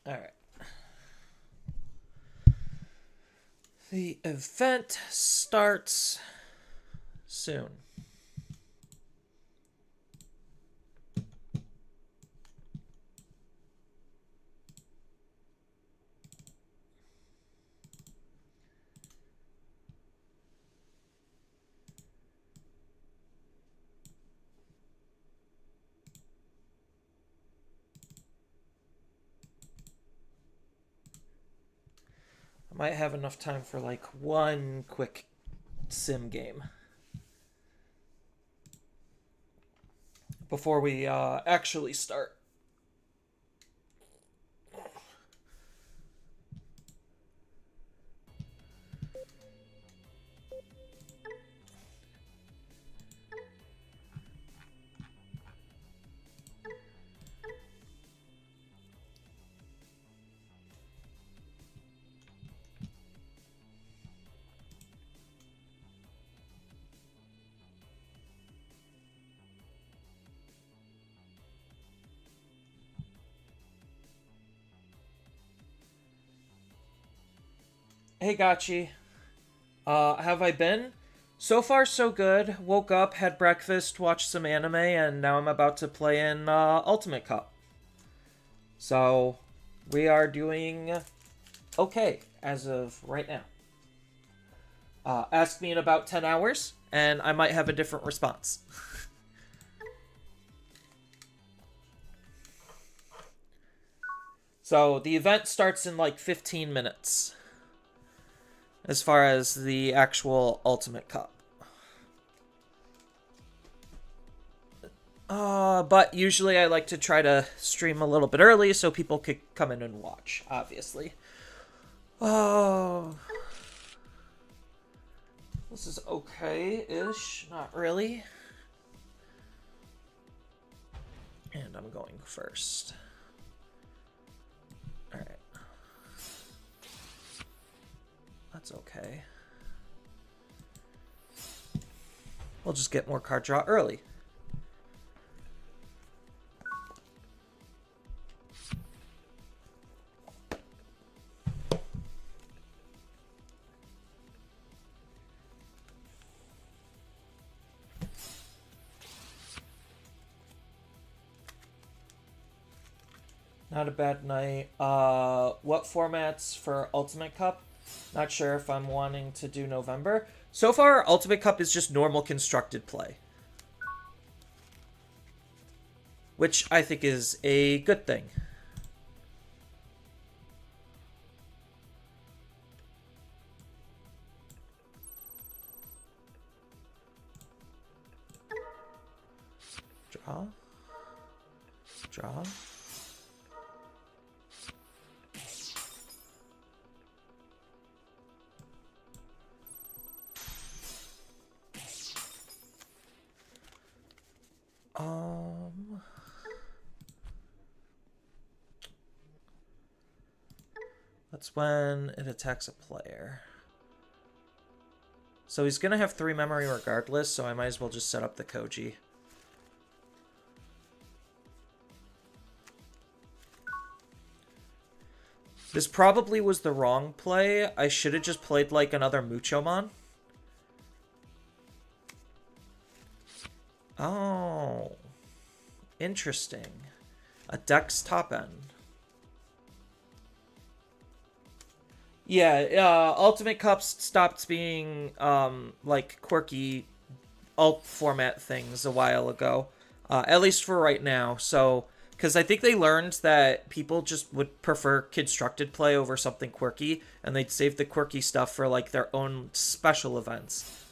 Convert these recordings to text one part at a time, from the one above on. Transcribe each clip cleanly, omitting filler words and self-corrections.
All right. The event starts soon. I might have enough time for like one quick sim game before we actually start. Hey, Gachi. Have I been? So far, so good. Woke up, had breakfast, watched some anime, and now I'm about to play in Ultimate Cup. So, we are doing okay as of right now. Ask me in about 10 hours, and I might have a different response. So, the event starts in like 15 minutes as far as the actual Ultimate Cup. But usually I like to try to stream a little bit early so people could come in and watch, obviously. Oh. This is okay-ish. Not really. And I'm going first. Alright. That's okay. We'll just get more card draw early. Not a bad night. What formats for Ultimate Cup? Not sure if I'm wanting to do November. So far, Ultimate Cup is just normal constructed play, which I think is a good thing. Draw. Draw. That's when it attacks a player. So he's going to have 3 memory regardless, so I might as well just set up the Koji. This probably was the wrong play. I should have just played like another Muchomon. Oh. Interesting. A Dex top end. Yeah, Ultimate Cups stopped being like quirky alt format things a while ago, at least for right now. So, because I think they learned that people just would prefer constructed play over something quirky, and they'd save the quirky stuff for like their own special events.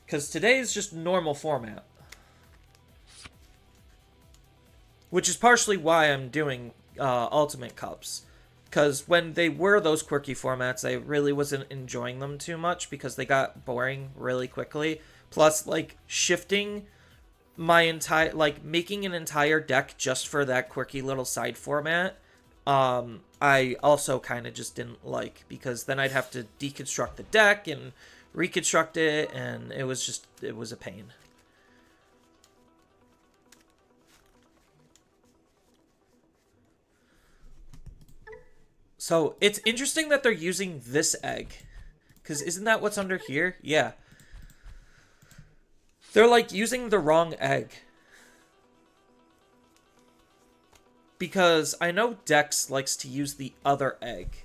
Because today is just normal format. Which is partially why I'm doing Ultimate Cups. Because when they were those quirky formats, I really wasn't enjoying them too much because they got boring really quickly. Plus, like, shifting my entire, like, making an entire deck just for that quirky little side format I also kind of just didn't like, because then I'd have to deconstruct the deck and reconstruct it, and it was a pain. So it's interesting that they're using this egg, because isn't that what's under here? Yeah. They're like using the wrong egg. Because I know Dex likes to use the other egg.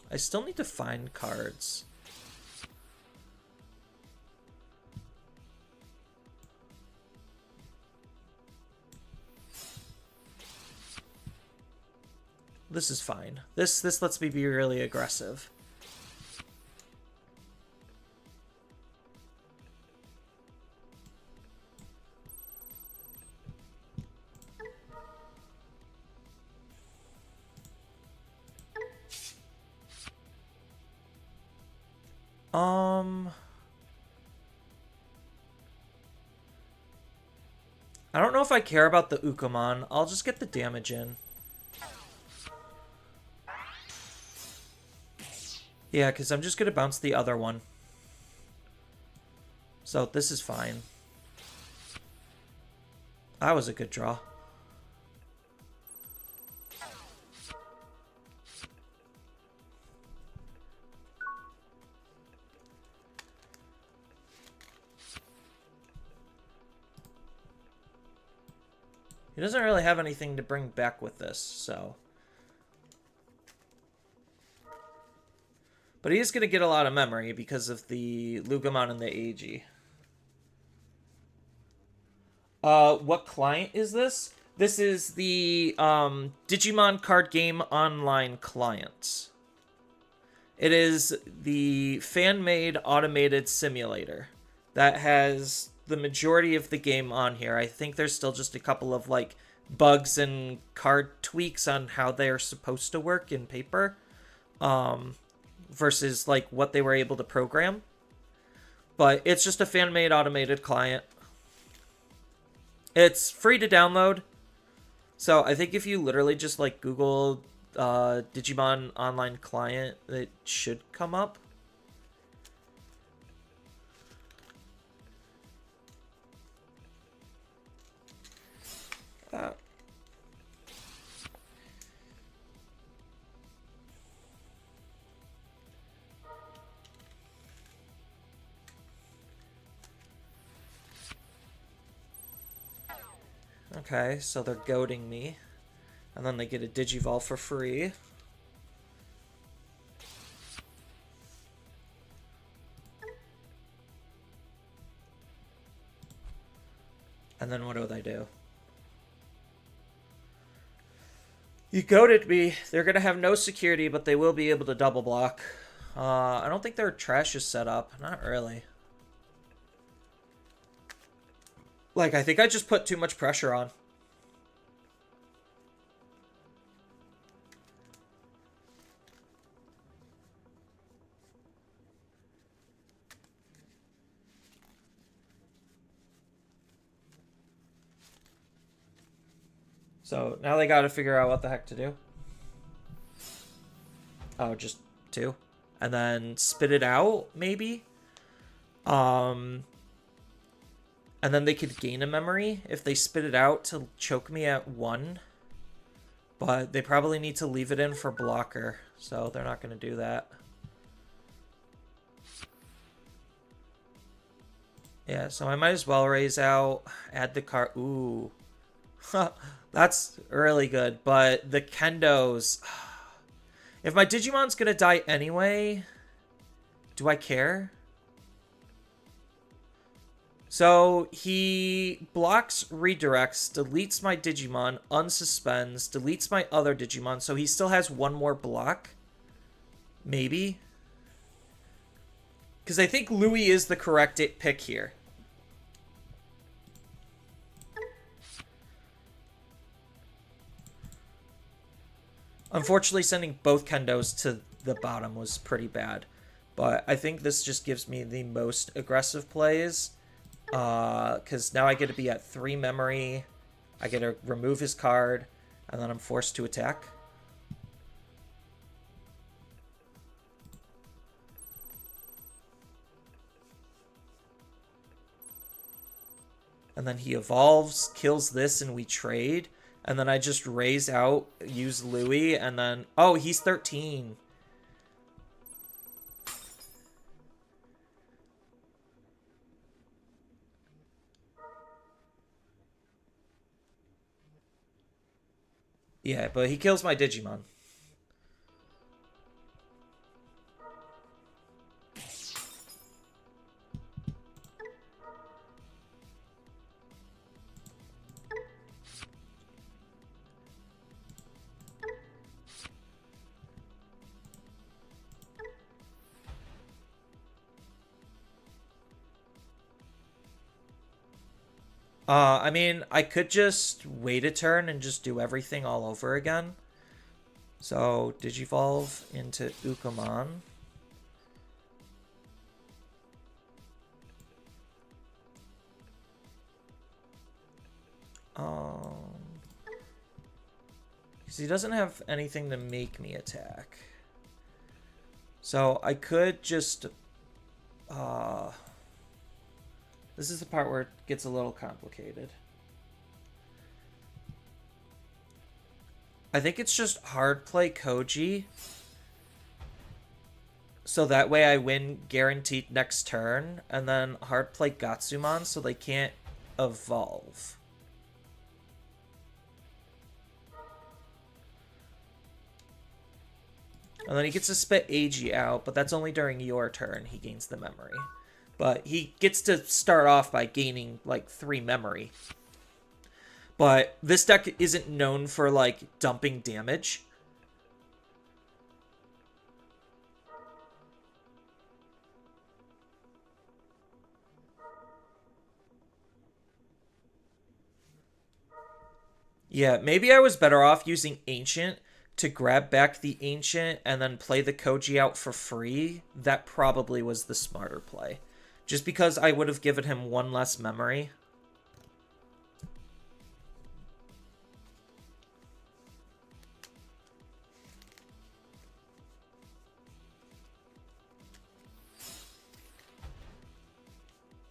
I still need to find cards. This is fine. This lets me be really aggressive. I don't know if I care about the Ukomon. I'll just get the damage in. Yeah, because I'm just going to bounce the other one. So this is fine. That was a good draw. He doesn't really have anything to bring back with this, so... But he is going to get a lot of memory because of the Lugomon and the AG. What client is this? This is the Digimon card game online client. It is the fan-made automated simulator that has the majority of the game on here. I think there's still just a couple of like bugs and card tweaks on how they're supposed to work in paper. Versus like what they were able to program. But it's just a fan-made automated client. It's free to download. So I think if you literally just like Google Digimon online client, it should come up. Okay, so they're goading me. And then they get a Digivolve for free. And then what do they do? You goaded me. They're going to have no security, but they will be able to double block. I don't think their trash is set up. Not really. Like, I think I just put too much pressure on. So now they got to figure out what the heck to do. Oh, just 2. And then spit it out, maybe? And then they could gain a memory if they spit it out to choke me at 1. But they probably need to leave it in for blocker, so they're not going to do that. Yeah, so I might as well raise out, add the card. Ooh. That's really good, but the Kendos... If my Digimon's going to die anyway, do I care? So he blocks, redirects, deletes my Digimon, unsuspends, deletes my other Digimon, so he still has 1 more block. Maybe. Because I think Louis is the correct pick here. Unfortunately, sending both Kendos to the bottom was pretty bad. But I think this just gives me the most aggressive plays. Because now I get to be at 3 memory. I get to remove his card. And then I'm forced to attack. And then he evolves, kills this, and we trade. And then I just raise out, use Louis, and then... Oh, he's 13. Yeah, but he kills my Digimon. I mean, I could just wait a turn and just do everything all over again. So, Digivolve into Ukomon. Because he doesn't have anything to make me attack. So, I could just... This is the part where it gets a little complicated. I think it's just hard play Koji. So that way I win guaranteed next turn. And then hard play Gatsumon so they can't evolve. And then he gets to spit Agi out, but that's only during your turn he gains the memory. But he gets to start off by gaining, like, 3 memory. But this deck isn't known for, like, dumping damage. Yeah, maybe I was better off using Ancient to grab back the Ancient and then play the Koji out for free. That probably was the smarter play. Just because I would have given him 1 less memory.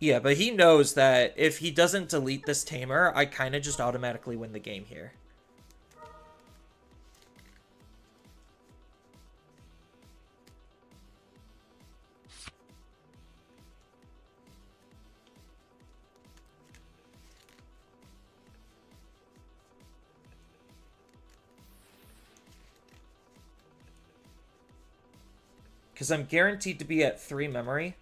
Yeah, but he knows that if he doesn't delete this Tamer, I kind of just automatically win the game here. Because I'm guaranteed to be at 3 memory.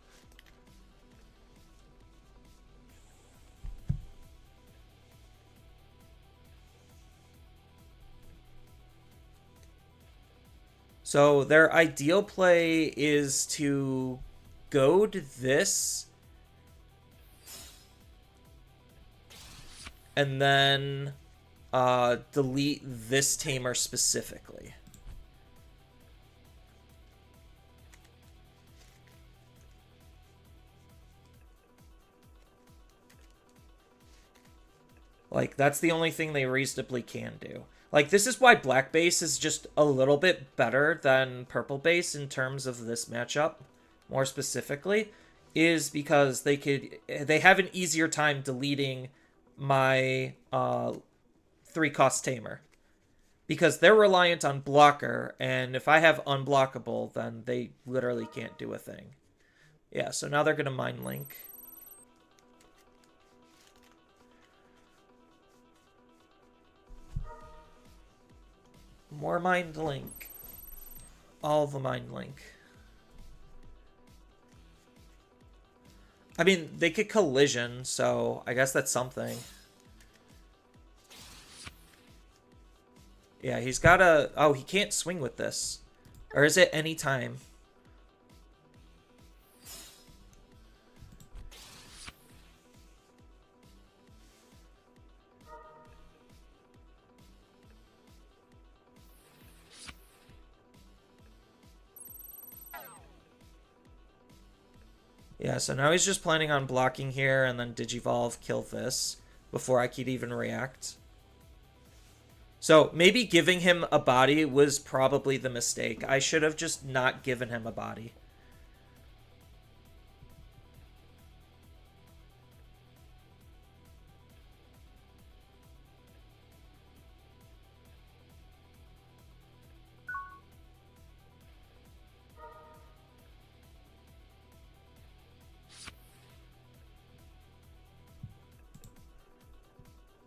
So their ideal play is to goad this. And then delete this Tamer specifically. Like, that's the only thing they reasonably can do. Like, this is why Black Base is just a little bit better than Purple Base in terms of this matchup, more specifically, is because they have an easier time deleting my 3-cost Tamer. Because they're reliant on blocker, and if I have unblockable, then they literally can't do a thing. Yeah, so now they're going to Mind Link. More Mind Link. All the Mind Link. I mean, they could collision, so I guess that's something. Yeah, he's got a... Oh, he can't swing with this. Or is it any time? Yeah, so now he's just planning on blocking here and then Digivolve, kill this before I could even react. So maybe giving him a body was probably the mistake. I should have just not given him a body.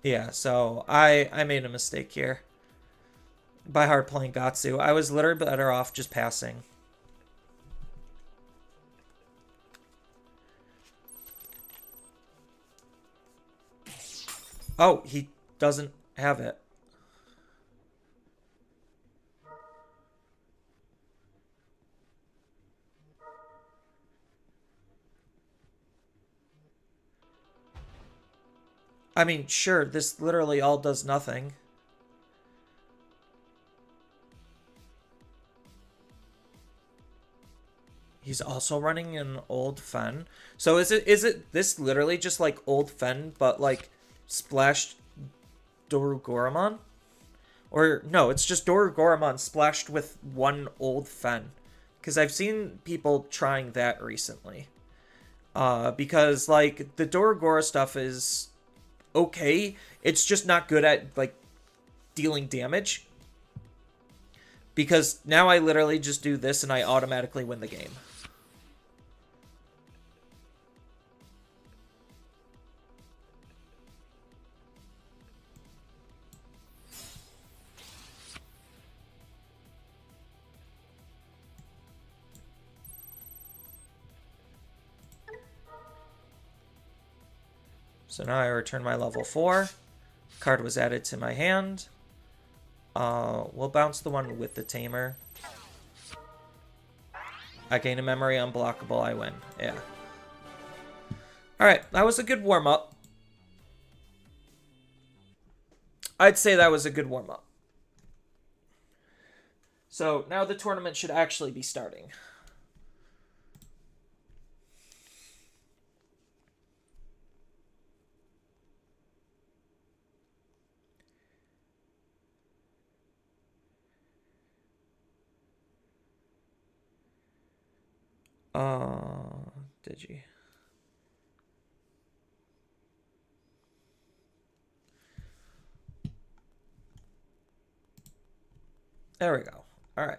Yeah, so I made a mistake here by hard playing Gatsu. I was literally better off just passing. Oh, he doesn't have it. I mean, sure, this literally all does nothing. He's also running an old Fen. So is it this literally just like old Fen, but like splashed Dorugoramon? Or no, it's just Dorugoramon splashed with one old Fen. Because I've seen people trying that recently. Because like the Doragora stuff is okay. It's just not good at like dealing damage. Because now I literally just do this and I automatically win the game. So now I return my level 4. Card was added to my hand. We'll bounce the one with the Tamer. I gain a memory, unblockable, I win. Yeah. Alright, that was a good warm-up. I'd say that was a good warm-up. So now the tournament should actually be starting. Digi. There we go. All right.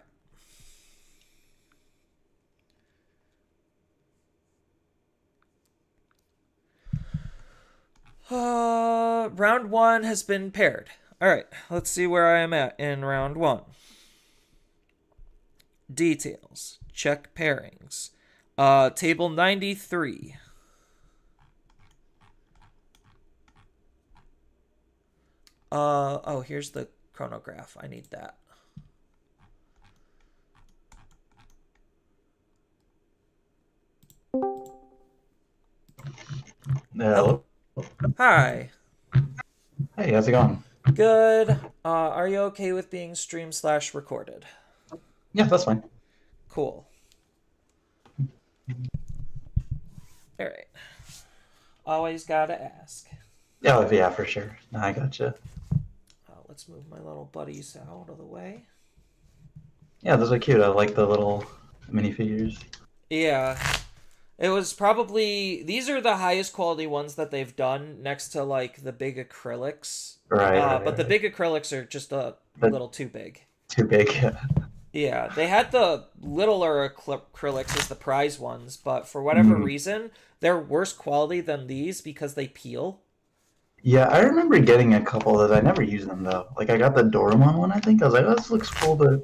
Round 1 has been paired. All right, let's see where I am at in round 1. Details. Check pairings. Table 93. Oh, here's the chronograph. I need that. Hello. Hi. Hey, how's it going? Good. Are you okay with being stream/recorded? Yeah, that's fine. Cool. All right. Always gotta ask. Yeah, yeah, for sure. No, I gotcha. Let's move my little buddies out of the way. Yeah, those are cute. I like the little minifigures. Yeah. It was probably... These are the highest quality ones that they've done next to, like, the big acrylics. But the big acrylics are just a little too big. Too big. Yeah, they had the littler acrylics as the prize ones, but for whatever reason, they're worse quality than these because they peel. Yeah, I remember getting a couple of those. I never used them, though. Like, I got the Doraemon one, I think. I was like, oh, this looks cool, but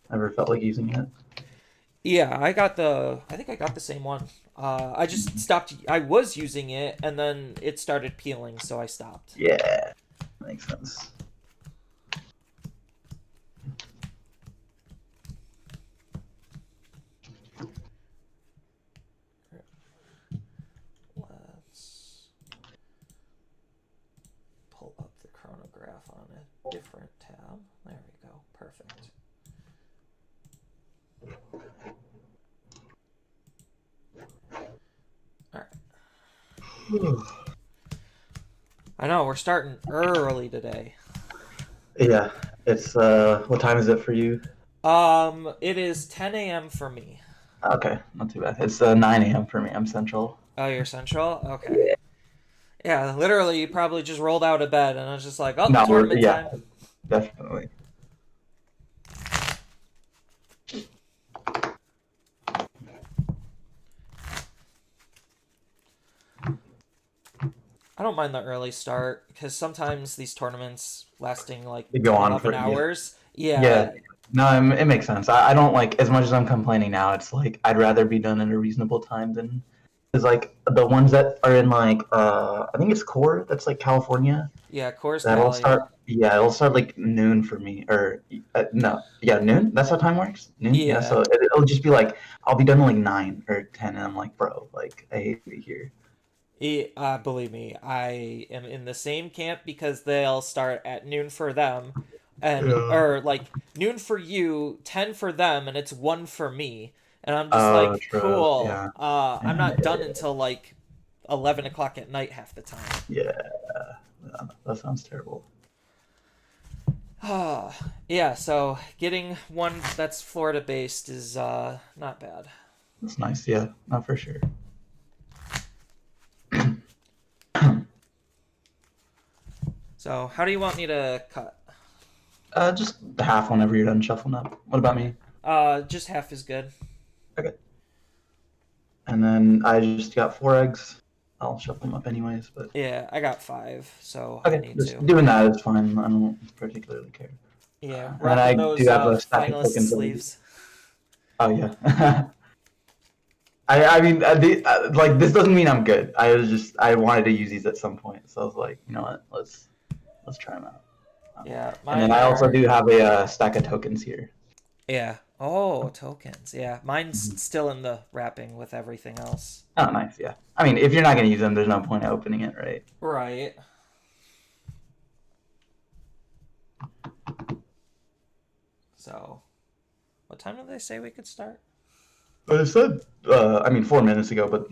never felt like using it. Yeah, I think I got the same one. I just stopped. I was using it, and then it started peeling, so I stopped. Yeah, makes sense. Let's pull up the chronograph on a different tab. There we go. Perfect. I know we're starting early today. Yeah, it's what time is it for you? It is 10 a.m. for me. Okay, not too bad. It's 9 a.m. for me. I'm central. Oh, you're central? Okay. Yeah, literally, you probably just rolled out of bed and I was just like, oh, No, tournament yeah, time. definitely. I don't mind the early start because sometimes these tournaments lasting like They go 10, on 11 for yeah, hours. yeah. Yeah, No, it makes sense. I don't like as much as I'm complaining now. It's like I'd rather be done in a reasonable time than because like the ones that are in like I think it's core that's like California. yeah, Coors That'll Cali. start. Yeah, it'll start like noon for me, or no, yeah, noon. That's how time works. Noon. Yeah, Yeah, so it'll just be like I'll be done at like 9 or 10, and I'm like, bro, like I hate to be here. believe me, I am in the same camp because they'll start at noon for them, and Yeah. or like noon for you, 10 for them, and it's 1 for me. And I'm just like, True. cool. Yeah. I'm Yeah. not done until like 11 o'clock at night half the time. Yeah. That sounds terrible. Yeah, so getting one that's Florida based is not bad. That's nice. Yeah. Not for sure. So how do you want me to cut? Just half whenever you're done shuffling up. What about me? Just half is good. Okay. And then I just got 4 eggs. I'll shuffle them up anyways, but Yeah, I got 5, so I okay, need just to. doing that is fine. I don't particularly care. Yeah, And then I rocking do those have a stack of finalist tokens already. sleeves. Oh yeah. I mean, like this doesn't mean I'm good. I wanted to use these at some point, so I was like, you know what, let's try them out. Yeah, And then mine I also are. do have a stack of tokens here. Yeah. Oh, tokens. Yeah, Mhm. mine's still in the wrapping with everything else. Oh, nice. Yeah. I mean, if you're not gonna use them, there's no point in opening it, right? Right. So, what time did they say we could start? But it said, I mean, 4 minutes ago, but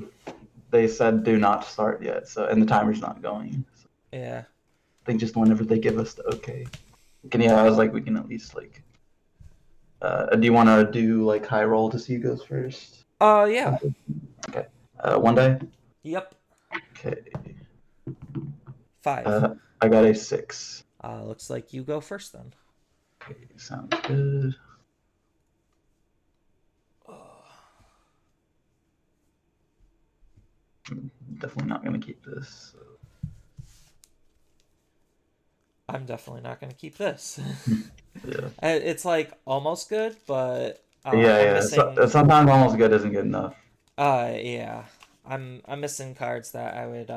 they said do not start yet. So, and the timer's not going. So Yeah. I think just whenever they give us the okay. Yeah, I was like, we can at least like. Do you want to do like high roll to see who goes first? Yeah. Okay. One day. Yep. Okay. 5. I got a 6. Looks like you go first then. Okay, sounds good. I'm definitely not gonna keep this. So. I'm definitely not going to keep this. Yeah. It's like almost good, but Yeah, I'm yeah. missing. Sometimes almost good isn't good enough. Yeah, I'm missing cards that I would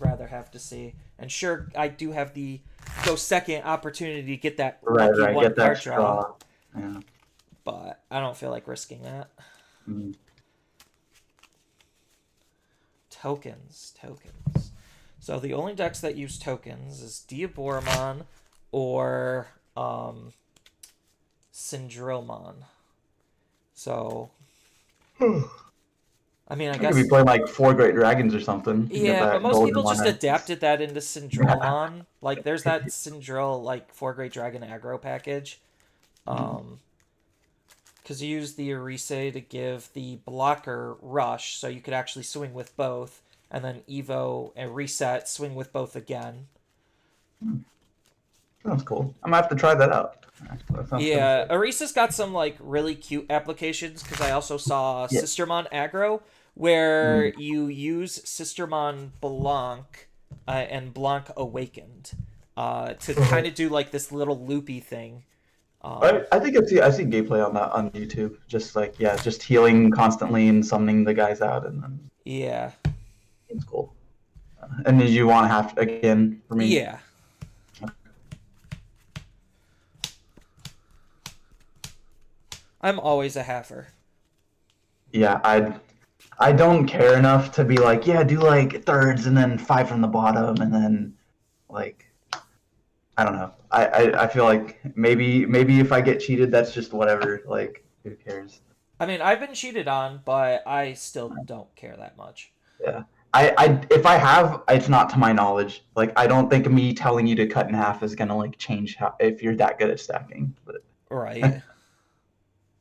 rather have to see. And sure, I do have the go second opportunity to get that Right, lucky right. one Get card that draw, straw. Yeah. but I don't feel like risking that. Mm. Tokens. So the only decks that use tokens is Diaboromon or Syndrilmon. So I mean, I I guess could be playing like 4 Great Dragons or something. You get yeah, but that most golden people just one. adapted that into Syndrilmon. Like there's that Syndril like 4 Great Dragon aggro package. Because you use the Orisei to give the blocker rush, so you could actually swing with both, and then Evo and reset, swing with both again. Sounds cool. I'm gonna have to try that out. That sounds kind of Yeah, sick. Orisa's got some like really cute applications because I also saw Yeah. Sistermon aggro where Mm. you use Sistermon Blanc and Blanc Awakened to kind of do like this little loopy thing. I think I see gameplay on that on YouTube. Just like yeah, just healing constantly and summoning the guys out, and then Yeah, it's cool. And did you want to have again for me? yeah. I'm always a halfer. Yeah, I don't care enough to be like yeah, do like thirds and then 5 from the bottom and then like I don't know. I feel like maybe if I get cheated, that's just whatever. Like who cares? I mean, I've been cheated on, but I still don't care that much. Yeah. if I have, it's not to my knowledge. Like, I don't think me telling you to cut in half is gonna like change how if you're that good at stacking. But Right.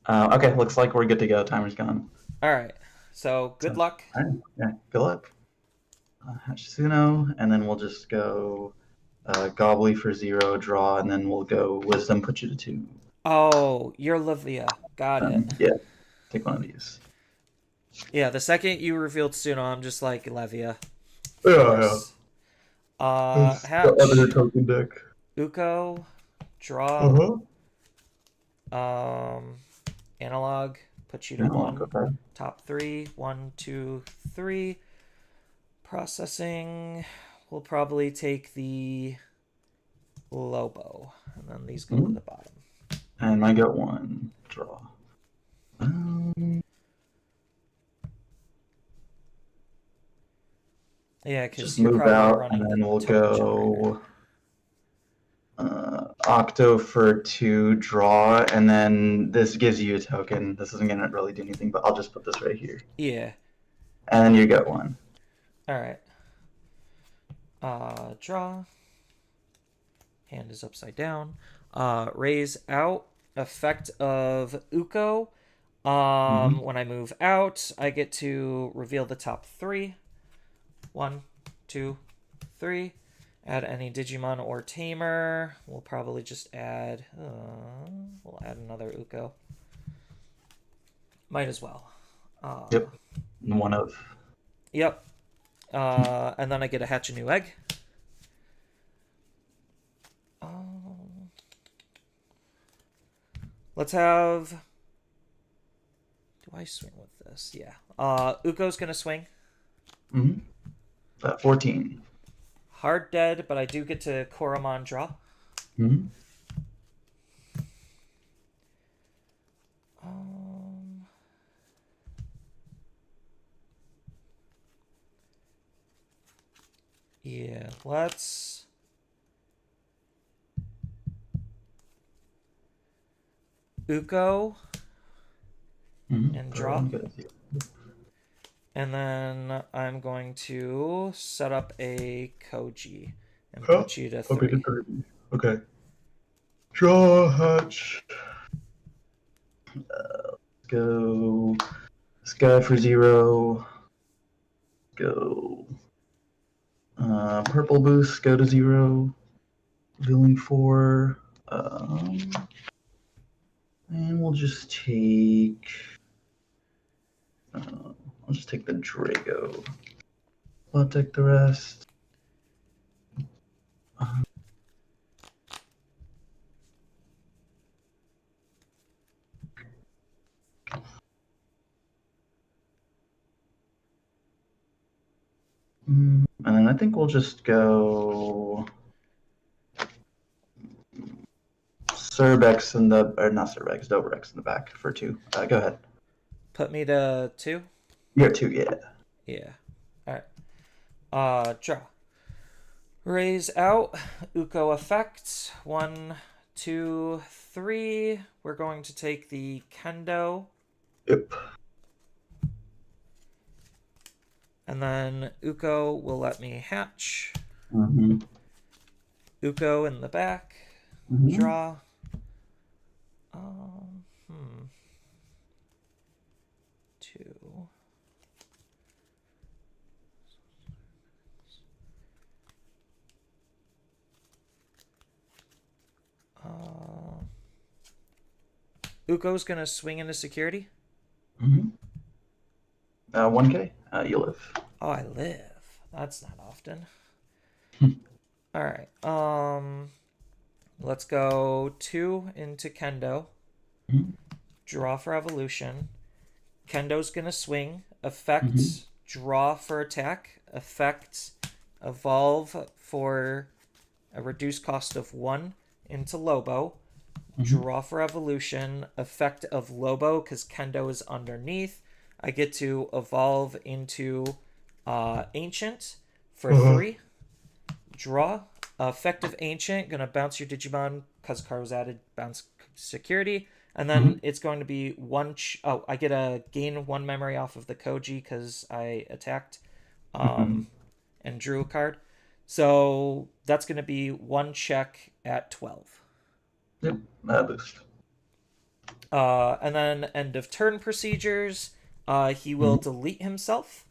okay, looks like we're good to go. Timer's gone. All right. So good So, luck. all right, yeah, good luck. Hachisuno, and then we'll just go Gobbly for 0, draw, and then we'll go Wisdom, put you to 2. Oh, you're Livia. Got it. Yeah, take one of these. Yeah, the second you revealed Suno, I'm just like Levia. Of Yeah, course. yeah. It's the other Hatch, token deck. Uko, draw, Uh-huh. um, analog, put you to Yeah, 1. okay. Top 3, 1, 2, 3. Processing. We'll probably take the Lobo, and then these go to the bottom. And I got 1, draw. Yeah, because Just you're move probably out, running and the then we'll token go generator. Octo for 2, draw, and then this gives you a token. This isn't gonna really do anything, but I'll just put this right here. Yeah. And then you get 1. All right. Draw. Hand is upside down. Raise out. Effect of Uko. When I move out, I get to reveal the top 3. 1, 2, 3. Add any Digimon or Tamer. We'll probably just add... we'll add another Uko. Might as well. Yep. One of. Yep. And then I get to hatch a new egg. Let's have... Do I swing with this? Yeah. Uko's gonna swing. 14. Hard dead, but I do get to Koromon draw. Yeah, let's... Uko and draw. And then I'm going to set up a Koji and put you to 3. Okay. Draw hatch. Let's go. Sky for 0. Go. Purple boost, go to 0. Villain 4. And we'll just take. I'll just take the Drago. I'll take the rest. And then I think we'll just go Cerbex in the, or not Cerbex, Dobrex in the back for 2. Go ahead. Put me to 2? You're 2, yeah. Yeah. Alright. Draw. Raise out. Uko effect. 1, 2, 3. We're going to take the Kendo. Yep. And then Uko will let me hatch. Uko in the back. Draw. 2. Uko's gonna swing into security. 1K. You live. Oh, I live. That's not often. All right. Let's go 2 into Kendo. Draw for evolution. Kendo's gonna swing. Effect. Draw for attack. Effect. Evolve for a reduced cost of 1 into Lobo. Draw for evolution. Effect of Lobo because Kendo is underneath. I get to evolve into Ancient for 3. Draw. Effective Ancient. Gonna bounce your Digimon because card was added. Bounce security. And then it's going to be 1... I get a gain 1 memory off of the Koji because I attacked. Mhm. and drew a card. So that's going to be 1 check at 12. Yep, boost. And then end of turn procedures. He will Mhm. delete himself.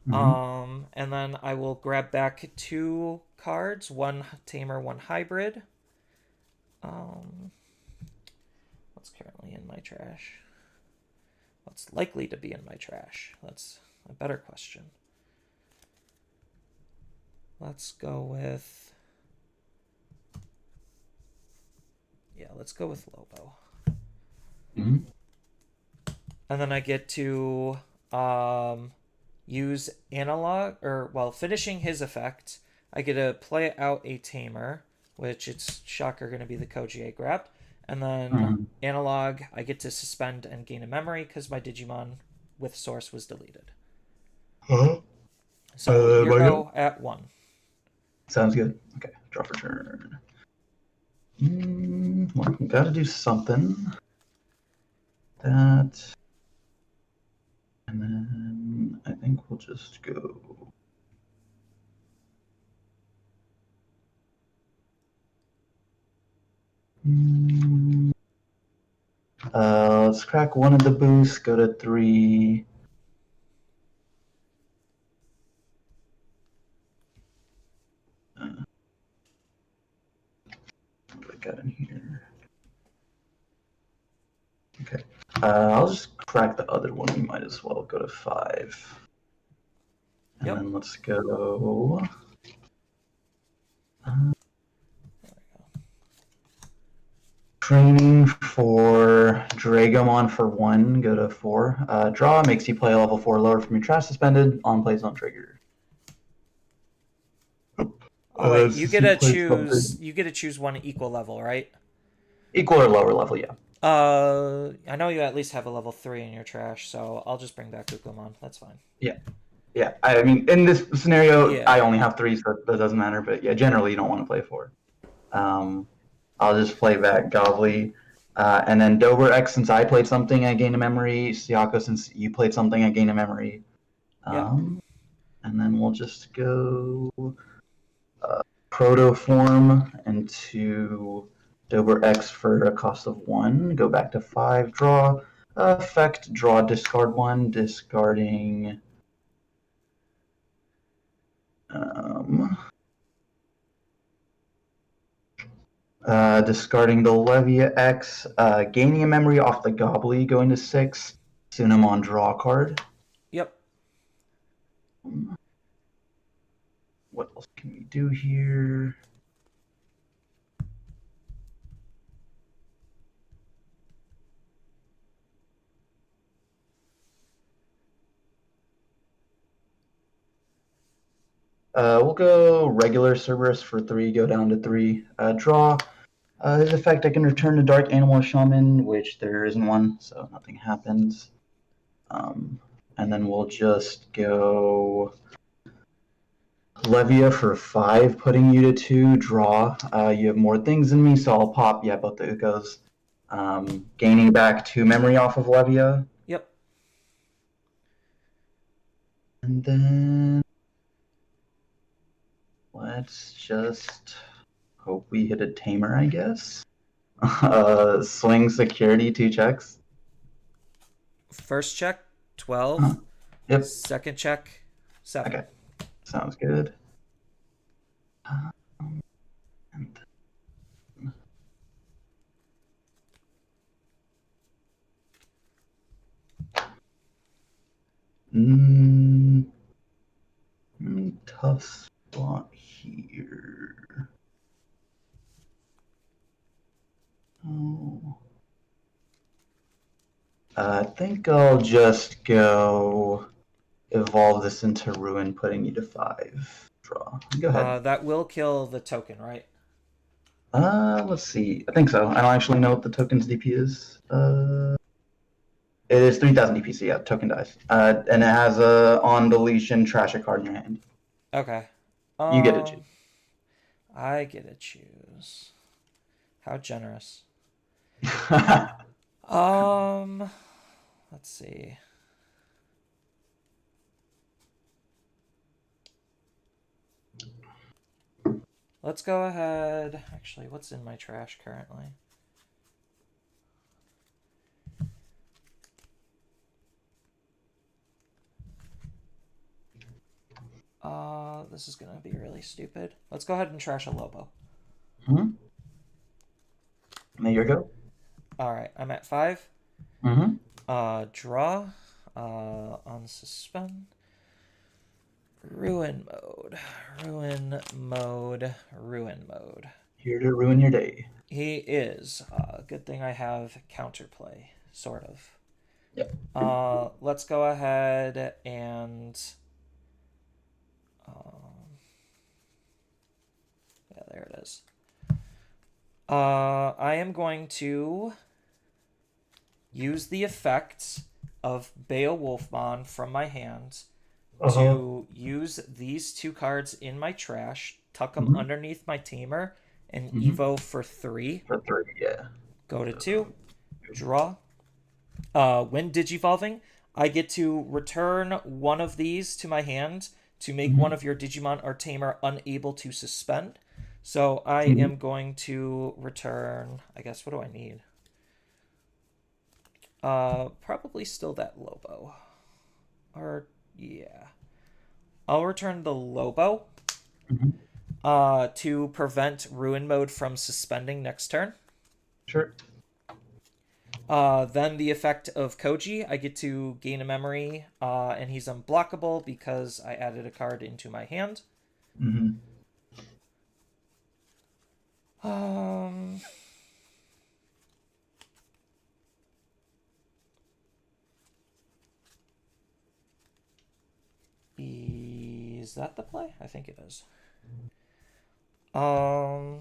Mhm. And then I will grab back 2 cards, one tamer, one hybrid. Um, what's currently in my trash? What's likely to be in my trash? That's a better question. Let's go with. Yeah, let's go with Lobo. Mhm. And then I get to use analog, or, well, finishing his effect, I get to play out a tamer, which it's shocker going to be the Koji grab. And then Mhm. analog, I get to suspend and gain a memory because my Digimon with source was deleted. Huh? So your My go. go at 1. Sounds good. Okay, draw for turn. Well, gotta do something. That, and then I think we'll just go. Mm, let's crack one of the boosts. Go to 3. What do I got in here? Okay. I'll just crack the other one. We might as well go to 5. And Yep. then let's go. Uh, training for Dragomon for 1. Go to 4. Draw makes you play a level 4 lower from your trash suspended. On plays don't trigger. Oh wait, you Since get you to played choose. something You get to choose one equal level, right? equal or lower level, yeah. I know you at least have a level 3 in your trash, so I'll just bring back Ukomon. That's fine. Yeah. Yeah. I mean, in this scenario, Yeah. I only have 3, so that doesn't matter. But yeah, generally you don't want to play 4. Um, I'll just play back Govly. And then Dober X, since I played something, I gain a memory. Siako, since you played something, I gain a memory. Yep. And then we'll just go Protoform into Dober X for a cost of 1. Go back to 5, draw. Effect, draw, discard 1, discarding. Um, discarding the Levia X, gaining a memory off the Gobbly, going to 6. Sunamon draw card. Yep. What else can we do here? We'll go regular Cerberus for 3, go down to 3. Draw. His effect, I can return to Dark Animal Shaman, which there isn't one, so nothing happens. And then we'll just go Levia for 5, putting you to 2. Draw. You have more things than me, so I'll pop, yeah, both the Ukos. Gaining back 2 memory off of Levia. Yep. And then let's just hope we hit a tamer, I guess. Swing security, 2 checks. First check, Huh. 12. Yep. Second check, 7. Okay. Sounds good. And tough spot here. Oh. I think I'll just go evolve this into Ruin, putting you to 5. Draw. Go ahead. That will kill the token, right? Let's see. I think so. I don't actually know what the token's DP is. It is 3,000 DP, so yeah, token dies. And it has a on deletion, trash a card in your hand. Okay. You get it. I get to choose. How generous. Let's see. let's go ahead. Actually, what's in my trash currently? This is gonna be really stupid. Let's go ahead and trash a Lobo. Mm-hmm. There you go. All right, I'm at 5. Mm-hmm. Draw. Unsuspend. Ruin mode. Ruin mode. Ruin mode. Here to ruin your day. He is. Good thing I have counterplay, sort of. Yep. Let's go ahead and. Yeah, there it is. I am going to use the effects of Beowulfmon from my hand to use these 2 cards in my trash, tuck them underneath my tamer, and Evo for 3. For 3, yeah. Go to 2, draw. When digivolving, I get to return one of these to my hand to make one of your Digimon or Tamer unable to suspend. So I am going to return, I guess, what do I need? Probably still that Lobo. Or, yeah. I'll return the Lobo to prevent Ruin Mode from suspending next turn. Sure. Then the effect of Koji, I get to gain a memory, and he's unblockable because I added a card into my hand. Is that the play? I think it is. You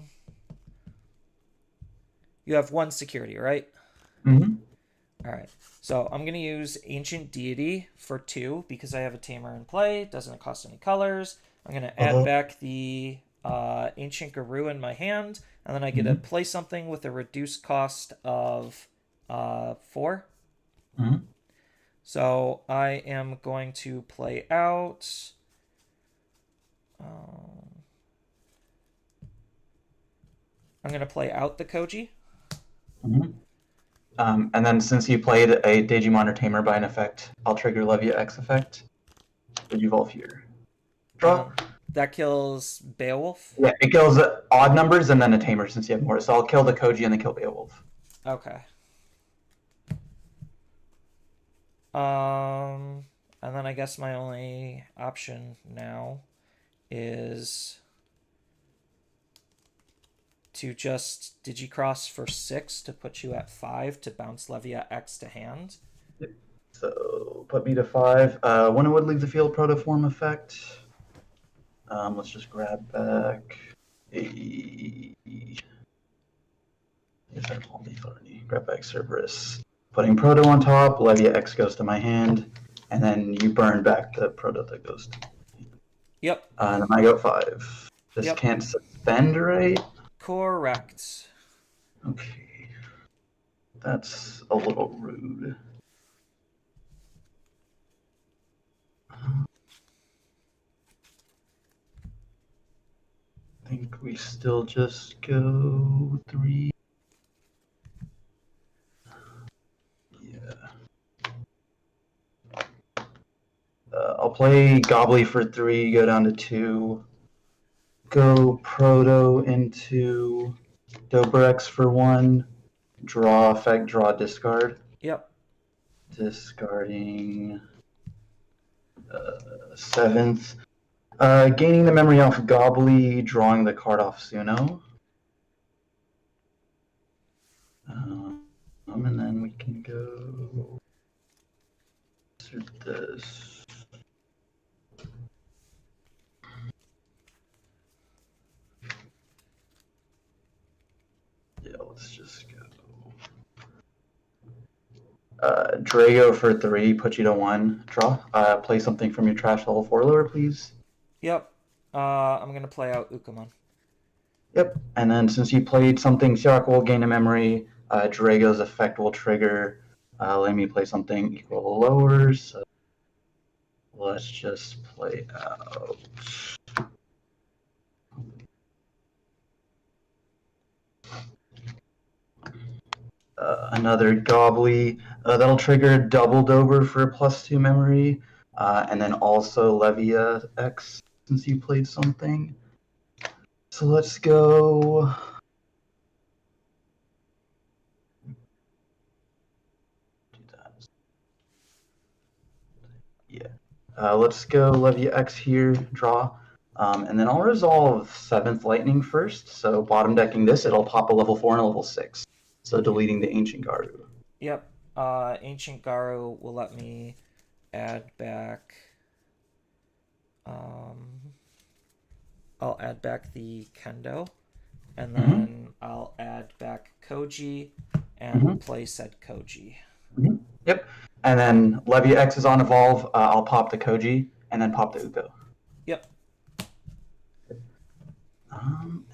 have 1 security, right? All right. So I'm going to use Ancient Deity for 2 because I have a Tamer in play. Doesn't cost any colors. I'm going to add back the Ancient Guru in my hand, and then I get to play something with a reduced cost of 4. So I am going to play out. I'm going to play out the Koji. And then since you played a Digimon or Tamer by an effect, I'll trigger Levia X effect. Would you evolve here? Draw. That kills Beowulf? Yeah, it kills odd numbers and then a Tamer since you have more. So I'll kill the Koji and then kill Beowulf. Okay. And then I guess my only option now is to just Digicross for 6 to put you at 5 to bounce Levia X to hand. So put me to 5. When it would leave the field, protoform effect. Let's just grab back a. Grab back Cerberus. Putting Proto on top, Levia X goes to my hand, and then you burn back the Proto that goes to me. Yep. And then I go 5. This can't suspend, right? Correct. Okay. That's a little rude. I think we still just go 3. I'll play Gobbly for 3, go down to 2. Go Proto into Doberex for 1. Draw effect, draw discard. Yep. Discarding 7th. Gaining the memory off Gobbly, drawing the card off Suno. And then we can go to this. Yeah, let's just go. Drago for 3, put you to 1. Draw. Play something from your trash level 4 lower, please. Yep. I'm going to play out Ukamon. Yep. And then since you played something, Siak will gain a memory. Drago's effect will trigger. Let me play something equal lower. So let's just play out. another Gobbly. That'll trigger Double Dober for a +2 memory, and then also Levia X since you played something. So let's go. Yeah. Let's go Levia X here, draw. And then I'll resolve 7th Lightning first. So bottom decking this, it'll pop a level 4 and a level 6. So deleting the Ancient Garu. Yep. Ancient Garu will let me add back. I'll add back the Kendo, and then I'll add back Koji and play said Koji. Yep. And then Levia X is on evolve. I'll pop the Koji and then pop the Uko. Yep.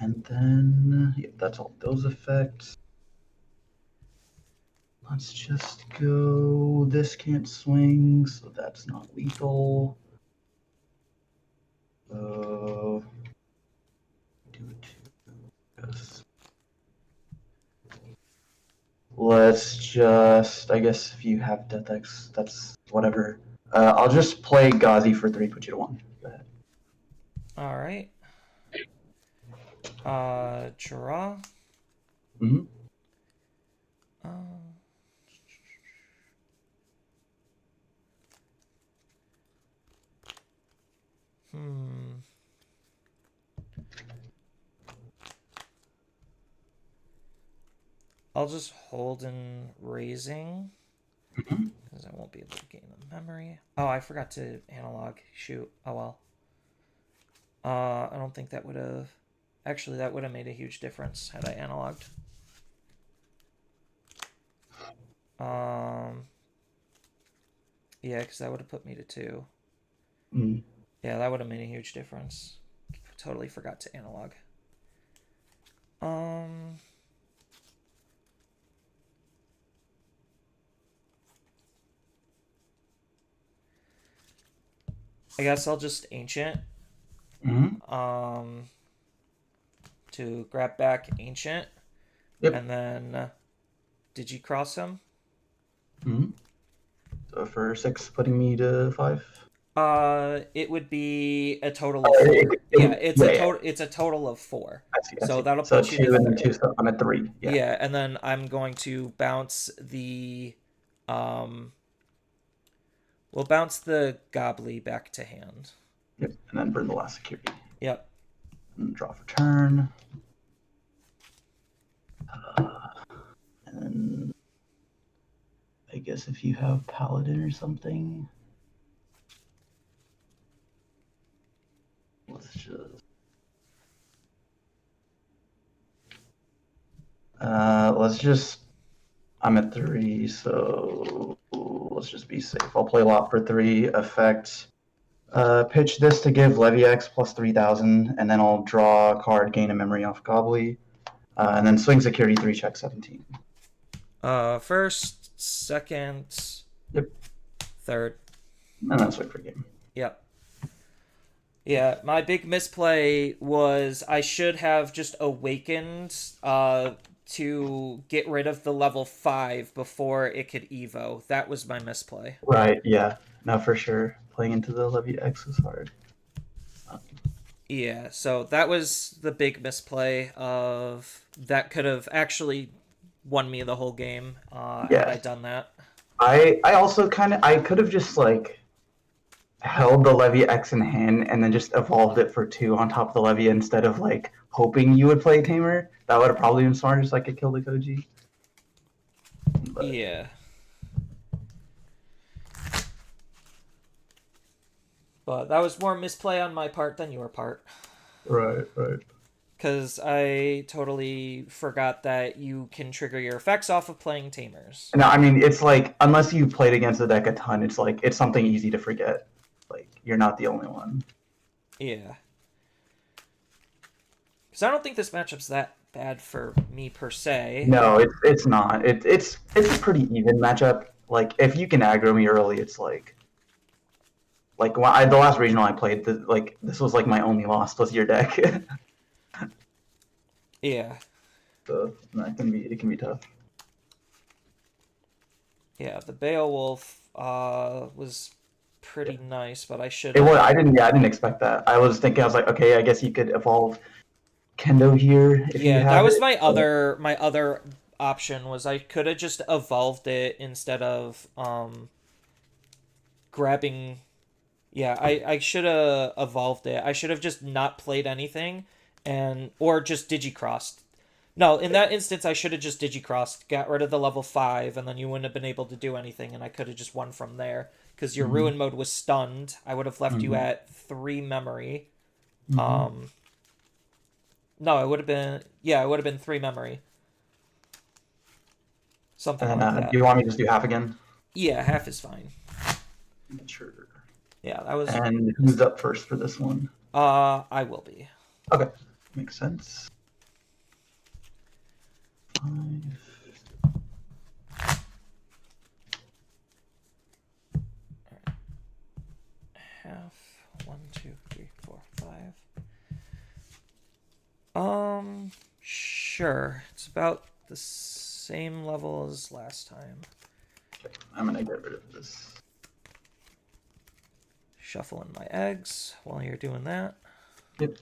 And then that's all those effects. Let's just go. This can't swing, so that's not lethal. Let's just. I guess if you have Death X, that's whatever. I'll just play Ghazi for 3, put you to 1. Go ahead. All right. Draw. I'll just hold in raising because I won't be able to gain the memory. Oh, I forgot to analog. Shoot. Oh well. I don't think that would have. Actually, that would have made a huge difference had I analogged. Yeah, because that would have put me to 2. Yeah, that would have made a huge difference. Totally forgot to analog. I guess I'll just Ancient. To grab back Ancient. Yep. And then Digicross him. So for 6, putting me to 5. It would be a total of 4. It's a total of 4. I see. So that'll so put you 2 to and then 3. 2, so I'm at 3. Yeah, and then I'm going to bounce the we'll bounce the Gobbly back to hand. Yep, and then burn the last security. Yep. And draw for turn. And I guess if you have Paladin or something, let's just. I'm at 3, so let's just be safe. I'll play Lot for 3. Effect. Pitch this to give Levia X plus 3,000, and then I'll draw a card, gain a memory off Gobbly, and then swing security 3, check 17. First, second. Yep. Third. And then swing for game. Yep. Yeah, my big misplay was I should have just awakened to get rid of the level 5 before it could Evo. That was my misplay. Right, yeah. No, for sure. Playing into the Levia X is hard. Yeah, so that was the big misplay of that could have actually won me the whole game had I done that. I also I could have just like held the Levia X in hand and then just evolved it for 2 on top of the Levia instead of like hoping you would play Tamer. That would have probably been smarter so I could kill the Koji. But... yeah. But that was more misplay on my part than your part. Right. Because I totally forgot that you can trigger your effects off of playing Tamers. No, I mean, it's like, unless you played against the deck a ton, it's like, it's something easy to forget. Like, you're not the only one. Yeah. Because I don't think this matchup's that bad for me per se. No, it's not. It's a pretty even matchup. Like, if you can aggro me early, it's like when the last regional I played, this was like my only loss was your deck. Yeah. So it can be tough. Yeah, the Beowulf was pretty nice, but I should It was. have. I didn't expect that. I was thinking. I was like, okay, I guess you could evolve Kendo here if you Yeah, that have was it. my other option was I could have just evolved it instead of grabbing. Yeah, I should have evolved it. I should have just not played anything and or just digicrossed. No, in that instance I should have just digicrossed, got rid of the level 5 and then you wouldn't have been able to do anything and I could have just won from there because your Mm-hmm. ruin mode was stunned. I would have left you Mm-hmm. at 3 memory. Mm-hmm. Um no, it would have been yeah, it would have been 3 memory. Something And then, like do that. you want me to just do half again? Yeah, half is fine. Sure. Yeah, that was And who's up first for this one? I will be. Okay, makes sense. 5. Half 1, 2, 3, 4, 5. Sure. It's about the same level as last time. Okay, I'm gonna get rid of this. Shuffling my eggs while you're doing that. Yep.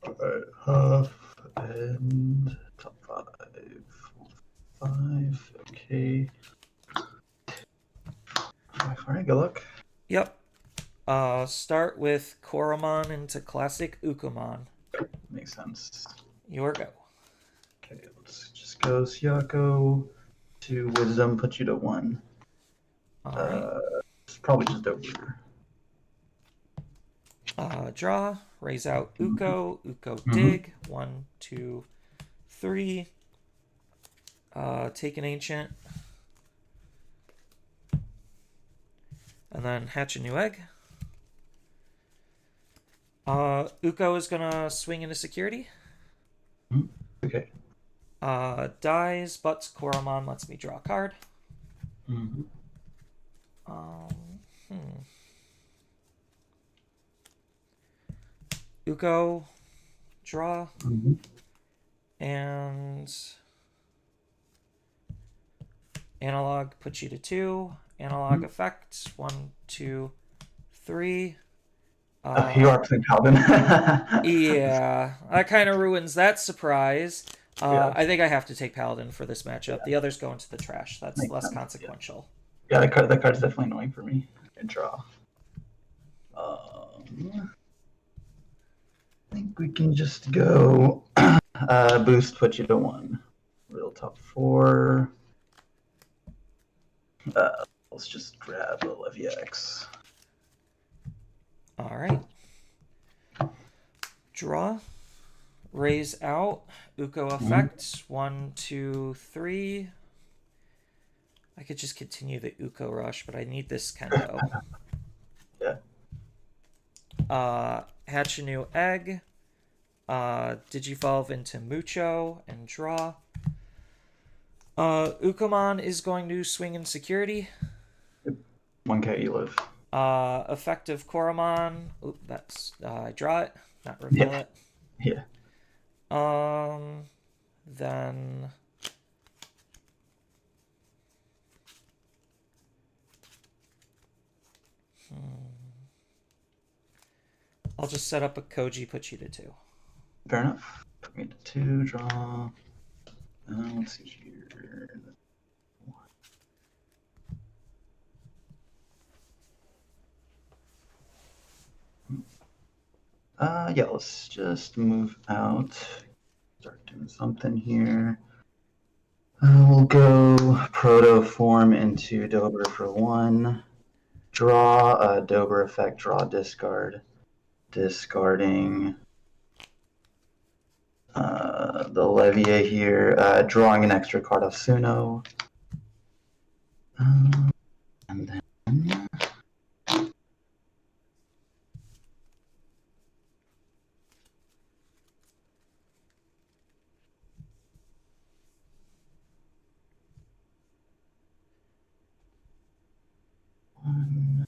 Alright, half and top 5. 5, okay. 5, alright, good luck. Yep. Start with Koromon into Classic Ukomon. Makes sense. Your go. Okay, let's just go Siako to Wisdom, put you to 1. Alright. It's probably just over. Draw. Raise out Uko. Uko Mhm. dig. 1, 2, 3. Take an ancient. And then hatch a new egg. Uko is gonna swing into security. Okay. Dies, but Koromon lets me draw a card. Mm-hmm. Uko, draw, Mm-hmm. and analog puts you to 2. Analog effect 1, 2, 3. You are playing Paladin. Yeah, that kind of ruins that surprise. Yeah. I think I have to take Paladin for this matchup. The others go into the trash. That's Makes less sense, consequential. Yeah, that card's definitely annoying for me. And draw. I think we can just go boost, put you to 1. Real top 4. Let's just grab Olivia X. All right. Draw. Raise out. Uko effect. 1, 2, 3. I could just continue the Uko rush, but I need this Kendo. Yeah. Hatch a new egg. Digivolve into Mucho and draw. Ukomon is going to swing in security. 1k you live. Effective Koromon. Oop, that's I draw it, not reveal it. Yeah. Then I'll just set up a Koji, put you to 2. Fair enough. Put me to 2, draw. Let's see here. Yeah, let's just move out. Start doing something here. We'll go Proto Form into Dober for 1. Draw, Dober effect, draw, discard. Discarding the Levier here. Drawing an extra card off Suno. And then one.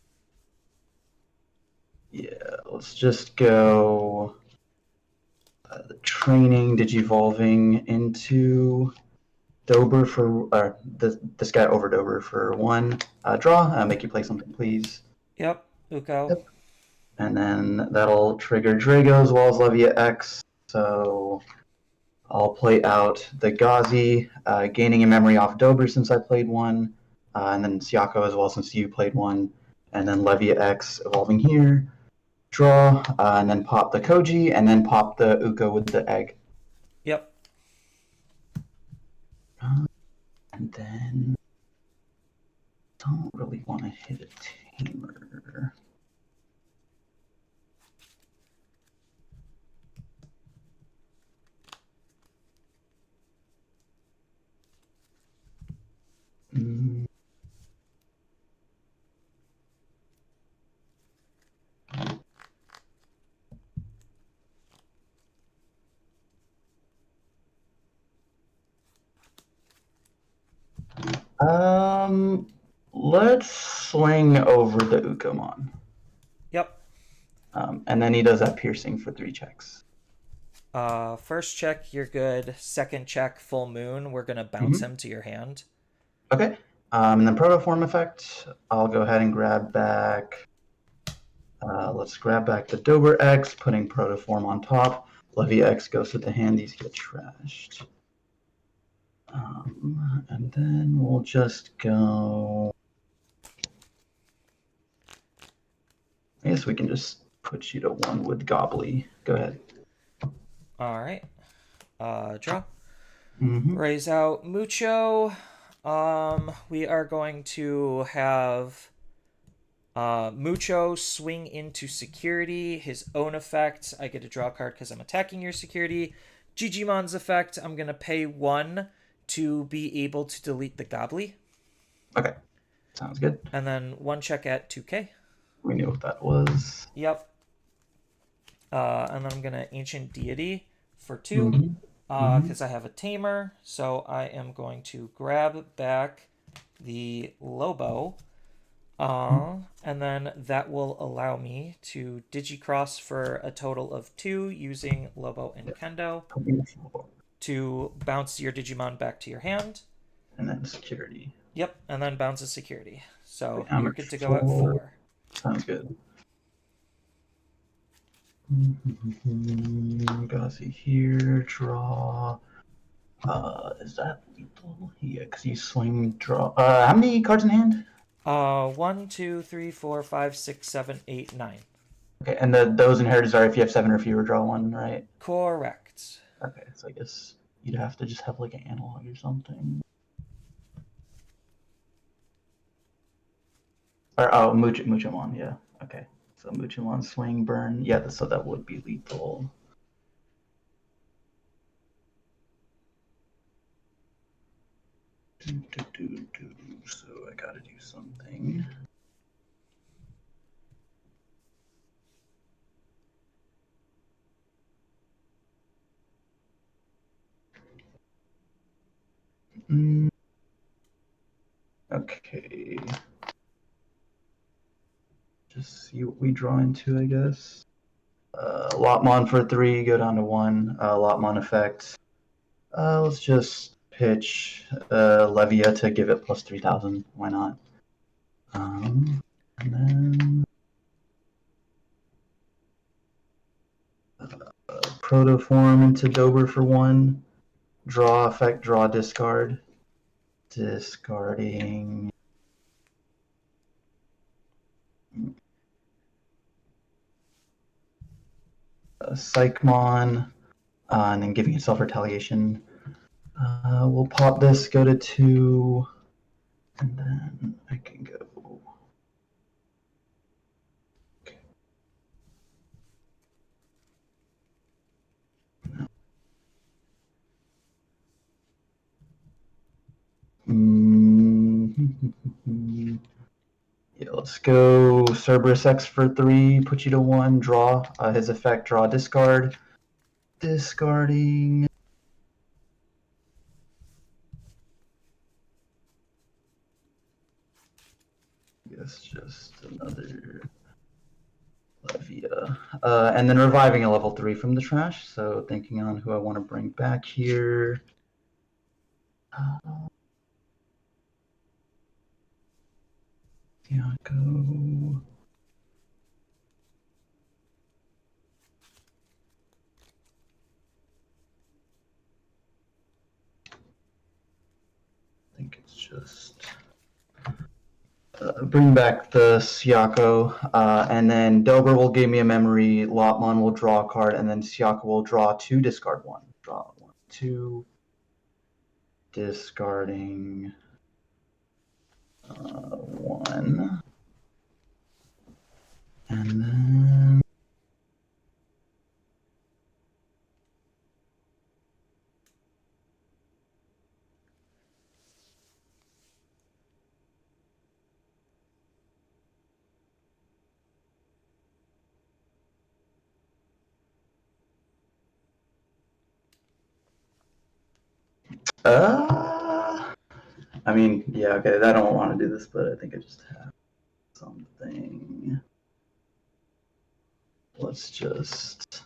let's just go the training Digivolving into Dober for this guy over Dober for 1 draw. Make you play something, please. Yep, Uko. Yep. And then that'll trigger Drago as well as Levia X. So I'll play out the Ghazi, gaining a memory off Dober since I played 1, and then Siako as well since you played 1, and then Levia X evolving here, draw, and then pop the Koji, and then pop the Uko with the egg. Yep. And then don't really want to hit a tamer. Let's swing over the Ukomon. Yep. And then he does that piercing for 3 checks. First check, you're good. Second check, full moon. We're gonna bounce him to your hand. Okay. And then protoform effect, I'll go ahead and grab back. Let's grab back the Dober X, putting protoform on top. Levy X goes to the hand. These get trashed. And then we'll just go. I guess we can just put you to 1 with Gobbly. Go ahead. All right. Draw. Mm-hmm. Raise out Mucho. We are going to have Mucho swing into security. His own effect. I get to draw a card because I'm attacking your security. Gigimon's effect. I'm going to pay 1 to be able to delete the Gobbly. Okay. Sounds good. And then 1 check at 2k. We knew what that was. Yep. And then I'm going to Ancient Deity for 2. Because I have a Tamer. So I am going to grab back the Lobo. And then that will allow me to Digicross for a total of 2 using Lobo and Kendo to bounce your Digimon back to your hand. And then security. Yep, and then bounces security. So Wait, you're good to go at 4. Sounds good. Gazi here, draw. Is that lethal? Yeah, because you swing, draw. How many cards in hand? 1, 2, 3, 4, 5, 6, 7, 8, 9. Okay, and those inheritors are if you have 7 or fewer, draw 1, right? Correct. Okay, so I guess you'd have to just have like an analog or something. Or Muchamon, yeah. Okay, so Muchamon swing burn, yeah. So that would be lethal. So I gotta do something. Okay. Just see what we draw into, I guess. Lotmon for 3, go down to 1. Lotmon effect. Let's just pitch Levia to give it plus 3,000. Why not? And then Protoform into Dober for 1. Draw effect, draw, discard. Discarding. Psychmon, and then giving yourself retaliation. We'll pop this, go to 2, and then I can go. Okay. Yeah, let's go Cerberus X for 3, put you to 1, draw. His effect, draw, discard. Discarding. Yes, just another Levia. And then reviving a level 3 from the trash. So thinking on who I want to bring back here. Tiago. I think it's just bring back the Siako, and then Dober will give me a memory. Lotmon will draw a card, and then Siako will draw 2, discard 1. Draw 1, 2, discarding 1, and then. I mean, yeah, okay, I don't want to do this, but I think I just have something. Let's just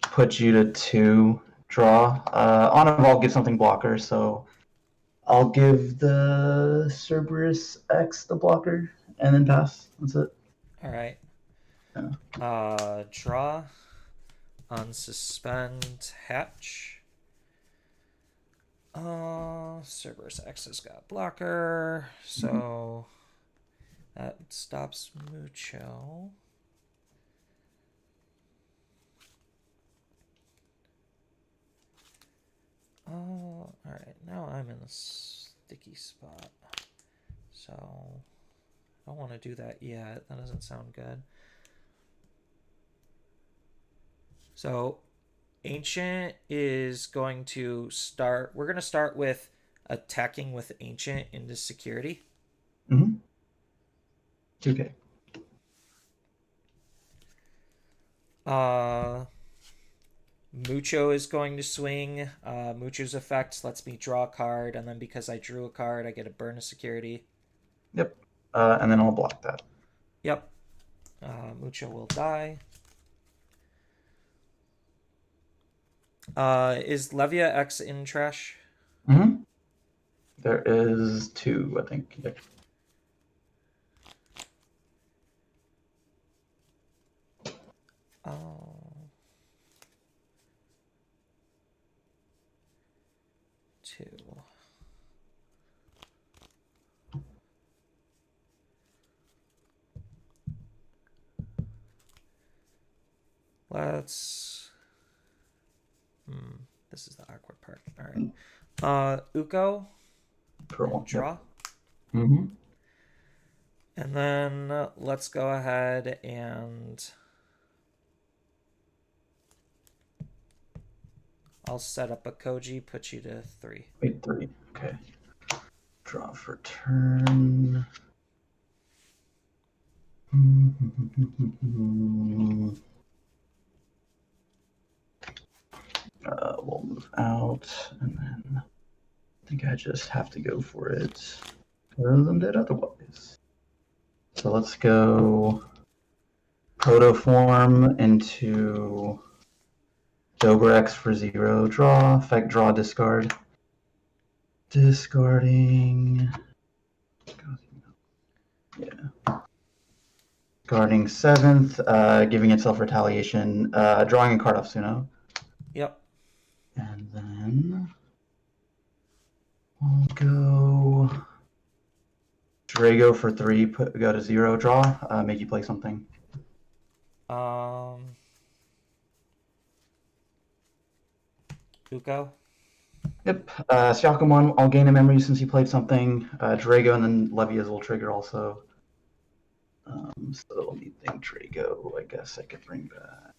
put you to 2, draw. On I'll give something blocker, so I'll give the Cerberus X the blocker, and then pass. That's it. All right. Yeah. Draw, unsuspend, hatch. Cerberus X has got blocker, so that stops Mucho. All right, now I'm in a sticky spot, so I don't want to do that yet. That doesn't sound good. So Ancient is going to start. We're going to start with attacking with Ancient into security. Mm-hmm. Okay. Mucho is going to swing. Mucho's effect lets me draw a card, and then because I drew a card, I get a burn of security. Yep. And then I'll block that. Yep. Mucho will die. Is Levia X in trash? Mm-hmm. There is 2, I think. Yep. Two. Let's. This is the awkward part. All right. Uko. Draw. Yep. Mm-hmm. And then let's go ahead and I'll set up a Koji, put you to 3. Wait, 3. Okay. Draw for turn. We'll move out, and then I think I just have to go for it, because I'm dead otherwise. So let's go Protoform into Dober X for 0, draw, effect draw, discard. Discarding. Yeah. Guarding 7th, giving itself retaliation, drawing a card off Suno. Yep. And then I'll go Drago for 3, go to 0, draw, make you play something. Uko? Yep. Siakamon, I'll gain a memory since he played something. Drago and then Levias will trigger also. So anything Drago, I guess I could bring back.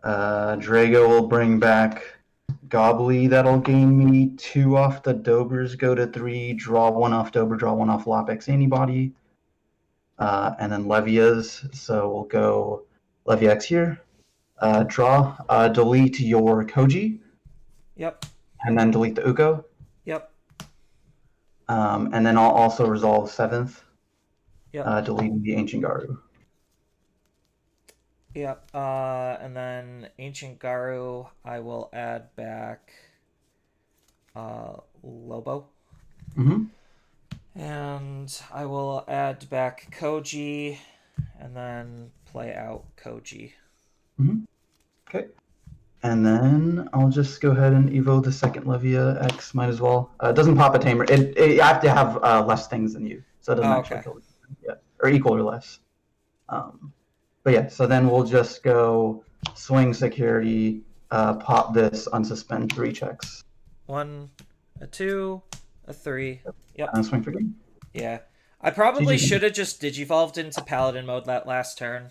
Drago will bring back Gobbly. That'll gain me 2 off the Dobers, go to 3, draw 1 off Dober, draw 1 off Lopex Antibody. And then Levias, so we'll go Levia X here. Draw, delete your Koji. Yep. and then delete the Uko. Yep. And then I'll also resolve 7th, Yep. deleting the Ancient Garu. Yep. And then Ancient Garu, I will add back Lobo. Mm-hmm. And I will add back Koji and then play out Koji. Mm-hmm. Okay. And then I'll just go ahead and evo the second Levia X, might as well. It doesn't pop a tamer. You have to have less things than you, so it doesn't actually Okay. kill you. Yeah, or equal or less. But yeah, so then we'll just go swing security, pop this, unsuspend 3 checks. 1, a 2, a 3. Yep. And swing for game. Yeah. I probably GG. should have just digivolved into Paladin mode that last turn.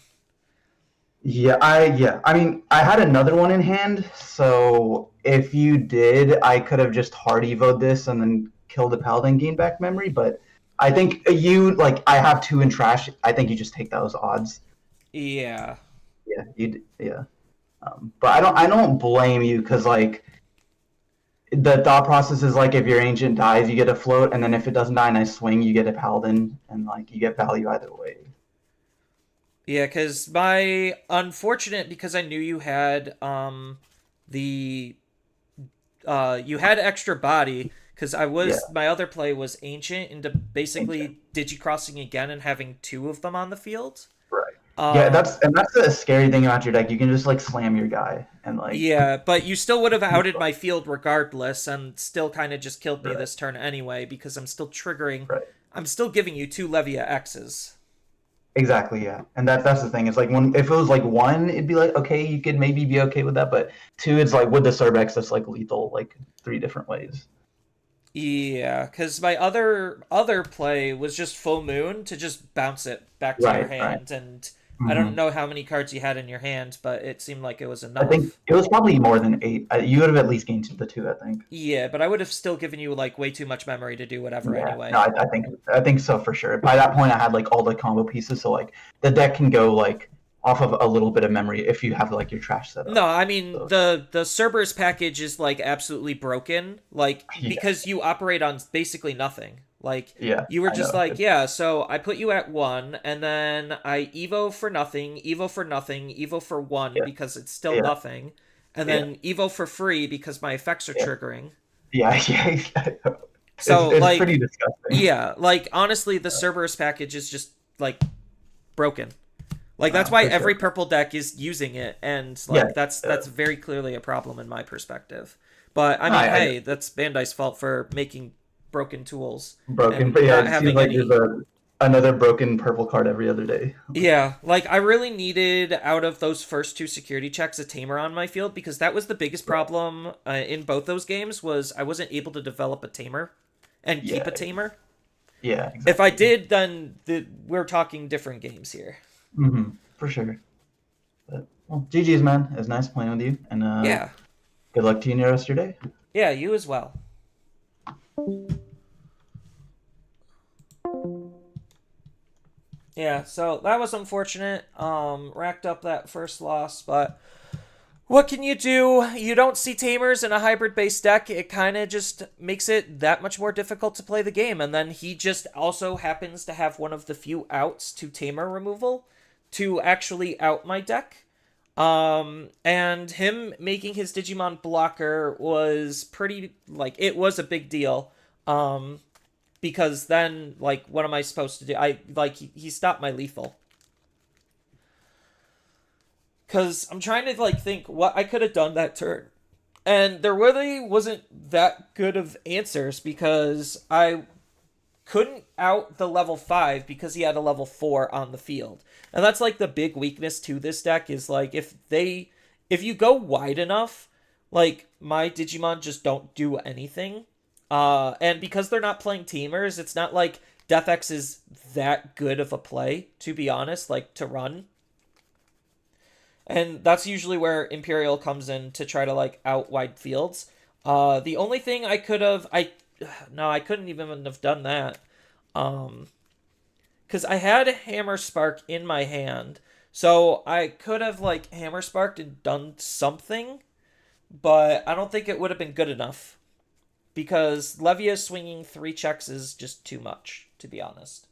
Yeah, I mean, I had another one in hand, so if you did, I could have just hard evoed this and then killed the paladin, gain back memory. But I think I have 2 in trash. I think you just take those odds. Yeah. Yeah. But I don't blame you because the thought process is if your ancient dies, you get a float, and then if it doesn't die and I swing, you get a paladin, and you get value either way. Yeah, because because I knew you had the you had extra body, because my other play was ancient into basically digicrossing again and having 2 of them on the field. Right. Yeah, that's the scary thing about your deck. You can just slam your guy and Yeah, but you still would have outed my field regardless, and still kind of just killed me Right. this turn anyway, because I'm still triggering. Right. I'm still giving you 2 Levia X's. Exactly, yeah, and that's the thing. It's if it was 1, it'd be okay, you could maybe be okay with that, but 2, it's with the Cerbex, that's lethal 3 different ways. Yeah, because my other play was just Full Moon to just bounce it back to your hand, and I don't know how many cards you had in your hand, but it seemed like it was enough. I think it was probably more than 8. You would have at least gained the 2, I think. Yeah, but I would have still given you way too much memory to do whatever anyway. No, I think so for sure. By that point, I had all the combo pieces, so the deck can go off of a little bit of memory if you have your trash setup. No, I mean the Cerberus package is absolutely broken, because you operate on basically nothing. You were just so I put you at 1, and then I Evo for nothing, Evo for nothing, Evo for 1 because it's still nothing, and then Evo for free because my effects are triggering. Yeah. So it's pretty disgusting. Yeah, honestly, the Cerberus package is just broken. That's why every purple deck is using it, and that's very clearly a problem in my perspective. But I mean, hey, that's Bandai's fault for making broken tools. Broken, but yeah, it seems there's another broken purple card every other day. Yeah, I really needed, out of those first 2 security checks, a tamer on my field, because that was the biggest problem in both those games, was I wasn't able to develop a tamer and keep a tamer. Yeah, exactly. If I did, then we're talking different games here. Mm-hmm, for sure. But, well, GG's, man. It was nice playing with you, and yeah. Good luck to you in the rest of your day. Yeah, you as well. Yeah, so that was unfortunate. Racked up that first loss, but what can you do? You don't see tamers in a hybrid-based deck. It kind of just makes it that much more difficult to play the game. And then he just also happens to have one of the few outs to tamer removal to actually out my deck. And him making his Digimon blocker was pretty, it was a big deal. Because then, what am I supposed to do? He stopped my lethal. Because I'm trying to, think what I could have done that turn. And there really wasn't that good of answers, because I couldn't out the level 5 because he had a level 4 on the field. And that's, the big weakness to this deck is, if you go wide enough, my Digimon just don't do anything. And because they're not playing teamers, it's not like Death X is that good of a play, to be honest, to run. And that's usually where Imperial comes in to try to, out wide fields. The only thing I could have... No, I couldn't even have done that. Because I had a Hammer Spark in my hand. So I could have, Hammer Sparked and done something. but I don't think it would have been good enough because Levia swinging 3 checks is just too much, to be honest.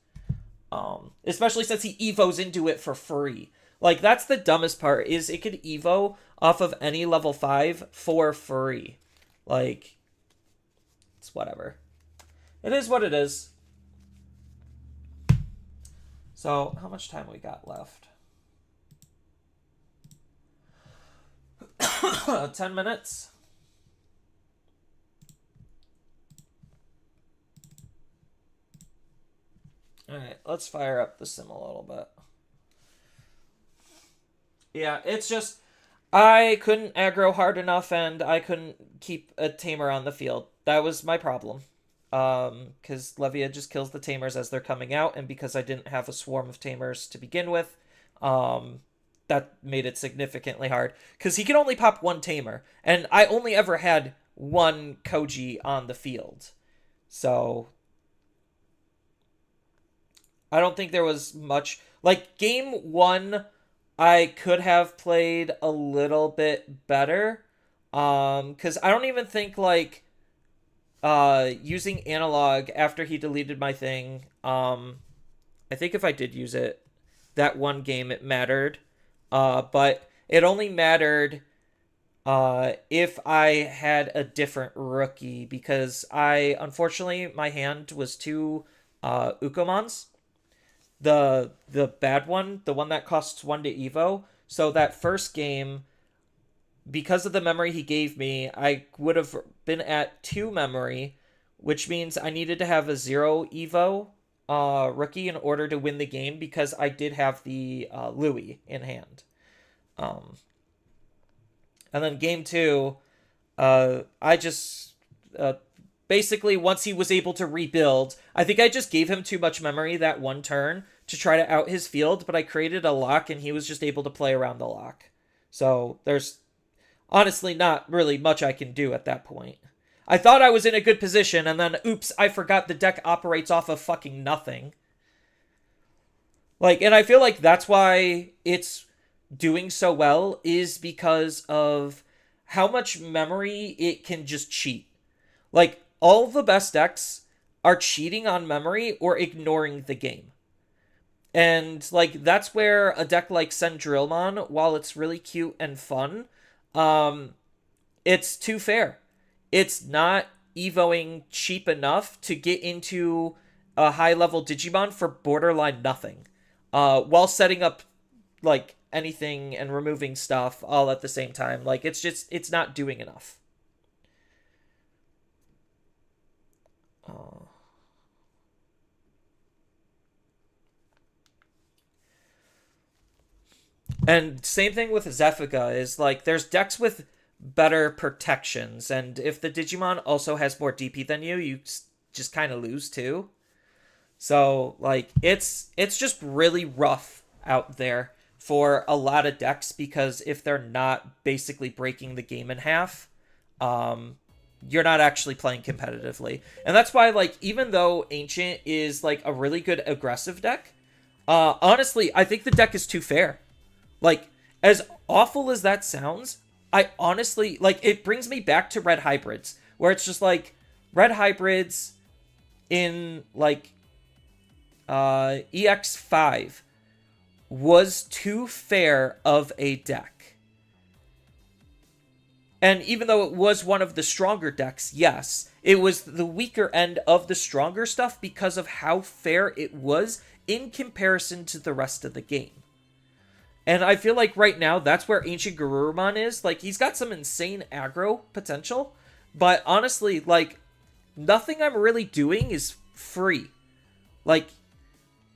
Especially since he evos into it for free. Like, that's the dumbest part, is it could evo off of any level 5 for free. Like, it's whatever. It is what it is. So, how much time we got left? 10 minutes. Alright, let's fire up the sim a little bit. Yeah, it's just I couldn't aggro hard enough and I couldn't keep a tamer on the field. That was my problem. Because Levia just kills the tamers as they're coming out, and because I didn't have a swarm of tamers to begin with, that made it significantly hard. Because he can only pop 1 tamer, and I only ever had 1 Koji on the field. So I don't think there was much. Like, game 1, I could have played a little bit better. Because I don't even think, like, using analog after he deleted my thing, I think if I did use it that one game it mattered, but it only mattered if I had a different rookie, because unfortunately my hand was 2 Ukomons, the bad one, the one that costs 1 to evo. So that first game, because of the memory he gave me, I would have been at 2 memory, which means I needed to have a 0 Evo rookie in order to win the game, because I did have the Louis in hand. And then game 2, I just basically, once he was able to rebuild, I think I just gave him too much memory that one turn to try to out his field, but I created a lock and he was just able to play around the lock. So there's honestly not really much I can do at that point. I thought I was in a good position, and then, oops, I forgot the deck operates off of fucking nothing. Like, and I feel like that's why it's doing so well, is because of how much memory it can just cheat. Like, all the best decks are cheating on memory or ignoring the game. And, like, that's where a deck like Sendrillmon, while it's really cute and fun, it's too fair. It's not evoing cheap enough to get into a high-level Digimon for borderline nothing, while setting up, like, anything and removing stuff all at the same time. Like, it's not doing enough. And same thing with Zeffiga, is like, there's decks with better protections, and if the Digimon also has more DP than you just kind of lose too. So, like, it's just really rough out there for a lot of decks, because if they're not basically breaking the game in half, you're not actually playing competitively. And that's why, like, even though Ancient is, like, a really good aggressive deck, honestly, I think the deck is too fair. Like, as awful as that sounds, I honestly, like, it brings me back to Red Hybrids, where it's just like, Red Hybrids in, like, EX5 was too fair of a deck. And even though it was one of the stronger decks, yes, it was the weaker end of the stronger stuff because of how fair it was in comparison to the rest of the game. And I feel like right now, that's where Ancient Garurumon is. Like, he's got some insane aggro potential, but honestly, like, nothing I'm really doing is free. Like,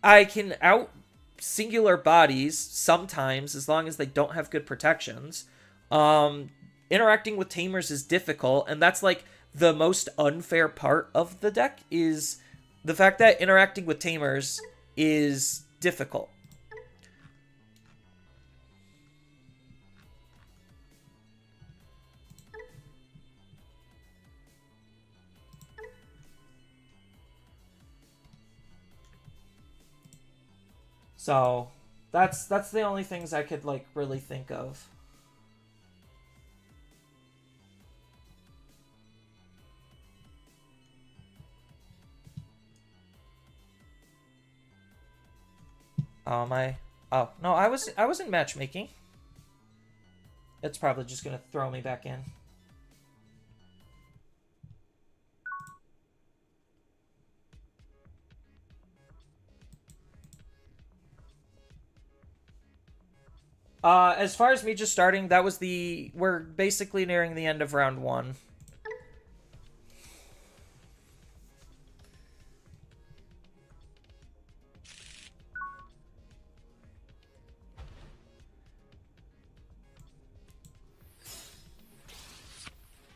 I can out singular bodies sometimes, as long as they don't have good protections. Interacting with Tamers is difficult, and that's, like, the most unfair part of the deck, is the fact that interacting with Tamers is difficult. So, that's the only things I could, like, really think of. Oh my. Oh no, I was in matchmaking. It's probably just gonna throw me back in. As far as me just starting, that was we're basically nearing the end of round one.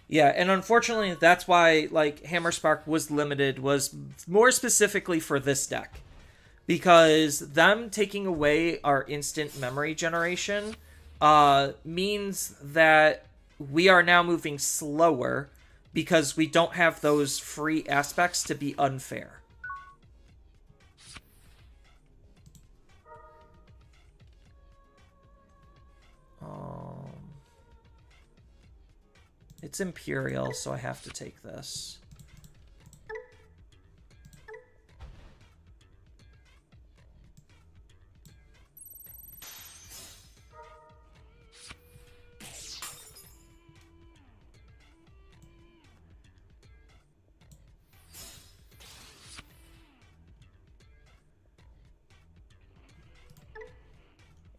Yeah, and unfortunately, that's why like Hammerspark was limited, was more specifically for this deck, because them taking away our instant memory generation means that we are now moving slower because we don't have those free aspects to be unfair. It's Imperial, so I have to take this.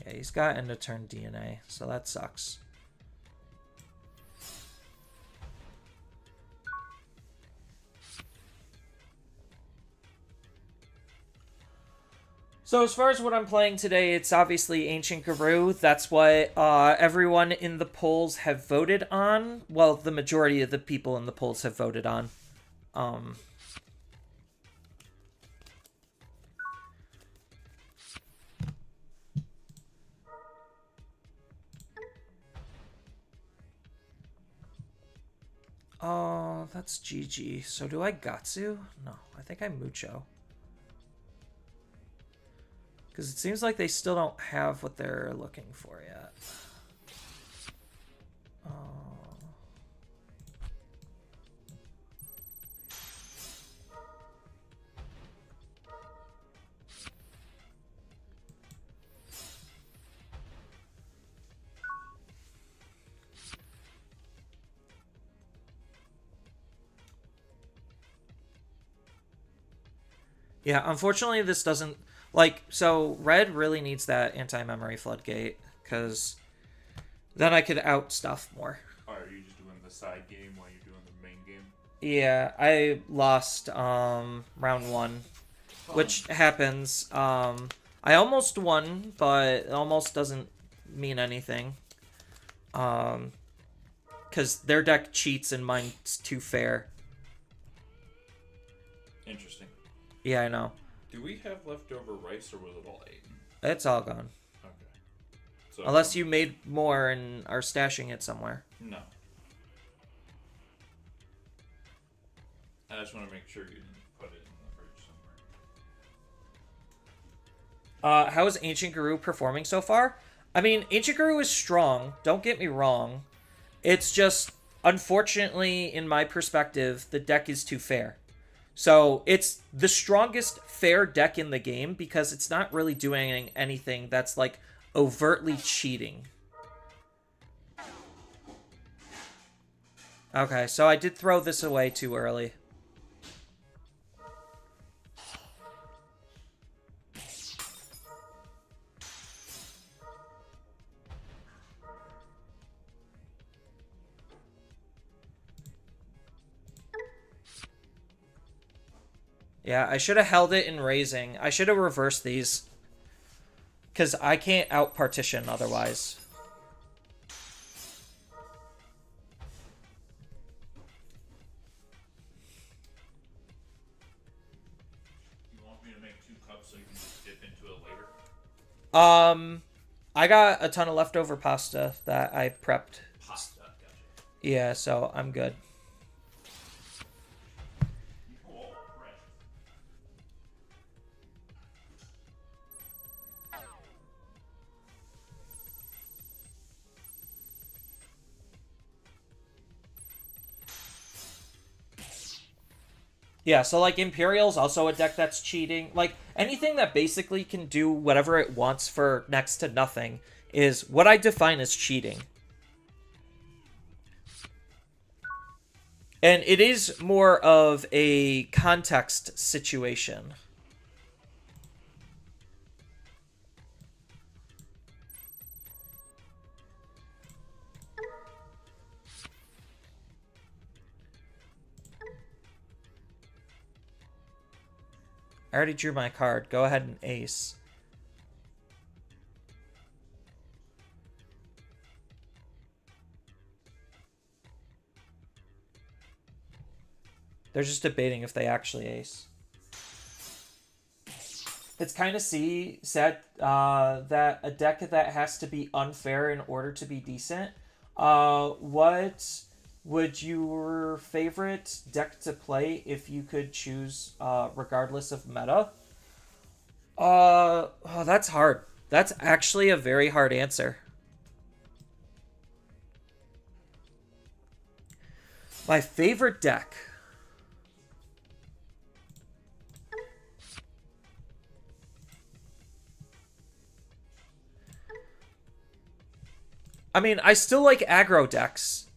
Yeah, he's got end of turn DNA, so that sucks. So as far as what I'm playing today, it's obviously Ancient Garou. That's what everyone in the polls have voted on. Well, the majority of the people in the polls have voted on. Oh, that's GG. So do I Gatsu? No, I think I Mucho. Because it seems like they still don't have what they're looking for yet. Yeah, unfortunately this doesn't... Like, so red really needs that anti-memory floodgate, because then I could out stuff more. Or are you just doing the side game while you're doing the main game? Yeah, I lost round one, which happens. I almost won, but it almost doesn't mean anything. Because their deck cheats and mine's too fair. Interesting. Yeah, I know. Do we have leftover rice, or was it all eaten? It's all gone. Okay. So Unless you made more and are stashing it somewhere. No. I just want to make sure you didn't put it in the fridge somewhere. How is Ancient Garou performing so far? I mean, Ancient Garou is strong. Don't get me wrong. It's just, unfortunately, in my perspective, the deck is too fair. So it's the strongest fair deck in the game because it's not really doing anything that's like overtly cheating. Okay, so I did throw this away too early. Yeah, I should have held it in raising. I should have reversed these. Because I can't out-partition otherwise. You want me to make 2 cups so you can just dip into it later? I got a ton of leftover pasta that I prepped. Pasta, gotcha. Yeah, so I'm good. Yeah, so like Imperial's also a deck that's cheating. Like Anything that basically can do whatever it wants for next to nothing is what I define as cheating. And it is more of a context situation. I already drew my card. Go ahead and ace. They're just debating if they actually ace. It's kind of sad that a deck that has to be unfair in order to be decent. What would your favorite deck to play if you could choose, regardless of meta? Oh, that's hard. That's actually a very hard answer. My favorite deck. I mean, I still like aggro decks.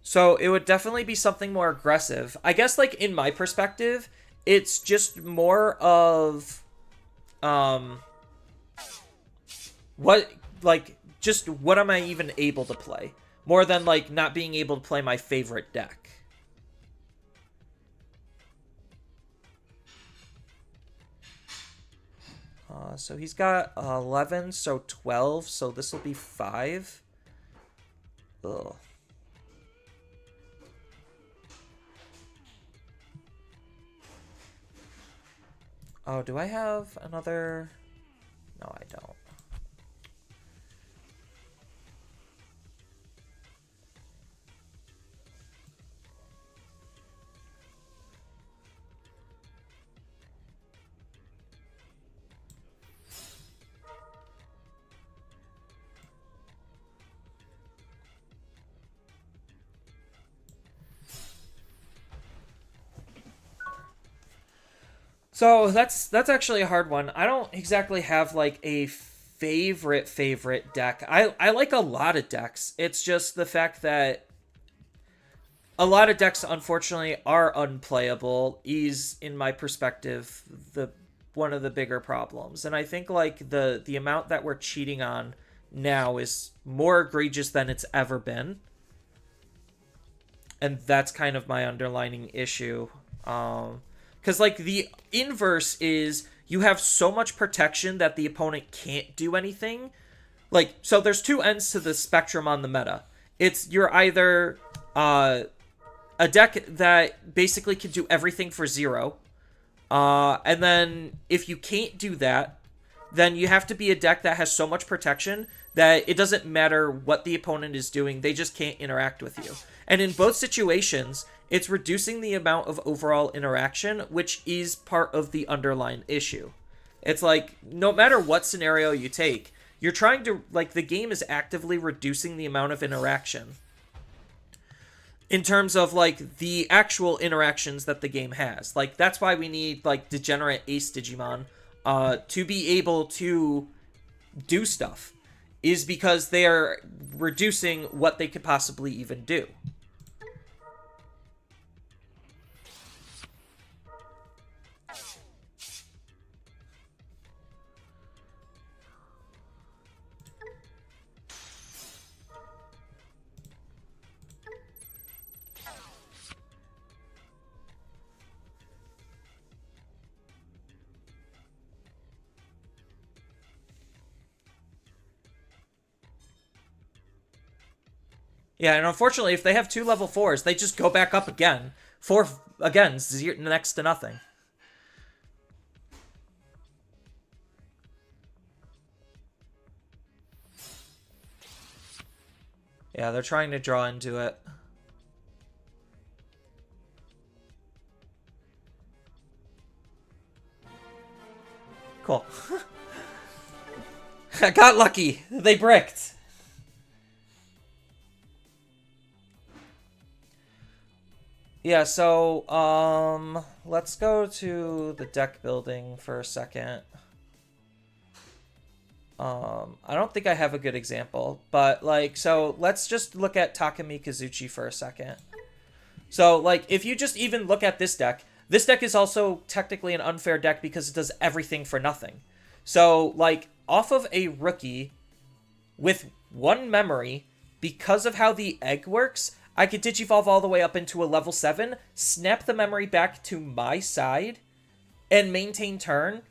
So it would definitely be something more aggressive. I guess, like, in my perspective, it's just more of, what am I even able to play? More than, like, not being able to play my favorite deck. So he's got 11, so 12, so this will be 5. Ugh. Oh, do I have another? No, I don't. So that's actually a hard one. I don't exactly have like a favorite deck. I like a lot of decks. It's just the fact that a lot of decks unfortunately are unplayable is, in my perspective, the one of the bigger problems. And I think like the amount that we're cheating on now is more egregious than it's ever been. And that's kind of my underlining issue. Because, like, the inverse is you have so much protection that the opponent can't do anything. Like, so there's two ends to the spectrum on the meta. You're either a deck that basically can do everything for 0. And then if you can't do that, then you have to be a deck that has so much protection that it doesn't matter what the opponent is doing. They just can't interact with you. And in both situations, it's reducing the amount of overall interaction, which is part of the underlying issue. It's like, no matter what scenario you take, you're trying to, like, the game is actively reducing the amount of interaction. In terms of, like, the actual interactions that the game has. Like, that's why we need, like, Degenerate Ace Digimon to be able to do stuff. Is because they are reducing what they could possibly even do. Yeah, and unfortunately, if they have 2 level 4s, they just go back up again. 4, again, next to nothing. Yeah, they're trying to draw into it. Cool. I got lucky. They bricked. Yeah, so let's go to the deck building for a second. I don't think I have a good example, but like, so let's just look at Takumi Kazuchi for a second. So like, if you just even look at this deck is also technically an unfair deck because it does everything for nothing. So like, off of a rookie with one memory, because of how the egg works, I could Digivolve all the way up into a level 7, snap the memory back to my side, and maintain turn,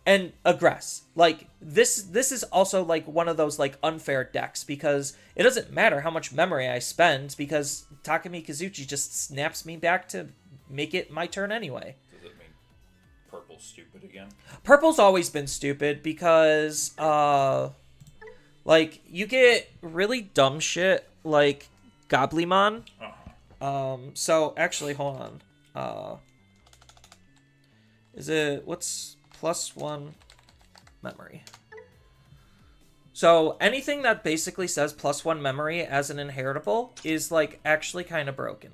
and aggress. Like, this is also, like, one of those, like, unfair decks, because it doesn't matter how much memory I spend, because Takumi Kazuchi just snaps me back to make it my turn anyway. Does it make purple stupid again? Purple's always been stupid, because, like, you get really dumb shit, like Goblimon. So, actually, hold on. What's +1 memory? So, anything that basically says +1 memory as an inheritable is, like, actually kind of broken.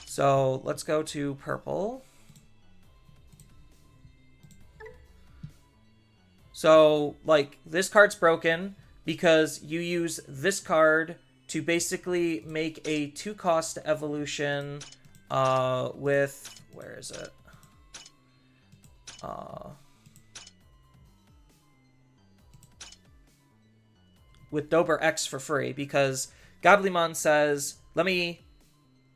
So, let's go to purple. So, like, this card's broken because you use this card to basically make a 2-cost evolution with... Where is it? With Dober X for free, because Goblimon says, let me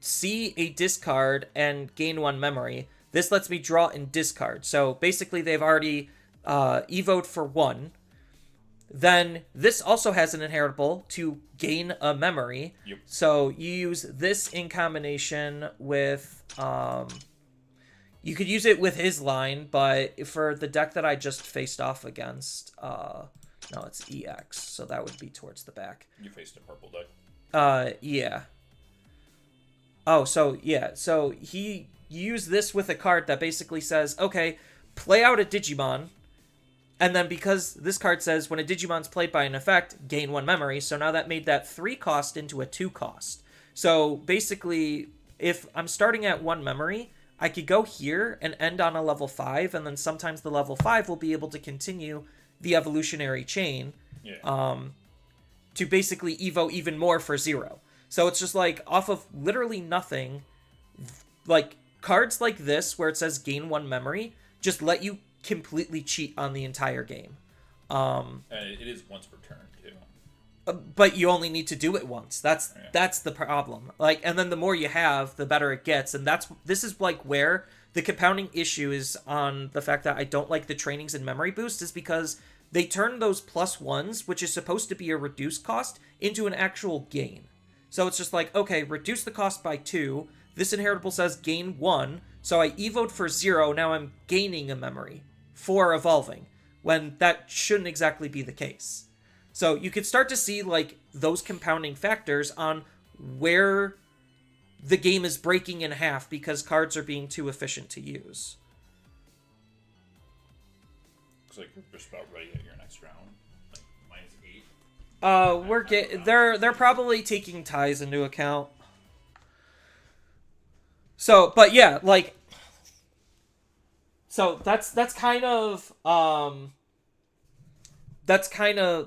see a discard and gain 1 memory. This lets me draw and discard. So basically they've already evoed for 1. Then this also has an inheritable to gain a memory. Yep. So you use this in combination with... you could use it with his line, but for the deck that I just faced off against... no, it's EX, so that would be towards the back. You faced a purple deck. Yeah. Oh, so, yeah. So he used this with a card that basically says, okay, play out a Digimon. And then because this card says when a Digimon's played by an effect, gain 1 memory. So now that made that 3-cost into a 2-cost. So basically, if I'm starting at 1 memory, I could go here and end on a level 5. And then sometimes the level 5 will be able to continue the evolutionary chain. Yeah. To basically evo even more for 0. So it's just like off of literally nothing, like cards like this where it says gain 1 memory just let you completely cheat on the entire game. And it is once per turn too. But you only need to do it once. That's the problem. Like, and then the more you have, the better it gets. And this is like where the compounding issue is on the fact that I don't like the trainings and memory boost, is because they turn those +1s, which is supposed to be a reduced cost, into an actual gain. So it's just like, okay, reduce the cost by 2. This inheritable says gain 1. So I evoed for 0. Now I'm gaining a memory for evolving, when that shouldn't exactly be the case. So you could start to see like those compounding factors on where the game is breaking in half because cards are being too efficient to use. Looks like you're just about ready at your next round. Like -8. They're probably taking ties into account. So, but yeah, like, so that's kind of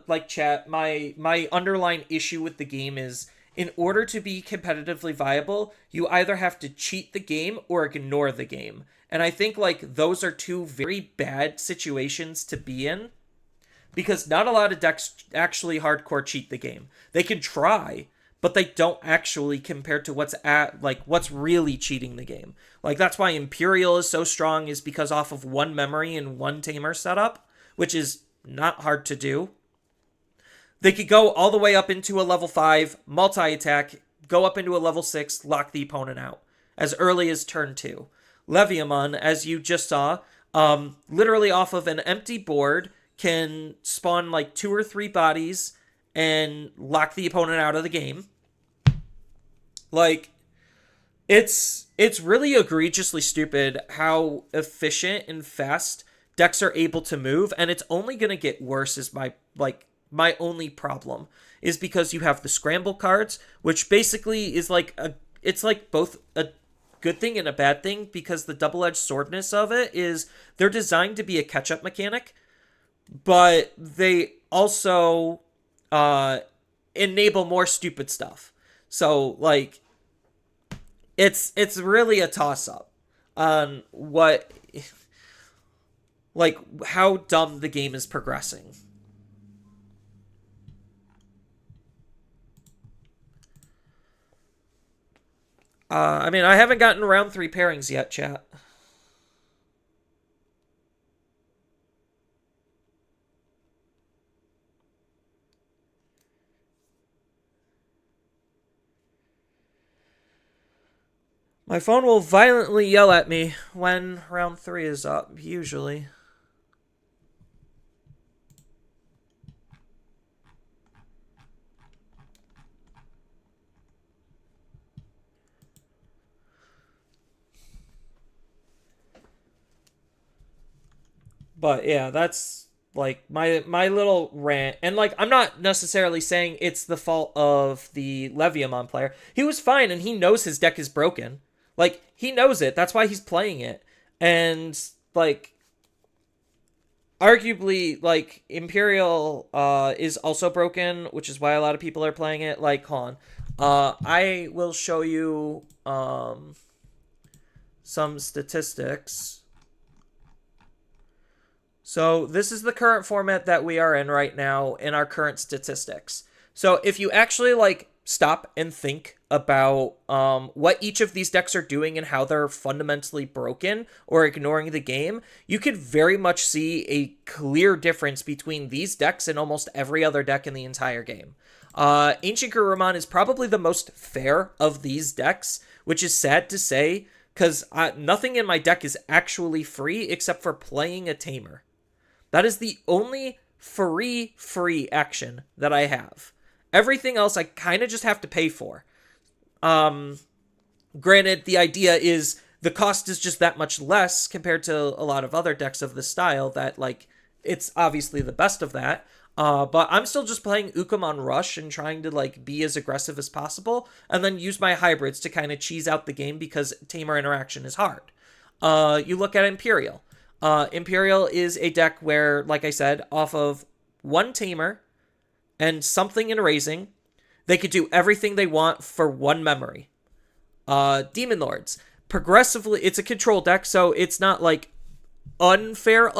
like, chat. My underlying issue with the game is, in order to be competitively viable, you either have to cheat the game or ignore the game. And I think like those are two very bad situations to be in, because not a lot of decks actually hardcore cheat the game. They can try, but they don't actually, compared to what's really cheating the game. Like, that's why Imperial is so strong, is because off of 1 memory and 1 tamer setup, which is not hard to do. They could go all the way up into a level 5, multi-attack, go up into a level 6, lock the opponent out as early as turn 2. Leviamon, as you just saw, literally off of an empty board, can spawn like 2 or 3 bodies and lock the opponent out of the game. Like, it's really egregiously stupid how efficient and fast decks are able to move, and it's only going to get worse, is my only problem, is because you have the scramble cards, which basically is like it's like both a good thing and a bad thing, because the double-edged swordness of it is they're designed to be a catch-up mechanic, but they also enable more stupid stuff. So, like, it's really a toss-up on what, like, how dumb the game is progressing. I mean, I haven't gotten round 3 pairings yet, chat. My phone will violently yell at me when round 3 is up, usually. But yeah, that's like my little rant. And like, I'm not necessarily saying it's the fault of the Leviamon player. He was fine and he knows his deck is broken. Like, he knows it. That's why he's playing it. And like, arguably, like, Imperial is also broken, which is why a lot of people are playing it. Like, hold on. I will show you some statistics. So this is the current format that we are in right now in our current statistics. So if you actually like stop and think about what each of these decks are doing and how they're fundamentally broken or ignoring the game, you could very much see a clear difference between these decks and almost every other deck in the entire game. Ancient Garurumon is probably the most fair of these decks, which is sad to say, because nothing in my deck is actually free except for playing a Tamer. That is the only free action that I have. Everything else I kind of just have to pay for. Granted, the idea is the cost is just that much less compared to a lot of other decks of this style that, like, it's obviously the best of that. But I'm still just playing Ukamon Rush and trying to, like, be as aggressive as possible and then use my hybrids to kind of cheese out the game because Tamer interaction is hard. You look at Imperial. Imperial is a deck where, like I said, off of one Tamer and something in Raising, they could do everything they want for one memory. Demon Lords. Progressively, it's a control deck, so it's not, like, unfair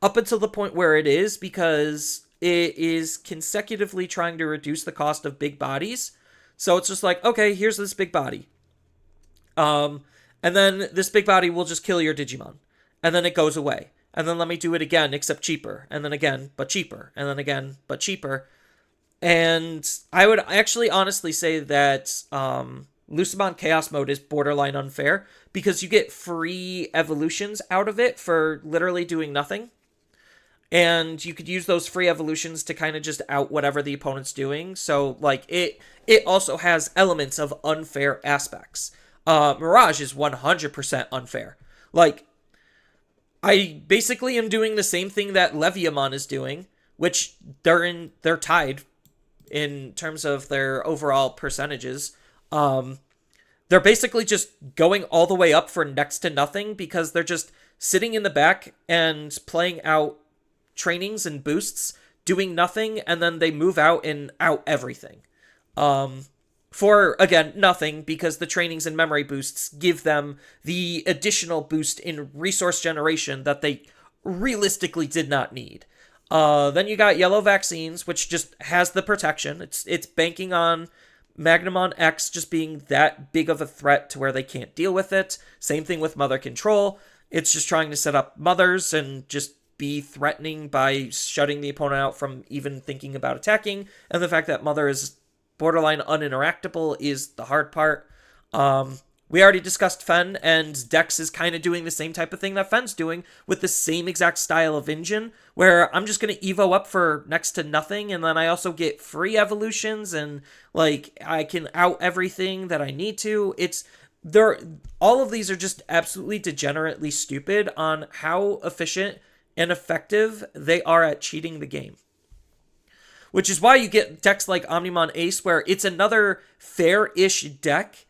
up until the point where it is, because it is consecutively trying to reduce the cost of big bodies. So it's just like, okay, here's this big body. And then this big body will just kill your Digimon. And then it goes away. And then let me do it again, except cheaper. And then again, but cheaper. And then again, but cheaper. And I would actually honestly say that Lucemon Chaos Mode is borderline unfair, because you get free evolutions out of it for literally doing nothing. And you could use those free evolutions to kind of just out whatever the opponent's doing. So, like, it also has elements of unfair aspects. Mirage is 100% unfair. Like, I basically am doing the same thing that Leviamon is doing, which they're tied in terms of their overall percentages. They're basically just going all the way up for next to nothing because they're just sitting in the back and playing out trainings and boosts, doing nothing, and then they move out and out everything. For, again, nothing, because the trainings and memory boosts give them the additional boost in resource generation that they realistically did not need. Then you got Yellow Vaccines, which just has the protection. It's banking on Magnamon X just being that big of a threat to where they can't deal with it. Same thing with Mother Control. It's just trying to set up mothers and just be threatening by shutting the opponent out from even thinking about attacking. And the fact that Mother is borderline uninteractable is the hard part. We already discussed Fen, and Dex is kind of doing the same type of thing that Fen's doing with the same exact style of engine, where I'm just going to Evo up for next to nothing, and then I also get free evolutions, and, like, I can out everything that I need to. All of these are just absolutely degenerately stupid on how efficient and effective they are at cheating the game. Which is why you get decks like Omnimon Ace, where it's another fair-ish deck,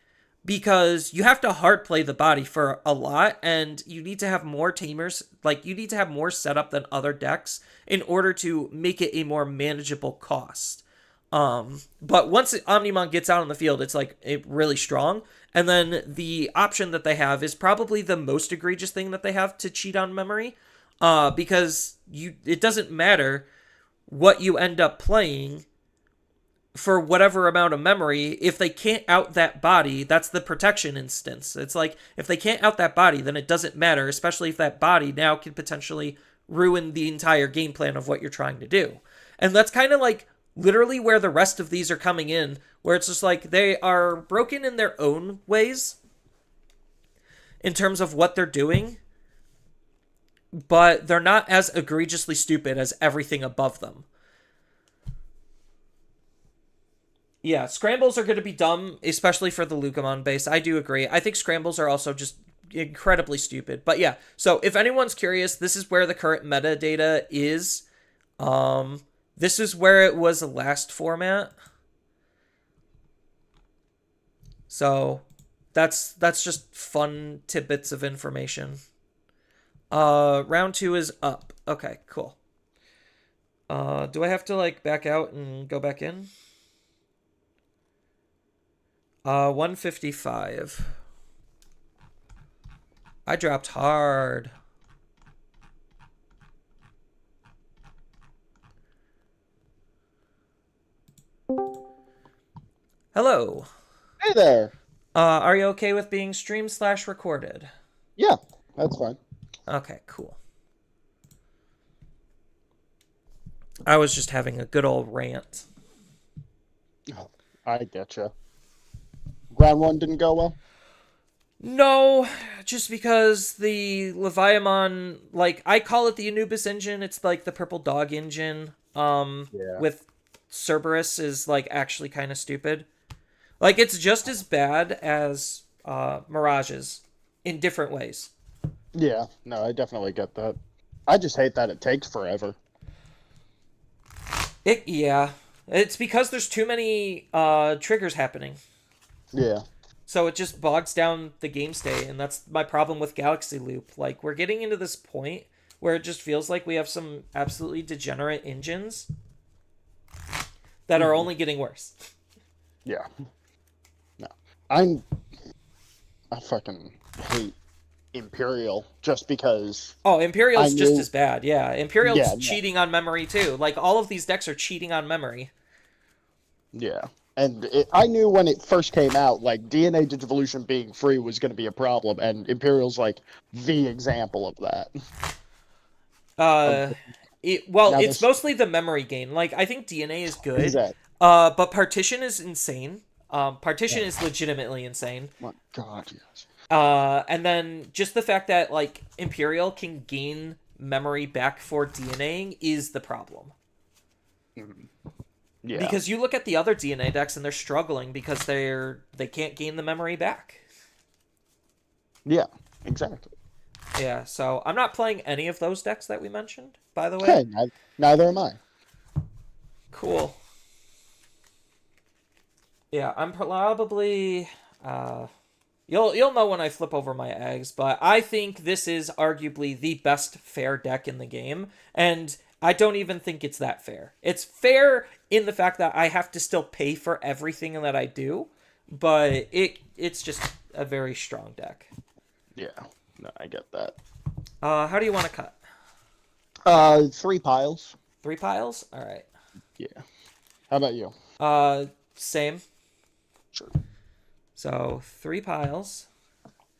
because you have to hard play the body for a lot, and you need to have more tamers. Like, you need to have more setup than other decks in order to make it a more manageable cost. But once Omnimon gets out on the field, it's like really strong. And then the option that they have is probably the most egregious thing that they have to cheat on memory, because it doesn't matter what you end up playing for whatever amount of memory. If they can't out that body, that's the protection instance. It's like, if they can't out that body, then it doesn't matter, especially if that body now can potentially ruin the entire game plan of what you're trying to do. And that's kind of like literally where the rest of these are coming in, where it's just like they are broken in their own ways in terms of what they're doing, but they're not as egregiously stupid as everything above them. Yeah, scrambles are going to be dumb, especially for the Lucamon base. I do agree. I think scrambles are also just incredibly stupid. But yeah, so if anyone's curious, this is where the current metadata is. This is where it was the last format. So that's just fun tidbits of information. Round 2 is up. Okay, cool. Do I have to like back out and go back in? 155. I dropped hard. Hello. Hey there. Are you okay with being streamed/recorded? Yeah, that's fine. Okay, cool. I was just having a good old rant. Oh, I getcha. Round 1 didn't go well? No, just because the Leviamon, like, I call it the Anubis engine. It's like the purple dog engine. With Cerberus is like actually kind of stupid. Like, it's just as bad as Mirages in different ways. Yeah, no, I definitely get that. I just hate that it takes forever. Yeah. It's because there's too many triggers happening. Yeah. So it just bogs down the game state, and that's my problem with Galaxy Loop. Like, we're getting into this point where it just feels like we have some absolutely degenerate engines that are only getting worse. Yeah. No. I fucking hate Imperial just because... Oh, Imperial's just knew... as bad, yeah. Imperial's cheating on memory, too. Like, all of these decks are cheating on memory. Yeah. And I knew when it first came out, like, DNA Digivolution being free was going to be a problem, and Imperial's, like, the example of that. It's mostly the memory gain. Like, I think DNA is good, Exactly. But Partition is insane. Partition is legitimately insane. My God, yes. And then just the fact that, like, Imperial can gain memory back for DNAing is the problem. Mm-hmm. Yeah. Because you look at the other DNA decks and they're struggling because they can't gain the memory back. Yeah, exactly. Yeah, so I'm not playing any of those decks that we mentioned, by the way. Hey, neither am I. Cool. Yeah, I'm probably you'll know when I flip over my eggs, but I think this is arguably the best fair deck in the game, and I don't even think it's that fair. It's fair in the fact that I have to still pay for everything that I do, but it's just a very strong deck. Yeah, no, I get that. How do you want to cut? 3 piles. 3 piles? All right. Yeah. How about you? Same. Sure. So 3 piles.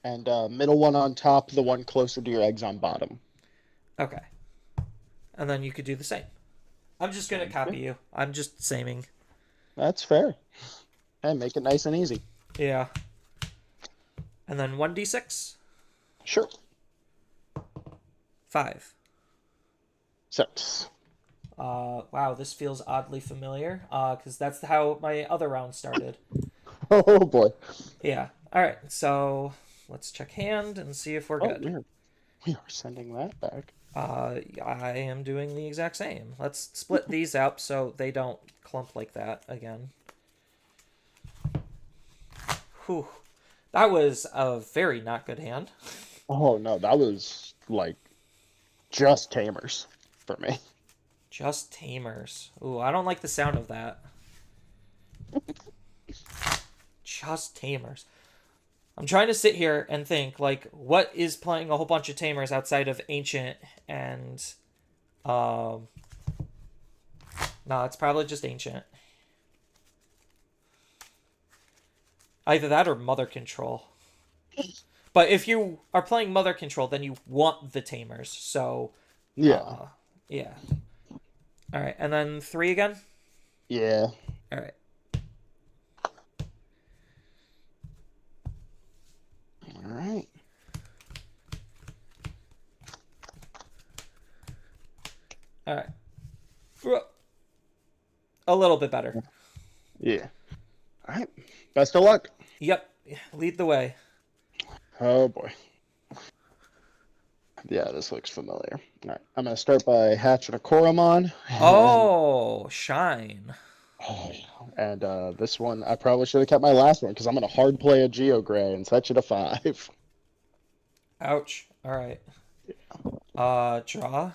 And middle one on top, the one closer to your eggs on bottom. Okay. And then you could do the same. I'm just going to copy you. I'm just saming. That's fair. And make it nice and easy. Yeah. And then 1d6? Sure. 5. 6. Wow, this feels oddly familiar. Because that's how my other round started. Oh boy. Yeah. Alright, so let's check hand and see if we're good. We are sending that back. I am doing the exact same. Let's split these up so they don't clump like that again. Whew. That was a very not good hand. Oh no, that was like just tamers for me. Just tamers. Ooh, I don't like the sound of that. Just tamers. I'm trying to sit here and think, like, what is playing a whole bunch of tamers outside of ancient and no, it's probably just ancient. Either that or mother control. But if you are playing mother control, then you want the tamers. So Yeah. yeah. All right, and then 3 again. Yeah. All right. All right. All right. A little bit better. Yeah. All right. Best of luck. Yep. Lead the way. Oh boy. Yeah, this looks familiar. All right. I'm gonna start by hatching a Koromon. Oh, shine. And this one, I probably should have kept my last one because I'm gonna hard play a Geogray and set you to 5. Ouch. All right. Draw.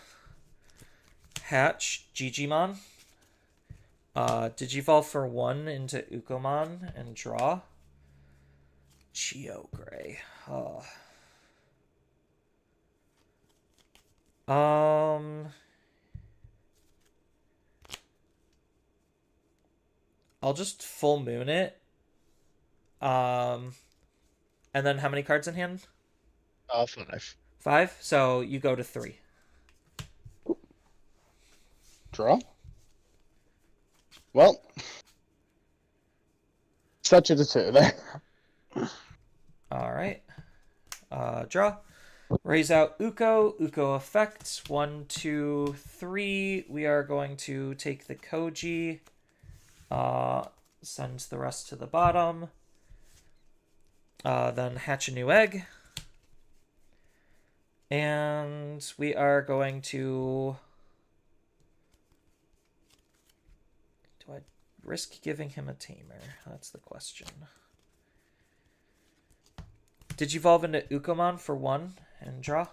Hatch Gigimon. Digivolve for 1 into Ukomon and draw. Geogray. Oh. I'll just full moon it. And then how many cards in hand? 5. 5. So you go to 3. Draw. Well, set you to 2 there. All right. Draw. Raise out Uko. Uko effects. 1, 2, 3. We are going to take the Koji. Sends the rest to the bottom. Then hatch a new egg. And we are going to... Do I risk giving him a tamer? That's the question. Digivolve into Ukomon for 1 and draw.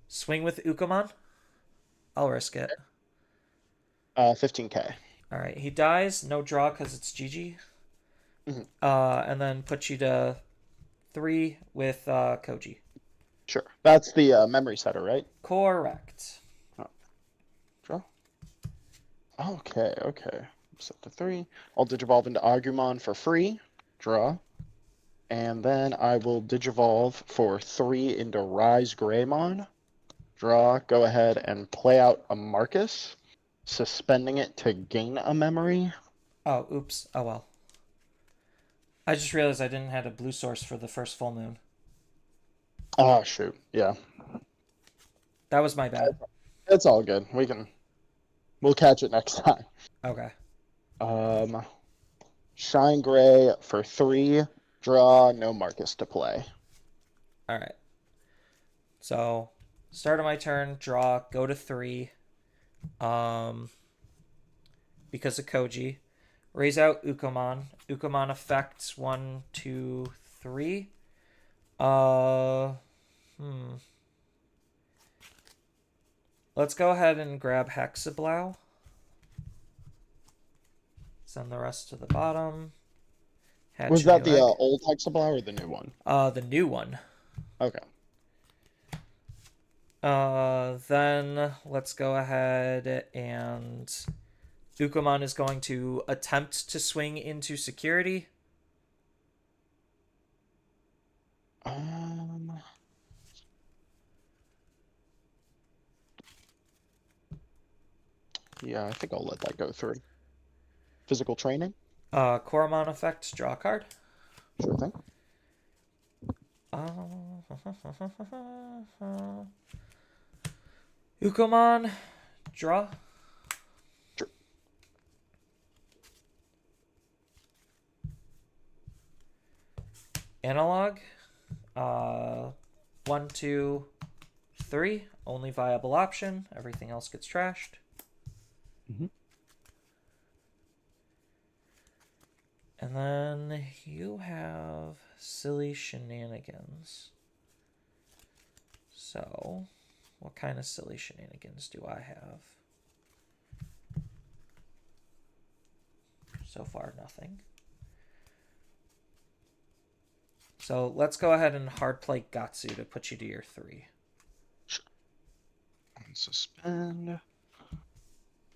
Swing with Ukomon. I'll risk it. 15k. All right, he dies. No draw because it's GG. And then put you to 3 with Koji. Sure. That's the memory setter, right? Correct. Draw. Okay. Set to 3. I'll digivolve into Agumon for free. Draw. And then I will digivolve for 3 into Rise Greymon. Draw. Go ahead and play out a Marcus, suspending it to gain a memory. Oh, oops. Oh, well. I just realized I didn't have a blue source for the first full moon. Oh, shoot. Yeah. That was my bad. It's all good. We'll catch it next time. Okay. Shine Gray for 3. Draw. No Marcus to play. All right. So, start of my turn, draw, go to 3. Because of Koji. Raise out Ukomon. Ukomon effects 1, 2, 3. Let's go ahead and grab Hexablow. Send the rest to the bottom. Hatch Was a that new the egg. old Hexablow or the new one? The new one. Okay. Then let's go ahead and Ukomon is going to attempt to swing into security. Yeah, I think I'll let that go through. Physical training? Koromon effect, draw a card. Sure thing. Ukomon, draw. Sure. Analog. 1, 2, 3. Only viable option. Everything else gets trashed. And then you have silly shenanigans. So, what kind of silly shenanigans do I have? So far, nothing. So let's go ahead and hard play Gatsu to put you to your 3. Suspend.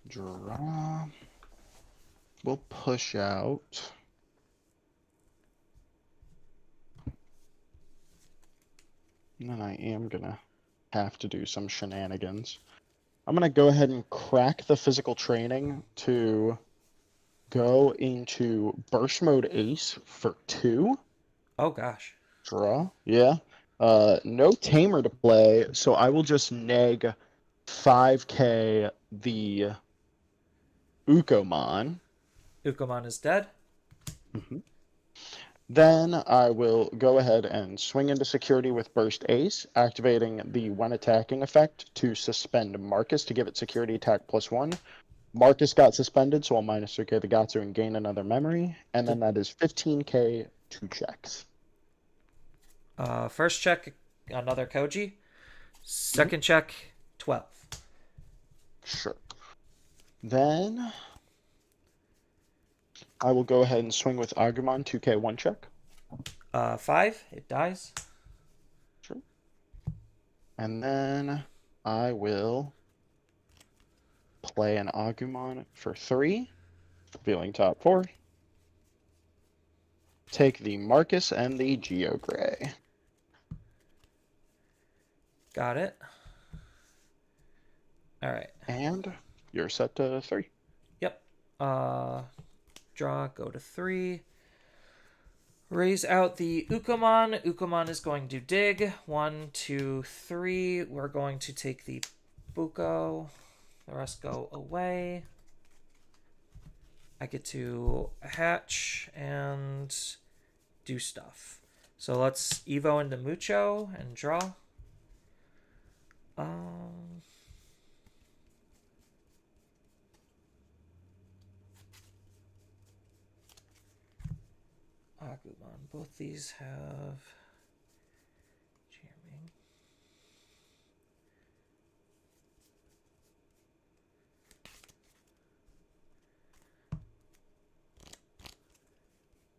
Draw. We'll push out. And then I am gonna have to do some shenanigans. I'm gonna go ahead and crack the physical training to go into burst mode ace for 2. Oh gosh. Draw. Yeah. No tamer to play, so I will just neg 5k the Ukomon. Ukomon is dead. Then I will go ahead and swing into security with Burst Ace, activating the when attacking effect to suspend Marcus to give it security attack +1. Marcus got suspended, so I'll minus 3k the Gatsu and gain another memory, and then that is 15k 2 checks. First check, another Koji. Second check, 12. Sure. Then I will go ahead and swing with Agumon 2k 1 check. 5, it dies. Sure. And then I will play an Agumon for 3, revealing top 4. Take the Marcus and the Geogray. Got it. All right. And you're set to 3. Yep. Draw, go to 3. Raise out the Ukomon. Ukomon is going to dig. 1, 2, 3. We're going to take the Buko. The rest go away. I get to hatch and do stuff. So let's Evo into Mucho and draw. Agumon. Both these have jamming.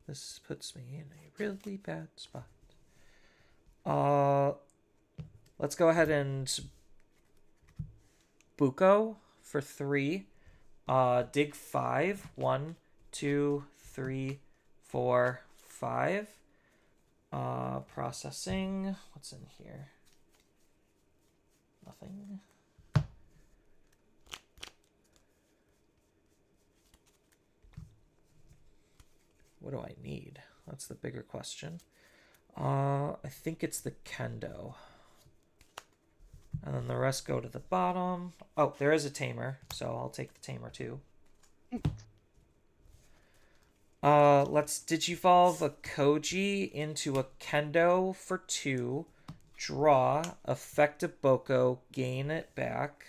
This puts me in a really bad spot. Let's go ahead and Buko for 3. Dig 5. 1, 2, 3, 4, 5. Processing. What's in here? Nothing. What do I need? That's the bigger question. I think it's the Kendo. And then the rest go to the bottom. Oh, there is a tamer, so I'll take the tamer too. Let's digivolve a Koji into a Kendo for 2. Draw, affect a Boko, gain it back.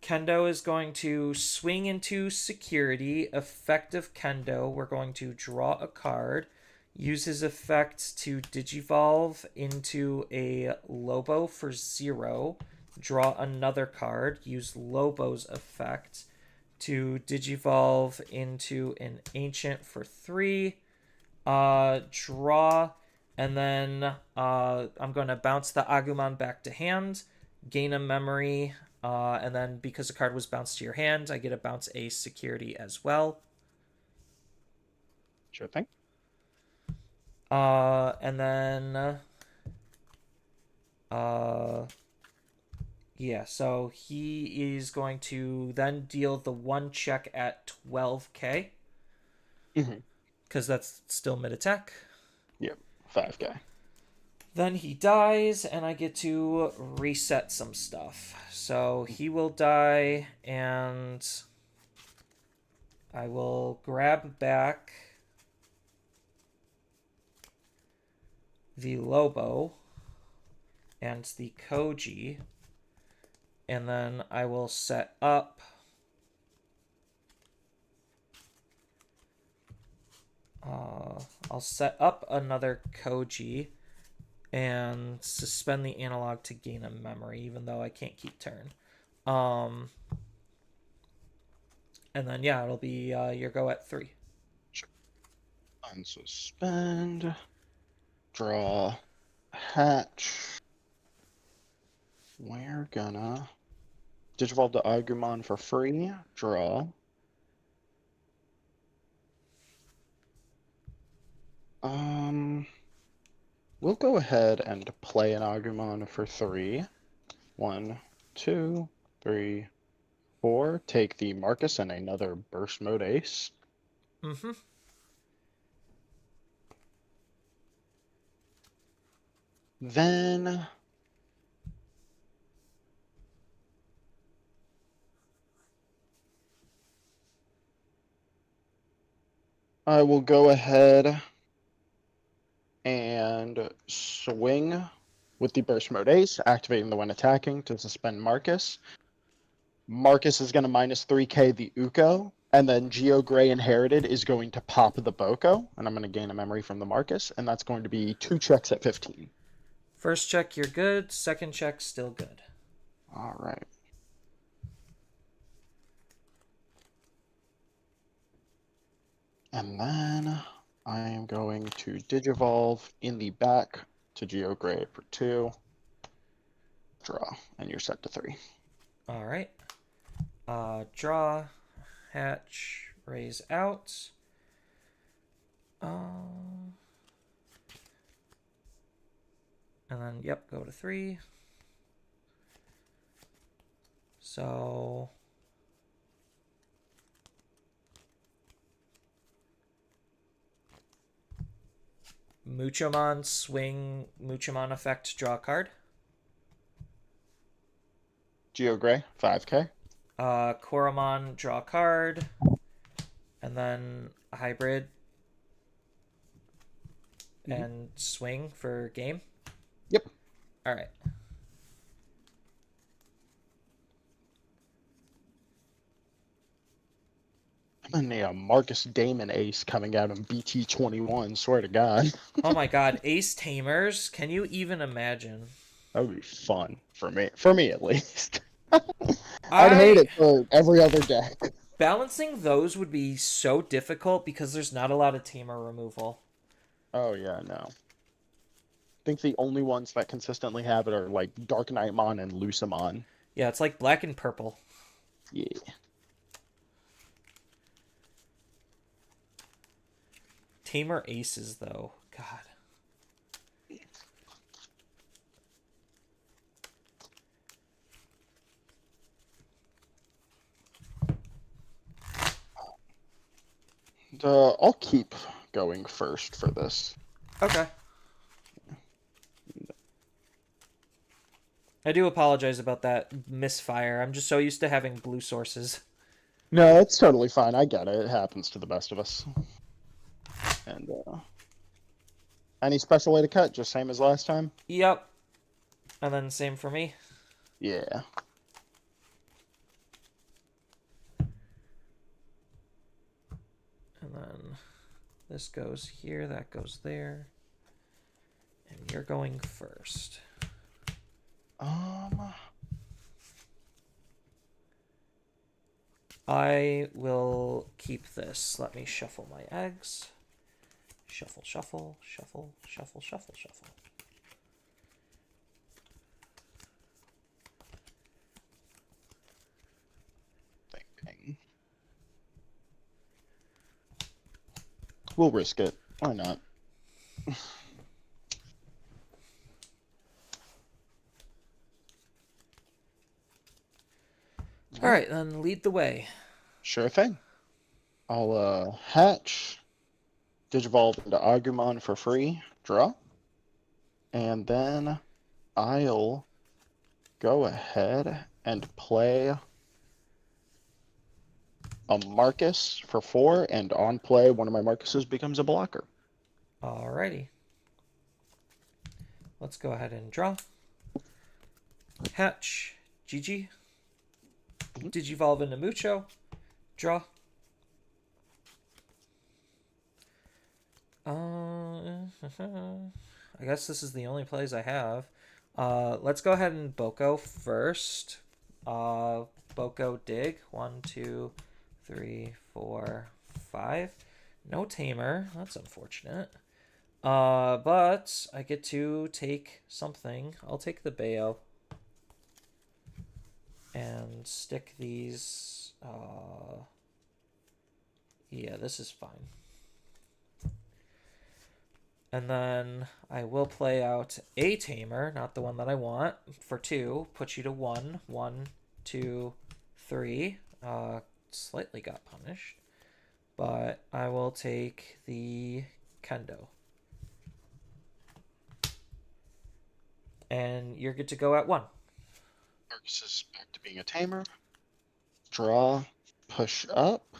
Kendo is going to swing into security. Effective Kendo, we're going to draw a card. Use his effect to digivolve into a Lobo for 0. Draw another card. Use Lobo's effect to digivolve into an Ancient for 3. Draw, and then I'm going to bounce the Agumon back to hand. Gain a memory. And then because the card was bounced to your hand, I get to bounce a security as well. Sure thing. And then yeah, so he is going to then deal the 1 check at 12k. Because that's still mid attack. Yep, 5k. Then he dies, and I get to reset some stuff. So he will die, and I will grab back the Lobo and the Koji And then I will set up I'll set up another Koji and suspend the analog to gain a memory, even though I can't keep turn. And then yeah, it'll be your go at 3. Unsuspend. Draw. Hatch. We're gonna Digivolve the Agumon for free. Draw. We'll go ahead and play an Agumon for 3. 1, 2, 3, 4. Take the Marcus and another Burst Mode Ace. Mm-hmm. Then I will go ahead and swing with the Burst Mode Ace, activating the when attacking to suspend Marcus. Marcus is going to minus 3k the Uko, and then Geo Gray Inherited is going to pop the Boko, and I'm going to gain a memory from the Marcus, and that's going to be 2 checks at 15. First check, you're good. Second check, still good. All right. And then I am going to Digivolve in the back to Geo Gray for 2. Draw, and you're set to 3. All right. Draw, hatch, raise out. And then, yep, go to 3. So Muchomon, swing, Muchomon effect, draw a card. Geo Gray, 5k. Koromon, draw a card. And then a hybrid. And swing for game. Yep. All right. And a Marcus Damon Ace coming out in BT21, swear to God. Oh my god, Ace Tamers? Can you even imagine? That would be fun for me at least. I'd hate it for every other deck. Balancing those would be so difficult because there's not a lot of Tamer removal. Oh yeah, no. I think the only ones that consistently have it are like Dark Knightmon and Lucamon. Yeah, it's like black and purple. Yeah. Tamer Aces, though. God. I'll keep going first for this. Okay. I do apologize about that misfire. I'm just so used to having blue sources. No, it's totally fine. I get it. It happens to the best of us. And any special way to cut? Just same as last time? Yep. And then same for me. Yeah. And then this goes here, that goes there. And you're going first. I will keep this. Let me shuffle my eggs. Shuffle, shuffle, shuffle, shuffle, shuffle, shuffle. Thinking. We'll risk it. Why not? All right, then lead the way. Sure thing. I'll hatch, Digivolve into Agumon for free, draw, and then I'll go ahead and play a Marcus for 4, and on play, one of my Marcuses becomes a blocker. Alrighty. Let's go ahead and draw. Hatch, GG. Mhm. Digivolve into Mucho. Draw. I guess this is the only plays I have. Let's go ahead and Boko first. Boko dig. 1, 2, 3, 4, 5. No Tamer. That's unfortunate. But I get to take something. I'll take the Bayo. And stick these. Yeah, this is fine. And then I will play out a Tamer, not the one that I want, for 2. Put you to 1. 1, 2, 3. Slightly got punished. But I will take the Kendo. And you're good to go at 1. Marcus is back to being a tamer. Draw, push up.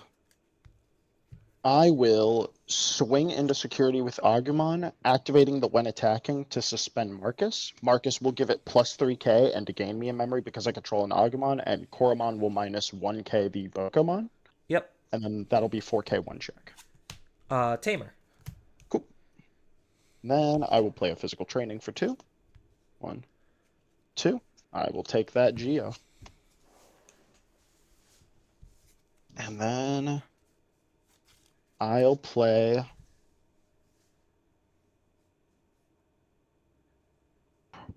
I will swing into security with Agumon, activating the when attacking to suspend Marcus. Marcus will give it plus 3k and to gain me a memory because I control an Agumon, and Koromon will minus 1k the Bokomon. Yep. And then that'll be 4k one check. Tamer. Cool. Then I will play a physical training for 2. 1, 2. I will take that Geo. And then I'll play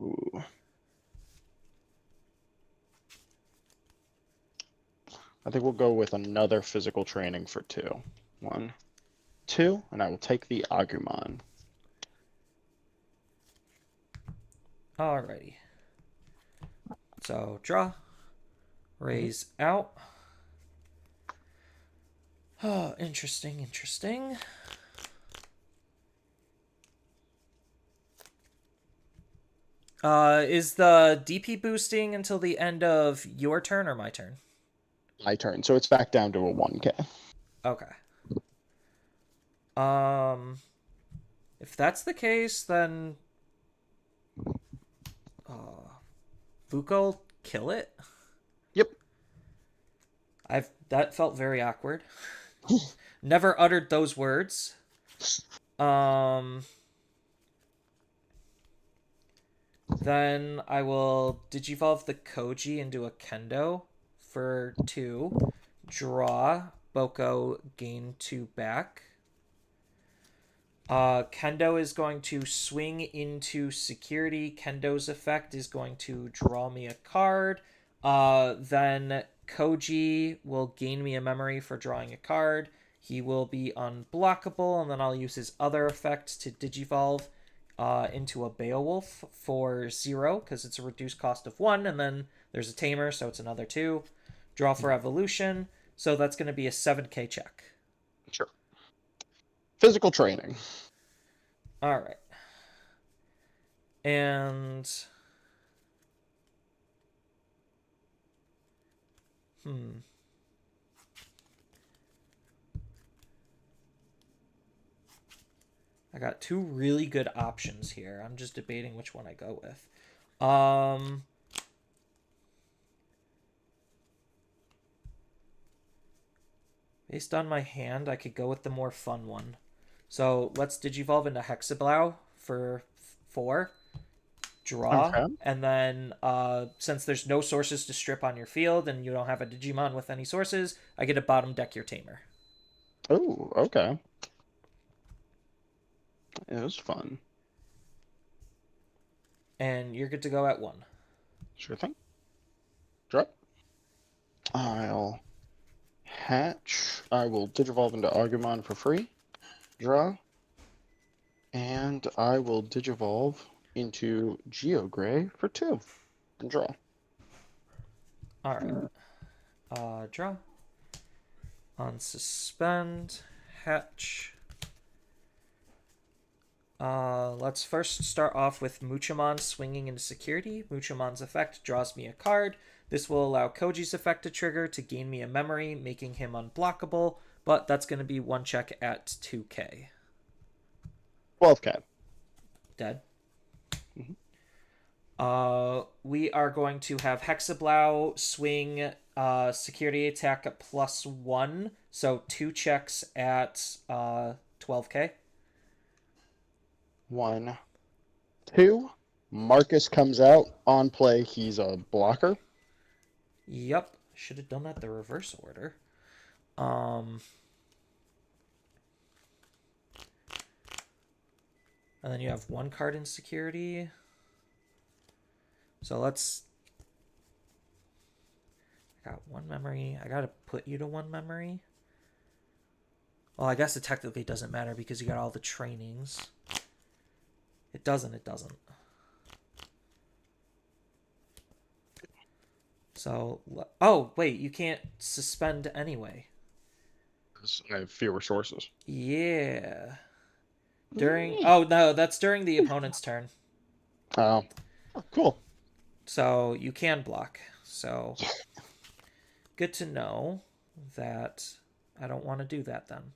ooh. I think we'll go with another physical training for 2. 1, 2, and I will take the Agumon. Alrighty. So draw. Raise out. Oh, interesting, interesting. Is the DP boosting until the end of your turn or my turn? My turn, so it's back down to a 1k. Okay. If that's the case, then Vuko kill it. Yep. That felt very awkward. Never uttered those words. Then I will digivolve the Koji into a Kendo for 2. Draw. Boko, gain 2 back. Kendo is going to swing into security. Kendo's effect is going to draw me a card. Then Koji will gain me a memory for drawing a card. He will be unblockable, and then I'll use his other effect to digivolve into a Beowulf for 0, because it's a reduced cost of 1, and then there's a Tamer, so it's another 2. Draw for evolution, so that's going to be a 7k check. Sure. Physical training. All right. And I got 2 really good options here. I'm just debating which one I go with. Based on my hand, I could go with the more fun one. So let's digivolve into Hexablow for 4. Draw. Okay. And then since there's no sources to strip on your field and you don't have a Digimon with any sources, I get to bottom deck your Tamer. Oh, okay. It was fun. And you're good to go at 1. Sure thing. Drop. I'll hatch. I will digivolve into Agumon for free. Draw. And I will digivolve into Geogray for 2. And draw. Alright. Draw. Unsuspend. Hatch. Let's first start off with Muchamon swinging into security. Muchamon's effect draws me a card. This will allow Koji's effect to trigger to gain me a memory, making him unblockable, but that's going to be 1 check at 2k. 12k. Dead. We are going to have Hexablau swing security attack at +1, so 2 checks at 12k. 1, 2. Marcus comes out on play. He's a blocker. Yep, should have done that the reverse order. And then you have 1 card in security. So let's. I got 1 memory. I gotta put you to 1 memory. Well, I guess it technically doesn't matter because you got all the trainings. It doesn't. So, oh, wait, you can't suspend anyway. I have fewer sources. Yeah. Oh, no, that's during the opponent's turn. Oh, cool. So you can block. So good to know that I don't want to do that then.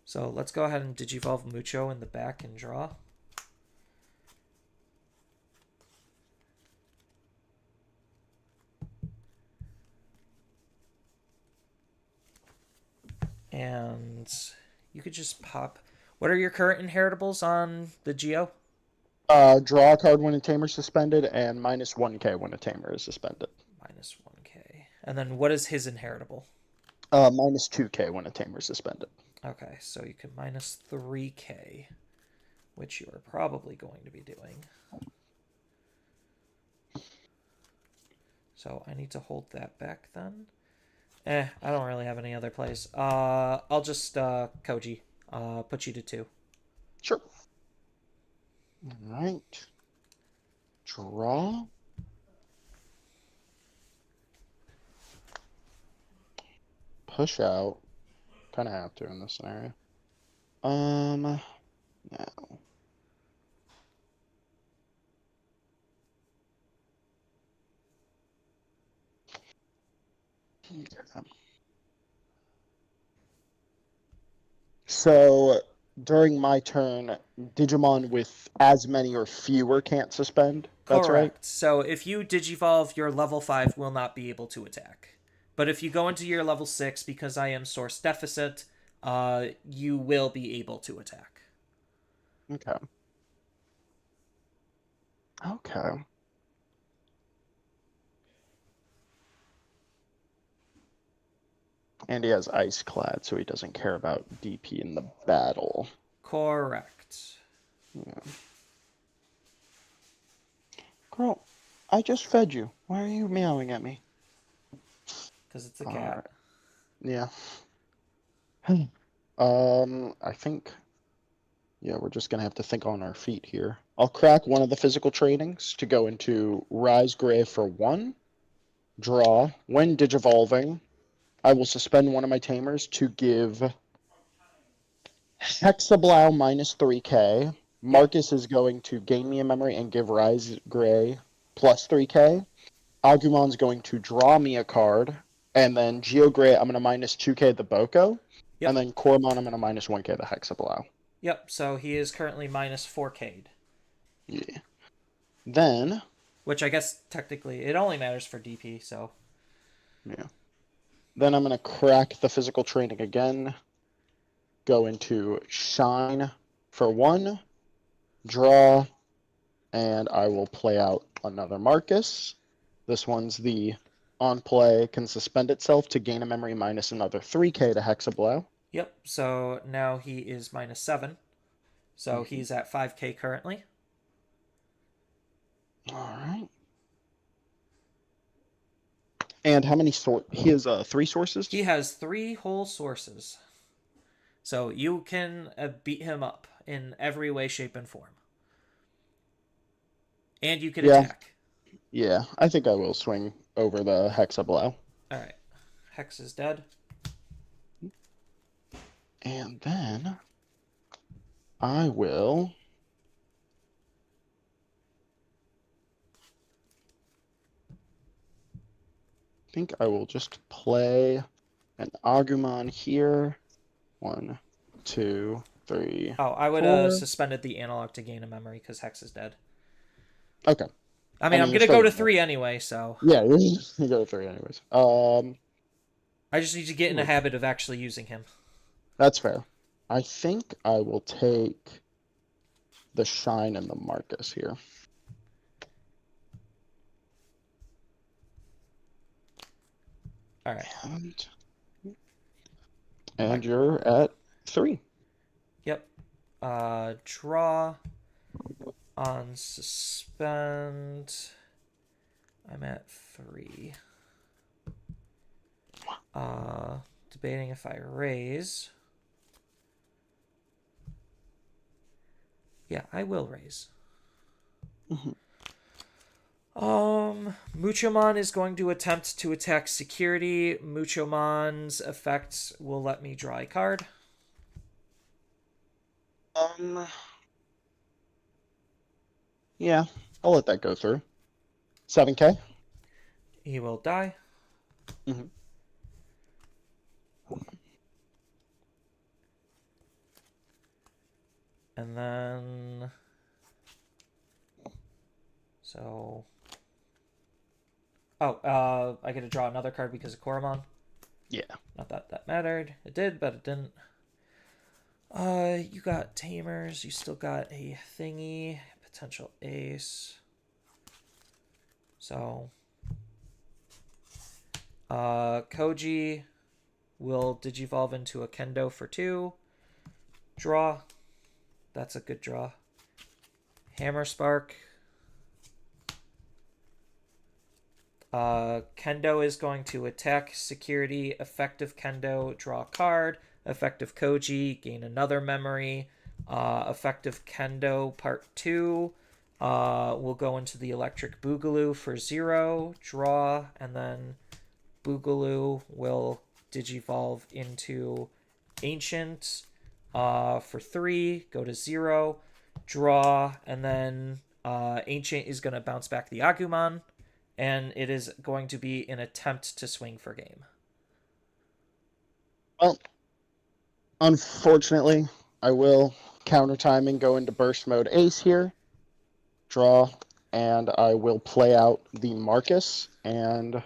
So let's go ahead and Digivolve Mucho in the back and draw. And you could just pop. What are your current inheritables on the Geo? Draw a card when a tamer is suspended, and -1k when a tamer is suspended. -1k. And then what is his inheritable? -2k when a tamer is suspended. Okay, so you can -3k, which you are probably going to be doing. So I need to hold that back then. I don't really have any other plays. I'll just Koji, put you to 2. Sure. All right. Draw. Push out. Kind of have to in this scenario. Now. So during my turn, Digimon with as many or fewer can't suspend. That's right. Correct. So if you Digivolve, your level 5 will not be able to attack. But if you go into your level 6, because I am source deficit, you will be able to attack. Okay. Okay. And he has Ice Clad, so he doesn't care about DP in the battle. Correct. Yeah. Girl, I just fed you. Why are you meowing at me? Because it's a cat. Yeah. I think, yeah, we're just gonna have to think on our feet here. I'll crack one of the physical trainings to go into Rise Gray for 1. Draw. When Digivolving, I will suspend one of my tamers to give Hexablau -3k. Marcus is going to gain me a memory and give Rise Gray +3k. Agumon's going to draw me a card. And then Geo Gray, I'm going to -2k the Boko. Yep. And then Koromon, I'm going to -1k the Hexablau. Yep, so he is currently -4k'd. Yeah. Then... Which I guess technically it only matters for DP, so... Yeah. Then I'm going to crack the physical training again. Go into Shine for 1. Draw. And I will play out another Marcus. This one's the on play can suspend itself to gain a memory minus another 3k to Hexablow. Yep, so now he is -7. So he's at 5k currently. Alright. And how many he has 3 sources? He has 3 whole sources. So you can beat him up in every way, shape, and form. And you can attack. Yeah, I think I will swing over the Hexablow. Alright. Hex is dead. And then I will... I think I will just play an Agumon here. 1, 2, 3. Oh, I would 4. suspended the analog to gain a memory because Hex is dead. Okay. I mean, I'm you're gonna still go to gonna- 3 anyway, so Yeah, you go to 3 anyways. I just need to get in a habit of actually using him. That's fair. I think I will take the Shine and the Marcus here. All right. And you're at 3. Yep. Draw on suspend. I'm at 3. Debating if I raise. Yeah, I will raise. Muchomon is going to attempt to attack security. Muchomon's effect will let me draw a card. Yeah, I'll let that go through. 7K? He will die. Mhm. And then... So... Oh, I get to draw another card because of Koromon. Yeah. Not that that mattered. It did, but it didn't. You got Tamers. You still got a thingy. Potential ace. So... Koji will digivolve into a Kendo for 2. Draw. That's a good draw. Hammer Spark. Kendo is going to attack security. Effective Kendo, draw a card. Effective Koji, gain another memory. Effective Kendo, part 2. We'll go into the Electric Boogaloo for 0. Draw, and then Boogaloo will digivolve into Ancient for 3. Go to 0. Draw, and then Ancient is going to bounce back the Agumon. And it is going to be an attempt to swing for game. Well, unfortunately, I will counter time and go into burst mode ace here. Draw, and I will play out the Marcus and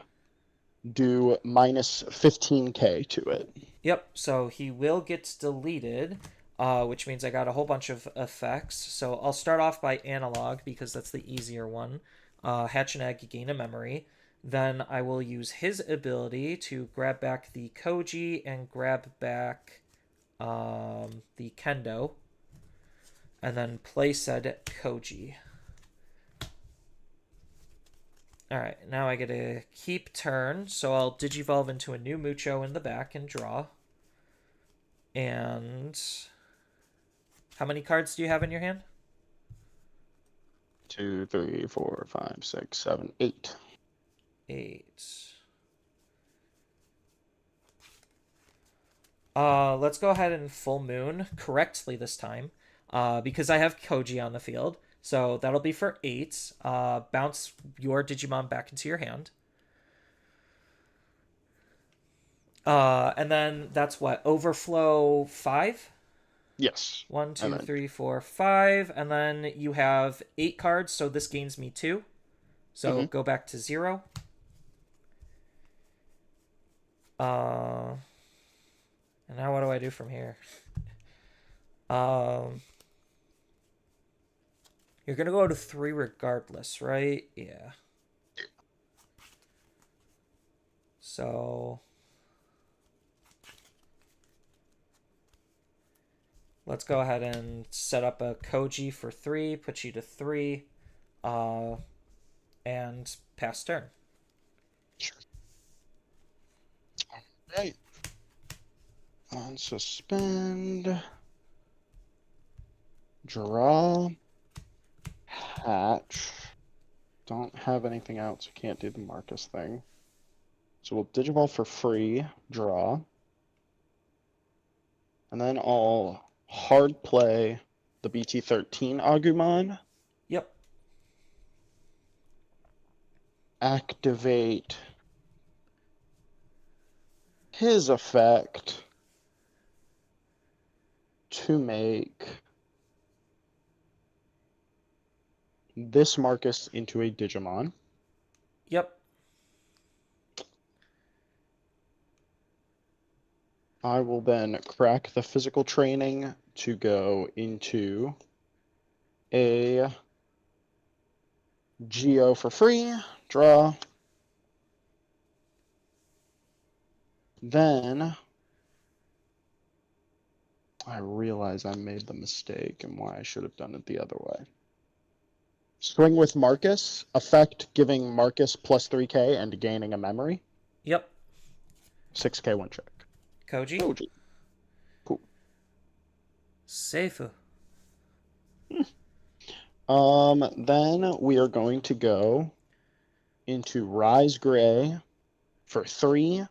do minus 15k to it. Yep, so he will get deleted, which means I got a whole bunch of effects. So I'll start off by analog because that's the easier one. Hatch an egg, gain a memory. Then I will use his ability to grab back the Koji and grab back the Kendo. And then play said Koji. Alright, now I get to keep turn, so I'll digivolve into a new Mucho in the back and draw. And how many cards do you have in your hand? 2, 3, 4, 5, 6, 7, 8. 8. Let's go ahead and full moon correctly this time, because I have Koji on the field. So that'll be for 8. Bounce your Digimon back into your hand. And then that's what? Overflow 5? Yes. 1, 2, 3, 4, 5. And then you have 8 cards, so this gains me 2. So go back to 0. And now what do I do from here? You're gonna go to 3 regardless, right? Yeah. So let's go ahead and set up a Koji for 3, put you to 3, and pass turn. Sure. Alright. On suspend. Draw. Hatch. Don't have anything else. I can't do the Marcus thing. So we'll Digivolve for free. Draw. And then I'll hard play the BT13 Agumon. Yep. Activate his effect to make this Marcus into a Digimon. Yep. I will then crack the physical training to go into a Geo for free, draw. Then I realize I made the mistake and why I should have done it the other way. Swing with Marcus, effect giving Marcus plus 3k and gaining a memory. Yep. 6k one check. Koji. Koji. Cool. Seifu. Then we are going to go into Rise Gray for 3,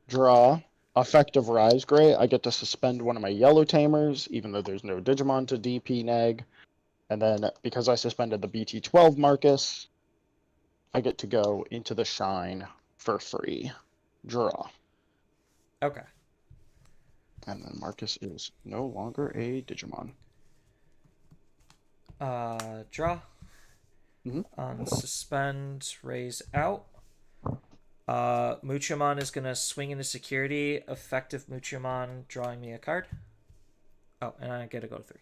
draw. Effective Rise Gray, I get to suspend one of my yellow tamers, even though there's no Digimon to DP neg. And then, because I suspended the BT12 Marcus, I get to go into the Shine for free. Draw. Okay. And then Marcus is no longer a Digimon. Draw. Mhm. Unsuspend, raise out. Muchomon is gonna swing into security. Effective Muchomon drawing me a card. Oh, and I get to go to 3.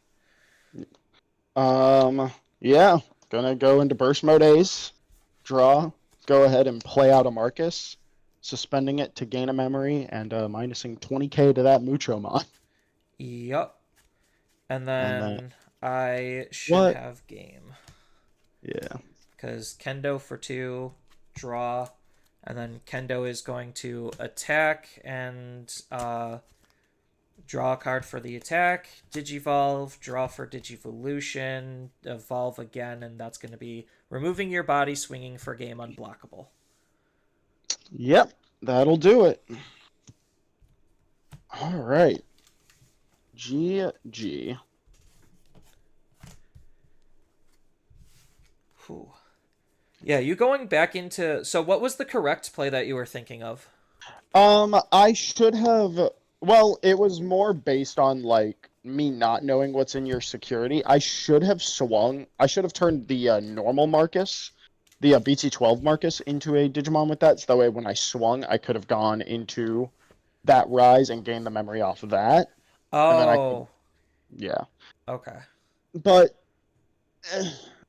Yeah, gonna go into burst mode ace, draw, go ahead and play out a Marcus, suspending it to gain a memory, and minusing 20k to that Muchomon. Yup. And then I should What? have game. Yeah. Because Kendo for 2, draw, and then Kendo is going to attack and draw a card for the attack, Digivolve, draw for Digivolution, evolve again, and that's going to be removing your body, swinging for game, unblockable. Yep, that'll do it. All right. GG. Whew. Yeah, you going back into... So what was the correct play that you were thinking of? I should have... Well, it was more based on, like, me not knowing what's in your security. I should have swung... I should have turned the normal Marcus, the BT12 Marcus, into a Digimon with that, so that way when I swung, I could have gone into that Rise and gained the memory off of that. Oh. Yeah. Okay. But...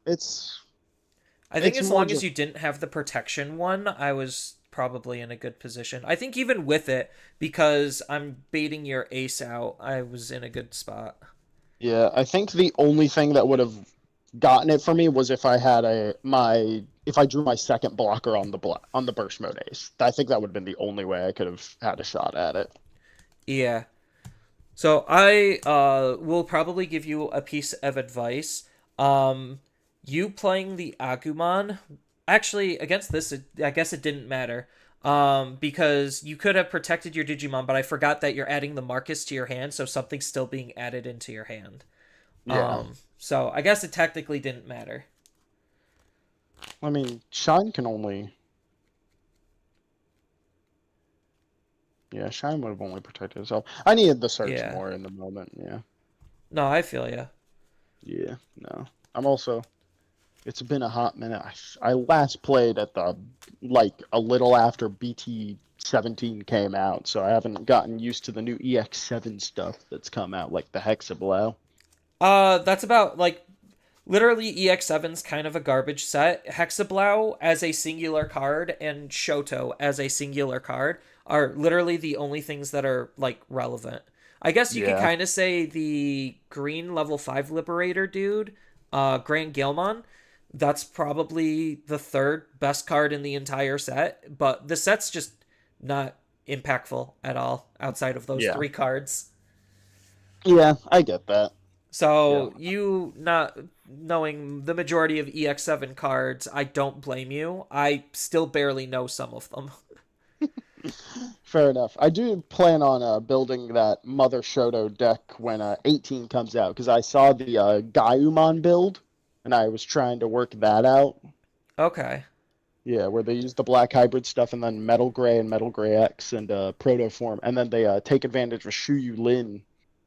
it's... I think It's as more long as just- you didn't have the protection one, I was probably in a good position. I think even with it, because I'm baiting your ace out, I was in a good spot. Yeah, I think the only thing that would have gotten it for me was if I had if I drew my second blocker on the burst mode ace. I think that would have been the only way I could have had a shot at it. Yeah. So I will probably give you a piece of advice. You playing the Agumon, actually against this, I guess it didn't matter. Because you could have protected your Digimon, but I forgot that you're adding the Marcus to your hand, so something's still being added into your hand. Yeah. So I guess it technically didn't matter. I mean, Shine can only. Yeah, Shine would have only protected itself. I needed the search Yeah. more in the moment. Yeah. No, I feel ya. Yeah. No. I'm also. It's been a hot minute. I last played at a little after BT17 came out, so I haven't gotten used to the new EX7 stuff that's come out, like the Hexablow. That's about, like, literally EX7's kind of a garbage set. Hexablow as a singular card and Shoto as a singular card are literally the only things that are, like, relevant. I guess you can Yeah. kind of say the green level 5 Liberator dude, Grand Gilmon, that's probably the third best card in the entire set, but the set's just not impactful at all outside of those Yeah. 3 cards. Yeah, I get that. So you not knowing the majority of EX7 cards, I don't blame you. I still barely know some of them. Fair enough. I do plan on building that Mother Shoto deck when 18 comes out, because I saw the Gaiumon build, and I was trying to work that out. Okay. Yeah, where they use the black hybrid stuff and then Metal Gray and Metal Gray X and Protoform, and then they take advantage of Shuyu Lin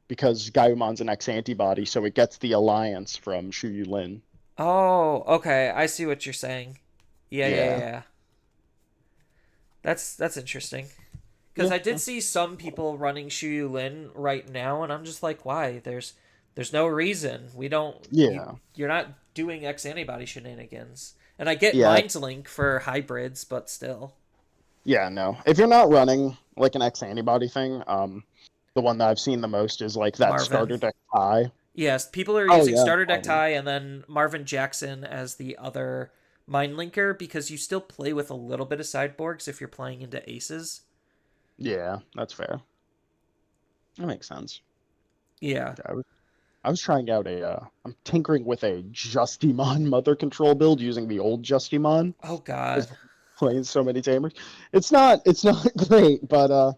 because Gaiumon's an X antibody, so it gets the alliance from Shuyu Lin. Oh, okay. I see what you're saying. Yeah, yeah, Yeah. yeah. That's interesting. Because Yeah. I did see some people running Shu Lin right now, and I'm just like, why? There's no reason. We don't. Yeah. You're not doing X antibody shenanigans. And I get Yeah. Mind's Link for hybrids, but still. Yeah, no. If you're not running like an X antibody thing, the one that I've seen the most is like that Marvin. starter deck tie. Yes, people are Oh using yeah. starter deck Marvin. tie and then Marvin Jackson as the other Mind Linker because you still play with a little bit of sideboards if you're playing into aces. Yeah, that's fair. That makes sense. Yeah. Yeah, I was trying out I'm tinkering with a Justimon mother control build using the old Justimon. Oh Just God. playing so many tamers. It's not great, but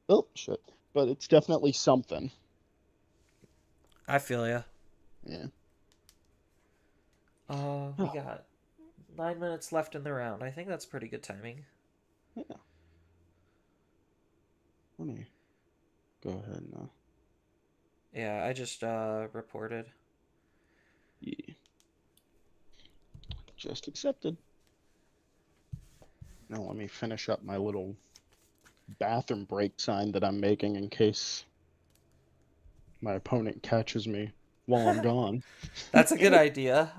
oh shit. But it's definitely something. I feel ya. Yeah. We got 9 minutes left in the round. I think that's pretty good timing. Yeah. Let me go ahead now. Yeah, I just reported. Yeah. Just accepted. Now let me finish up my little bathroom break sign that I'm making in case my opponent catches me while I'm gone. That's a good idea.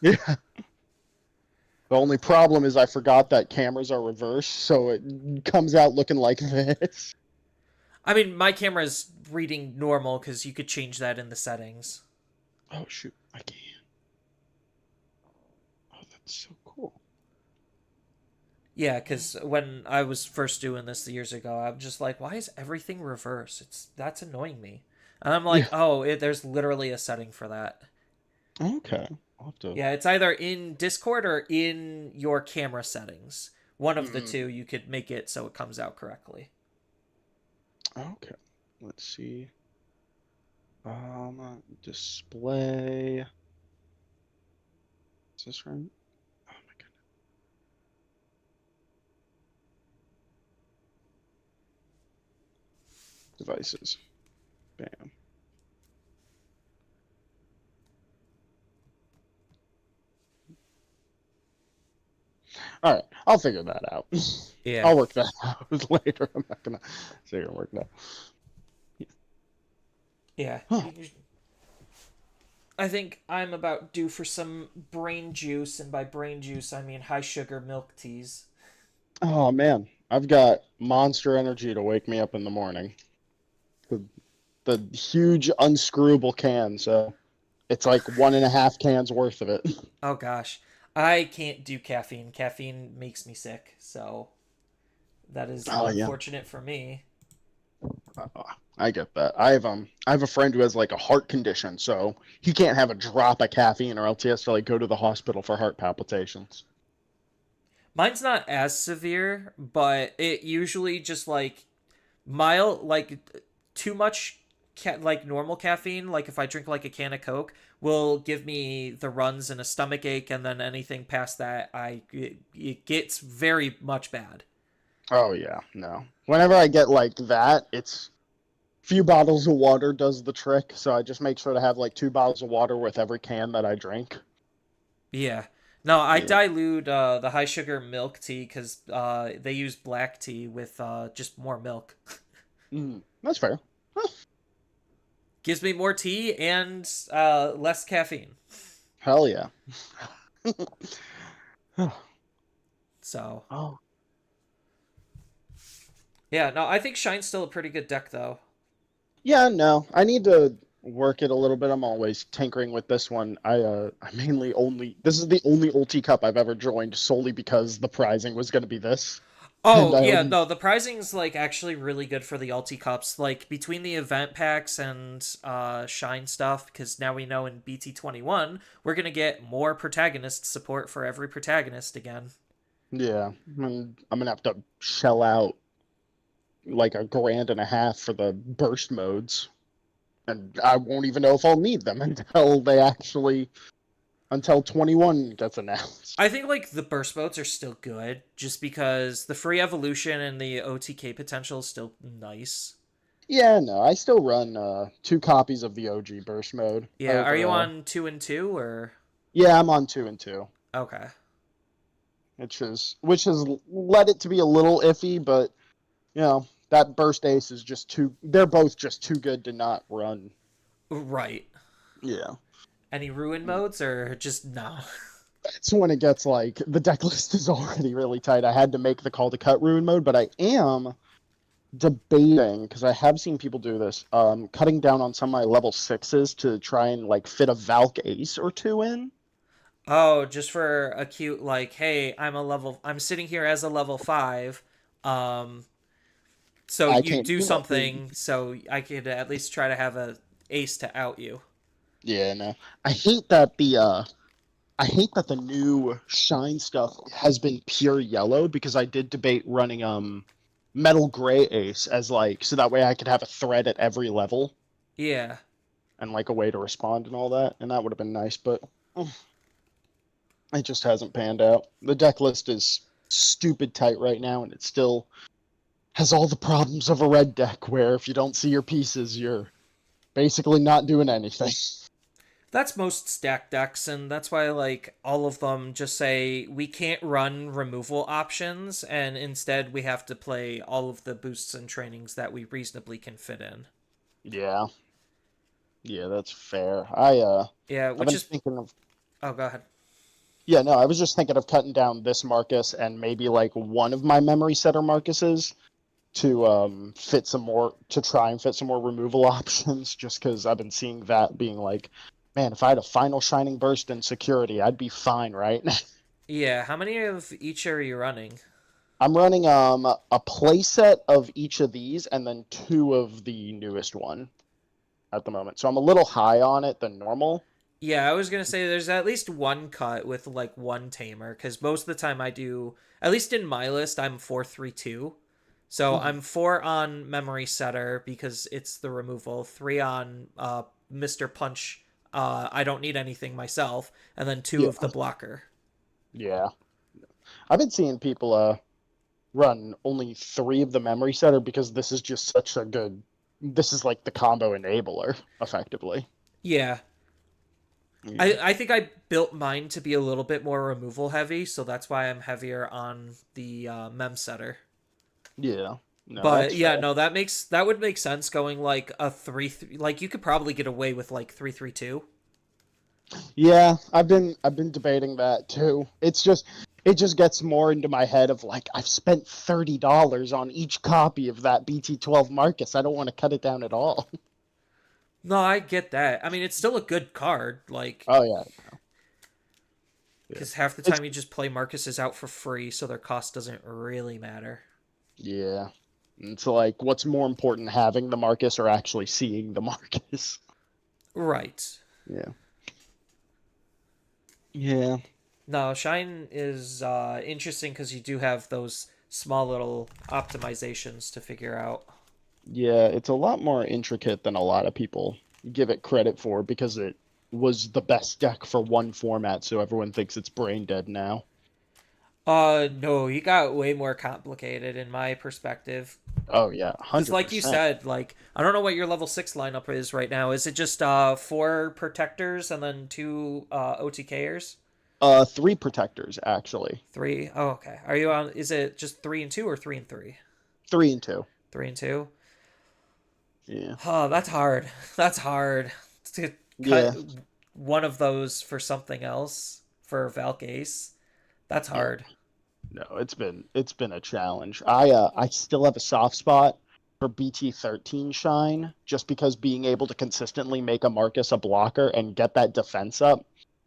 Yeah. The only problem is I forgot that cameras are reversed, so it comes out looking like this. I mean, my camera's reading normal because you could change that in the settings. Oh shoot, I can. Oh, that's so cool. Yeah, because when I was first doing this years ago, I'm just like, why is everything reverse? That's annoying me. And I'm like, Yeah. oh, there's literally a setting for that. Okay. I'll have to. Yeah, it's either in Discord or in your camera settings. One of the Mm, two, you could make it so it comes out correctly. okay. Let's see. Display. Is this right? Oh my goodness. Devices. Bam. All right, I'll figure that out. Yeah. I'll work that out later. I'm not gonna sit here and work that. Yeah. Huh. I think I'm about due for some brain juice, and by brain juice, I mean high sugar milk teas. Oh man, I've got Monster Energy to wake me up in the morning. The, the huge unscrewable can, so it's like 1.5 cans worth of it. Oh gosh. I can't do caffeine. Caffeine makes me sick, so that is Oh yeah, unfortunate for me. I get that. I have a friend who has like a heart condition, so he can't have a drop of caffeine, or else he has to like go to the hospital for heart palpitations. Mine's not as severe, but it usually just like mild, like too much, like normal caffeine. Like if I drink like a can of Coke, will give me the runs and a stomach ache, and then anything past that, it gets very much bad. Oh yeah, no. Whenever I get like that, it's few bottles of water does the trick, so I just make sure to have like 2 bottles of water with every can that I drink. Yeah. No, I Yeah. dilute the high sugar milk tea because they use black tea with just more milk. That's fair. Gives me more tea and less caffeine. Hell yeah. So Oh. yeah, no, I think Shine's still a pretty good deck though. Yeah, no. I need to work it a little bit. I'm always tinkering with this one. I mainly only this is the only ulti cup I've ever joined solely because the prizing was gonna be this. And Oh I yeah, already no, the prizing's like actually really good for the ulti cups. Like between the event packs and Shine stuff, because now we know in BT21 we're gonna get more protagonist support for every protagonist again. yeah. I'm gonna have to shell out like 1.5 grand for the burst modes. And I won't even know if I'll need them until 21 gets announced. I think like the burst modes are still good, just because the free evolution and the OTK potential is still nice. Yeah, no, I still run 2 copies of the OG burst mode Yeah, are over you on 2 and 2 or? Yeah, I'm on 2 and 2. Okay. Which has led it to be a little iffy, but that burst ace is just too. They're both just too good to not run. Right. Yeah, Any ruin modes or just no? that's when it gets like the deck list is already really tight. I had to make the call to cut ruin mode, but I am debating because I have seen people do this. Cutting down on some of my level 6s to try and like fit a Valk Ace or two in. Oh, just for a cute like, hey, I'm sitting here as a level 5. Um so I you can't do do that. something so I could at least try to have a ace to out you. Yeah, no. I hate that the new shine stuff has been pure yellow because I did debate running metal gray ace as like so that way I could have a threat at every level Yeah. and like a way to respond and all that, and that would have been nice, but it just hasn't panned out. The deck list is stupid tight right now, and it still has all the problems of a red deck where if you don't see your pieces, you're basically not doing anything. That's most stack decks, and that's why like all of them just say we can't run removal options, and instead we have to play all of the boosts and trainings that we reasonably can fit in. Yeah. Yeah, that's fair. Yeah, I've which been is thinking of oh, go ahead. Yeah, no, I was just thinking of cutting down this Marcus and maybe like one of my memory setter Marcuses to try and fit some more removal options just because I've been seeing that being like, man, if I had a final shining burst in security, I'd be fine, right? Yeah, how many of each are you running? I'm running a playset of each of these and then 2 of the newest one at the moment. So I'm a little high on it than normal. Yeah, I was gonna say there's at least one cut with like one tamer, because most of the time I do, at least in my list, I'm 4-3-2. So Mhm. I'm 4 on memory setter because it's the removal, 3 on Mr. Punch. I don't need anything myself, and then 2 Yeah. of the blocker. Yeah. I've been seeing people run only 3 of the memory setter because this is just such a good. This is like the combo enabler, effectively. Yeah, Yeah. I think I built mine to be a little bit more removal heavy, so that's why I'm heavier on the mem setter. Yeah. No, But that's yeah, fair. no, that would make sense going like a 3 like you could probably get away with like 3-3-2. Yeah, I've been debating that too. It just gets more into my head of like I've spent $30 on each copy of that BT12 Marcus. I don't want to cut it down at all. No, I get that. I mean, it's still a good card, like Oh yeah. Yeah. because half the It's time you just play Marcuses out for free, so their cost doesn't really matter. yeah. It's like what's more important, having the Marcus or actually seeing the Marcus? Right. Yeah. Yeah. No, Shine is interesting because you do have those small little optimizations to figure out. Yeah, it's a lot more intricate than a lot of people give it credit for because it was the best deck for one format, so everyone thinks it's brain dead now. No, you got way more complicated in my perspective. Oh yeah, Because, like you 100%. said, like I don't know what your level 6 lineup is right now. Is it just 4 protectors and then 2 OTKers? 3 protectors actually. 3. Oh, okay. Are you on? Is it just 3 and 2 or 3 and 3? 3 and 2. 3 and 2. Yeah. Oh, that's hard. That's hard to Yeah. cut one of those for something else for Valk Ace. That's Yeah. hard. No, it's been a challenge. I still have a soft spot for BT13 Shine just because being able to consistently make a Marcus a blocker and get that defense up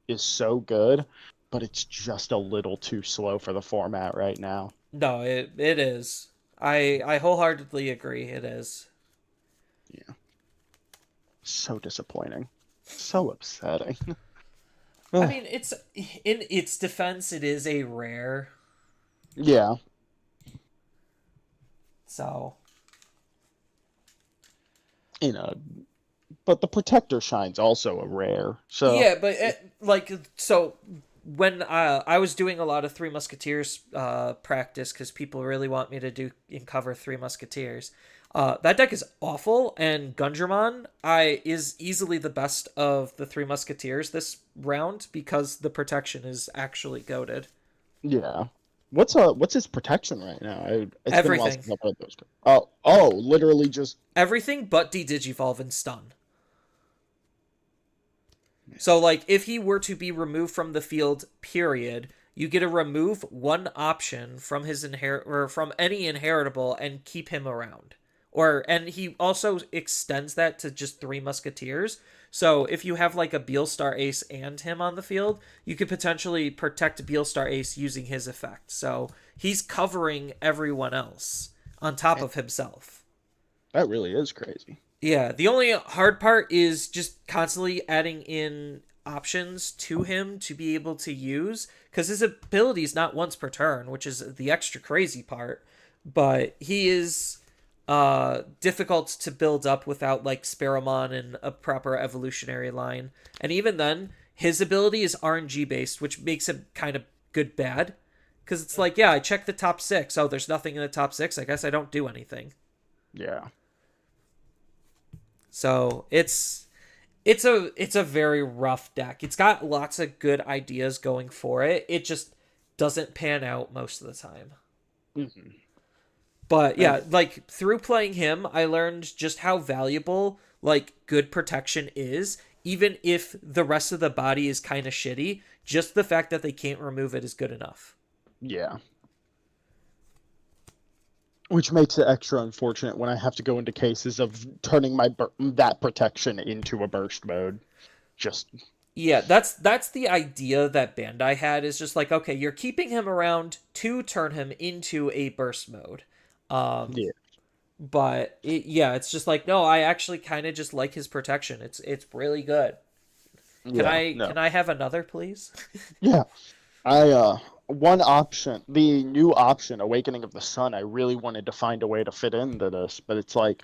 is so good, but it's just a little too slow for the format right now. No, it is. I wholeheartedly agree. It is. Yeah. So disappointing. So upsetting. I mean, it's in its defense, it is a rare. Yeah. So You know, but the Protector Shine's also a rare. So yeah, but like so when I was doing a lot of Three Musketeers practice because people really want me to do and cover Three Musketeers. That deck is awful, and Gundramon is easily the best of the Three Musketeers this round because the protection is actually goated. Yeah. What's his protection right now? It's been a while Everything. since I've played those. Oh, literally just Everything but Digivolve and Stun. So, like, if he were to be removed from the field, period, you get to remove one option from his or from any inheritable and keep him around. And he also extends that to just Three Musketeers. So if you have like a Beelstar Ace and him on the field, you could potentially protect Beelstar Ace using his effect. So he's covering everyone else on top of himself. that really is crazy. Yeah, the only hard part is just constantly adding in options to him to be able to use, because his ability is not once per turn, which is the extra crazy part. But he is difficult to build up without like Sparamon and a proper evolutionary line. And even then, his ability is RNG based, which makes him kind of good bad. Because it's like, yeah, I check the top 6. Oh, there's nothing in the top 6. I guess I don't do anything. Yeah. So it's a very rough deck. It's got lots of good ideas going for it. It just doesn't pan out most of the time. Mm-hmm. But yeah, like through playing him, I learned just how valuable like good protection is, even if the rest of the body is kind of shitty. Just the fact that they can't remove it is good enough. Yeah. Which makes it extra unfortunate when I have to go into cases of turning that protection into a burst mode. Just Yeah, that's the idea that Bandai had, is just like, okay, you're keeping him around to turn him into a burst mode. yeah. But it's just like, no, I actually kind of just like his protection. It's really good. Can I have another, please? Yeah. One option, the new option, Awakening of the Sun, I really wanted to find a way to fit into this, but it's like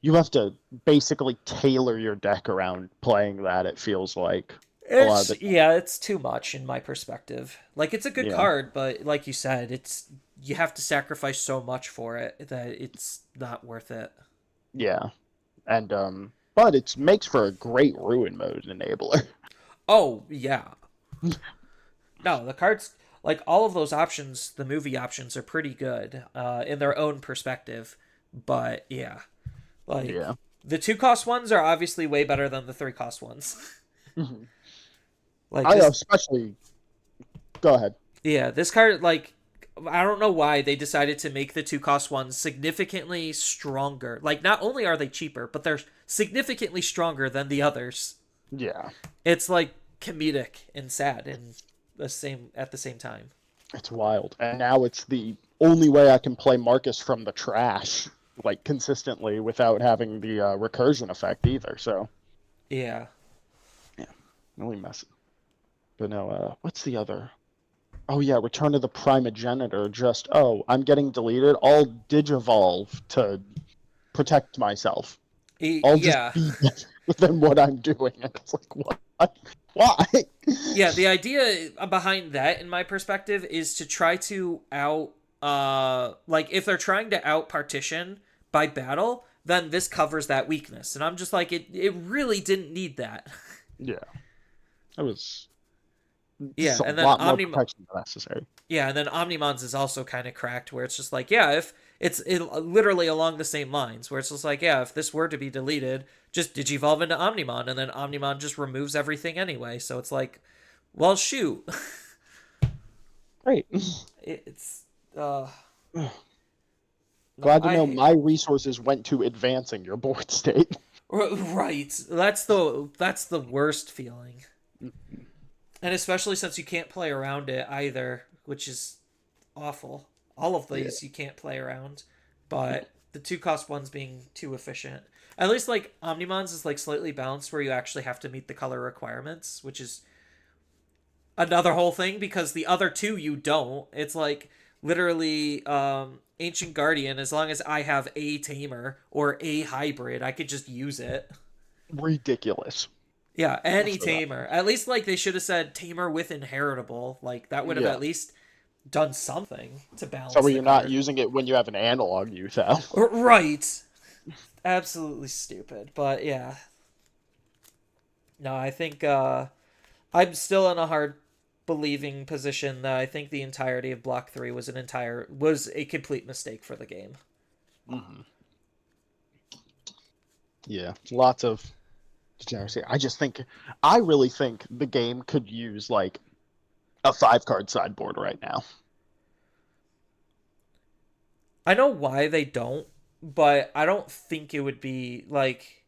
you have to basically tailor your deck around playing that, it feels like. It's too much in my perspective. Like, it's a good Yeah. card, but like you said, you have to sacrifice so much for it that it's not worth it. Yeah. And but it makes for a great ruin mode enabler. Oh, yeah. No, the cards, like all of those options, the movie options are pretty good in their own perspective. But yeah, like Yeah. the 2-cost ones are obviously way better than the 3-cost ones. Mhm. Like I this, especially go ahead. yeah, this card, like, I don't know why they decided to make the 2-cost ones significantly stronger. Like, not only are they cheaper, but they're significantly stronger than the others. Yeah. It's like comedic and sad at the same time. It's wild. And now it's the only way I can play Marcus from the trash, like, consistently without having the recursion effect either, so. Yeah. Really messy. But no, what's the other? Oh yeah, Return of the Primogenitor, just, I'm getting deleted, I'll Digivolve to protect myself. I'll Yeah. just be better than what I'm doing. And it's like, what? Why? Yeah, the idea behind that, in my perspective, is to try to like, if they're trying to out partition by battle, then this covers that weakness. And I'm just like, it really didn't need that. Yeah. That was Yeah, a and then lot more protection than necessary. Yeah, and then Omnimon's is also kind of cracked, where it's just like, yeah, if it's literally along the same lines, where it's just like, yeah, if this were to be deleted, just Digivolve into Omnimon, and then Omnimon just removes everything anyway. So it's like, well, shoot. Great. It's Glad to know my resources went to advancing your board state. Right. That's the worst feeling. And especially since you can't play around it either, which is awful. All of these you can't play around, but the 2-cost ones being too efficient. At least like Omnimon's is like slightly balanced where you actually have to meet the color requirements, which is another whole thing, because the other two you don't. It's like literally Ancient Guardian, as long as I have a tamer or a hybrid, I could just use it. Ridiculous. Yeah, any tamer. At least like they should have said tamer with inheritable. Like that would have at least done something to balance. So you're not using it when you have an analog youth out. Right. absolutely stupid. But yeah, no, I think I'm still in a hard believing position that I think the entirety of Block 3 was a complete mistake for the game. Hmm. Yeah, lots of degeneracy. I really think the game could use like a 5-card sideboard right now. I know why they don't, but I don't think it would be like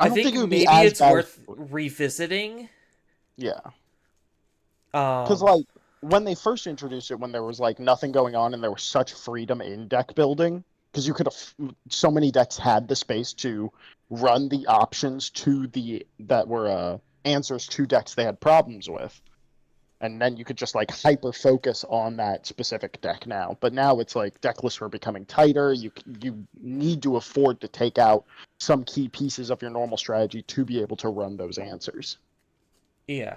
I I don't think think it would be maybe as it's bad. worth revisiting. Yeah, because Um like when they first introduced it, when there was like nothing going on and there was such freedom in deck building, because you could have so many decks had the space to run the options to the that were answers to decks they had problems with, and then you could just like hyper focus on that specific deck now. But now it's like deck lists are becoming tighter. You need to afford to take out some key pieces of your normal strategy to be able to run those answers. yeah.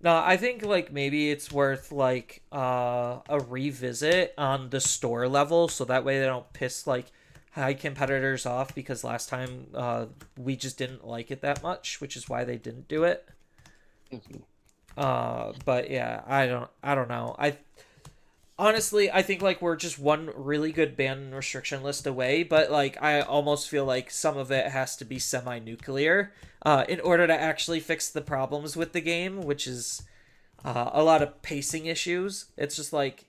No, I think like maybe it's worth like a revisit on the store level so that way they don't piss like high competitors off because last time we just didn't like it that much, which is why they didn't do it. Mhm. But yeah, I don't know. I honestly, I think like we're just one really good ban and restriction list away, but like I almost feel like some of it has to be semi-nuclear in order to actually fix the problems with the game, which is a lot of pacing issues. It's just like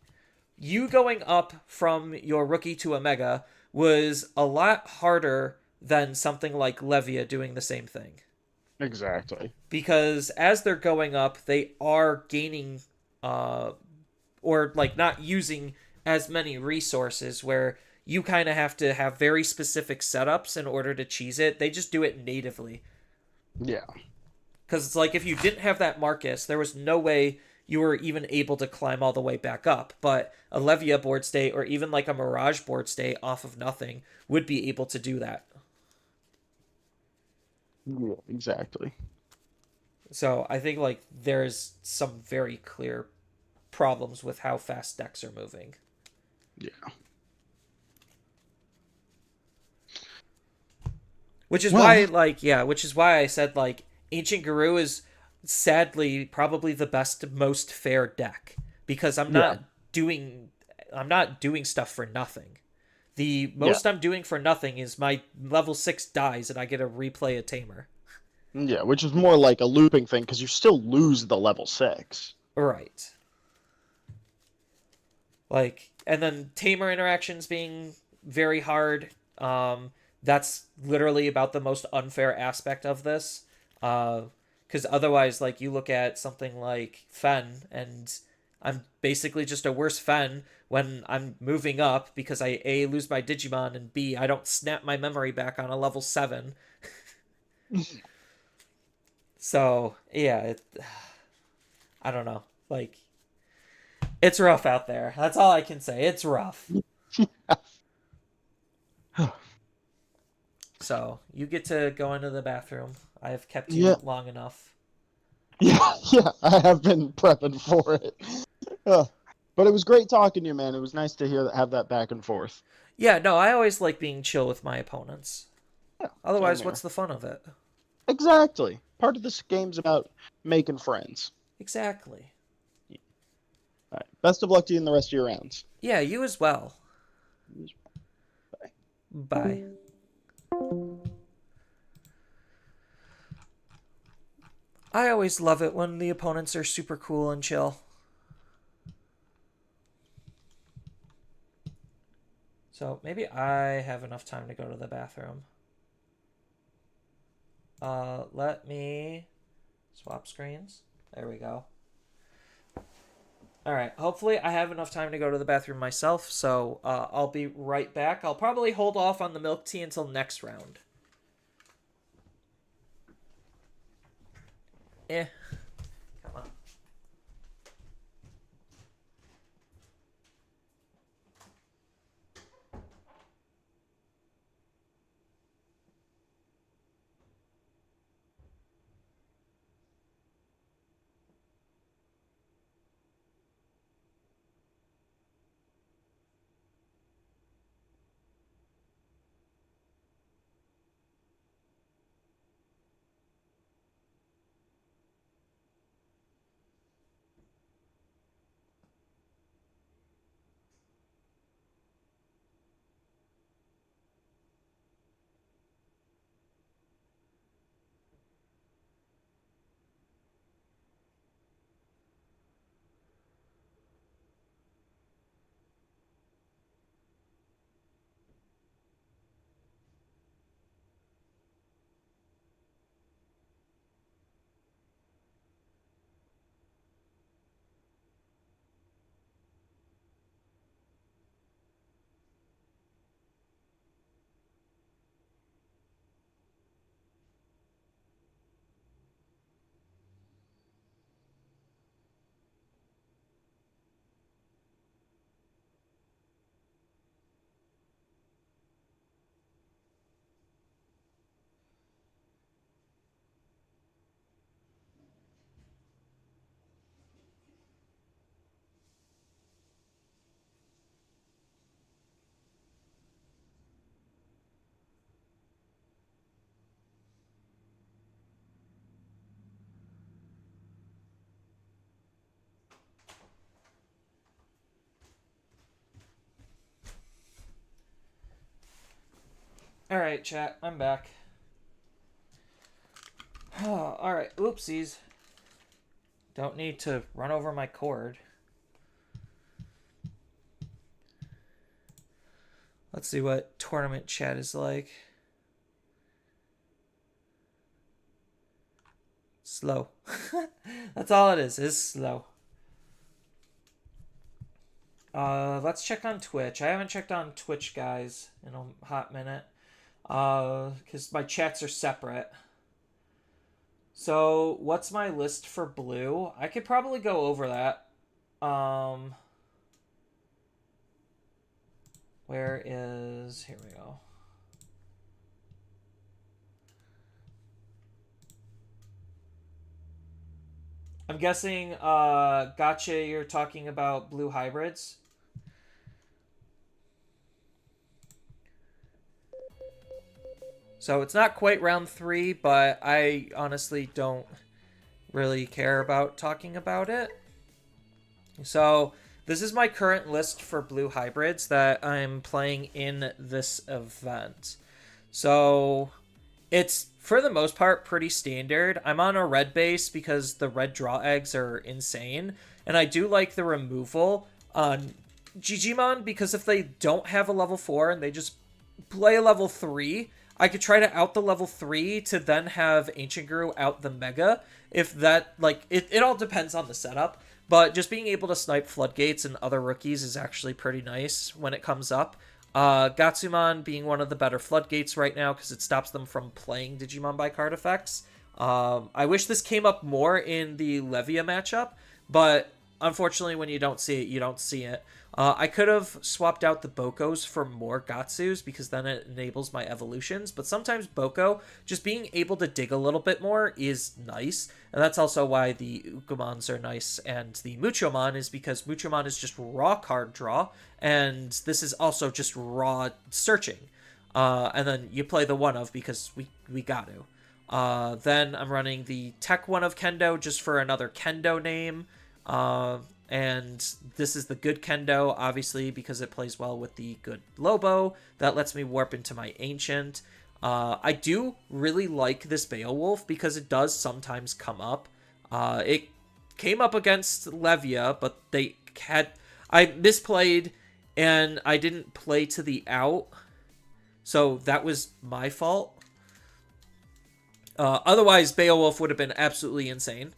you going up from your rookie to a mega was a lot harder than something like Levia doing the same thing. Exactly. Because as they're going up, they are gaining uh, or like not using as many resources where you kind of have to have very specific setups in order to cheese it. They just do it natively. Yeah. Because it's like if you didn't have that Marcus, there was no way you were even able to climb all the way back up. But a Levia board state or even like a Mirage board state off of nothing would be able to do that. Yeah. Exactly. So I think like there's some very clear problems with how fast decks are moving. Yeah. Which is why, Well. like, yeah, which is why I said, like, Ancient Guru is sadly probably the best, most fair deck. Because Yeah. I'm not doing stuff for nothing. The Yeah. most I'm doing for nothing is my level 6 dies and I get to replay a Tamer. Yeah. Which is more like a looping thing because you still lose the level 6. Right. Like, and then Tamer interactions being very hard. That's literally about the most unfair aspect of this. Because otherwise, like, you look at something like Fen, and I'm basically just a worse Fen when I'm moving up because I A, lose my Digimon, and B, I don't snap my memory back on a level 7. So, yeah, I don't know. Like, it's rough out there. That's all I can say. It's rough. So you get to go into the bathroom. I have kept Yeah. you long enough. Yeah. Yeah. I have been prepping for it. Uh, but it was great talking to you, man. It was nice to have that back and forth. Yeah, no, I always like being chill with my opponents. Yeah. Same Otherwise, here. what's the fun of it? Exactly. Part of this game's about making friends. Exactly. All right. Best of luck to you in the rest of your rounds. Yeah, you as well. Bye. Bye. I always love it when the opponents are super cool and chill. So maybe I have enough time to go to the bathroom. Let me swap screens. There we go. All right. Hopefully, I have enough time to go to the bathroom myself, so I'll be right back. I'll probably hold off on the milk tea until next round. Eh. Come on. Alright, chat, I'm back. Alright, oopsies. Don't need to run over my cord. Let's see what tournament chat is like. Slow. That's all it is slow. Let's check on Twitch. I haven't checked on Twitch, guys, in a hot minute. Because my chats are separate. So, what's my list for blue? I could probably go over that. Where is... Here we go. I'm guessing, Gotcha, you're talking about blue hybrids? So it's not quite round 3, but I honestly don't really care about talking about it. So this is my current list for blue hybrids that I'm playing in this event. So it's, for the most part, pretty standard. I'm on a red base because the red draw eggs are insane. And I do like the removal on Jijimon because if they don't have a level 4 and they just play a level 3... I could try to out the level 3 to then have Ancient Guru out the Mega. If that, like, it all depends on the setup. But just being able to snipe Floodgates and other rookies is actually pretty nice when it comes up. Gatsumon being one of the better Floodgates right now because it stops them from playing Digimon by card effects. I wish this came up more in the Levia matchup, but unfortunately when you don't see it, you don't see it. I could have swapped out the Bokos for more Gatsus because then it enables my evolutions, but sometimes Boko, just being able to dig a little bit more is nice, and that's also why the Ukamons are nice, and the Muchomon is because Muchomon is just raw card draw, and this is also just raw searching. And then you play the one of because we got to. Then I'm running the Tech one of Kendo just for another Kendo name. And this is the good Kendo, obviously, because it plays well with the good Lobo. That lets me warp into my Ancient. I do really like this Beowulf because it does sometimes come up. It came up against Levia, but I misplayed and I didn't play to the out. So that was my fault. Otherwise, Beowulf would have been absolutely insane.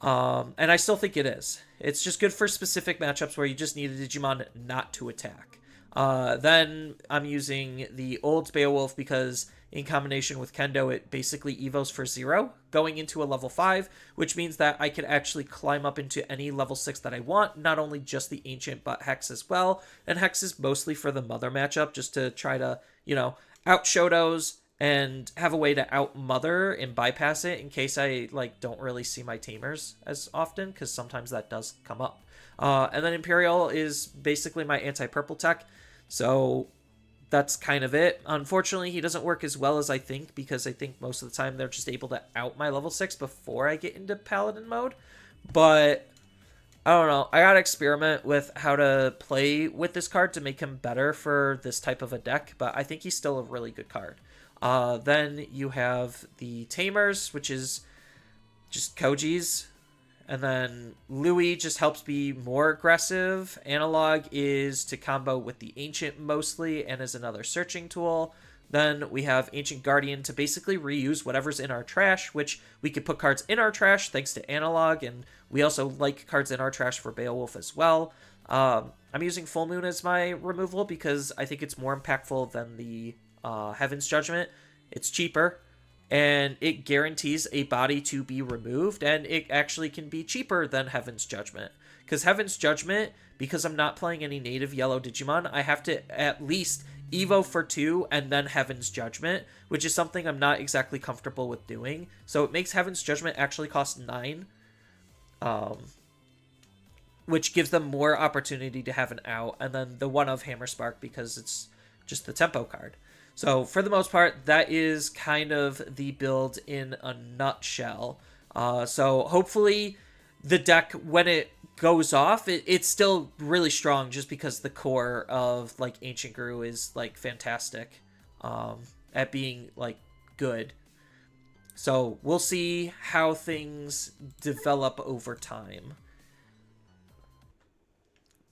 And I still think it is. It's just good for specific matchups where you just need a Digimon not to attack. Then I'm using the old Beowulf because in combination with Kendo, it basically evos for 0, going into a level 5, which means that I could actually climb up into any level 6 that I want, not only just the Ancient, but Hex as well. And Hex is mostly for the Mother matchup, just to try to, out Shotos and have a way to out Mother and bypass it in case I don't really see my Tamers as often, because sometimes that does come up. And then Imperial is basically my anti-purple tech, so that's kind of it. Unfortunately, he doesn't work as well as I think, because I think most of the time they're just able to out my level 6 before I get into Paladin mode. But I don't know. I gotta experiment with how to play with this card to make him better for this type of a deck, but I think he's still a really good card. Then you have the Tamers, which is just Koji's. And then Louis just helps be more aggressive. Analog is to combo with the Ancient mostly and is another searching tool. Then we have Ancient Guardian to basically reuse whatever's in our trash, which we could put cards in our trash thanks to Analog. And we also like cards in our trash for Beowulf as well. I'm using Full Moon as my removal because I think it's more impactful than the Heaven's Judgment. It's cheaper and it guarantees a body to be removed, and it actually can be cheaper than Heaven's Judgment, because Heaven's Judgment, because I'm not playing any native yellow Digimon, I have to at least Evo for 2 and then Heaven's Judgment, which is something I'm not exactly comfortable with doing. So it makes Heaven's Judgment actually cost 9, which gives them more opportunity to have an out, and then the one of Hammer Spark because it's just the tempo card. So for the most part, that is kind of the build in a nutshell. So hopefully the deck, when it goes off, it's still really strong just because the core of Ancient Guru is fantastic. at being like good. So we'll see how things develop over time.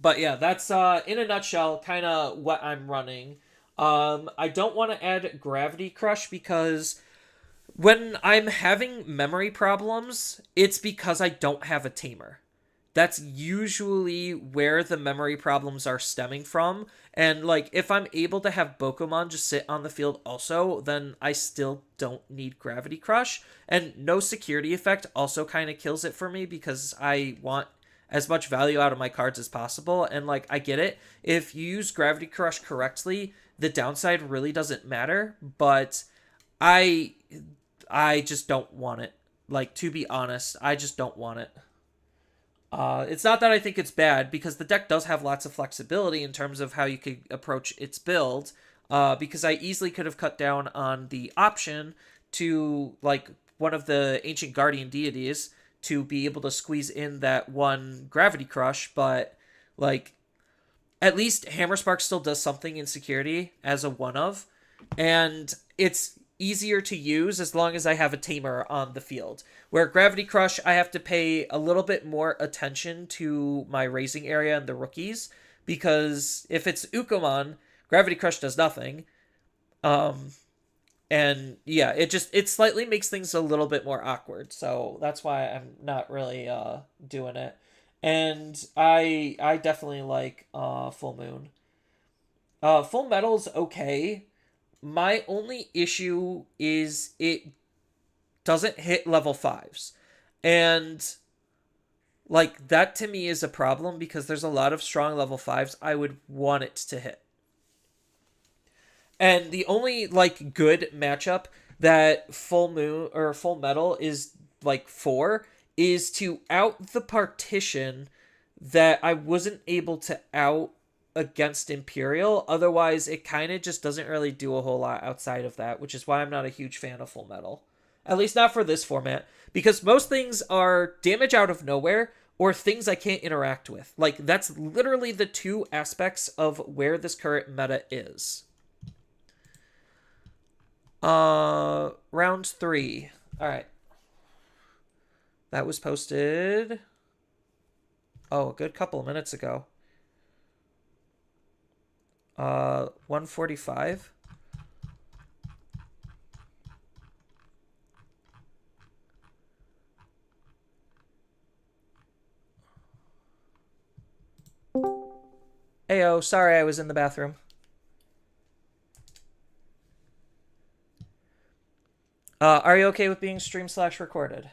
But yeah, that's in a nutshell kind of what I'm running. I don't want to add Gravity Crush because when I'm having memory problems, it's because I don't have a tamer. That's usually where the memory problems are stemming from. And like if I'm able to have Bokomon just sit on the field also, then I still don't need Gravity Crush. And no security effect also kind of kills it for me because I want as much value out of my cards as possible. And like I get it. If you use Gravity Crush correctly, the downside really doesn't matter, but I just don't want it. Like, to be honest, I just don't want it. It's not that I think it's bad, because the deck does have lots of flexibility in terms of how you could approach its build, because I easily could have cut down on the option to, like, one of the Ancient Guardian deities to be able to squeeze in that one Gravity Crush, but, like, at least Hammerspark still does something in security as a one-of, and it's easier to use as long as I have a tamer on the field. Where Gravity Crush, I have to pay a little bit more attention to my raising area and the rookies, because if it's Ukomon, Gravity Crush does nothing. And yeah, it slightly makes things a little bit more awkward, so that's why I'm not really doing it. And I definitely like Full Moon. Full Metal's okay. My only issue is it doesn't hit level 5s. And like that to me is a problem because there's a lot of strong level 5s I would want it to hit. And the only like good matchup that Full Moon or Full Metal is like for is to out the partition that I wasn't able to out against Imperial. Otherwise, it kind of just doesn't really do a whole lot outside of that, which is why I'm not a huge fan of Full Metal. At least not for this format, because most things are damage out of nowhere or things I can't interact with. Like, that's literally the two aspects of where this current meta is. Round 3. Alright. That was posted a good couple of minutes ago. 1:45. Ayo, sorry I was in the bathroom. Are you okay with being stream/recorded?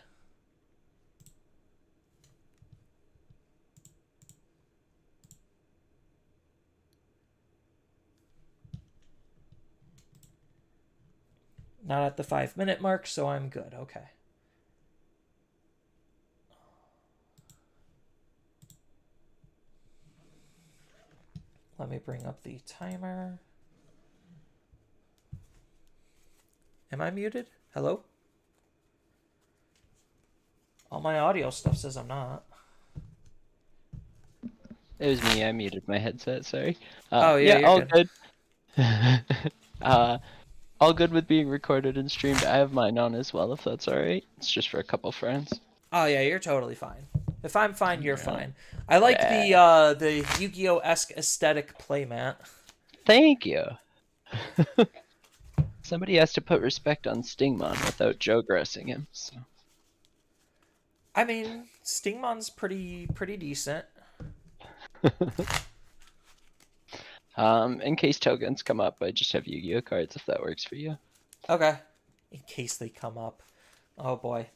Not at the 5-minute mark, so I'm good. Okay. Let me bring up the timer. Am I muted? Hello? All my audio stuff says I'm not. It was me. I muted my headset. Sorry. Oh, yeah, you're all good. All good with being recorded and streamed. I have mine on as well, if that's all right. It's just for a couple friends. Oh yeah, you're totally fine. If I'm fine, you're fine. I like the Yu-Gi-Oh-esque aesthetic playmat. Thank you. Somebody has to put respect on Stingmon without Joe grossing him. So. I mean, Stingmon's pretty decent. In case tokens come up, I just have Yu-Gi-Oh cards if that works for you. Okay. In case they come up. Oh boy.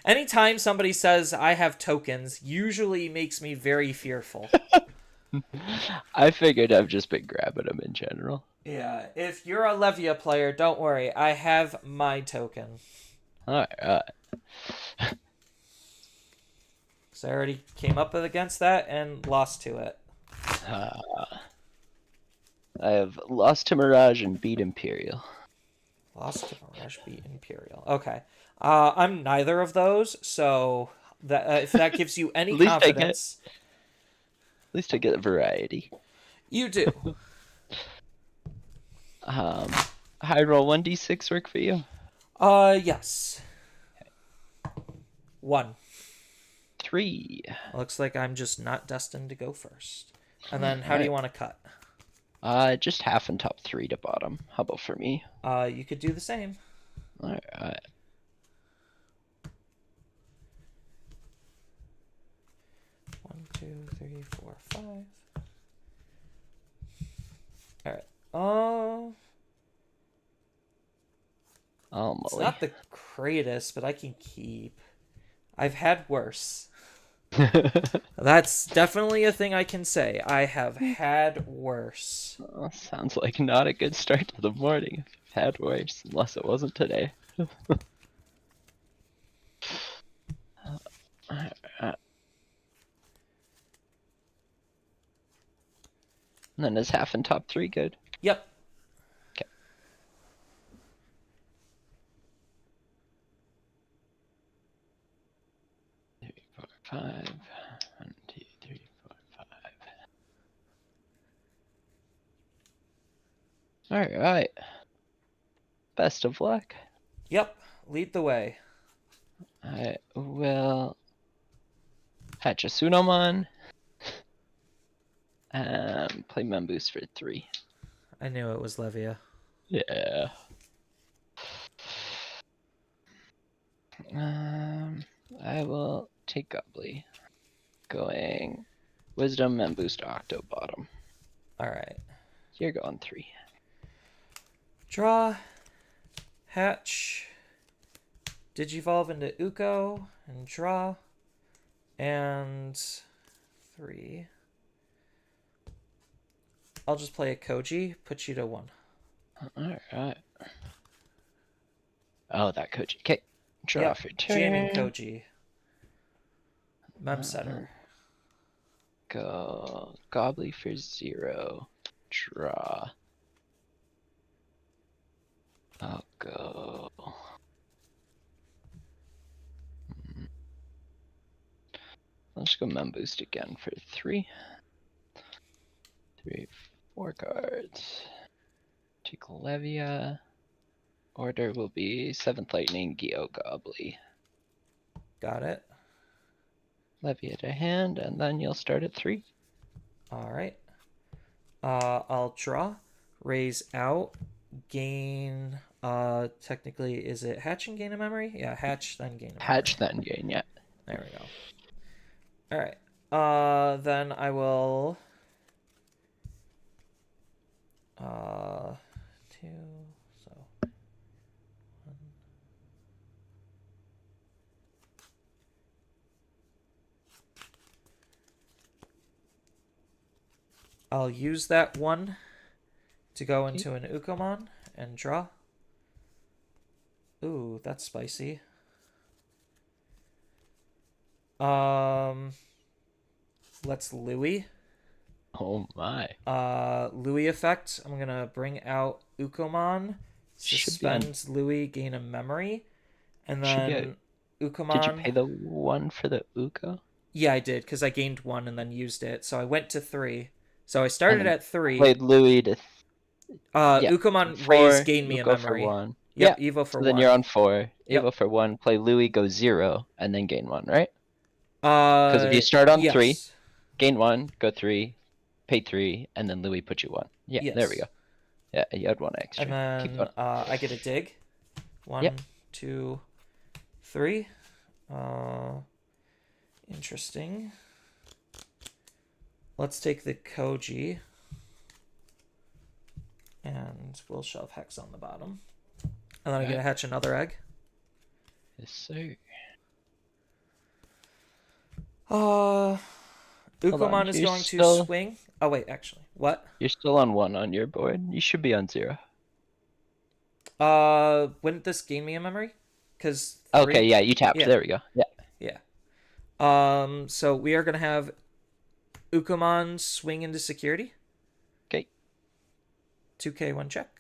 Anytime somebody says I have tokens, usually makes me very fearful. I figured I've just been grabbing them in general. Yeah, if you're a Levia player, don't worry. I have my token. Alright. So I already came up against that and lost to it. I have lost to Mirage and beat Imperial. Lost to Mirage, beat Imperial. Okay. I'm neither of those, so that if that gives you any confidence. At least I get variety. You do. high roll 1d6 work for you? Yes. 1. 3. Looks like I'm just not destined to go first. And then how do you want to cut? Just half and top 3 to bottom. How about for me? You could do the same. Alright. One, two, three, four, 5. Alright. Oh, it's Molly. not the greatest, but I can keep. I've had worse. That's definitely a thing I can say. I have had worse. Oh, sounds like not a good start to the morning. I've had worse, unless it wasn't today. And then is half and top 3 good? Yep. 3, 4, 5. 1, 2, 3, 4, 5. Alright. Best of luck. Yep. Lead the way. I will hatch a Sunomon. Play Memboost for 3. I knew it was Levia. Yeah. I will take Gobbly. Going Wisdom and boost Octo bottom. Alright. You're going 3. Draw. Hatch. Digivolve into Uko. And draw. And 3. I'll just play a Koji. Put you to 1. Alright. Oh, that Koji. Okay. Draw Yep, for turn. jamming Koji. Mem setter. Go Gobbly for 0. Draw. I'll go. Let's go Memboost again for 3. 3, 4 cards. Take Levia. Order will be 7th Lightning, Geo Gobbly. Got it. Levia to hand, and then you'll start at 3. Alright. I'll draw. Raise out. Gain. Technically, is it hatch and gain a memory? Yeah, hatch, then gain a memory. Hatch, then gain, yeah. There we go. Alright. Then I will. 2. So. 1. I'll use that 1 to go into an Ukomon and draw. Ooh, that's spicy. Let's Louis. Oh my. Louis effect. I'm gonna bring out Ukomon. Should be on- Suspends Louis, gain a memory. And Should be then Ukomon. Did you pay the 1 for the Uko? Yeah, I did, because I gained 1 and then used it. So I went to 3. So I started And then at 3. Played Louis to yeah, Ukomon 4, raise, gain me a Uko memory. For 1. Yep, Yeah, Evo for so 1. then you're on 4. Yep. Evo for 1. Play Louis, go 0, and then gain 1, right? Because if you start on 3, yes. gain 1, go 3, pay 3, and then Louis put you 1. Yeah, there we Yes. go. Yeah, you had 1 extra. And Keep then going. I get a dig. 1, Yep. 2, 3. Interesting. Let's take the Koji. And we'll shove Hex on the bottom. And then I get to hatch another egg. Yes, sir. Ukomon on, is you're going still- to swing. Oh, wait, actually. What? You're still on 1 on your board. You should be on 0. Wouldn't this gain me a memory? Because Okay, yeah, you tapped. Yeah. There we go. Yeah. Yeah. So we are gonna have Ukomon swing into security. Okay. 2K, 1 check.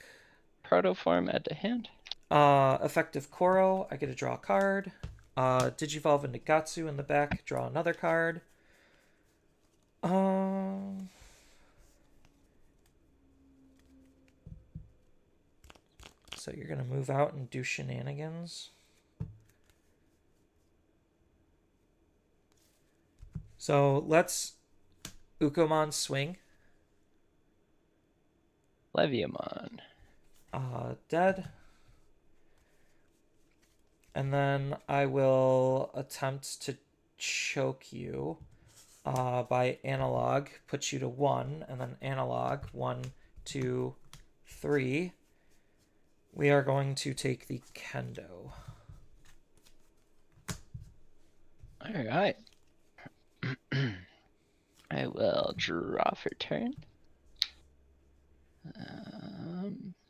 Protoform add to hand. Effective Koro, I get to draw a card. Digivolve into Gatsu in the back, draw another card. So you're gonna move out and do shenanigans. So let's Ukomon swing. Leviamon. Dead. And then I will attempt to choke you by analog, put you to 1, and then analog 1, 2, 3. We are going to take the Kendo. Alright. I will draw for turn.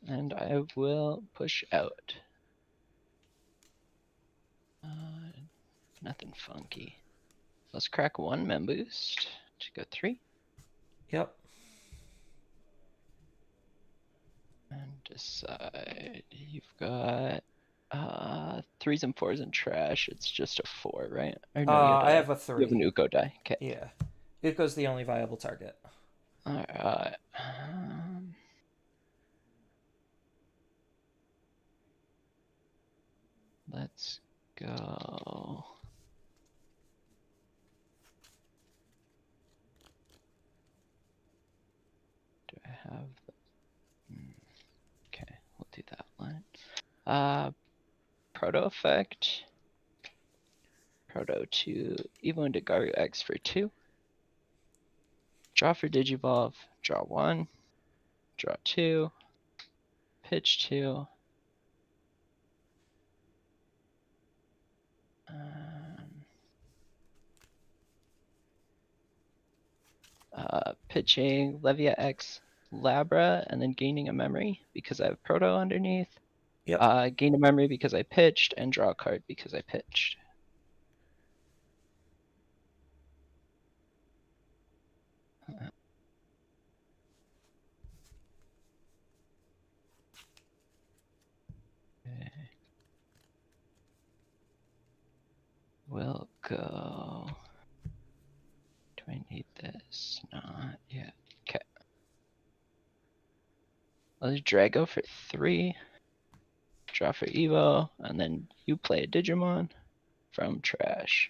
And I will push out. Nothing funky. Let's crack 1 Mem Boost to go 3. Yep. And decide. You've got 3s and 4s in trash. It's just a 4, right? Or no, I have a you 3. have an Uko die. Okay. Yeah. Uko's the only viable target. Alright. Let's go. Do I have the... Okay, we'll do that one. Proto effect. Proto to Evo into Garu X for 2. Draw for Digivolve. Draw 1. Draw 2. Pitch 2. Pitching Levia X Labra and then gaining a memory because I have Proto underneath. Yep. Gain a memory because I pitched and draw a card because I pitched. Okay. We'll go. Do I need this? Not yet. Okay. Let's Drago for 3. Draw for Evo, and then you play a Digimon from trash.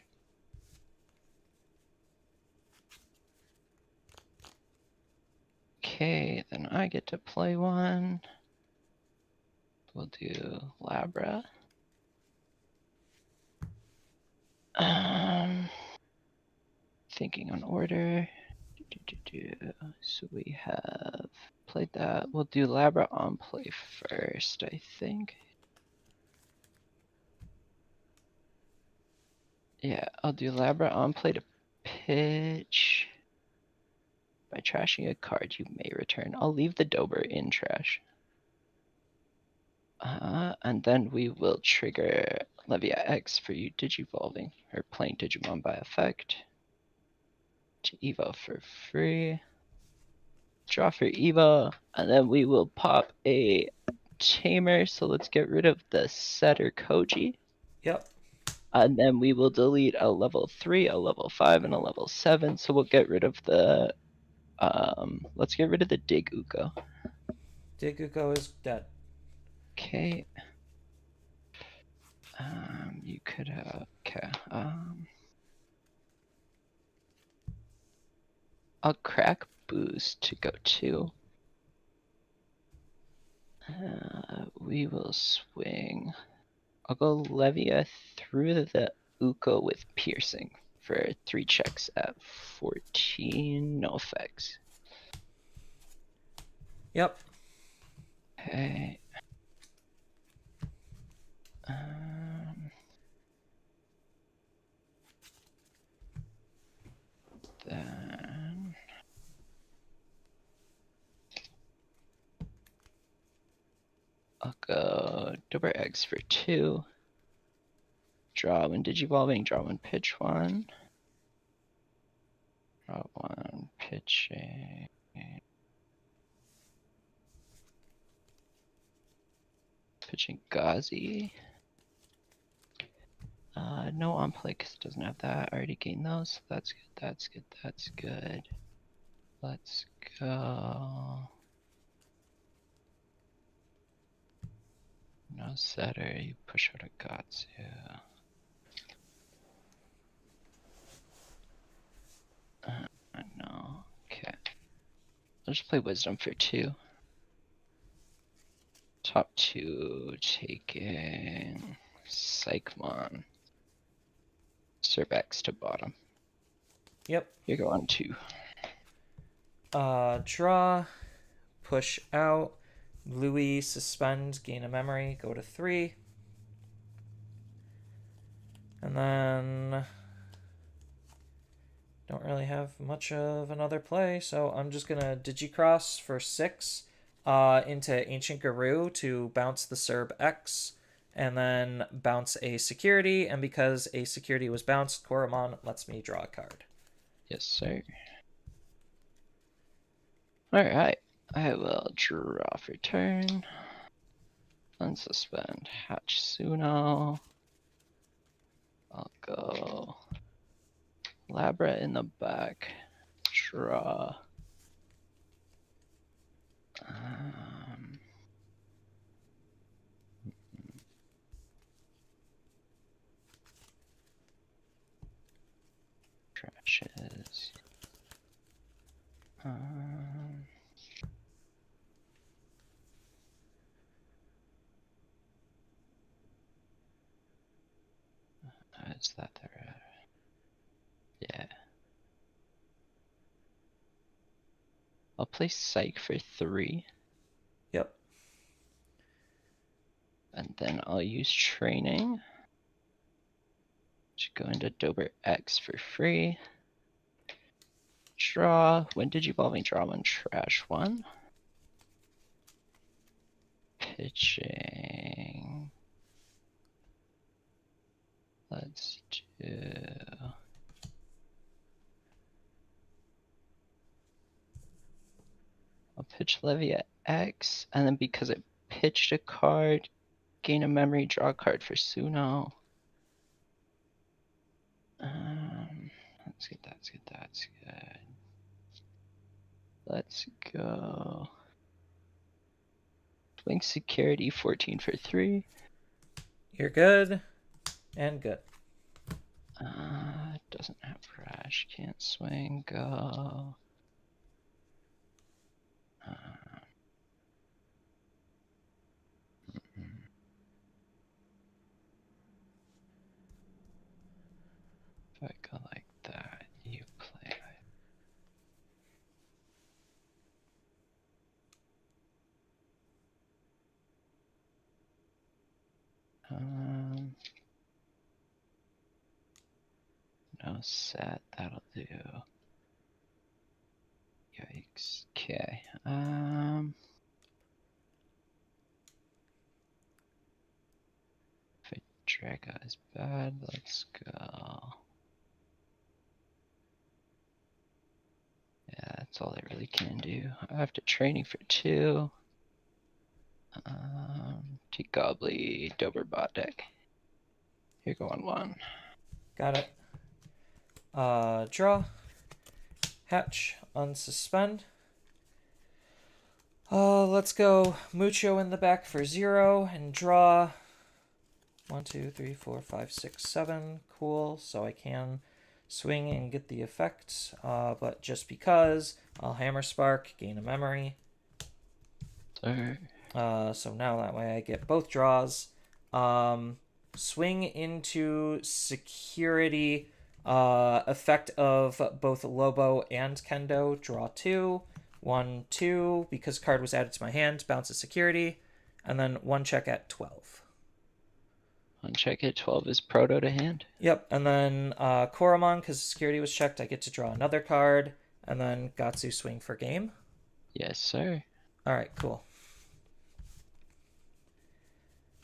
Okay, then I get to play one. We'll do Labra. Thinking on order. So we have played that. We'll do Labra on play first, I think. Yeah, I'll do Labra on play to pitch. By trashing a card, you may return. I'll leave the Dober in trash. And then we will trigger Levia X for you Digivolving, or playing Digimon by effect. To Evo for free. Draw for Evo, and then we will pop a Tamer, so let's get rid of the Setter Koji. Yep. And then we will delete a level 3, a level 5, and a level 7, so we'll get rid of the... let's get rid of the Dig Uko. Dig Uko is dead. Okay. You could have... Okay. I'll crack Boost to go 2. We will swing. I'll go Levia through the Uko with Piercing for 3 checks at 14. No effects. Yep. Okay. Then I'll go Dober Eggs for 2. Draw when Digivolving, draw when pitch 1. Draw 1, pitching. Pitching Ghazi. No on play because it doesn't have that. I already gained those. So that's good. That's good. That's good. Let's go. No setter, you push out a Gatsu. No. Okay. I'll just play Wisdom for 2. Top 2 taking Psychmon. Cerbex to bottom. Yep. You're going 2. Draw, push out, Louis, suspend, gain a memory, go to 3. And then don't really have much of another play, so I'm just gonna Digicross for 6 into Ancient Garou to bounce the Serb X, and then bounce a security, and because a security was bounced, Koromon lets me draw a card. Yes, sir. Alright, I will draw for turn. Unsuspend Hatsuno. I'll go Labra in the back. Draw. Trashes. Is that there? Yeah. I'll play Psych for 3. Yep. And then I'll use Training to go into Dober X for free. Draw. When Digivolving, draw 1, trash 1. Pitching. Let's do. I'll pitch Levy at X, and then because it pitched a card, gain a memory, draw a card for Suno. That's good, that's good, that's good. Let's go. Swing security 14 for 3. You're good. And good. Doesn't have crash, can't swing, go. If I go like that, you play. No set, that'll do. Yikes. Okay. If Draco is bad, let's go. Yeah, that's all I really can do. I have to training for 2. T-Gobbly, Doberbot deck. You're going 1. Got it. Draw. Hatch. Unsuspend. Let's go Mucho in the back for 0 and draw 1, 2, 3, 4, 5, 6, 7. Cool. So I can swing and get the effect. But just because, I'll Hammer Spark, gain a memory. Sir. So now that way I get both draws. Swing into security. Effect of both Lobo and Kendo. Draw 2. 1, 2. Because card was added to my hand. Bounce a security. And then 1 check at 12. Uncheck it. 12 is proto to hand. Yep. And then Koromon, because security was checked, I get to draw another card. And then Gatsu swing for game. Yes, sir. Alright, cool.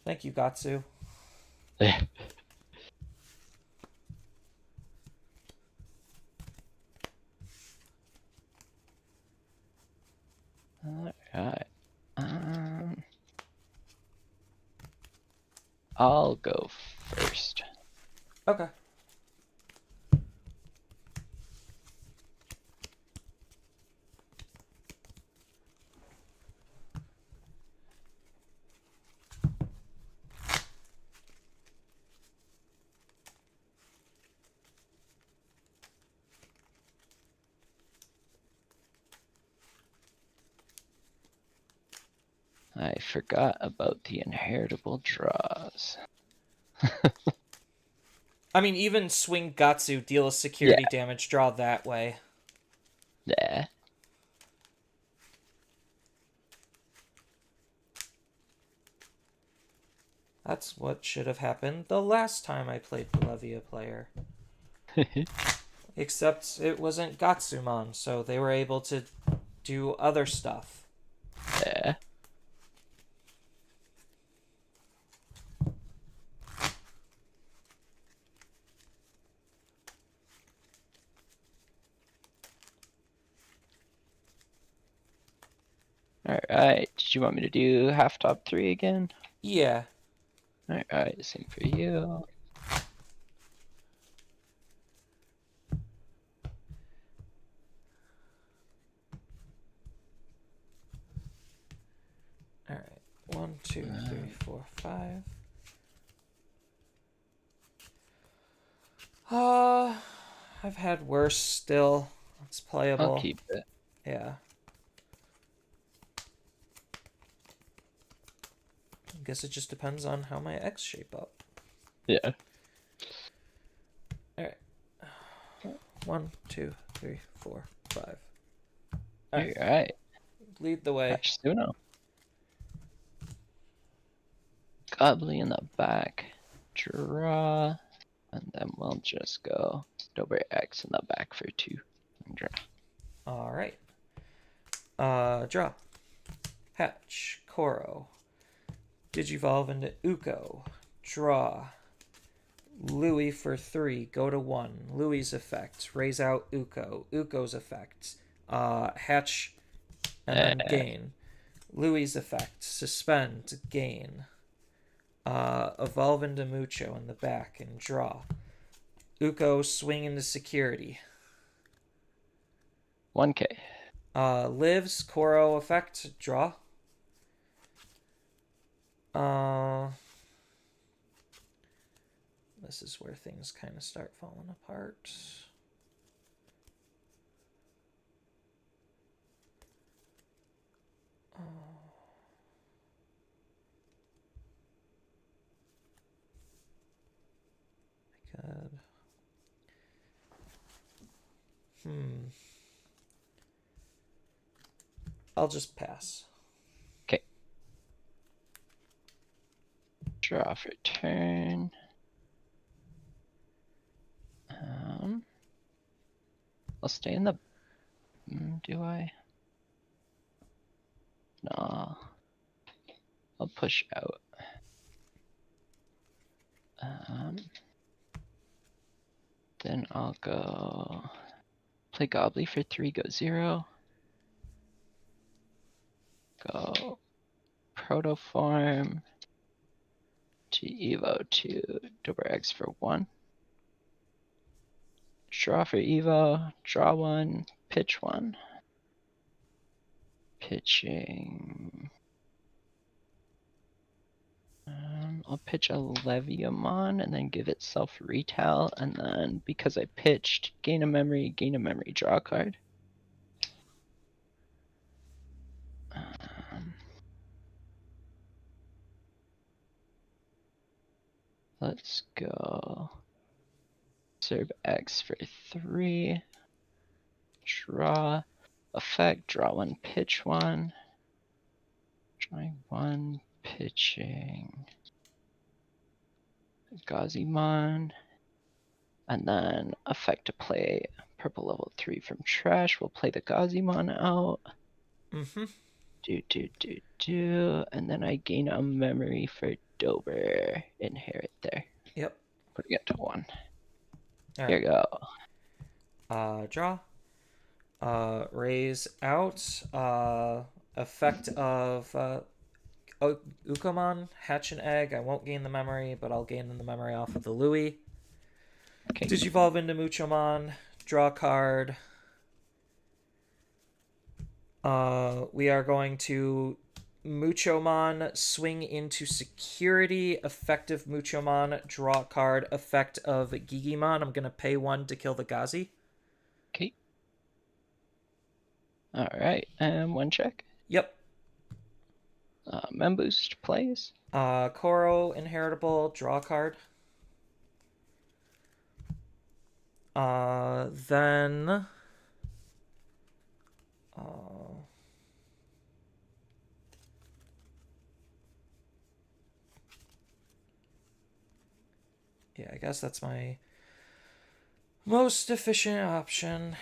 Thank you, Gatsu. Alright. I'll go first. Okay. I forgot about the inheritable draws. I mean, even Swing Gatsu, deal a security damage, draw that way. Yeah. That's what should have happened the last time I played Levia player. Except it wasn't Gatsumon, so they were able to do other stuff. Yeah. Alright, did you want me to do half top 3 again? Yeah. Alright, same for you. Alright. 1, 2, 3, 4, 5. I've had worse still. It's playable. I'll keep it. Yeah. I guess it just depends on how my X shape up. Yeah. Alright. 1, 2, 3, 4, 5. Alright. Lead the way. Suno. Gobbly in the back. Draw. And then we'll just go Dober X in the back for 2. And draw. Alright. Draw. Hatch. Koro. Digivolve into Uko. Draw. Louis for 3. Go to 1. Louis's effect. Raise out Uko. Uko's effect. Hatch and then gain. Louis's effect. Suspend. Gain. Evolve into Mucho in the back and draw. Uko swing into security. 1k. Lives. Koro effect. Draw. This is where things kind of start falling apart. God. I'll just pass. Okay. Draw for turn. I'll stay in the. Do I? No. I'll push out. Then I'll go play Gobbly for 3, go 0. Go Protoform to Evo to Dober X for 1. Draw for Evo, draw 1, pitch 1. Pitching. I'll pitch a Leviamon and then give it self retail, and then because I pitched, gain a memory, draw a card. Let's go. Serve X for 3. Draw. Effect. Draw 1, pitch 1. Drawing 1, pitching. Gazimon. And then effect to play purple level 3 from trash. We'll play the Gazimon out. And then I gain a memory for Dober. Inherit there. Yep. Putting it to 1. All Here you go. go. Draw. Raise out. Effect of Ukomon. Hatch an egg. I won't gain the memory, but I'll gain the memory off of the Louis. Okay. Digivolve into Muchomon. Draw a card. We are going to Muchomon swing into security. Effective Muchomon. Draw a card. Effect of Gigimon. I'm going to pay 1 to kill the Gazi. Okay. Alright, and 1 check. Yep. Memboost plays. Koro, inheritable, draw a card. Then yeah, I guess that's my most efficient option.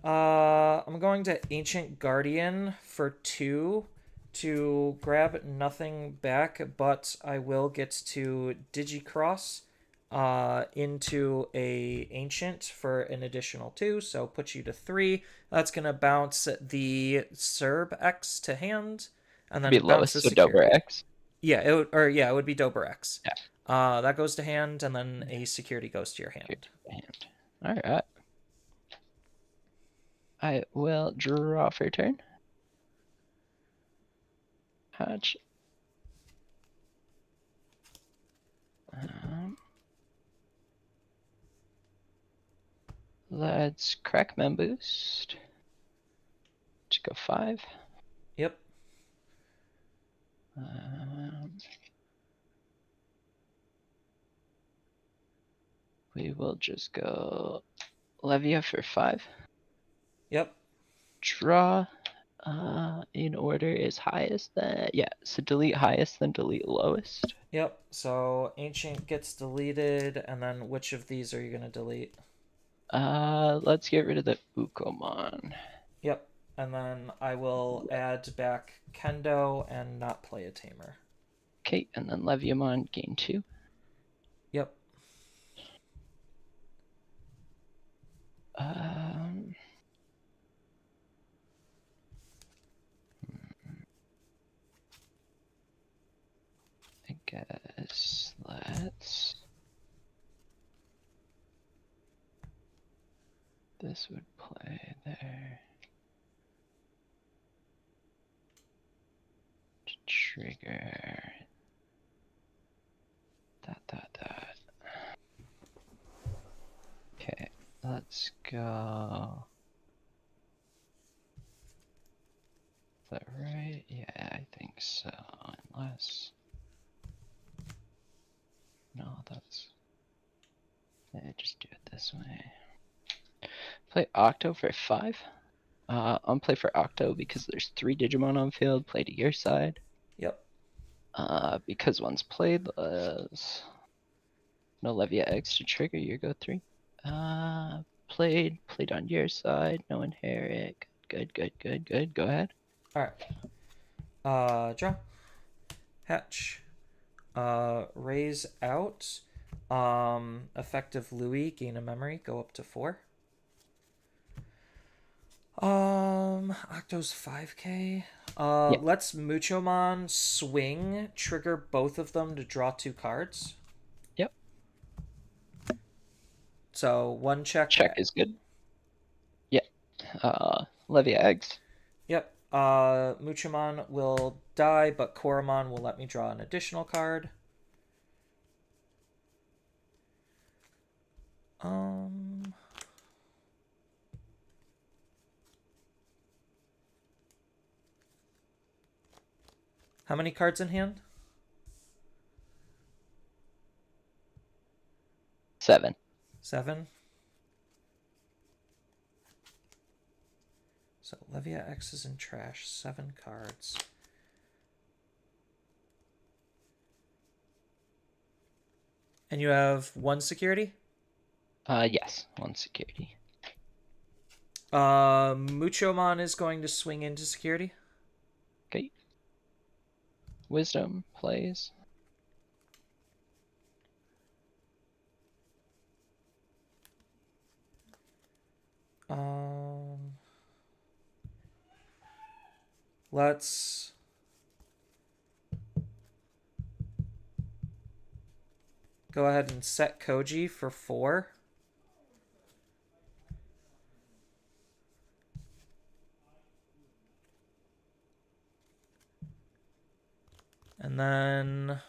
I'm going to Ancient Guardian for 2 to grab nothing back, but I will get to Digicross into a Ancient for an additional 2, so put you to 3. That's gonna bounce the Serb X to hand, and then Be bounce lowest, the so security. Dober X. Yeah, it would be Dober X. Yeah. That goes to hand, and then a security goes to your hand. Alright. I will draw for your turn. Hatch. Let's crack Memboost. To go 5. Yep. We will just go Levia for 5. Yep. Draw. In order is highest, then yeah. So delete highest, then delete lowest. Yep. So Ancient gets deleted, and then which of these are you gonna delete? Let's get rid of the Ukomon. Yep. And then I will add back Kendo and not play a Tamer. Okay, and then Leviamon gain 2. Yep. I guess let's. This would play there. To trigger. That. Okay, let's go. Is that right? Yeah, I think so. Unless. No, that's. Yeah, just do it this way. Play Octo for 5. Unplay for Octo because there's 3 Digimon on field. Play to your side. Yep. Because one's played, no Levia X to trigger your go 3. Played on your side. No inherit. Good. Go ahead. All right. Draw. Hatch. Raise out. Effective Louis, gain a memory, go up to 4. Octo's 5k. Yeah. Let's Muchomon swing, trigger both of them to draw 2 cards. Yep. So 1 check. Check is good. Yeah. Levia Eggs. Yep. Muchomon will die, but Koromon will let me draw an additional card. How many cards in hand? 7. 7. So Levia X is in trash. 7 cards. And you have 1 security? Yes, 1 security. Muchomon is going to swing into security. Okay. Wisdom plays. Let's go ahead and set Koji for 4. And then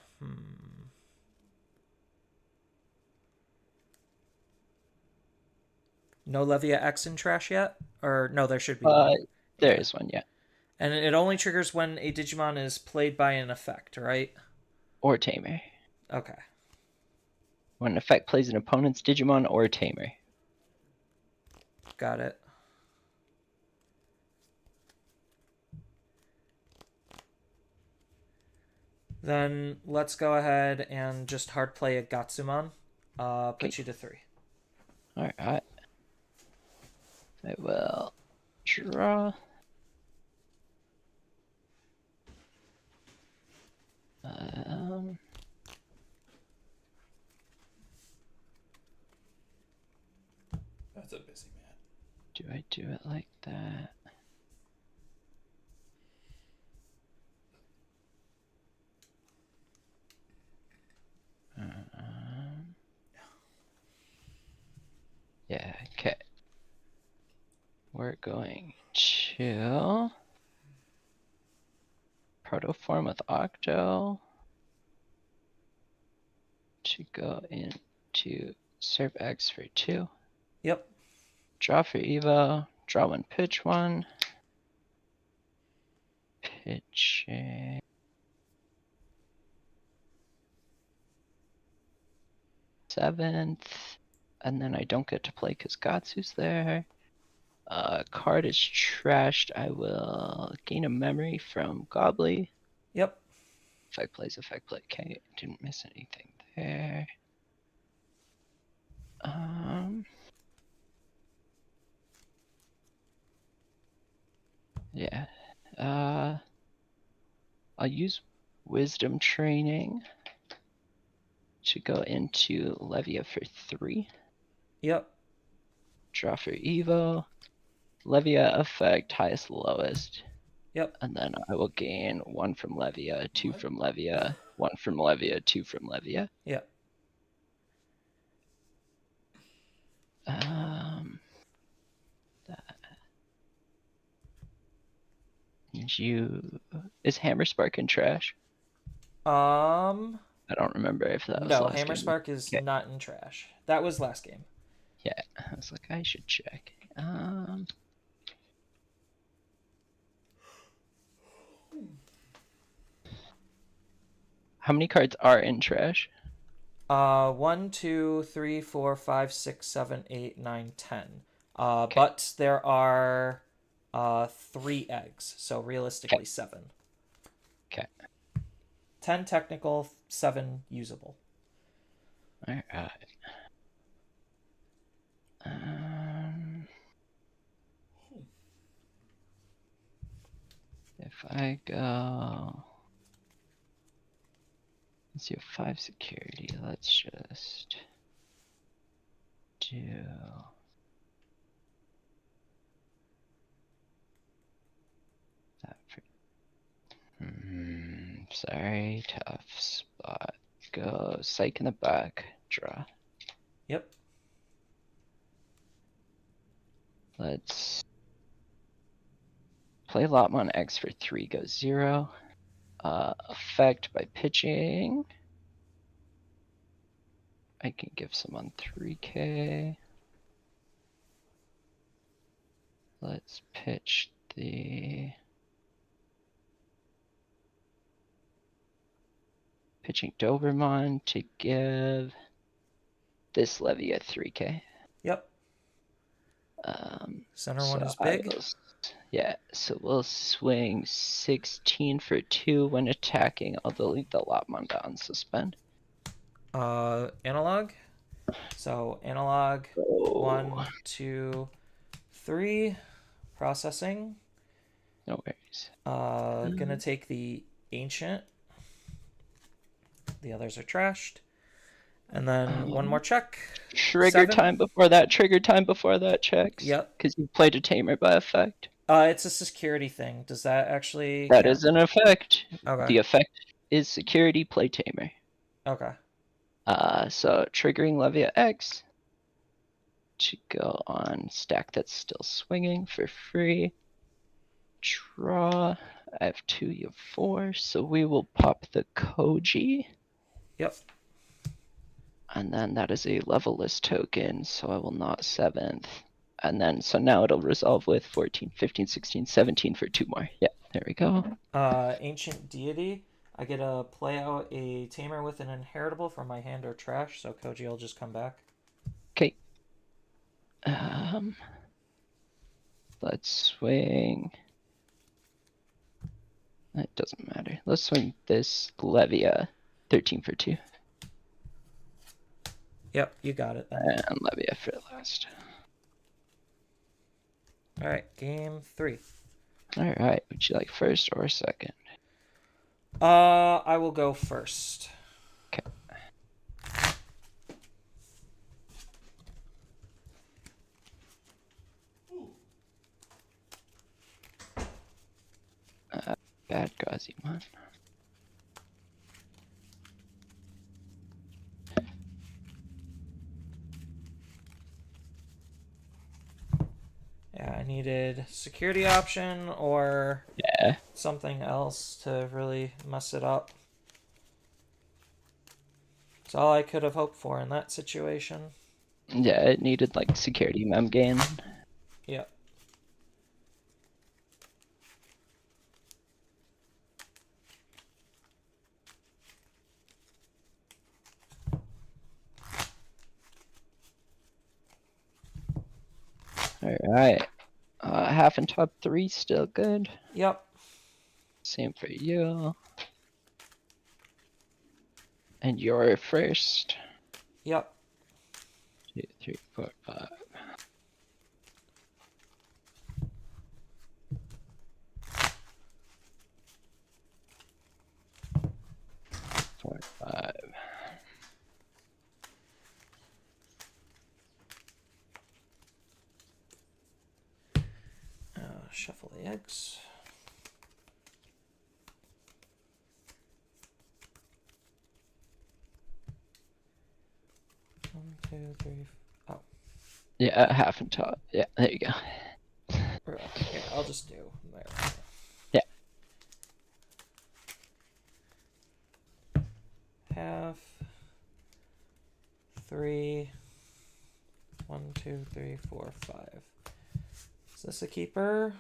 no Levia X in trash yet? Or no, there should be one. There is one, yeah. And it only triggers when a Digimon is played by an effect, right? Or Tamer. Okay. When an effect plays an opponent's Digimon or Tamer. Got it. Then let's go ahead and just hard play a Gatsumon. Put you to 3. Alright. I will draw. That's a busy man. Do I do it like that? Yeah, okay. We're going to Protoform with Octo to go into Serve X for 2. Yep. Draw for Evo. Draw 1, pitch 1. Pitching. Seventh. And then I don't get to play because Gatsu's there. Card is trashed. I will gain a memory from Gobbly. Yep. Effect plays, effect play. Okay, didn't miss anything there. Yeah. I'll use Wisdom Training to go into Levia for 3. Yep. Draw for Evo. Levia effect, highest, lowest. Yep. And then I will gain 1 from Levia, 2 What? from Levia, 1 from Levia, 2 from Levia. Yep. That. Is Hammer Spark in trash? I don't remember if that was No, last Hammer game. Spark is Okay. not in trash. That was last game. Yeah, I was like, I should check. How many cards are in trash? 1, 2, 3, 4, 5, 6, 7, 8, 9, 10. But there are 3 eggs, so realistically 7. Okay. 10 technical, 7 usable. Alright. If I go... Let's do 5 security. Let's just do... that for... sorry, tough spot. Go Psych in the back, draw. Yep. Let's play Lotmon X for 3, go 0. Effect by pitching. I can give someone 3k. Let's pitch the... Pitching Doberman to give this Levy a 3k. Yep. Center one is big. Yeah, so we'll swing 16 for 2 when attacking. I'll delete the Lotmon on suspend. Analog. So analog. 1, 2, 3. Processing. No worries. Gonna take the ancient. The others are trashed. And then one more check. Trigger 7. time before that. Trigger time before that checks. Yep. Because you played a Tamer by effect. It's a security thing. Does that actually That count? is an effect. Okay. The effect is security, play Tamer. Okay. So triggering Levia X to go on stack that's still swinging for free. Draw. I have 2, you have 4, so we will pop the Koji. Yep. And then that is a levelless token, so I will not 7th. And then, so now it'll resolve with 14, 15, 16, 17 for 2 more. Yeah. There we go. Ancient Deity. I get to play out a Tamer with an inheritable from my hand or trash, so Koji will just come back. Okay. Let's swing. It doesn't matter. Let's swing this Levia 13 for 2. Yep, you got it then. And Levia for the last. Alright, game 3. Alright, would you like first or second? I will go first. Okay. Bad Gazimon. Yeah, I needed security option or Yeah. something else to really mess it up. It's all I could have hoped for in that situation. Yeah, it needed like security mem gain. Yep. Alright. Half and top 3 still good. Yep. Same for you. And you're first. Yep. 2, 3, 4, 5. 4, 5. Shuffle the eggs. One, two, three. Oh, Yeah, half and top. Yeah, there you go. okay. I'll just do there. Yeah. Half. 3. 1, 2, 3, 4, 5. Is this a keeper?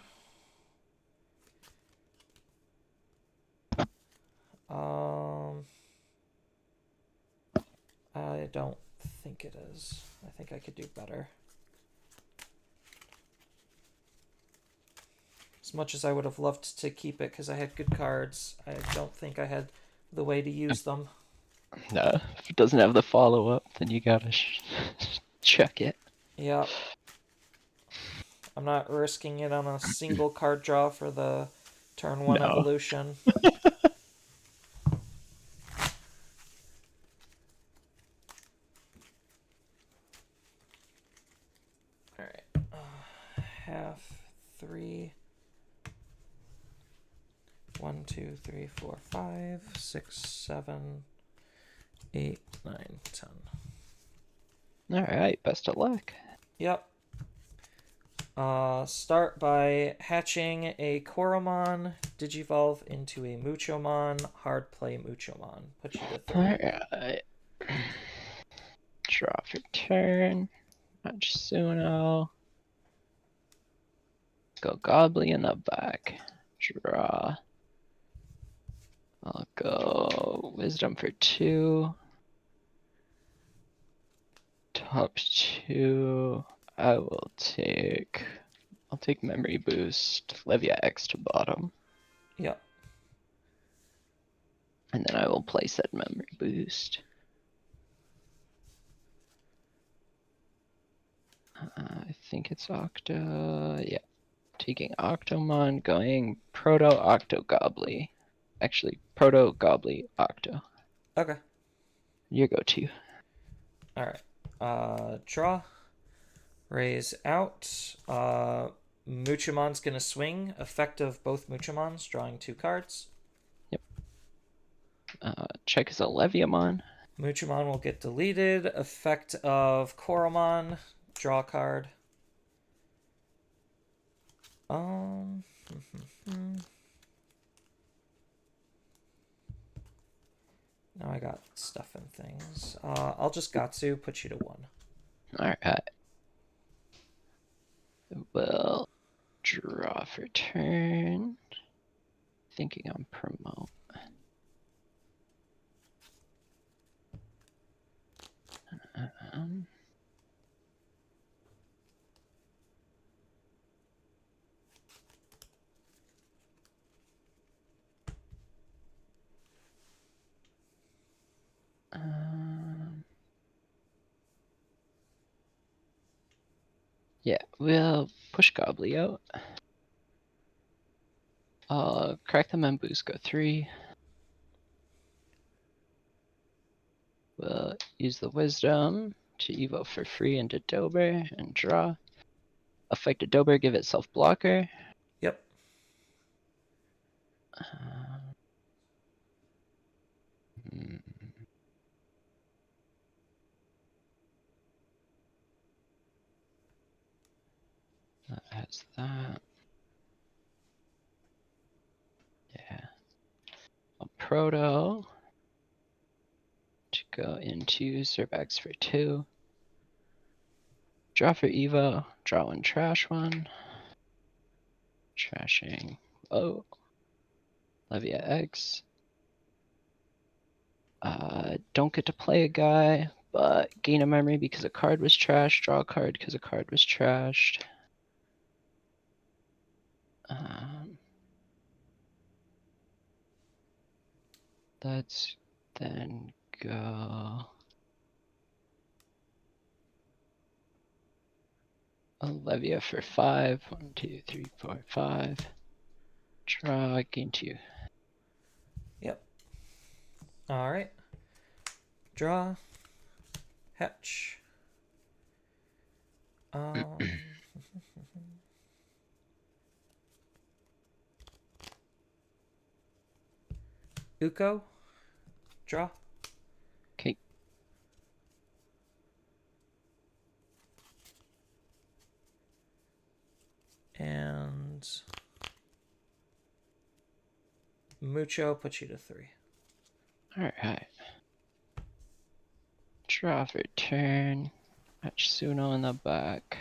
I don't think it is. I think I could do better. As much as I would have loved to keep it because I had good cards, I don't think I had the way to use them. No, if it doesn't have the follow up, then you gotta check it. Yep. I'm not risking it on a single card draw for the turn 1 No. evolution. Alright. Half 3. 1, 2, 3, 4, 5, 6, 7, 8, 9, 10. Alright, best of luck. Yep. Start by hatching a Koromon, Digivolve into a Muchomon, hard play Muchomon. Put you to 3. Alright. Draw for turn. Matsuno. Go Gobbly in the back. Draw. I'll go Wisdom for 2. Top 2. I'll take Memory Boost. Levia X to bottom. Yep. And then I will place that Memory Boost. I think it's Octo. Yeah. Taking Octomon, going Proto Octo Gobbly. Actually, Proto Gobbly Octo. Okay. You go 2. Alright. Draw. Raise out. Muchomon's gonna swing. Effect of both Muchomons, drawing 2 cards. Check is a Leviamon. Muchomon will get deleted. Effect of Koromon, draw a card. Now I got stuff and things. I'll just Gatsu, put you to 1. Alright. We'll draw for turn. thinking on promote. Um, um, yeah, we'll push Gobbly out. Crack them and boost go 3. We'll use the wisdom to evo for free into Dober and draw. Affect a Dober, give itself blocker. Yep. Hmm. That has that. Yeah. A Proto to go into Zerbax for 2. Draw for Evo, draw one, trash one. Trashing. Oh. Levia X. Don't get to play a guy, but gain a memory because a card was trashed. Draw a card because a card was trashed. Let's then go Olivia for 5. 1, 2, 3, 4, 5. Draw, gain 2. Yep. All right. Draw. Hatch. Uko. Draw. Okay. And Mucho puts you to 3. Alright. Draw for turn. Hatsuno in the back.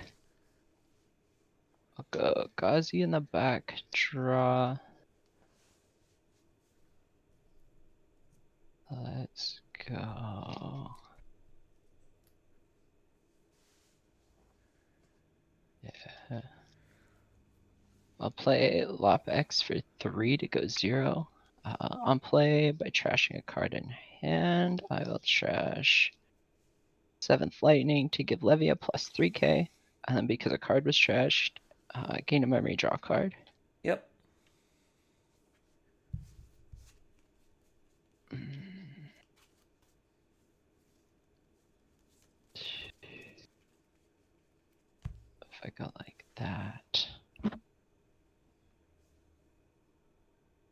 I'll go Gazi in the back. Draw. Let's go. Yeah. I'll play Lop X for 3 to go 0. On play by trashing a card in hand. I will trash 7th Lightning to give Levia plus 3k. And then because a card was trashed, gain a memory, draw a card. Yep. If I go like that.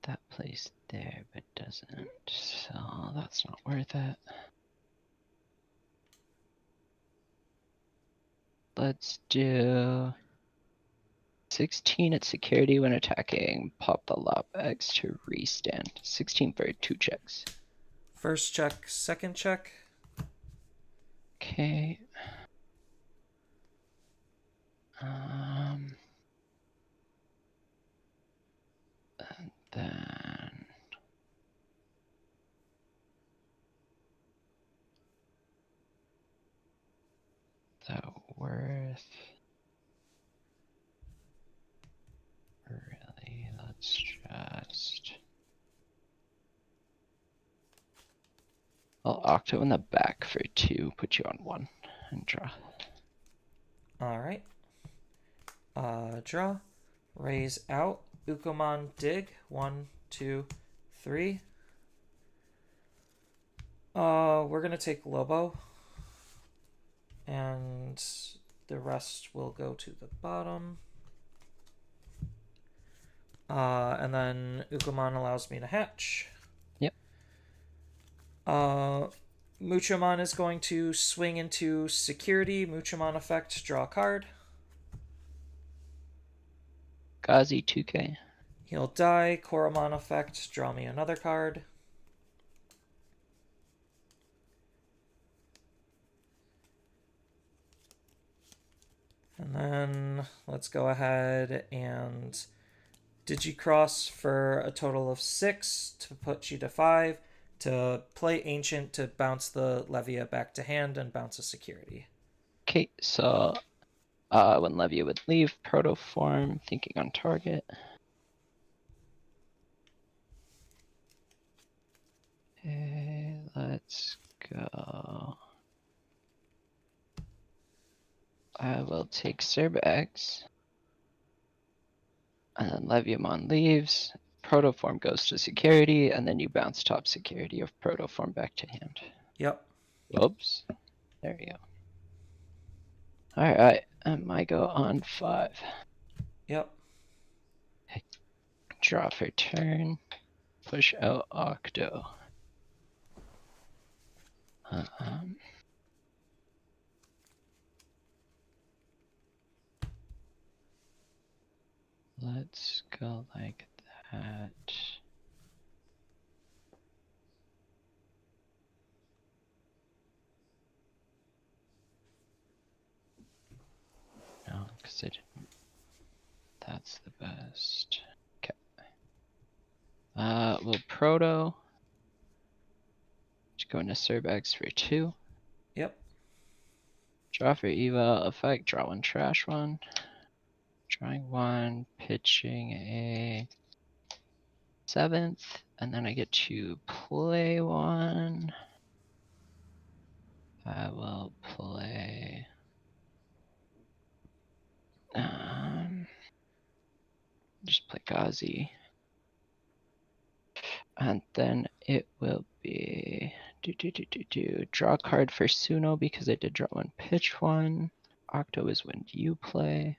That plays there, but doesn't. So that's not worth it. Let's do 16 at security when attacking. Pop the Lop X to restand. 16 for 2 checks. First check, second check. Okay. And then the worth. Really, let's just. I'll Octo in the back for 2, put you on 1, and draw. All right. Draw. Raise out. Ukomon dig. 1, 2, 3. We're gonna take Lobo. And the rest will go to the bottom. And then Ukomon allows me to hatch. Yep. Muchomon is going to swing into security. Muchomon effect, draw a card. Gazi 2k. He'll die. Koromon effect, draw me another card. And then let's go ahead and Digicross for a total of 6 to put you to 5. To play Ancient to bounce the Levia back to hand and bounce a security. Okay, so when Levia would leave, protoform, thinking on target. Okay, let's go. I will take Cerbex. And then Leviamon leaves. Protoform goes to security, and then you bounce top security of Protoform back to hand. Yep. Whoops. There you go. Alright, and I go on 5. Yep. Draw for turn. Push out Octo. Let's go like that. No, because I didn't. That's the best. Okay. We'll Proto. Just go into Cerbex for 2. Yep. Draw for Eva. Effect. Draw 1, trash 1. Drawing 1. Pitching a 7th. And then I get to play 1. I will play. Just play Gazi. And then it will be draw a card for Suno because I did draw 1, pitch 1. Octo is when you play.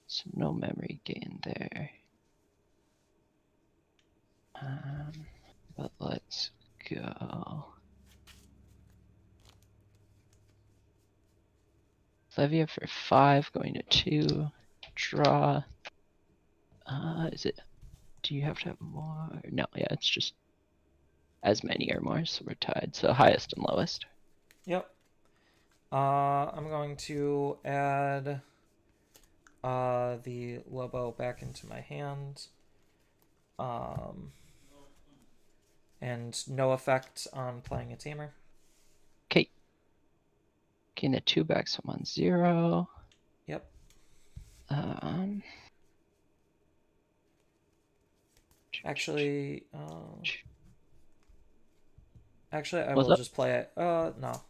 So no memory gain there. But let's go. Levia for 5, going to 2. Draw. Is it? Do you have to have more? No, yeah, it's just as many or more, so we're tied. So highest and lowest. Yep. I'm going to add the Lobo back into my hand. And no effect on playing a Tamer. Okay. Gain the 2 back, so I'm on 0. Yep. Actually, I What's will up? just play it. No.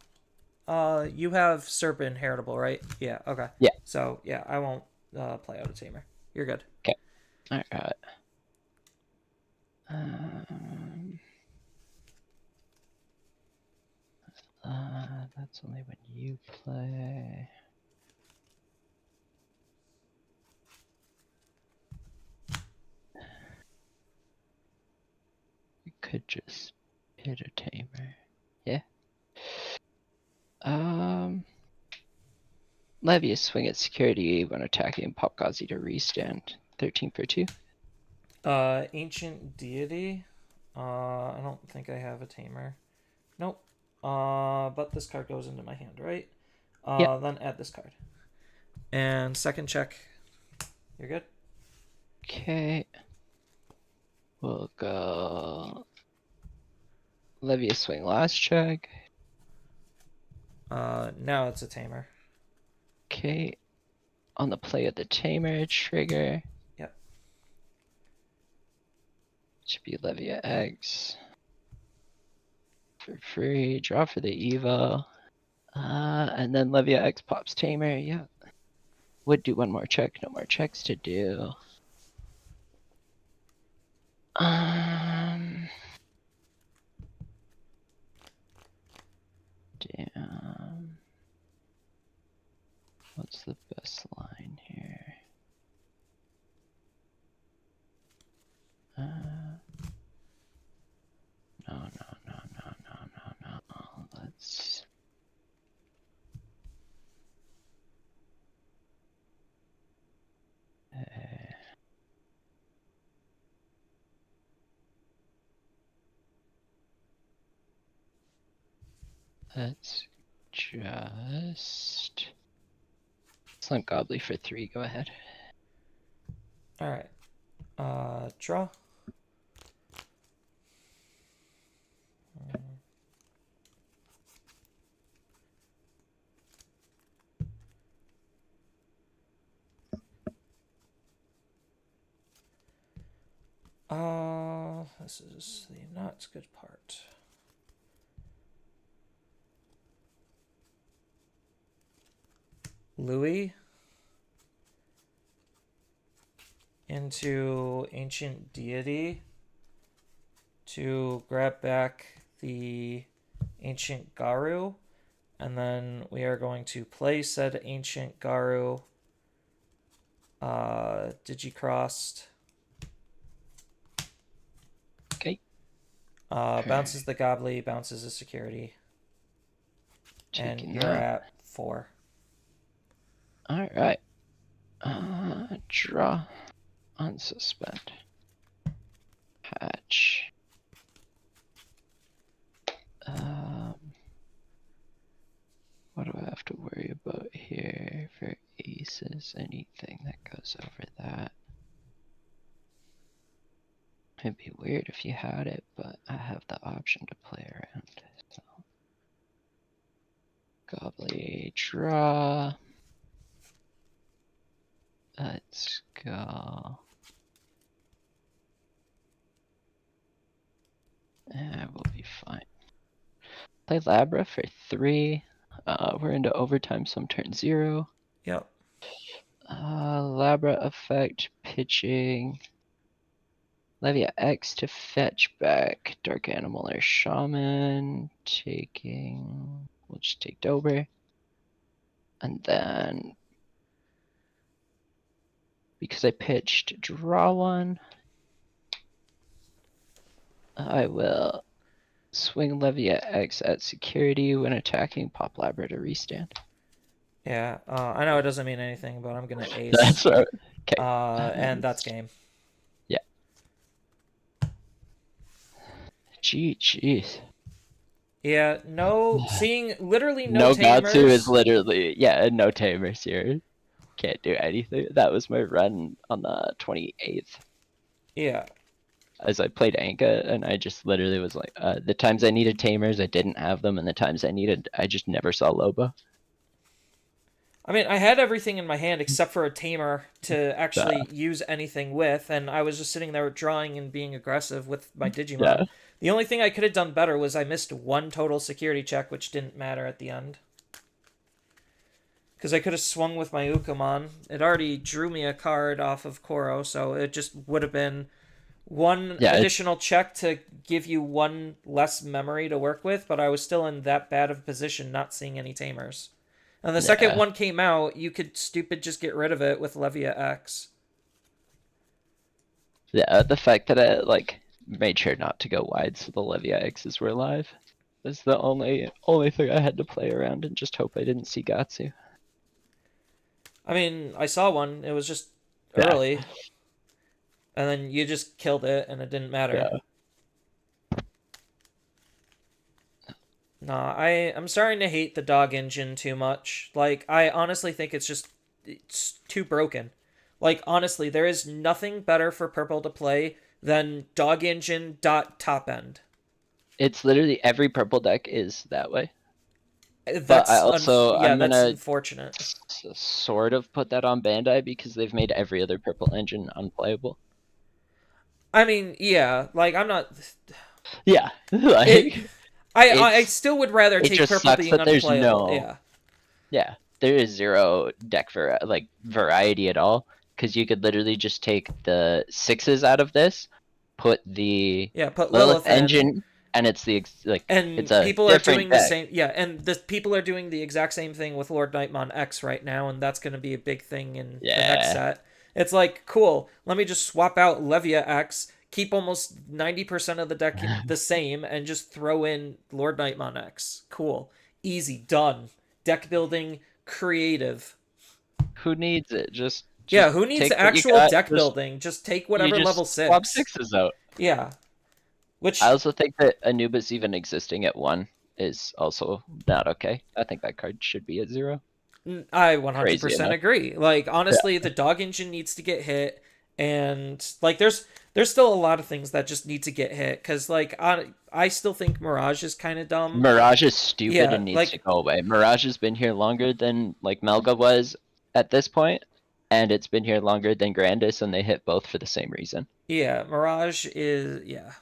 You have Serpent Heritable, right? Yeah, okay. Yeah. So, yeah, I won't play out a Tamer. You're good. Alright. That's only when you play. We could just hit a Tamer. Yeah. Levia swing at security when attacking Pop Gazi to restand. 13 for 2. Ancient Deity. I don't think I have a Tamer. Nope. But this card goes into my hand, right? Yep. Then add this card. And second check. You're good? Okay. We'll go. Levia swing last check. Now it's a Tamer. Okay. On the play of the Tamer trigger. Yep. Should be Levia X. For free. Draw for the Evo. And then Levia X pops Tamer. Yeah. Would do one more check. No more checks to do. Damn. What's the best line here? No. Let's. Let's just. Slunk Gobbly for 3. Go ahead. Alright. Draw. This is the not good part. Louis into Ancient Deity to grab back the Ancient Garu, and then we are going to play said Ancient Garu Digicrossed. Okay. Bounces the Gobbly, bounces the security. And Taking you're that. at 4. Alright. Draw. Unsuspend. Hatch. What do I have to worry about here for aces? Anything that goes over that. It'd be weird if you had it, but I have the option to play around. So. Gobbly, draw. Let's go. We'll be fine. Play Labra for 3. We're into overtime, so I'm turn 0. Yep. Labra effect, pitching. Levia X to fetch back Dark Animal or Shaman. Taking. We'll just take Dober. And then. Because I pitched draw 1. I will swing Levia X at security when attacking, pop Labra to restand. Yeah, I know it doesn't mean anything, but I'm gonna ace. That's right. Okay. And that's game. Yeah. Jeez. Yeah, literally no No tamers. Gatsu is literally, no tamers here. Can't do anything. That was my run on the 28th. Yeah. As I played Anka, and I just literally was like, the times I needed tamers, I didn't have them, and the times I just never saw Loba. I mean, I had everything in my hand except for a tamer to actually use anything with, and I was just sitting there drawing and being aggressive with my Digimon. Yeah. The only thing I could have done better was I missed 1 total security check, which didn't matter at the end. Because I could have swung with my Ukamon. It already drew me a card off of Koro, so it just would have been 1 additional check to give you 1 less memory to work with, but I was still in that bad of a position not seeing any tamers. And the second one came out, you could just get rid of it with Levia X. Yeah, the fact that I made sure not to go wide so the Levia X's were live is the only thing I had to play around and just hope I didn't see Gatsu. I mean, I saw one. It was just early. And then you just killed it, and it didn't matter. Yeah. Nah, I'm starting to hate the dog engine too much. I honestly think it's too broken. Honestly, there is nothing better for purple to play than dog engine top end. It's literally every purple deck is that way. That's that's unfortunate. Sort of put that on Bandai because they've made every other purple engine unplayable. I mean, yeah, I'm not. Yeah, I still would rather take purple being unplayable. Yeah, there is 0 deck variety at all because you could literally just take the 6s out of this, put the Lilith engine, and it's people are doing the same. Yeah, and the people are doing the exact same thing with Lord Nightmon X right now, and that's going to be a big thing in the next set. It's cool. Let me just swap out Levia X, keep almost 90% of the deck the same, and just throw in Lord Nightmon X. Cool. Easy. Done. Deck building. Creative. Who needs it? Just who needs actual deck building? Just take whatever level 6. Swap 6s out. Yeah. Which I also think that Anubis even existing at 1 is also not okay. I think that card should be at 0. I 100% agree. Honestly, the dog engine needs to get hit, And like there's still a lot of things that just need to get hit cuz like I still think Mirage is kind of dumb. Mirage is stupid Yeah, and needs like- to go away. Mirage has been here longer than like Melga was at this point, and it's been here longer than Grandis, and they hit both for the same reason. Yeah, Mirage is yeah.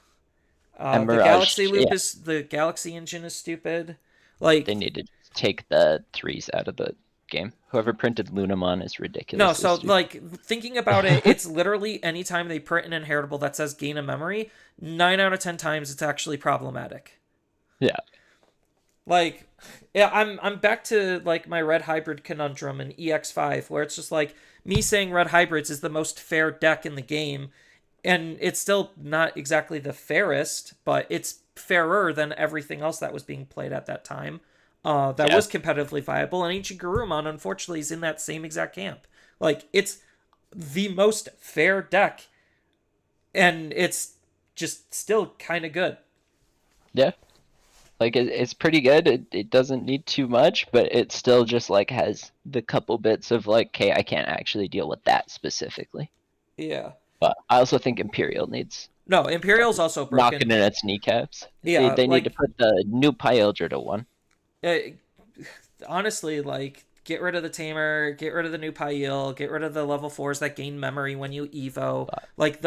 And The Mirage, Galaxy Loop yeah. is the Galaxy engine is stupid. Like They need to take the threes out of the game. Whoever printed Lunamon is ridiculous. no, so like thinking about it, it's literally anytime they print an inheritable that says gain a memory, 9 out of 10 times it's actually problematic. Yeah. Like yeah, I'm back to like my red hybrid conundrum in EX5 where it's just like me saying red hybrids is the most fair deck in the game, and it's still not exactly the fairest, but it's fairer than everything else that was being played at that time. That Yeah. was competitively viable, and Ancient Garurumon unfortunately is in that same exact camp. Like it's the most fair deck, and it's just still kind of good. Yeah. Like it's pretty good. It doesn't need too much, but it still just like has the couple bits of like, okay, I can't actually deal with that specifically. Yeah. But I also think Imperial needs No, Imperial's also broken. knocking in its kneecaps. Yeah, they like- need to put the new Pyldra to one. Honestly, like get rid of the Tamer, get rid of the new Pyil, get rid of the level 4s that gain memory when you evo. Like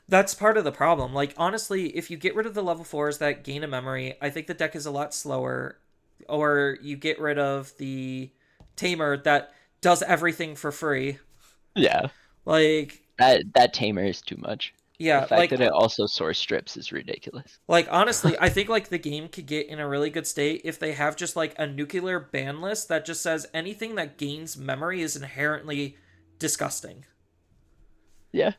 that's part of the problem. Like honestly, if you get rid of the level 4s that gain a memory, I think the deck is a lot slower. Or you get rid of the Tamer that does everything for free. Yeah. Like That Tamer is too much. yeah, The fact like that it also source strips is ridiculous. Like honestly, I think like the game could get in a really good state if they have just like a nuclear ban list that just says anything that gains memory is inherently disgusting. Yeah.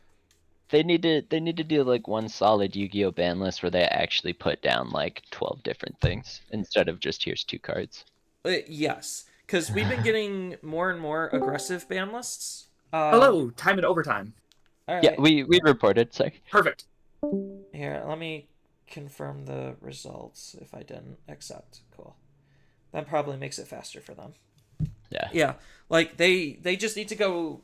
They need to do like one solid Yu-Gi-Oh ban list where they actually put down like 12 different things instead of just here's 2 cards. Yes, because we've been getting more and more aggressive ban lists. Hello, time and overtime. All right. Yeah, we reported, sorry. Perfect. Here, let me confirm the results if I didn't accept. Cool. That probably makes it faster for them. Yeah. Yeah, like they just need to go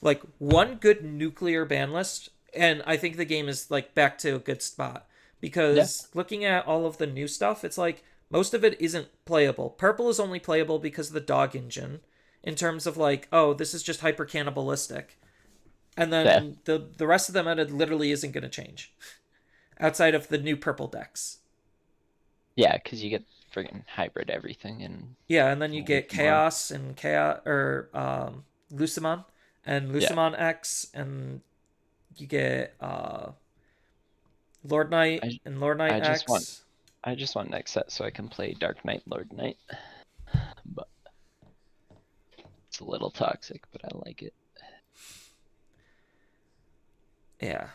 like one good nuclear ban list, and I think the game is like back to a good spot because looking at all of the new stuff, it's like most of it isn't playable. Purple is only playable because of the dog engine in terms of like, oh, this is just hyper cannibalistic. And then the rest of the meta literally isn't going to change outside of the new purple decks. Yeah, because you get friggin' hybrid everything and Yeah, and then you get Lucimon. Chaos and Chaos or Lucimon and Lucimon X, and you get Lord Knight and Lord Knight I X. just want next set so I can play Dark Knight, Lord Knight. But it's a little toxic, but I like it. Yeah.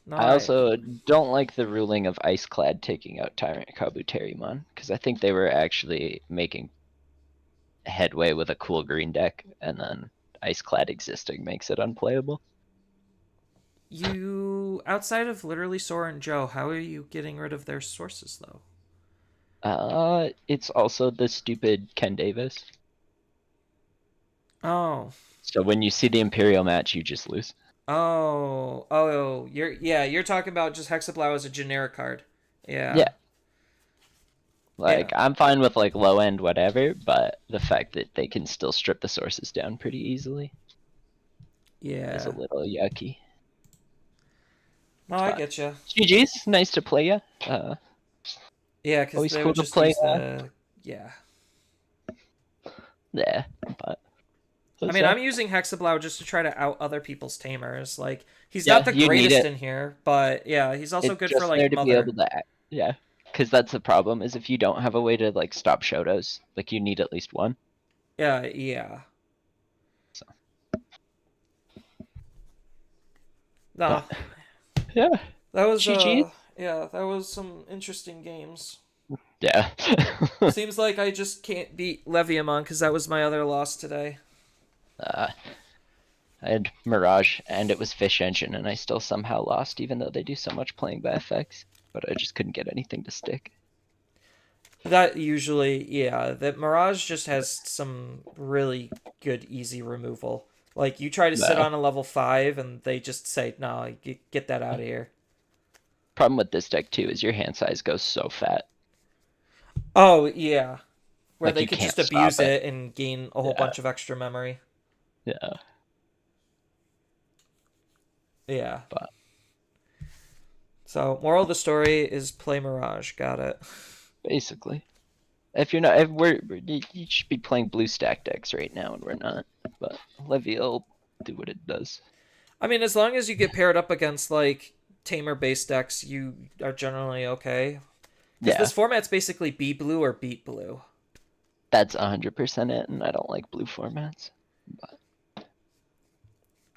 No, I also don't like the ruling of Iceclad taking out Tyrant Kabuterimon, because I think they were actually making headway with a cool green deck, and then Iceclad existing makes it unplayable. You outside of literally Sora and Joe, how are you getting rid of their sources though? It's also the stupid Ken Davis. Oh. So when you see the Imperial match, you just lose. Oh, you're talking about just Hexablow as a generic card. Yeah. Yeah. Like, I'm fine with, like, low-end whatever, but the fact that they can still strip the sources down pretty easily Yeah. is a little yucky. No, I get you. GG's, nice to play ya. Yeah, because always they cool would to just play, use the yeah. Yeah, but... I mean, I'm using Hexablow just to try to out other people's tamers. Like, he's Yeah, not the you need greatest it. in here, but yeah, he's also It's good just for there like to mother. be able to act. Yeah, because that's the problem, is if you don't have a way to, like, stop Shotos, like, you need at least one. Yeah. So. Nah, Yeah. that was GG. yeah, that was some interesting games. Yeah. Seems like I just can't beat Leviamon because that was my other loss today. I had Mirage, and it was Fish Engine, and I still somehow lost, even though they do so much playing by effects. But I just couldn't get anything to stick. That usually, yeah, that Mirage just has some really good easy removal. Like, you try to sit No. on a level 5, and they just say, no, get that out of here. Problem with this deck too is your hand size goes so fat. Oh, yeah. Where Like, they you could can't just abuse stop it and gain a whole Yeah. bunch of extra memory. Yeah. Yeah. But- So, moral of the story is play Mirage. Got it. Basically. If you're not, if you should be playing blue stack decks right now, and we're not. But Levia will do what it does. I mean, as long as you get paired up against, like, tamer-based decks, you are generally okay. Because Yeah, this format's basically be blue or beat blue. that's 100% it, and I don't like blue formats.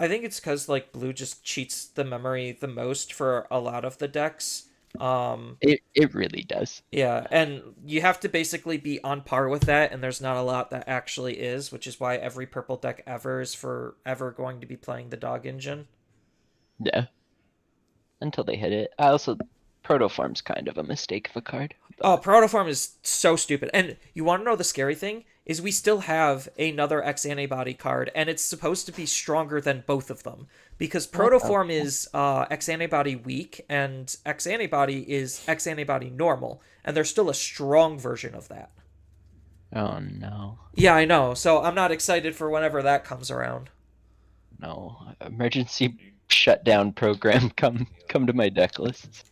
I think it's because, like, blue just cheats the memory the most for a lot of the decks. It really does. Yeah, and you have to basically be on par with that, and there's not a lot that actually is, which is why every purple deck ever is forever going to be playing the dog engine. Yeah. Until they hit it. I also Protoform's kind of a mistake of a card. Oh, Protoform is so stupid. And you want to know the scary thing? Is we still have another X Antibody card, and it's supposed to be stronger than both of them. Because Protoform is X Antibody weak, and X Antibody is X Antibody normal. And there's still a strong version of that. Oh no. Yeah, I know. So I'm not excited for whenever that comes around. No. Emergency shutdown program come to my deck lists.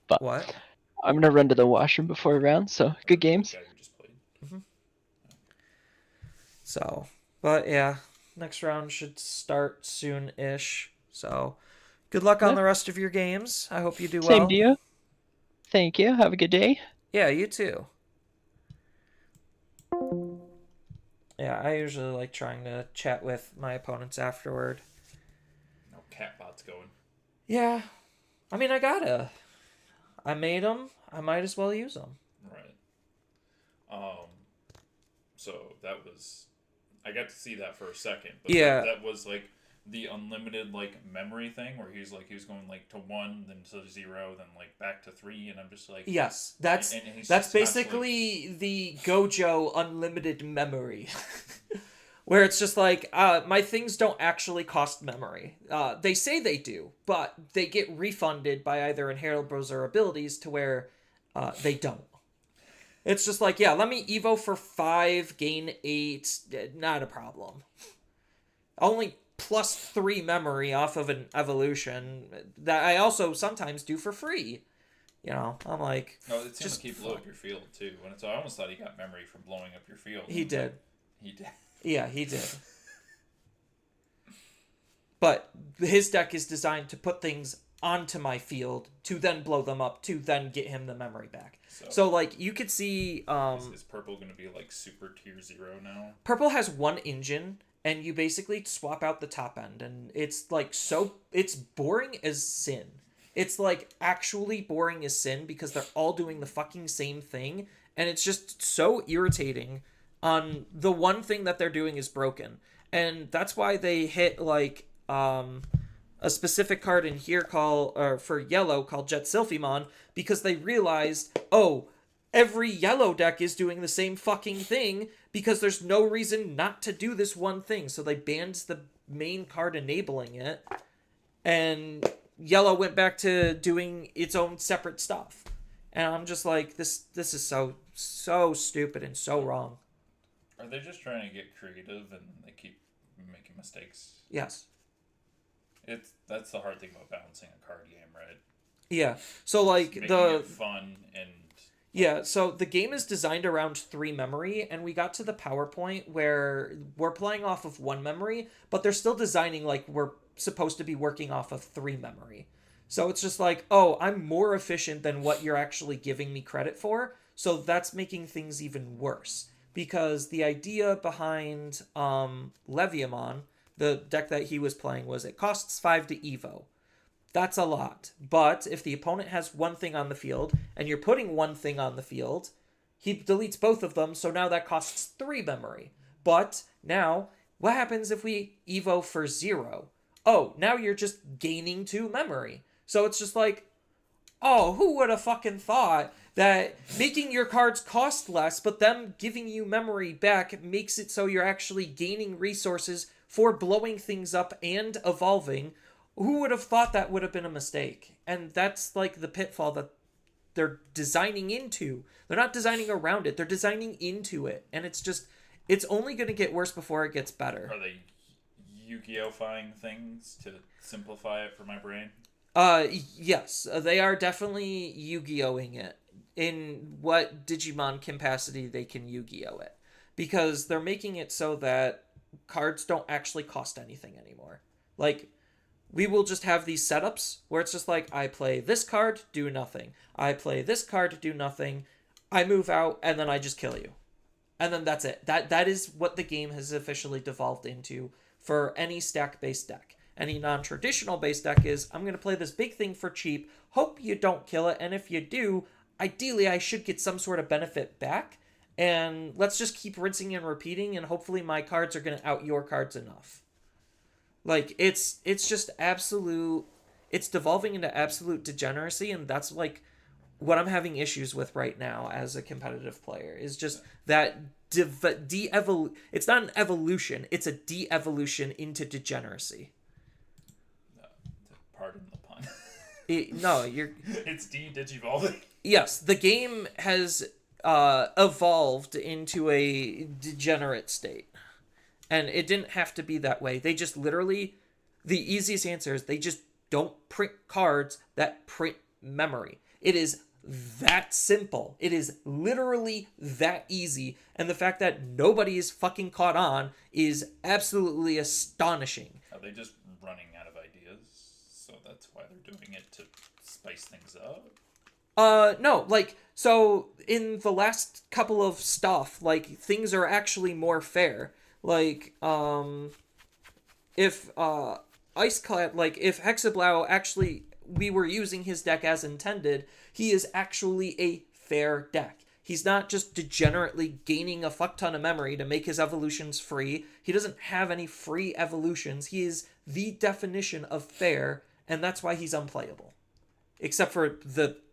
But What? I'm gonna run to the washroom before round, so good games. Guy who just played. So, but yeah, next round should start soon-ish. So, good luck on Yeah. the rest of your games. I hope you do well. Same to you. Thank you. Have a good day. Yeah, you too. Yeah, I usually like trying to chat with my opponents afterward. No catbot's going. Yeah, I mean, I gotta. I made them. I might as well use them. Right. So that was, I got to see that for a second. But Yeah. That was like the unlimited like memory thing where he was going like to 1, then to 0, then like back to 3, and I'm just like. Yes, that's And he's that's just constantly- basically the Gojo unlimited memory. Where it's just like, my things don't actually cost memory. They say they do, but they get refunded by either inheribles or abilities to where they don't. It's just like, yeah, let me Evo for 5, gain 8, not a problem. Only plus 3 memory off of an evolution that I also sometimes do for free. You know, I'm like, No, it's just gonna keep blow up your field too. When it's, I almost thought he got memory from blowing up your field. he did. He did. Yeah, he did. But his deck is designed to put things onto my field to then blow them up to then get him the memory back. So like you could see is purple gonna be like super tier 0 now? purple has one engine and you basically swap out the top end and it's like it's boring as sin. It's like actually boring as sin because they're all doing the fucking same thing and it's just so irritating on the one thing that they're doing is broken. And that's why they hit like a specific card in here for yellow called Jet Sylphimon because they realized, oh, every yellow deck is doing the same fucking thing because there's no reason not to do this one thing. So they banned the main card enabling it, and yellow went back to doing its own separate stuff. And I'm just like, this is so stupid and so wrong. Are they just trying to get creative and they keep making mistakes? Yes. That's the hard thing about balancing a card game, right? Yeah. So like Making the it fun and Yeah, so the game is designed around 3 memory, and we got to the PowerPoint where we're playing off of 1 memory, but they're still designing like we're supposed to be working off of 3 memory. So it's just like, oh, I'm more efficient than what you're actually giving me credit for, so that's making things even worse. Because the idea behind Leviamon, the deck that he was playing, was it costs 5 to Evo. That's a lot. But if the opponent has 1 thing on the field, and you're putting 1 thing on the field, he deletes both of them, so now that costs 3 memory. But now, what happens if we Evo for 0? Oh, now you're just gaining 2 memory. So it's just like, oh, who would have fucking thought that making your cards cost less, but them giving you memory back makes it so you're actually gaining resources for blowing things up and evolving. Who would have thought that would have been a mistake? And that's like the pitfall that they're designing into. They're not designing around it. They're designing into it. And it's only going to get worse before it gets better. Are they Yu-Gi-Oh-fying things to simplify it for my brain? Yes. They are definitely Yu-Gi-Oh-ing it. In what Digimon capacity they can Yu-Gi-Oh it. Because they're making it so that cards don't actually cost anything anymore. Like, we will just have these setups where it's just like, I play this card, do nothing. I play this card, do nothing. I move out, and then I just kill you. And then that's it. That is what the game has officially devolved into for any stack-based deck. Any non-traditional based deck is, I'm going to play this big thing for cheap, hope you don't kill it, and if you do, ideally I should get some sort of benefit back, and let's just keep rinsing and repeating, and hopefully my cards are going to out your cards enough. Like, it's just absolute, it's devolving into absolute degeneracy, and that's like what I'm having issues with right now as a competitive player, is just that it's not an evolution, it's a de-evolution into degeneracy. Pardon the pun. It's de-digivolving. Yes, the game has evolved into a degenerate state. And it didn't have to be that way. They just literally, the easiest answer is they just don't print cards that print memory. It is that simple. It is literally that easy. And the fact that nobody is fucking caught on is absolutely astonishing. Are they just running out of ideas? So that's why they're doing it to spice things up? No, like, so in the last couple of stuff, like, things are actually more fair. Like, if, Iceclad, like, if Hexablau actually, we were using his deck as intended, he is actually a fair deck. He's not just degenerately gaining a fuck ton of memory to make his evolutions free. He doesn't have any free evolutions. He is the definition of fair, and that's why he's unplayable. Except for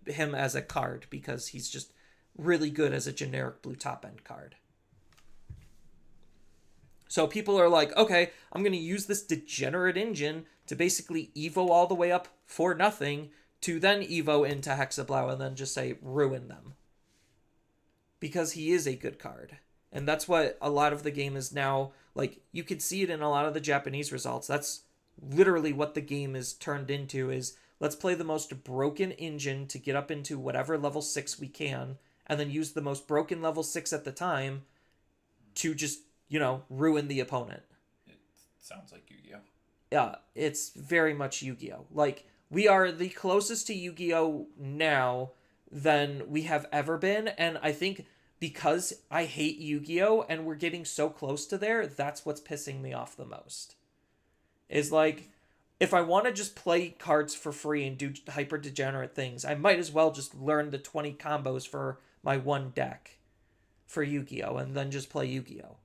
him as a card, because he's just really good as a generic blue top-end card. So people are like, okay, I'm going to use this degenerate engine to basically Evo all the way up for nothing, to then Evo into Hexablau and then just say, ruin them. Because he is a good card. And that's what a lot of the game is now, like, you could see it in a lot of the Japanese results. That's literally what the game is turned into, is let's play the most broken engine to get up into whatever level 6 we can, and then use the most broken level 6 at the time to just, ruin the opponent. It sounds like Yu-Gi-Oh! Yeah, it's very much Yu-Gi-Oh! Like, we are the closest to Yu-Gi-Oh! Now than we have ever been, and I think because I hate Yu-Gi-Oh! And we're getting so close to there, that's what's pissing me off the most. Is like, if I want to just play cards for free and do hyper degenerate things, I might as well just learn the 20 combos for my one deck for Yu-Gi-Oh! And then just play Yu-Gi-Oh!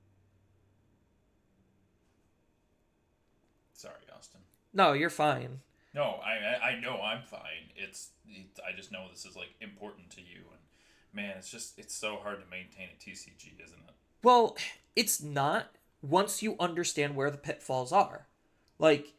Sorry, Austin. No, you're fine. No, I know I'm fine. I just know this is like important to you, and man, it's so hard to maintain a TCG, isn't it? Well, it's not once you understand where the pitfalls are. Like,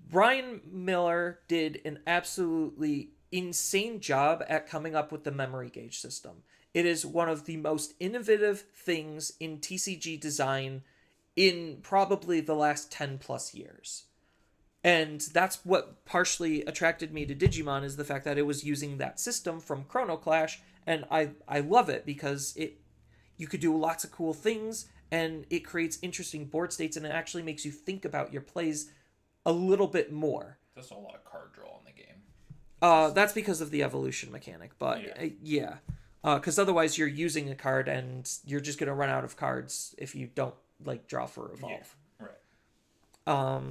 Brian Miller did an absolutely insane job at coming up with the memory gauge system. It is one of the most innovative things in TCG design in probably the last 10 plus years. And that's what partially attracted me to Digimon, is the fact that it was using that system from Chrono Clash, and I love it because you could do lots of cool things, and it creates interesting board states, and it actually makes you think about your plays a little bit more. There's a lot of card draw in the game. That's because of the evolution mechanic, but yeah. Because otherwise you're using a card, and you're just going to run out of cards if you don't, like, draw for Evolve. Yeah, right.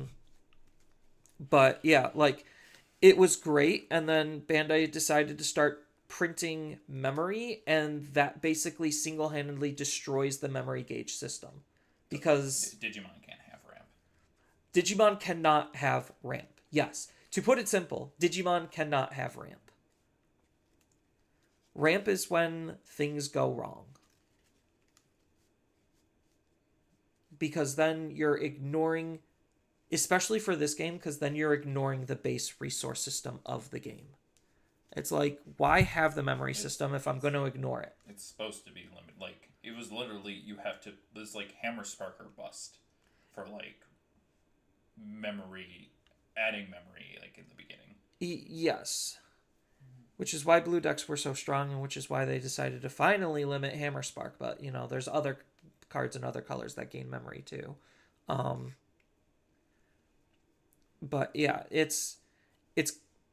But yeah, like, it was great, and then Bandai decided to start printing memory, and that basically single-handedly destroys the memory gauge system. Because Digimon can't have ramp. Digimon cannot have ramp. Yes. To put it simple, Digimon cannot have ramp. Ramp is when things go wrong. Because then you're ignoring, especially for this game, because then you're ignoring the base resource system of the game. It's like, why have the memory system if I'm going to ignore it? It's supposed to be limited. Like, it was literally, you have to, there's like Hammer Spark or bust for like memory, adding memory, like in the beginning. Yes. Which is why blue decks were so strong, and which is why they decided to finally limit Hammer Spark. But, you know, there's other cards in other colors that gain memory too. But yeah, it's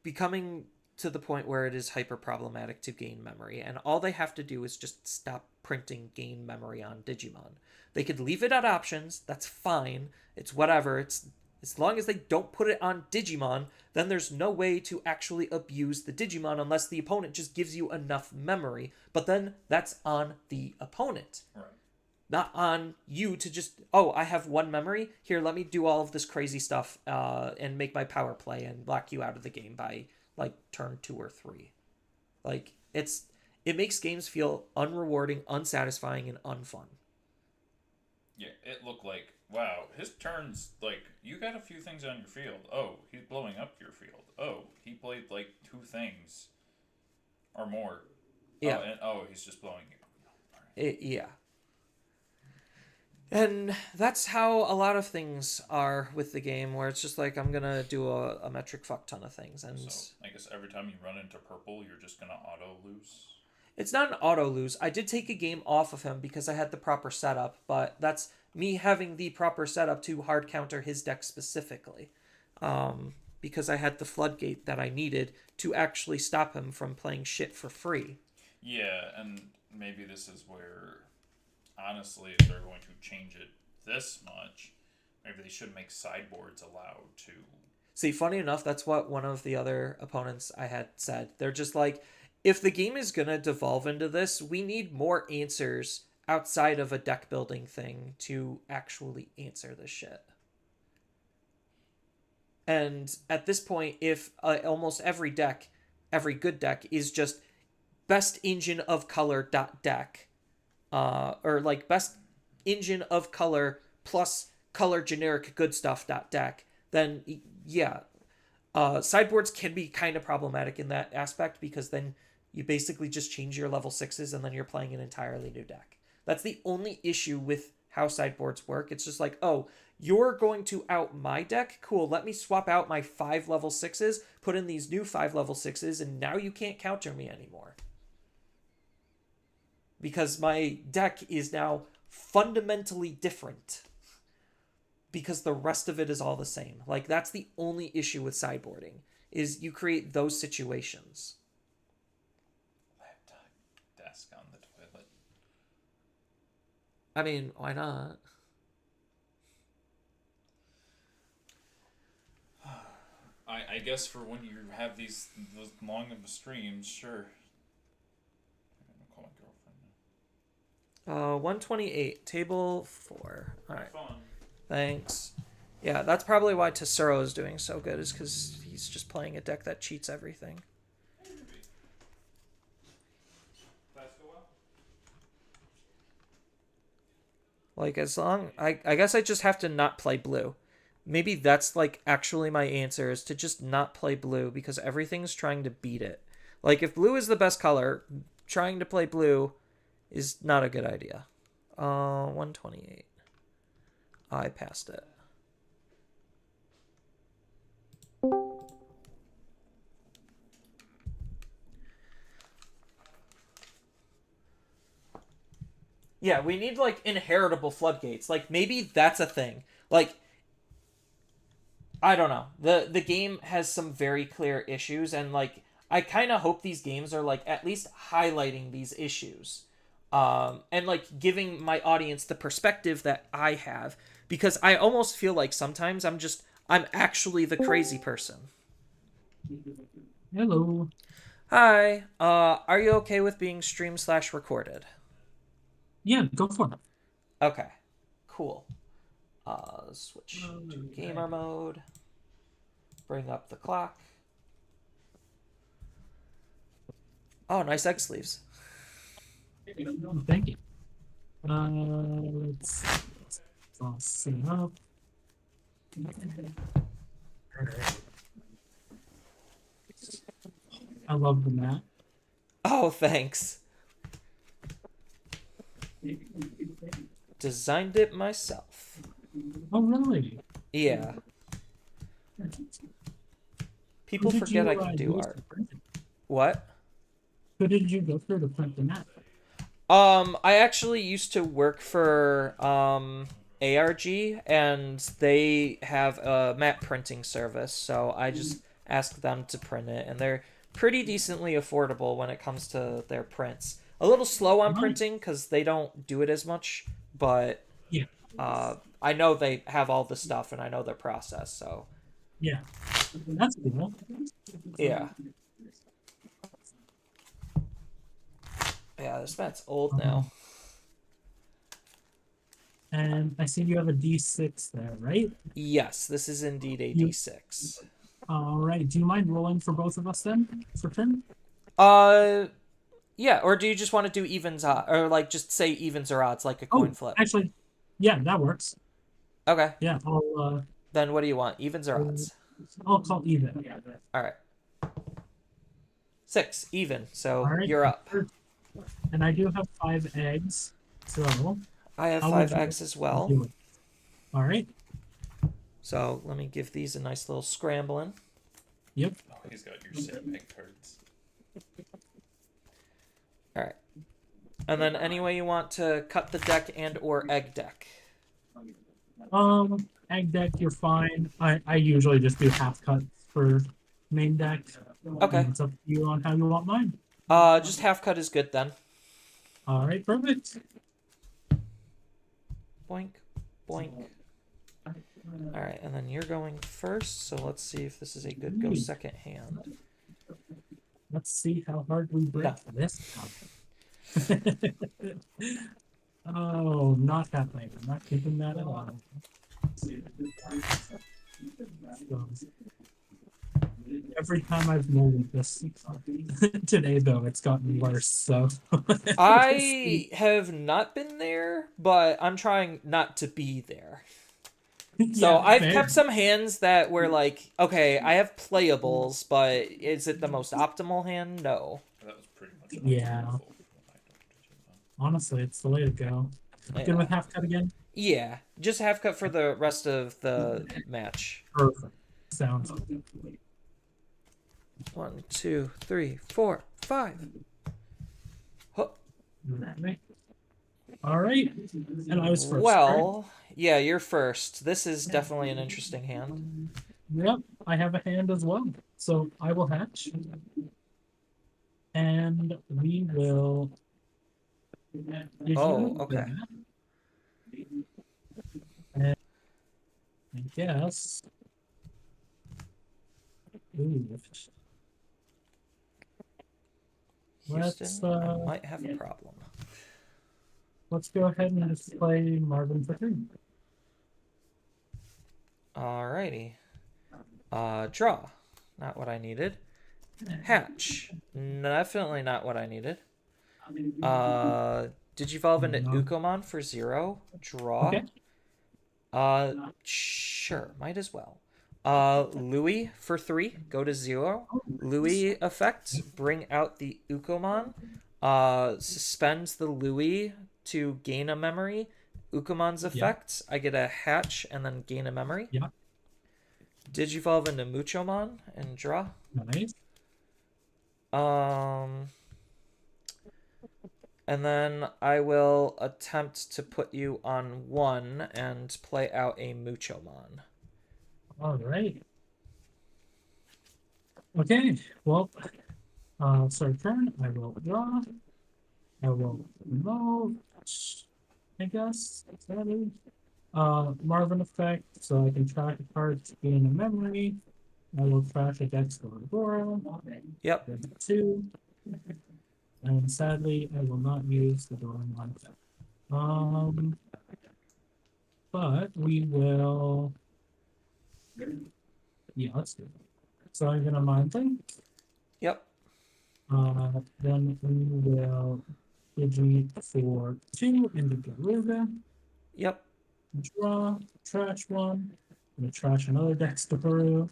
becoming to the point where it is hyper problematic to gain memory, and all they have to do is just stop printing gain memory on Digimon. They could leave it at options, that's fine, it's whatever, it's as long as they don't put it on Digimon, then there's no way to actually abuse the Digimon unless the opponent just gives you enough memory, but then that's on the opponent. Right. Not on you to just, oh, I have one memory, here, let me do all of this crazy stuff and make my power play and lock you out of the game by like turn 2 or 3. Like, it makes games feel unrewarding, unsatisfying, and unfun. Yeah, it looked like, wow, his turn's like, you got a few things on your field. Oh, he's blowing up your field. Oh, he played like 2 things or more. Yeah. He's just blowing you. Yeah. And that's how a lot of things are with the game, where it's just like, I'm gonna do a metric fuck ton of things. And So, I guess every time you run into purple, you're just gonna auto lose. it's not an auto lose. I did take a game off of him because I had the proper setup, but that's me having the proper setup to hard counter his deck specifically. Because I had the floodgate that I needed to actually stop him from playing shit for free. Yeah, and maybe this is where, honestly, if they're going to change it this much, maybe they should make sideboards allowed to. See, funny enough, that's what one of the other opponents I had said. They're just like, if the game is going to devolve into this, we need more answers outside of a deck building thing to actually answer this shit. And at this point, if almost every deck, every good deck, is just best engine of color dot deck, or like best engine of color plus color generic good stuff dot deck, then yeah, sideboards can be kind of problematic in that aspect, because then you basically just change your level 6s and then you're playing an entirely new deck. That's the only issue with how sideboards work. It's just like, oh, you're going to out my deck? Cool, let me swap out my 5 level 6s, put in these new 5 level 6s, and now you can't counter me anymore. Because my deck is now fundamentally different. Because the rest of it is all the same. Like, that's the only issue with sideboarding, is you create those situations. Laptop desk on the toilet. I mean, why not? I guess for when you have those long of streams, sure. I'm gonna call my girlfriend 128, table 4. All now. right, Fun. thanks. Yeah, that's probably why Tesoro is doing so good, is because he's just playing a deck that cheats everything. Maybe. Class go well? Like, as long... I guess I just have to not play blue. Maybe that's, like, actually my answer, is to just not play blue, because everything's trying to beat it. Like, if blue is the best color, trying to play blue is not a good idea. 128. I passed it. Yeah, we need, like, inheritable floodgates. Like, maybe that's a thing. Like, I don't know. The game has some very clear issues, and, like, I kind of hope these games are, like, at least highlighting these issues. And, like, giving my audience the perspective that I have. Because I almost feel like sometimes I'm actually the crazy person. Hello. Hi. Are you okay with being stream/recorded? Yeah, go for it. Okay. Cool. Switch to gamer mode. Bring up the clock. Oh, nice egg sleeves. Thank you. Let's toss it up. Alright. I love the map. Oh, thanks. Designed it myself. Oh, really? Yeah. People Who did forget you, I can do use art. to print it? What? Who did you go through to print the map? I actually used to work for ARG, and they have a map printing service, so I just asked them to print it, and they're pretty decently affordable when it comes to their prints. A little slow on Nice. printing because they don't do it as much, but Yeah. I know they have all the stuff and I know their process, so Yeah. That's cool. yeah. Yeah, this map's old now. And I see you have a D6 there, right? Yes, this is indeed a You- D6. All right. Do you mind rolling for both of us then? For 10? Yeah, or do you just want to do evens, or like just say evens or odds, like a Oh, coin flip? actually, yeah, that works. Okay, Yeah, then what do you want, evens or odds? I'll call even. All right. 6, even, so All right. you're up. And I do have 5 eggs, so I have How 5 would you eggs as well, do it. All right. so let me give these a nice little scrambling. Yep. Oh, he's got your same egg cards. All right. And then any way you want to cut the deck and or egg deck. Egg deck, you're fine. I usually just do half cuts for main deck. Okay. It's up to you on how you want mine. Just half cut is good then. All right, perfect. Boink, boink. All right, and then you're going first, so let's see if this is a good go second hand. Let's see how hard we break No. this time. Oh, not happening. I'm not keeping that at all. So, every time I've molded this today, though, it's gotten worse. So I have not been there, but I'm trying not to be there. So Yeah, I've fair. kept some hands that were like, okay, I have playables, but is it the most optimal hand? No. That was pretty much Yeah. unbelievable when I don't Digimon. Honestly, it's the way to go. Good Yeah. with half cut again. Yeah, just half cut for the rest of the match. Perfect. Sounds good. 1, 2, 3, 4, 5. Huh. All right. And I was first. Well, yeah, you're first. This is definitely an interesting hand. right? Yep. I have a hand as well. So I will hatch. And we will. Oh, okay. And I guess. Ooh. Let's Houston might have a problem. let's go ahead and just play Marvin for 3. Alrighty. Draw. Not what I needed. Hatch. Definitely not what I needed. Digivolve into No. Ukomon for 0. Draw. Okay. Sure. Might as well. Louis for 3. Go to 0. Louis effect. Bring out the Ukomon. Suspends the Louis to gain a memory. Ukomon's effect. I get a hatch and then gain a memory. Yeah. Digivolve into Muchomon and draw. Nice. And then I will attempt to put you on 1 and play out a Muchomon. All right. Okay. Well, so turn. I will draw. I will remove. I guess. Is that it? Marvin effect. So I can track a card to gain a memory. I will track a Dex or Agora. Yep. Then 2. And sadly, I will not use the Doraemon effect. But we will. Yeah, let's do it. So I'm gonna mind think. Yep. Then we will Digi for 2 into Garuga. Yep. Draw, trash one. I'm gonna trash another Dexteroo.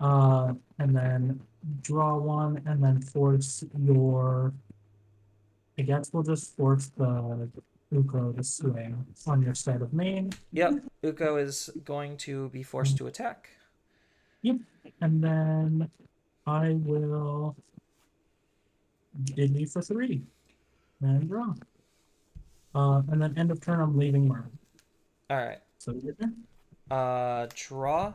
And then draw one, and then force your. I guess we'll just force the Uko to swing on your side of main. Yep. Uko is going to be forced to attack. Yep. And then I will Digi for 3 and draw. And then end of turn, I'm leaving Marvin. All right. So you're there. Draw,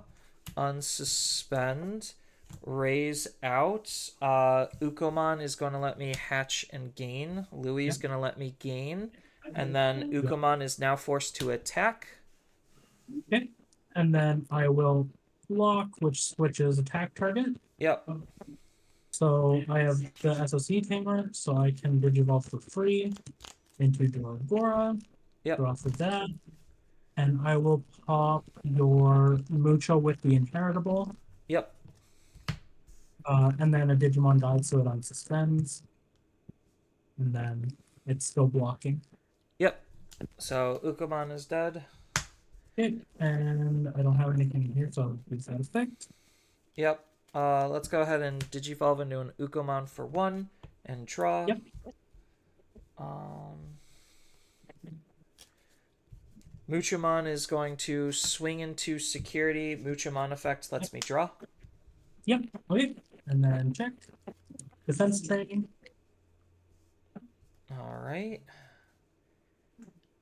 unsuspend, raise out. Ukomon is going to let me hatch and gain. Louis is going to let me gain. And then Ukomon is now forced to attack. Okay. And then I will block, which switches attack target. Yep. So I have the SOC Tamer, so I can Digivolve for free into Doragora. Yep. Draw for that. And I will pop your Mucho with the Inheritable. Yep. And then a Digimon dies, so it unsuspends. And then it's still blocking. Yep. So Ukomon is dead. Okay, and I don't have anything here, so I'll use that effect. Yep. Let's go ahead and Digivolve into an Ukomon for 1 and draw. Yep. Muchomon is going to swing into security. Muchomon effect lets me draw. Yep, okay. And then check. Defense training. All right.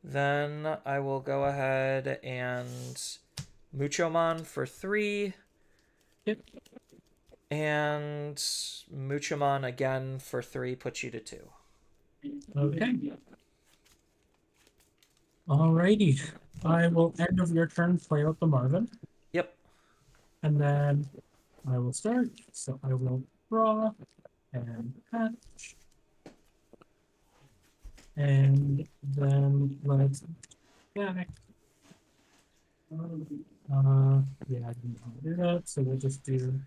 Then I will go ahead and Muchomon for 3. Yep. And Muchomon again for 3 puts you to 2. Okay. Alrighty. I will end of your turn play out the Marvin. Yep. And then I will start. So I will draw and hatch. And then let's back. Yeah, I didn't want to do that, so we'll just do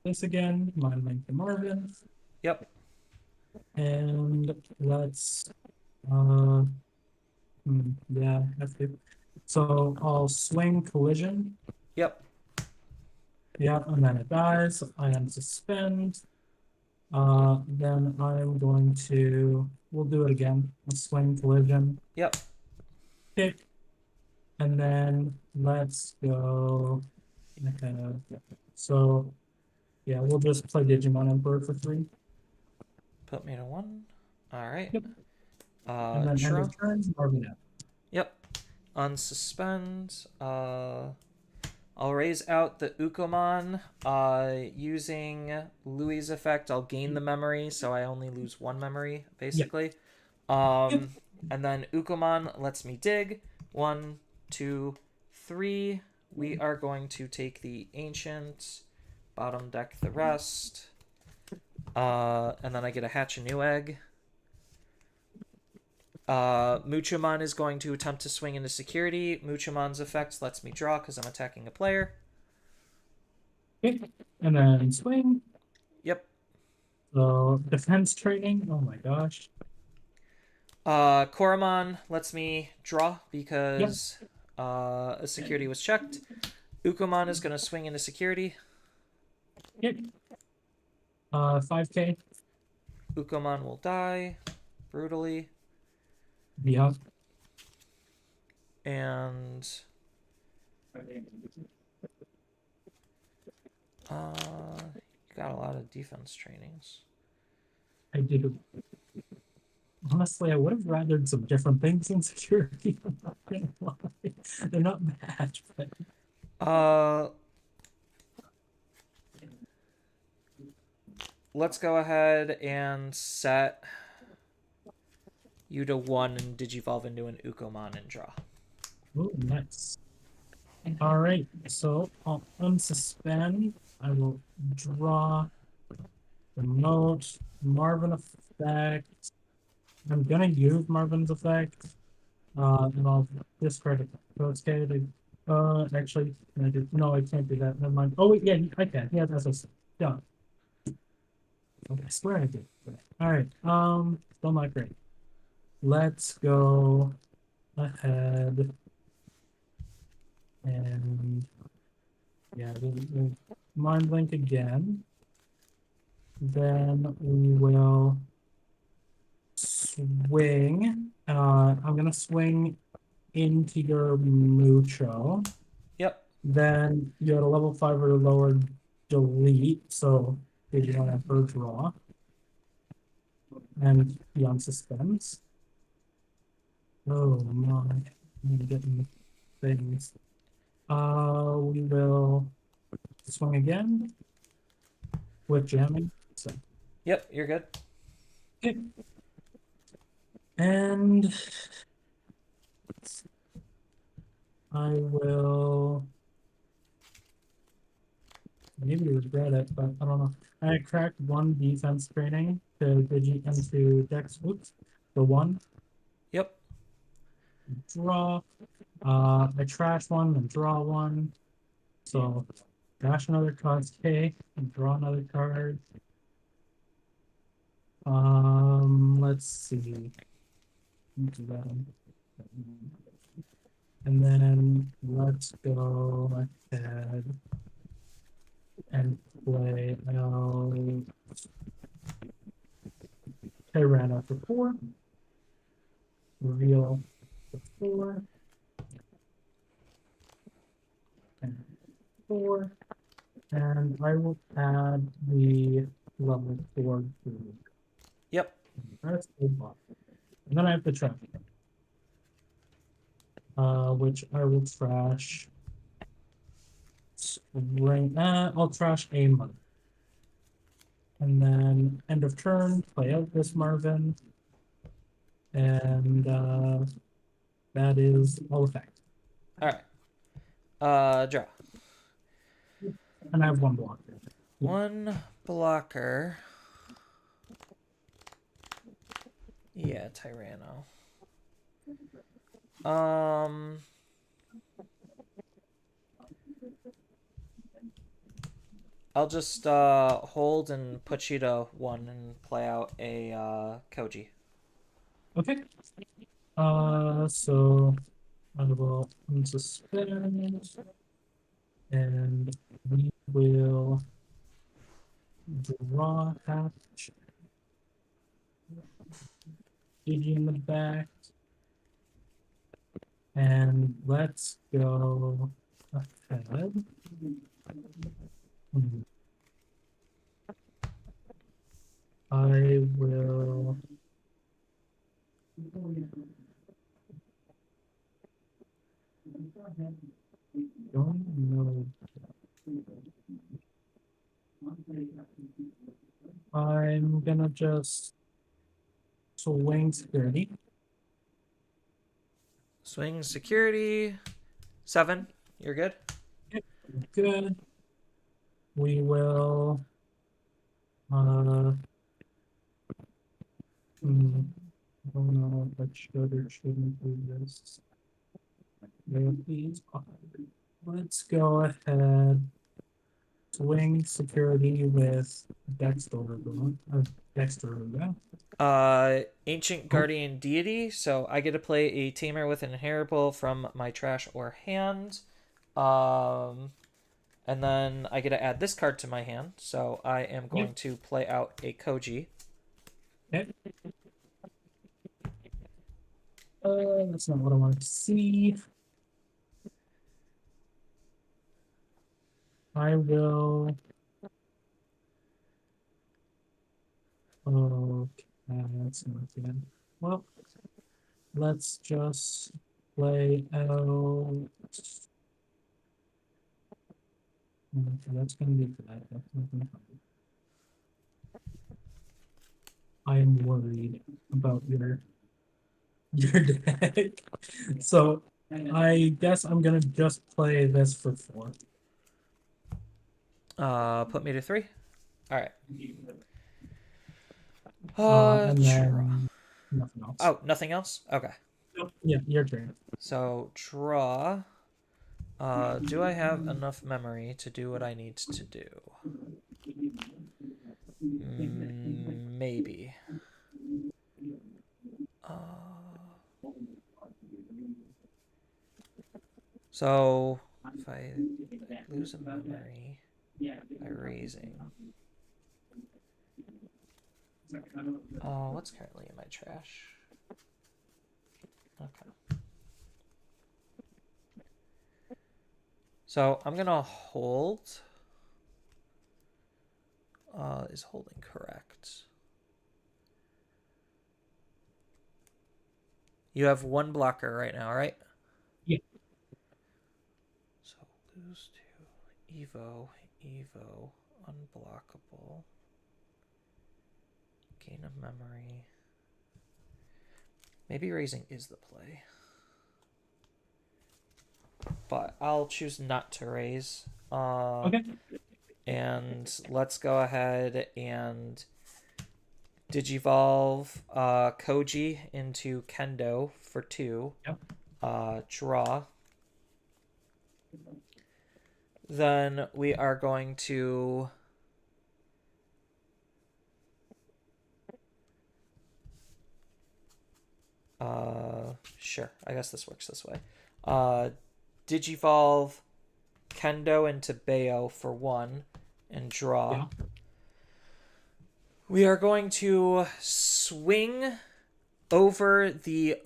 this again. Mind link the Marvin. Yep. And let's yeah, that's good. So I'll swing collision. Yep. Yeah, and then it dies. I unsuspend. Then I'm going to. We'll do it again. A swing collision. Yep. Kick. And then let's go. So, yeah, we'll just play Digimon Emperor for 3. Put me to 1. All right. Yep. And then end Shura. of turn, Marvin out. Yep. Unsuspend. I'll raise out the Ukomon. Using Louis' effect, I'll gain the memory, so I only lose 1 memory, basically. Yep. And then Ukomon lets me dig. 1, 2, 3. We are going to take the Ancient, bottom deck the rest. And then I get a hatch a new egg. Muchomon is going to attempt to swing into security. Muchomon's effect lets me draw because I'm attacking a player. Okay. And then swing. Yep. So defense training. Oh my gosh. Koromon lets me draw because a security was checked. Ukomon is going to swing into security. Yep. 5K. Ukomon will die brutally. Yeah. And you got a lot of defense trainings. I do. Honestly, I would have rathered some different things in security. I'm not gonna lie. They're not bad, but let's go ahead and set you to 1 and Digivolve into an Ukomon and draw. oh, nice. All right, so I'll unsuspend. I will draw the note, Marvin effect. I'm gonna use Marvin's effect, and I'll discard it. So it's okay. Actually, can I do? No, I can't do that. Never mind. Oh wait, yeah, I can. He has SOC. Done. I swear I did. All right. Still not great. Let's go ahead and yeah, we'll mind link again. Then we will swing. I'm gonna swing into your Mucho. Yep. Then you had a level 5 or lower delete, so did you want to her draw? And beyond suspense. Oh my, I'm getting things. We will swing again with jamming. So Yep, you're good. okay. And I will maybe regret it, but I don't know. I cracked one defense training to Digi into Dex. Oops, the one Yep. draw. I trash one and draw one. So dash another card K and draw another card. Let's see. Do that. And then let's go ahead and play out Tyrannus for 4. Reveal for 4. And 4. And I will add the level 4 to Yep. that's a lot. And then I have to trash it. Which I will trash. Spring. I'll trash a month. And then end of turn, play out this Marvin. And that is all effect. All right. Draw. And I have one blocker. One blocker. Yeah, Tyranno. I'll just hold and put you to 1 and play out a Koji. Okay. So I will unsuspend and we will draw hatch. Gigi in the back. And let's go ahead. I will. Don't know. I'm gonna just swing security. Swing security. 7. You're good? Good. We will. I don't know if I should or shouldn't do this. Let's go ahead. Swing security with Dexter. Ancient Guardian Deity. So I get to play a tamer with an inheritable from my trash or hand. And then I get to add this card to my hand. So I am going to play out a Koji. Okay. That's not what I wanted to see. I will. Okay, that's not good. Well, let's just play out. Okay, that's gonna be bad. That's not gonna happen. I am worried about your deck. So I guess I'm gonna just play this for 4. Put me to 3. All right. And Draw. then nothing else. Oh, nothing else? Okay. Yeah, your turn. So draw. Do I have enough memory to do what I need to do? maybe. So if I lose a memory by raising. What's currently in my trash? Okay. So I'm gonna hold. Is holding correct? You have one blocker right now, right? Yeah. So lose to Evo, unblockable. Gain of memory. Maybe raising is the play. But I'll choose not to raise. Okay. And let's go ahead and Digivolve Koji into Kendo for 2. Yep. Draw. Then we are going to sure, I guess this works this way. Digivolve Kendo into Bayo for 1 and draw. Yeah. We are going to swing over the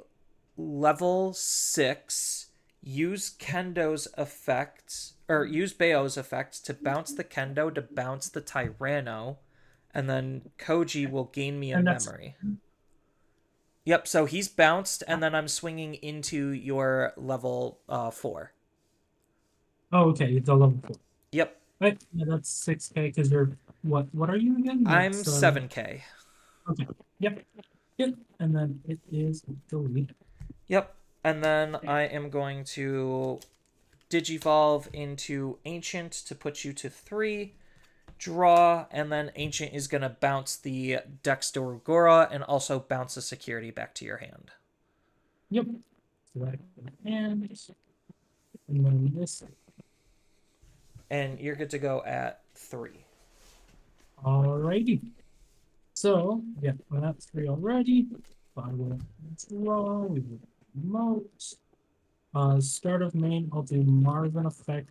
level 6, use Kendo's effects, or use Bayo's effects to bounce the Kendo to bounce the Tyranno, and then Koji will gain me a memory. Yep, so he's bounced, and then I'm swinging into your level 4. Oh, okay, the level 4. Yep. Right, yeah, that's 6K because you're what are you again? I'm That's, 7K. Okay. Yep. Yep. And then it is delete. Yep. And then I am going to Digivolve into Ancient to put you to 3. Draw, and then Ancient is going to bounce the Dexter and also bounce a security back to your hand. Yep. Select and then this. And you're good to go at 3. Alrighty. So, yeah, we're at 3 already. I will draw, we will promote. Start of main, I'll do Marvin effect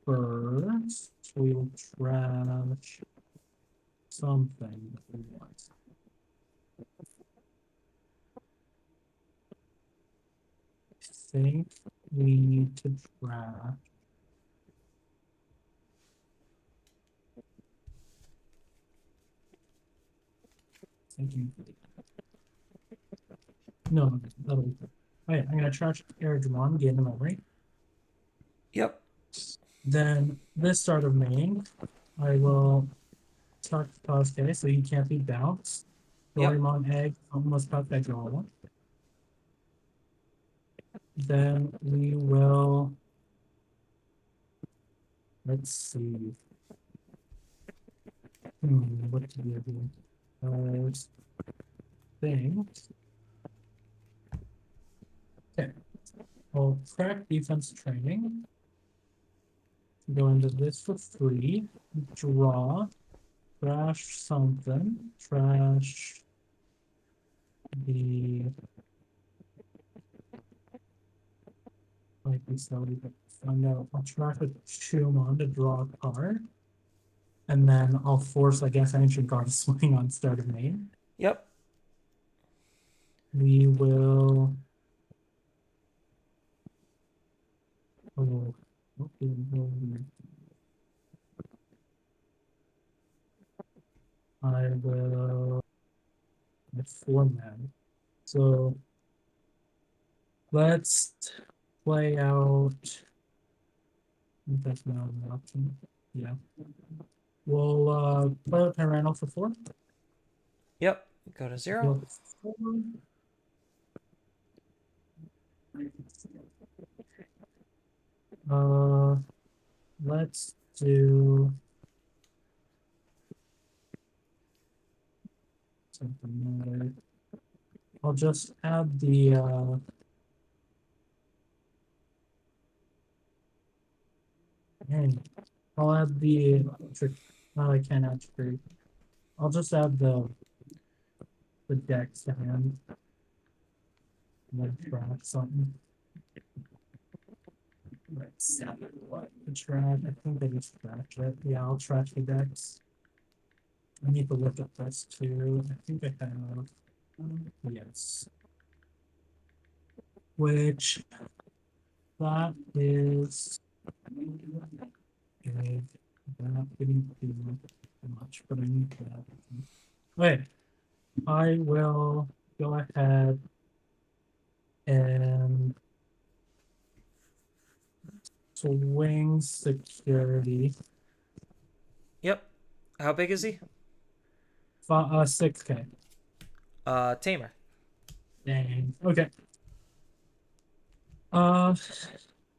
first. So we will trash something that we want. I think we need to trash. No, that'll be good. Oh, yeah, I'm gonna trash Airdron, gain the memory. Yep. Then this start of main, I will talk to Kosuke so he can't be bounced. Yep. Doraemon egg, almost cut that draw. Then we will. Let's see. What do we do? Things. Okay. I'll crack defense training. Go into this for 3. Draw. Trash something. Trash the. Like we said, we can find out. I'll trash a Shumon to draw a card. And then I'll force, I guess, Ancient Guard to swing on start of main. Yep. We will. Oh, okay. I will. Format. So let's play out. That's not an option. Yeah. We'll play out Tyranno for 4. Yep. Go to 0. Let's do something better. I'll just add the I'll add the trick. No, I can't add trick. I'll just add the the decks to hand. And then trash something. Right, 7. What? The trash. I think they just trash it. Yeah, I'll trash the decks. I need to look at this too. I think I have. Yes. Which that is good. That didn't do much, but I need that. Wait, I will go ahead and swing security. Yep. How big is he? 6K. Tamer. Dang. Okay.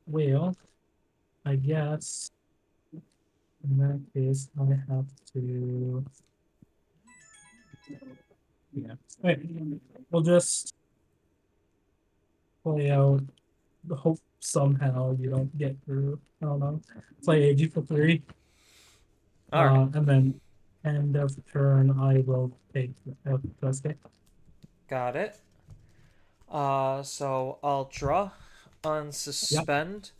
Well, I guess in that case I have to. Yeah. Wait. We'll just play out. Hope somehow you don't get through. I don't know. Play AG for 3. All right. And then end of turn I will take the Got it. So I'll draw, unsuspend,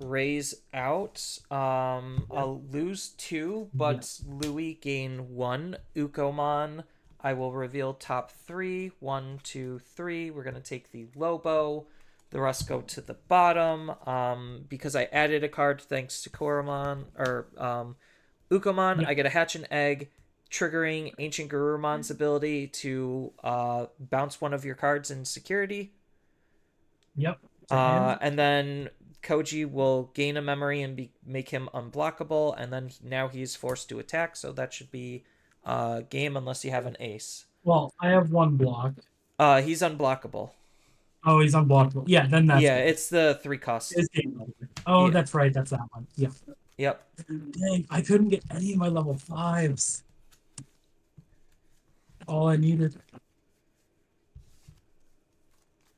raise out. I'll lose 2, but Louis gain 1. Ukomon, I will reveal top 3. 1, 2, 3. We're gonna take the Lobo. The rest go to the bottom. Because I added a card thanks to Koromon or Ukomon, Yeah. I get a Hatch and Egg, triggering Ancient Garurumon's ability to bounce one of your cards in security. Yep. to hand. And then Koji will gain a memory and make him unblockable, and then now he's forced to attack, so that should be game unless you have an ace. Well, I have 1 block. He's unblockable. Oh, he's unblockable. Yeah, then that's Yeah, good. it's the 3 cost. It's game over. Oh, Yeah. that's right. That's that one. Yeah. Yep. Dang, I couldn't get any of my level 5s. All I needed.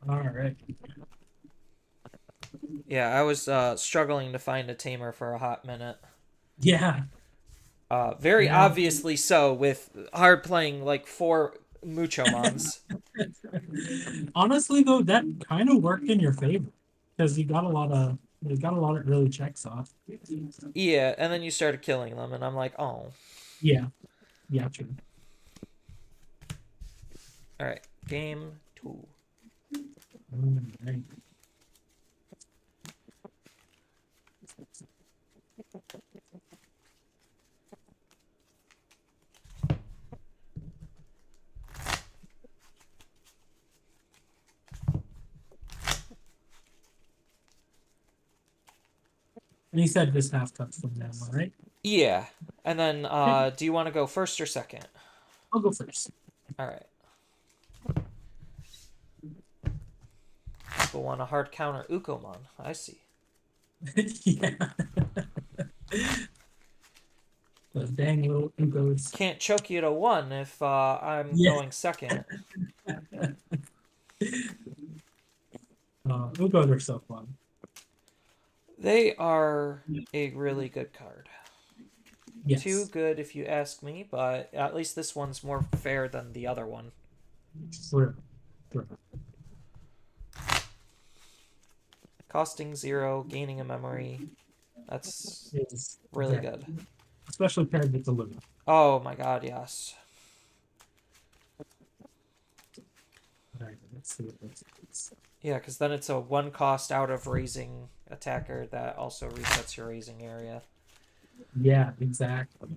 All right. Yeah, I was struggling to find a tamer for a hot minute. Yeah. Very Yeah. obviously so, with hard playing like 4 Muchomons. Honestly, though, that kind of worked in your favor because you got a lot of early checks off. Yeah, and then you started killing them, and I'm like, oh. Yeah. Yeah. True. All right, game 2. Alright. And he said this half cuts from now, right? Yeah, and then do you want to go first or second? I'll go first. All right. People want a hard counter Ukomon. I see. Yeah. Those dang little Ugos. Can't choke you to 1 if I'm Yeah. going second. Ugos are so fun. They are a really good card. Yes. Too good if you ask me, but at least this one's more fair than the other one. True. True. Costing 0, gaining a memory. That's Is really very good. Especially paired with the Luna. Oh my god, yes. Alright, let's see what this is. Yeah, because then it's a 1 cost out of raising attacker that also resets your raising area. Yeah, exactly.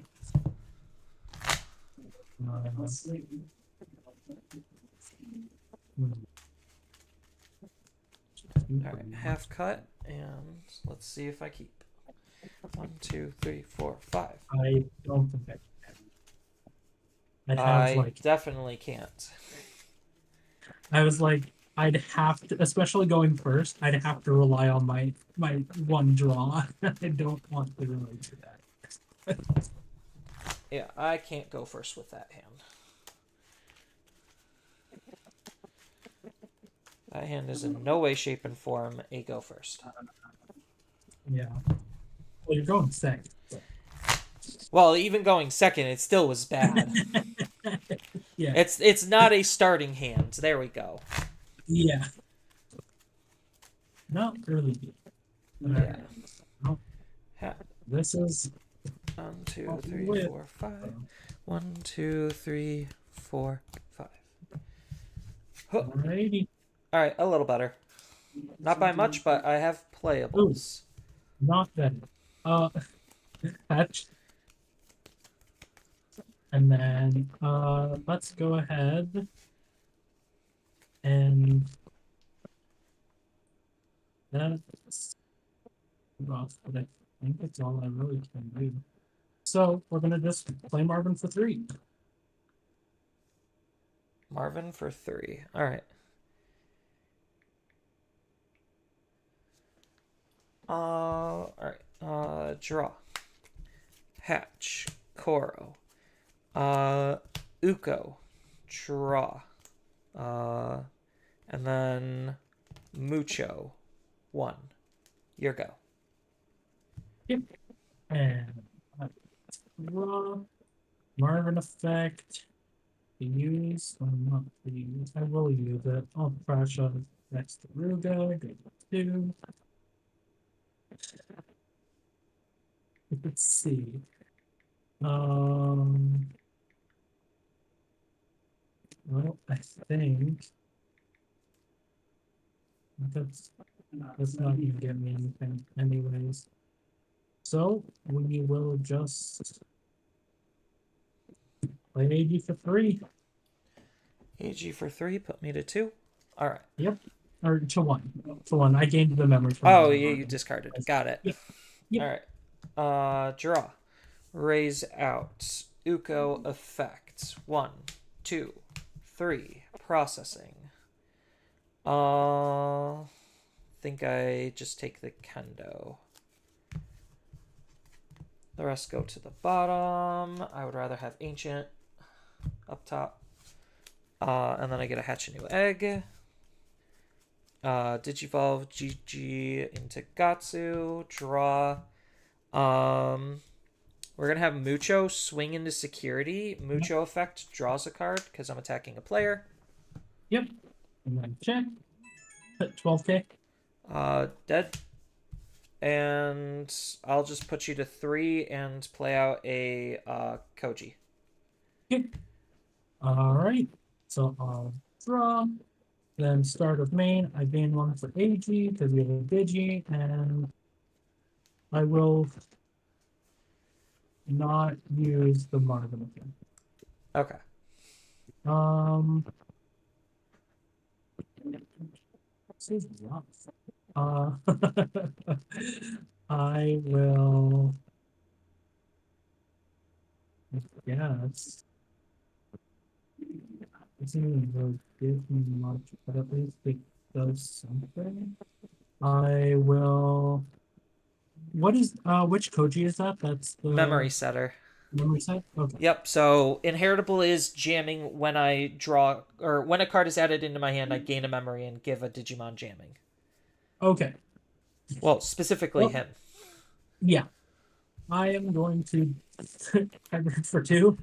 Alright, half cut, and let's see if I keep. 1, 2, 3, 4, 5. I don't think I can. I'd have I like definitely can't. I was like I'd have to, especially going first, I'd have to rely on my 1 draw. I don't want to really do that. Yeah, I can't go first with that hand. That hand is in no way, shape, and form a go first. Yeah. Well, you're going second. Well, even going second, it still was bad. Yeah. It's not a starting hand. There we go. Yeah. Not really. Yeah. Oh, Ha- this is 1, 2, Oh, 3, wait. 4, 5. 1, 2, 3, 4, 5. Huh. alrighty. All right, a little better. Not by much, but I have playables. Not bad. Hatch. And then let's go ahead and that's rough, but I think that's all I really can do. So we're gonna just play Marvin for 3. Marvin for 3. All right. All right. Draw. Hatch. Koro. Uko. Draw. And then Mucho. 1. Your go. And draw. Marvin effect. To use or not to use. I will use it. I'll crash on next to Ruga. Go to 2. Let's see. Well, I think that's not gonna get me anything anyways. So we will just play AG for 3. AG for 3. Put me to 2. All right. Yep. Or to 1. To 1. I gained the memory from Oh, the yeah, you Marvin. discarded. Got it. Yep. Yep. All right. Draw. Raise out. Uko effect. 1, 2, 3. Processing. Think I just take the Kendo. The rest go to the bottom. I would rather have Ancient up top. And then I get to hatch a new egg. Digivolve GG into Gatsu. Draw. We're going to have Mucho swing into security. Mucho effect draws a card because I'm attacking a player. Yep. And then check. Hit 12k. Dead. And I'll just put you to 3 and play out a Koji. Yep. Alright. So I'll draw. Then start of main. I gain 1 for AG because we have a Digi, and I will not use the Marvin again. Okay. This is rough. I will. Yes. It doesn't even really give me much, but at least it does something. I will. What is which Koji is that? That's the Memory setter. memory set? Okay. Yep, so Inheritable is jamming when I draw, or when a card is added into my hand, I gain a memory and give a Digimon jamming. Okay. Well, specifically Well- him. Yeah. I am going to hybrid for 2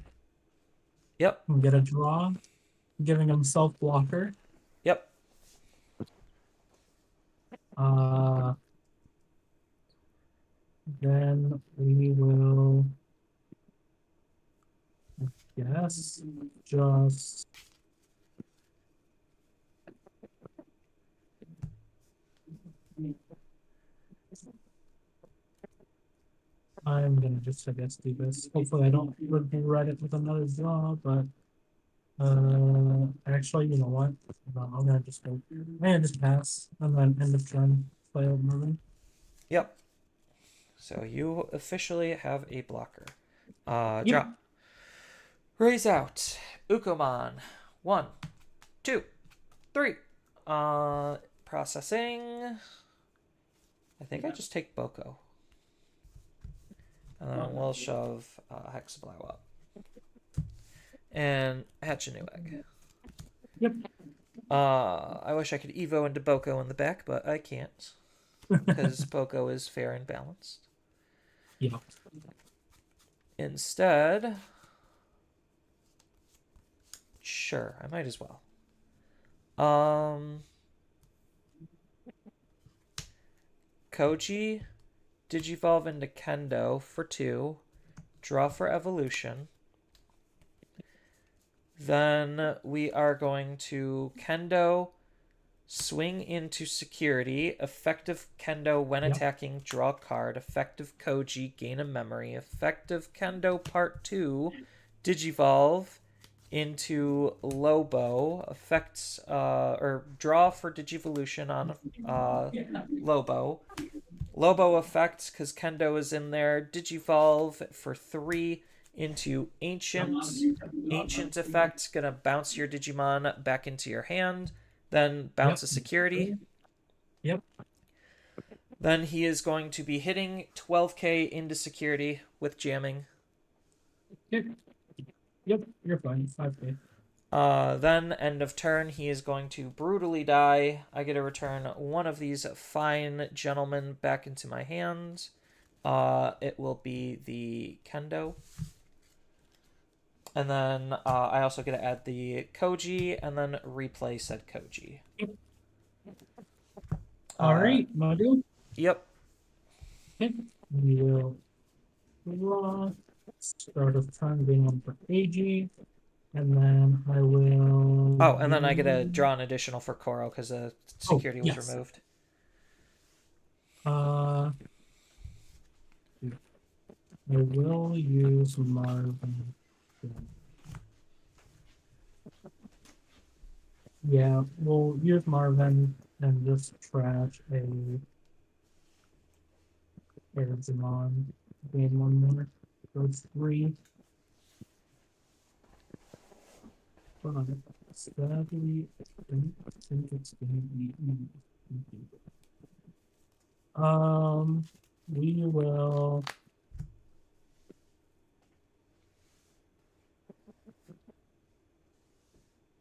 Yep, and get a draw, giving him self blocker. yep. Then we will, I guess, just I'm gonna just, I guess, do this. Hopefully I don't regret it with another draw, but actually, you know what? No, I'm gonna just go. I'm gonna just pass and then end of turn play out Merlin. Yep. So you officially have a blocker. Yep. Draw. Raise out. Ukomon. 1, 2, 3. Processing. I think I just take Boko. And then we'll shove Hexablow up. And hatch a new egg. Yep. I wish I could Evo into Boko in the back, but I can't. Because Boko is fair and balanced. Yeah. Instead, Sure, I might as well. Koji, Digivolve into Kendo for 2. Draw for evolution. Then we are going to Kendo, swing into security. Effective Kendo when Yep. attacking, draw a card. Effective Koji, gain a memory. Effective Kendo part 2, Digivolve into Lobo. Effects or draw for Digivolution on Lobo. Lobo effects because Kendo is in there. Digivolve for 3 into Ancient. Ancient effect gonna bounce your Digimon back into your hand. Then bounce a security. Yep. Then he is going to be hitting 12k into security with jamming. Yep, you're fine. 5K. Then end of turn, he is going to brutally die. I get to return one of these fine gentlemen back into my hands. It will be the Kendo. And then I also get to add the Koji and then replay said Koji. Alright, Module. Yep. Okay. We will draw. Start of turn being on for AG. And then I will. Oh, and then I get to draw an additional for Koro because the security was yes. removed. I will use Marvin. Yeah, we'll use Marvin and just trash a Arizamon. Gain one more. So it's 3. Hold on. Sadly, I don't think it's going to be easy. We will.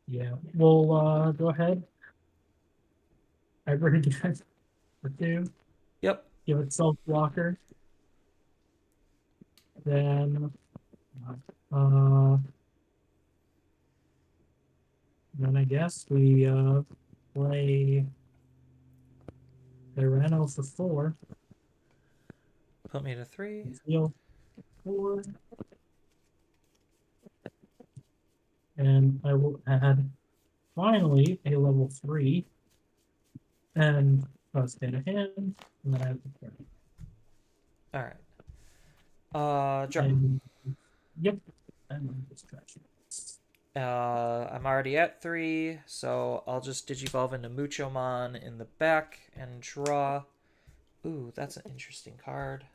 Yeah, we'll go ahead. Hybrid again for 2. Yep. Give it self blocker. Then I guess we play Tyranno for 4. Put me to 3. Heal 4. And I will add finally a level 3 and stay to hand, and then I have the turn. Alright. Draw. Yep. And then just trash it. I'm already at 3, so I'll just Digivolve into Muchomon in the back and draw. Ooh, that's an interesting card.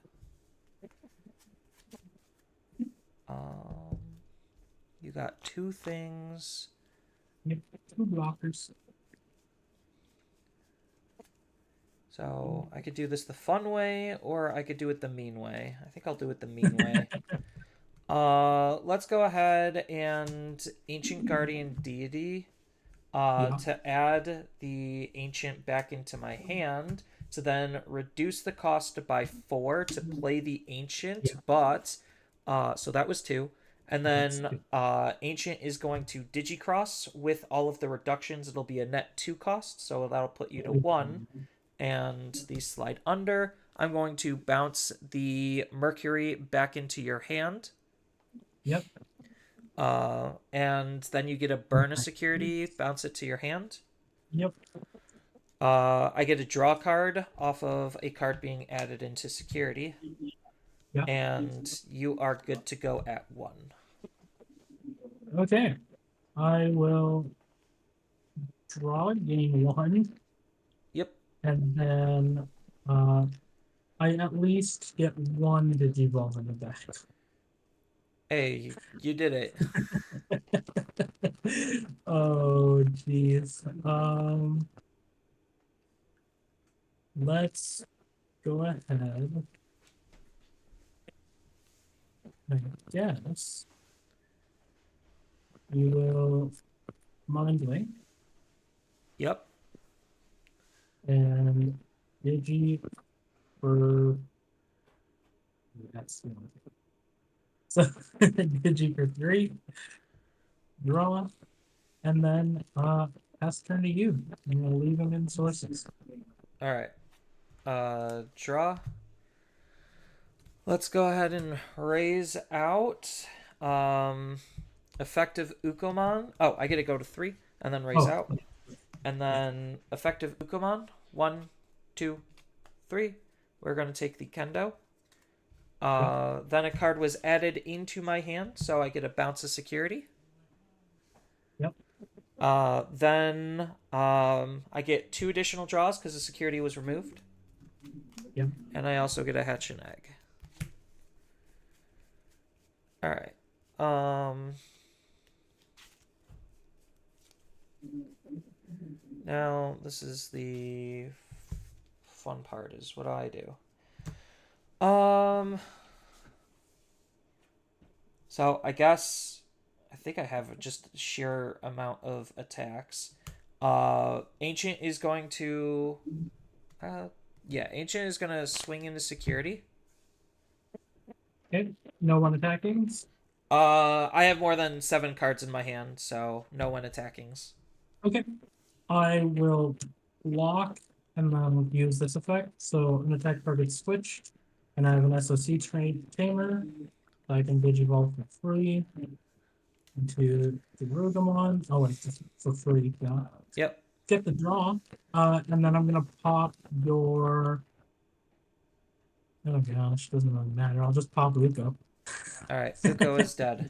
You got 2 things. Yep, 2 blockers. So I could do this the fun way, or I could do it the mean way. I think I'll do it the mean way. Let's go ahead and Ancient Guardian Deity to add the Ancient back into my hand, to then reduce the cost by 4 to play the Ancient, but so that was 2. And then Ancient is going to Digicross with all of the reductions. It'll be a net 2 cost, so that'll put you to 1. And these slide under. I'm going to bounce the Mercury back into your hand. Yep. And then you get to burn a security, bounce it to your hand. Yep. I get a draw card off of a card being added into security. Yep. And you are good to go at 1. Okay. I will draw, gain 1. Yep. And then I at least get 1 Digivolve in the back. Hey, you did it. Oh, jeez. Let's go ahead. I guess we will Mind Link Yep. and Digi for that's the one. So Digi for 3. Draw. and then pass turn to you, and we'll leave him in sources. All right. Draw. Let's go ahead and raise out. Effective Ukomon. Oh, I get to go to 3 and then raise Oh. out. And then effective Ukomon. 1, 2, 3. We're going to take the Kendo. Then a card was added into my hand, so I get a bounce of security. Yep. Then I get 2 additional draws because the security was removed. Yep. And I also get a hatch and egg. All right. Now this is the fun part. Is what I do. So I guess I think I have just sheer amount of attacks. Ancient is going to, Ancient is gonna swing into security. Okay, no one attacking. I have more than 7 cards in my hand, so no one attackings. Okay, I will block and then use this effect. So an attack target switched, and I have an SOC trained tamer. So I can digivolve for free into the Rugamon. Oh wait, just for free. Yeah. Yep. Get the draw, and then I'm gonna pop your. Oh gosh, doesn't really matter. I'll just pop Luco. All right, Fuko is dead.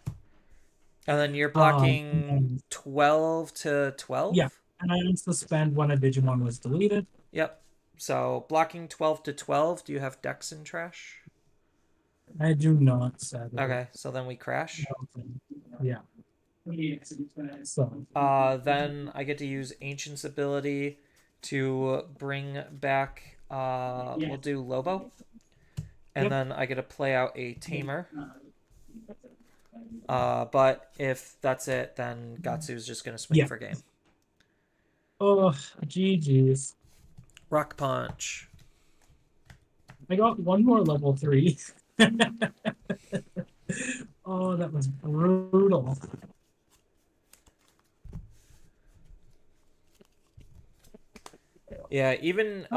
And then you're blocking 12 to 12? Yeah. And I unsuspend when a Digimon was deleted. Yep. So blocking 12 to 12, do you have Dex in trash? I do not, sadly. Okay, so then we crash. Yeah. So. Then I get to use Ancient's ability to bring back, we'll do Lobo. And Yep. then I get to play out a Tamer. But if that's it, then Gatsu's just going to swing Yeah. for game. Oh, GG's. Rock Punch. I got one more level 3. Oh, that was brutal. Yeah, even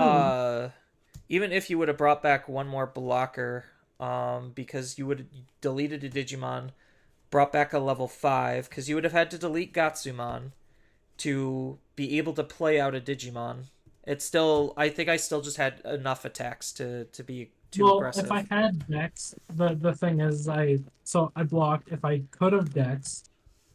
if you would have brought back one more blocker, because you would have deleted a Digimon, brought back a level 5, because you would have had to delete Gatsumon to be able to play out a Digimon. It's still, I think I still just had enough attacks to be too aggressive. If I had Dex, the thing is, I blocked. If I could have Dex,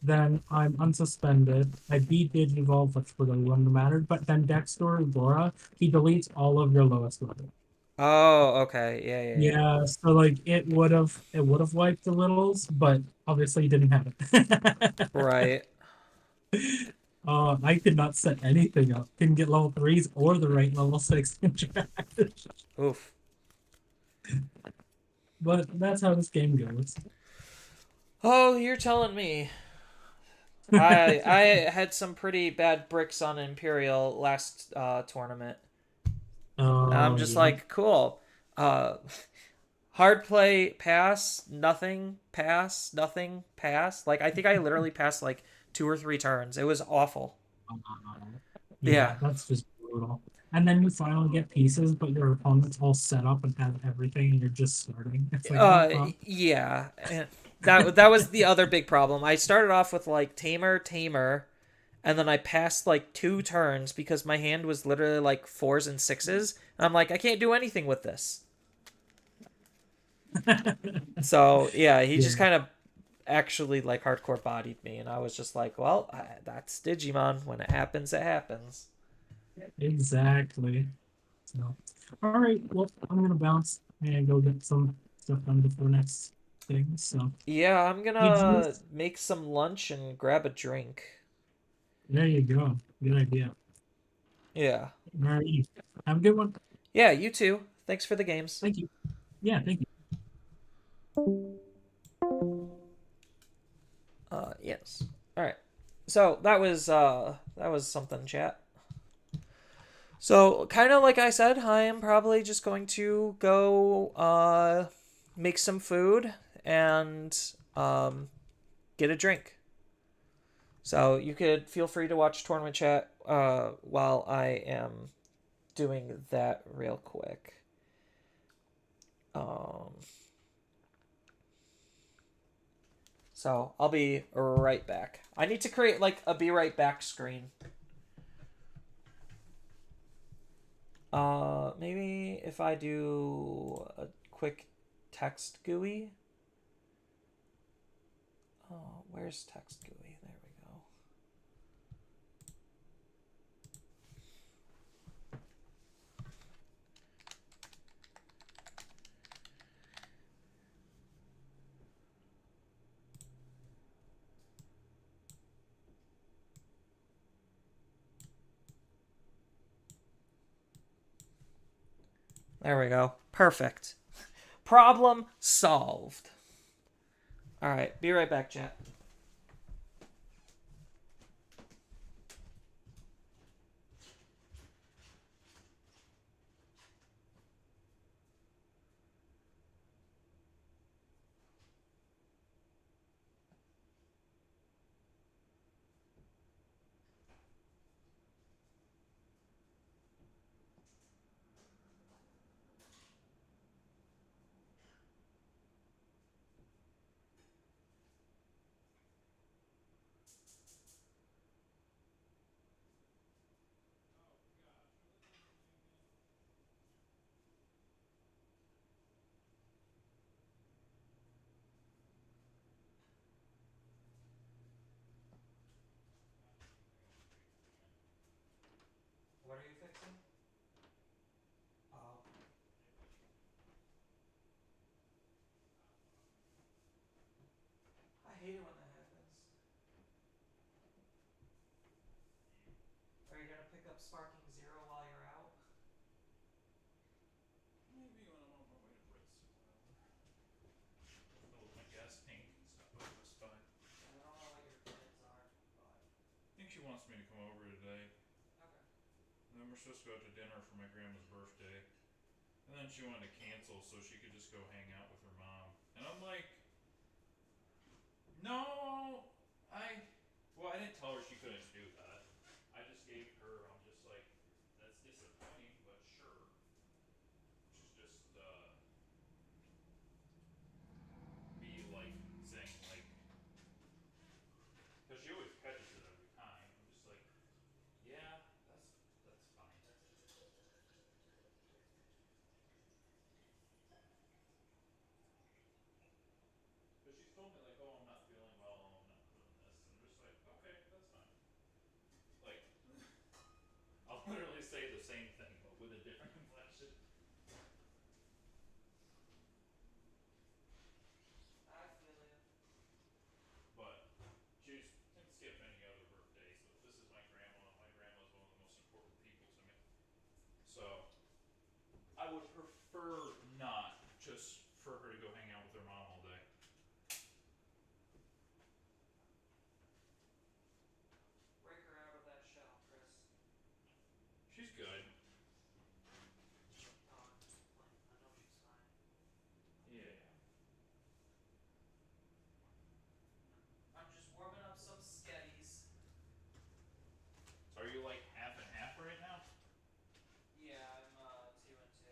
then I'm unsuspended. I beat Digivolve, which really wouldn't have mattered. But then Dexter Gora, he deletes all of your lowest level. Oh, okay, yeah. Yeah, so like it would have wiped the littles, but obviously you didn't have it. Right. I could not set anything up. Couldn't get level 3s or the right level 6 in trash. Oof. But that's how this game goes. Oh, you're telling me. I had some pretty bad bricks on Imperial last tournament. I'm just like, cool. Hard play, pass, nothing, pass, nothing, pass. Like, I think I literally passed like 2 or 3 turns. It was awful. Yeah. That's just brutal. And then you finally get pieces, but your opponent's all set up and has everything, and you're just starting. It's like, yeah. That was the other big problem. I started off with like Tamer, and then I passed like 2 turns because my hand was literally like 4s and 6s. And I'm like, I can't do anything with this. So yeah, he just kind of actually like hardcore bodied me, and I was just like, well, that's Digimon. When it happens, it happens. Exactly. So, all right. Well, I'm gonna bounce and go get some stuff done before next thing. So yeah, I'm gonna make some lunch and grab a drink. There you go. Good idea. Yeah. All right. Have a good one. Yeah, you too. Thanks for the games. Thank you. Yeah, thank you. Yes. All right. So that was something, chat. So kind of like I said, I am probably just going to go make some food and get a drink. So you could feel free to watch tournament chat while I am doing that real quick. So I'll be right back. I need to create like a be right back screen. Maybe if I do a quick text GUI. Oh, where's text GUI? There we go. There we go. Perfect. Problem solved. All right, be right back, chat. What are you fixing? Oh. I hate it when that happens. Are you gonna pick up Sparking Zero while you're out? Maybe when I'm on my way to Brits or whatever. I'll fill up my gas tank and stop by Best Buy. I don't know what your plans are, but I think she wants me to come over today. okay. And then we're supposed to go out to dinner for my grandma's birthday. And then she wanted to cancel so she could just go hang out with her mom. And I'm like, no, well, I didn't tell her she couldn't do that. I just gave her, I'm just like, that's disappointing, but sure. Which is just, me, like, saying, like, because she always catches it every time. I'm just like, yeah, that's fine. Because she's told me, like, oh, I'm not feeling well, I'm not doing this. And I'm just like, okay, that's fine. Like, I'll literally say the same thing, but with a different inflection. I feel you. But she can skip any other birthdays, but this is my grandma. My grandma's one of the most important people to me. So I would prefer not just for her to go hang out with her mom all day. Break her out of that shell, Chris. She's good. Oh, I know she's fine. Yeah. I'm just warming up some sketties. So are you like half and half right now? Yeah, I'm 2 and 2.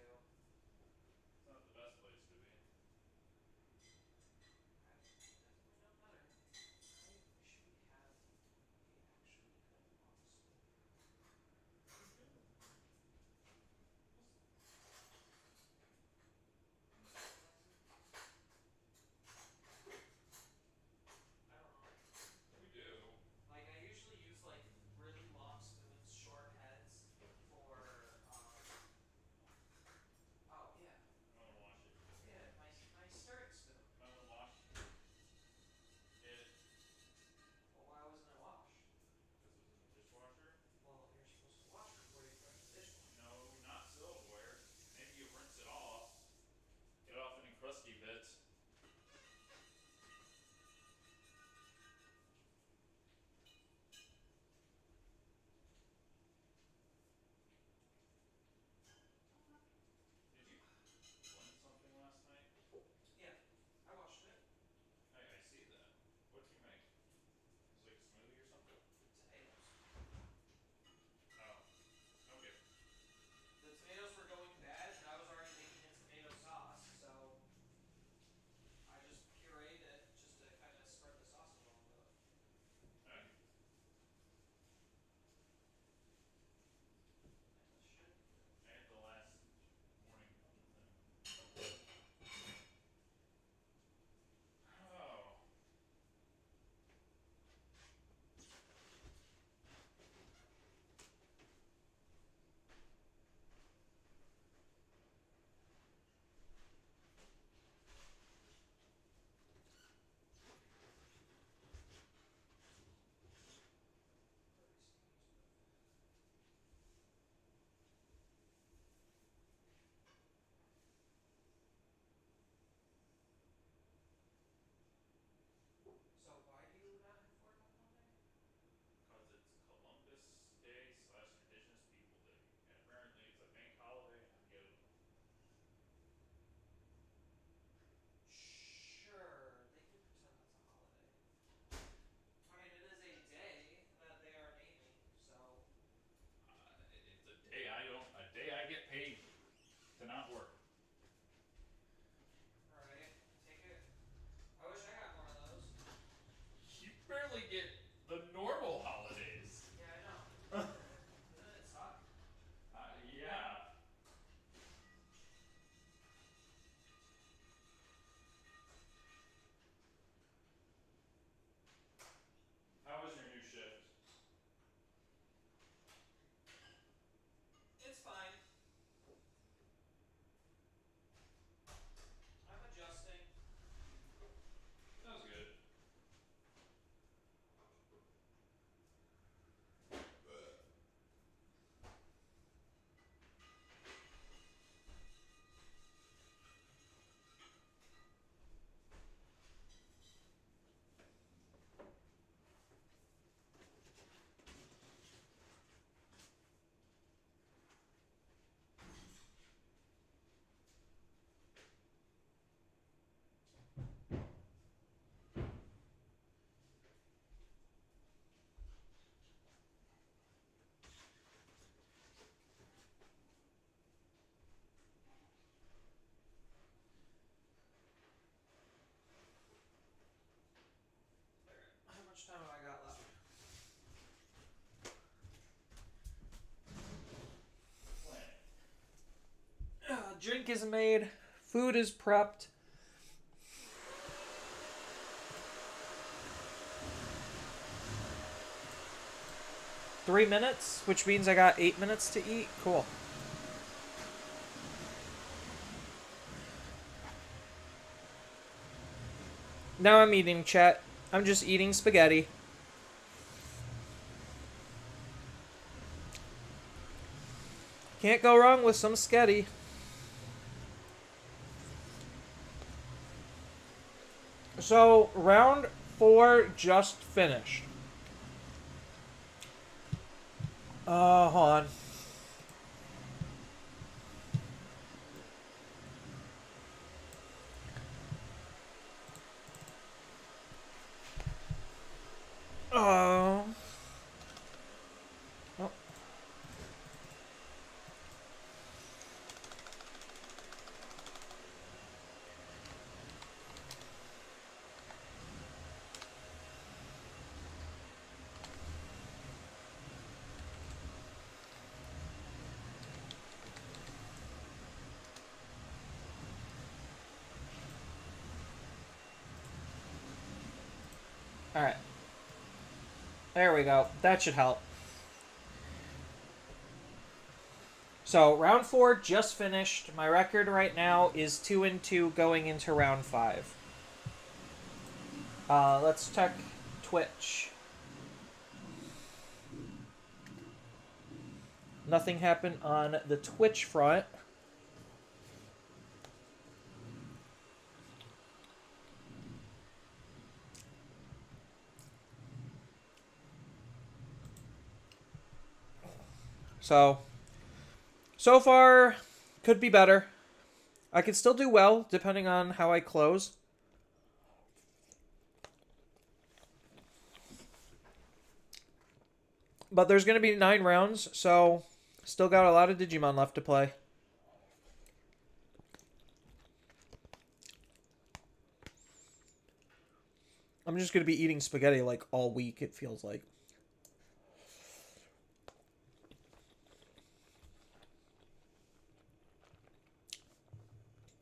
drink is made. Food is prepped. Three minutes, which means I got 8 minutes to eat. Cool. Now I'm eating, chat. I'm just eating spaghetti. Can't go wrong with some sketty. So, round 4 just finished. Hold on. Oh. Oh. Alright. There we go. That should help. So, round 4 just finished. My record right now is 2-2 going into round 5. Let's check Twitch. Nothing happened on the Twitch front. So far, could be better. I could still do well, depending on how I close. But there's going to be 9 rounds, so still got a lot of Digimon left to play. I'm just going to be eating spaghetti like all week, it feels like.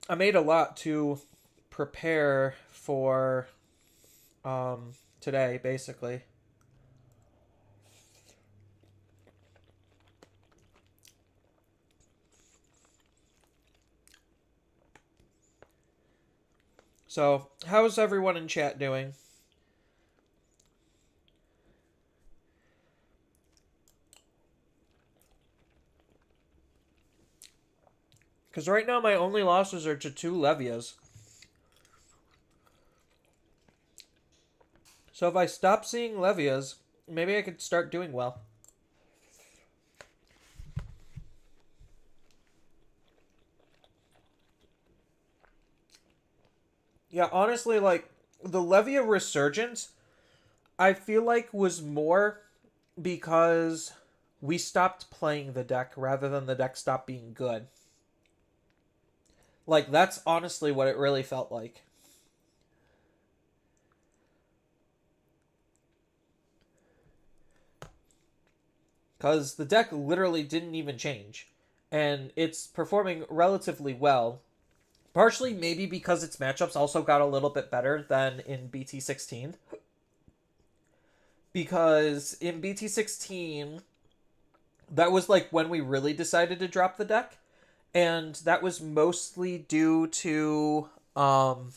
I made a lot to prepare for today, basically. So, how's everyone in chat doing? Because right now my only losses are to 2 Levias. So if I stop seeing Levias, maybe I could start doing well. Yeah, honestly, like, the Levia resurgence, I feel like was more because we stopped playing the deck rather than the deck stopped being good. Like, that's honestly what it really felt like. Because the deck literally didn't even change. And it's performing relatively well. Partially maybe because its matchups also got a little bit better than in BT16. Because in BT16, that was like when we really decided to drop the deck. And that was mostly due to Magnamon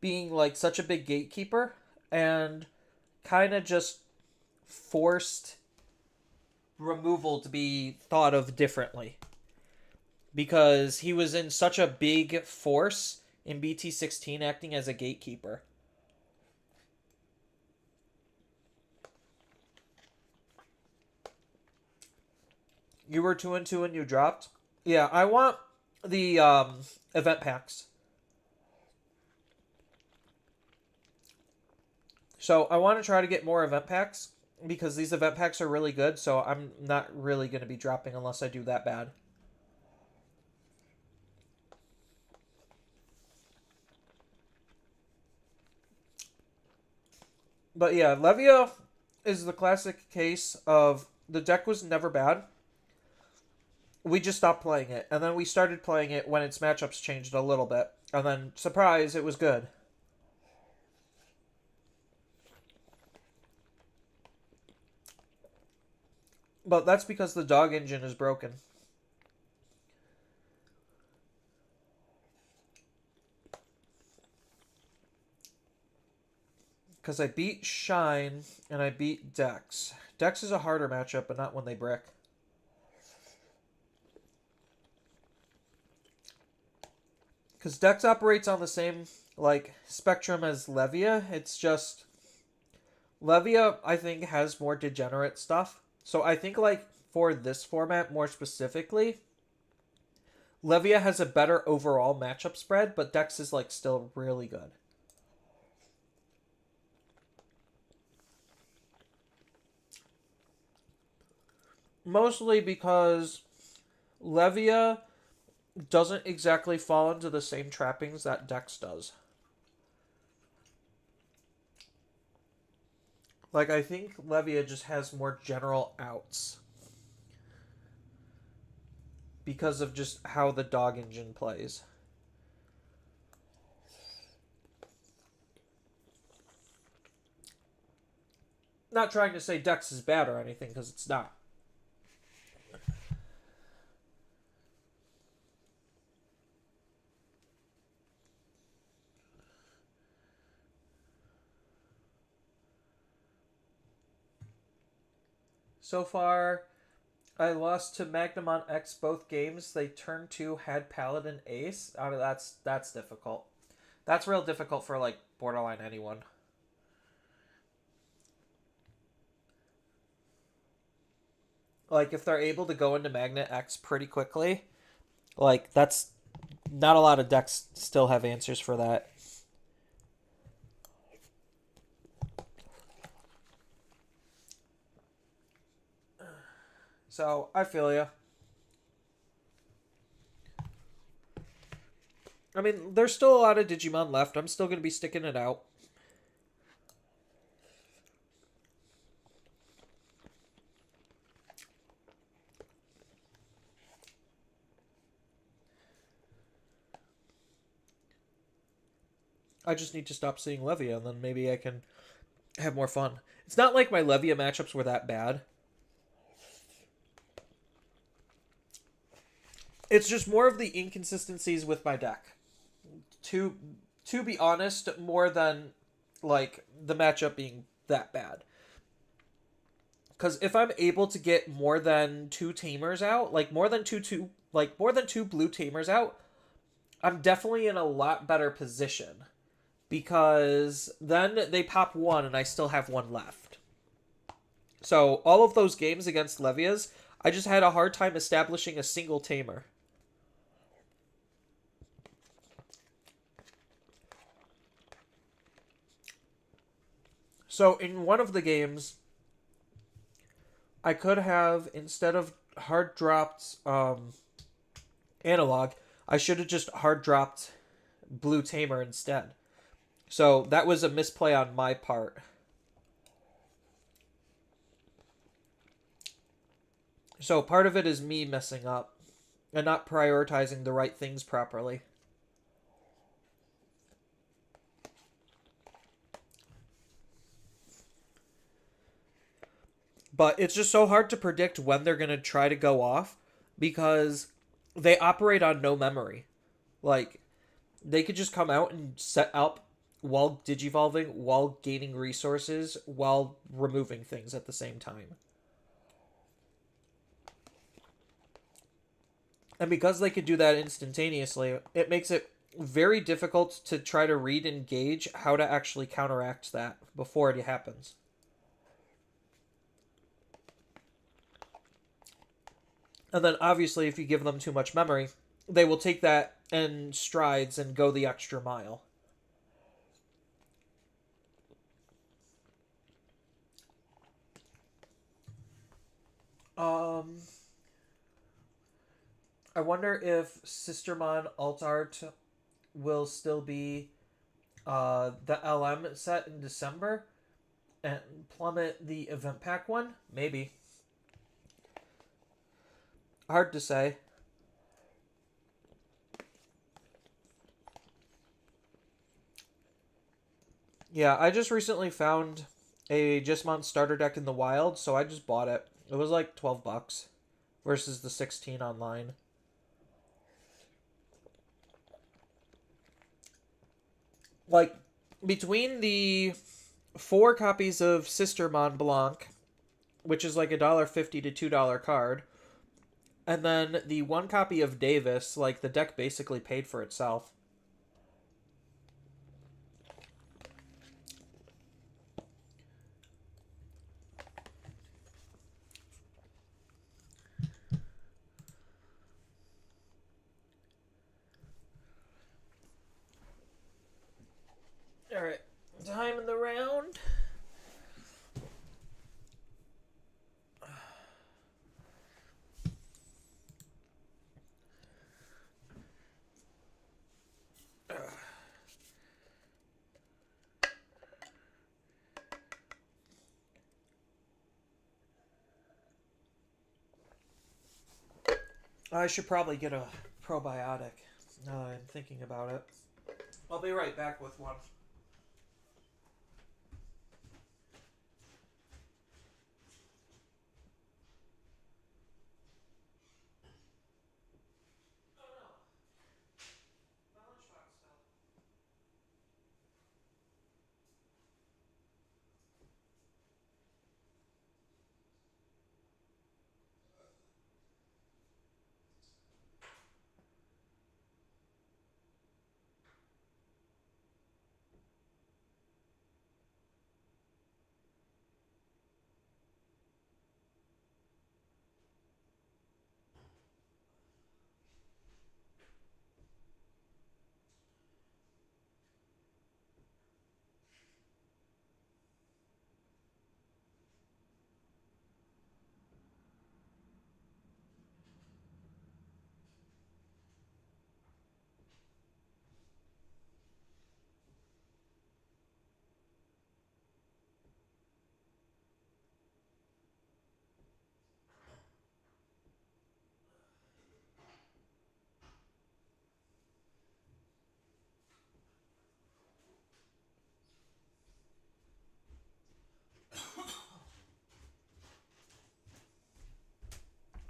being like such a big gatekeeper and kind of just forced removal to be thought of differently. Because he was in such a big force in BT16 acting as a gatekeeper. You were 2-2 and you dropped? Yeah, I want the event packs. So I want to try to get more event packs because these event packs are really good, so I'm not really going to be dropping unless I do that bad. But yeah, Levia is the classic case of The deck was never bad. We just stopped playing it, and then we started playing it when its matchups changed a little bit, and then surprise, it was good. But that's because the dog engine is broken. Because I beat Shine and I beat Dex. Dex is a harder matchup, but not when they brick. Because Dex operates on the same like spectrum as Levia. It's just Levia, I think, has more degenerate stuff. So I think like for this format more specifically, Levia has a better overall matchup spread, but Dex is like still really good. Mostly because Levia doesn't exactly fall into the same trappings that Dex does. Like, I think Levia just has more general outs. Because of just how the dog engine plays. Not trying to say Dex is bad or anything, because it's not. So far, I lost to Magnum on X both games. They turn 2 had Paladin Ace. I mean, that's difficult. That's real difficult for like borderline anyone. Like if they're able to go into Magnet X pretty quickly, like that's not a lot of decks still have answers for that. So, I feel ya. I mean, there's still a lot of Digimon left. I'm still going to be sticking it out. I just need to stop seeing Levia, and then maybe I can have more fun. It's not like my Levia matchups were that bad. It's just more of the inconsistencies with my deck. To be honest, more than like the matchup being that bad. Because if I'm able to get more than 2 tamers out, like more than two blue tamers out, I'm definitely in a lot better position. Because then they pop 1 and I still have 1 left. So all of those games against Levias, I just had a hard time establishing a single tamer. So in one of the games, I could have, instead of hard dropped analog, I should have just hard dropped blue tamer instead. So that was a misplay on my part. So part of it is me messing up and not prioritizing the right things properly. But it's just so hard to predict when they're going to try to go off because they operate on no memory. Like, they could just come out and set up while digivolving, while gaining resources, while removing things at the same time. And because they could do that instantaneously, it makes it very difficult to try to read and gauge how to actually counteract that before it happens. And then obviously if you give them too much memory, they will take that in strides and go the extra mile. I wonder if Sistermon Altart will still be the LM set in December and plummet the event pack one? Maybe. Hard to say. Yeah, I just recently found a Gismont starter deck in the wild, so I just bought it. It was like $12 versus the 16 online. Like, between the 4 copies of Sister Mont Blanc, which is like $1.50 to $2 card, and then the 1 copy of Davis, like, the deck basically paid for itself. Alright, time in the round. I should probably get a probiotic now that I'm thinking about it. I'll be right back with one.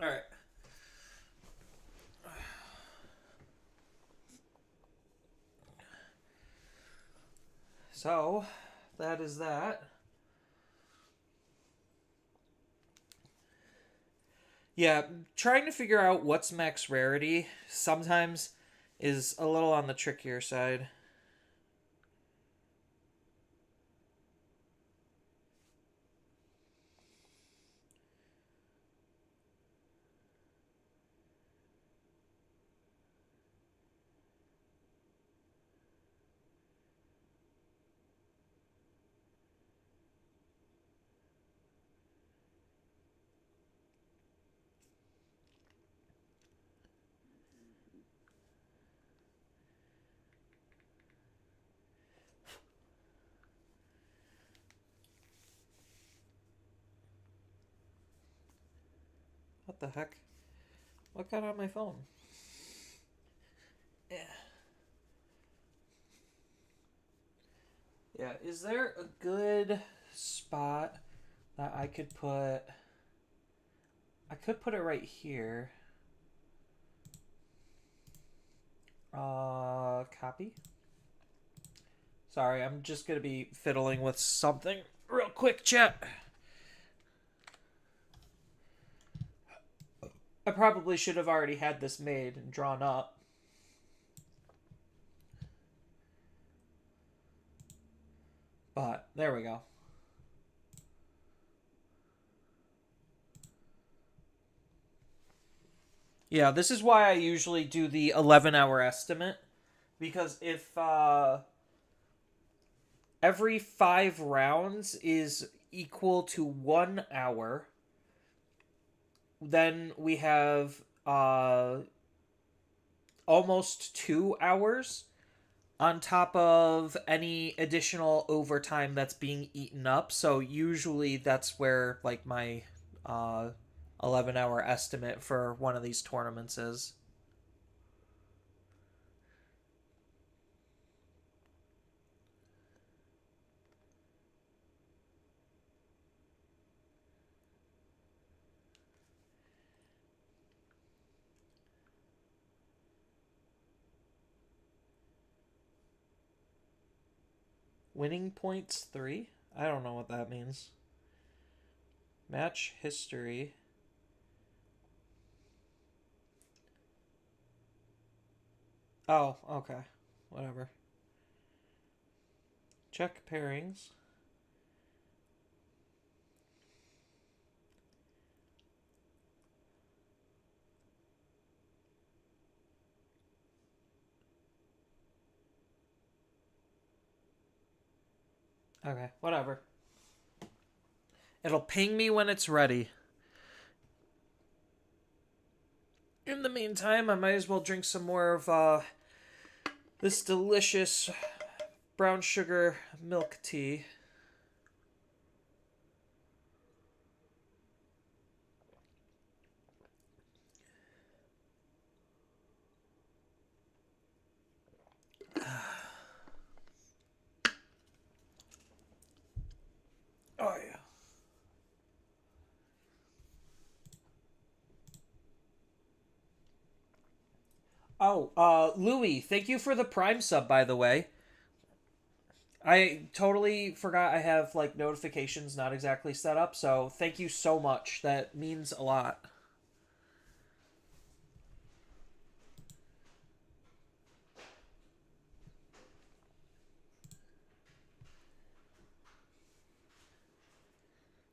Alright. So, that is that. Yeah, trying to figure out what's max rarity sometimes is a little on the trickier side. What the heck? What got on my phone? Yeah. Yeah, is there a good spot that I could put... I could put it right here. Copy? Sorry, I'm just gonna be fiddling with something real quick, chat. I probably should have already had this made and drawn up. But, there we go. Yeah, this is why I usually do the 11-hour estimate. Because if every 5 rounds is equal to 1 hour, then we have almost 2 hours on top of any additional overtime that's being eaten up. So usually that's where like my 11-hour estimate for one of these tournaments is. Winning points 3? I don't know what that means. Match history. Oh, okay. Whatever. Check pairings. Okay, whatever. It'll ping me when it's ready. In the meantime, I might as well drink some more of this delicious brown sugar milk tea. Oh, yeah. Oh, Louis, thank you for the Prime sub, by the way. I totally forgot I have, like, notifications not exactly set up, so thank you so much. That means a lot.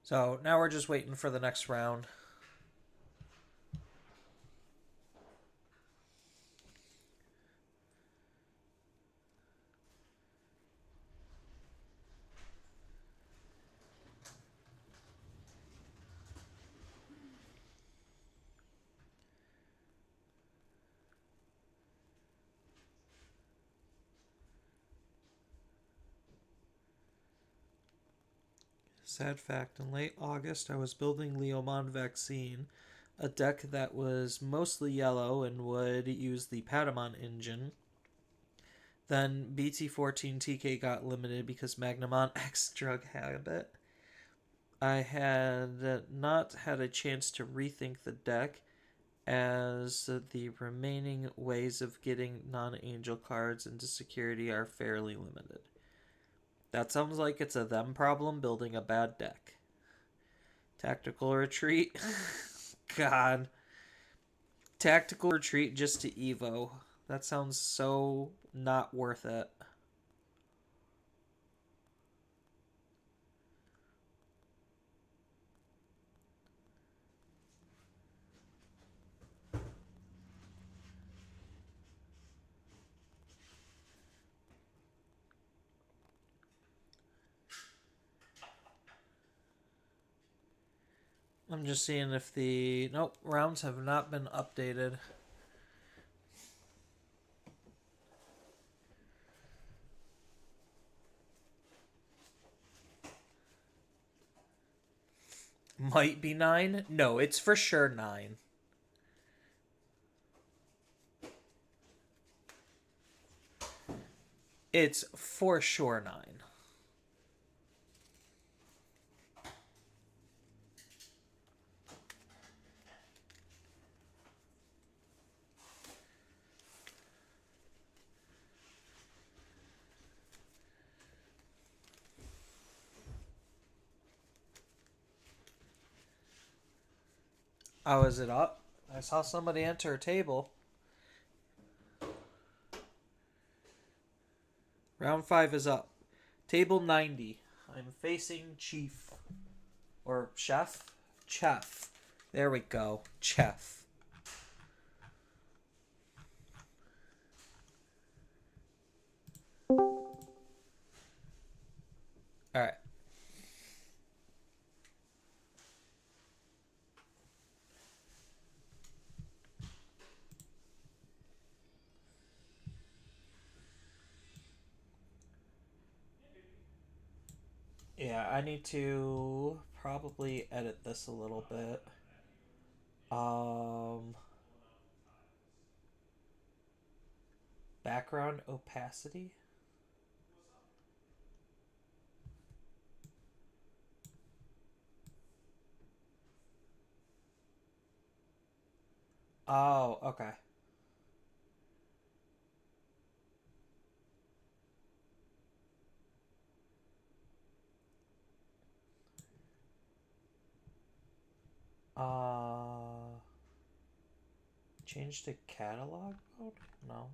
So, now we're just waiting for the next round. Sad fact, in late August, I was building Leomon Vaccine, a deck that was mostly yellow and would use the Patamon engine. Then BT14 TK got limited because Magnamon X Drug Habit. I had not had a chance to rethink the deck, as the remaining ways of getting non-angel cards into security are fairly limited. That sounds like it's a them problem building a bad deck. Tactical retreat. God. Tactical retreat just to Evo. That sounds so not worth it. I'm just seeing if the... Nope, rounds have not been updated. Might be 9? No, it's for sure 9. It's for sure 9. Oh, is it up? I saw somebody enter a table. Round 5 is up. Table 90. I'm facing Chief. Or Chef? Chef. There we go. Chef. Alright. Yeah, I need to probably edit this a little bit. Um, background opacity. Oh, okay. Uh, change to catalog mode? No.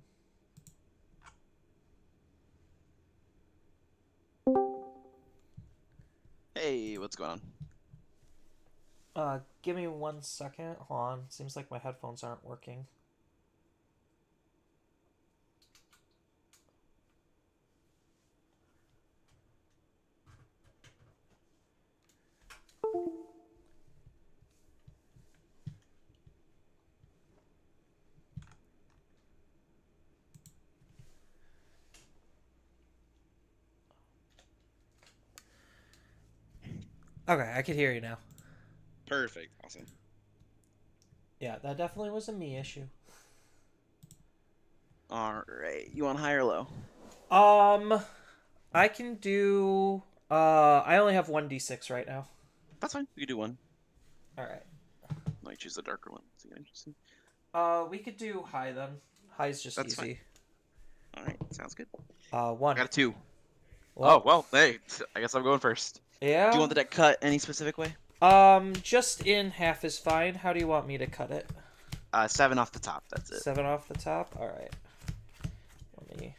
Hey, what's going on? Give me 1 second. Hold on. Seems like my headphones aren't working. Okay, I can hear you now. Perfect. Awesome. Yeah, that definitely was a me issue. All right. You want high or low? I can do. I only have 1d6 right now. That's fine. We could do one. All right. Like choose the darker one. See, interesting. We could do high then. High's just That's easy. All right. Sounds good. One. I got a 2. Well, Oh well. Hey, I guess I'm going first. yeah. Do you want the deck cut any specific way? Just in half is fine. How do you want me to cut it? 7 off the top. That's it. 7 off the top. All right. Let me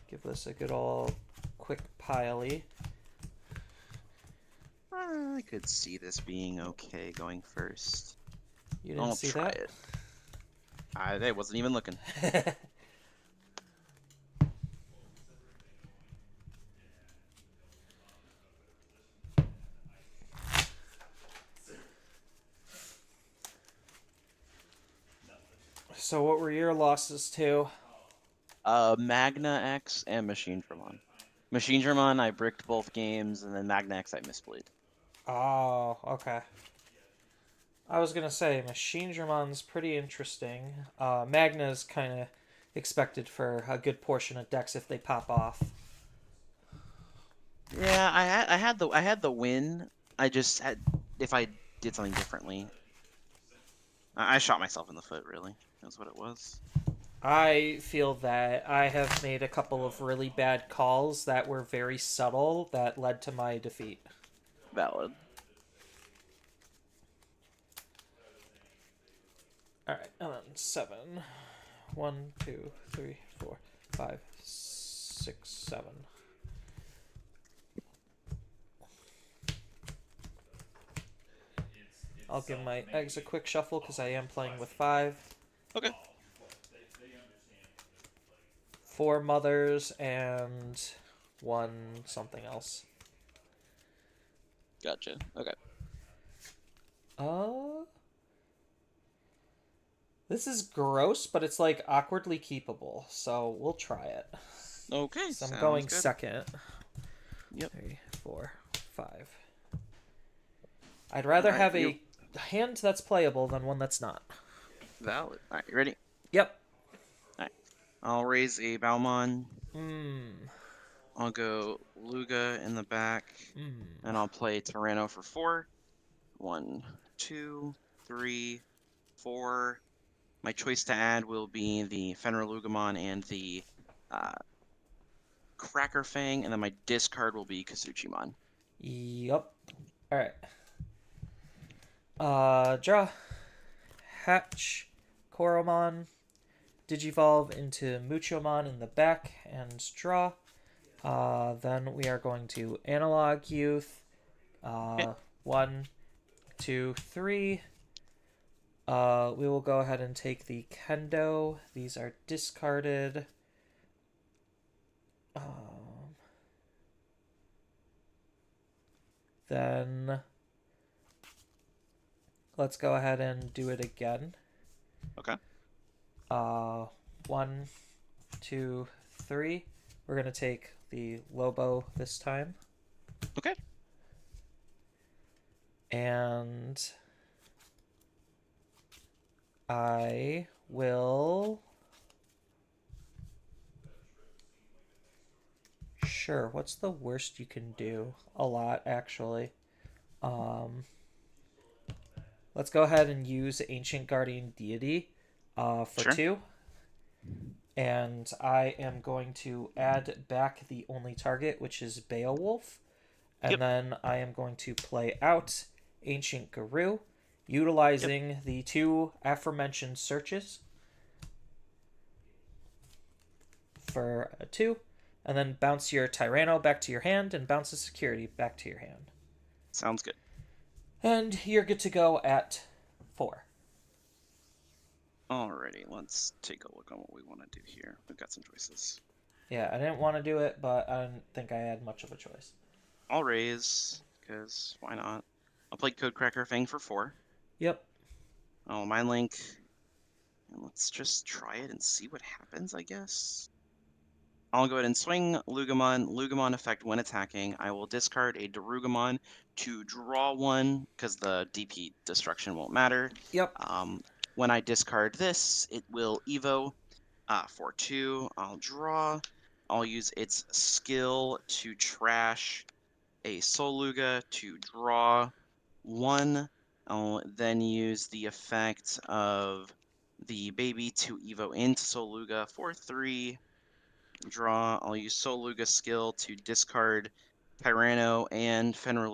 give this a good old quick piley. I could see this being okay going first. You didn't I'll see try that? it. I wasn't even looking. So what were your losses to? Magna X and Machine Dramon. Machine Dramon, I bricked both games, and then Magna X, I misplayed. Oh, okay. I was gonna say Machine German's pretty interesting. Magna's kind of expected for a good portion of decks if they pop off. Yeah, I had the win. I just had if I did something differently. I shot myself in the foot. Really, that's what it was. I feel that I have made a couple of really bad calls that were very subtle that led to my defeat. Valid. Alright, and then 7. 1, 2, 3, 4, 5, 6, 7. I'll give my eggs a quick shuffle because I am playing with 5. Okay. 4 mothers and 1 something else. Gotcha. Okay. This is gross, but it's like awkwardly keepable, so we'll try it. Okay. So I'm sounds going good. second. Yep. 3, 4, 5. I'd rather Alright, have you- a hand that's playable than one that's not. Valid. All right, you ready? Yep. I'll raise a Balmon. Hmm. I'll go Luga in the back, Hmm. and I'll play Tyranno for 4. 1, 2, 3, 4. My choice to add will be the Fenrir Lugamon and the Cracker Fang, and then my discard will be Kazuchimon. Yup. Alright. Draw. Hatch. Koromon. Digivolve into Muchomon in the back and draw. Then we are going to Analog Youth. 1, 2, 3. We will go ahead and take the Kendo. These are discarded. Then let's go ahead and do it again. Okay. 1, 2, 3. We're gonna take the Lobo this time. Okay. And I will. Sure, what's the worst you can do? A lot, actually. Um, let's go ahead and use Ancient Guardian Deity for Sure. 2. And I am going to add back the only target, which is Beowulf. And Yep. then I am going to play out Ancient Garou, utilizing the 2 aforementioned searches for a 2. And then bounce your Tyranno back to your hand and bounce the security back to your hand. Sounds good. And you're good to go at 4. Alrighty, let's take a look on what we want to do here. We've got some choices. Yeah, I didn't want to do it, but I didn't think I had much of a choice. I'll raise, because why not? I'll play Codecracker Fang for 4. Yep. I'll Mind Link. And let's just try it and see what happens, I guess. I'll go ahead and swing Lugamon. Lugamon effect when attacking. I will discard a Darugamon to draw 1, because the DP destruction won't matter. Yep. When I discard this, it will Evo for 2. I'll draw. I'll use its skill to trash a Soluga to draw 1. I'll then use the effect of the baby to Evo into Soluga for 3. Draw. I'll use Soluga skill to discard Tyranno and Fenrir.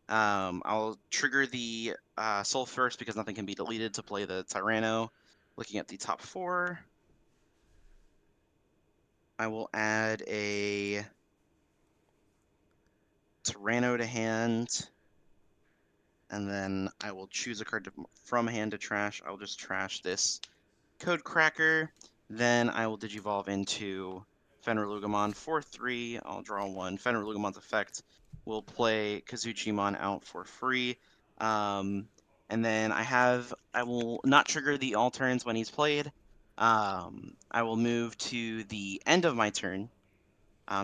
I'll trigger the Soul first because nothing can be deleted to play the Tyranno. Looking at the top 4, I will add a Tyranno to hand, and then I will choose a card from hand to trash. I'll just trash this Codecracker. Then I will Digivolve into Fenrir for 3. I'll draw 1. Fenrir effect will play Kazuchimon out for free. And then I will not trigger the all turns when he's played. I will move to the end of my turn.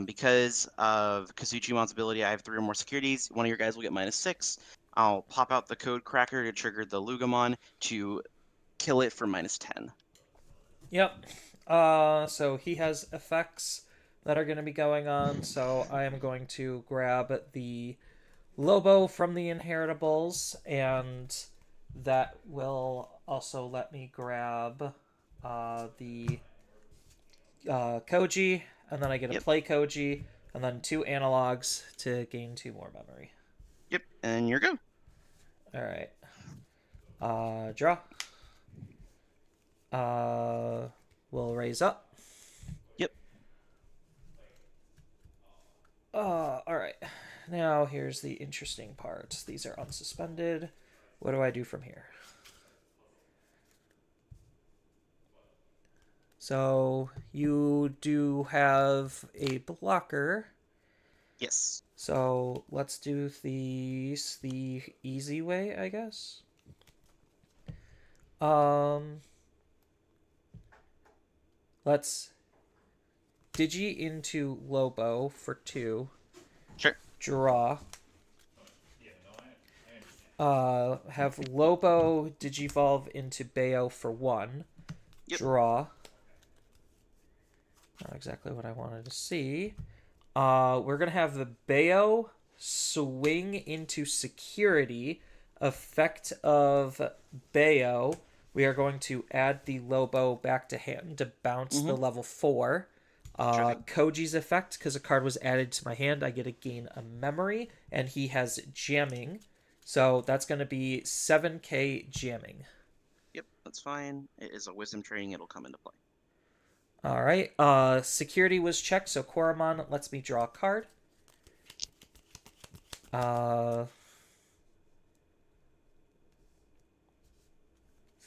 Because of Kazuchimon's ability, I have 3 or more securities. One of your guys will get -6. I'll pop out the Codecracker to trigger the Lugamon to kill it for -10. Yep. So he has effects that are going to be going on. So I am going to grab the Lobo from the Inheritables, and that will also let me grab the Koji, and then I get to play Koji, and then 2 analogs to gain 2 more memory. Yep, and you're go. All right. Draw. We'll raise up. Yep. All right. Now here's the interesting part. These are unsuspended. What do I do from here? So you do have a blocker. Yes. So let's do these the easy way, I guess. Let's Digi into Lobo for 2. Sure. Draw. Have Lobo Digivolve into Bayo for 1. Yep. Draw. Not exactly what I wanted to see. We're gonna have the Bayo swing into security. Effect of Bayo. We are going to add the Lobo back to hand to bounce the level 4. Koji's effect, because a card was added to my hand, I get to gain a memory, and he has jamming. So that's going to be 7k jamming. Yep, that's fine. It is a wisdom training. It'll come into play. All right. Security was checked, so Koromon lets me draw a card.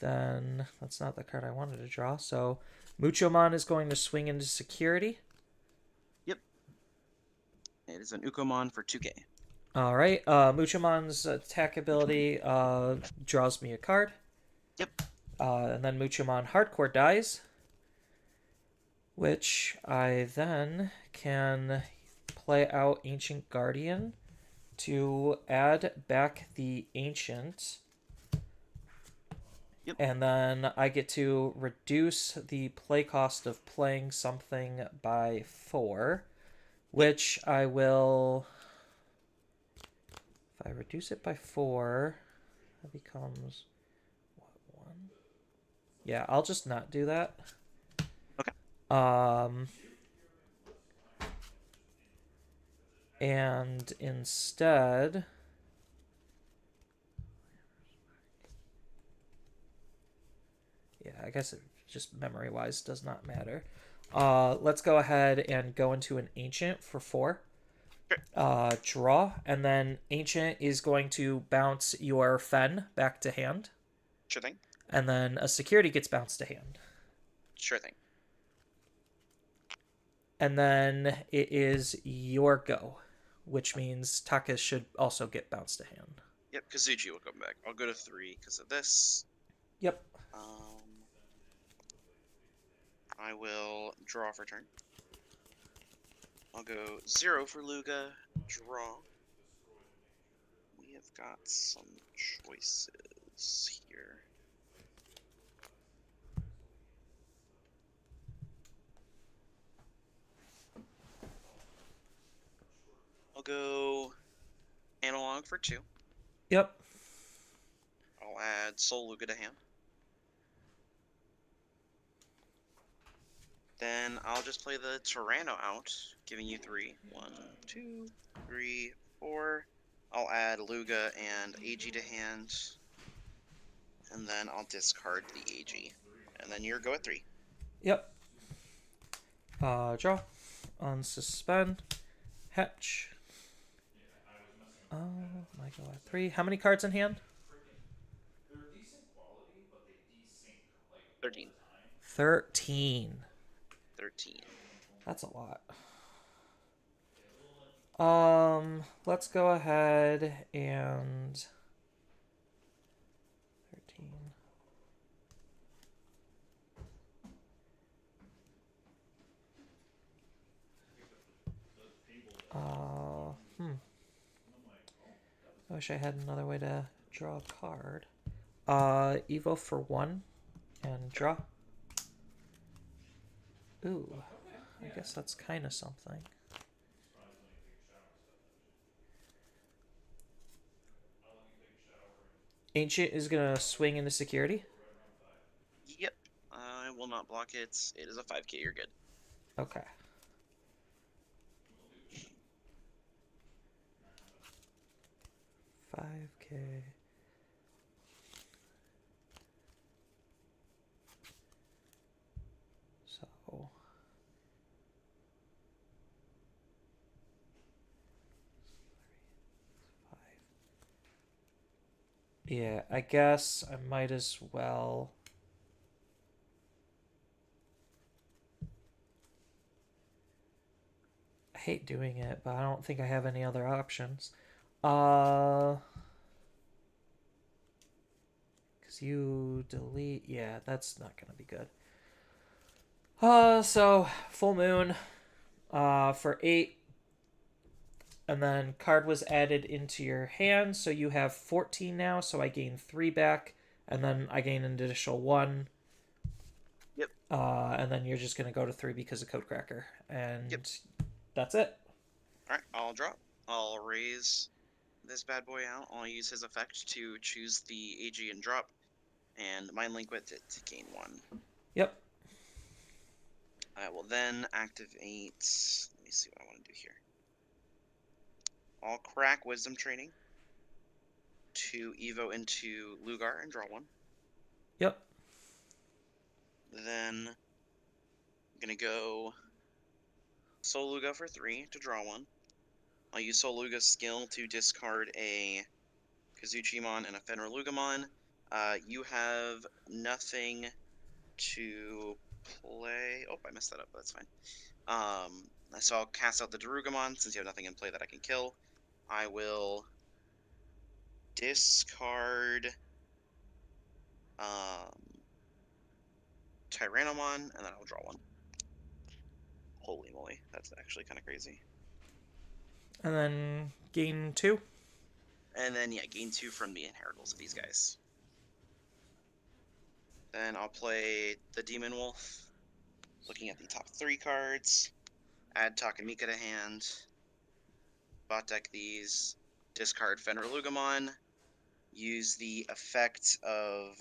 Then that's not the card I wanted to draw. So Muchomon is going to swing into security. Yep. It is an Ukomon for 2k. All right. Muchomon's attack ability draws me a card. Yep. And then Muchomon Hardcore dies, which I then can play out Ancient Guardian to add back the Ancient Yep. And then I get to reduce the play cost of playing something by 4, which I will. If I reduce it by 4, that becomes what, 1? Yeah, I'll just not do that. Okay. And instead, yeah, I guess it just memory-wise does not matter. Let's go ahead and go into an ancient for 4. Draw, and then ancient is going to bounce your fen back to hand, Sure thing. and then a security gets bounced to hand. Sure thing. And then it is your go, which means Taka should also get bounced to hand. Yep, Kazuchi will come back. I'll go to 3 because of this. Yep. I will draw for turn. I'll go 0 for Luga. Draw. We have got some choices here. I'll go analog for 2. Yep. I'll add Soul Luga to hand. Then I'll just play the Tyranno out, giving you 3. 1, 2, 3, 4. I'll add Luga and AG to hand. And then I'll discard the AG. And then you're go at 3. Yep. Draw. Unsuspend. Hatch. My go at 3. How many cards in hand? 13. 13. 13. That's a lot. Let's go ahead and 13. I wish I had another way to draw a card. Evo for 1 and draw. Ooh, I guess that's kind of something. Ancient is gonna swing into security. Yep. I will not block it. It is a 5k. You're good. Okay. $5K. So. Yeah, I guess I might as well. I hate doing it, but I don't think I have any other options. Because you delete. Yeah, that's not going to be good. So, full moon for 8. And then card was added into your hand, so you have 14 now, so I gain 3 back, and then I gain an additional 1. Yep. And then you're just going to go to 3 because of Codecracker. And Yep. That's it. Alright, I'll drop. I'll raise this bad boy out. I'll use his effect to choose the AG and drop, and Mind Link with it to gain 1. Yep. I will then activate. Let me see what I want to do here. I'll crack Wisdom Training to Evo into Lugar and draw 1. Yep. Then I'm gonna go Soul Luga for 3 to draw 1. I'll use Soul Luga's skill to discard a Kazuchimon and a Fenrir Lugamon. You have nothing to play. Oh, I messed that up. That's fine. So I'll cast out the Darugamon since you have nothing in play that I can kill. I will discard Tyrannomon, and then I'll draw 1. Holy moly, that's actually kind of crazy. And then gain 2. And then, yeah, gain 2 from the inheritals of these guys. Then I'll play the Demon Wolf. Looking at the top 3 cards. Add Takamika to hand. Bot deck these. Discard Fenrir-Lugamon. Use the effect of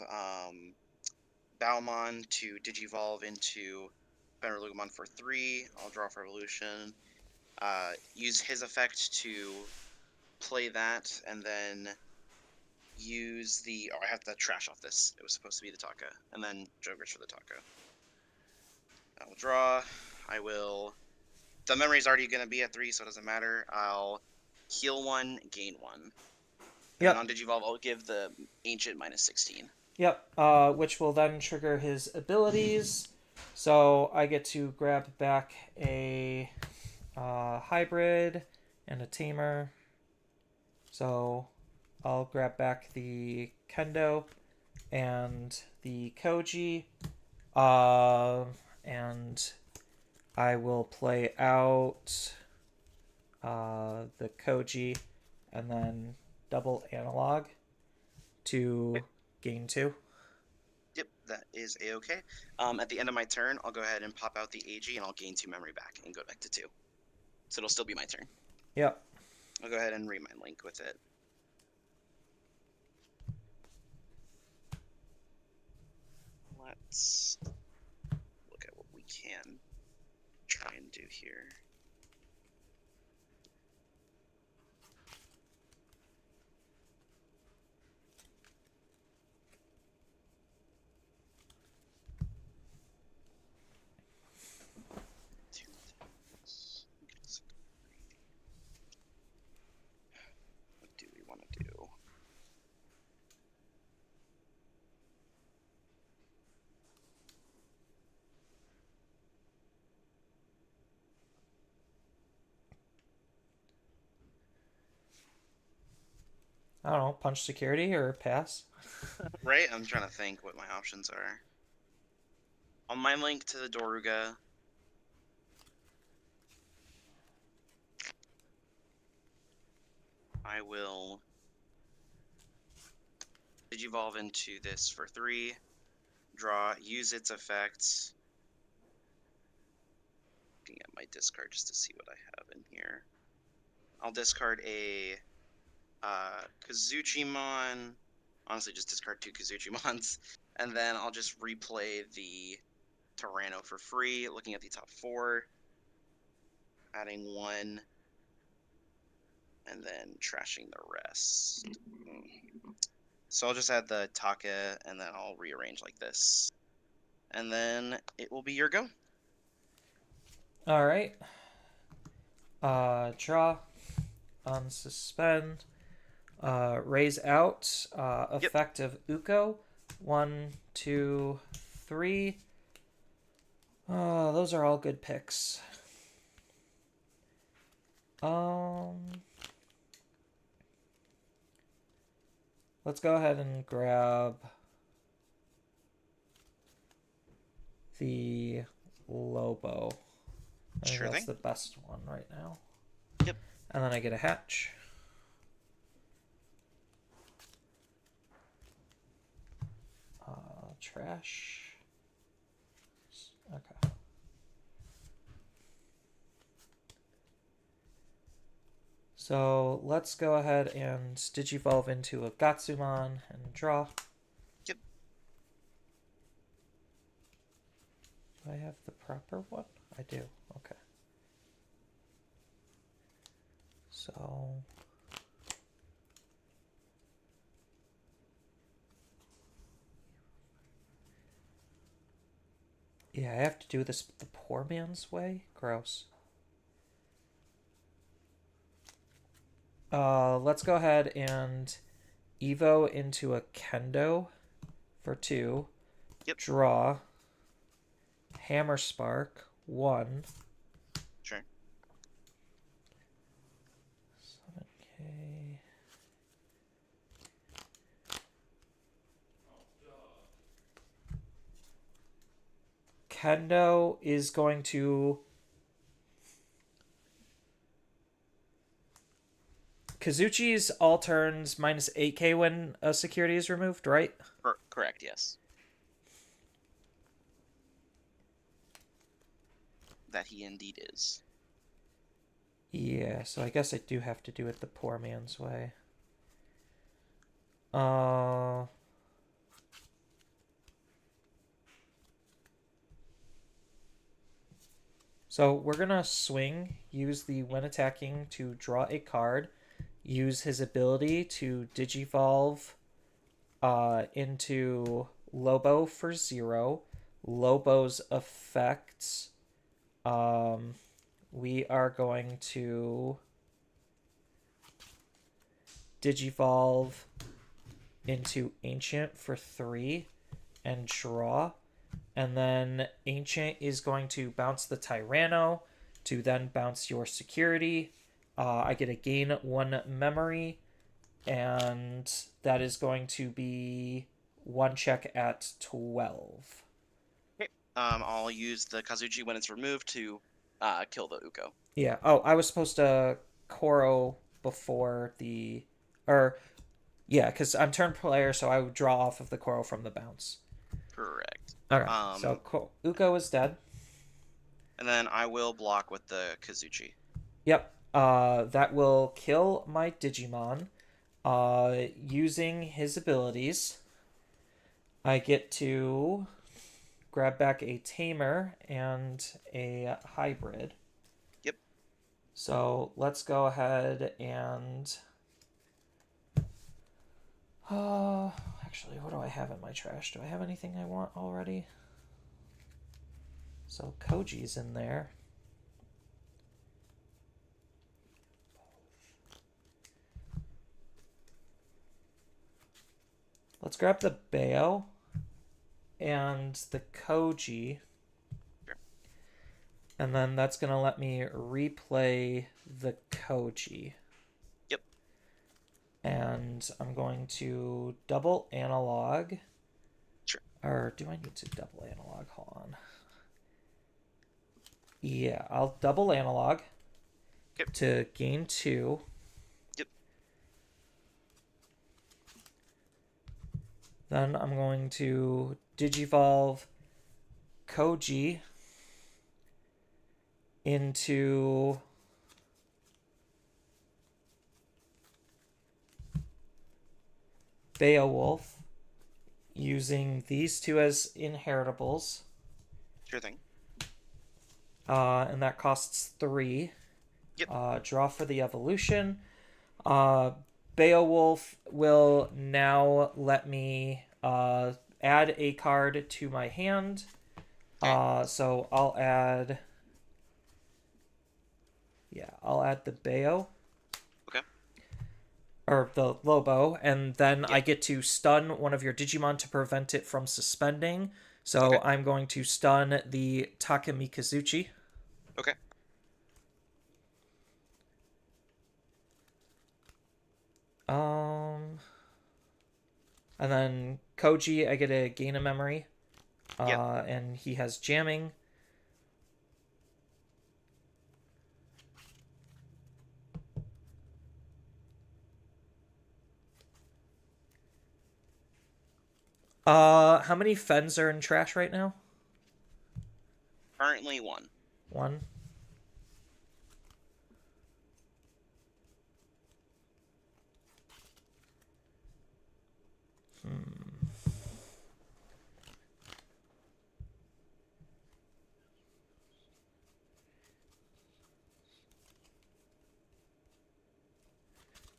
Balmon to Digivolve into Fenrir-Lugamon for 3. I'll draw for Evolution. Use his effect to play that, and then use the... Oh, I have to trash off this. It was supposed to be the Taka. And then Jokers for the Taka. I will draw. I will... The memory's already going to be at 3, so it doesn't matter. I'll heal 1, gain 1. Yep. And on Digivolve, I'll give the Ancient minus 16. Yep, which will then trigger his abilities. So I get to grab back a hybrid and a tamer. So I'll grab back the Kendo and the Koji. And I will play out the Koji and then double analog to gain 2. Yep, that is a-okay. At the end of my turn, I'll go ahead and pop out the AG, and I'll gain 2 memory back and go back to 2. So it'll still be my turn. Yep. I'll go ahead and remind Link with it. Let's look at what we can try and do here. What do we want to do? I don't know, punch security or pass? Right? I'm trying to think what my options are. I'll mind link to the Doruga. I will Digivolve into this for 3. Draw, use its effects. Looking at my discard just to see what I have in here. I'll discard a Kazuchimon. Honestly, just discard 2 Kazuchimons. And then I'll just replay the Tyranno for free. Looking at the top 4. Adding 1. And then trashing the rest. So I'll just add the Taka, and then I'll rearrange like this. And then it will be your go. Alright. Draw. Unsuspend. Raise out. Effect of Uko. 1, 2, 3. Those are all good picks. Let's go ahead and grab the Lobo. I think Sure that's thing. the best one right now. Yep. And then I get a hatch. Trash. Okay. So let's go ahead and Digivolve into a Gatsumon and draw. Yep. Do I have the proper one? I do. Okay. So yeah, I have to do this the poor man's way? Gross. Let's go ahead and Evo into a Kendo for 2. Yep. Draw. Hammer Spark 1. Sure. 7K. Kendo is going to Kazuchi's all turns minus 8k when a security is removed, right? Correct, yes. that he indeed is. Yeah, so I guess I do have to do it the poor man's way. Uh... So we're gonna swing, use the when attacking to draw a card, use his ability to digivolve into Lobo for 0. Lobo's effects, we are going to digivolve into Ancient for 3 and draw. And then Ancient is going to bounce the Tyranno to then bounce your security. I get to gain 1 memory, and that is going to be 1 check at 12. Okay. I'll use the Kazuchi when it's removed to kill the Uko. Yeah. Oh, I was supposed to Koro before the... Or, yeah, because I'm turn player, so I would draw off of the Koro from the bounce. Correct. Okay, so Uko is dead. And then I will block with the Kazuchi. Yep. That will kill my Digimon. Using his abilities, I get to grab back a Tamer and a Hybrid. Yep. So let's go ahead and... actually, what do I have in my trash? Do I have anything I want already? So Koji's in there. Let's grab the Bayo and the Koji. Sure. And then that's going to let me replay the Koji. Yep. And I'm going to double analog. Sure. Or do I need to double analog? Hold on. Yeah, I'll double analog to gain 2. Yep. Then I'm going to digivolve Koji into Beowulf using these 2 as inheritables. Sure thing. And that costs 3. Yep. Draw for the evolution. Beowulf will now let me add a card to my hand. So I'll add... Yeah, I'll add the Beo. Okay. Or the Lobo, and then I get to stun one of your Digimon to prevent it from suspending. So I'm going to stun the Takamikazuchi. Okay. And then Koji, I get to gain a memory. And he has jamming. How many Fens are in trash right now? Currently 1. 1.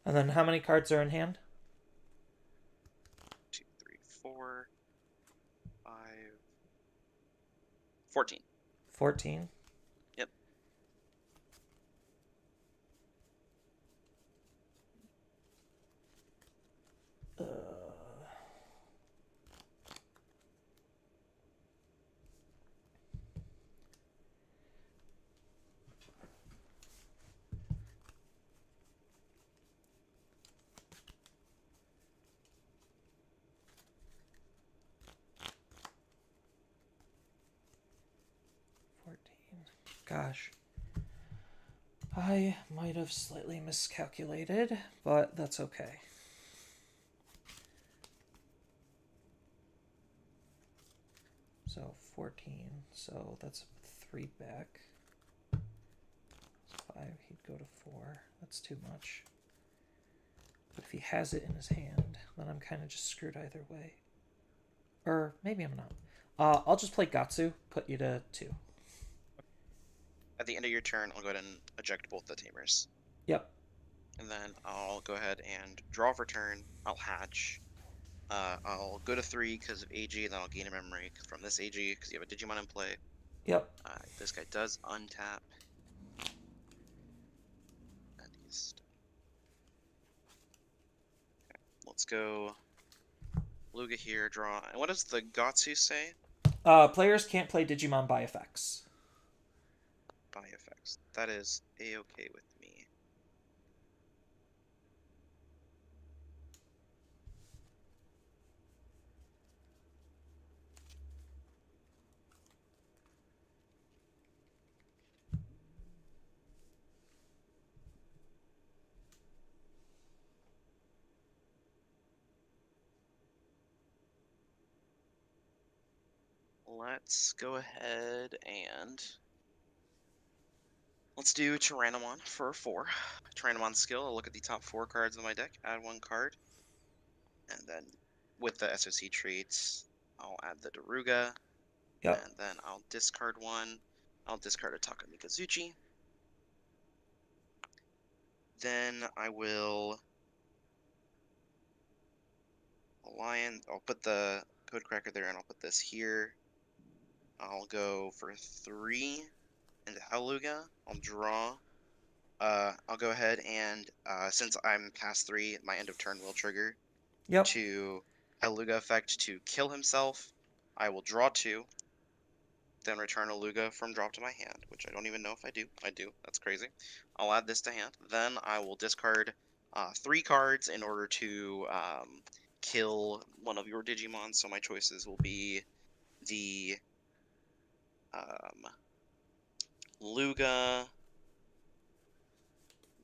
And then how many cards are in hand? 2, 3, 4, 5, 14. 14. Yep. Gosh. I might have slightly miscalculated, but that's okay. So 14, so that's 3 back. 5, he'd go to 4. That's too much. But if he has it in his hand, then I'm kind of just screwed either way. Or maybe I'm not. I'll just play Gatsu, put you to 2. At the end of your turn, I'll go ahead and eject both the tamers. Yep. And then I'll go ahead and draw for turn. I'll hatch. I'll go to 3 because of AG, and then I'll gain a memory from this AG because you have a Digimon in play. Yep. This guy does untap. And he's... Okay, let's go Luga here, draw. And what does the Gatsu say? Players can't play Digimon by effects. By effects. That is a-okay with me. Let's go ahead and let's do Tyrannomon for 4. Tyrannomon skill, I'll look at the top 4 cards of my deck, add 1 card. And then with the SOC traits, I'll add the Daruga. Yep. And then I'll discard 1. I'll discard a Taka Mikazuchi. Then I will Alliance. I'll put the Code Cracker there and I'll put this here. I'll go for 3 into Helluga. I'll draw. I'll go ahead and since I'm past 3, my end of turn will trigger Yep. to Helluga effect to kill himself. I will draw 2, then return a Luga from drop to my hand, which I don't even know if I do. I do. That's crazy. I'll add this to hand. Then I will discard 3 cards in order to kill one of your Digimon. So my choices will be the Luga,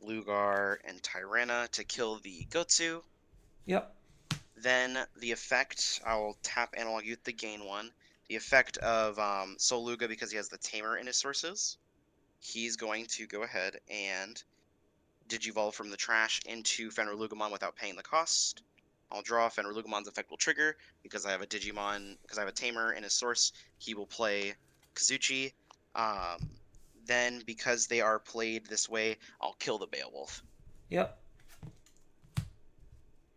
Lugar, and Tyranna to kill the Gotsu. Yep. Then the effect, I'll tap Analog Youth to gain 1. The effect of Soul Luga, because he has the Tamer in his sources, he's going to go ahead and Digivolve from the trash into Fenrir Lugamon without paying the cost. I'll draw. Fenrir Lugamon's effect will trigger because I have a Digimon, because I have a Tamer in his source. He will play Kazuchi. Then, because they are played this way, I'll kill the Beowulf. Yep.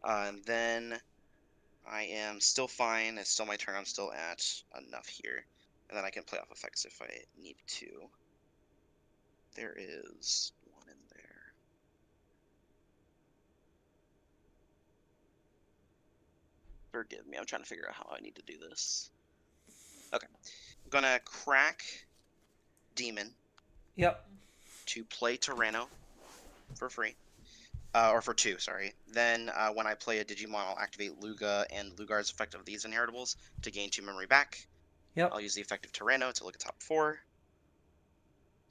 And then I am still fine. It's still my turn. I'm still at enough here. And then I can play off effects if I need to. There is 1 in there. Forgive me. I'm trying to figure out how I need to do this. Okay. I'm going to crack Demon. Yep. To play Tyranno for free. Or for 2, sorry. Then when I play a Digimon, I'll activate Luga and Lugar's effect of these inheritables to gain 2 memory back. Yep. I'll use the effect of Tyranno to look at top 4.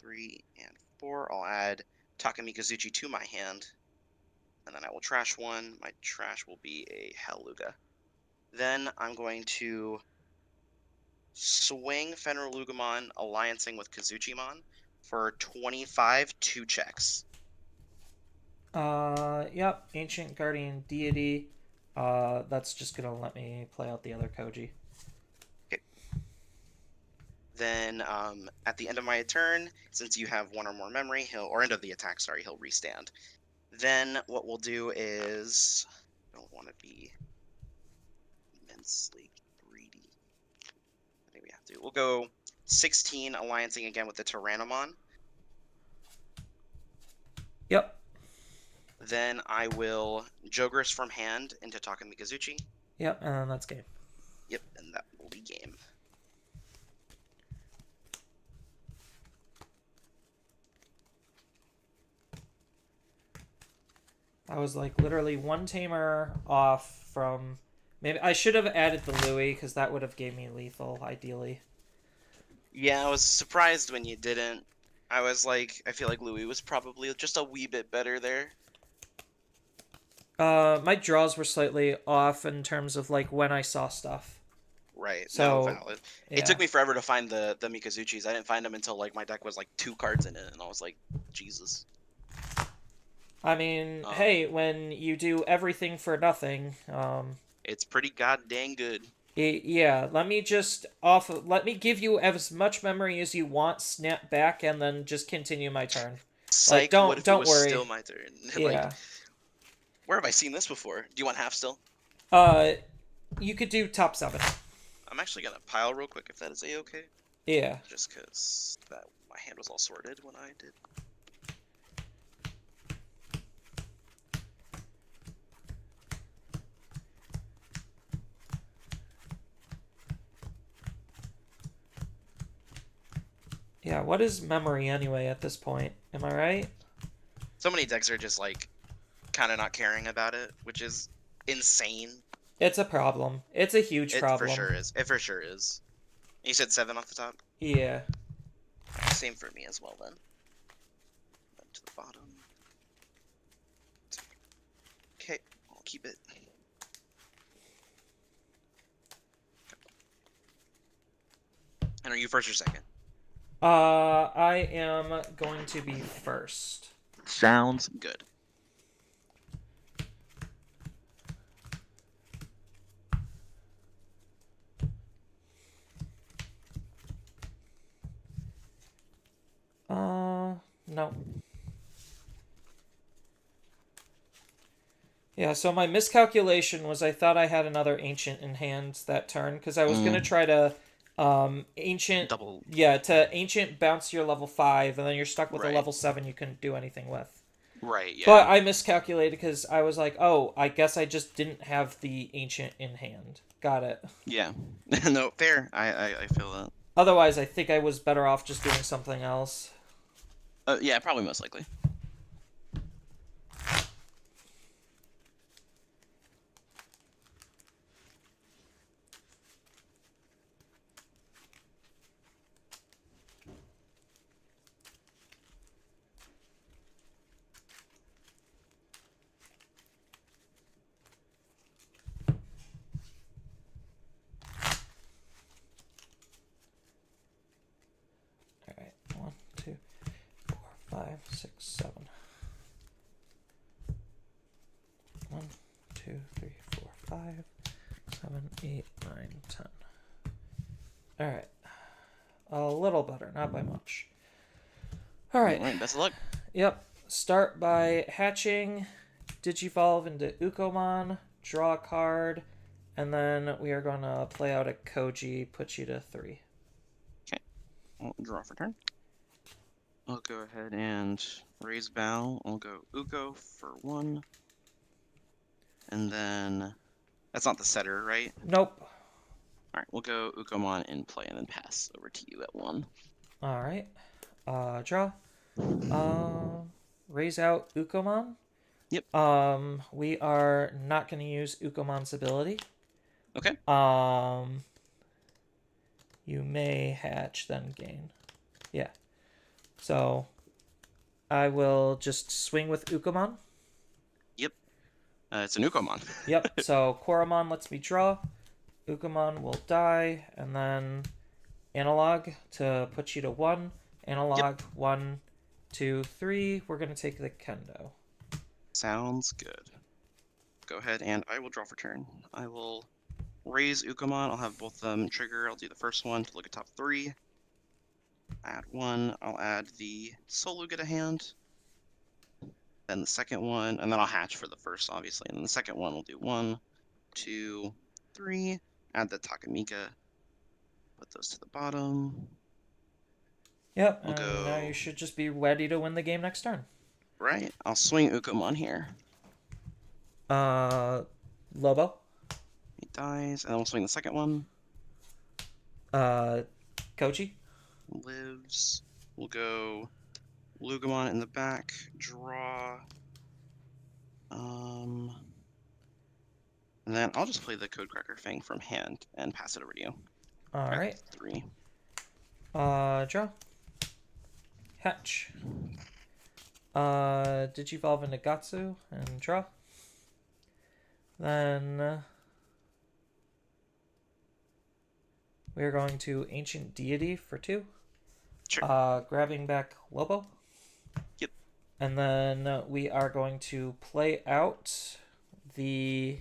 3 and 4. I'll add Taka Mikazuchi to my hand. And then I will trash 1. My trash will be a Helluga. Then I'm going to swing Fenrir Lugamon alliancing with Kazuchimon for 25 2 checks. Yep. Ancient Guardian Deity. That's just gonna let me play out the other Koji. Okay. Then, at the end of my turn, since you have 1 or more memory, or end of the attack, sorry, he'll restand. Then what we'll do is, I don't want to be immensely greedy. I think we have to. We'll go 16 alliancing again with the Tyrannomon. Yep. Then I will Jogris from hand into Taka Mikazuchi. Yep, and then that's game. Yep, and that will be game. I was like literally 1 tamer off from. Maybe I should have added the Louis because that would have gave me lethal ideally. Yeah, I was surprised when you didn't. I was like, I feel like Louis was probably just a wee bit better there. My draws were slightly off in terms of like when I saw stuff. Right. So, No, valid. yeah. It took me forever to find the Mikazuchis. I didn't find them until like my deck was like 2 cards in it, and I was like, Jesus. I mean, Um, hey, when you do everything for nothing, It's pretty goddamn good. yeah, let me give you as much memory as you want, snap back, and then just continue my turn. Psych. What if it don't was worry. still my turn? Like, Yeah. where have I seen this before? Do you want half still? You could do top 7. I'm actually gonna pile real quick if that is a-okay. Yeah. Just because that my hand was all sorted when I did. Yeah, what is memory anyway at this point? Am I right? So many decks are just like kind of not caring about it, which is insane. It's a problem. It's a huge It problem. for sure is. It for sure is. You said 7 off the top? Yeah. Same for me as well then. Then to the bottom. Okay, I'll keep it. And are you first or second? I am going to be first. Sounds good. No. Yeah, so my miscalculation was I thought I had another ancient in hand that turn, because I was gonna try to ancient Double. Yeah, to ancient bounce your level 5, and then you're stuck with a Right. level 7 you couldn't do anything with. Right, yeah. But I miscalculated because I was like, oh, I guess I just didn't have the ancient in hand. Got it. Yeah. No, fair. I feel that. Otherwise, I think I was better off just doing something else. Yeah, probably most likely. Alright, 1, 2, 4, 5, 6, 7. 1, 2, 3, 4, 5, 7, 8, 9, 10. Alright. A little better, not by much. Alright. Alright, best of luck. Yep. Start by hatching, Digivolve into Ukomon, draw a card, and then we are going to play out a Koji, put you to 3. I'll draw for turn. I'll go ahead and raise bow. I'll go Uko for 1. And then that's not the setter, right? Nope. Alright, we'll go Ukomon in play and then pass over to you at 1. Alright. Draw. Raise out Ukomon. Yep. We are not going to use Ukomon's ability. Okay. You may hatch, then gain. Yeah. So, I will just swing with Ukomon. Yep. It's an Ukomon. Yep. So, Koromon lets me draw. Ukomon will die, and then analog to put you to 1. Analog, Yep. 1, 2, 3. We're going to take the Kendo. Sounds good. Go ahead and I will draw for turn. I will raise Ukomon. I'll have both of them trigger. I'll do the first one to look at top 3. Add 1. I'll add the Solo get a hand. Then the second one, and then I'll hatch for the first, obviously. And then the second one we'll do 1, 2, 3. Add the Takamika. Put those to the bottom. Yep, We'll and now go- you should just be ready to win the game next turn. Right. I'll swing Ukomon here. Lobo. He dies, and then we'll swing the second one. Koji. Lives. We'll go Lugomon in the back. Draw. And then I'll just play the Codecracker Fang from hand and pass it over to you. All At right. 3. Draw. Hatch. Digivolve into Gatsu and draw. Then we're going to Ancient Deity for 2. Sure. Grabbing back Lobo. Yep. And then we are going to play out the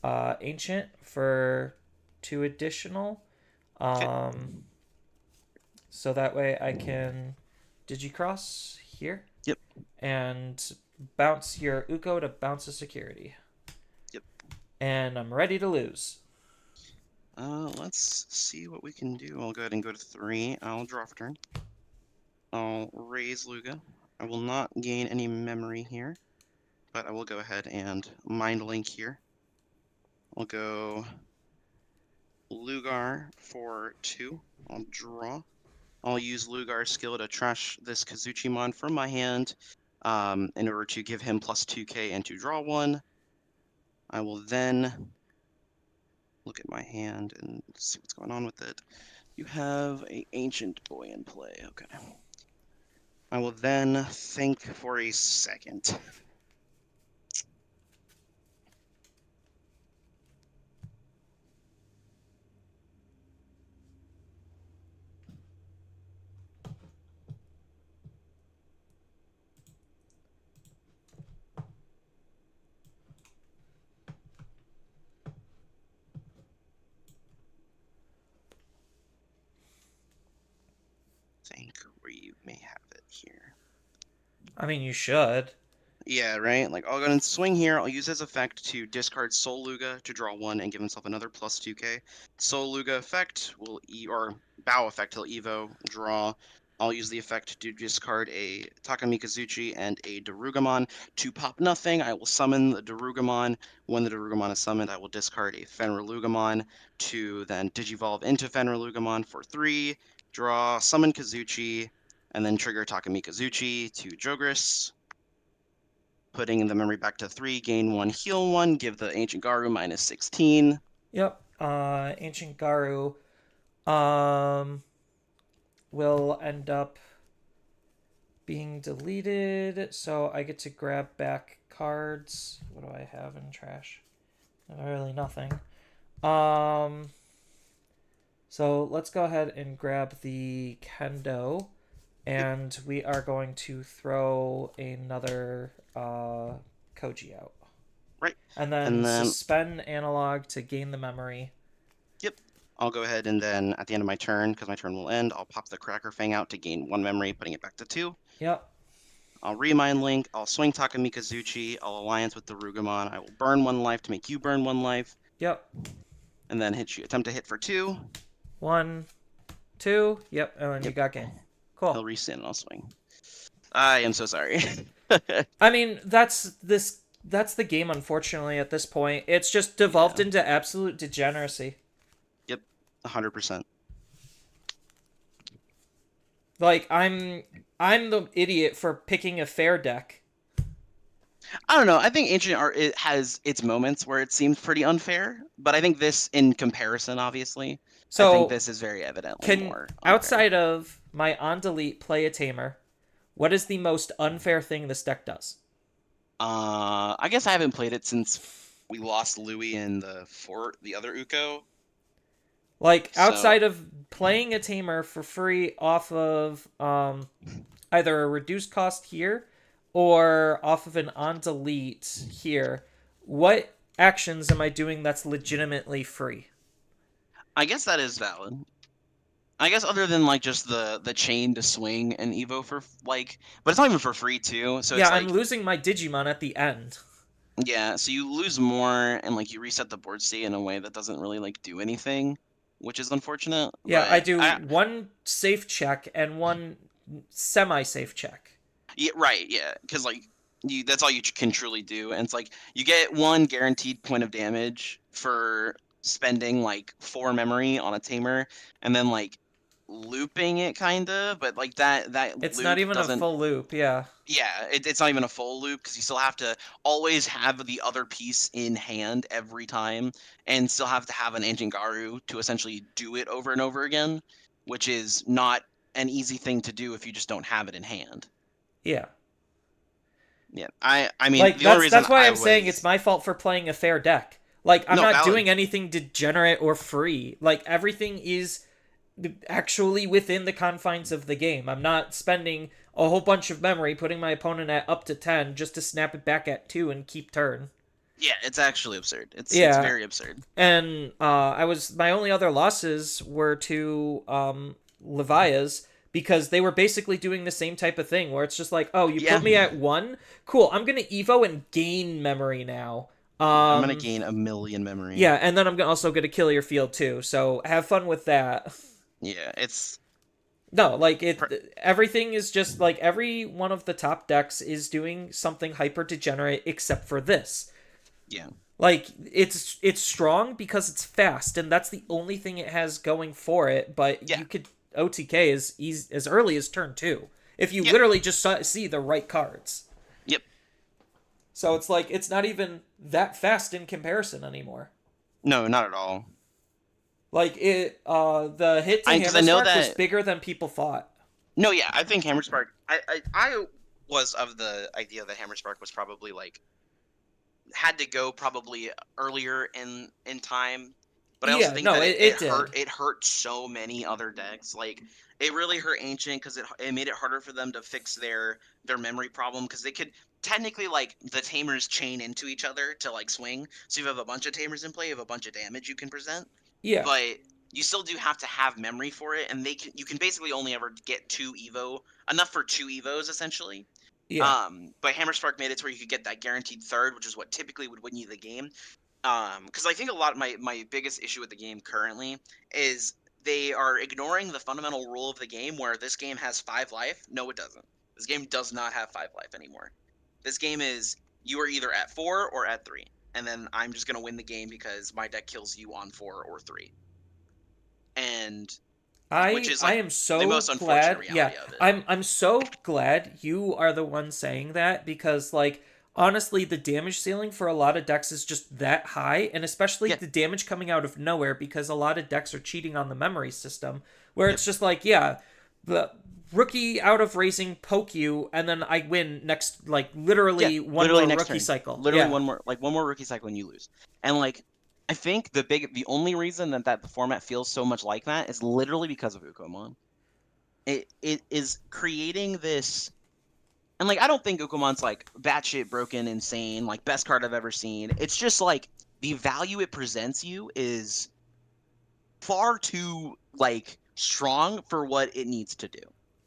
Ancient for 2 additional. So that way I can Digicross here. Yep. And bounce your Uko to bounce a security. Yep. And I'm ready to lose. Let's see what we can do. I'll go ahead and go to 3. I'll draw for turn. I'll raise Luga. I will not gain any memory here, but I will go ahead and Mind Link here. I'll go Lugar for 2. I'll draw. I'll use Lugar's skill to trash this Kazuchimon from my hand in order to give him plus 2k and to draw 1. I will then look at my hand and see what's going on with it. You have an Ancient Boy in play. Okay. I will then think for a second. Think where you may have it here. I mean, you should. Yeah, right? Like, I'll go ahead and swing here. I'll use his effect to discard Soul Luga to draw 1 and give himself another plus 2k. Soul Luga effect will or Bow effect, he'll Evo, draw. I'll use the effect to discard a Takamikazuchi and a Darugamon. To pop nothing, I will summon the Darugamon. When the Darugamon is summoned, I will discard a Fenrilugamon to then Digivolve into Fenrilugamon for 3. Draw, summon Kazuchi, and then trigger Takamikazuchi to Jogris. Putting the memory back to 3, gain 1, heal 1, give the Ancient Garu minus 16. Yep. Ancient Garu will end up being deleted, so I get to grab back cards. What do I have in trash? Really nothing. So let's go ahead and grab the Kendo, and we are going to throw another Koji out. Right. And then suspend analog to gain the memory. Yep. I'll go ahead and then at the end of my turn, because my turn will end, I'll pop the Cracker Fang out to gain 1 memory, putting it back to 2. Yep. I'll Remind Link, I'll swing Takamikazuchi, I'll Alliance with the Darugamon, I will burn 1 life to make you burn 1 life. Yep. And then attempt to hit for 2. 1, 2. Yep. And then you got game. Cool. He'll resin and I'll swing. I am so sorry. I mean, that's the game, unfortunately, at this point. It's just devolved into absolute degeneracy. Yep, 100%. Like, I'm the idiot for picking a fair deck. I don't know. I think Ancient Art it has its moments where it seems pretty unfair, but I think this, in comparison, obviously, So I think this is very evidently more unfair. Outside of my on delete play a tamer, what is the most unfair thing this deck does? I guess I haven't played it since we lost Louis in the other Uko. Like, outside of playing a tamer for free off of either a reduced cost here or off of an on delete here, what actions am I doing that's legitimately free? I guess that is valid. I guess other than like just the chain to swing and Evo for like, but it's not even for free too. So yeah, it's like, I'm losing my Digimon at the end. Yeah, so you lose more and like you reset the board state in a way that doesn't really like do anything, which is unfortunate. Yeah, but I do one safe check and one semi-safe check. Yeah, right. Yeah, because like that's all you can truly do, and it's like you get 1 guaranteed point of damage for spending like 4 memory on a tamer, and then like looping it kinda, but like that It's loop not even a doesn't. full loop, yeah. Yeah, it's not even a full loop because you still have to always have the other piece in hand every time, and still have to have an Ancient Garu to essentially do it over and over again, which is not an easy thing to do if you just don't have it in hand. Yeah. Yeah, I mean, Like, the only reason that's why I I'm saying was- it's my fault for playing a fair deck. Like, I'm No, not valid. doing anything degenerate or free. Like, everything is actually within the confines of the game. I'm not spending a whole bunch of memory putting my opponent at up to 10 just to snap it back at 2 and keep turn. Yeah, it's actually absurd. It's Yeah. very absurd. And my only other losses were to Levias, because they were basically doing the same type of thing where it's just like, oh, you Yeah. put me at 1? Cool, I'm gonna Evo and gain memory now. I'm gonna gain 1,000,000 memory. Yeah, and then I'm also gonna kill your field too, so have fun with that. Yeah, it's No, like everything is just like every one of the top decks is doing something hyper degenerate except for this. yeah. Like it's strong because it's fast, and that's the only thing it has going for it. But Yeah. you could OTK as early as turn 2 if you Yep. literally just see the right cards. Yep. So it's like it's not even that fast in comparison anymore. No, not at all. Like the hit to 'Cause I know Hammerspark was that- bigger than people thought. No, yeah, I think Hammerspark. I was of the idea that Hammerspark was probably like had to go probably earlier in time, but I also Yeah, think no, that it did. it hurt so many other decks. Like it really hurt Ancient because it made it harder for them to fix their memory problem, because they could technically, like, the Tamers chain into each other to like swing. So if you have a bunch of Tamers in play, you have a bunch of damage you can present. Yeah. But you still do have to have memory for it, and you can basically only ever get enough for 2 Evos essentially. Yeah. But Hammerspark made it to where you could get that guaranteed third, which is what typically would win you the game. Because I think a lot of my biggest issue with the game currently is they are ignoring the fundamental rule of the game, where this game has 5 life. No, it doesn't. This game does not have 5 life anymore. This game is, you are either at 4 or at 3. And then I'm just going to win the game because my deck kills you on 4 or 3. And which is, I like, am so the most unfortunate glad. reality Yeah, of it. I'm so glad you are the one saying that, because like honestly, the damage ceiling for a lot of decks is just that high, and especially Yeah. the damage coming out of nowhere, because a lot of decks are cheating on the memory system, where it's just like, yeah, the rookie out of raising poke you, and then I win next, like literally one literally more next rookie turn. cycle. Literally Yeah. one more rookie cycle and you lose. And like, I think the only reason that the format feels so much like that is literally because of Ukomon. It is creating this, and like, I don't think Ukomon's like batshit broken insane, like best card I've ever seen. It's just like the value it presents you is far too like strong for what it needs to do.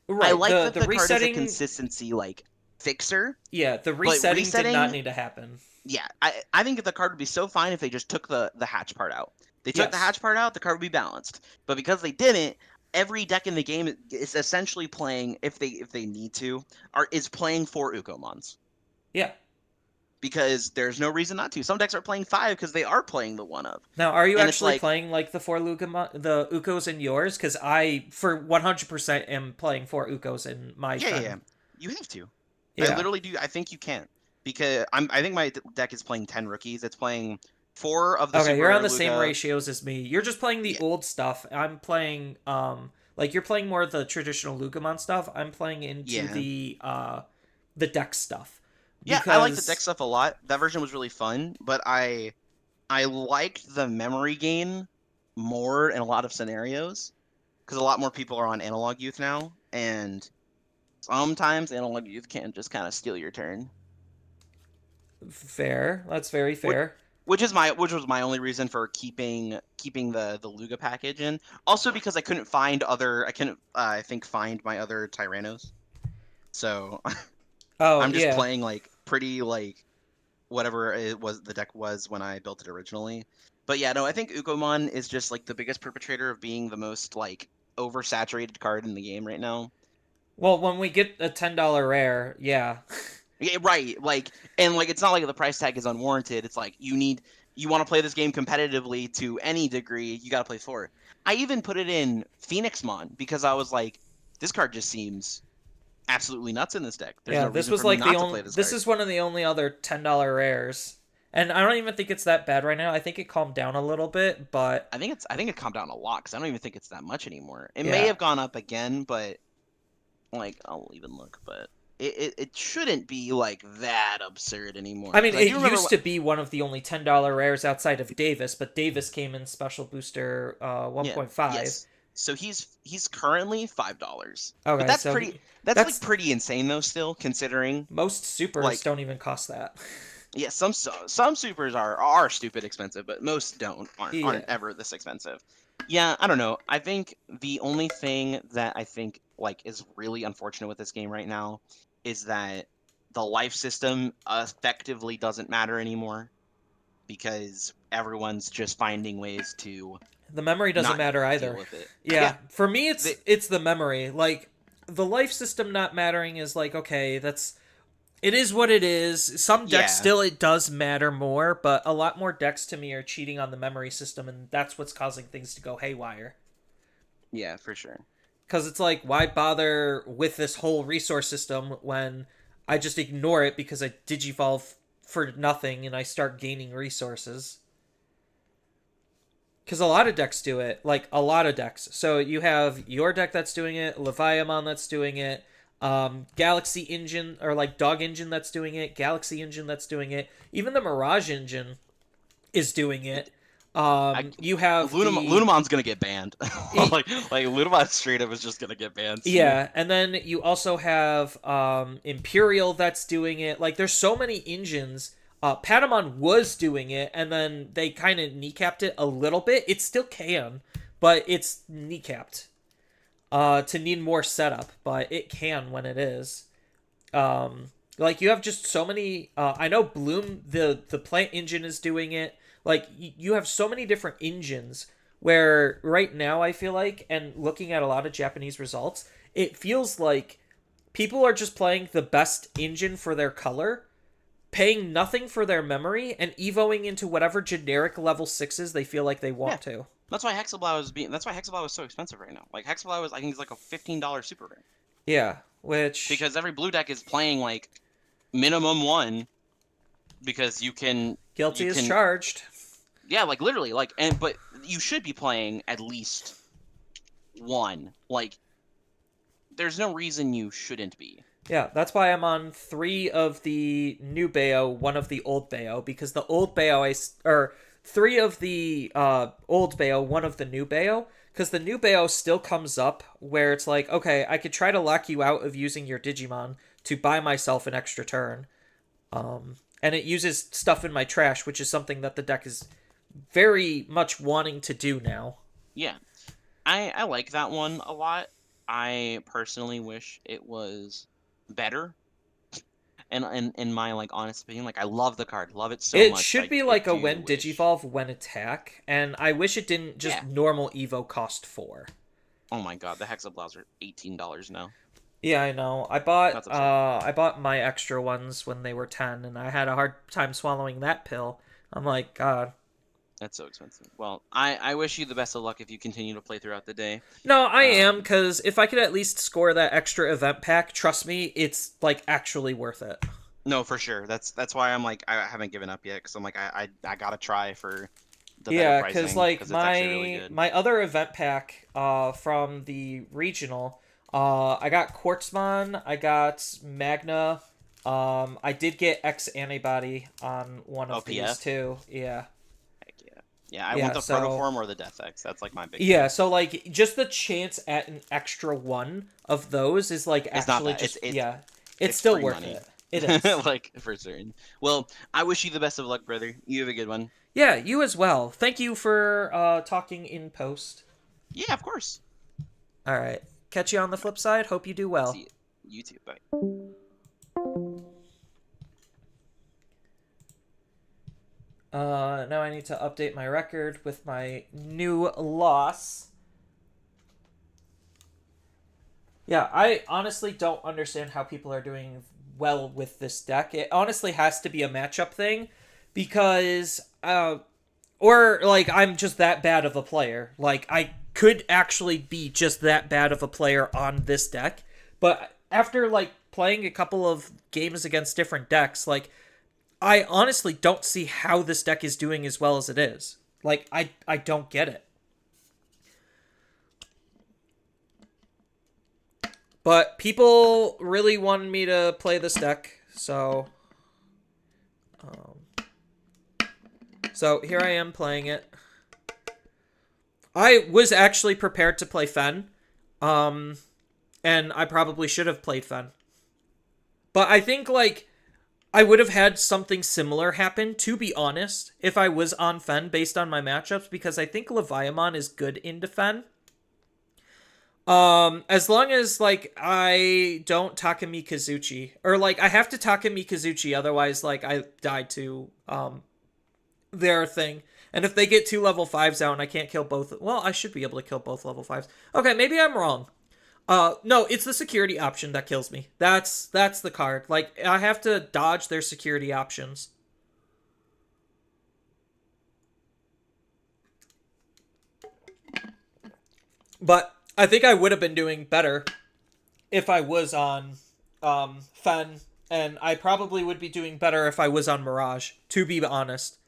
Right. I like that the the card is a resetting. consistency like fixer. Yeah, the resetting did not resetting- need to happen. Yeah, I think the card would be so fine if they just took the hatch part out. They took the Yes. hatch part out, the card would be balanced. But because they didn't, every deck in the game is essentially playing, if they need to, is playing 4 Ukomons. Yeah. Because there's no reason not to. Some decks are playing 5 because they are playing the 1 of. Now, are you And it's actually like- playing like the the Ukos in yours? Because I, for 100%, am playing 4 Ukos in my. Yeah. You have to. Yeah. I literally do. I think you can. Because I think my deck is playing 10 rookies. It's playing 4 of the Okay, Super you're on the same Luga. ratios as me. You're just playing the Yeah. old stuff. I'm playing like you're playing more of the traditional Lugamon stuff. I'm playing into Yeah. the deck stuff. Yeah, I like the Because- deck stuff a lot. That version was really fun, but I liked the memory gain more in a lot of scenarios, because a lot more people are on Analog Youth now, and sometimes Analog Youth can just kind of steal your turn. Fair. That's very fair. Which was my only reason for keeping the Luga package in. Also because I couldn't find find my other Tyrannos. So Oh, I'm just yeah. playing like pretty like whatever it was the deck was when I built it originally. But yeah, no, I think Ukomon is just like the biggest perpetrator of being the most like oversaturated card in the game right now. Well, when we get a $10 rare, yeah. Yeah, right. Like, and like, it's not like the price tag is unwarranted. It's like you want to play this game competitively to any degree, you got to play for it. I even put it in Phoenixmon because I was like, this card just seems absolutely nuts in this deck. There's Yeah, no this reason was for me like not the to only. play this This card. is one of the only other $10 rares, and I don't even think it's that bad right now. I think it calmed down a little bit, but I think it calmed down a lot because I don't even think it's that much anymore. It Yeah. may have gone up again, but like I'll even look, but it shouldn't be like that absurd anymore. I mean, 'Cause it do remember used to be one of the only $10 rares outside of Davis, but Davis came in special booster 1.5, Yes. So he's currently $5. Okay, But that's so pretty. That's like pretty insane though. Still considering. most supers like- don't even cost that. Yeah, some supers are stupid expensive, but most aren't Yeah. ever this expensive. Yeah, I don't know. I think the only thing that I think like is really unfortunate with this game right now is that the life system effectively doesn't matter anymore because everyone's just finding ways to The memory doesn't not matter deal either. with it. Yeah, for me They- it's the memory. Like the life system not mattering is like, okay, it is what it is. Some decks Yeah. still it does matter more, but a lot more decks to me are cheating on the memory system, and that's what's causing things to go haywire. Yeah, for sure. Because it's like, why bother with this whole resource system when I just ignore it because I digivolve for nothing and I start gaining resources? Because a lot of decks do it, like a lot of decks. So you have your deck that's doing it, Leviamon that's doing it, Galaxy Engine, or like Dog Engine that's doing it, Galaxy Engine that's doing it, even the Mirage Engine is doing it. You have Lunamon's gonna get banned. like Lunamon straight up is just gonna get banned. Yeah, and then you also have Imperial that's doing it. Like, there's so many engines. Patamon was doing it, and then they kind of kneecapped it a little bit. It still can, but it's kneecapped to need more setup, but it can when it is. Like, you have just so many... I know Bloom, the plant engine is doing it. Like, you have so many different engines where right now I feel like, and looking at a lot of Japanese results, it feels like people are just playing the best engine for their color, paying nothing for their memory, and evoing into whatever generic level 6s they feel like they want to. That's why Hexablau was so expensive right now. Like Hexablau I think is like a $15 super rare. Yeah, which... Because every blue deck is playing like minimum one because you can Guilty you as can- charged. Yeah, like literally, but you should be playing at least one. Like, there's no reason you shouldn't be. Yeah, that's why I'm on 3 of the new Bayo, 1 of the old Bayo, because the old Bayo, or 3 of the old Bayo, 1 of the new Bayo, because the new Bayo still comes up where it's like, okay, I could try to lock you out of using your Digimon to buy myself an extra turn. And it uses stuff in my trash, which is something that the deck is very much wanting to do now. Yeah, I like that one a lot. I personally wish it was better. And in my like honest opinion, like I love the card, love it so much. It should be like a when Digivolve, when attack, and I wish it didn't just normal Evo cost 4. Oh my god, the Hexablaus are $18 now. Yeah, I know. I bought my extra ones when they were 10, and I had a hard time swallowing that pill. I'm like, God. That's so expensive. Well, I wish you the best of luck if you continue to play throughout the day. No, I am, because if I could at least score that extra event pack, trust me, it's, like, actually worth it. No, for sure. That's why I'm like, I haven't given up yet, because I'm like, I gotta try for the better Yeah, pricing, because, like, it's actually really good. my other event pack from the regional, I got Quartzmon, I got Magna, I did get X Antibody on one of these, too. Yeah. Yeah, I want the Protoform or the Death X. That's like my big. Yeah, so like just the chance at an extra one of those is like It's actually not bad. just It's it's still free worth money. it. It is. Like for certain. Well, I wish you the best of luck, brother. You have a good one. Yeah, you as well. Thank you for talking in post. Yeah, of course. All right. Catch you on the flip side. Hope you do well. See you. You too. Bye. Now I need to update my record with my new loss. Yeah, I honestly don't understand how people are doing well with this deck. It honestly has to be a matchup thing because, or like I'm just that bad of a player. Like I could actually be just that bad of a player on this deck, but after like playing a couple of games against different decks, like I honestly don't see how this deck is doing as well as it is. Like, I don't get it. But people really wanted me to play this deck, so... So, here I am playing it. I was actually prepared to play Fen. And I probably should have played Fen. But I think, like, I would have had something similar happen, to be honest, if I was on Fen based on my matchups, because I think Leviamon is good into Fen. As long as, like, I don't Takumi Kazuchi. Or, like, I have to Takumi Kazuchi, otherwise, like, I die to, their thing. And if they get 2 level 5s out and I can't kill both... Well, I should be able to kill both level 5s. Okay, maybe I'm wrong. No, it's the security option that kills me. That's the card. Like, I have to dodge their security options. But I think I would have been doing better if I was on Fen, and I probably would be doing better if I was on Mirage, to be honest.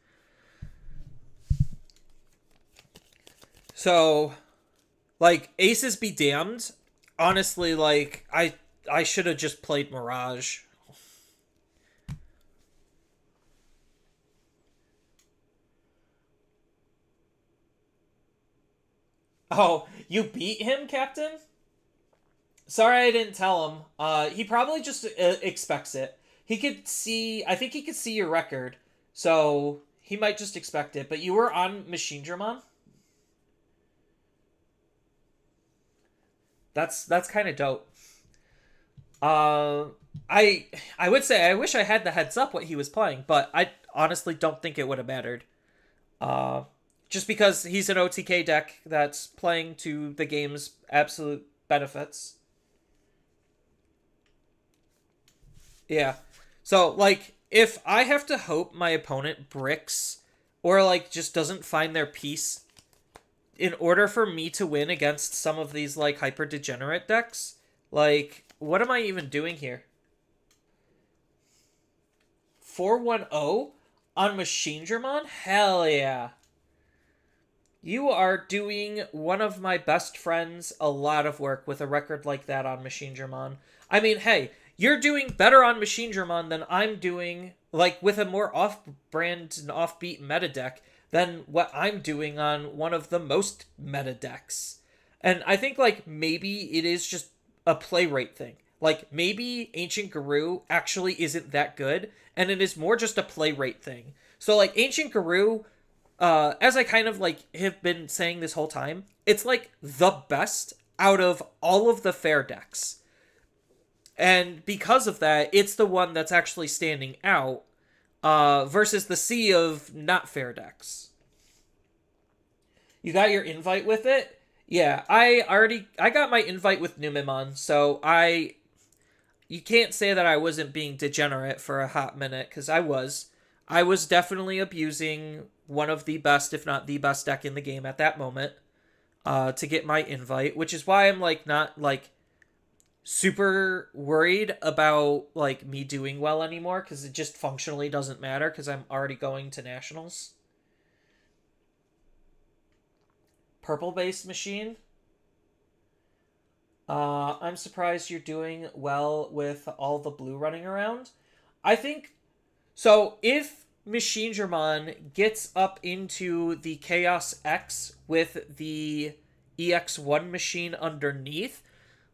So, like, Aces be damned. Honestly, like, I should have just played Mirage. Oh, you beat him, Captain? Sorry I didn't tell him. He probably just expects it. He could see... I think he could see your record. So, he might just expect it. But you were on Machine Dramon? That's kind of dope. I would say I wish I had the heads up what he was playing, but I honestly don't think it would have mattered. Just because he's an OTK deck that's playing to the game's absolute benefits. Yeah. So, like, if I have to hope my opponent bricks or, like, just doesn't find their piece in order for me to win against some of these, like, hyper degenerate decks, like, what am I even doing here? 4-1-0 on Machine Dramon? Hell yeah. You are doing one of my best friends a lot of work with a record like that on Machine Dramon. I mean, hey, you're doing better on Machine Dramon than I'm doing, like, with a more off-brand and offbeat meta deck than what I'm doing on one of the most meta decks. And I think, like, maybe it is just a play rate thing. Like, maybe Ancient Guru actually isn't that good, and it is more just a play rate thing. So, like, Ancient Guru, as I kind of, like, have been saying this whole time, it's, like, the best out of all of the fair decks. And because of that, it's the one that's actually standing out, versus the sea of not fair decks. You got your invite with it? Yeah, I got my invite with Numemon, so you can't say that I wasn't being degenerate for a hot minute, because I was. I was definitely abusing one of the best, if not the best deck in the game at that moment, to get my invite, which is why I'm, like, not, like, super worried about, like, me doing well anymore, because it just functionally doesn't matter, because I'm already going to Nationals. Purple-based machine. I'm surprised you're doing well with all the blue running around. I think... So, if Machine Dramon gets up into the Chaos X with the EX1 machine underneath,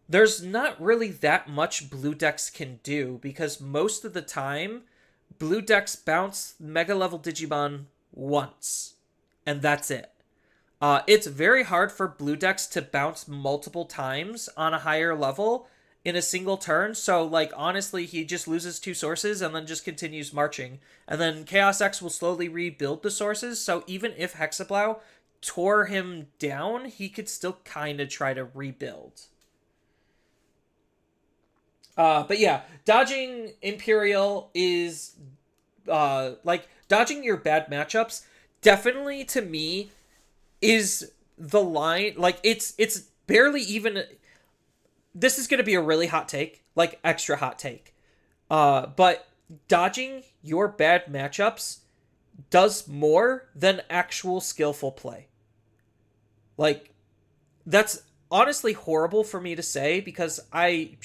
there's not really that much blue decks can do, because most of the time, blue decks bounce Mega Level Digimon once, and that's it. It's very hard for blue decks to bounce multiple times on a higher level in a single turn, so, like, honestly, he just loses 2 sources and then just continues marching. And then Chaos X will slowly rebuild the sources, so even if Hexablow tore him down, he could still kind of try to rebuild. But yeah, dodging Imperial is, like, dodging your bad matchups definitely, to me, is the line. Like, it's barely even... This is going to be a really hot take, like, extra hot take. But dodging your bad matchups does more than actual skillful play. Like, that's honestly horrible for me to say, because I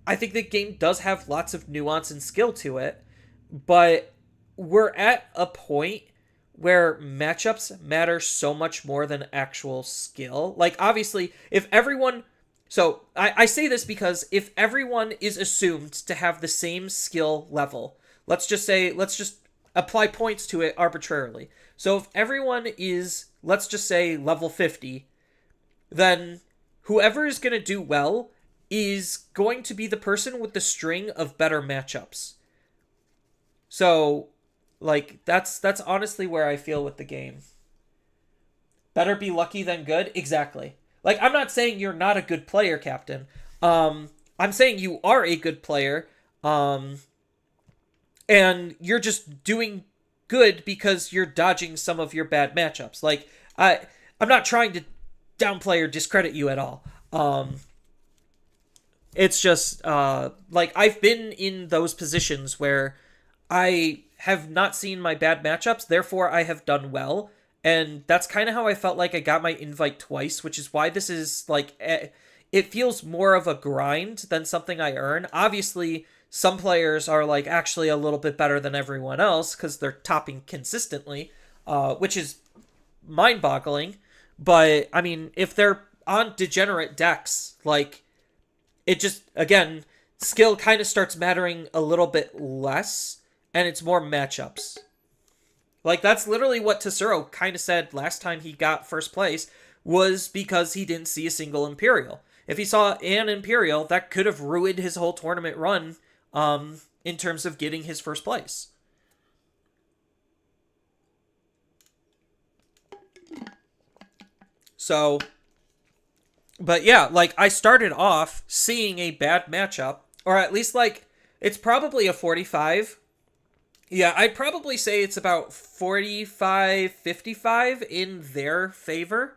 think the game does have lots of nuance and skill to it, but we're at a point where matchups matter so much more than actual skill. Like, obviously, if everyone... So, I say this because if everyone is assumed to have the same skill level, let's just apply points to it arbitrarily. So if everyone is, let's just say, level 50, then whoever is going to do well is going to be the person with the string of better matchups. So, like, that's honestly where I feel with the game. Better be lucky than good? Exactly. Like, I'm not saying you're not a good player, Captain. I'm saying you are a good player, and you're just doing good because you're dodging some of your bad matchups. Like, I'm not trying to downplay or discredit you at all. It's just, like, I've been in those positions where I have not seen my bad matchups, therefore I have done well. And that's kind of how I felt like I got my invite twice, which is why this is, like, it feels more of a grind than something I earn. Obviously, some players are, like, actually a little bit better than everyone else because they're topping consistently, which is mind-boggling. But, I mean, if they're on degenerate decks, like, it just, again, skill kind of starts mattering a little bit less, and it's more matchups. Like, that's literally what Tesoro kind of said last time he got first place, was because he didn't see a single Imperial. If he saw an Imperial, that could have ruined his whole tournament run, in terms of getting his first place. So, but yeah, like, I started off seeing a bad matchup, or at least, like, it's probably a 45. Yeah, I'd probably say it's about 45-55 in their favor.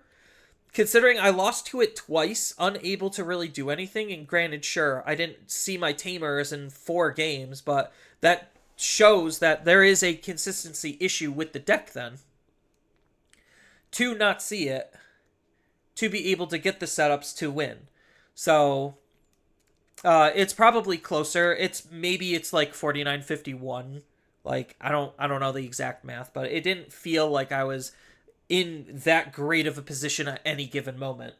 Considering I lost to it twice, unable to really do anything, and granted, sure, I didn't see my tamers in 4 games, but that shows that there is a consistency issue with the deck then. To not see it, to be able to get the setups to win. So, it's probably closer. Maybe it's like 49-51. Like, I don't know the exact math, but it didn't feel like I was in that great of a position at any given moment.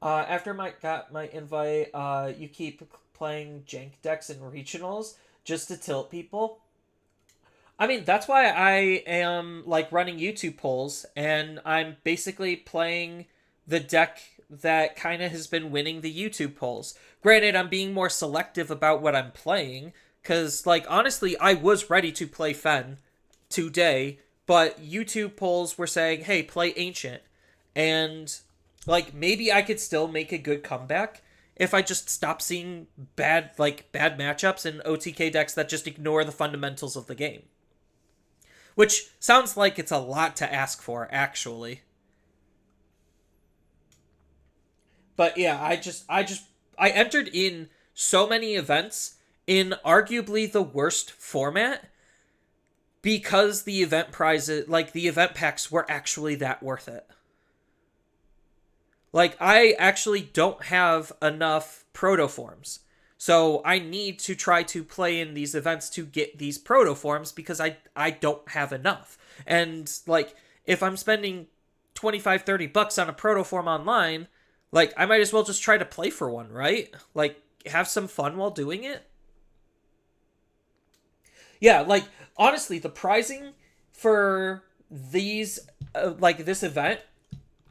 After I got my invite, you keep playing jank decks in regionals just to tilt people. I mean, that's why I am, like, running YouTube polls, and I'm basically playing the deck that kind of has been winning the YouTube polls. Granted, I'm being more selective about what I'm playing, because, like, honestly, I was ready to play Fen today, but YouTube polls were saying, hey, play Ancient. And, like, maybe I could still make a good comeback if I just stop seeing bad matchups and OTK decks that just ignore the fundamentals of the game. Which sounds like it's a lot to ask for, actually. But yeah, I entered in so many events in arguably the worst format because the event prizes, like, the event packs were actually that worth it. Like, I actually don't have enough protoforms. So I need to try to play in these events to get these protoforms because I don't have enough. And, like, if I'm spending $25-$30 on a protoform online, like, I might as well just try to play for one, right? Like, have some fun while doing it. Yeah, like, honestly, the pricing for these, like, this event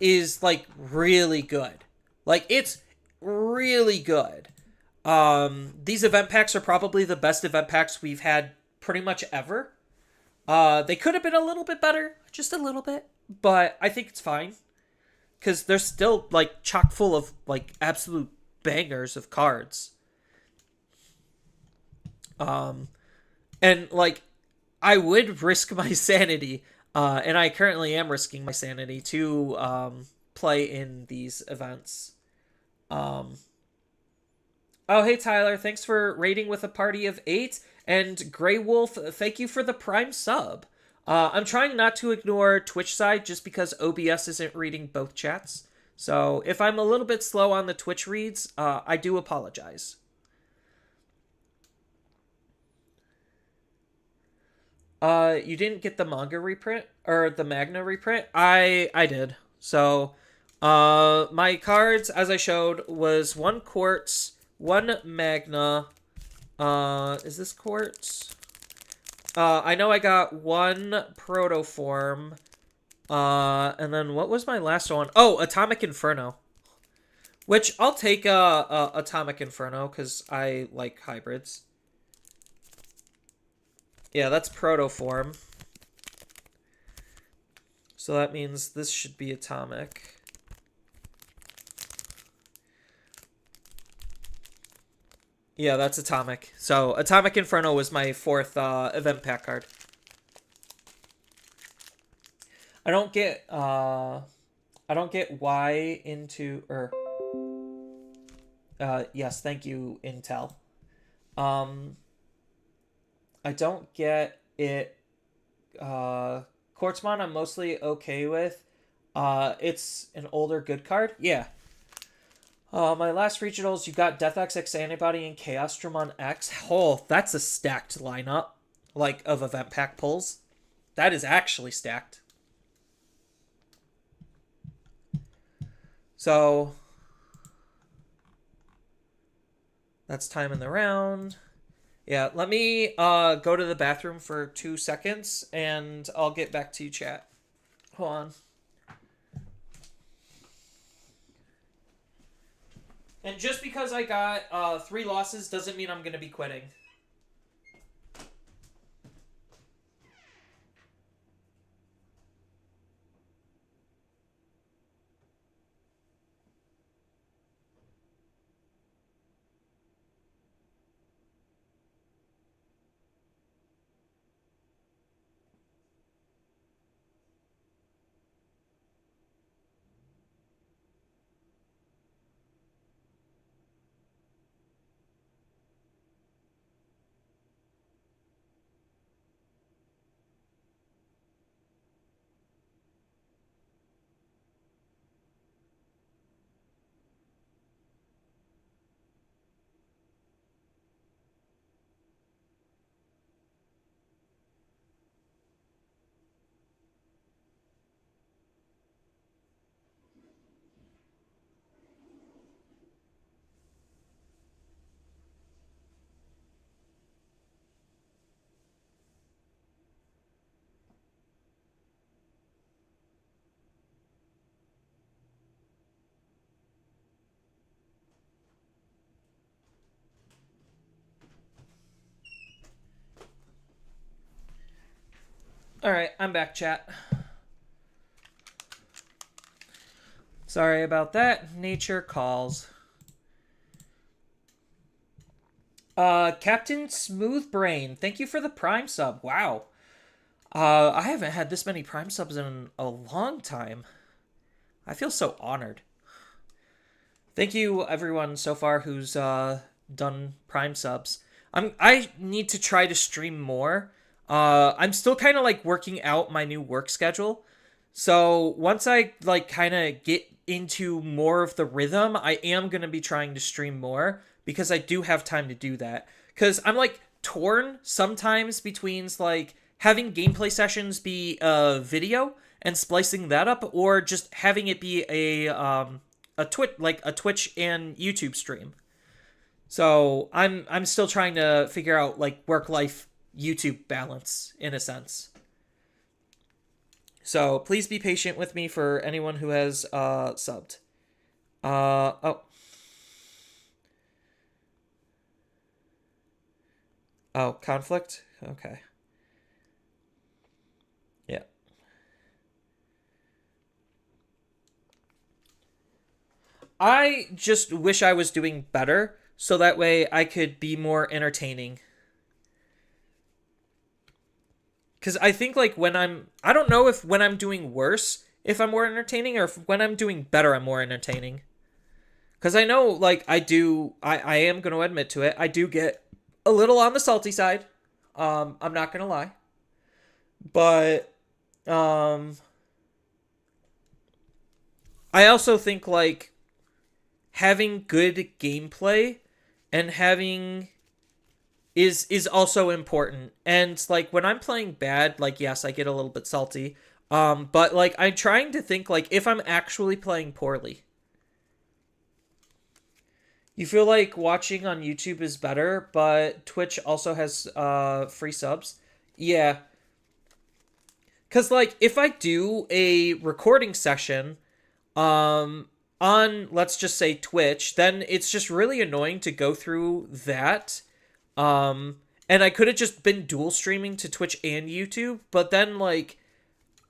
is, like, really good. Like, it's really good. These event packs are probably the best event packs we've had pretty much ever. They could have been a little bit better, just a little bit, but I think it's fine. Because they're still, like, chock full of, like, absolute bangers of cards. And, like, I would risk my sanity, and I currently am risking my sanity to, play in these events. Oh, hey, Tyler, thanks for raiding with a party of 8, and Grey Wolf, thank you for the Prime sub. I'm trying not to ignore Twitch side just because OBS isn't reading both chats. So if I'm a little bit slow on the Twitch reads, I do apologize. You didn't get the manga reprint or the Magna reprint? I did. So, my cards, as I showed, was 1 Quartz, 1 Magna. Is this Quartz? I know I got 1 Protoform. And then what was my last one? Oh, Atomic Inferno. Which I'll take Atomic Inferno because I like hybrids. Yeah, that's Protoform. So that means this should be Atomic. Yeah, that's Atomic. So Atomic Inferno was my 4th event pack card. I don't get why into or yes, thank you, Intel. I don't get it. Quartzmon I'm mostly okay with. It's an older good card. Yeah. My last regionals, you got Death X Antibody and Chaosdramon X. Oh, that's a stacked lineup, like, of event pack pulls. That is actually stacked. So, that's time in the round. Yeah, let me go to the bathroom for 2 seconds, and I'll get back to you, chat. Hold on. And just because I got 3 losses doesn't mean I'm going to be quitting. Alright, I'm back, chat. Sorry about that. Nature calls. Captain Smoothbrain, thank you for the Prime sub. Wow. I haven't had this many Prime subs in a long time. I feel so honored. Thank you, everyone, so far who's done Prime subs. I need to try to stream more. I'm still kind of like working out my new work schedule. So once I like kind of get into more of the rhythm, I am going to be trying to stream more because I do have time to do that. Because I'm like torn sometimes between like having gameplay sessions be a video and splicing that up, or just having it be a Twitch and YouTube stream. So I'm still trying to figure out like work-life YouTube balance in a sense. So please be patient with me for anyone who has subbed. Oh, conflict? Okay. Yeah. I just wish I was doing better so that way I could be more entertaining. Because I think like I don't know if when I'm doing worse, if I'm more entertaining, or if when I'm doing better, I'm more entertaining. Because I know like I am going to admit to it, I do get a little on the salty side. I'm not going to lie. But, I also think like having good gameplay and having is also important. And like when I'm playing bad, like yes, I get a little bit salty. But like I'm trying to think like if I'm actually playing poorly. You feel like watching on YouTube is better, but Twitch also has free subs. Yeah. Cause like if I do a recording session on let's just say Twitch, then it's just really annoying to go through that. And I could have just been dual streaming to Twitch and YouTube, but then like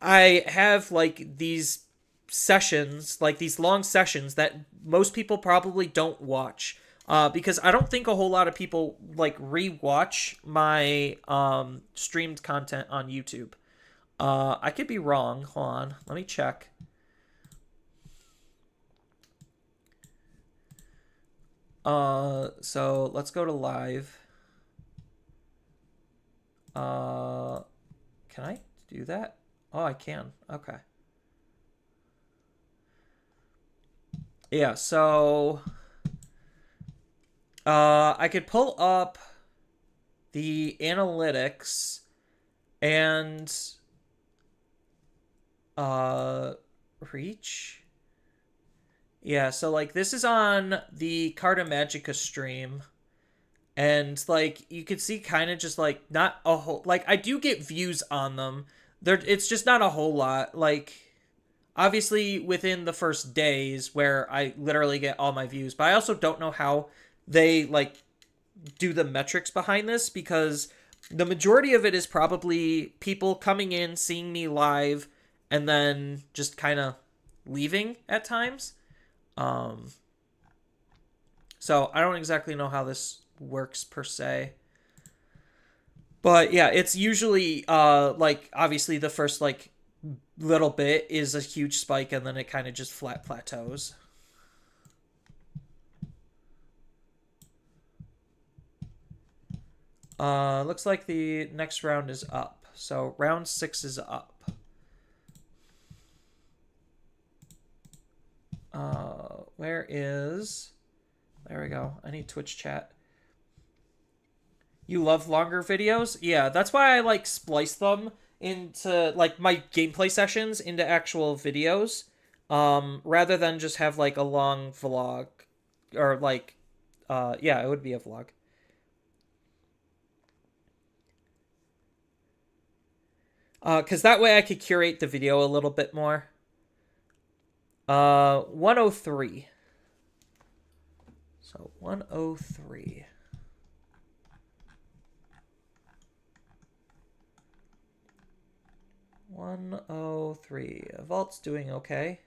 I have like these sessions, like these long sessions that most people probably don't watch. Because I don't think a whole lot of people like rewatch my streamed content on YouTube. I could be wrong. Hold on, let me check. So let's go to live. Can I do that? Oh, I can. Okay. Yeah, so I could pull up the analytics and reach. Yeah, so like this is on the Carta Magica stream. And like you could see kind of just like not a whole like I do get views on them. It's just not a whole lot. Like obviously within the first days where I literally get all my views, but I also don't know how they like do the metrics behind this because the majority of it is probably people coming in, seeing me live, and then just kind of leaving at times. So I don't exactly know how this works per se. But yeah, it's usually like obviously the first like little bit is a huge spike and then it kind of just flat plateaus. Looks like the next round is up. So round 6 is up. Where is... There we go. I need Twitch chat. You love longer videos? Yeah, that's why I like splice them into like my gameplay sessions into actual videos. Rather than just have like a long vlog or like yeah, it would be a vlog. Cause that way I could curate the video a little bit more. 103. So 103. Vault's doing okay.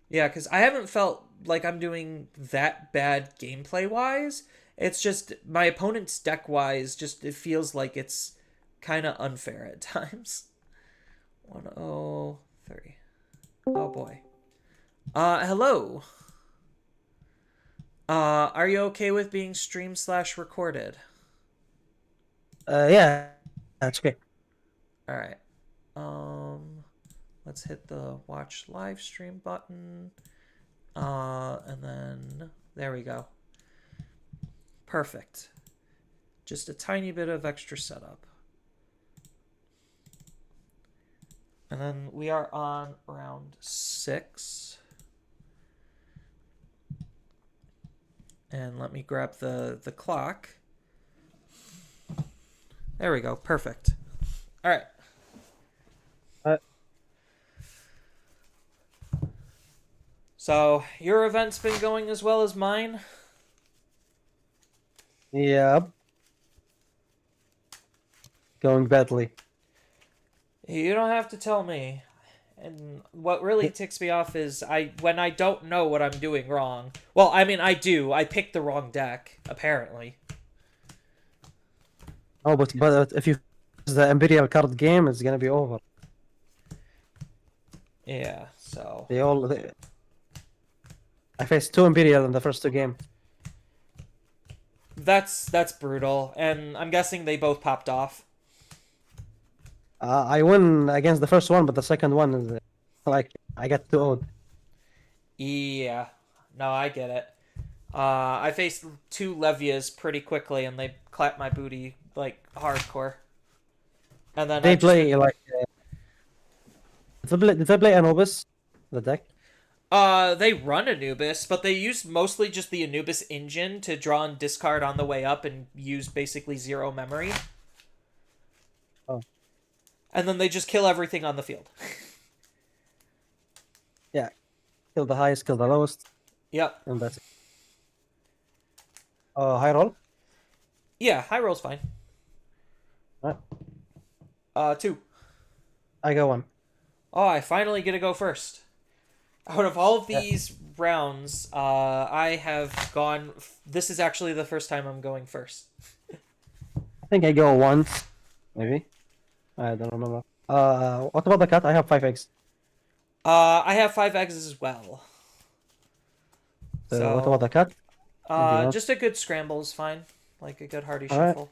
Yeah, because I haven't felt like I'm doing that bad gameplay-wise. It's just my opponent's deck-wise, just it feels like it's kind of unfair at times. 103. Oh boy. Hello. Are you okay with being stream/recorded? Yeah, that's okay. All right. Let's hit the watch live stream button. And then there we go. Perfect. Just a tiny bit of extra setup. And then we are on round 6. And let me grab the clock. There we go. Perfect. All right. So your event's been going as well as mine? Yeah. Going badly. You don't have to tell me. And what really ticks me off is when I don't know what I'm doing wrong. Well, I mean, I do. I picked the wrong deck, apparently. Oh, but if you use the Imperial card game, it's gonna be over. Yeah, so... I faced 2 Imperial in the first 2 games. That's brutal, and I'm guessing they both popped off. I won against the first one, but the second one is like I got too old. Yeah, no, I get it. I faced 2 Levias pretty quickly, and they clapped my booty like hardcore. And then They I just play like. Did they play Anubis? The deck? they run Anubis, but they use mostly just the Anubis engine to draw and discard on the way up and use basically 0 memory. Oh. And then they just kill everything on the field. Yeah. Kill the highest, kill the lowest, Yep. and that's it. High roll? Yeah, high roll's fine. Alright. 2. I go 1. Oh, I finally get to go first. Out of all of Yeah. these rounds, I have gone. This is actually the first time I'm going first. I think I go once, maybe. I don't remember. What about the cat? I have 5 eggs. I have 5 eggs as well. So what about the cat? Anything else? Just a good scramble is fine. Like a good hearty Alright. shuffle.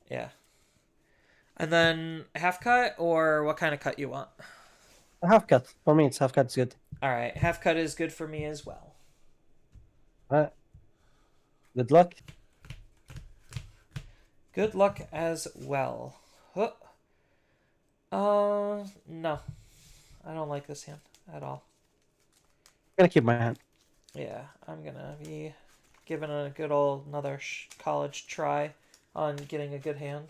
Yeah. And then half cut, or what kind of cut you want? A half cut. For me, it's half cut is good. Alright, half cut is good for me as well. Alright. Good luck. Good luck as well. Huh. No. I don't like this hand at all. I'm gonna keep my hand. Yeah, I'm gonna be giving a good old another college try on getting a good hand.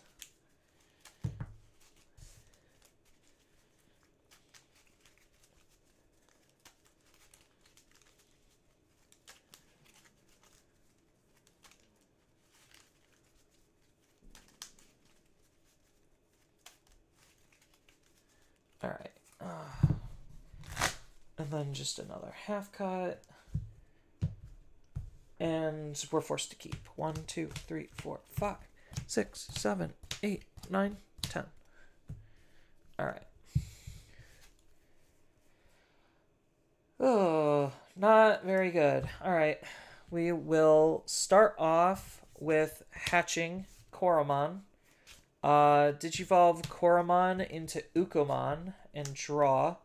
All right. And then just another half cut. And we're forced to keep 1, 2, 3, 4, 5, 6, 7, 8, 9, 10. All right. Oh, not very good. All right. We will start off with hatching Koromon. Digivolve Koromon into Ukomon and draw.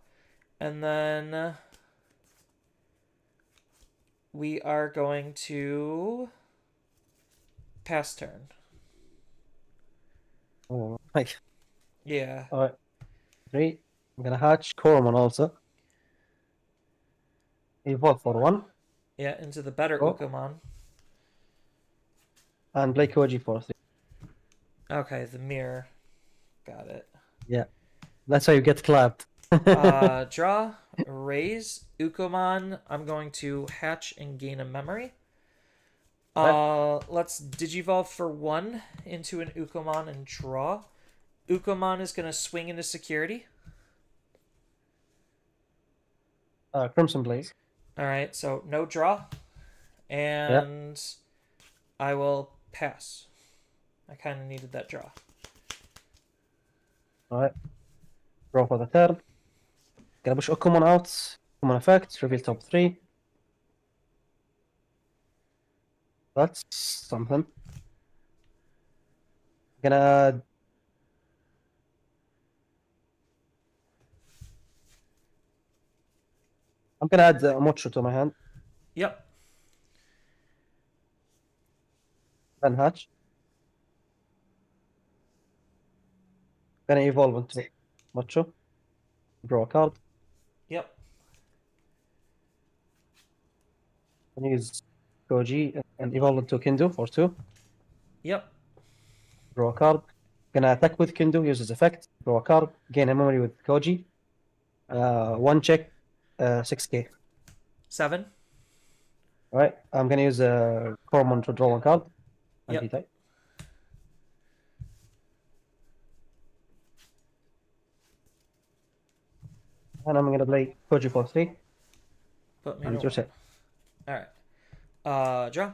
And then we are going to pass turn. Oh, like, Yeah. alright. 3. I'm gonna hatch Koromon also. Evolve for 1. Yeah, into the better Oh. Ukomon. And play Koji for 3. Okay, the mirror. Got it. That's how you get clapped. Draw, raise, Ukomon. I'm going to hatch and gain a memory. Let's Digivolve for 1 into an Ukomon and draw. Ukomon is going to swing into security. Crimson Blaze. Alright, so no draw. And I will pass. I kind of needed that draw. Alright. Draw for the turn. Gonna push Ukomon out. Common effect. Reveal top 3. That's something. Gonna I'm gonna add Mocho to my hand. Yep. Then hatch. Gonna evolve into Mocho. Draw a card. Yep. Gonna use Koji and evolve into Kendo for 2. Yep. Draw a card. Gonna attack with Kendo, use his effect. Draw a card. Gain a memory with Koji. 1 check. 6k. 7. Alright. I'm gonna use Koromon to draw 1 card. Yep. Anti-type. And I'm gonna play Koji for 3. Put me And to you're 1. set. Alright. Draw.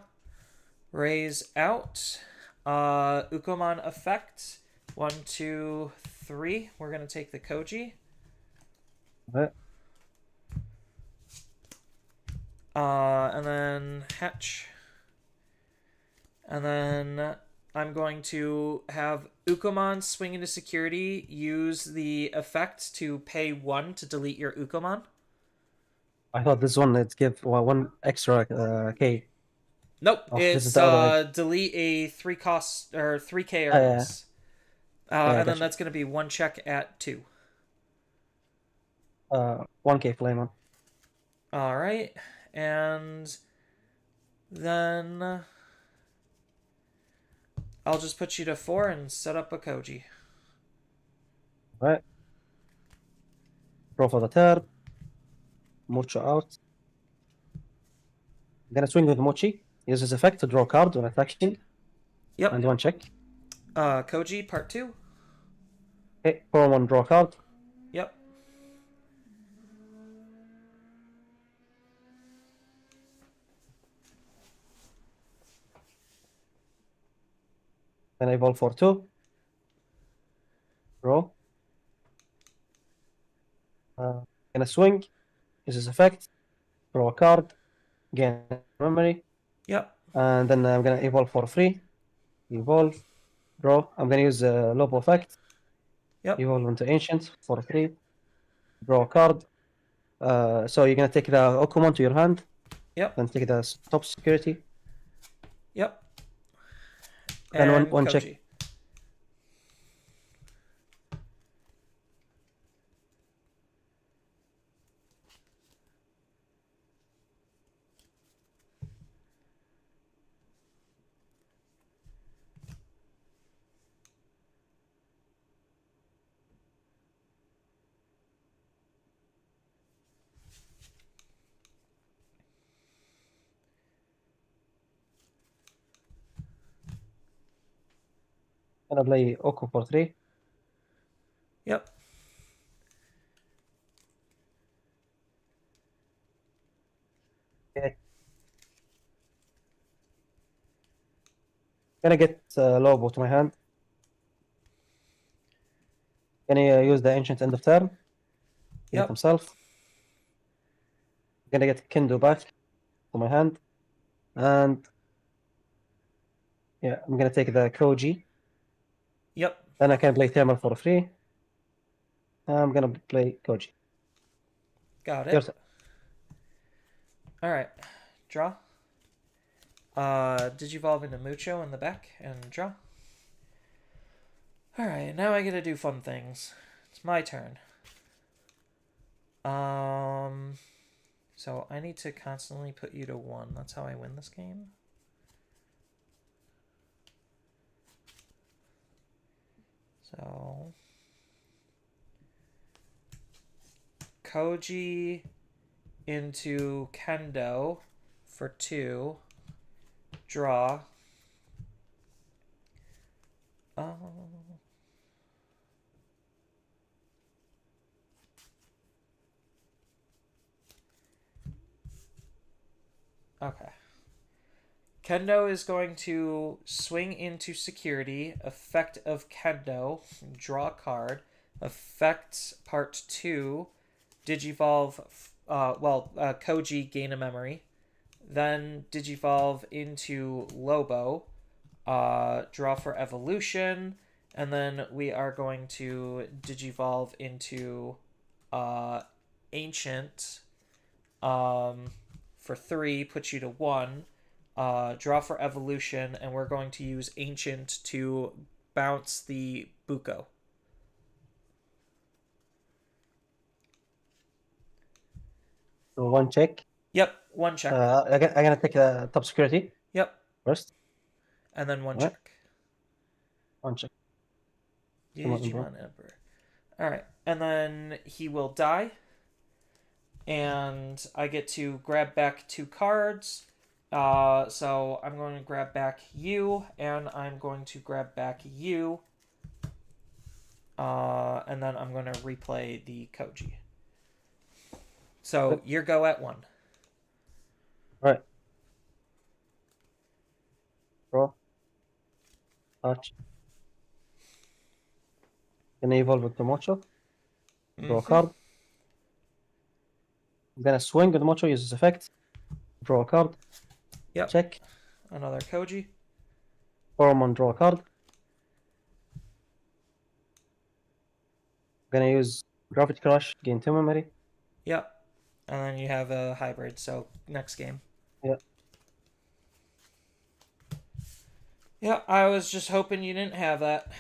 Raise out. Ukomon effect. 1, 2, 3. We're gonna take the Koji. Alright. And then hatch. And then I'm going to have Ukomon swing into security, use the effect to pay 1 to delete your Ukomon. I thought this one it'd give one extra K. Nope, Oh, this is it's the other way. delete a 3 cost or 3K Oh, yeah. earnings. Yeah, And then gotcha. that's going to be 1 check at 2. 1K flame on. All right, and then I'll just put you to 4 and set up a Koji. Right. Draw for the third. Mocho out. I'm gonna swing with Mochi. Use his effect to draw a card when attacking. Yep. And 1 check. Koji part 2. Okay, 4-1 draw card. Yep. Then I evolve for 2. Draw. Gonna swing. Use his effect. Draw a card. Gain memory. Yep. And then I'm gonna evolve for 3. Evolve. Draw. I'm gonna use Lobo effect. Yep. Evolve into Ancient for 3. Draw a card. So you're gonna take the Okumon to your hand. Yep. Then take the top security. Yep. Then And one Koji. check. Gonna play Oku for 3. Yep. Okay. Gonna get Lobo to my hand. Gonna use the Ancient end of turn. Get Yep. himself. Gonna get Kendo back to my hand. And yeah, I'm gonna take the Koji. Yep. Then I can play Thermal for 3. I'm gonna play Koji. Got Your it. turn. All right. Draw. Digivolve into Mucho in the back and draw. All right, now I get to do fun things. It's my turn. So I need to constantly put you to 1. That's how I win this game. So Koji into Kendo for 2. Draw. Okay. Kendo is going to swing into security. Effect of Kendo. Draw a card. Effect part 2. Digivolve. Koji gain a memory. Then Digivolve into Lobo. Draw for evolution. And then we are going to Digivolve into Ancient. For 3, put you to 1. Draw for evolution, and we're going to use Ancient to bounce the Buko. So 1 check. Yep, 1 check. I'm gonna take the top security Yep, first. and then 1 Alright. check. 1 check. Come on, bro. Digimon Emperor. Alright, and then he will die. And I get to grab back 2 cards. So I'm going to grab back you, and I'm going to grab back you. And then I'm going to replay the Koji. So your go at 1. Right. Draw. Touch. Gonna evolve with the Mocho. Draw a card. I'm gonna swing with the Mocho, use his effect. Draw a card. Yep. Check. Another Koji. Toromon, draw a card. Gonna use Gravity Crush, gain 2 memory. Yep. And then you have a hybrid, so next game. Yeah. Yeah, I was just hoping you didn't have that.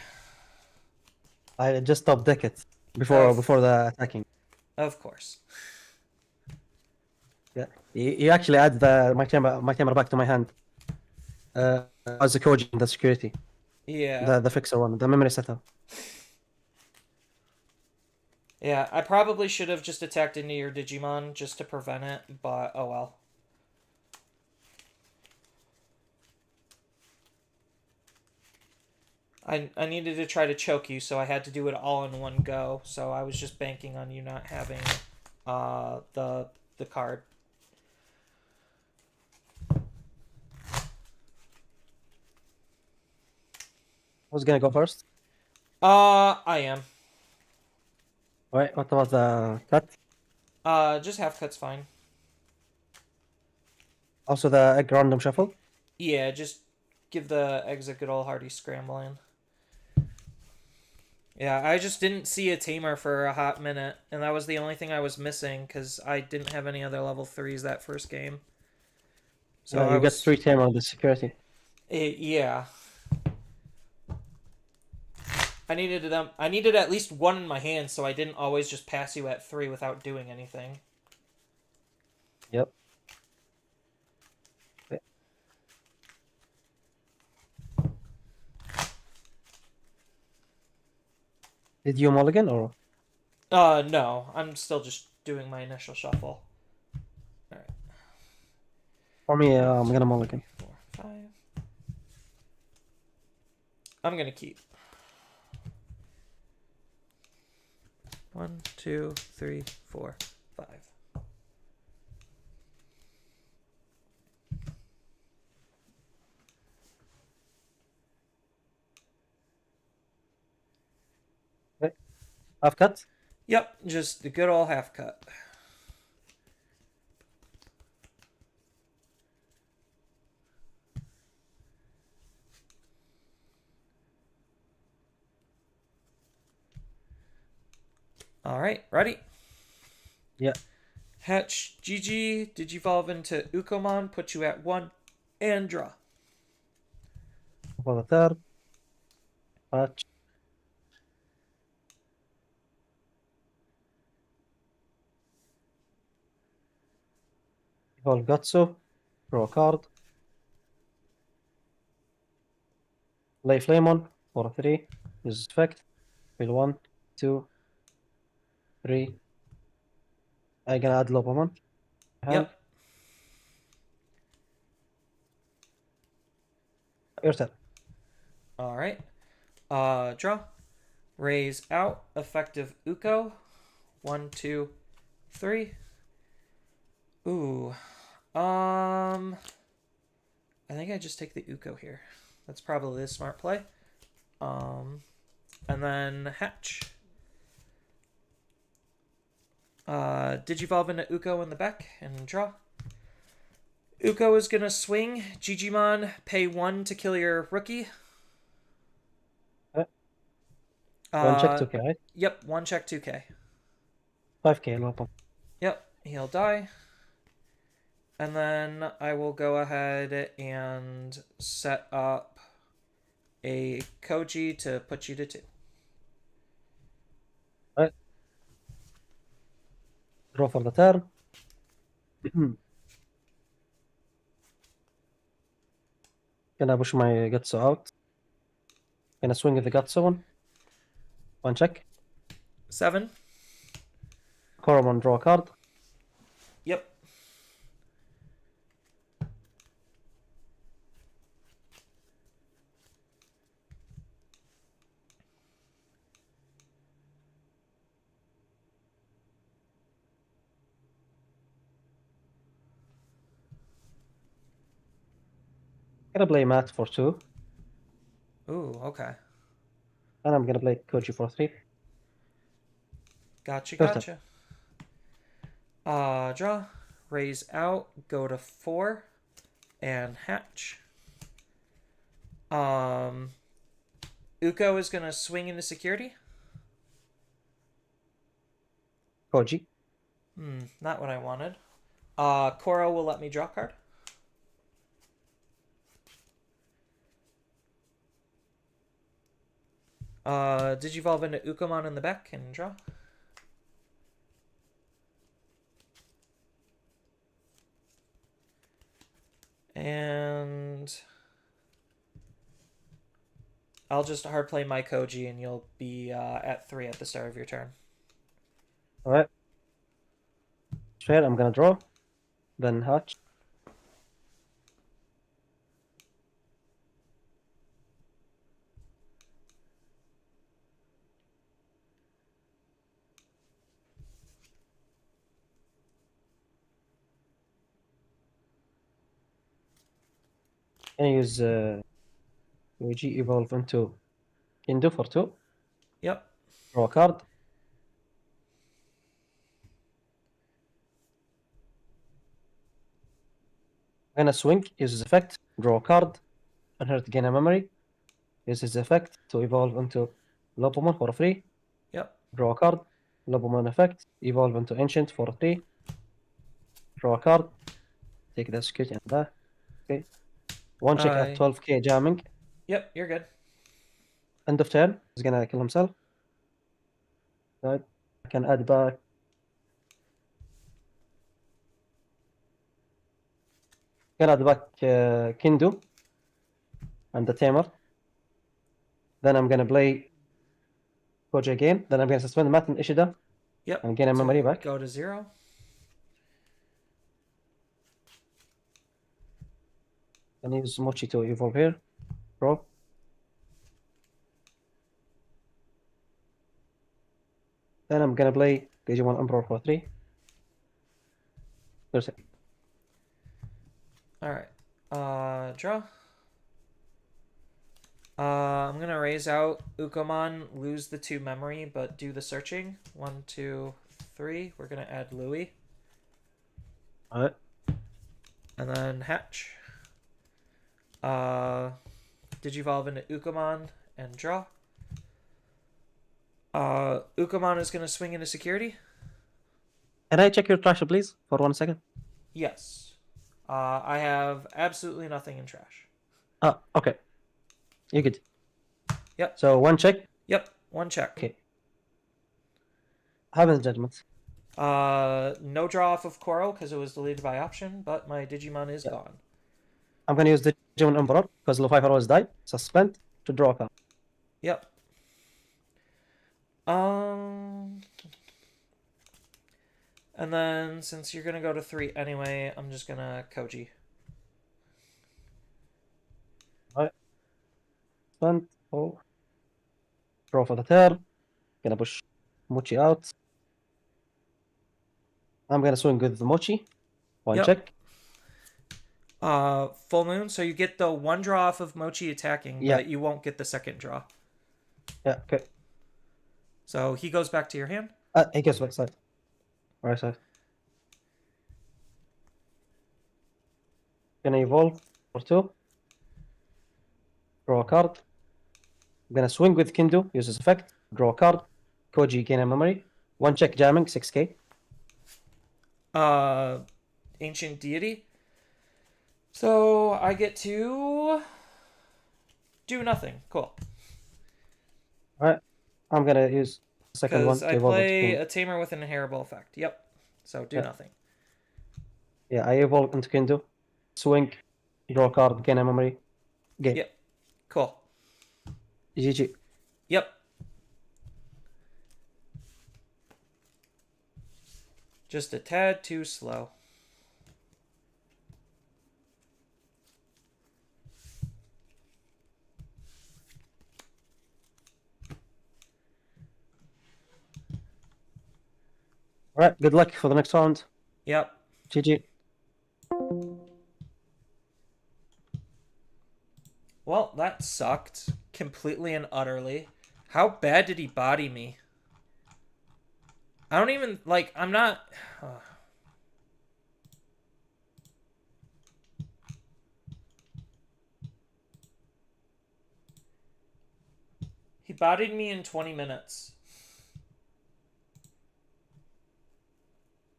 I just stopped deck it before Oh. before the attacking. Of course. Yeah, you actually add my camera back to my hand. As a Koji in the security, Yeah. the fixer one, the memory setup. Yeah, I probably should have just attacked into your Digimon just to prevent it, but oh well. I needed to try to choke you, so I had to do it all in one go. So I was just banking on you not having the card. Who's gonna go first? I am. Alright, what about the cut? Just half cut's fine. Also the egg random shuffle? Yeah, just give the eggs a good old hearty scrambling. Yeah, I just didn't see a tamer for a hot minute, and that was the only thing I was missing because I didn't have any other level 3s that first game. So So I you get was, 3 tamer on the security. yeah. I needed at least one in my hand, so I didn't always just pass you at 3 without doing anything. Yep. Okay. Did you mulligan or? No, I'm still just doing my initial shuffle. Alright. For me, I'm gonna mulligan. 4, 5. I'm gonna keep. 1, 2, 3, 4, 5. Half cut? Yep, just the good old half cut. All right, ready? Yeah. Hatch GG, Digivolve into Ukomon, put you at 1, and draw. For the third. Patch. Evolve Gutsu. Draw a card. Lay Flamon for a 3. Use effect. Fill 1, 2, 3. I'm gonna add Lopamon. Yep. Your turn. All right. Draw. Raise out. Effective Uko. 1, 2, 3. Ooh. I think I just take the Uko here. That's probably a smart play. And then Hatch. Digivolve into Uko in the back and draw. Uko is gonna swing. Gigimon, pay 1 to kill your rookie. One check 2k, right? Yep, 1 check 2k. 5k, Lopam. Yep, he'll die. And then I will go ahead and set up a Koji to put you to 2. Draw for the turn. Gonna push my Gutsu out. Gonna swing with the Gutsu one. 1 check. 7. Koromon, draw a card. Yep. Gonna play Matt for 2. Ooh, okay. And I'm gonna play Koji for 3. Gotcha, Your turn. gotcha. Draw. Raise out. Go to 4. And hatch. Uko is going to swing into security. Koji. Not what I wanted. Koro will let me draw a card. Digivolve into Ukomon in the back and draw. And I'll just hard play my Koji, and you'll be at 3 at the start of your turn. Alright. Straight, I'm gonna draw. Then hatch. Can I use Luigi evolve into Indo for 2? Yep. Draw a card. I'm gonna swing, use his effect, draw a card, inherit gain a memory, use his effect to evolve into Lopomon for free. Yep. Draw a card, Lopomon effect, evolve into Ancient for 3. Draw a card, take the security and that. Okay. One check at 12k jamming. Yep, you're good. End of turn, he's gonna kill himself. Right. I can add back. Can add back Kindu and the Tamer. Then I'm gonna play Koji again. Then I'm gonna suspend Matt and Ishida. Yep. And gain a memory back. Go to 0. And use Mochi to evolve here. Draw. Then I'm gonna play Digimon Emperor for 3. There's it. Alright. Draw. I'm gonna raise out Ukomon, lose the 2 memory, but do the searching. 1, 2, 3. We're gonna add Louis. Alright. And then hatch. Digivolve into Ukomon and draw. Ukomon is gonna swing into security. Can I check your trash, please, for 1 second? Yes. I have absolutely nothing in trash. Okay. You're good. Yep. So 1 check. Yep. 1 check. Okay. Heaven's Judgment. No draw off of Koro because it was deleted by option, but my Digimon is gone. I'm gonna use the Digimon Emperor because Lo-Fi Heroes died. Suspend to draw a card. Yep. And then since you're gonna go to 3 anyway, I'm just gonna Koji. Alright. Suspend. Oh. Draw for the turn. Gonna push Mochi out. I'm gonna swing with the Mochi. 1 Yep. check. Full moon, so you get the 1 draw off of Mochi attacking, Yeah. but you won't get the 2nd draw. Yeah, okay. So he goes back to your hand. He goes back side. Right side. Gonna evolve for 2. Draw a card. I'm gonna swing with Kindu, use his effect. Draw a card. Koji gain a memory. 1 check jamming, 6k. Ancient deity. So I get to do nothing. Cool. Alright. I'm gonna use the second one Because to I evolve play into Kindu. a tamer with an inheritable effect. Yep. So do Yeah. nothing. Yeah, I evolve into Kindu. Swing. Draw a card, gain a memory. Game. Yep. Cool. GG. Yep. Just a tad too slow. Alright, good luck for the next round. Yep. GG. Well, that sucked completely and utterly. How bad did he body me? I don't even, like, I'm not... He bodied me in 20 minutes.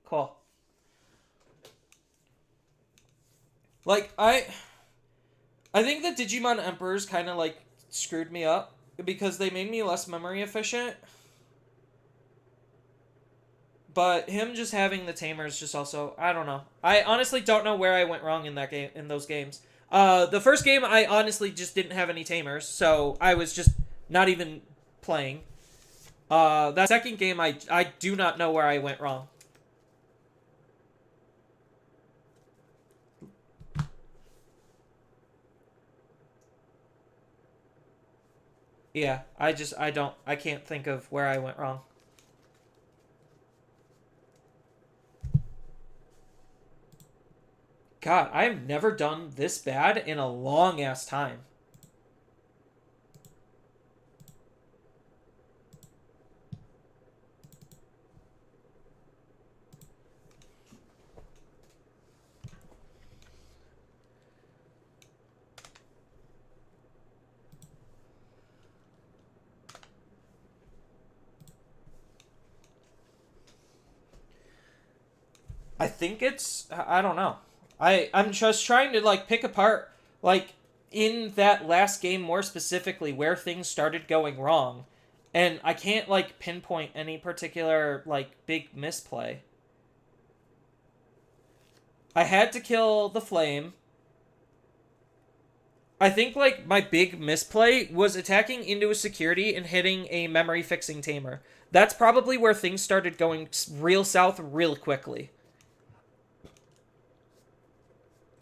Cool. Like, I think the Digimon Emperors kind of, like, screwed me up because they made me less memory efficient. But him just having the tamers just also, I don't know. I honestly don't know where I went wrong in that game, in those games. The first game, I honestly just didn't have any tamers, so I was just not even playing. That second game, I do not know where I went wrong. Yeah, I can't think of where I went wrong. God, I've never done this bad in a long ass time. I think I don't know. I'm just trying to like pick apart like in that last game more specifically where things started going wrong, and I can't like pinpoint any particular like big misplay. I had to kill the flame. I think like my big misplay was attacking into a security and hitting a memory fixing tamer. That's probably where things started going real south real quickly.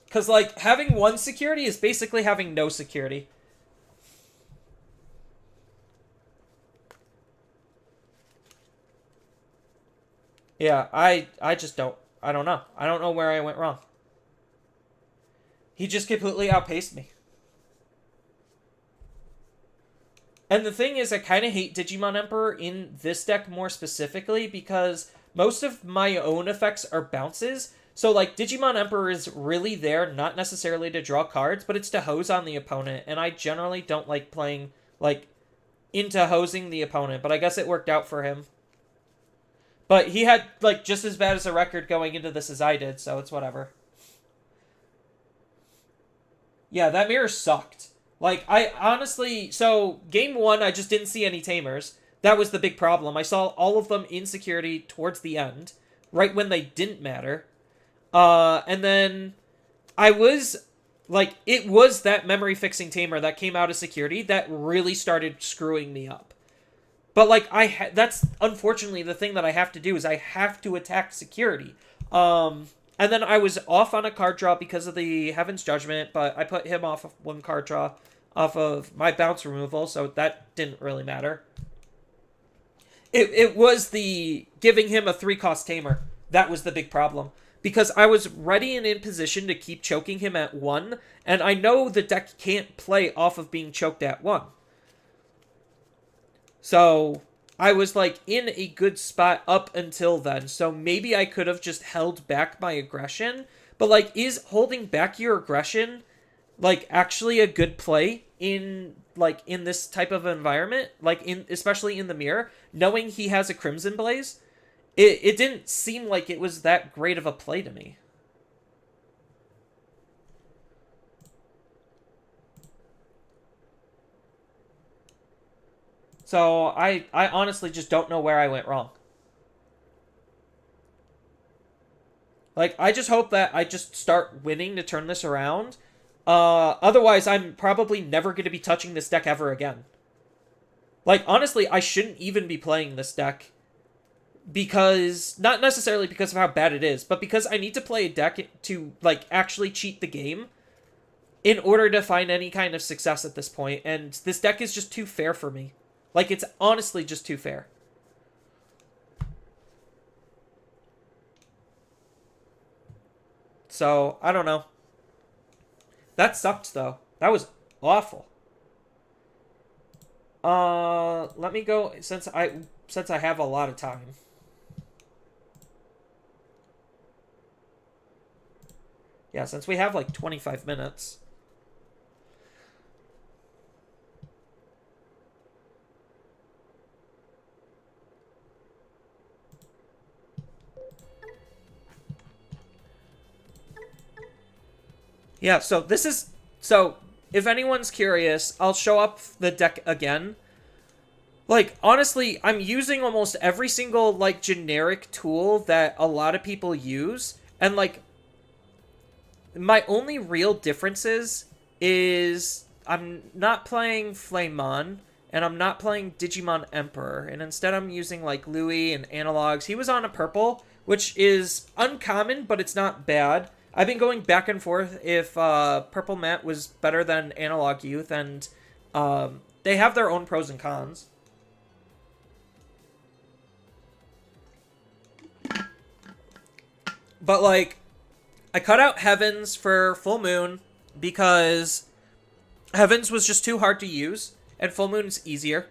Because, like, having one security is basically having no security. Yeah, I just don't. I don't know. I don't know where I went wrong. He just completely outpaced me. And the thing is, I kind of hate Digimon Emperor in this deck more specifically because most of my own effects are bounces. So, like, Digimon Emperor is really there, not necessarily to draw cards, but it's to hose on the opponent, and I generally don't like playing, like, into hosing the opponent, but I guess it worked out for him. But he had, like, just as bad as a record going into this as I did, so it's whatever. Yeah, that mirror sucked. Like, I honestly... So, game 1, I just didn't see any tamers. That was the big problem. I saw all of them in security towards the end, right when they didn't matter. And then I was, like, it was that memory fixing tamer that came out of security that really started screwing me up. But, like, that's unfortunately the thing that I have to do is I have to attack security. And then I was off on a card draw because of the Heaven's Judgment, but I put him off of one card draw off of my bounce removal, so that didn't really matter. It was the giving him a 3-cost tamer. That was the big problem. Because I was ready and in position to keep choking him at 1, and I know the deck can't play off of being choked at 1. So, I was, like, in a good spot up until then, so maybe I could have just held back my aggression, but, like, is holding back your aggression, like, actually a good play in, like, in this type of environment? Like, especially in the mirror, knowing he has a Crimson Blaze? It didn't seem like it was that great of a play to me. So, I honestly just don't know where I went wrong. Like, I just hope that I just start winning to turn this around. Otherwise, I'm probably never going to be touching this deck ever again. Like, honestly, I shouldn't even be playing this deck. Because, not necessarily because of how bad it is, but because I need to play a deck to, like, actually cheat the game in order to find any kind of success at this point, and this deck is just too fair for me. Like, it's honestly just too fair. So, I don't know. That sucked, though. That was awful. Let me go, since I have a lot of time. Yeah, since we have like 25 minutes. Yeah, so this is... So, if anyone's curious, I'll show up the deck again. Like, honestly, I'm using almost every single, like, generic tool that a lot of people use. And, like, my only real differences is I'm not playing Flamemon, and I'm not playing Digimon Emperor. And instead I'm using, like, Louis and Analogs. He was on a purple, which is uncommon, but it's not bad. I've been going back and forth if Purple Matte was better than Analog Youth, and they have their own pros and cons. But, like, I cut out Heavens for Full Moon because Heavens was just too hard to use, and Full Moon's easier.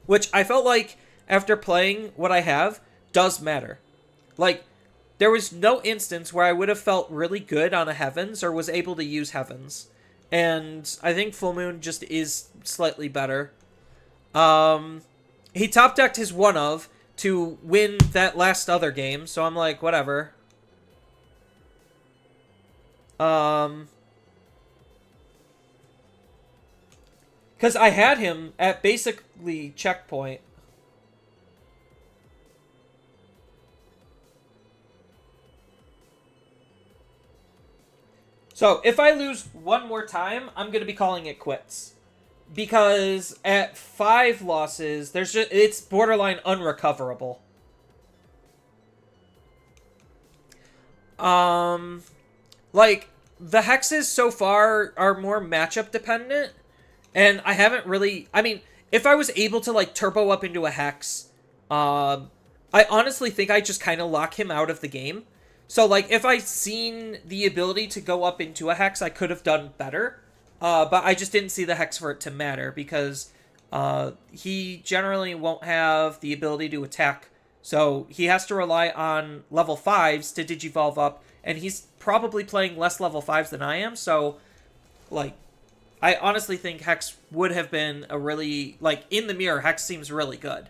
Which I felt like, after playing what I have, does matter. Like, there was no instance where I would have felt really good on a Heavens or was able to use Heavens. And I think Full Moon just is slightly better. He top-decked his one-of to win that last other game, so I'm like, whatever. Because I had him at basically checkpoint. So, if I lose one more time, I'm going to be calling it quits. Because at 5 losses, it's borderline unrecoverable. Like, the hexes so far are more matchup dependent. And I haven't really... I mean, if I was able to, like, turbo up into a hex, I honestly think I just kind of lock him out of the game. So, like, if I'd seen the ability to go up into a hex, I could have done better. But I just didn't see the hex for it to matter, because he generally won't have the ability to attack. So he has to rely on level 5s to digivolve up, and he's probably playing less level 5s than I am. So, like, I honestly think hex would have been a really... Like, in the mirror, hex seems really good.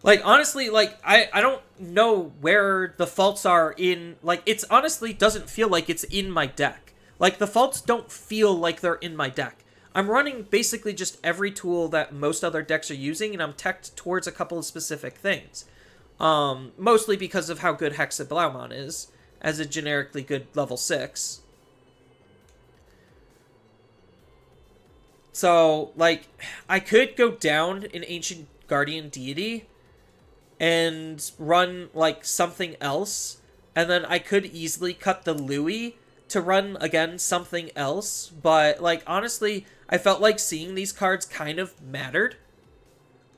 Like, honestly, like, I don't know where the faults are in... Like, it's honestly doesn't feel like it's in my deck. Like, the faults don't feel like they're in my deck. I'm running basically just every tool that most other decks are using, and I'm teched towards a couple of specific things. Mostly because of how good Hexablaumon is, as a generically good level 6. So, like, I could go down an Ancient Guardian Deity and run, like, something else, and then I could easily cut the Louis to run, again, something else, but, like, honestly, I felt like seeing these cards kind of mattered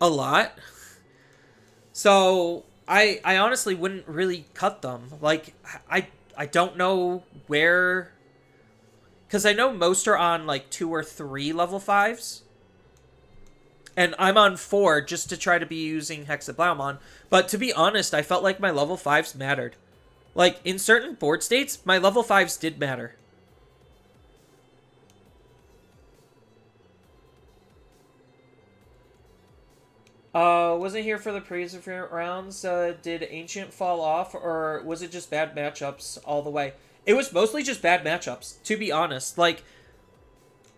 a lot. So, I honestly wouldn't really cut them. Like, I don't know where... Because I know most are on, like, 2 or 3 level 5s. And I'm on 4 just to try to be using Hexablaumon. But to be honest, I felt like my level 5s mattered. Like, in certain board states, my level 5s did matter. Wasn't here for the previous rounds. Did Ancient fall off, or was it just bad matchups all the way? It was mostly just bad matchups, to be honest. Like,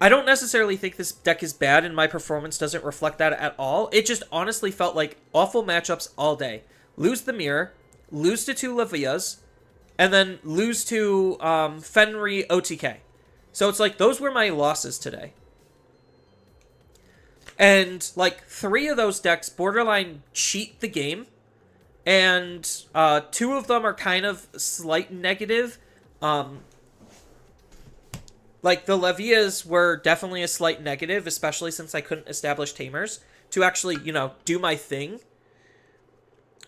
I don't necessarily think this deck is bad, and my performance doesn't reflect that at all. It just honestly felt like awful matchups all day. Lose the Mirror, lose to 2 Levias, and then lose to Fenry OTK. So it's like, those were my losses today. And, like, 3 of those decks borderline cheat the game, and 2 of them are kind of slight negative. Like, the Levias were definitely a slight negative, especially since I couldn't establish Tamers to actually, you know, do my thing.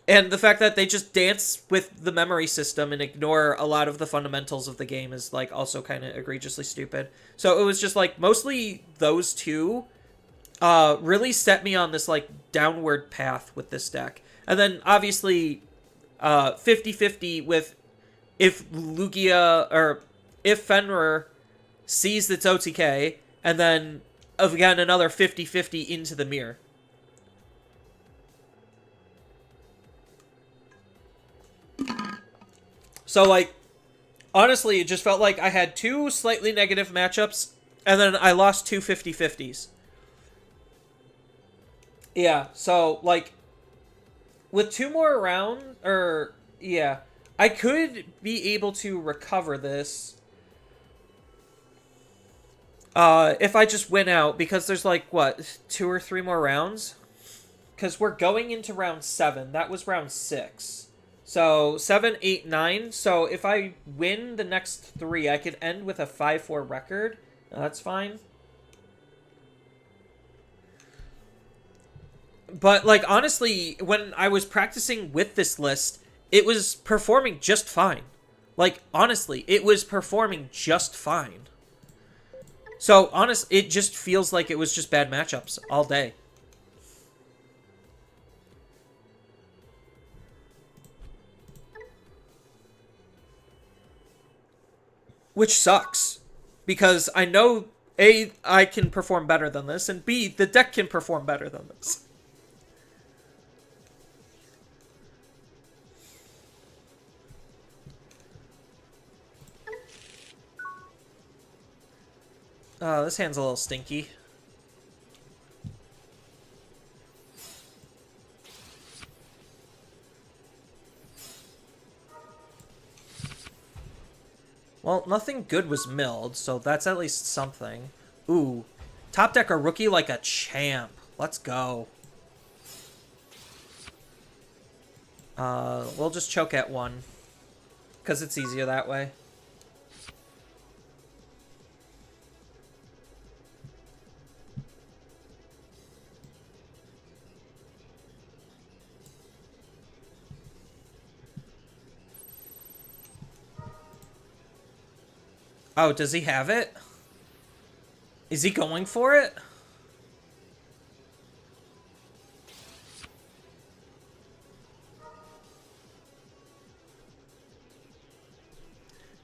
And the fact that they just dance with the memory system and ignore a lot of the fundamentals of the game is, like, also kind of egregiously stupid. So it was just, like, mostly those 2 really set me on this, like, downward path with this deck. And then, obviously, 50-50 with if Lugia, or if Fenrir sees its OTK, and then, again, another 50-50 into the mirror. So, like, Honestly, it just felt like I had 2 slightly negative matchups, and then I lost 2 50-50s. Yeah, so, like, with 2 more rounds, yeah, I could be able to recover this. If I just win out, because there's, like, what, 2 or 3 more rounds? Because we're going into round 7. That was round 6. So, 7, 8, 9. So, if I win the next 3, I could end with a 5-4 record. That's fine. But, like, honestly, when I was practicing with this list, it was performing just fine. Like, honestly, it was performing just fine. So, it just feels like it was just bad matchups all day. Which sucks. Because I know, A, I can perform better than this, and B, the deck can perform better than this. This hand's a little stinky. Well, nothing good was milled, so that's at least something. Ooh. Top deck a rookie like a champ. Let's go. We'll just choke at 1. Because it's easier that way. Oh, does he have it? Is he going for it?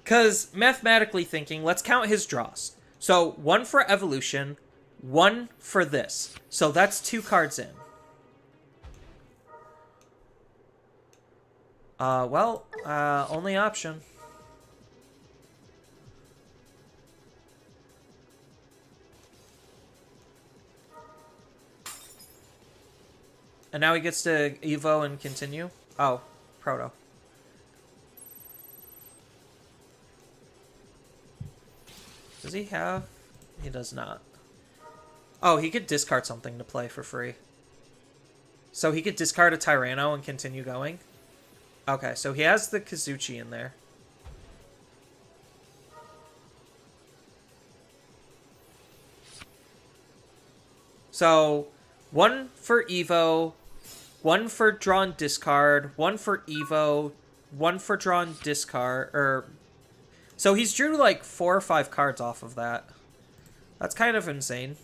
Because, mathematically thinking, let's count his draws. So, 1 for evolution, 1 for this. So that's 2 cards in. Only option. And now he gets to Evo and continue? Oh, Proto. Does he have? He does not. Oh, he could discard something to play for free. So he could discard a Tyranno and continue going? Okay, so he has the Kazuchi in there. So, 1 for Evo, 1 for draw and discard, 1 for Evo, 1 for draw and discard, so he's drew like 4 or 5 cards off of that. That's kind of insane.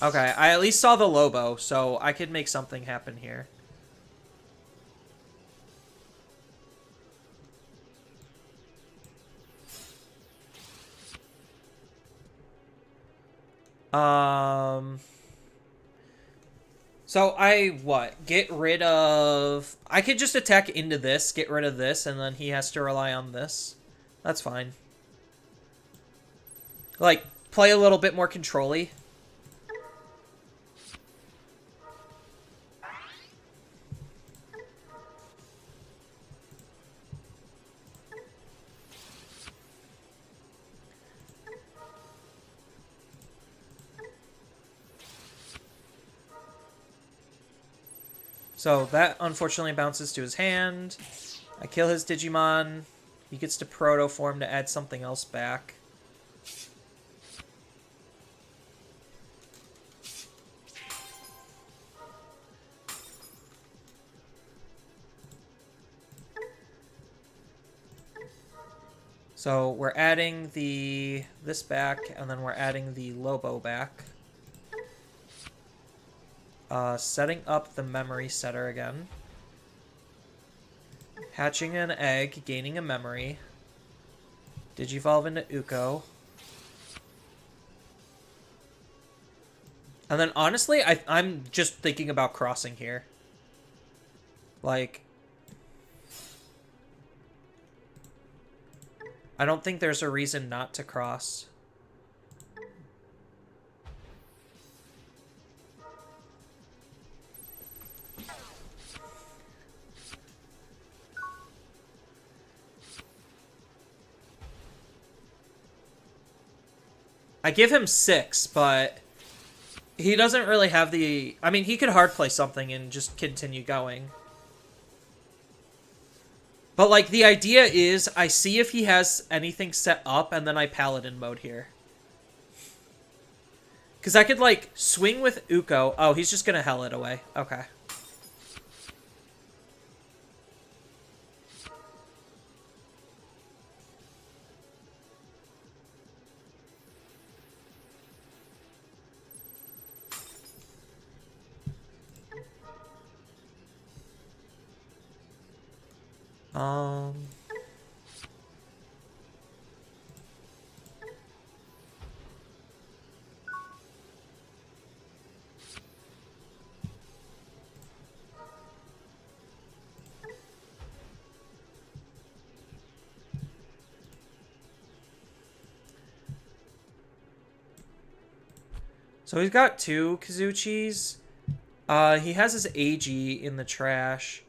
Okay, I at least saw the Lobo, so I could make something happen here. So get rid of... I could just attack into this, get rid of this, and then he has to rely on this. That's fine. Like, play a little bit more control-y. So that unfortunately bounces to his hand. I kill his Digimon. He gets to Proto Form to add something else back. So we're adding this back, and then we're adding the Lobo back. Setting up the memory setter again. Hatching an egg, gaining a memory. Digivolve into Uko. And then honestly, I'm just thinking about crossing here. Like, I don't think there's a reason not to cross. I give him 6, but he doesn't really have the... I mean, he could hard play something and just continue going. But, like, the idea is I see if he has anything set up, and then I Paladin mode here. Because I could, like, swing with Uko. Oh, he's just going to Hell it away. Okay. Um... So he's got 2 Kazuchis. He has his AG in the trash.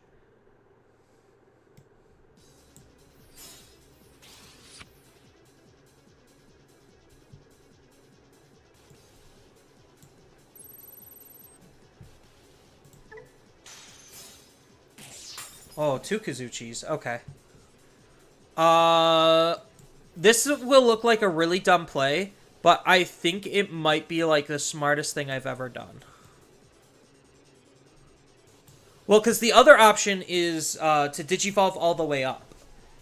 Oh, 2 Kazuchis. Okay. This will look like a really dumb play, but I think it might be like the smartest thing I've ever done. Well, because the other option is to Digivolve all the way up.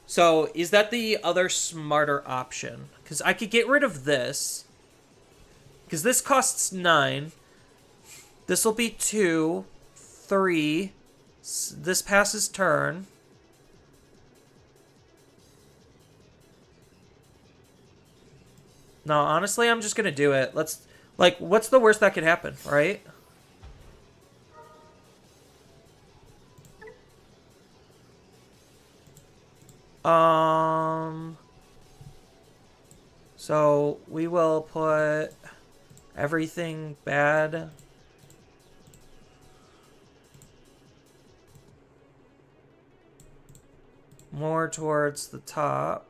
So, is that the other smarter option? Because I could get rid of this. Because this costs 9. This will be 2, 3. This passes turn. No, honestly, I'm just gonna do it. Let's... Like, what's the worst that could happen, right? So, we will put everything bad... more towards the top.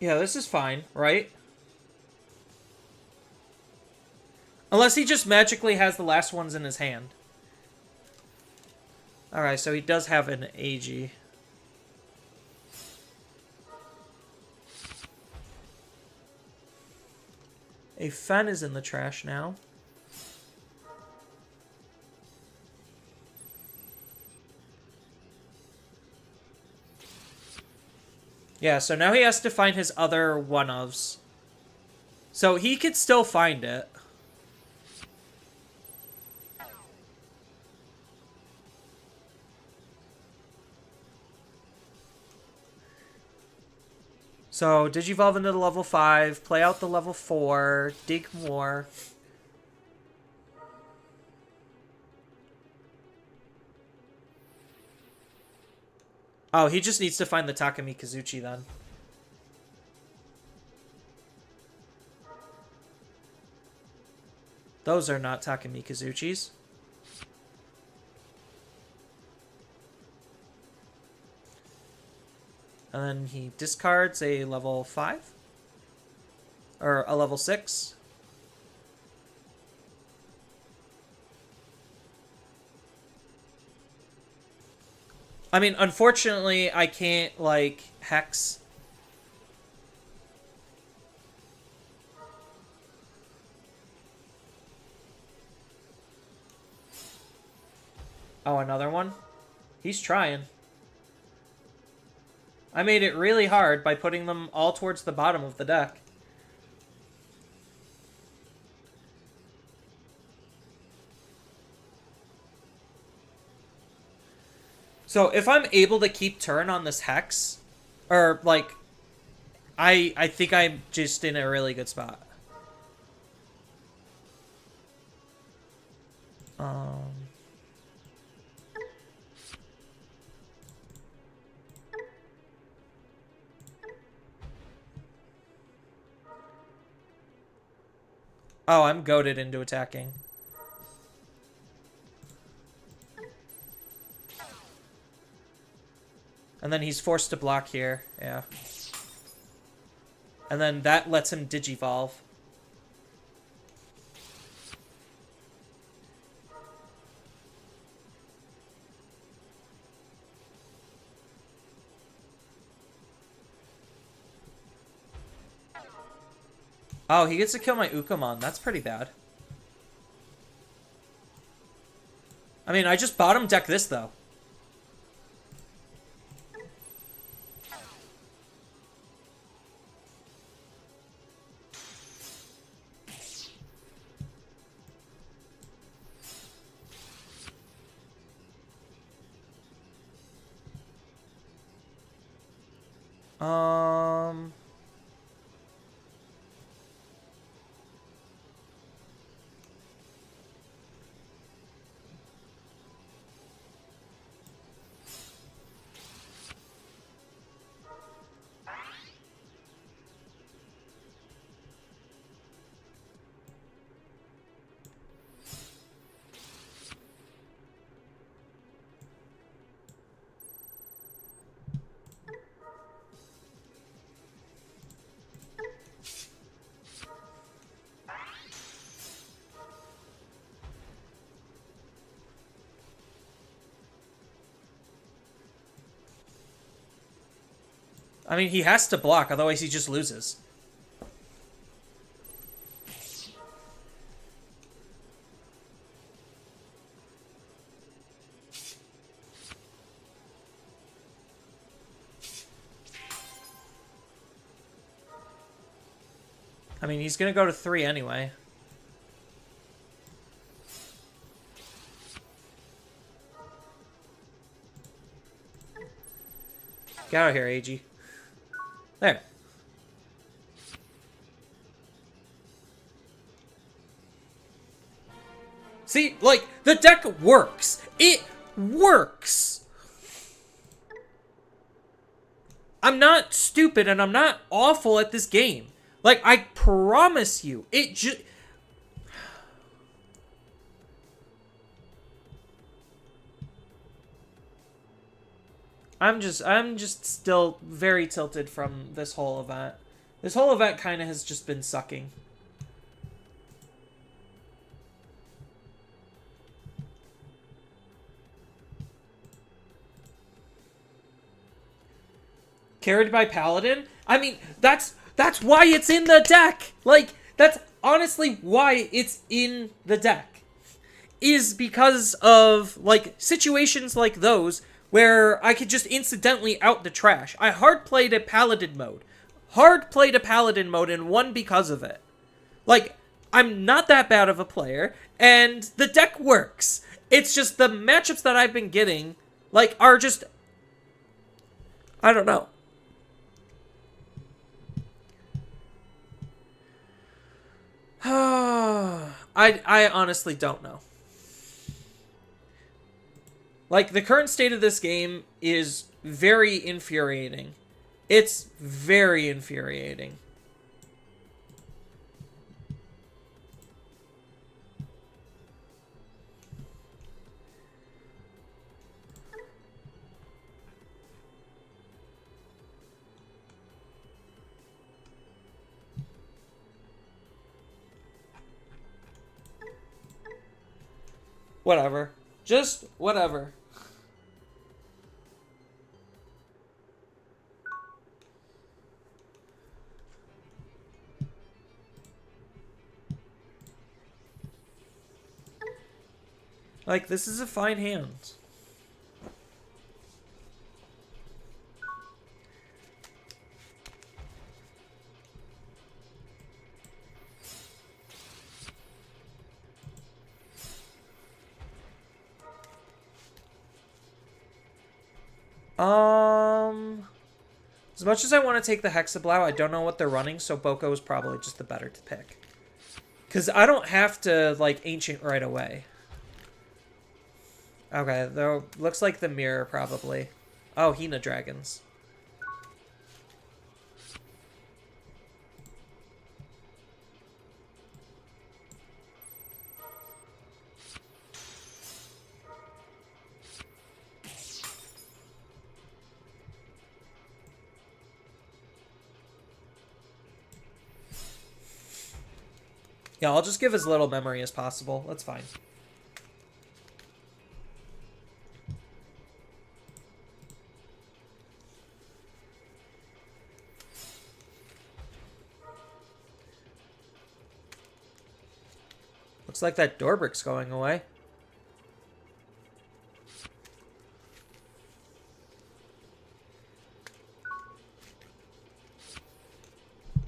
Yeah, this is fine, right? Unless he just magically has the last ones in his hand. Alright, so he does have an AG. A Fen is in the trash now. Yeah, so now he has to find his other one-ofs. So he could still find it. So, Digivolve into the level 5, play out the level 4, dig more. Oh, he just needs to find the Takami Kazuchi then. Those are not Takami Kazuchis. And then he discards a level 5. Or a level 6. I mean, unfortunately, I can't, like, hex. Oh, another one? He's trying. I made it really hard by putting them all towards the bottom of the deck. So if I'm able to keep turn on this Hex, or like, I think I'm just in a really good spot. Oh, I'm goaded into attacking. And then he's forced to block here. Yeah. And then that lets him digivolve. Oh, he gets to kill my Ukamon. That's pretty bad. I mean, I just bottom deck this, though. Um... I mean, he has to block, otherwise he just loses. I mean, he's gonna go to 3 anyway. Get out of here, AG. There. See, like, the deck works. It works. I'm not stupid and I'm not awful at this game. Like, I promise you, it just... I'm just still very tilted from this whole event. This whole event kind of has just been sucking. Carried by Paladin? I mean, that's why it's in the deck! Like, that's honestly why it's in the deck. Is because of, like, situations like those where I could just incidentally out the trash. I hard played a Paladin mode. Hard played a Paladin mode and won because of it. Like, I'm not that bad of a player, and the deck works. It's just the matchups that I've been getting, like, are just... I don't know. I honestly don't know. Like, the current state of this game is very infuriating. It's very infuriating. Whatever. Just whatever. Like, this is a fine hand. As much as I want to take the Hexablow, I don't know what they're running, so Boko is probably just the better to pick. Because I don't have to, like, Ancient right away. Okay, though, looks like the Mirror, probably. Oh, Hina Dragons. Yeah, I'll just give as little memory as possible. That's fine. Looks like that Dorbrick's going away.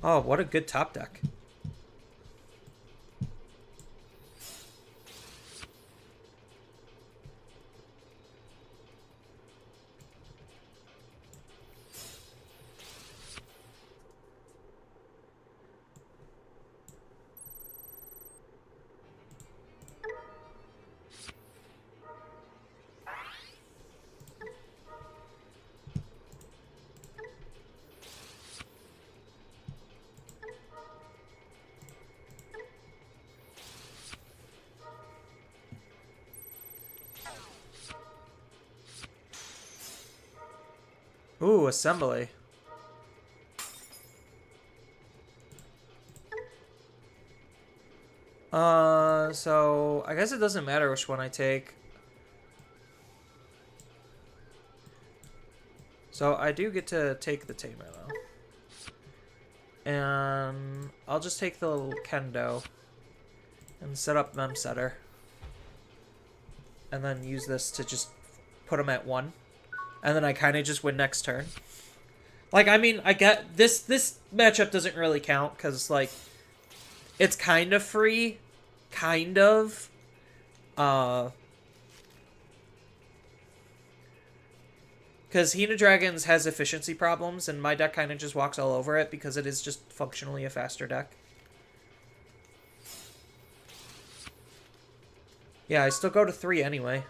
Oh, what a good top deck. Ooh, Assembly. So I guess it doesn't matter which one I take. So I do get to take the Tamer though. And I'll just take the little Kendo and set up Memsetter. And then use this to just put him at 1. And then I kind of just win next turn. Like, I mean, I get... This matchup doesn't really count, because, like, it's kind of free. Kind of. Because Hina Dragons has efficiency problems, and my deck kind of just walks all over it, because it is just functionally a faster deck. Yeah, I still go to 3 anyway.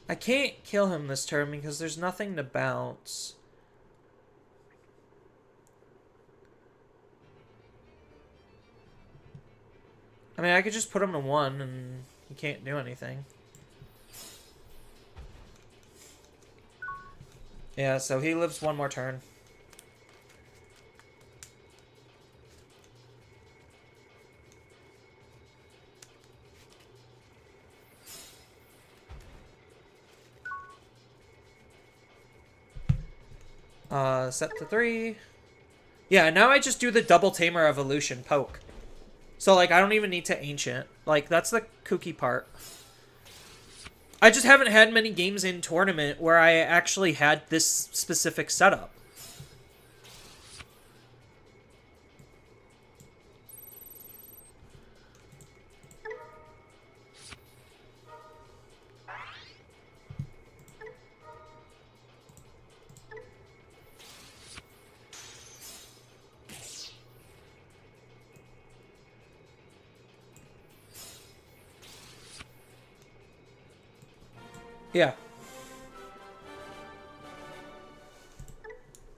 I can't kill him this turn because there's nothing to bounce. I mean, I could just put him to 1 and he can't do anything. Yeah, so he lives 1 more turn. Set to 3. Yeah, now I just do the double Tamer Evolution poke. So, like, I don't even need to Ancient. Like, that's the kooky part. I just haven't had many games in tournament where I actually had this specific setup. Yeah.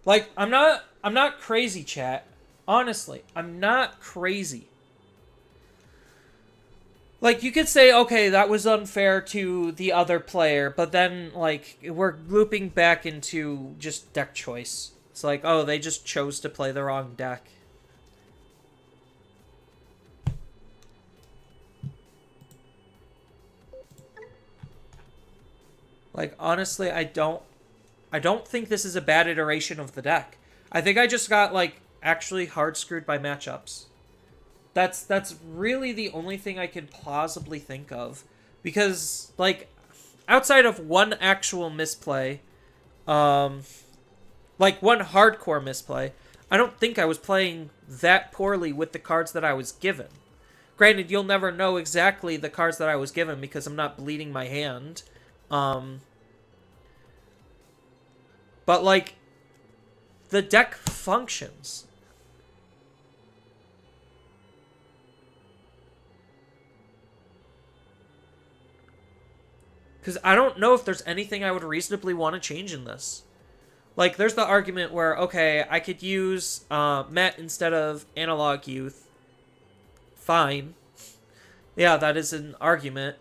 Like, I'm not crazy, chat. Honestly, I'm not crazy. Like, you could say, okay, that was unfair to the other player, but then, like, we're looping back into just deck choice. It's like, oh, they just chose to play the wrong deck. Like, honestly, I don't think this is a bad iteration of the deck. I think I just got, like, actually hard screwed by matchups. That's really the only thing I could plausibly think of. Because, like, outside of one actual misplay, like one hardcore misplay, I don't think I was playing that poorly with the cards that I was given. Granted, you'll never know exactly the cards that I was given because I'm not bleeding my hand. But, like, the deck functions. Because I don't know if there's anything I would reasonably want to change in this. Like, there's the argument where, okay, I could use Met instead of Analog Youth. Fine. Yeah, that is an argument.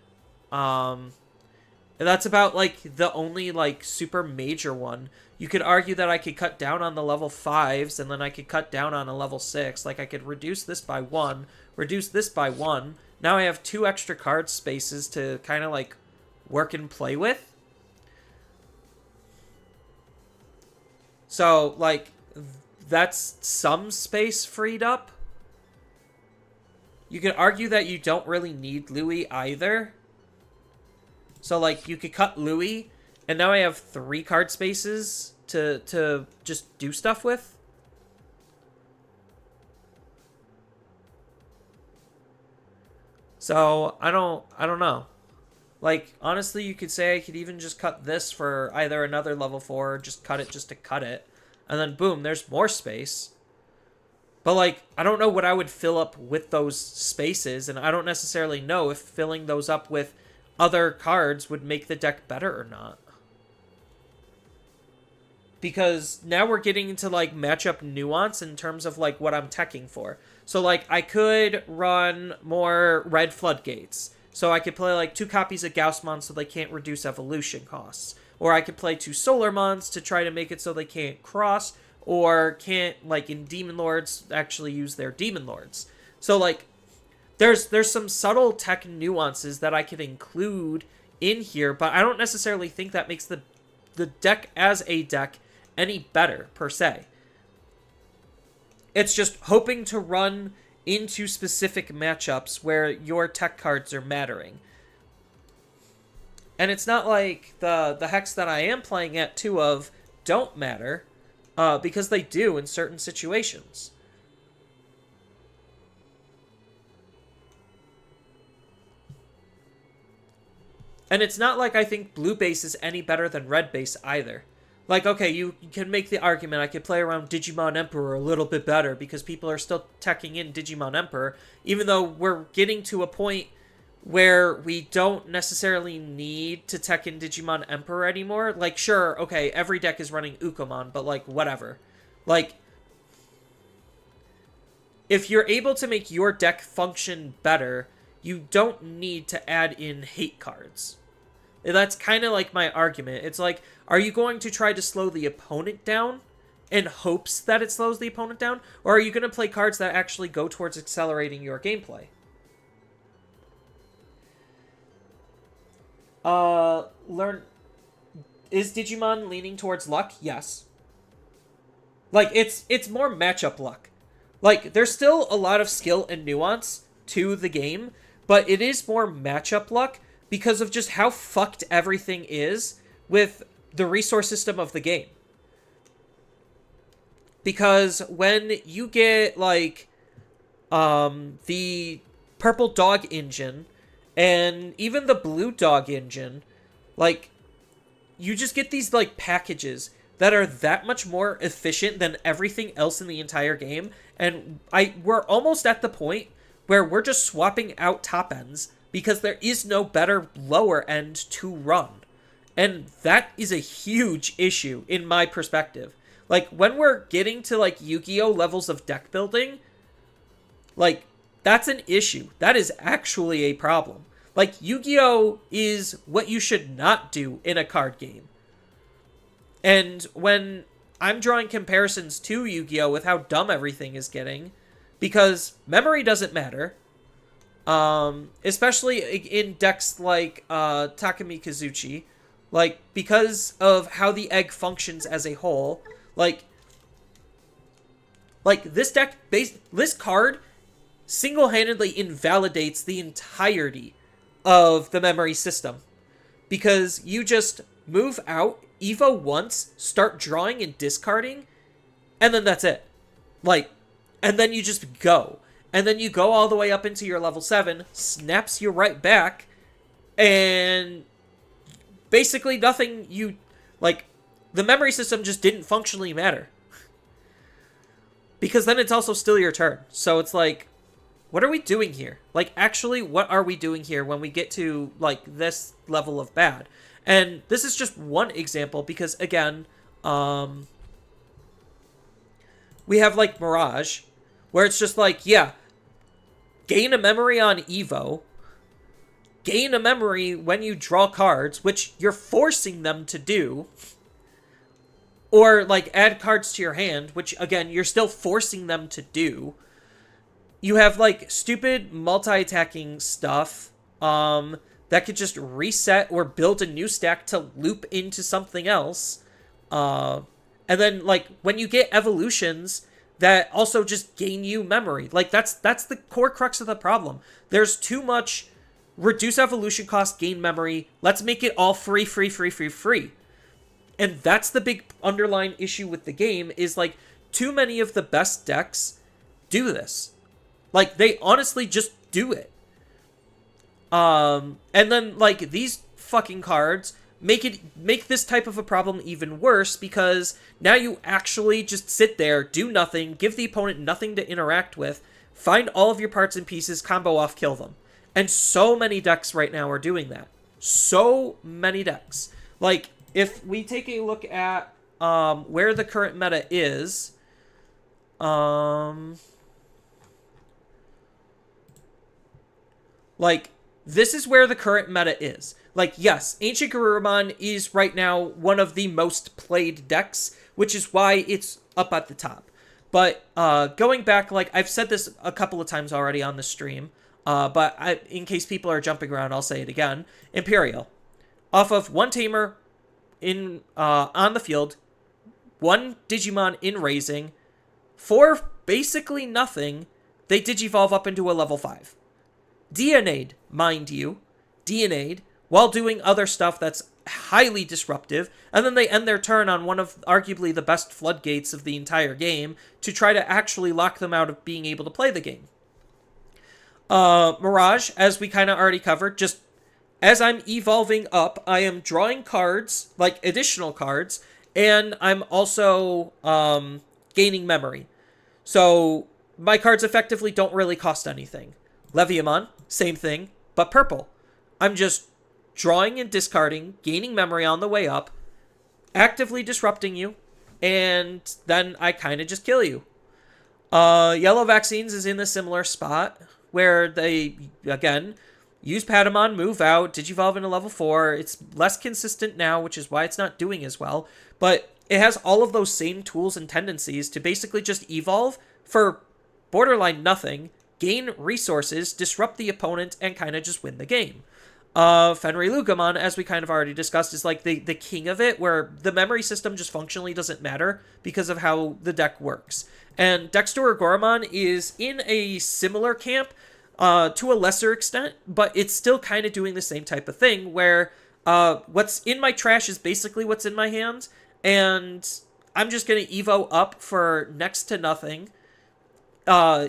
That's about, like, the only, like, super major one. You could argue that I could cut down on the level 5s, and then I could cut down on a level 6. Like, I could reduce this by 1, reduce this by 1. Now I have 2 extra card spaces to kind of, like, work and play with. So, like, that's some space freed up. You could argue that you don't really need Louis either. So, like, you could cut Louis, and now I have 3 card spaces to just do stuff with. So, I don't know. Like, honestly, you could say I could even just cut this for either another level 4 or just cut it just to cut it. And then, boom, there's more space. But, like, I don't know what I would fill up with those spaces, and I don't necessarily know if filling those up with other cards would make the deck better or not. Because now we're getting into, like, matchup nuance in terms of, like, what I'm teching for. So, like, I could run more red floodgates. So I could play, like, 2 copies of Gaussmon so they can't reduce evolution costs. Or I could play 2 Solarmons to try to make it so they can't cross, or can't, like, in Demon Lords, actually use their Demon Lords. So, like, there's some subtle tech nuances that I could include in here, but I don't necessarily think that makes the deck as a deck any better, per se. It's just hoping to run into specific matchups where your tech cards are mattering. And it's not like the Hex that I am playing at 2 of don't matter, because they do in certain situations. And it's not like I think blue base is any better than red base either. Like, okay, you can make the argument I could play around Digimon Emperor a little bit better because people are still teching in Digimon Emperor, even though we're getting to a point where we don't necessarily need to tech in Digimon Emperor anymore. Like, sure, okay, every deck is running Ukomon, but, like, whatever. Like, if you're able to make your deck function better, you don't need to add in hate cards. That's kind of like my argument. It's like, are you going to try to slow the opponent down in hopes that it slows the opponent down? Or are you going to play cards that actually go towards accelerating your gameplay? Is Digimon leaning towards luck? Yes. Like, it's more matchup luck. Like, there's still a lot of skill and nuance to the game, but it is more matchup luck because of just how fucked everything is with the resource system of the game. Because when you get, like, the purple dog engine and even the blue dog engine, like, you just get these, like, packages that are that much more efficient than everything else in the entire game. And we're almost at the point where we're just swapping out top ends because there is no better lower end to run. And that is a huge issue in my perspective. Like, when we're getting to, like, Yu-Gi-Oh! Levels of deck building, like, that's an issue. That is actually a problem. Like, Yu-Gi-Oh! Is what you should not do in a card game. And when I'm drawing comparisons to Yu-Gi-Oh! With how dumb everything is getting, because memory doesn't matter. Especially in decks like Takumi Kazuchi, like, because of how the egg functions as a whole, like this this card single-handedly invalidates the entirety of the memory system, because you just move out, Evo once, start drawing and discarding, and then that's it. Like, and then you just go. And then you go all the way up into your level 7, snaps you right back, and basically nothing you... Like, the memory system just didn't functionally matter. Because then it's also still your turn. So it's like, what are we doing here? Like, actually, what are we doing here when we get to, like, this level of bad? And this is just one example, because, again, we have, like, Mirage, where it's just like, yeah, gain a memory on Evo, gain a memory when you draw cards, which you're forcing them to do, or, like, add cards to your hand, which, again, you're still forcing them to do. You have, like, stupid multi-attacking stuff, that could just reset or build a new stack to loop into something else. And then, like, when you get evolutions that also just gain you memory, like, that's the core crux of the problem. There's too much reduce evolution cost, gain memory, let's make it all free. And that's the big underlying issue with the game, is, like, too many of the best decks do this. Like, they honestly just do it. And then, like, these fucking cards make this type of a problem even worse, because now you actually just sit there, do nothing, give the opponent nothing to interact with, find all of your parts and pieces, combo off, kill them. And so many decks right now are doing that. So many decks. Like, if we take a look at where the current meta is, like, this is where the current meta is. Like, yes, Ancient Garurumon is right now one of the most played decks, which is why it's up at the top. But going back, like, I've said this a couple of times already on the stream, but in case people are jumping around, I'll say it again. Imperial. Off of one Tamer in on the field, one Digimon in Raising, for basically nothing, they Digivolve up into a level 5. DNA'd, mind you. DNA'd, while doing other stuff that's highly disruptive, and then they end their turn on one of arguably the best floodgates of the entire game to try to actually lock them out of being able to play the game. Mirage, as we kind of already covered, just as I'm evolving up, I am drawing cards, like additional cards, and I'm also gaining memory. So my cards effectively don't really cost anything. Leviamon, same thing, but purple. I'm just drawing and discarding, gaining memory on the way up, actively disrupting you, and then I kind of just kill you. Yellow Vaccines is in a similar spot, where they, again, use Patamon, move out, Digivolve into level 4. It's less consistent now, which is why it's not doing as well, but it has all of those same tools and tendencies to basically just evolve for borderline nothing, gain resources, disrupt the opponent, and kind of just win the game. Fenrir-Lugamon, as we kind of already discussed, is like the king of it, where the memory system just functionally doesn't matter because of how the deck works. And Dexter-Goromon is in a similar camp, to a lesser extent, but it's still kind of doing the same type of thing, where what's in my trash is basically what's in my hand, and I'm just going to Evo up for next to nothing.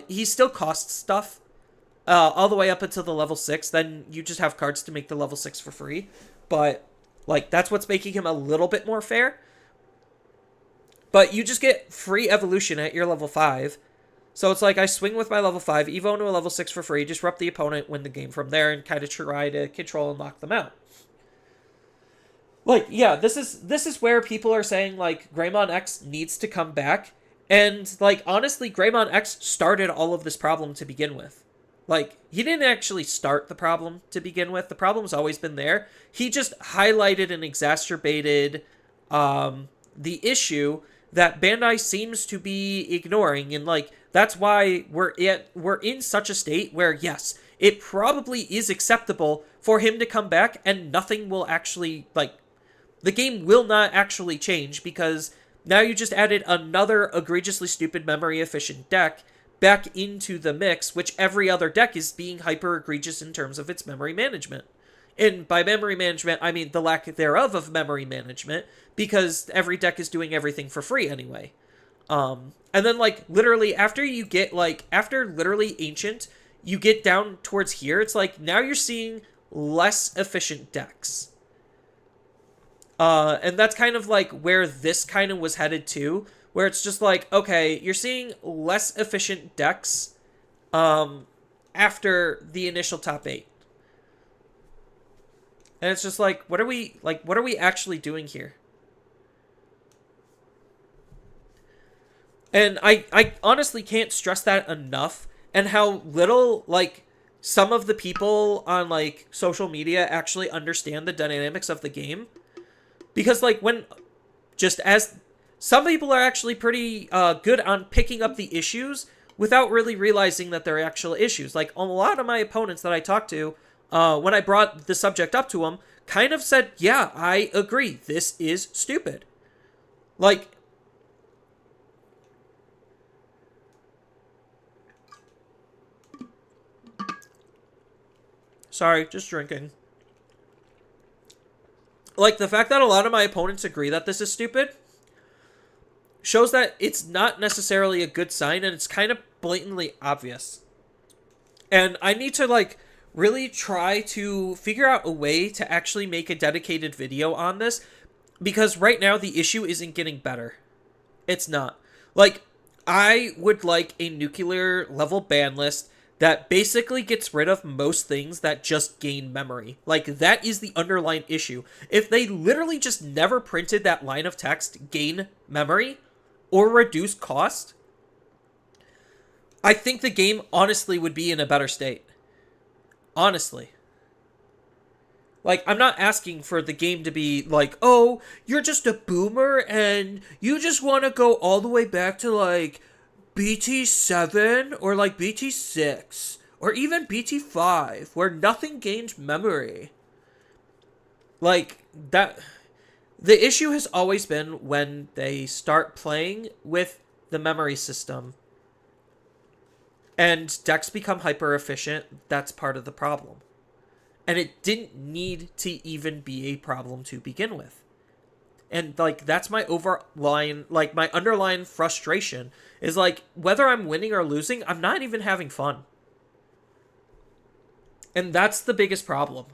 He still costs stuff, all the way up until the level 6, then you just have cards to make the level 6 for free. But, like, that's what's making him a little bit more fair. But you just get free evolution at your level 5. So it's like I swing with my level 5, Evo into a level 6 for free, disrupt the opponent, win the game from there, and kind of try to control and lock them out. Like, yeah, this is where people are saying, like, Greymon X needs to come back. And, like, honestly, Greymon X started all of this problem to begin with. Like, he didn't actually start the problem to begin with. The problem's always been there. He just highlighted and exacerbated the issue that Bandai seems to be ignoring, and like that's why we're in such a state where yes, it probably is acceptable for him to come back and nothing will actually, like, the game will not actually change because now you just added another egregiously stupid memory efficient deck back into the mix, which every other deck is being hyper egregious in terms of its memory management. And by memory management, I mean the lack thereof of memory management, because every deck is doing everything for free anyway. And then, like, literally, after literally Ancient, you get down towards here, it's like, now you're seeing less efficient decks. And that's kind of, like, where this kind of was headed to, where it's just like, okay, you're seeing less efficient decks, after the initial top 8. And it's just like, what are we actually doing here? And I honestly can't stress that enough, and how little, like, some of the people on, like, social media actually understand the dynamics of the game. Because, like, some people are actually pretty good on picking up the issues without really realizing that they're actual issues. Like, a lot of my opponents that I talked to, when I brought the subject up to them, kind of said, yeah, I agree, this is stupid. Like, sorry, just drinking. Like, the fact that a lot of my opponents agree that this is stupid shows that it's not necessarily a good sign, and it's kind of blatantly obvious. And I need to, like, really try to figure out a way to actually make a dedicated video on this, because right now the issue isn't getting better. It's not. Like, I would like a nuclear level ban list that basically gets rid of most things that just gain memory. Like, that is the underlying issue. If they literally just never printed that line of text, gain memory, or reduce cost, I think the game honestly would be in a better state. Honestly. Like, I'm not asking for the game to be like, oh, you're just a boomer and you just want to go all the way back to, like, BT7 or, like, BT6 or even BT5 where nothing gains memory. Like, that... The issue has always been when they start playing with the memory system and decks become hyper efficient, that's part of the problem. And it didn't need to even be a problem to begin with. And, like, that's my my underlying frustration is, like, whether I'm winning or losing, I'm not even having fun. And that's the biggest problem.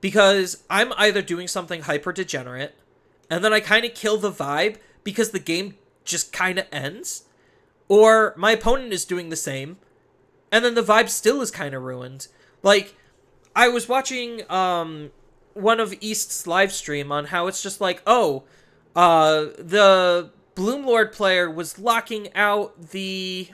Because I'm either doing something hyper degenerate, and then I kind of kill the vibe because the game just kind of ends, or my opponent is doing the same, and then the vibe still is kind of ruined. Like, I was watching one of East's live stream on how it's just like, oh, the Bloomlord player was locking out the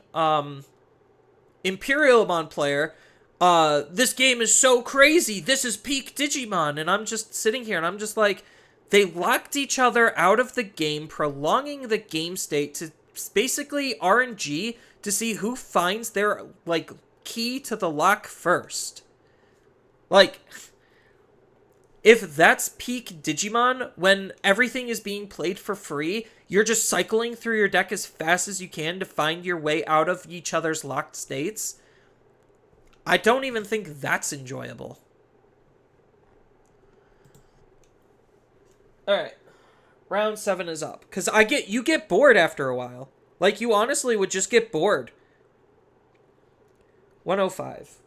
Imperialmon player. This game is so crazy. This is peak Digimon. And I'm just sitting here and I'm just like, they locked each other out of the game, prolonging the game state to basically RNG to see who finds their, like, key to the lock first. Like, if that's peak Digimon, when everything is being played for free, you're just cycling through your deck as fast as you can to find your way out of each other's locked states, I don't even think that's enjoyable. Alright. Round 7 is up. Because you get bored after a while. Like, you honestly would just get bored. 105.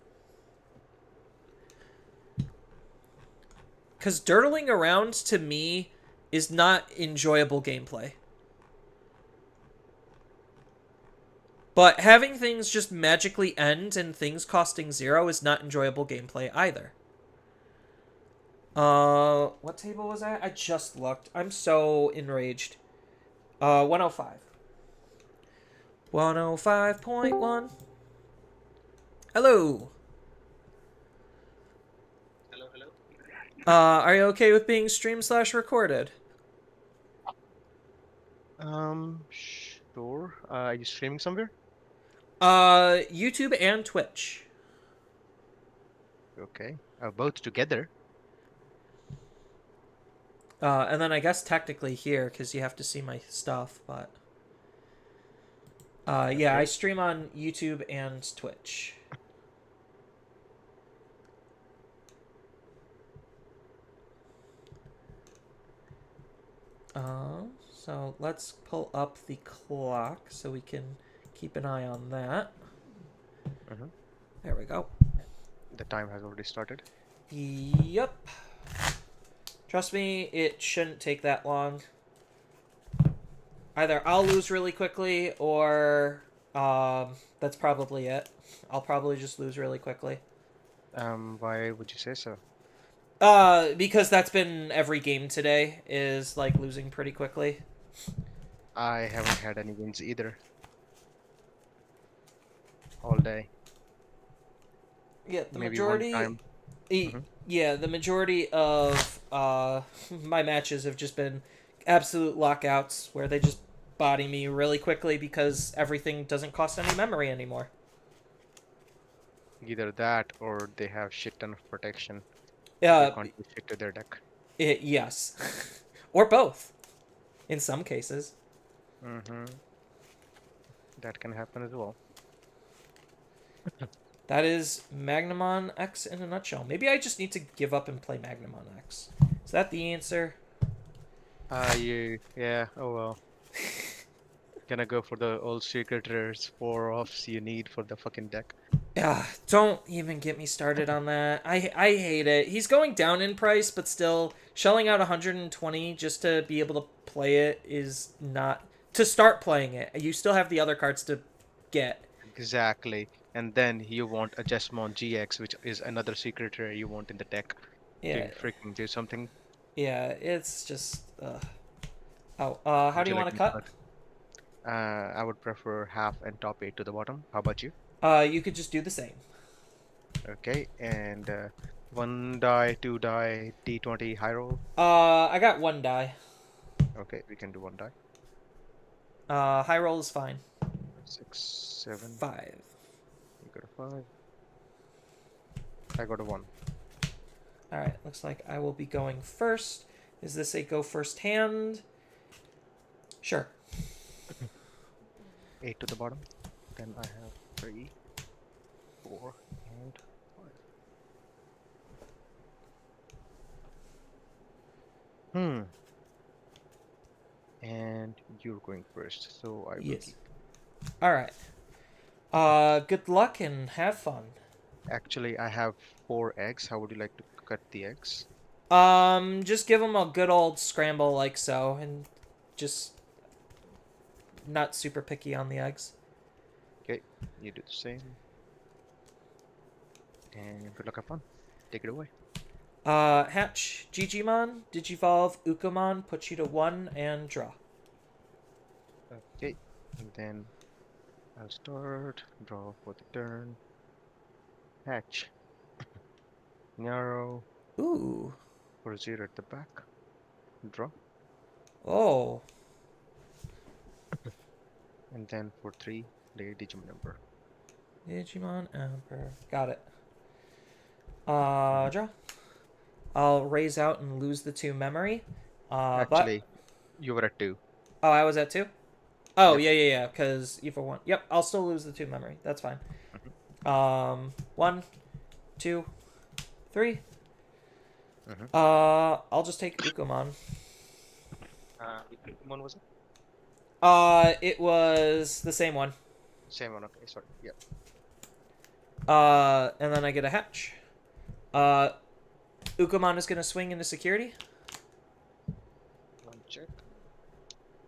Because dirtling around, to me, is not enjoyable gameplay. But having things just magically end and things costing 0 is not enjoyable gameplay either. What table was that? I just looked. I'm so enraged. 105. 105.1. Hello. Are you okay with being stream/recorded? Sure. Are you streaming somewhere? YouTube and Twitch. Okay. Both together. And then I guess technically here, because you have to see my stuff, but... yeah, I Okay. stream on YouTube and Twitch. So let's pull up the clock so we can keep an eye on that. Mhm. There we go. The time has already started. Yep. Trust me, it shouldn't take that long. Either I'll lose really quickly, or that's probably it. I'll probably just lose really quickly. Why would you say so? Because that's been every game today, is like losing pretty quickly. I haven't had any wins either. All day. Yeah, the Maybe majority. one time. Mhm. Yeah, the majority of my matches have just been absolute lockouts where they just body me really quickly because everything doesn't cost any memory anymore. Either that or they have shit ton of protection. They can't do shit to their deck. Yes, or both. In some cases. Mm-hmm. That can happen as well. That is Magnamon X in a nutshell. Maybe I just need to give up and play Magnamon X. Is that the answer? Yeah, oh well. Gonna go for the old secret rares 4 offs you need for the fucking deck. Yeah, don't even get me started on that. I hate it. He's going down in price, but still, shelling out 120 just to be able to play it is not... To start playing it, you still have the other cards to get. Exactly. And then you want a Jesmon GX, which is another secret rare you want in the deck Yeah, to freaking do something. yeah, it's just... Oh, how Would do you like want to me to cut? I would prefer half and top 8 to the bottom. How about you? You could just do the same. Okay, and 1 die, 2 die, D20 high roll. I got 1 die. Okay, we can do 1 die. High roll is fine. 6, 7. 5. You got a 5. I got a 1. Alright, looks like I will be going first. Is this a go first hand? Sure. 8 to the bottom. Then I have 3, 4, and 5. And you're going first, so I will Yes. keep. Alright. Good luck and have fun. Actually, I have 4 eggs. How would you like to cut the eggs? Just give them a good old scramble like so, and just not super picky on the eggs. Okay, you do the same. And good luck, have fun. Take it away. Hatch, Gigimon, Digivolve, Ukomon, put you to 1 and draw. Okay, and then I'll start, draw for the turn. Hatch. Narrow Ooh. for 0 at the back. Draw. Oh. And then for 3, play Digimon Emperor. Digimon Emperor. Got it. Draw. I'll raise out and lose the 2 memory. Actually, you were at 2. Oh, I was at 2? Oh, Yep. yeah, because E for 1. Yep, I'll still lose the 2 memory. That's fine. 1, 2, 3. I'll just take Ukomon. Which one was it? It was the same one. Same one, okay, sorry. Yep. And then I get a hatch. Ukomon is gonna swing into security. 1 check.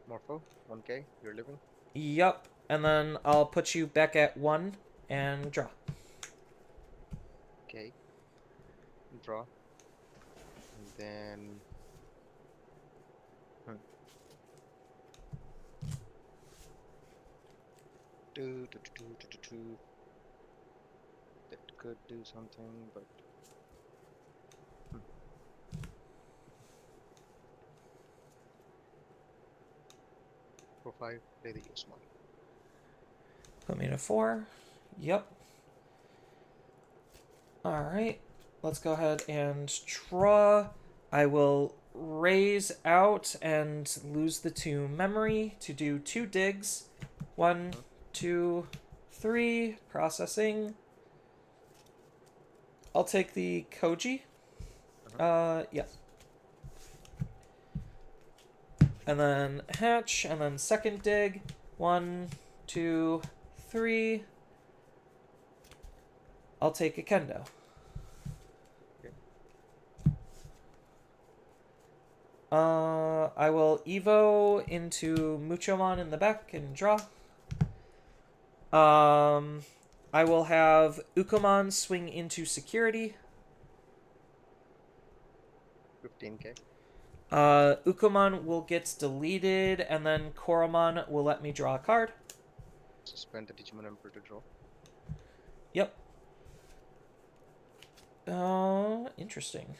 Morpho, 1k, you're living. Yup. And then I'll put you back at 1 and draw. Okay. Draw. And then... That could do something, but... Hmm. For 5, play the Eosmon. Put me to 4. Yep. Alright. Let's go ahead and draw. I will raise out and lose the 2 memory to do 2 digs. 1, 2, 3. Processing. I'll take the Koji. Yeah. And then hatch, and then second dig. 1, 2, 3. I'll take a Kendo. I will Evo into Muchomon in the back and draw. I will have Ukomon swing into security. 15k. Ukomon will get deleted, and then Koromon will let me draw a card. Suspend the Digimon Emperor to draw. Yep. Interesting.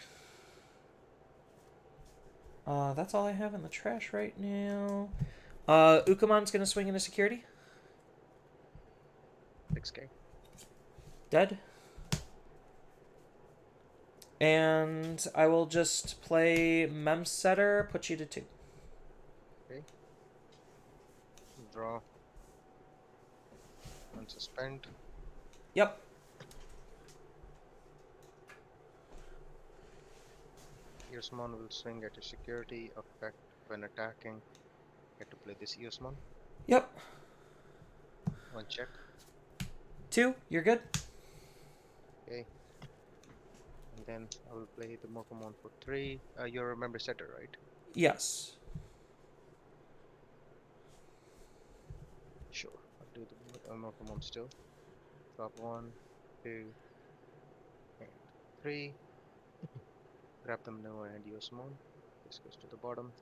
That's all I have in the trash right now. Ukomon's gonna swing into security. 6k. Dead. And I will just play Mem Setter, put you to 2. Okay. Draw. And suspend. Yep. Eosmon will swing at a security effect when attacking. Get to play this Eosmon. Yep. 1 check. 2, you're good. Okay. And then I will play the Morphomon for 3. You're a member setter, right? Yes. Sure. I'll do the Morphomon still. Drop 1, 2, and 3. Grab the Manoa and Eosmon. This goes to the bottom.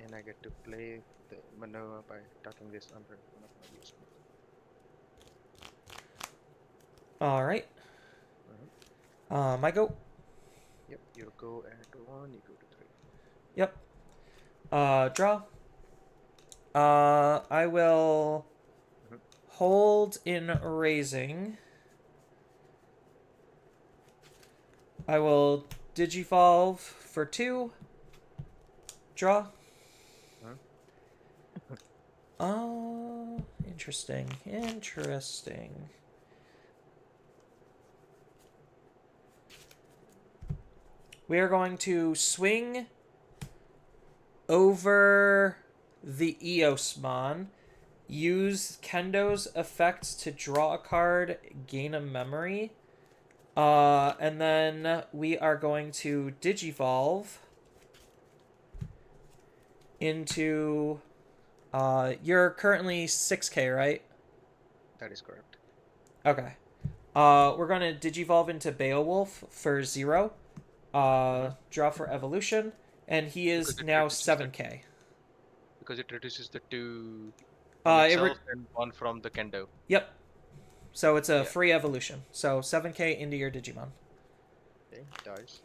And I get to play the Manoa by tucking this under one of my Eosmon. Alright. My go. Yep, you go at 1, you go to 3. Yep. Draw. I will hold in raising. I will Digivolve for 2. Draw. Oh, interesting. Interesting. We are going to swing over the Eosmon, use Kendo's effects to draw a card, gain a memory, and then we are going to Digivolve into... you're currently 6k, right? That is correct. Okay. We're going to Digivolve into Beowulf for 0. Draw for evolution, and he is now 7k. Because it reduces the 2 It itself and 1 from the Kendo. Yep. So it's a free evolution. So 7k into your Digimon. Okay, dies.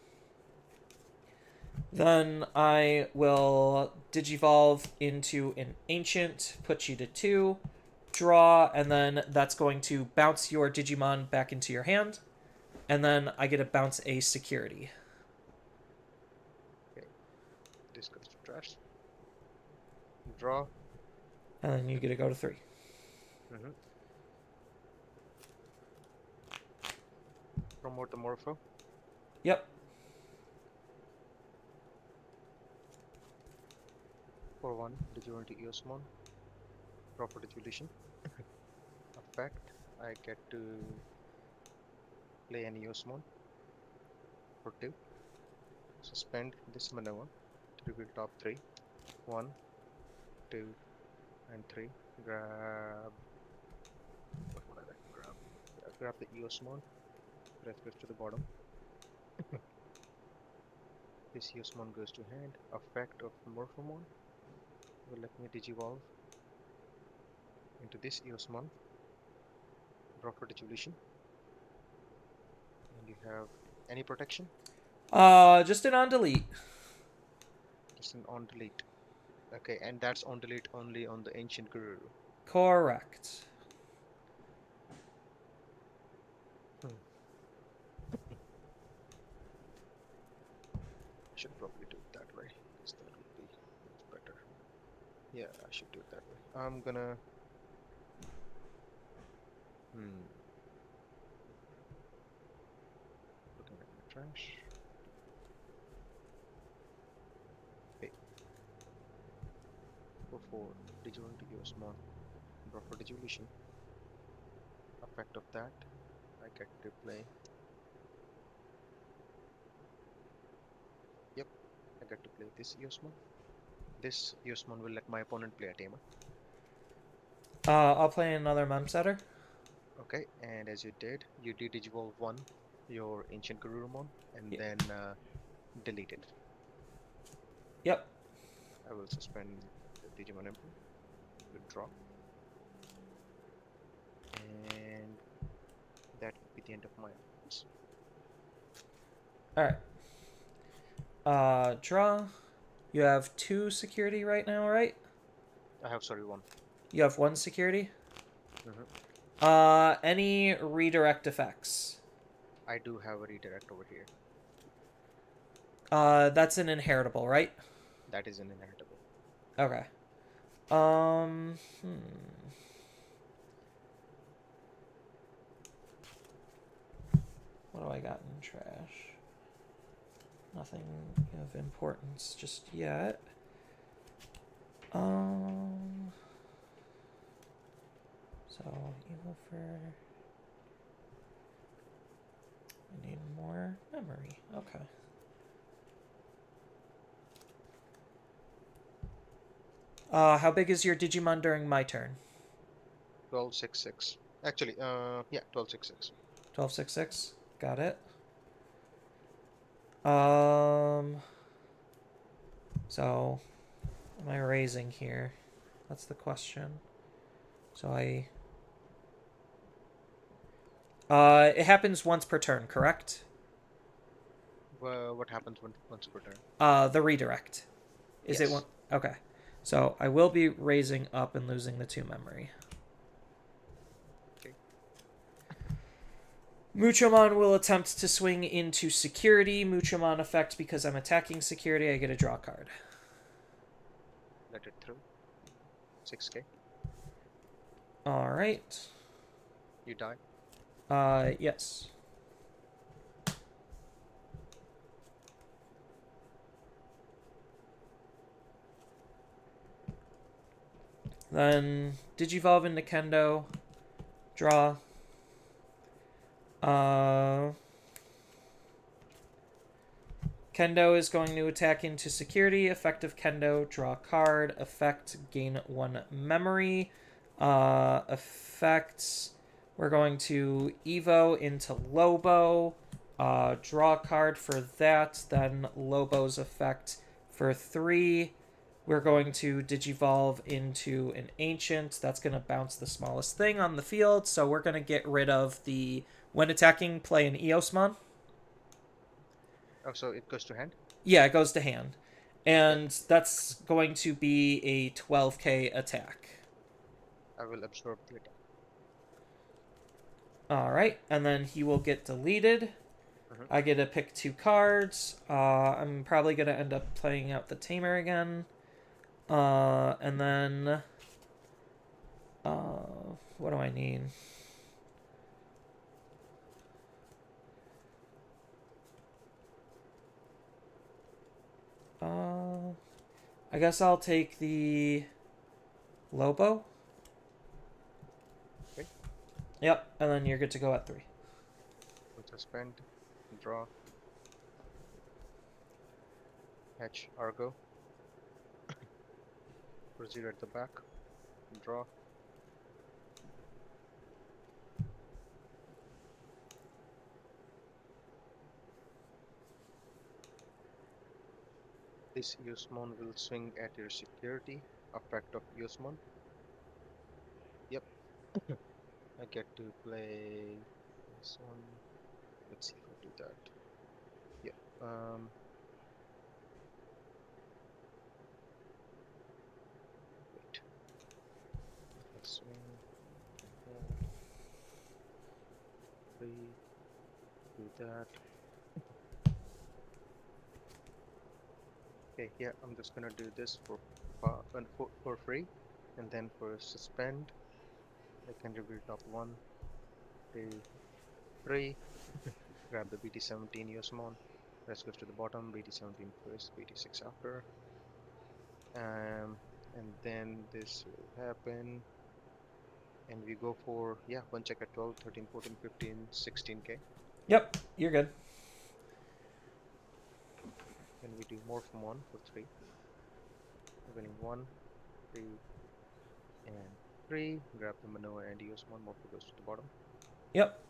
Then I will Digivolve into an Ancient, put you to 2, draw, and then that's going to bounce your Digimon back into your hand. And then I get to bounce a security. Okay. This goes to trash. Draw. And then you get to go to 3. Promote the Morpho. Yep. For 1, Digimon into Eosmon. Draw for Digivolution. Effect. I get to play an Eosmon. For 2. Suspend this Manoa to reveal top 3. 1, 2, and 3. Grab. What would I like to grab? Grab the Eosmon. Rest goes to the bottom. This Eosmon goes to hand. Effect of Morphomon will let me Digivolve into this Eosmon. Draw for Digivolution. And you have any protection? Just an on delete. Just an on delete. Okay, and that's on delete only on the ancient guru. Correct. I should probably do it that way, because that would be much better. Yeah, I should do it that way. I'm gonna. Looking at my trash. Okay. Go for digital to Osmon. Draw for digivolution. Effect of that, I get to play. Yep, I get to play this Osmon. This Osmon will let my opponent play a tamer. I'll play another mem setter. Okay, and as you did digivolve one, your ancient Garurumon, and Yeah. then delete it. Yep. I will suspend the Digimon Emperor, withdraw, and that would be the end of my rounds. Alright. Draw. You have 2 security right now, right? I have, sorry, one. You have 1 security? Mhm. Any redirect effects? I do have a redirect over here. That's an inheritable, right? That is an inheritable. Okay. What do I got in trash? Nothing of importance just yet. So evil for. I need more memory. Okay. How big is your Digimon during my turn? 1266. Actually, yeah, 1266. 1266. Got it. So, am I raising here? That's the question. So it happens once per turn, correct? What happens once per turn? The redirect. Is it Yes. one? Okay. So I will be raising up and losing the 2 memory. Okay. Muchomon will attempt to swing into security. Muchomon effect, because I'm attacking security, I get a draw card. Let it through. 6k. Alright. You die. Yes. Then Digivolve into Kendo. Draw. Kendo is going to attack into security. Effective Kendo, draw a card. Effect, gain 1 memory. Effects, we're going to Evo into Lobo. Draw a card for that. Then Lobo's effect for 3. We're going to Digivolve into an Ancient. That's going to bounce the smallest thing on the field. So we're going to get rid of the, when attacking, play an Eosmon. Oh, so it goes to hand? Yeah, it goes to hand. And that's going to be a 12k attack. I will absorb the attack. Alright, and then he will get deleted. Mhm. I get to pick 2 cards. I'm probably going to end up playing out the Tamer again. And then... what do I need? I guess I'll take the Lobo. Okay. Yep, and then you're good to go at 3. We'll suspend. Draw. Hatch Argo. Proceed at the back. Draw. This Yusmon will swing at your security. Effect of Yusmon. Yep. I get to play this one. Let's see if I do that. Yep. 3. Do that. Okay, yeah, I'm just gonna do this for free, and then for suspend, I can reveal top 1, 2, 3. Grab the BT17 Yosmon. Rest goes to the bottom. BT17 first, BT6 after. And then this will happen, and we go for one check at 12, 13, 14, 15, 16k. Yep, you're good. Then we do more from 1 for 3. Winning 1, 3, and 3. Grab the Manoa and Yosmon. Morpho goes to the bottom. Yep.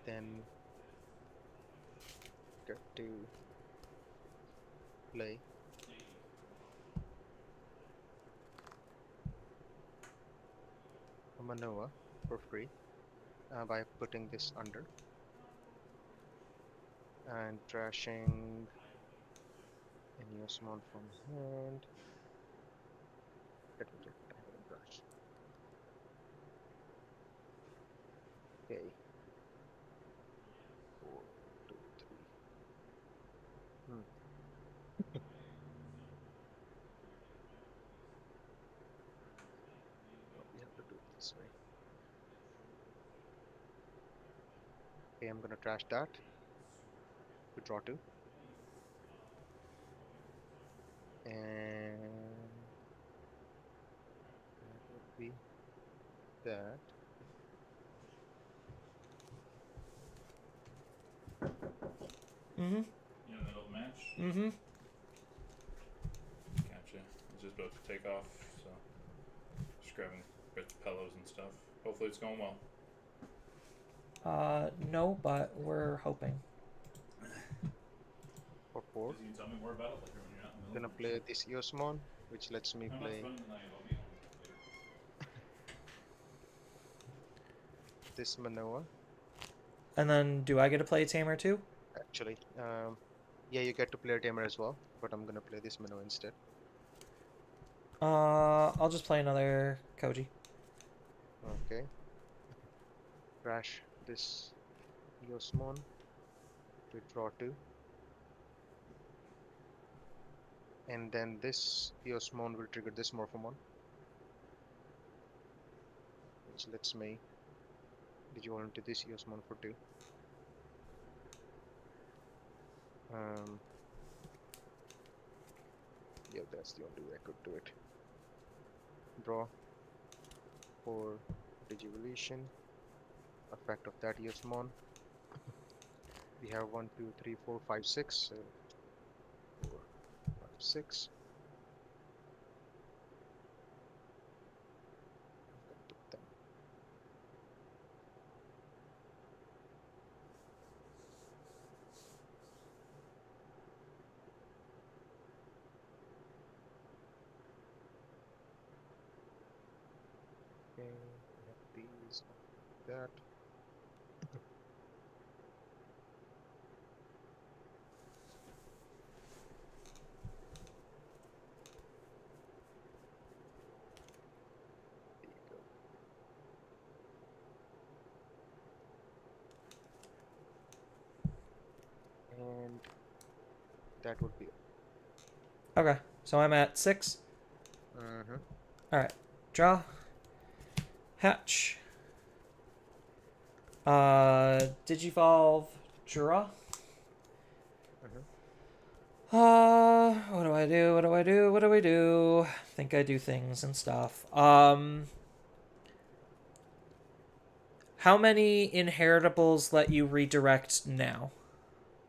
Then get to play a Manoa for free by putting this under and trashing any Yosmon from hand. Let me check what I have in trash. Okay. 4, 2, 3. Oh, we have to do it this way. Okay, I'm gonna trash that to draw 2. And that would be that. Mm-hmm. You in the middle of the match? Mm-hmm. Gotcha. I was just about to take off, so just grabbing bits of pillows and stuff. Hopefully it's going well. No, but we're hoping. For 4. You can tell me more about it later when you're not in the I'm middle gonna play this Yosmon, which lets me I'm play not spending the night, I'll be home later. this Manoa. And then, do I get to play Tamer too? Actually, yeah, you get to play a Tamer as well, but I'm gonna play this Manoa instead. I'll just play another Koji. Okay. Crash this Yosmon to draw 2. And then this Yosmon will trigger this Morphomon, which lets me digivolve into this Yosmon for 2. Yeah, that's the only way I could do it. Draw for Digivolution. Effect of that Yosmon. We have 1, 2, 3, 4, 5, 6. So 4, 5, 6. Put them. Okay, we have these, that. There you go. And that would be it. Okay, so I'm at 6. Mm-hmm. Alright, draw. Hatch. Digivolve. Draw. What do I do? What do I do? What do I do? I think I do things and stuff. How many inheritables let you redirect now?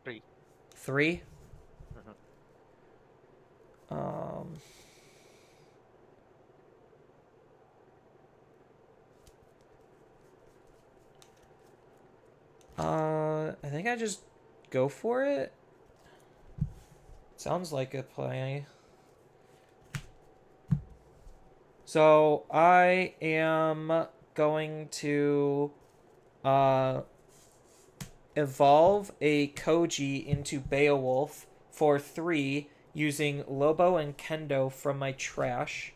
3. 3? Mhm. I think I just go for it. Sounds like a play. So I am going to evolve a Koji into Beowulf for 3 using Lobo and Kendo from my trash.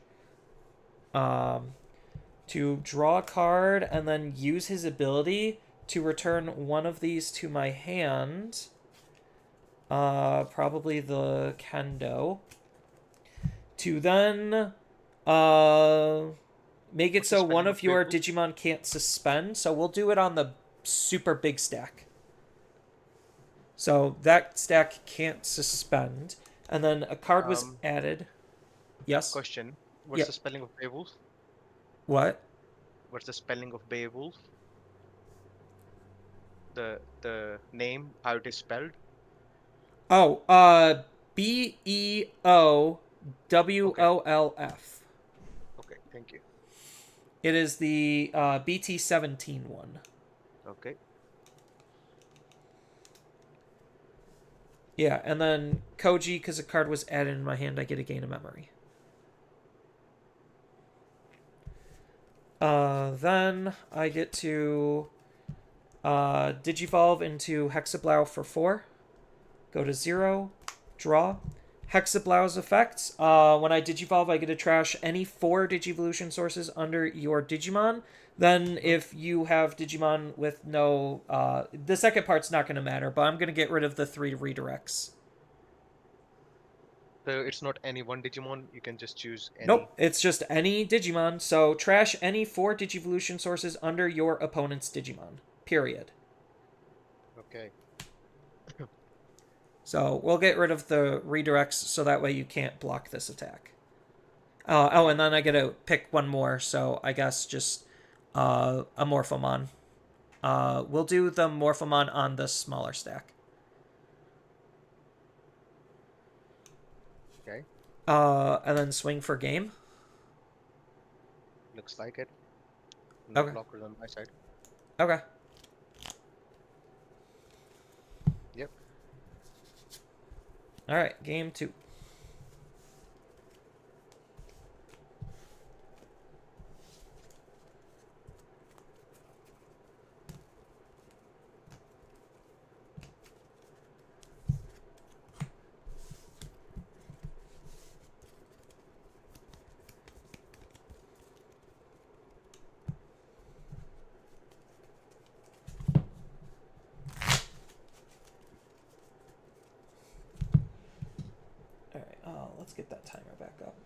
to draw a card and then use his ability to return one of these to my hand. Probably the Kendo. To then make it What's the so one spelling of of your Beowulf? Digimon can't suspend. So we'll do it on the super big stack. So that stack can't suspend. And then a card was added. Yes? Question. What's Yeah. the spelling of Beowulf? What? What's the spelling of Beowulf? The name, how it is spelled? Oh, Beowolf. Okay, thank you. It is the BT17 one. Okay. Yeah, and then Koji, because a card was added in my hand, I get a gain of memory. Then I get to Digivolve into Hexablow for 4. Go to 0. Draw. Hexablow's effects. When I Digivolve, I get to trash any 4 Digivolution sources under your Digimon. Then if you have Digimon with no... the second part's not going to matter, but I'm going to get rid of the 3 redirects. So it's not any one Digimon, you can just choose any. Nope, it's just any Digimon. So trash any 4 Digivolution sources under your opponent's Digimon. Period. Okay. So we'll get rid of the redirects so that way you can't block this attack. Oh, and then I get to pick one more, so I guess just a Morphomon. We'll do the Morphomon on the smaller stack. Okay. And then swing for game. Looks like it. No Okay. blockers on my side. Okay. Yep. Alright, game 2. Alright, let's get that timer back up.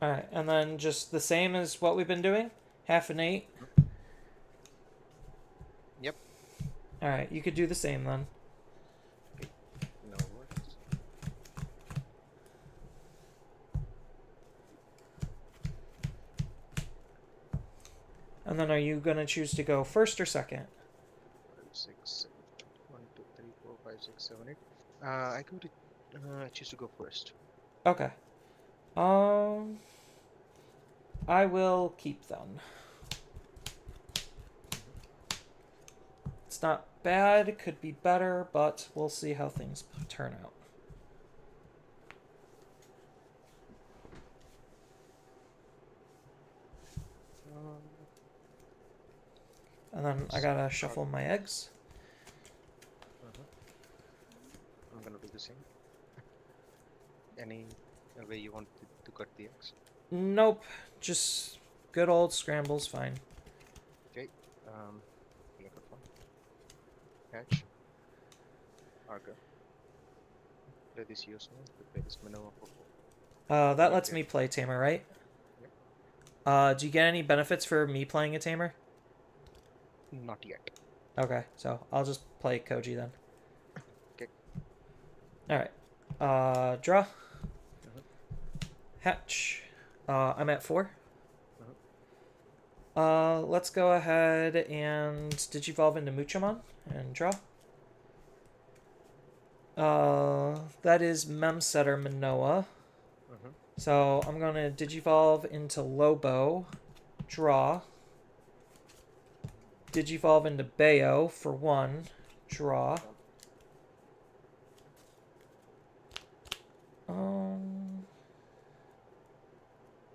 Alright, and then just the same as what we've been doing? Half an 8? Yep. Alright, you could do the same then. No worries. And then are you going to choose to go first or second? 5, 6, 7, 1, 2, 3, 4, 5, 6, 7, 8. I go to choose to go first. Okay. I will keep them. It's not bad, it could be better, but we'll see how things turn out. And then I gotta shuffle my eggs. the same? Any way you want to cut the X? Nope. Just good old scrambles, fine. Okay. Look at one. Hatch. Arga. Play this Yosmo. Play this Minoa for 4. That lets me play Tamer, right? Yep. Do you get any benefits for me playing a Tamer? Not yet. Okay, so I'll just play Koji then. Okay. Alright. Draw. Hatch. I'm at 4. Let's go ahead and Digivolve into Muchamon and draw. That is Memsetter Manoa. So I'm gonna Digivolve into Lobo, draw. Digivolve into Bayo for 1, draw.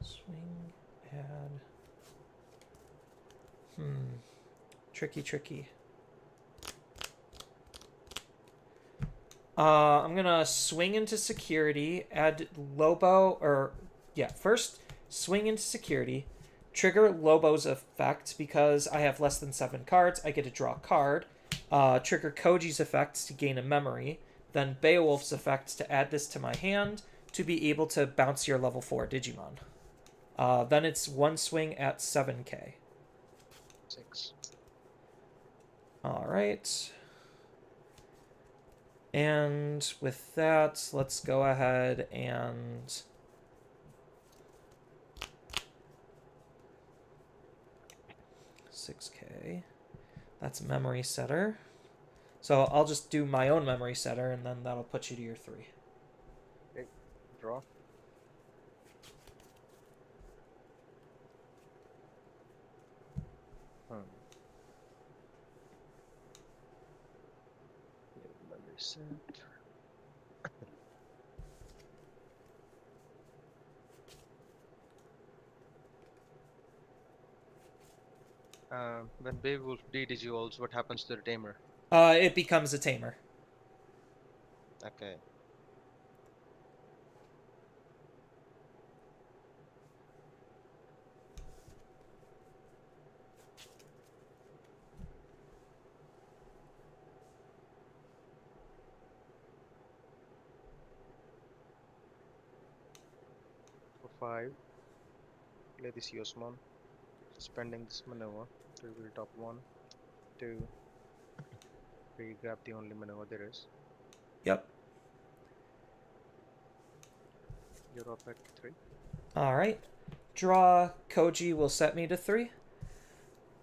Swing, add. Tricky. I'm gonna swing into security, add Lobo, first swing into security, trigger Lobo's effect because I have less than 7 cards. I get to draw a card. Trigger Koji's effect to gain a memory. Then Beowulf's effect to add this to my hand to be able to bounce your level 4 Digimon. Then it's 1 swing at 7k. 6. Alright. And with that, let's go ahead and... $6k. That's memory setter. So I'll just do my own memory setter, and then that'll put you to your 3. Okay. Draw. Memory set. When Beowulf de-digivolves, what happens to the tamer? It becomes a tamer. Okay. For 5, play this Yosmon, suspending this maneuver. Reveal top 1, 2, 3, grab the only maneuver there is. Yep. You're up at 3. Alright. Draw Koji will set me to 3.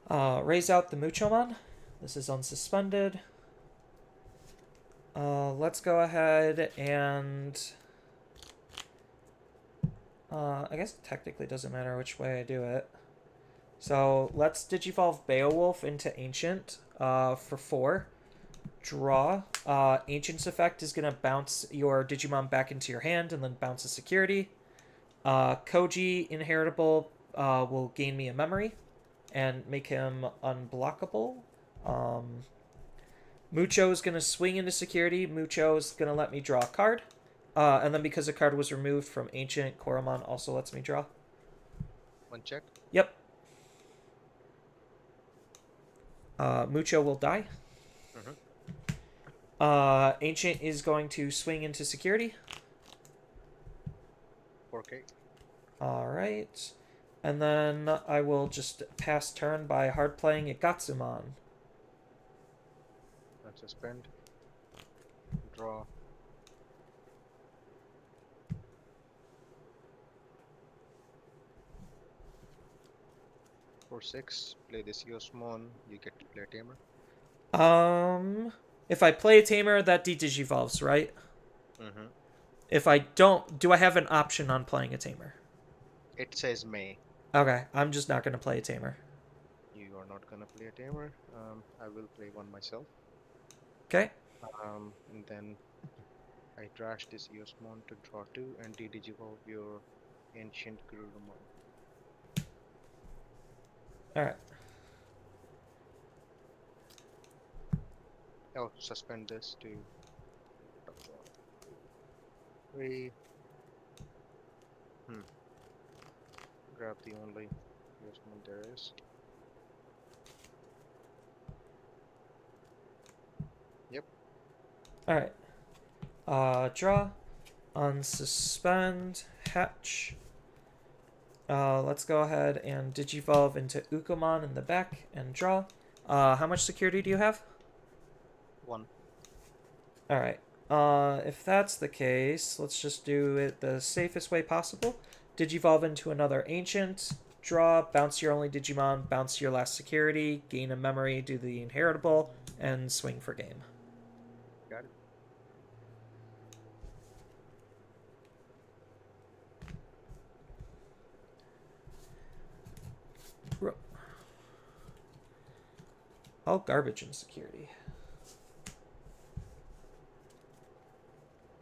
Raise out the Muchomon. This is unsuspended. Let's go ahead and... I guess it technically doesn't matter which way I do it. So let's Digivolve Beowulf into Ancient for 4. Draw. Ancient's effect is going to bounce your Digimon back into your hand and then bounce a security. Koji, inheritable, will gain me a memory and make him unblockable. Mucho is going to swing into security. Mucho is going to let me draw a card. And then because a card was removed from Ancient, Koromon also lets me draw. 1 check. Yep. Mucho will die. Ancient is going to swing into security. 4k. Alright. And then I will just pass turn by hard playing a Gatsumon. Unsuspend. Draw. For 6, play this Yosmon, you get to play a tamer. If I play a tamer, that de-digivolves, right? If I don't, do I have an option on playing a tamer? It says may. Okay, I'm just not going to play a tamer. You are not gonna play a tamer. I will play one myself. Okay. And then I trash this Yosmon to draw 2 and de-digivolve your Ancient Garurumon. Alright. Oh, suspend this to 3. Grab the only adjustment there is. Yep. Alright. Draw. Unsuspend. Hatch. Let's go ahead and digivolve into Ukomon in the back and draw. How much security do you have? 1. Alright. If that's the case, let's just do it the safest way possible. Digivolve into another ancient, draw, bounce your only Digimon, bounce your last security, gain a memory, do the inheritable, and swing for game. Got it. All garbage in security.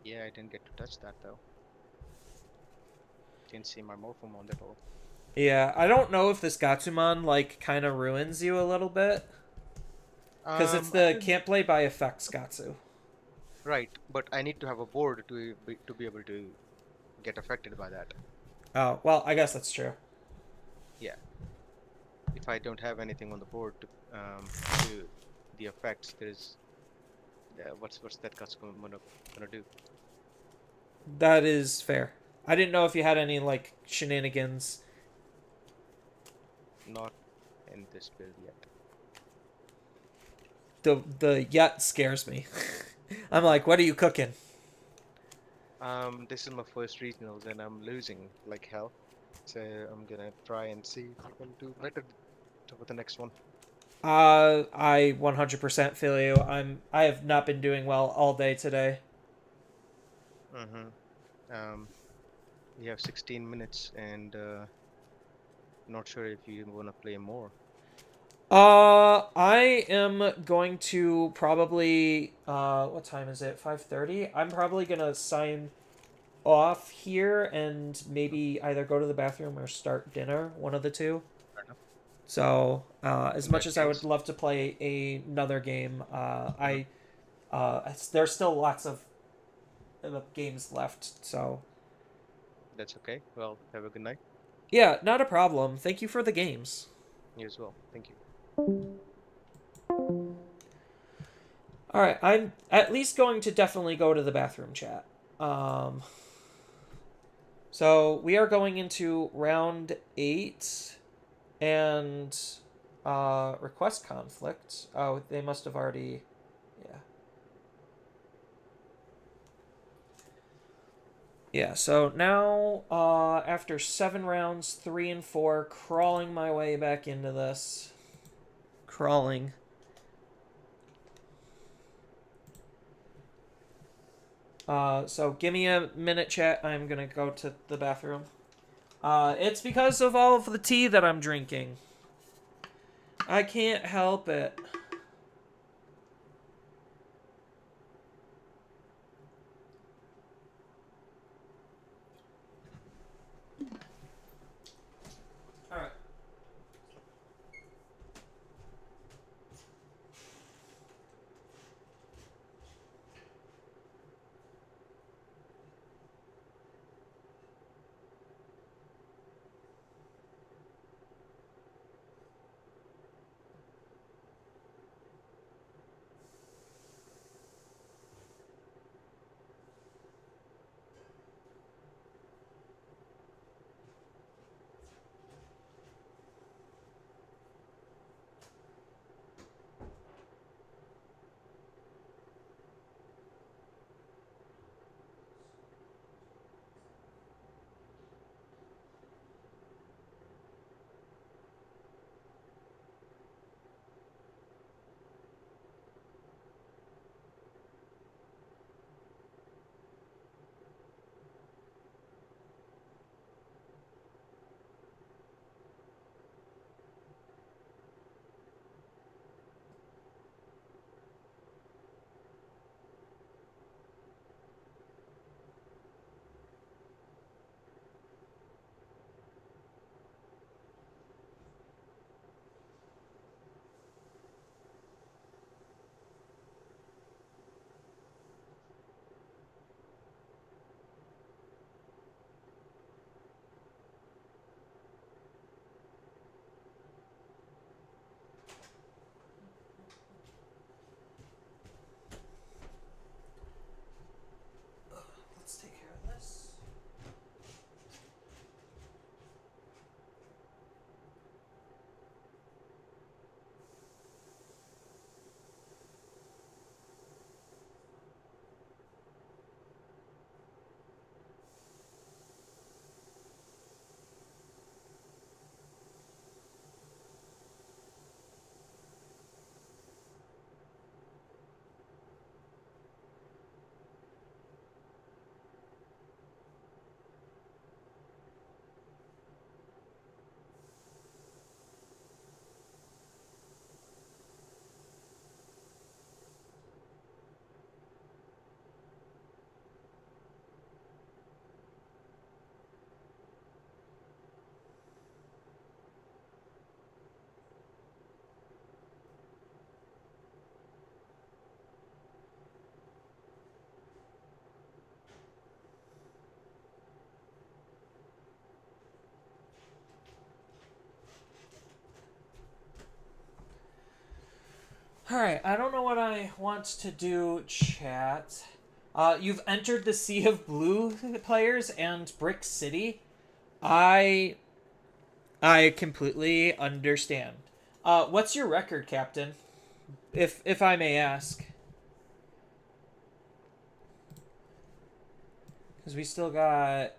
Yeah, I didn't get to touch that though. Didn't see my Morphomon at all. Yeah, I don't know if this Gatsumon, like, kind of ruins you a little bit. Because it's the can't play by effects Gatsu. Right, but I need to have a board to be able to get affected by that. Oh, well, I guess that's true. Yeah. If I don't have anything on the board to the effects, there's what's that card's gonna do? That is fair. I didn't know if you had any, like, shenanigans. Not in this build yet. The yet scares me. I'm like, what are you cooking? This is my first regionals and I'm losing like hell. So I'm gonna try and see if I can do better for the next one. I 100% feel you. I have not been doing well all day today. We have 16 minutes and not sure if you wanna play more. I am going to probably what time is it? 5:30. I'm probably gonna sign off here and maybe either go to the bathroom or start dinner, one of the two. Fair enough. So, as much as I would love to play another game, there's still lots of games left, so. That's okay. Well, have a good night. Yeah, not a problem. Thank you for the games. You as well. Thank you. Alright, I'm at least going to definitely go to the bathroom, chat. So we are going into round 8 and request conflict. Oh, they must have already, yeah. Yeah, so now after 7 rounds, 3 and 4, crawling my way back into this. Crawling. So give me a minute, chat. I'm gonna go to the bathroom. It's because of all of the tea that I'm drinking. I can't help it. Alright. Alright, I don't know what I want to do, chat. You've entered the Sea of Blue players and Brick City. I completely understand. What's your record, Captain? If I may ask. Because we still got,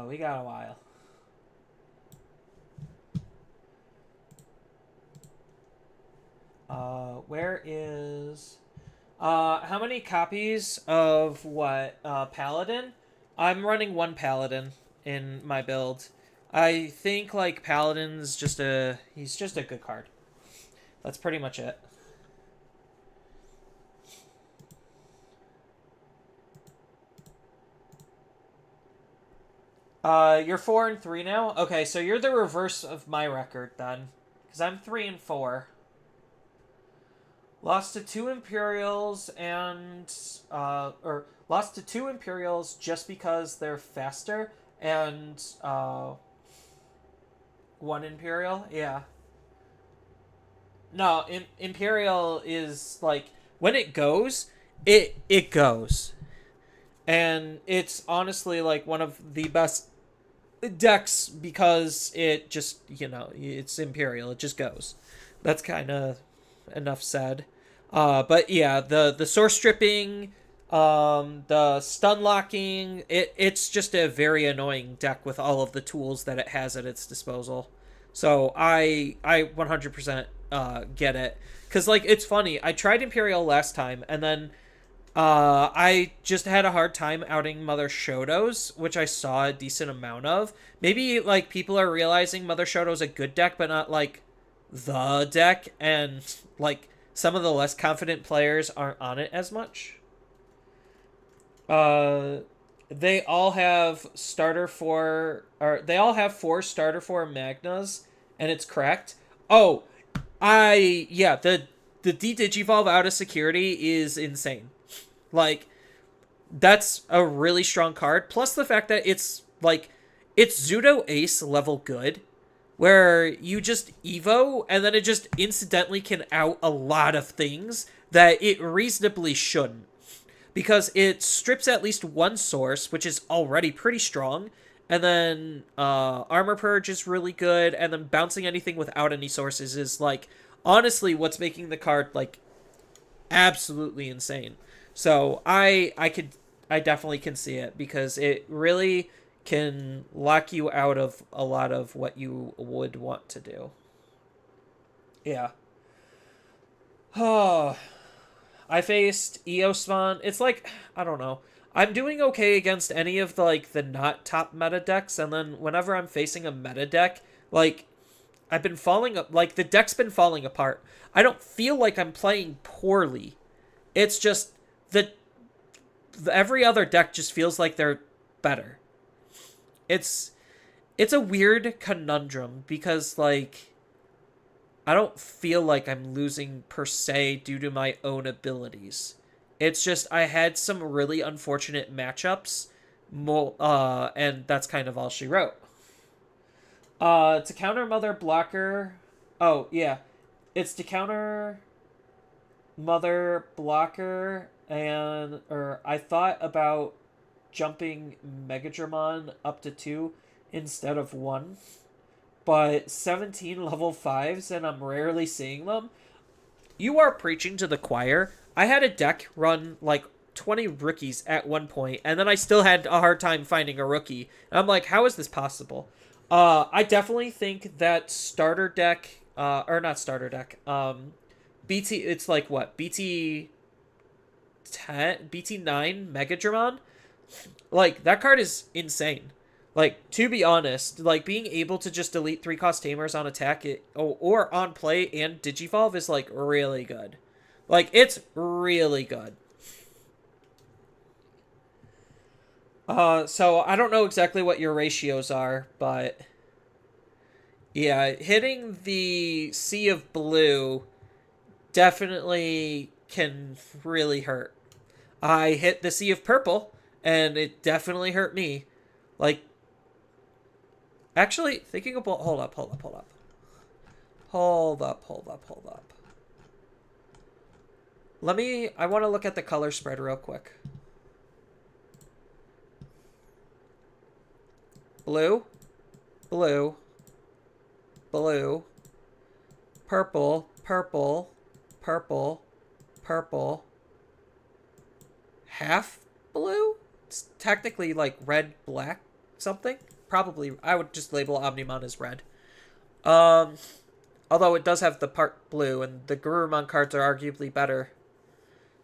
we got a while. Where is... how many copies of what, Paladin? I'm running 1 Paladin in my build. I think, like, Paladin's just he's just a good card. That's pretty much it. You're 4 and 3 now? Okay, so you're the reverse of my record then. Because I'm 3 and 4. Lost to 2 Imperials and, or lost to 2 Imperials just because they're faster, and, 1 Imperial? Yeah. No, Imperial is, like, when it goes, it goes. And it's honestly, like, one of the best decks because it just, you know, it's Imperial. It just goes. That's kind of enough said. But yeah, the source stripping, the stun locking, it's just a very annoying deck with all of the tools that it has at its disposal. So I 100% get it. Because, like, it's funny. I tried Imperial last time, and then I just had a hard time outing Mother Shoto's, which I saw a decent amount of. Maybe, like, people are realizing Mother Shoto's a good deck, but not, like, the deck, and, like, some of the less confident players aren't on it as much. They all have they all have 4 starter 4 Magnas, and it's correct. Oh, yeah, the de-digivolve out of security is insane. Like, that's a really strong card. Plus the fact that it's, like, it's Zudo Ace level good, where you just Evo, and then it just incidentally can out a lot of things that it reasonably shouldn't. Because it strips at least 1 source, which is already pretty strong, and then Armor Purge is really good, and then bouncing anything without any sources is, like, honestly what's making the card, like, absolutely insane. So I definitely can see it, because it really can lock you out of a lot of what you would want to do. Yeah. Oh, I faced Eosmon. It's like, I don't know. I'm doing okay against any of the, like, the not top meta decks, and then whenever I'm facing a meta deck, like, I've been like, the deck's been falling apart. I don't feel like I'm playing poorly. It's just every other deck just feels like they're better. It's a weird conundrum, because, like, I don't feel like I'm losing per se due to my own abilities. It's just I had some really unfortunate matchups, and that's kind of all she wrote. To counter Mother Blocker... Oh, yeah. It's to counter Mother Blocker, or I thought about jumping Megadramon up to 2 instead of 1. But 17 level 5s, and I'm rarely seeing them. You are preaching to the choir. I had a deck run, like, 20 rookies at one point, and then I still had a hard time finding a rookie. And I'm like, how is this possible? I definitely think that starter deck, or not starter deck, BT, it's like, what, BT 10, BT 9 Megadramon? Like, that card is insane. Like, to be honest, like, being able to just delete 3-cost Tamers on attack, or on play and Digivolve is, like, really good. Like, it's really good. So I don't know exactly what your ratios are, but yeah, hitting the Sea of Blue definitely can really hurt. I hit the Sea of Purple, and it definitely hurt me. Like, actually, thinking about... Hold up. I want to look at the color spread real quick. Blue, blue, blue, purple, purple, purple, purple, half blue? It's technically like red, black, something? Probably, I would just label Omnimon as red. Although it does have the part blue, and the Garurumon cards are arguably better.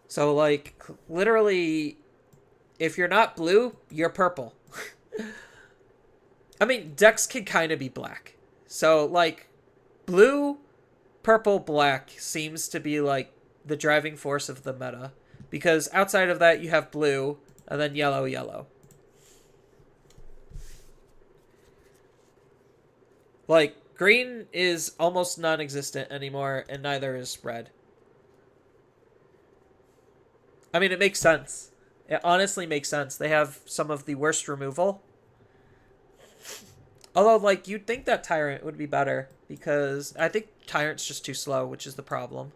So, like, literally, if you're not blue, you're purple. I mean, decks can kind of be black. So, like, blue, purple, black seems to be, like, the driving force of the meta. Because outside of that, you have blue, and then yellow, yellow. Like, green is almost non-existent anymore, and neither is red. I mean, it makes sense. It honestly makes sense. They have some of the worst removal. Although, like, you'd think that Tyrant would be better, because I think Tyrant's just too slow, which is the problem.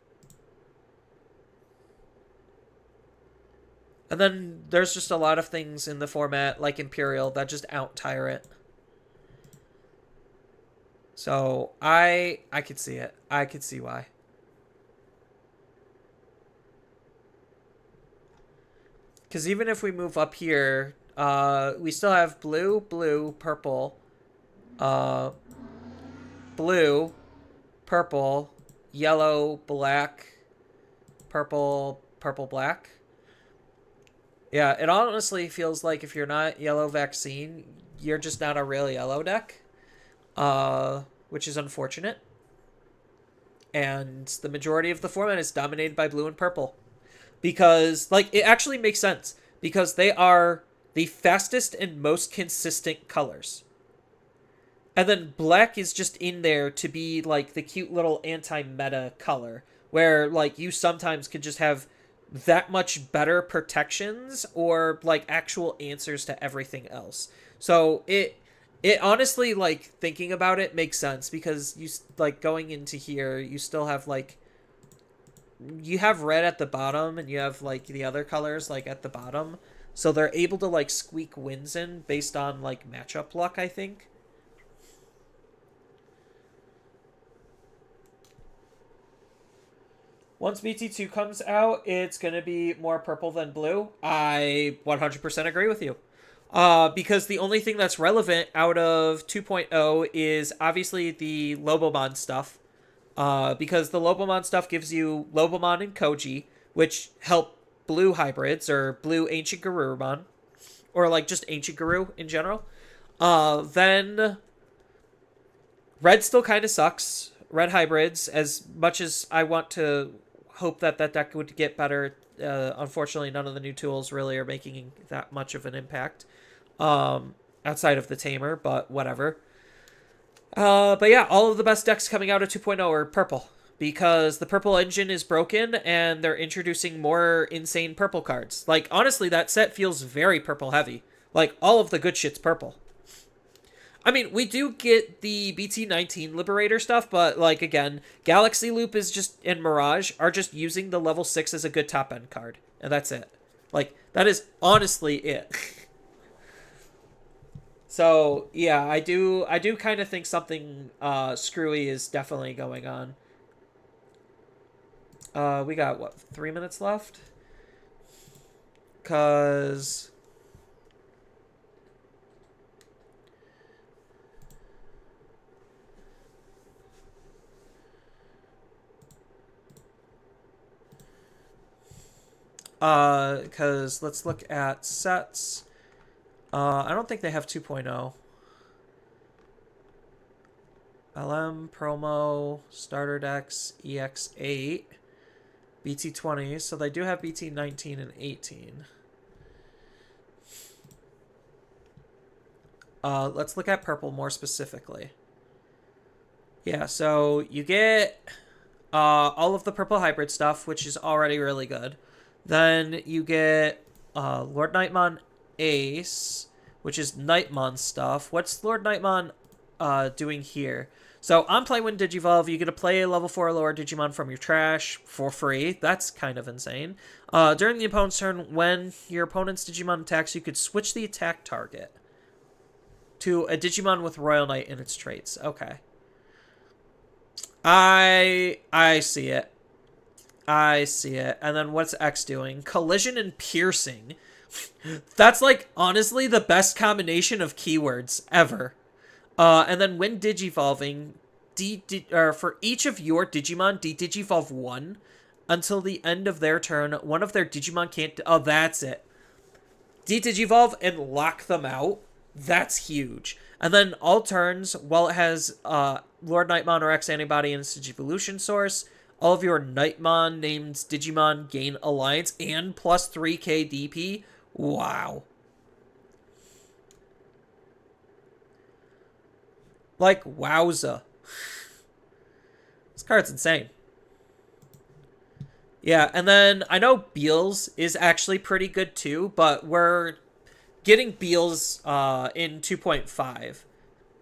And then there's just a lot of things in the format, like Imperial, that just out-Tyrant. So, I could see it. I could see why. Because even if we move up here, we still have blue, blue, purple, blue, purple, yellow, black, purple, purple, black. Yeah, it honestly feels like if you're not yellow vaccine, you're just not a real yellow deck, which is unfortunate. And the majority of the format is dominated by blue and purple. Because, like, it actually makes sense. Because they are the fastest and most consistent colors. And then black is just in there to be, like, the cute little anti-meta color. Where, like, you sometimes could just have that much better protections or, like, actual answers to everything else. So, it honestly, like, thinking about it makes sense. Because, you like, going into here, you still have, like, you have red at the bottom and you have, like, the other colors, like, at the bottom. So they're able to, like, squeak wins in based on, like, matchup luck, I think. Once BT2 comes out, it's going to be more purple than blue. I 100% agree with you. Because the only thing that's relevant out of 2.0 is obviously the Lobomon stuff. Because the Lobomon stuff gives you Lobomon and Koji, which help blue hybrids, or blue Ancient Garurumon, or, like, just Ancient Garu in general. Then red still kind of sucks. Red hybrids, as much as I want to hope that that deck would get better, unfortunately none of the new tools really are making that much of an impact. Outside of the Tamer, but whatever. But yeah, all of the best decks coming out of 2.0 are purple. Because the purple engine is broken, and they're introducing more insane purple cards. Like, honestly, that set feels very purple heavy. Like, all of the good shit's purple. I mean, we do get the BT19 Liberator stuff, but, like, again, Galaxy Loop is just, and Mirage are just using the level 6 as a good top-end card. And that's it. Like, that is honestly it. So, yeah, I do kind of think something screwy is definitely going on. We got, what, 3 minutes left? Because let's look at sets. I don't think they have 2.0. LM, promo, starter decks, EX8, BT20. So they do have BT19 and 18. Let's look at purple more specifically. Yeah, so you get all of the purple hybrid stuff, which is already really good. Then you get Lord Nightmon Ace, which is Nightmon stuff. What's Lord Nightmon doing here? So on play when Digivolve, you get to play a level 4 or lower Digimon from your trash for free. That's kind of insane. During the opponent's turn, when your opponent's Digimon attacks, you could switch the attack target to a Digimon with Royal Knight in its traits. Okay. I see it. I see it. And then what's X doing? Collision and Piercing. That's like honestly the best combination of keywords ever. And then when Digivolving, for each of your Digimon, Digivolve 1 until the end of their turn. One of their Digimon can't... Oh, that's it. Digivolve and lock them out. That's huge. And then all turns, while it has Lord Nightmon or X Antibody in its Digivolution source, all of your Nightmon named Digimon gain Alliance and plus 3k DP. Wow. Like, wowza. This card's insane. Yeah, and then I know Beals is actually pretty good too, but we're getting Beals in 2.5.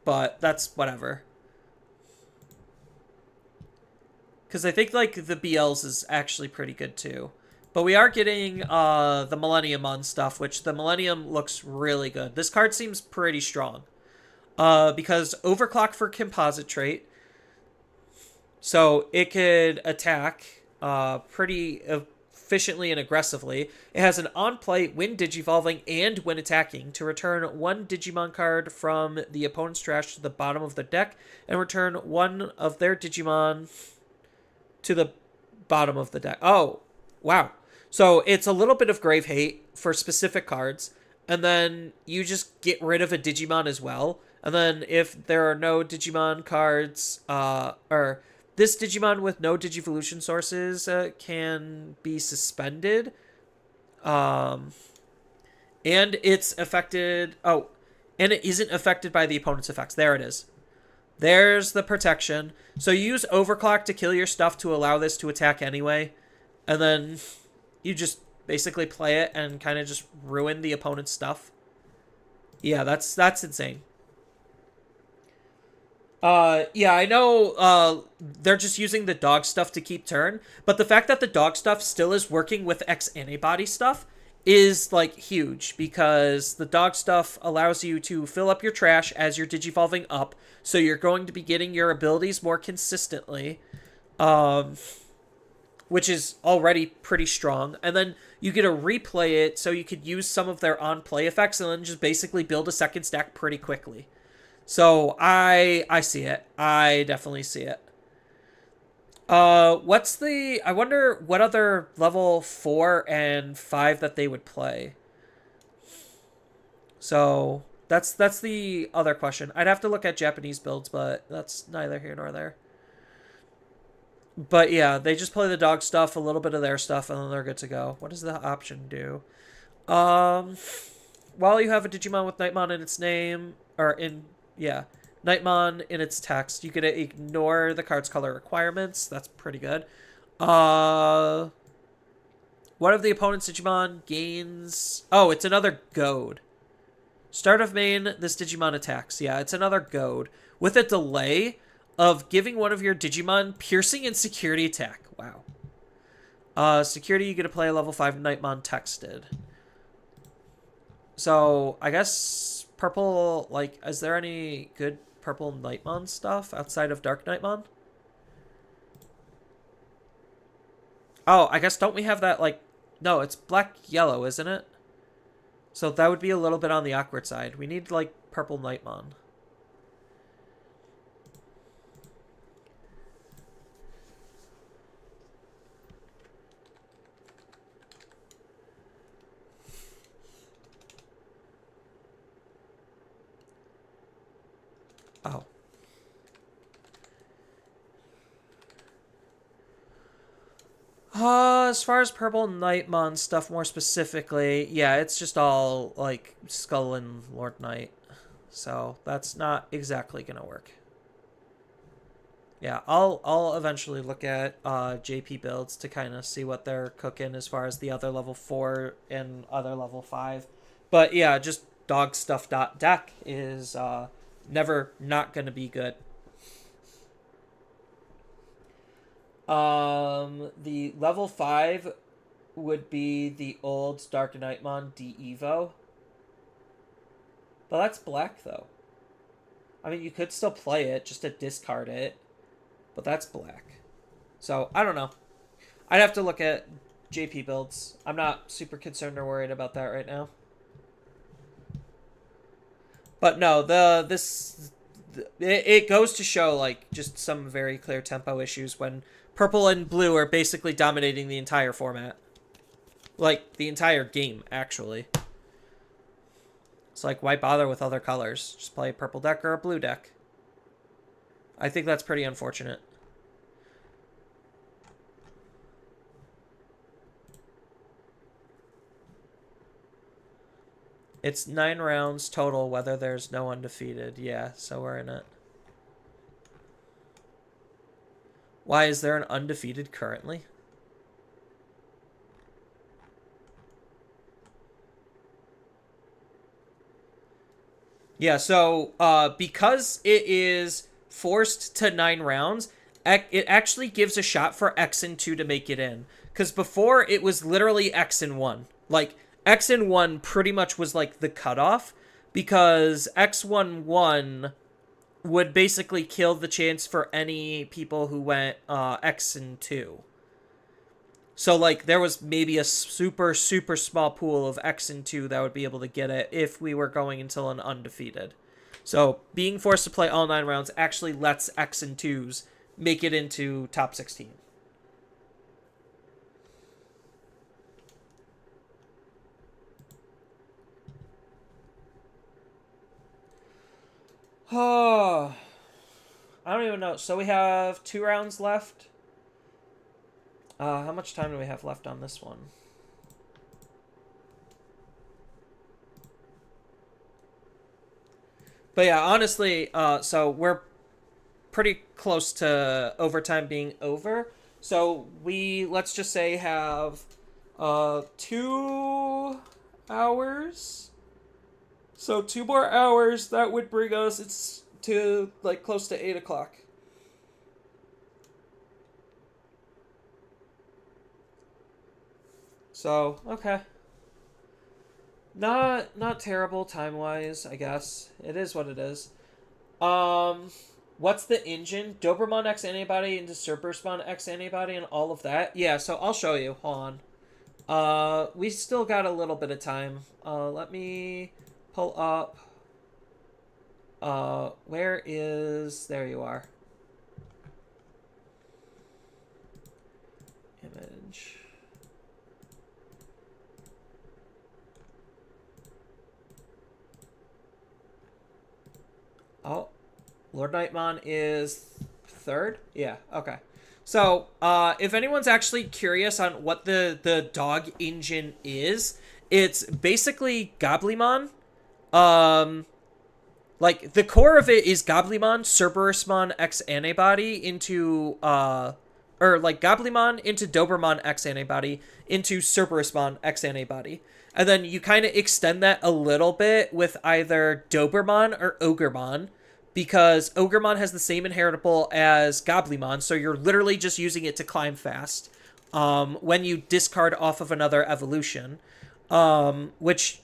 But that's whatever. Because I think, like, the BLs is actually pretty good too. But we are getting the Millenniumon stuff, which the Millennium looks really good. This card seems pretty strong. Because Overclock for composite trait. So it could attack pretty efficiently and aggressively. It has an on-play when Digivolving and when attacking to return one Digimon card from the opponent's trash to the bottom of the deck and return one of their Digimon to the bottom of the deck. Oh, wow. So it's a little bit of Grave Hate for specific cards, and then you just get rid of a Digimon as well. And then if there are no Digimon cards, or this Digimon with no Digivolution sources can be suspended. And it's affected... Oh, and it isn't affected by the opponent's effects. There it is. There's the protection. So you use Overclock to kill your stuff to allow this to attack anyway. And then you just basically play it and kind of just ruin the opponent's stuff. Yeah, that's insane. Yeah, I know they're just using the dog stuff to keep turn, but the fact that the dog stuff still is working with X Antibody stuff is, like, huge, because the dog stuff allows you to fill up your trash as you're Digivolving up, so you're going to be getting your abilities more consistently, which is already pretty strong, and then you get to replay it so you could use some of their on-play effects and then just basically build a second stack pretty quickly. So, I see it. I definitely see it. I wonder what other level 4 and 5 that they would play. So, that's the other question. I'd have to look at Japanese builds, but that's neither here nor there. But yeah, they just play the dog stuff, a little bit of their stuff, and then they're good to go. What does the option do? While you have a Digimon with Nightmon in its name, Nightmon in its text, you get to ignore the card's color requirements. That's pretty good. One of the opponent's Digimon gains... Oh, it's another Goad. Start of main, this Digimon attacks. Yeah, it's another Goad. With a delay of giving one of your Digimon piercing and security attack. Wow. Security, you get to play a level 5 Nightmon texted. So, I guess... Purple, like, is there any good purple Nightmon stuff outside of Dark Nightmon? Oh, I guess don't we have that, like... No, it's black-yellow, isn't it? So that would be a little bit on the awkward side. We need, like, purple Nightmon. Oh. As far as purple Nightmon stuff more specifically, yeah, it's just all, like, Skull and Lord Knight. So, that's not exactly gonna work. Yeah, I'll eventually look at JP builds to kind of see what they're cooking as far as the other level 4 and other level 5. But yeah, just dog stuff deck is... never not gonna be good. The level 5 would be the old Dark Knightmon D-Evo. But that's black, though. I mean, you could still play it, just to discard it. But that's black. So, I don't know. I'd have to look at JP builds. I'm not super concerned or worried about that right now. But no, it goes to show, like, just some very clear tempo issues when purple and blue are basically dominating the entire format. Like, the entire game, actually. It's like, why bother with other colors? Just play a purple deck or a blue deck. I think that's pretty unfortunate. It's 9 rounds total, whether there's no undefeated. Yeah, so we're in it. Why, is there an undefeated currently? Yeah, so because it is forced to 9 rounds, it actually gives a shot for X and 2 to make it in. Because before, it was literally X and 1. Like, X and 1 pretty much was like the cutoff, because X1-1 would basically kill the chance for any people who went X and 2. So, like, there was maybe a super, super small pool of X and 2 that would be able to get it if we were going until an undefeated. So, being forced to play all 9 rounds actually lets X and 2s make it into top 16. Oh, I don't even know. So we have 2 rounds left. How much time do we have left on this one? But yeah, honestly, so we're pretty close to overtime being over. So let's just say, have 2 hours. So 2 more hours, that would bring us to like close to 8 o'clock. So, okay. Not terrible time-wise, I guess. It is what it is. What's the engine? Doberman X antibody into Cerberusmon X antibody and all of that? Yeah, so I'll show you. Hold on. We still got a little bit of time. Let me pull up. Where is... There you are. Image. Oh, Lord Knightmon is 3rd? Yeah, okay. So, if anyone's actually curious on what the dog engine is, it's basically Goblymon. Like, the core of it is Goblymon, Cerberusmon X antibody into, or like Goblymon into Doberman X antibody into Cerberusmon X antibody. And then you kind of extend that a little bit with either Doberman or Ogremon, because Ogremon has the same inheritable as Goblymon, so you're literally just using it to climb fast when you discard off of another evolution, which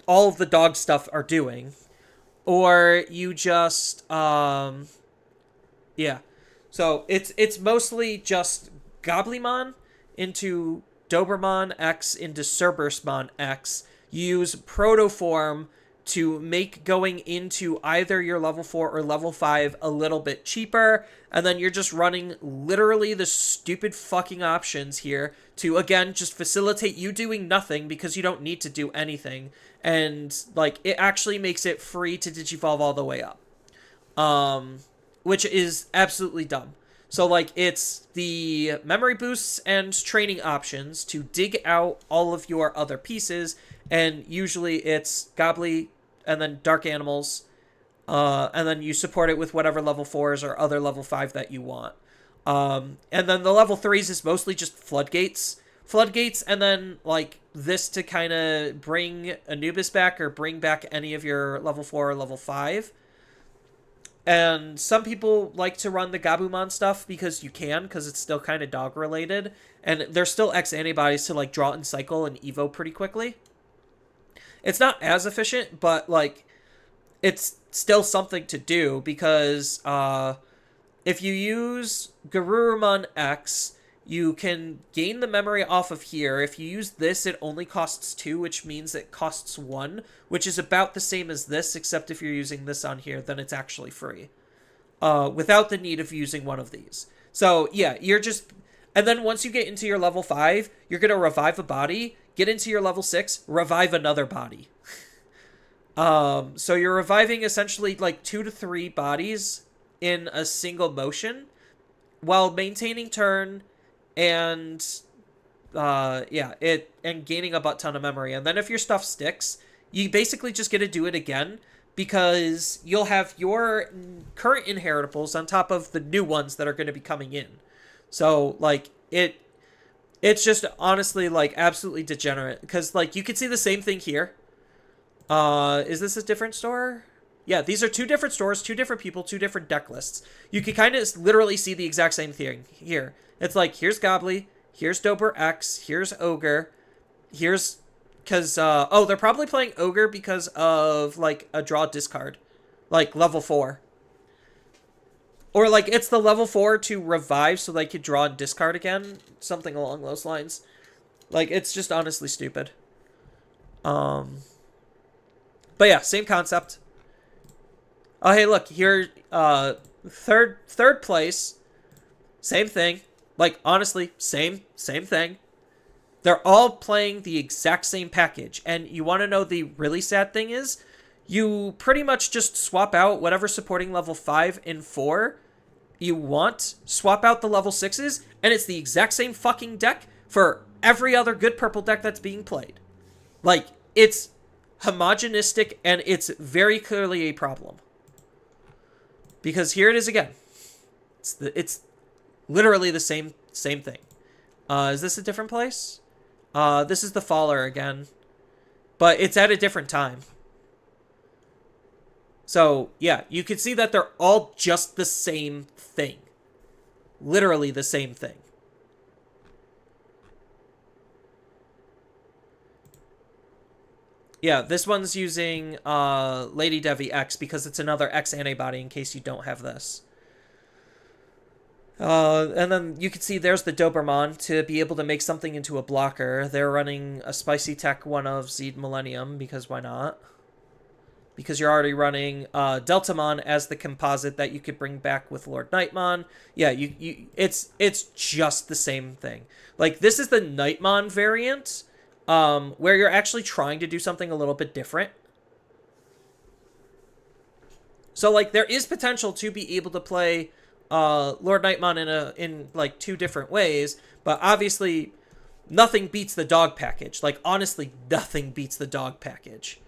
all of the dog stuff are doing. Or you just, yeah. So it's mostly just Goblymon into Doberman X into Cerberusmon X. You use Protoform to make going into either your level 4 or level 5 a little bit cheaper, and then you're just running literally the stupid fucking options here to, again, just facilitate you doing nothing because you don't need to do anything, and, like, it actually makes it free to digivolve all the way up, which is absolutely dumb. So, like, it's the memory boosts and training options to dig out all of your other pieces, and usually it's Gobbly and then Dark Animals, and then you support it with whatever level 4s or other level 5 that you want. And then the level 3s is mostly just Floodgates. Floodgates, and then, like, this to kind of bring Anubis back or bring back any of your level 4 or level 5. And some people like to run the Gabumon stuff because you can, because it's still kind of dog related. And there's still X antibodies to like draw and cycle and evo pretty quickly. It's not as efficient, but like it's still something to do because if you use Garurumon X, you can gain the memory off of here. If you use this, it only costs 2, which means it costs 1, which is about the same as this, except if you're using this on here, then it's actually free. Without the need of using one of these. So, yeah, you're just... And then once you get into your level 5, you're going to revive a body, get into your level 6, revive another body. So you're reviving essentially like 2 to 3 bodies in a single motion while maintaining turn and and gaining a butt ton of memory. And then if your stuff sticks, you basically just get to do it again because you'll have your current inheritables on top of the new ones that are going to be coming in. So like it's just honestly like absolutely degenerate because like you can see the same thing here. Is this a different store? Yeah, these are 2 different stores, 2 different people, 2 different deck lists. You can kind of literally see the exact same thing here. It's like, here's Gobbly, here's Dober X, here's Ogre, here's... Because, they're probably playing Ogre because of, like, a draw discard. Like, level 4. Or, like, it's the level 4 to revive so they could draw and discard again. Something along those lines. Like, it's just honestly stupid. But yeah, same concept. Oh, hey, look, here, third place, same thing. Like, honestly, same thing. They're all playing the exact same package. And you want to know the really sad thing is, you pretty much just swap out whatever supporting level 5 and 4 you want, swap out the level 6s, and it's the exact same fucking deck for every other good purple deck that's being played. Like, it's homogenistic, and it's very clearly a problem. Because here it is again. It's literally the same thing. Is this a different place? This is the Faller again. But it's at a different time. So, yeah, you can see that they're all just the same thing. Literally the same thing. Yeah, this one's using Lady Devi X because it's another X antibody in case you don't have this. And then you can see there's the Doberman to be able to make something into a blocker. They're running a Spicy Tech one of Zeed Millennium because why not? Because you're already running Deltamon as the composite that you could bring back with Lord Nightmon. Yeah, it's just the same thing. Like, this is the Nightmon variant. Where you're actually trying to do something a little bit different. So, like, there is potential to be able to play Lord Nightmon in like 2 different ways, but obviously nothing beats the dog package. Like, honestly, nothing beats the dog package.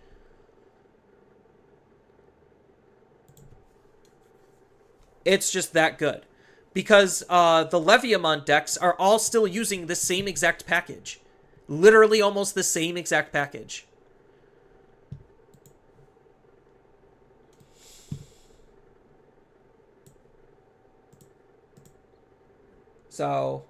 It's just that good. Because the Leviamon decks are all still using the same exact package. Literally almost the same exact package. So,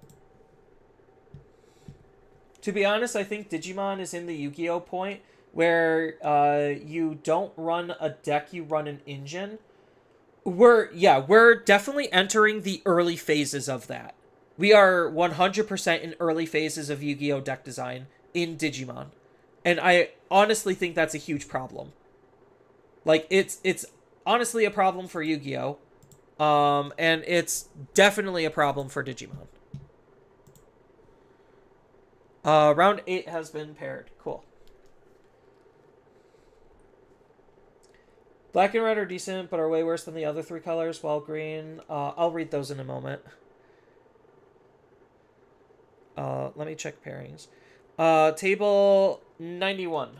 to be honest, I think Digimon is in the Yu-Gi-Oh point where you don't run a deck, you run an engine. We're definitely entering the early phases of that. We are 100% in early phases of Yu-Gi-Oh! Deck design in Digimon. And I honestly think that's a huge problem. Like, it's honestly a problem for Yu-Gi-Oh! And it's definitely a problem for Digimon. Round 8 has been paired. Cool. Black and red are decent, but are way worse than the other 3 colors, while green... I'll read those in a moment. Let me check pairings. Table 91.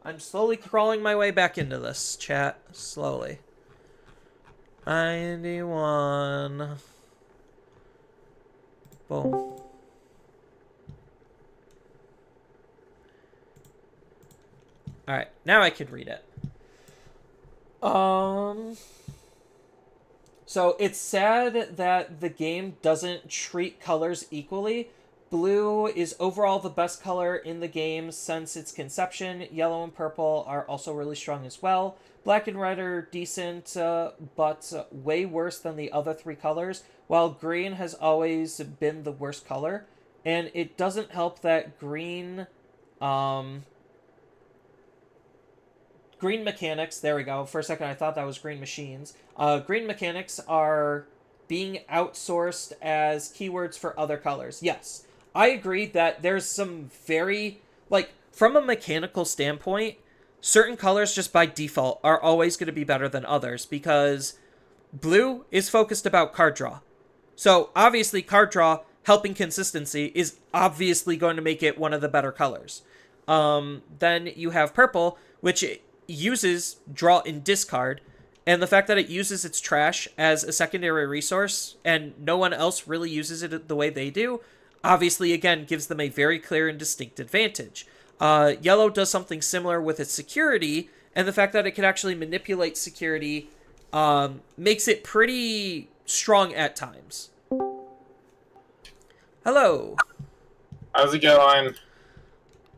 I'm slowly crawling my way back into this, chat. Slowly. 91. Boom. Alright, now I can read it. So it's sad that the game doesn't treat colors equally. Blue is overall the best color in the game since its conception. Yellow and purple are also really strong as well. Black and red are decent, but way worse than the other three colors, while green has always been the worst color. And it doesn't help that green mechanics, there we go. For a second I thought that was green machines. Green mechanics are being outsourced as keywords for other colors. Yes, I agree that there's some very, like, from a mechanical standpoint, certain colors just by default are always going to be better than others because blue is focused about card draw. So obviously card draw helping consistency is obviously going to make it one of the better colors. Then you have purple, which uses draw and discard, and the fact that it uses its trash as a secondary resource and no one else really uses it the way they do, obviously again gives them a very clear and distinct advantage. Yellow does something similar with its security, and the fact that it can actually manipulate security makes it pretty strong at times. Hello. How's it going?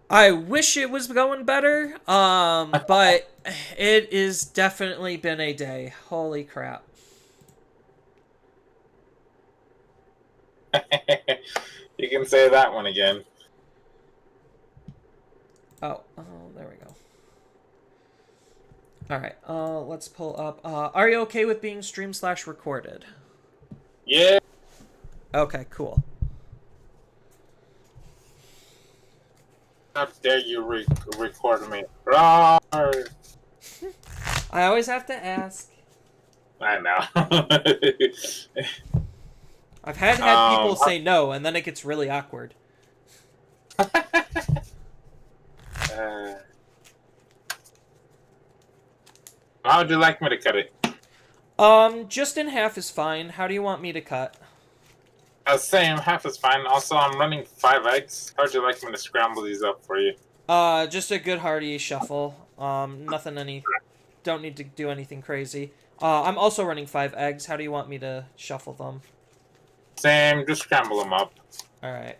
I wish it was going better, but it has definitely been a day. Holy crap. You can say that one again. Oh, there we go. Alright, let's pull up. Are you okay with being stream/recorded? Yeah. Okay, cool. How dare you record me? Roar! I always have to ask. I know. I've had people say no, and then it gets really awkward. How would you like me to cut it? Just in half is fine. How do you want me to cut? Same, half is fine. Also, I'm running 5 eggs. How would you like me to scramble these up for you? Just a good hearty shuffle. Don't need to do anything crazy. I'm also running 5 eggs. How do you want me to shuffle them? Same, just scramble them up. Alright.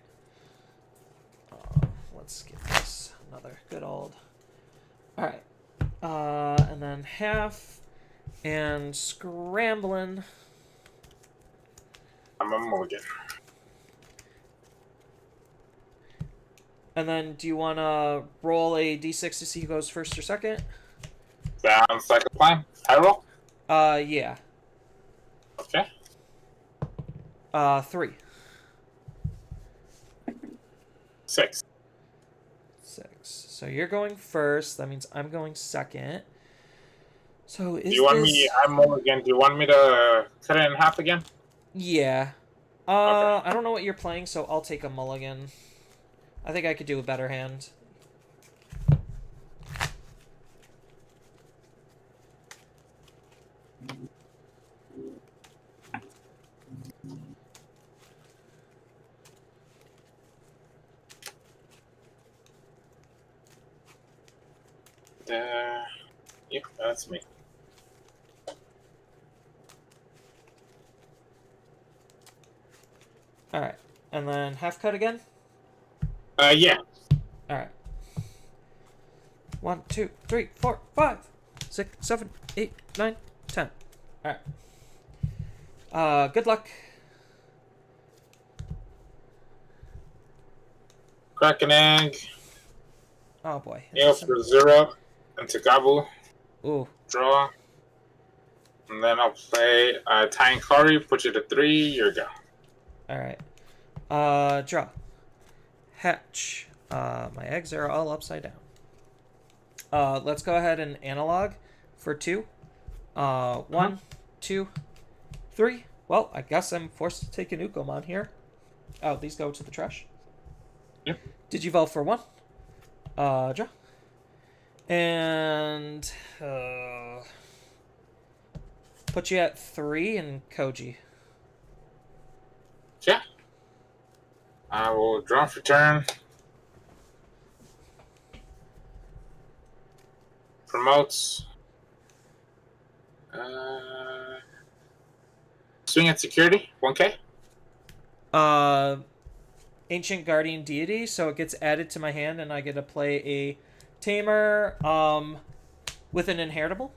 Let's give this another good old... Alright. And then half. And scrambling. I'm a mulligan. And then, do you want to roll a d6 to see who goes first or second? Sounds like a plan. I roll? Yeah. Okay. 3. 6. 6. So you're going first. That means I'm going second. So is Do you want me? I'm mulligan. Do you want me to cut it in half again? Yeah. Okay. I don't know what you're playing, so I'll take a mulligan. I think I could do a better hand. Yep, that's me. Alright. And then half cut again? Yeah. Alright. 1, 2, 3, 4, 5, 6, 7, 8, 9, 10. Alright. Good luck. Crack an egg. Oh boy. Nail for 0. Into gobble. Ooh. Draw. And then I'll play Tainkari, put you to 3, your go. Alright. Draw. Hatch. My eggs are all upside down. Let's go ahead and analog for 2. 1, 2, 3. Well, I guess I'm forced to take an Ukomon here. Oh, these go to the trash. Yep. Digivolve for 1. Draw. And put you at 3 in Koji. Yeah. I will draw for turn. Promotes. Swing at security, 1K. Ancient Guardian Deity, so it gets added to my hand, and I get to play a Tamer with an inheritable.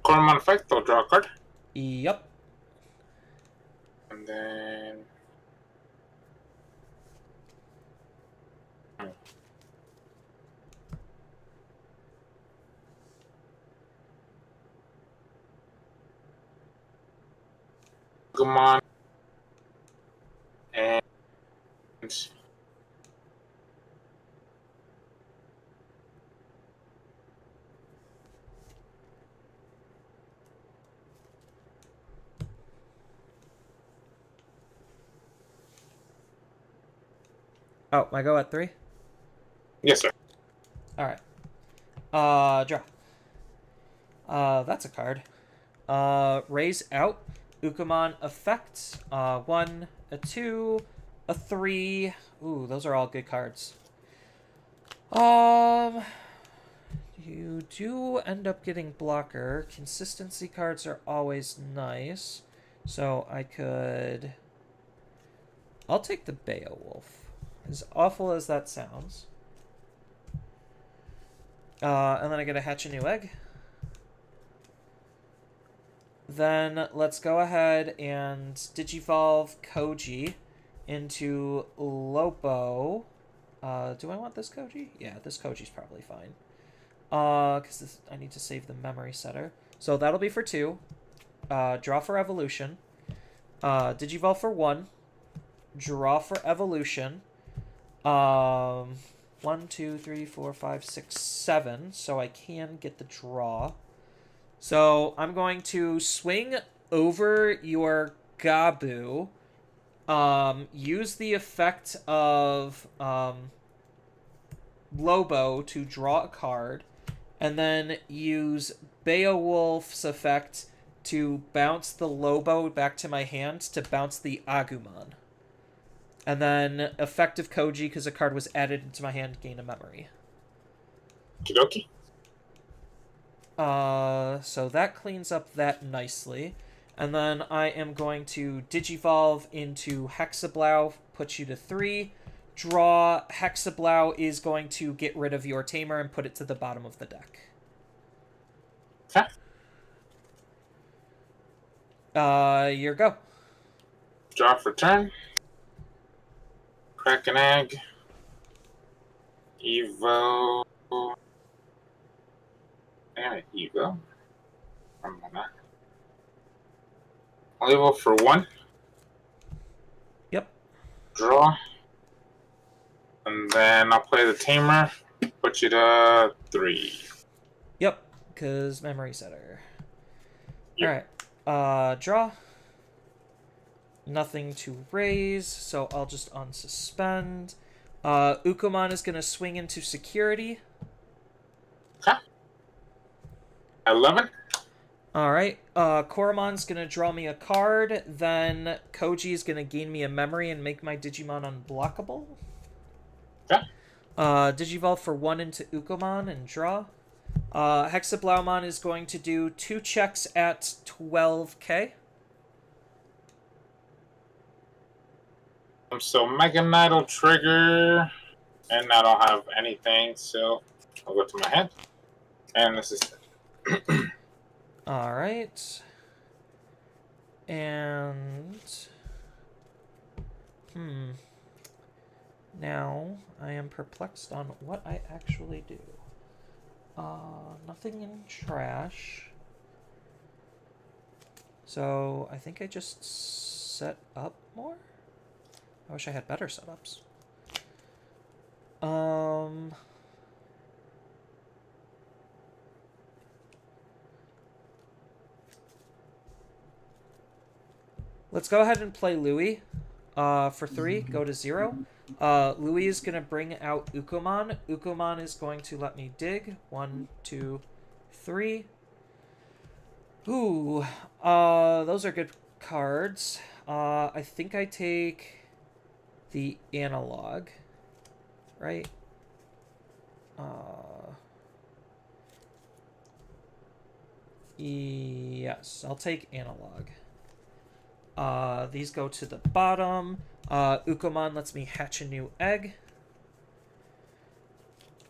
Coromon effect, I'll draw a card. Yep. And then... Agumon. And... Oh, I go at 3? Yes, sir. Alright. Draw. That's a card. Raise out. Ukamon effect. 1, a 2, a 3. Ooh, those are all good cards. You do end up getting blocker. Consistency cards are always nice. So I could... I'll take the Beowulf. As awful as that sounds. And then I get to hatch a new egg. Then let's go ahead and Digivolve Koji into Lopo. Do I want this Koji? Yeah, this Koji's probably fine. Because I need to save the memory setter. So that'll be for 2. Draw for evolution. Digivolve for 1. Draw for evolution. 1, 2, 3, 4, 5, 6, 7. So I can get the draw. So I'm going to swing over your Gabu. Use the effect of Lobo to draw a card. And then use Beowulf's effect to bounce the Lobo back to my hand to bounce the Agumon. And then effective Koji, because a card was added into my hand, gain a memory. Kidoki. So that cleans up that nicely. And then I am going to Digivolve into Hexablow, put you to 3. Draw. Hexablow is going to get rid of your Tamer and put it to the bottom of the deck. Okay. Your go. Draw for turn. Crack an egg. Evo. And Evo. I'll Evo for 1. Yep. Draw. And then I'll play the Tamer. Put you to 3. Yep, because memory setter. Yep. Alright. Draw. Nothing to raise, so I'll just unsuspend. Ukamon is going to swing into security. Okay. 11. Alright. Koromon's going to draw me a card. Then Koji is going to gain me a memory and make my Digimon unblockable. Okay. Digivolve for 1 into Ukamon and draw. Hexablaumon is going to do 2 checks at 12k. So Mega Knight will trigger, and I don't have anything, so I'll go to my hand. And this is it. Alright. And... Now, I am perplexed on what I actually do. Nothing in trash. So, I think I just set up more? I wish I had better setups. Let's go ahead and play Louis. For 3, go to 0. Louis is going to bring out Ukamon. Ukamon is going to let me dig. 1, 2, 3. Ooh, those are good cards. I think I take the analog, right? Yes, I'll take analog. These go to the bottom. Ukomon lets me hatch a new egg.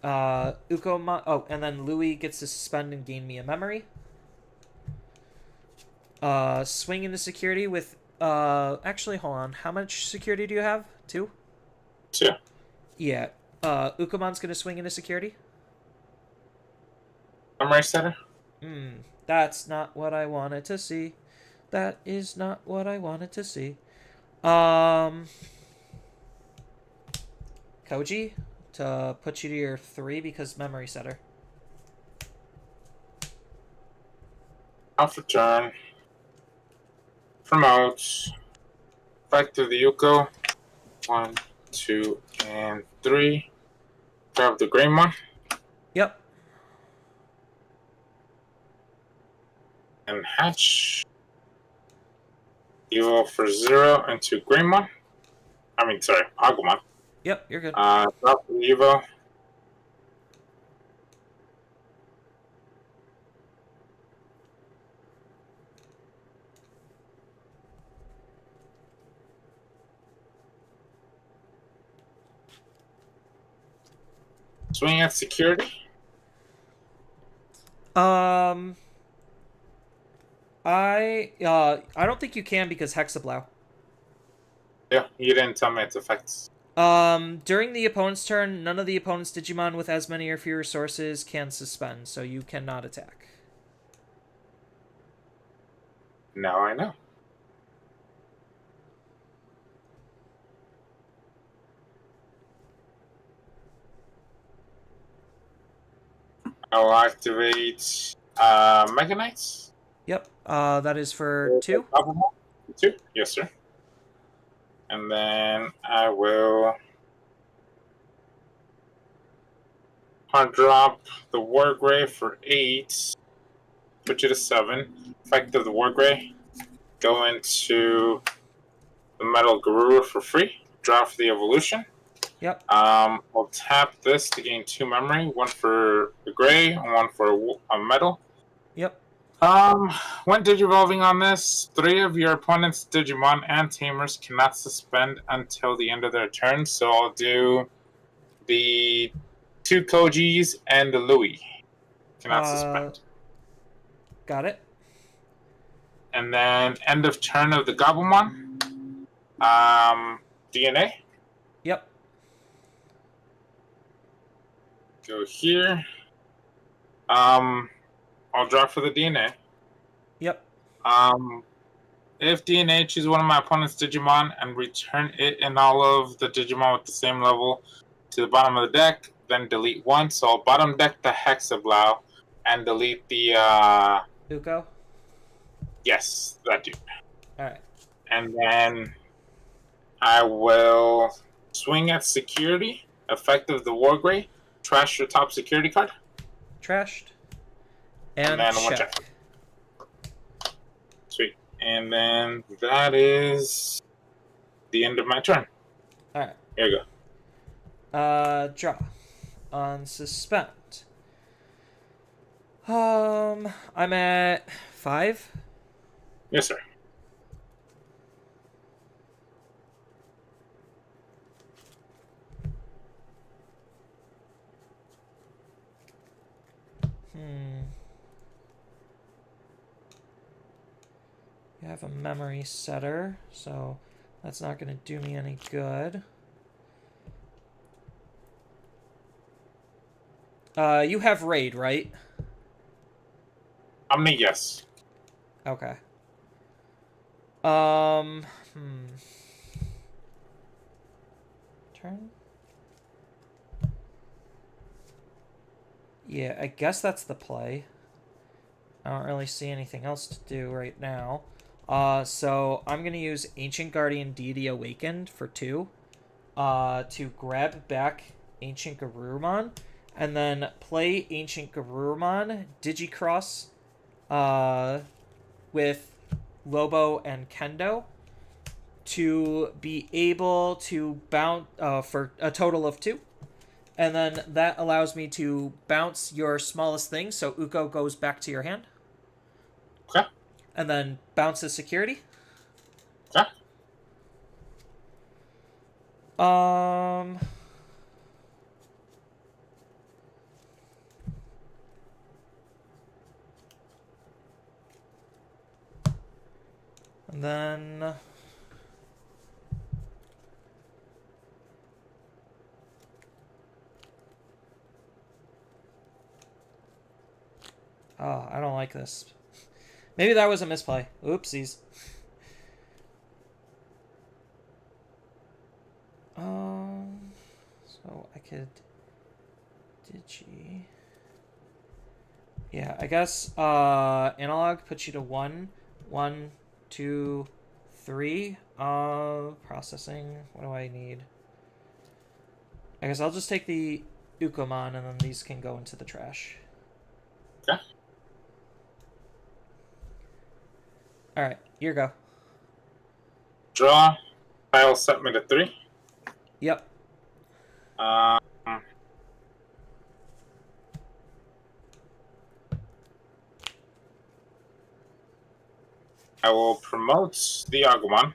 Ukomon. Oh, and then Louis gets to suspend and gain me a memory. Swing into security with. Actually, hold on. How much security do you have? 2? 2. Yeah. Ukomon's gonna swing into security. Memory setter. That's not what I wanted to see. That is not what I wanted to see. Koji, to put you to your 3 because memory setter. Alpha turn. Promote. Back to the Yuko. 1, 2, and 3. Grab the Greymon. Yep. And hatch. Evo for 0 into Greymon. I mean, sorry, Agumon. Yep, you're good. Drop the Evo. Swing at security. I don't think you can because Hexablow. Yeah, you didn't tell me its effects. During the opponent's turn, none of the opponent's Digimon with as many or fewer resources can suspend, so you cannot attack. Now I know. I'll activate Mega Knights. Yep, that is for 2. 2? Yes, sir. And then I will hard drop the Wargrave for 8. Put you to 7. Effect of the Wargrave. Go into the Metal Garura for free. Draw for the evolution. Yep. I'll tap this to gain 2 memory. 1 for the gray and 1 for a metal. Yep. When digivolving on this, 3 of your opponent's Digimon and Tamers cannot suspend until the end of their turn. So I'll do the 2 Kojis and the Louis. Cannot suspend. Got it. And then end of turn of the Gabumon. DNA. Yep. Go here. I'll draw for the DNA. Yep. If DNA choose one of my opponent's Digimon and return it and all of the Digimon with the same level to the bottom of the deck, then delete 1. So I'll bottom deck the Hexablow and delete the Uko? Yes, that dude. Alright. And then I will swing at security, effect of the Wargrave, trash your top security card. Trashed. And then check. Sweet. And then that is the end of my turn. Alright. Here you go. Draw. On suspend. I'm at 5. Yes, sir. You have a memory setter, so that's not going to do me any good. You have raid, right? Yes. Okay. Turn? Yeah, I guess that's the play. I don't really see anything else to do right now. So I'm going to use Ancient Guardian Deity Awakened for 2 to grab back Ancient Garurumon, and then play Ancient Garurumon, Digicross with Lobo and Kendo to be able to bounce for a total of 2. And then that allows me to bounce your smallest thing, so Uko goes back to your hand. Okay. And then bounce his security. Okay. Um. And then. Oh, I don't like this. Maybe that was a misplay. Oopsies. So I could digi. Yeah, I guess analog puts you to 1, 1, 2, 3. Processing. What do I need? I guess I'll just take the Ukomon and then these can go into the trash. Okay. Alright, your go. Draw. I'll set me to 3. Yep. Um, I will promote the Agumon.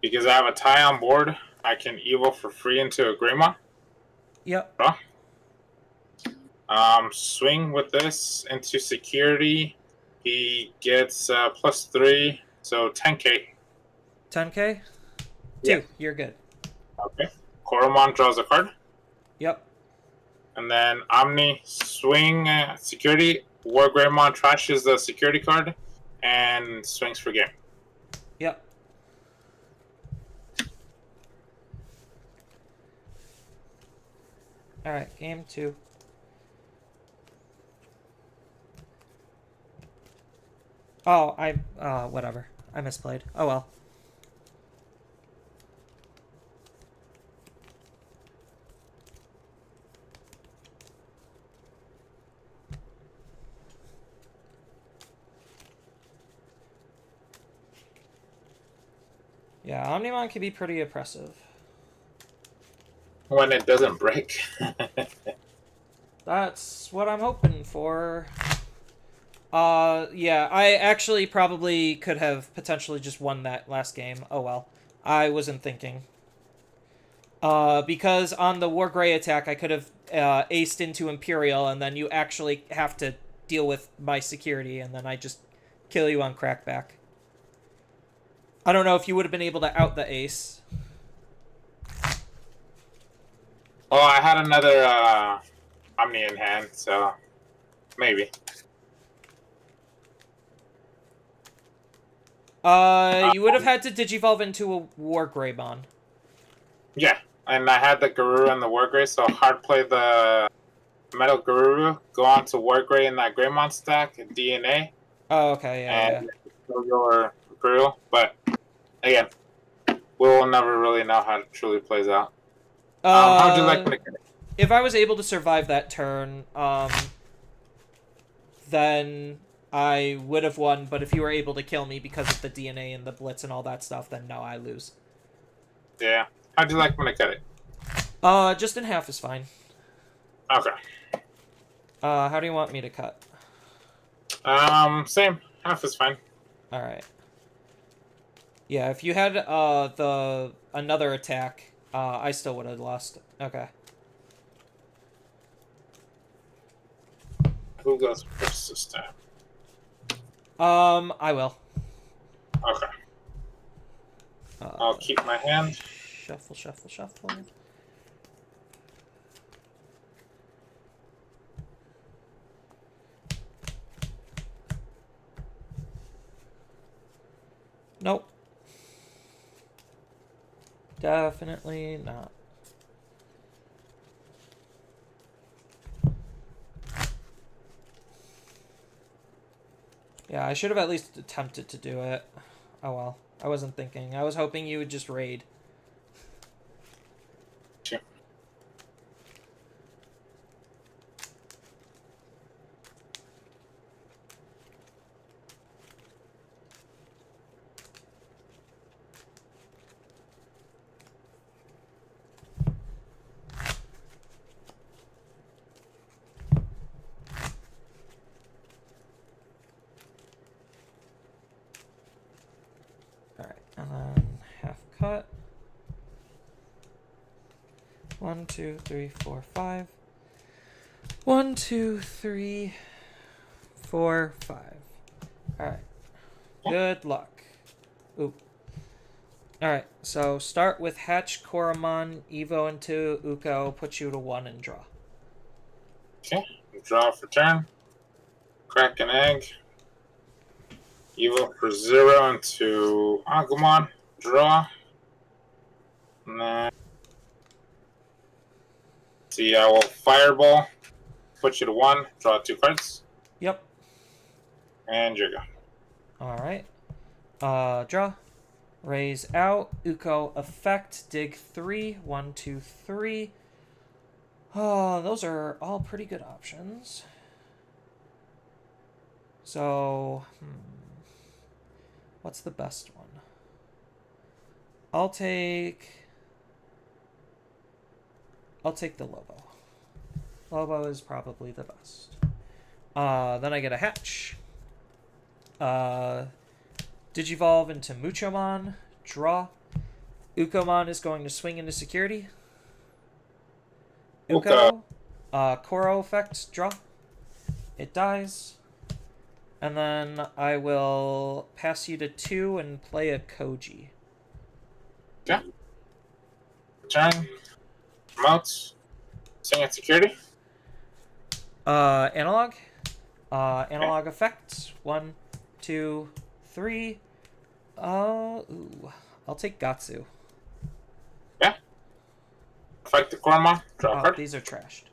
Because I have a tie on board, I can evo for free into a Greymon. Yep. Draw. Swing with this into security. He gets +3, so 10k. 10k? Yeah. 2, you're good. Okay. Koromon draws a card. Yep. And then Omni swing security. War Greymon trashes the security card and swings for game. Yep. Alright, game 2. Oh, whatever. I misplayed. Oh well. Yeah, Omnimon can be pretty oppressive. When it doesn't break. That's what I'm hoping for. Yeah, I actually probably could have potentially just won that last game. Oh well. I wasn't thinking. Because on the War Grey attack, I could have aced into Imperial, and then you actually have to deal with my security, and then I just kill you on crackback. I don't know if you would have been able to out the ace. Oh, I had another Omni in hand, so maybe. You would have had to digivolve into a War Greymon. Yeah, and I had the Garuru and the War Grey, so hard play the Metal Garuru, go on to War Grey in that Greymon stack, and DNA, Oh, okay, yeah, and kill your Garuru. But again, we'll never really know how it truly plays out. yeah. How would you like me to get it? If I was able to survive that turn, then I would have won, but if you were able to kill me because of the DNA and the Blitz and all that stuff, then no, I lose. Yeah. How'd you like me to cut it? Just in half is fine. Okay. How do you want me to cut? Same. Half is fine. Alright. Yeah, if you had, another attack, I still would have lost. Okay. Who goes first this time? I will. Okay. I'll keep my hand. Shuffle, shuffle, shuffle. Nope. Definitely not. Yeah, I should have at least attempted to do it. Oh well. I wasn't thinking. I was hoping you would just raid. Sure. 1, 2, 3, 4, 5. 1, 2, 3, 4, 5. Alright. Good luck. Ooh. Alright, so start with Hatch, Koromon, Evo into Uko, put you to 1 and draw. Okay. Draw for turn. Crack an egg. Evo for 0 into Agumon. Draw. And then. See, I will Fireball. Put you to 1. Draw 2 cards. Yep. And you're go. Alright. Draw. Raise out. Uko effect. Dig 3. 1, 2, 3. Oh, those are all pretty good options. So, what's the best one? I'll take the Lobo. Lobo is probably the best. Then I get a Hatch. Digivolve into Muchomon. Draw. Ukomon is going to swing into security. Uko. Koro effect. Draw. It dies. And then I will pass you to 2 and play a Koji. Okay. Turn. Promote. Swing at security. Analog. Analog effect. 1, 2, 3. Ooh. I'll take Gatsu. Yeah. Fight the Koromon. Draw a card. These are trashed.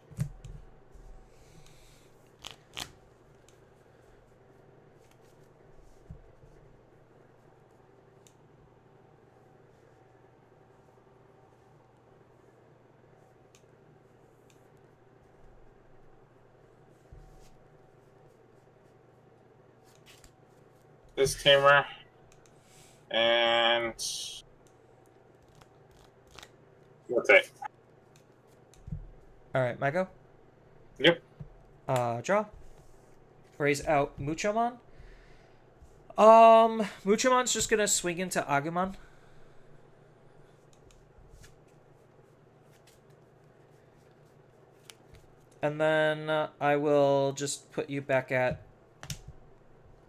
This tamer. And. What's it? Alright, my go? Yep. Draw. Raise out Muchomon. Muchomon's just gonna swing into Agumon. And then I will just put you back at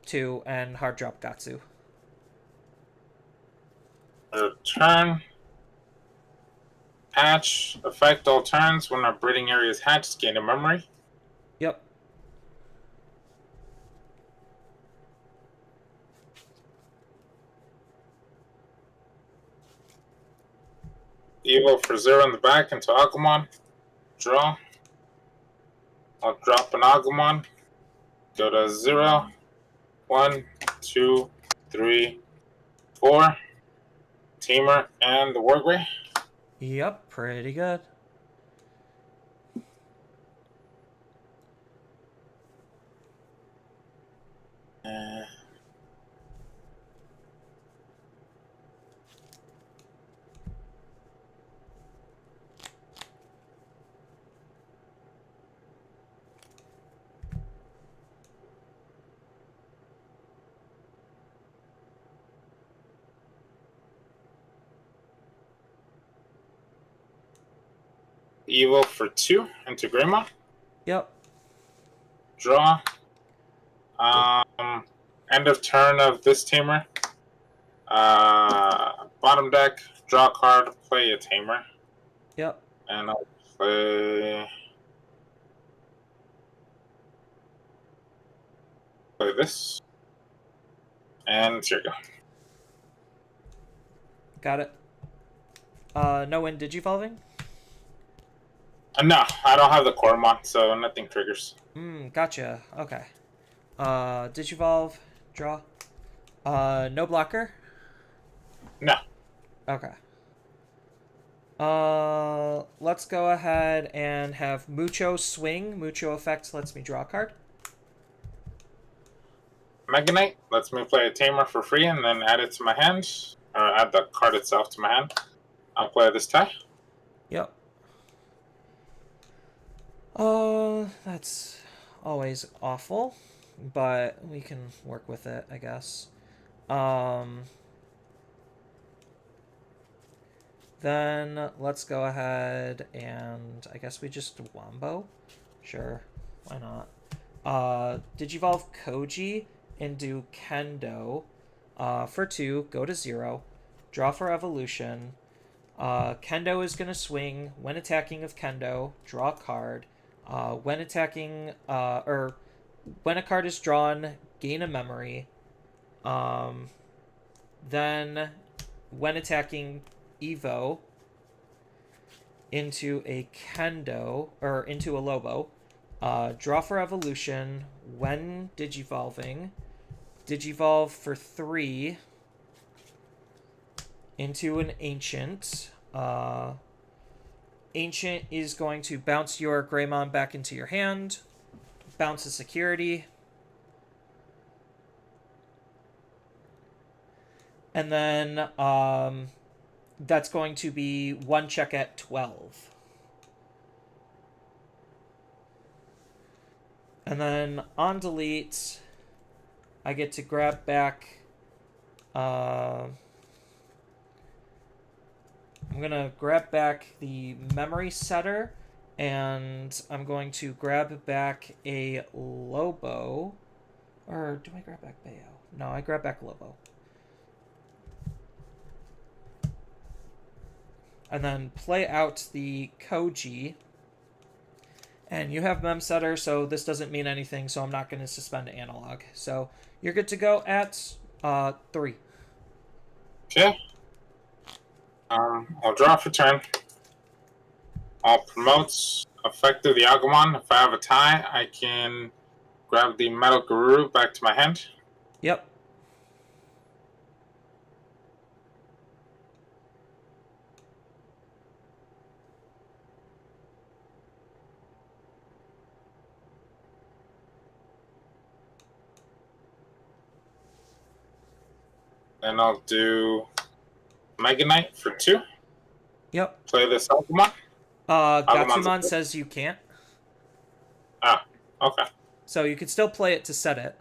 2 and hard drop Gatsu. Turn. Hatch. Effect all turns when our breeding area is hatched. Gain a memory. Yep. Evo for 0 in the back into Agumon. Draw. I'll drop an Agumon. Go to 0. 1, 2, 3, 4. Tamer and the Wargray. Yep, pretty good. Evo for 2 into Greymon. Yep. Draw. End of turn of this Tamer. Bottom deck, draw a card, play a Tamer. Yep. And I'll play this. And here you go. Got it. No wind digivolving? No, I don't have the Koromon, so nothing triggers. Gotcha. Okay. Digivolve, draw. No blocker? No. Okay. Let's go ahead and have Mucho swing. Mucho effect lets me draw a card. Mega Knight lets me play a Tamer for free and then add it to my hand. Or add the card itself to my hand. I'll play this tie. Yep. That's always awful, but we can work with it, I Then let's go ahead and I guess we just Wombo. Sure, why not? Digivolve Koji into Kendo. For 2, go to 0. Draw for evolution. Kendo is going to swing. When attacking with Kendo, draw a card. When attacking, or when a card is drawn, gain a memory. Then, when attacking Evo into a Kendo, or into a Lobo, draw for evolution. When Digivolving, Digivolve for 3 into an Ancient. Ancient is going to bounce your Greymon back into your hand. Bounce a security. And then that's going to be 1 check at 12. And then on delete, I get to grab back... I'm going to grab back the memory setter, and I'm going to grab back a Lobo. Or do I grab back Bayo? No, I grab back Lobo. And then play out the Koji. And you have mem setter, so this doesn't mean anything, so I'm not going to suspend analog. So you're good to go at 3. Okay. I'll draw for turn. I'll promote effective the Agumon. If I have a tie, I can grab the Metal Guru back to my hand. Yep. Then I'll do Mega Knight for 2. Yep. Play this Agumon. Gatsumon says you can't. Ah, okay. So you could still play it to set it.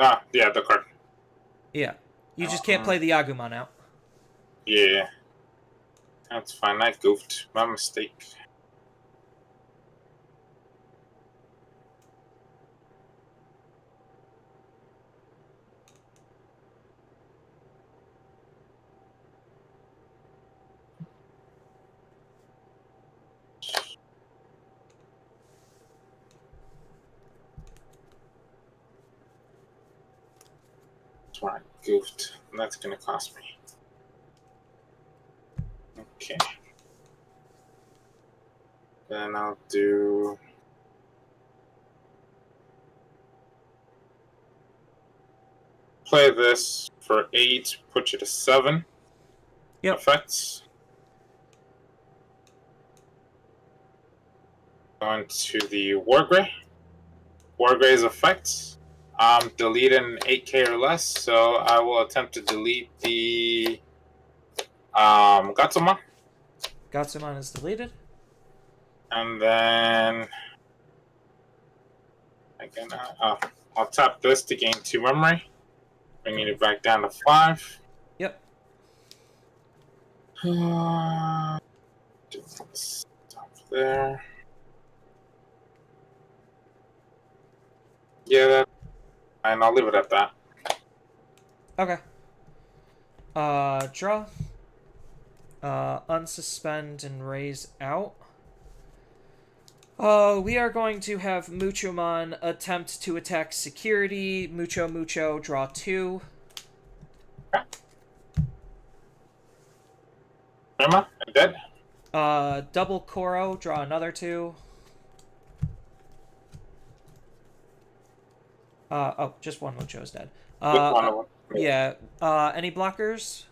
Ah, yeah, the card. Yeah. You just can't play the Agumon out. Yeah. That's fine. I goofed. My mistake. That's why I goofed. And that's going to cost me. Okay. Then I'll do... Play this for 8, put you to 7. Yep. Effects. Going to the Wargrey. Wargrey's effects. Delete an 8k or less, so I will attempt to delete the Gatsumon. Gatsumon is deleted. And then I'll tap this to gain 2 memory. Bringing it back down to 5. Yep. Stop there. Yeah, and I'll leave it at that. Okay. Draw. Unsuspend and raise out. We are going to have Muchomon attempt to attack security. Mucho, draw 2. Remember? I'm dead. Double Koro, draw another 2. Oh, just one Mucho is dead. Yeah. Any blockers?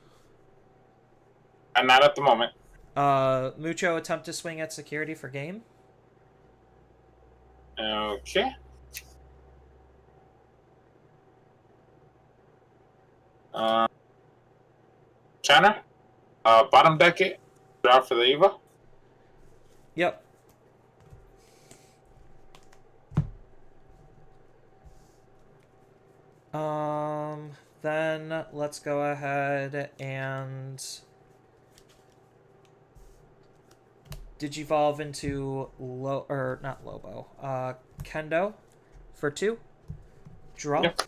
And not at the moment. Mucho attempt to swing at security for game. Okay. China. Bottom deck it. Draw for the Eva. Yep. then let's go ahead and Digivolve into not Lobo, Kendo for 2. Draw. Yep.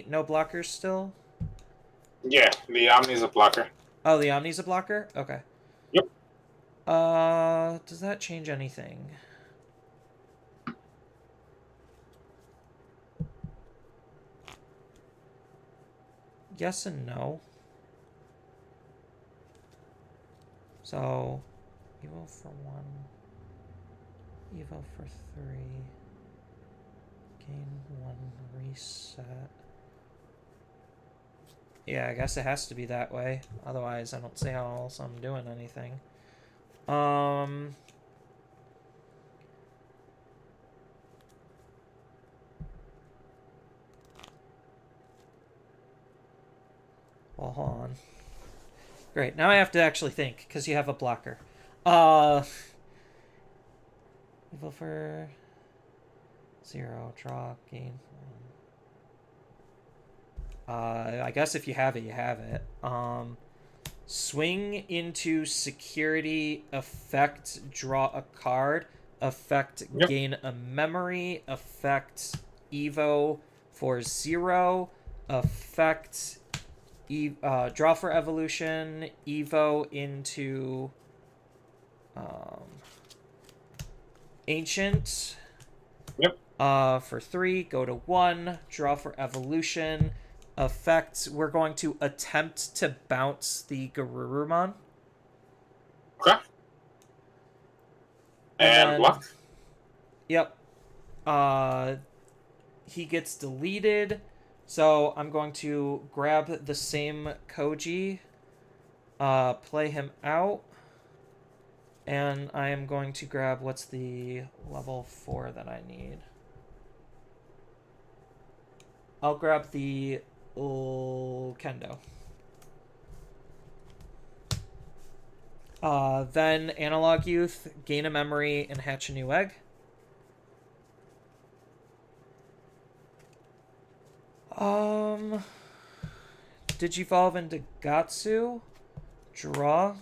No blockers still? Yeah, the Omni's a blocker. Oh, the Omni's a blocker? Okay. Yep. Does that change anything? Yes and no. So, Evo for 1. Evo for 3. Gain 1 reset. Yeah, I guess it has to be that way. Otherwise, I don't see how else I'm doing anything. Well, hold on. Great, now I have to actually think, because you have a blocker. Evo for 0, draw, gain 1. I guess if you have it, you have it. Swing into security, effect, draw a card, effect, gain a memory, effect, Evo for 0, effect, draw for evolution, Evo into Ancient. Yep. For 3, go to 1, draw for evolution, effect. We're going to attempt to bounce the Garurumon. Okay. And then, block. Yep. He gets deleted. So I'm going to grab the same Koji, play him out, and I am going to grab, what's the level 4 that I need? I'll grab the Kendo. Then Analog Youth, gain a memory, and hatch a new egg. Digivolve into Gatsu. Draw.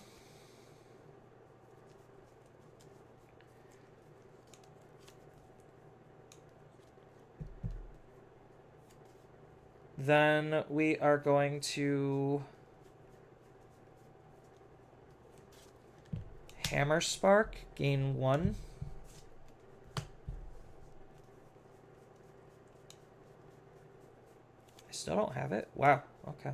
Then we are going to Hammer Spark, gain 1. I still don't have it. Wow. Okay.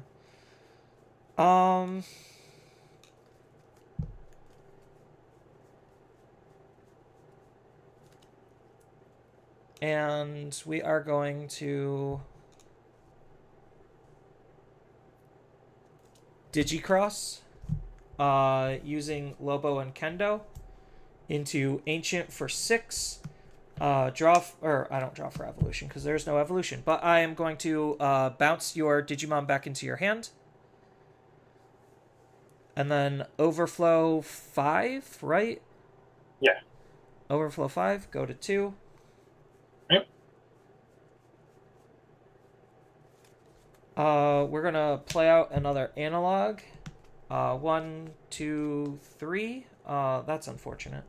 And we are going to Digicross, using Lobo and Kendo into Ancient for 6. I don't draw for evolution because there's no evolution, but I am going to bounce your Digimon back into your hand. And then Overflow 5, right? Yeah. Overflow 5, go to 2. Yep. We're gonna play out another analog. 1, 2, 3. That's unfortunate.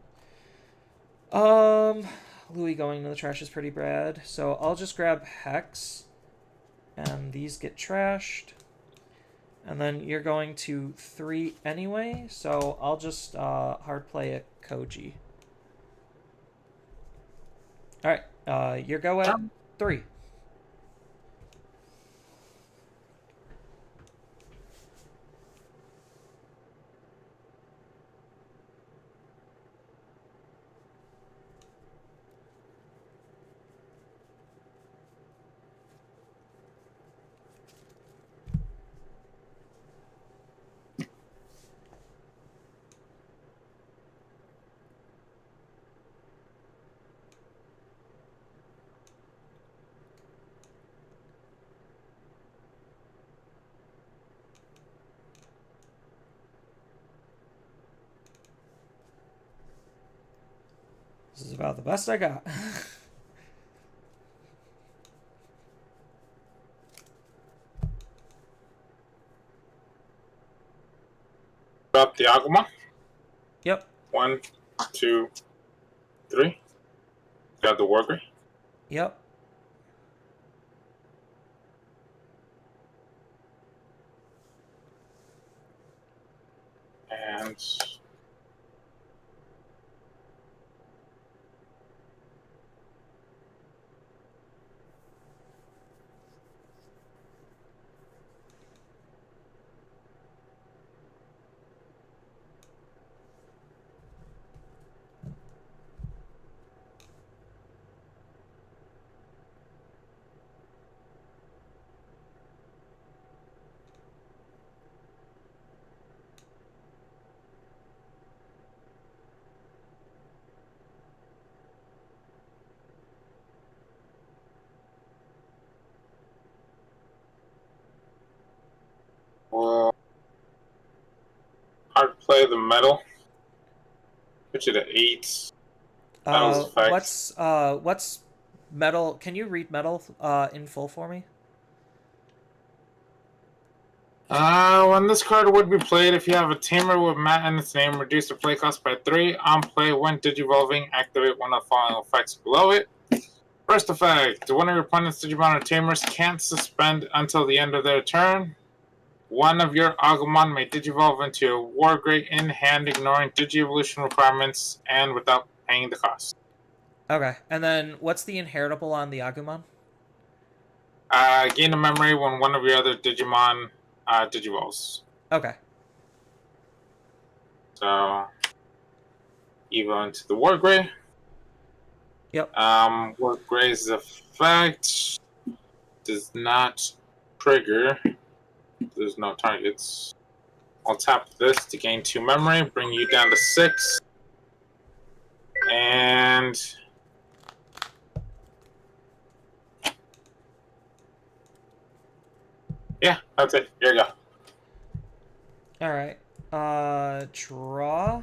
Louis going to the trash is pretty bad. So I'll just grab Hex. And these get trashed. And then you're going to 3 anyway. So I'll just hard play a Koji. Alright, your go at 3. This is about the best I got. Drop the Agumon. Yep. 1, 2, 3. Got the Wargrave. Yep. And well, hard play the metal. Put you to 8. Metal's effect. What's metal? Can you read metal in full for me? When this card would be played, if you have a tamer with Matt in its name, reduce the play cost by 3. On play, when digivolving, activate one of the following effects below it. First effect, one of your opponent's Digimon or tamers can't suspend until the end of their turn. One of your Agumon may digivolve into a Wargrave in hand, ignoring Digi-Evolution requirements and without paying the cost. Okay, and then what's the inheritable on the Agumon? Gain a memory when one of your other Digimon digivolves. Okay. So, Evo into the Wargrave. Yep. Wargrave's effect does not trigger. There's no targets. I'll tap this to gain 2 memory, bring you down to 6. And yeah, that's it. Here you go. Alright. Draw.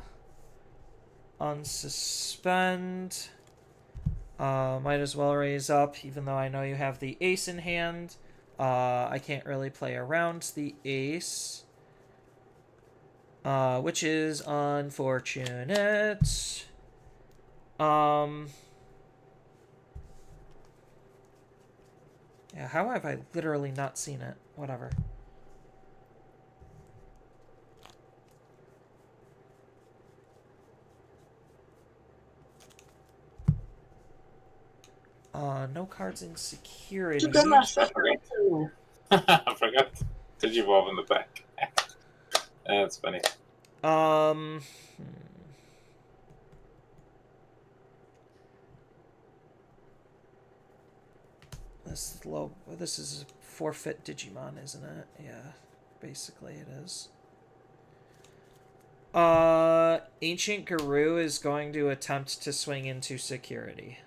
Unsuspend. Might as well raise up, even though I know you have the ace in hand. I can't really play around the ace. Which is unfortunate. Yeah, how have I literally not seen it? Whatever. No cards in security. I forgot to digivolve in the back. That's funny. This is low. This is a forfeit Digimon, isn't it? Yeah, basically it is. Ancient Guru is going to attempt to swing into security.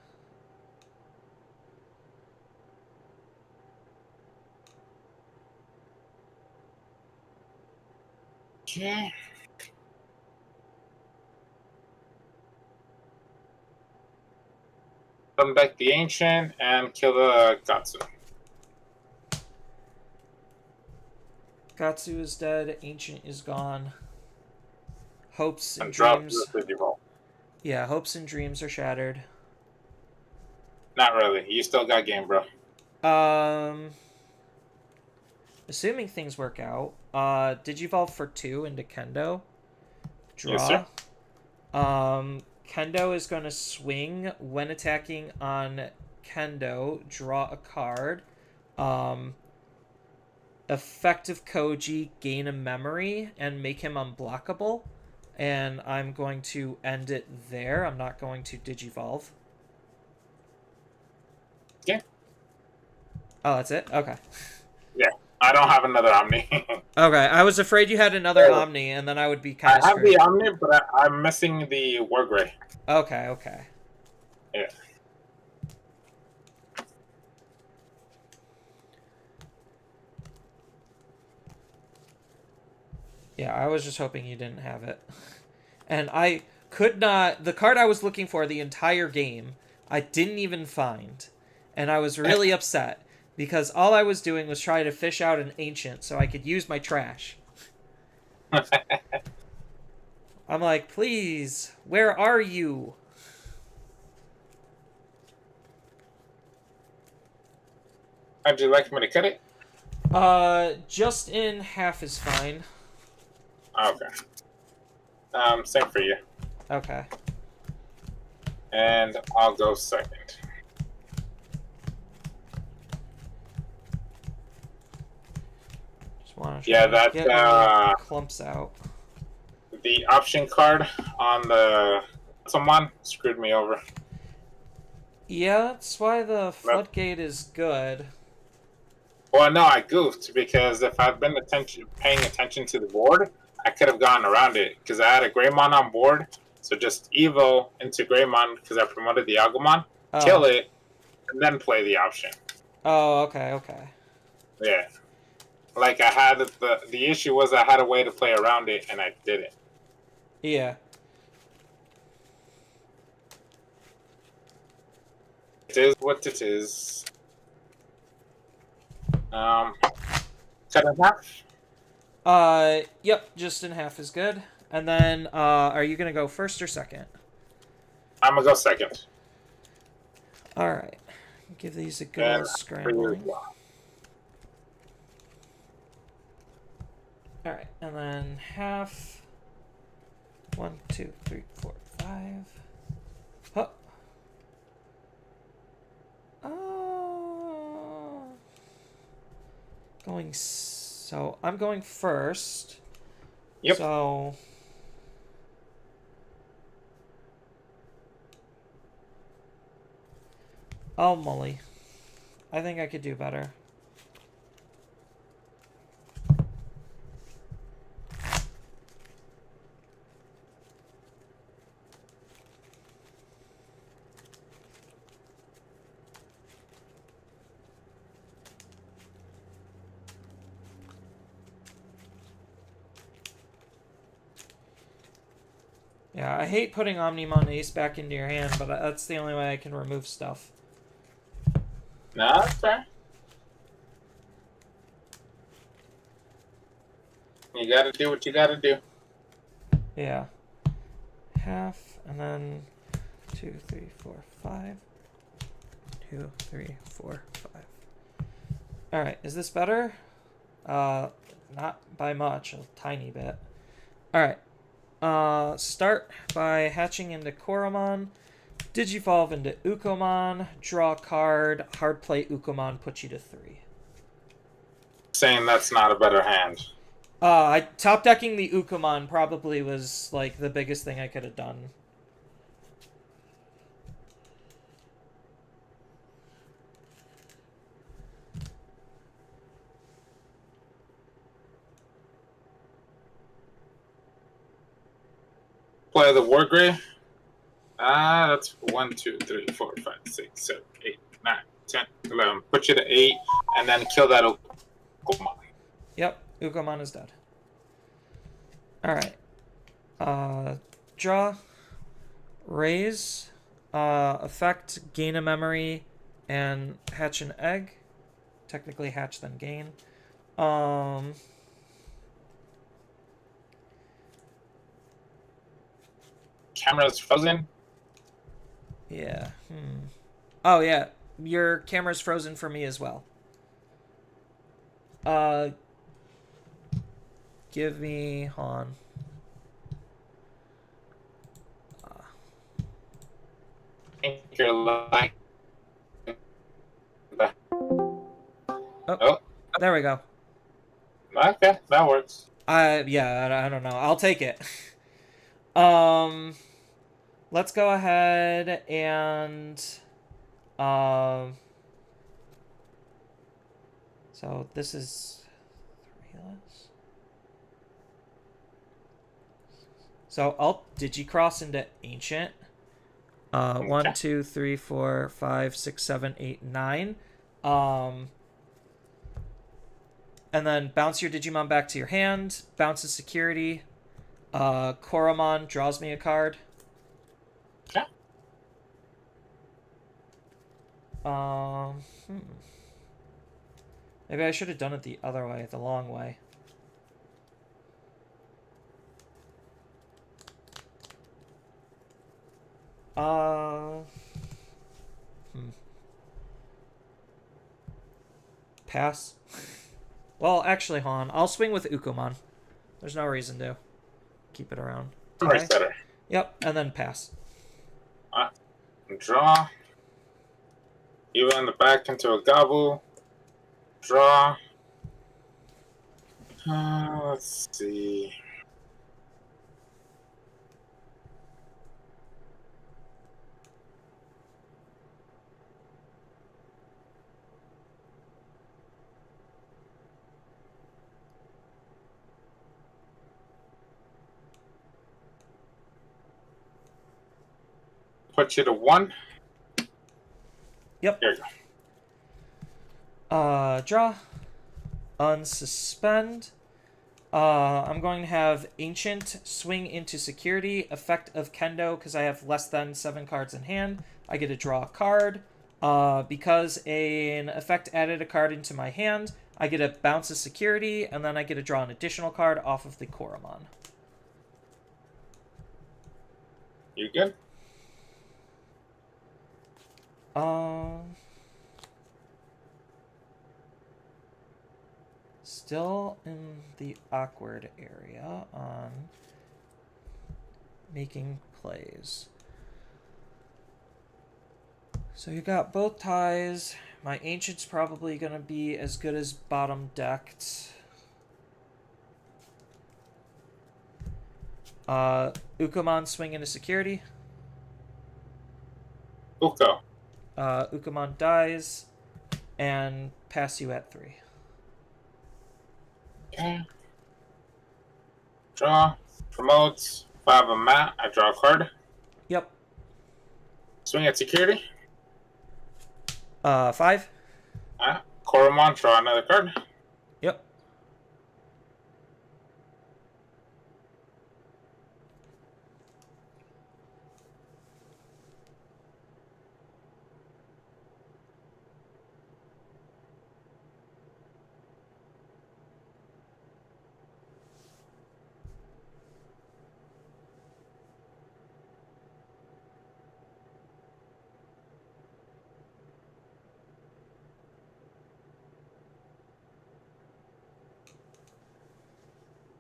Okay. Come back the Ancient and kill the Gatsu. Gatsu is dead. Ancient is gone. Hopes and drop dreams. the Digivolve. Yeah, hopes and dreams are shattered. Not really. You still got game, bro. Assuming things work out, Digivolve for 2 into Kendo. Draw. Yes, sir. Kendo is going to swing. When attacking on Kendo, draw a card. Effective Koji, gain a memory, and make him unblockable. And I'm going to end it there. I'm not going to Digivolve. Okay. Oh, that's it? Okay. Yeah. I don't have another Omni. Okay, I was afraid you had another Omni, and then I would be kind of I have screwed. the Omni, but I'm missing the Wargrave. Okay, okay. Yeah. Yeah, I was just hoping you didn't have it. And could not. The card I was looking for the entire game, I didn't even find, and I was really upset because all I was doing was trying to fish out an ancient so I could use my trash. I'm like, please, where are you? How'd you like me to cut it? Just in half is fine. Okay. Same for you. Okay. And I'll go second. Just want to Yeah, that, get my clumps out. The option card on the someone screwed me over. Yeah, that's why the floodgate is good. Well, no, I goofed because if I'd been paying attention to the board, I could have gone around it because I had a Greymon on board. So just Evo into Greymon because I promoted the Agumon, kill it, and then play the option. Oh, okay, okay. Yeah. Like I had the issue was I had a way to play around it and I didn't. Yeah. It is what it is. Cut in half? Yep, just in half is good. And then, are you gonna go first or second? I'm gonna go second. Alright. Give these a good And old for you as scrambling. well. Alright, and then half. 1, 2, 3, 4, 5. Huh. So I'm going first. Yep. So oh Molly. I think I could do better. Yeah, I hate putting Omnimon Ace back into your hand, but that's the only way I can remove stuff. No, that's fair. You gotta do what you gotta do. Yeah. Half, and then 2, 3, 4, 5. 2, 3, 4, 5. Alright, is this better? Not by much, a tiny bit. Alright. Start by hatching into Koromon, Digivolve into Ukomon, draw a card, hard play Ukomon, put you to 3. Saying that's not a better hand. Top decking the Ukomon probably was like the biggest thing I could have done. Play the Wargrave. That's 1, 2, 3, 4, 5, 6, 7, 8, 9, 10, 11. Put you to 8, and then kill that Ukomon. Yep, Ukomon is dead. Alright. Draw. Raise. Effect, gain a memory, and hatch an egg. Technically hatch then gain. Camera's frozen. Yeah. Oh, yeah. Your camera's frozen for me as well. Give me... Hold on. I think you're like... Oh, there we go. Okay, that works. Yeah, I don't know. I'll take it. Let's go ahead and, so this is 3 less. So I'll Digicross into Ancient. 1, 2, 3, 4, 5, 6, 7, 8, 9. And then bounce your Digimon back to your hand. Bounces security. Koromon draws me a card. Maybe I should have done it the other way, the long way. Pass. Well, actually, Han, I'll swing with Ukuman. There's no reason to keep it around. Much better. Yep, and then pass. Draw. Eva in the back into a gobble. Draw. Let's see. Put you to 1. Yep. There you go. Draw. Unsuspend. I'm going to have Ancient swing into security. Effect of Kendo, because I have less than 7 cards in hand. I get to draw a card. Because an effect added a card into my hand, I get to bounce a security, and then I get to draw an additional card off of the Koromon. You good? Still in the awkward area on making plays. So you got both ties. My Ancient's probably going to be as good as bottom decked. Ukuman swing into security. Uko. Ukuman dies and pass you at 3. Okay. Draw. Promotes. 5 of mat. I draw a card. Yep. Swing at security. 5. Koromon, draw another card. Yep.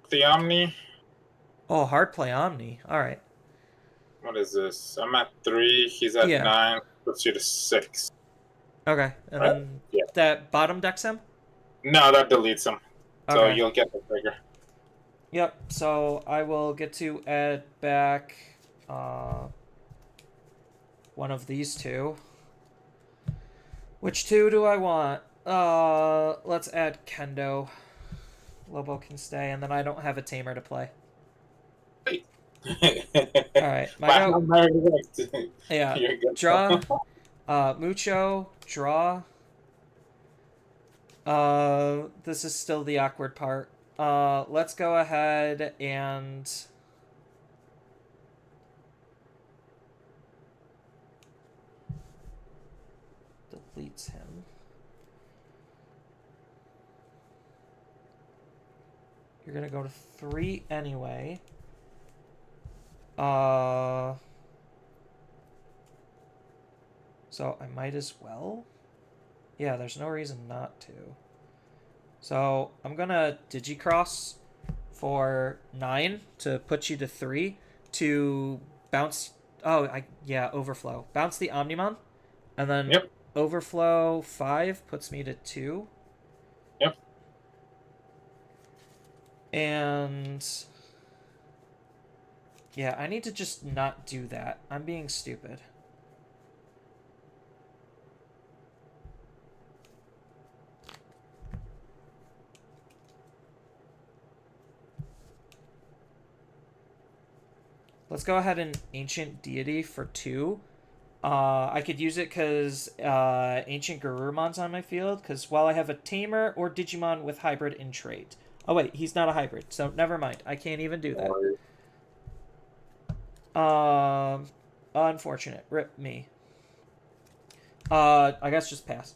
The Omni. Oh, hard play Omni. All right. What is this? I'm at 3. He's at Yeah. 9. Puts you to 6. Okay. And Right? then Yeah. that bottom decks him? No, that deletes him. So Okay. you'll get the trigger. Yep. So I will get to add back one of these two. Which 2 do I want? Let's add Kendo. Lobo can stay, and then I don't have a tamer to play. Alright, my Wow, go. very direct. Yeah. You're good. Draw. Mucho. Draw. This is still the awkward part. Let's go ahead and deletes him. You're gonna go to 3 anyway. So I might as well. Yeah, there's no reason not to. So I'm gonna Digicross for 9 to put you to 3 to bounce. Oh, overflow. Bounce the Omnimon, and then Yep. overflow 5 puts me to 2. Yep. And yeah, I need to just not do that. I'm being stupid. Let's go ahead and Ancient Deity for 2. I could use it because Ancient Garurumon's on my field, because while I have a Tamer or Digimon with Hybrid in trait. Oh wait, he's not a hybrid, so never mind. I can't even do that. Unfortunate. Rip me. I guess just pass.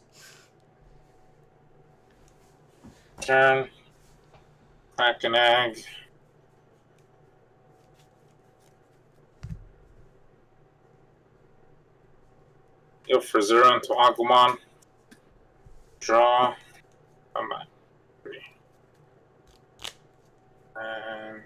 Turn. Crack an egg. Go for 0 into Agumon. Draw. Come back. 3. And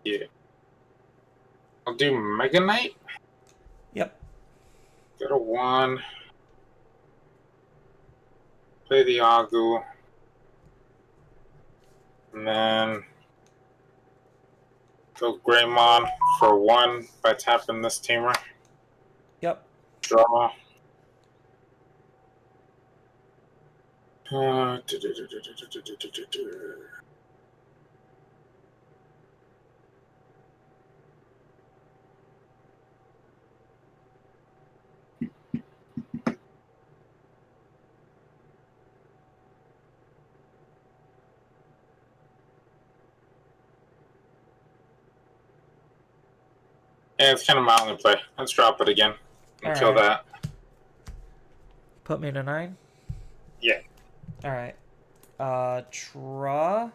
yeah. I'll do Mega Knight. Yep. Get a 1. Play the Agu. And then go Greymon for 1 by tapping this Tamer. Yep. Draw. Yeah, it's kind of my only play. Let's drop it again and kill Alright. that. Put me to 9. Yeah. Alright. Draw.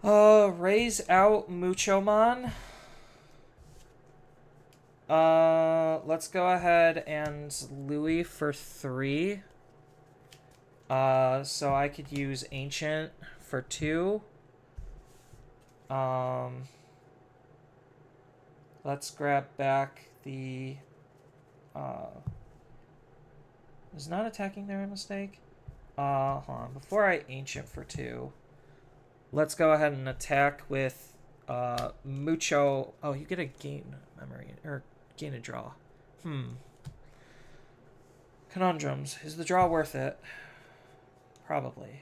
Raise out Muchomon. Let's go ahead and Louis for 3. So I could use Ancient for 2. Let's grab back the, is not attacking there a mistake? Hold on. Before I Ancient for 2, let's go ahead and attack with, Mucho. Oh, you get a gain memory, or gain a draw. Conundrums. Is the draw worth it? Probably.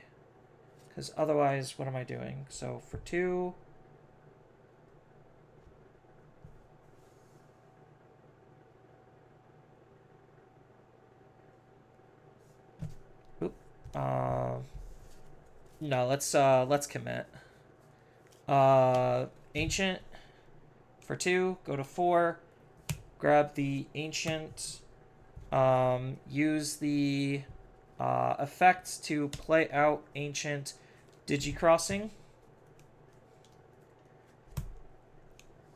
Because otherwise, what am I doing? So for 2... Oop. No, let's commit. Ancient for 2, go to 4, grab the Ancient, use the effect to play out Ancient Digicrossing.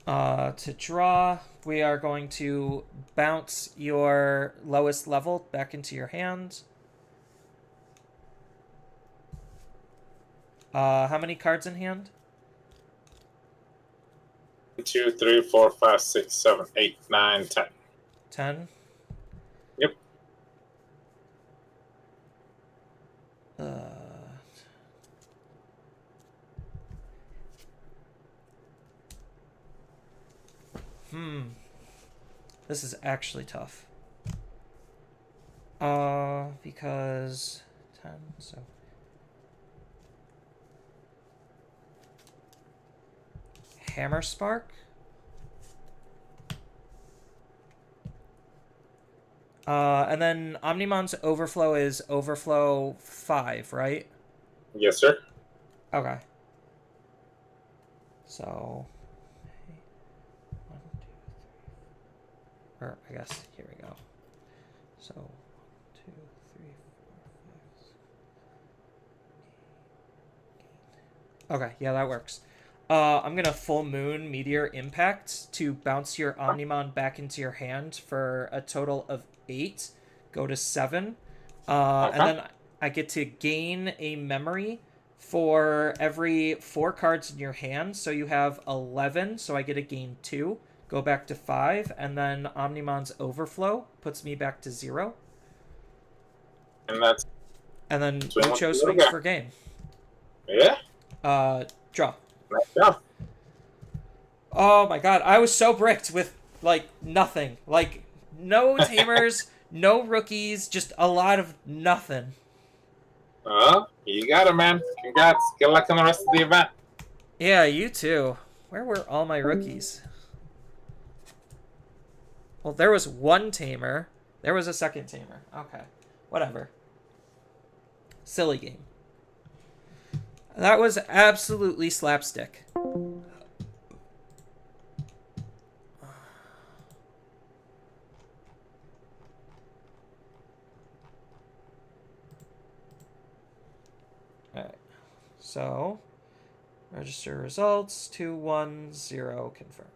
To draw, we are going to bounce your lowest level back into your hand. How many cards in hand? 2, 3, 4, 5, 6, 7, 8, 9, 10. 10? Yep. This is actually tough. Because 10, so Hammer Spark. And then Omnimon's overflow is overflow 5, right? Yes, sir. Okay. So 1, 2, 3, or I guess here we go. So 1, 2, 3, 4, 5, 6. Okay, yeah, that works. I'm gonna Full Moon Meteor Impact to bounce your Omnimon back into your hand for a total of 8. Go to 7. And then I get to gain a memory for every 4 cards in your hand. So you have 11, so I get to gain 2. go back to 5, and then Omnimon's Overflow puts me back to 0. And that's And then Swing Lucho once swings again. for game. yeah. Draw. Nice job. Oh my god, I was so bricked with, like, nothing. Like, no tamers, no rookies, just a lot of nothing. You got it, man. Congrats. Good luck on the rest of the event. Yeah, you too. Where were all my rookies? Well, there was one tamer. There was a second tamer. Okay. Whatever. Silly game. That was absolutely slapstick. Alright. So, register results, 210, confirm.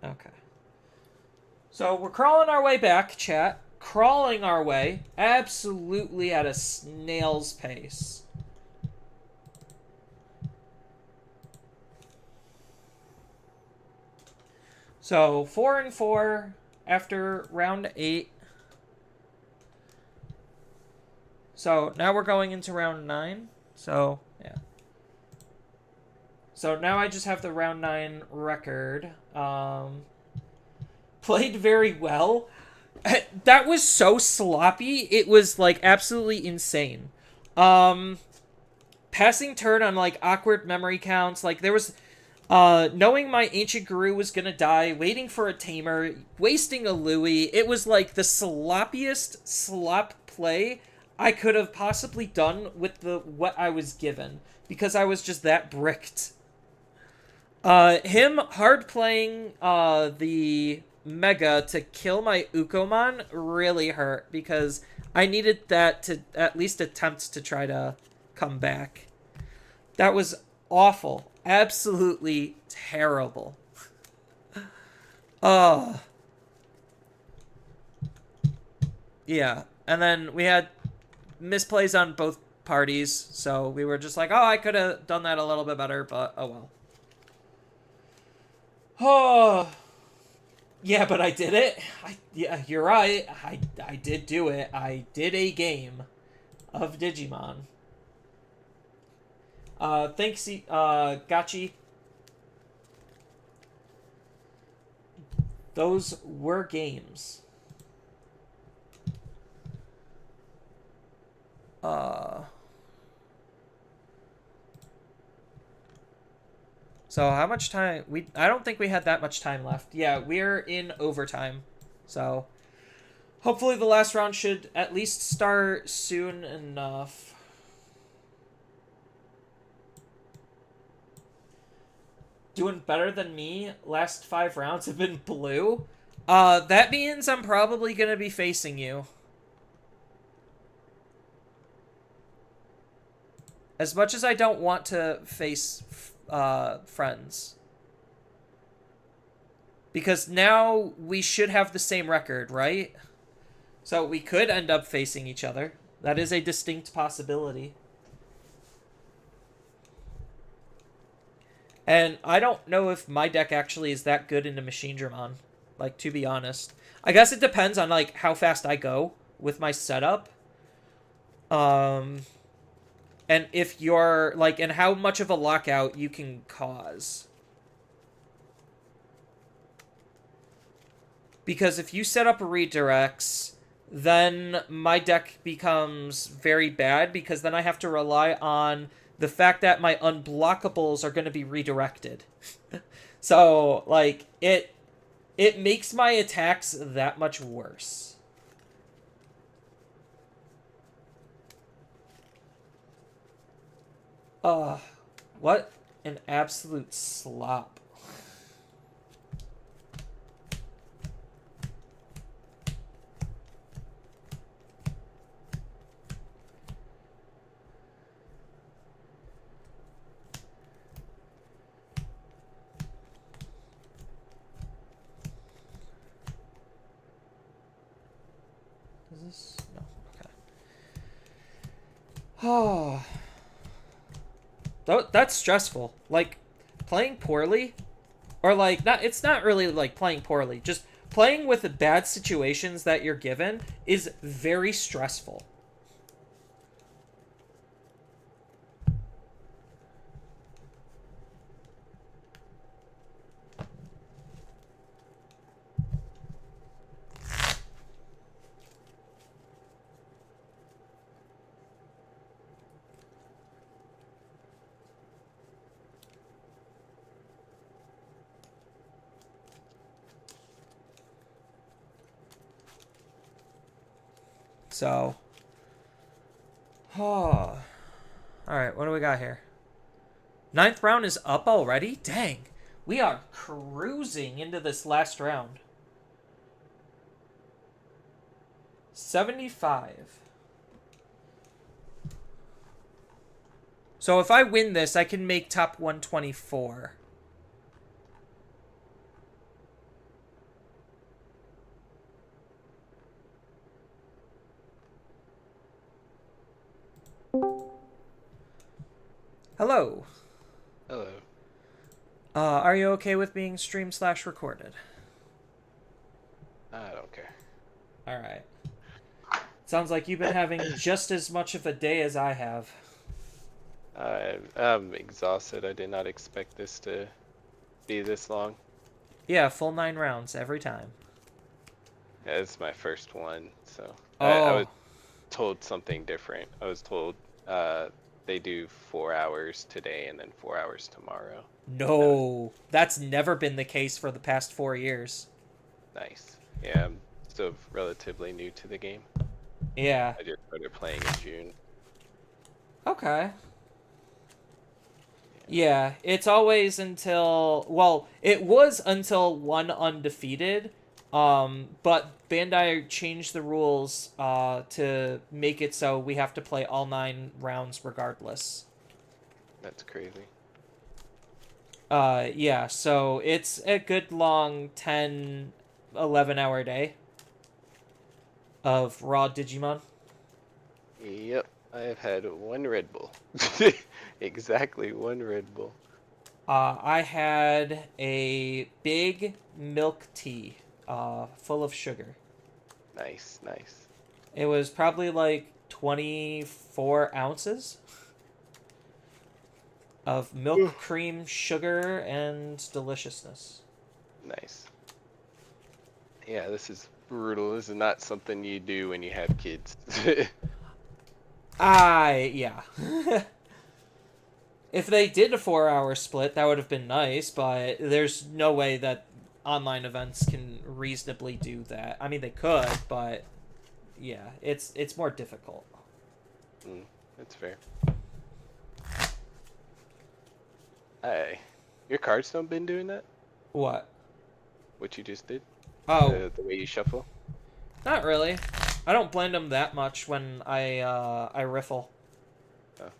Okay. So we're crawling our way back, chat. Crawling our way, absolutely at a snail's pace. So 4-4 after round 8. So now we're going into round 9. So yeah. So now I just have the round 9 record. Played very well. That was so sloppy. It was like absolutely insane. Passing turn on like awkward memory counts. Like there was knowing my ancient guru was gonna die, waiting for a tamer, wasting a Louis. It was like the sloppiest slop play I could have possibly done with what I was given, because I was just that bricked. Him hard playing the Mega to kill my Ukomon really hurt, because I needed that to at least attempt to try to come back. That was awful. Absolutely terrible. Yeah. And then we had misplays on both parties, so we were just like, oh, I could have done that a little bit better, but oh well. Oh. Yeah, but I did it. Yeah, you're right. I did do it. I did a game of Digimon. Thanks, Gachi. Those were games. So how much time? I don't think we had that much time left. Yeah, we're in overtime. So hopefully the last round should at least start soon enough. Doing better than me. Last 5 rounds have been blue. That means I'm probably gonna be facing you. As much as I don't want to face friends. Because now we should have the same record, right? So we could end up facing each other. That is a distinct possibility. And I don't know if my deck actually is that good into Machine Dramon. Like, to be honest. I guess it depends on, like, how fast I go with my setup. And if you're, like, and how much of a lockout you can cause. Because if you set up redirects, then my deck becomes very bad, because then I have to rely on the fact that my unblockables are going to be redirected. So, like, it makes my attacks that much worse. What an absolute slop. Is this? No. Okay. Oh. That's stressful. Like, playing poorly, or like it's not really like playing poorly. Just playing with the bad situations that you're given is very stressful. So, oh, all right. What do we got here? 9th round is up already? Dang, we are cruising into this last round. 75. So if I win this, I can make top 124. Hello. Hello. Are you okay with being stream/recorded? I don't care. Alright. Sounds like you've been having just as much of a day as I have. I'm exhausted. I did not expect this to be this long. Yeah, full 9 rounds every time. Yeah, it's my first one, so Oh. I was told something different. I was told they do 4 hours today and then 4 hours tomorrow. No, that's never been the case for the past 4 years. Nice. Yeah, I'm still relatively new to the game. Yeah. I just started playing in June. Okay. Yeah, it's always until, well, it was until 1 undefeated, but Bandai changed the rules to make it so we have to play all 9 rounds regardless. That's crazy. Yeah, so it's a good long 10, 11-hour day of raw Digimon. Yep, I have had 1 Red Bull. Exactly 1 Red Bull. I had a big milk tea, full of sugar. Nice, nice. It was probably like 24 ounces of milk, cream, sugar, and deliciousness. Nice. Yeah, this is brutal. This is not something you do when you have kids. Yeah. If they did a 4-hour split, that would have been nice, but there's no way that online events can reasonably do that. I mean, they could, but yeah, it's more difficult. That's fair. Hey, your cards don't been doing that? What? What you just did? Oh. The way you shuffle? Not really. I don't blend them that much when I riffle. Oh.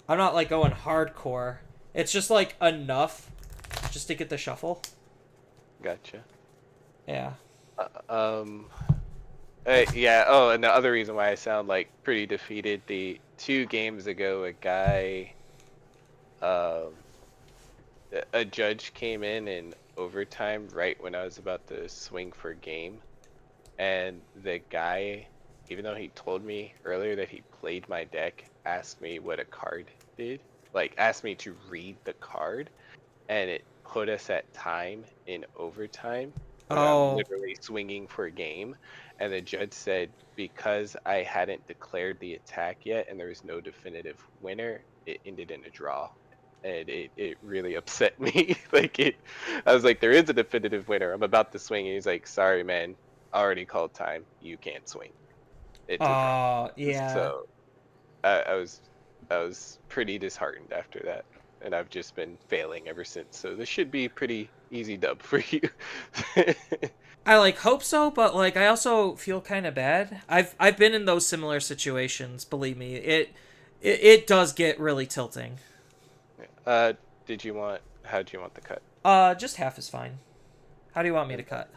I'm not like going hardcore. It's just like enough just to get the shuffle. Gotcha. Yeah. Yeah, oh, and the other reason why I sound like pretty defeated, the 2 games ago, a guy, a judge came in overtime right when I was about to swing for game, and the guy, even though he told me earlier that he played my deck, asked me what a card did, like asked me to read the card, and it put us at time in overtime. I'm literally swinging for a game, and the judge said because I hadn't declared the attack yet and there was no definitive winner, it ended in a draw. And it really upset me. I was like, there is a definitive winner. I'm about to swing, and he's like, sorry, man, I already called time. You can't swing. It's a draw. Yeah. So I was pretty disheartened after that, and I've just been failing ever since. So this should be pretty easy dub for you. I like hope so, but like I also feel kind of bad. I've been in those similar situations. Believe me, it does get really tilting. How'd you want the cut? Just half is fine. How do you want me to cut?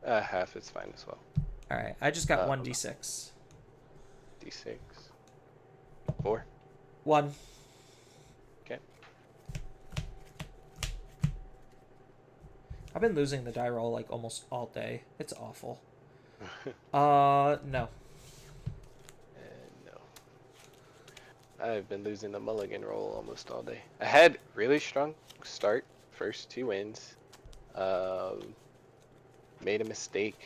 Half is fine as well. All right, I just got 1d6. D6. 4. 1. Okay. I've been losing the die roll like almost all day. It's awful. No. No. I've been losing the mulligan roll almost all day. I had really strong start, first 2 wins. Made a mistake.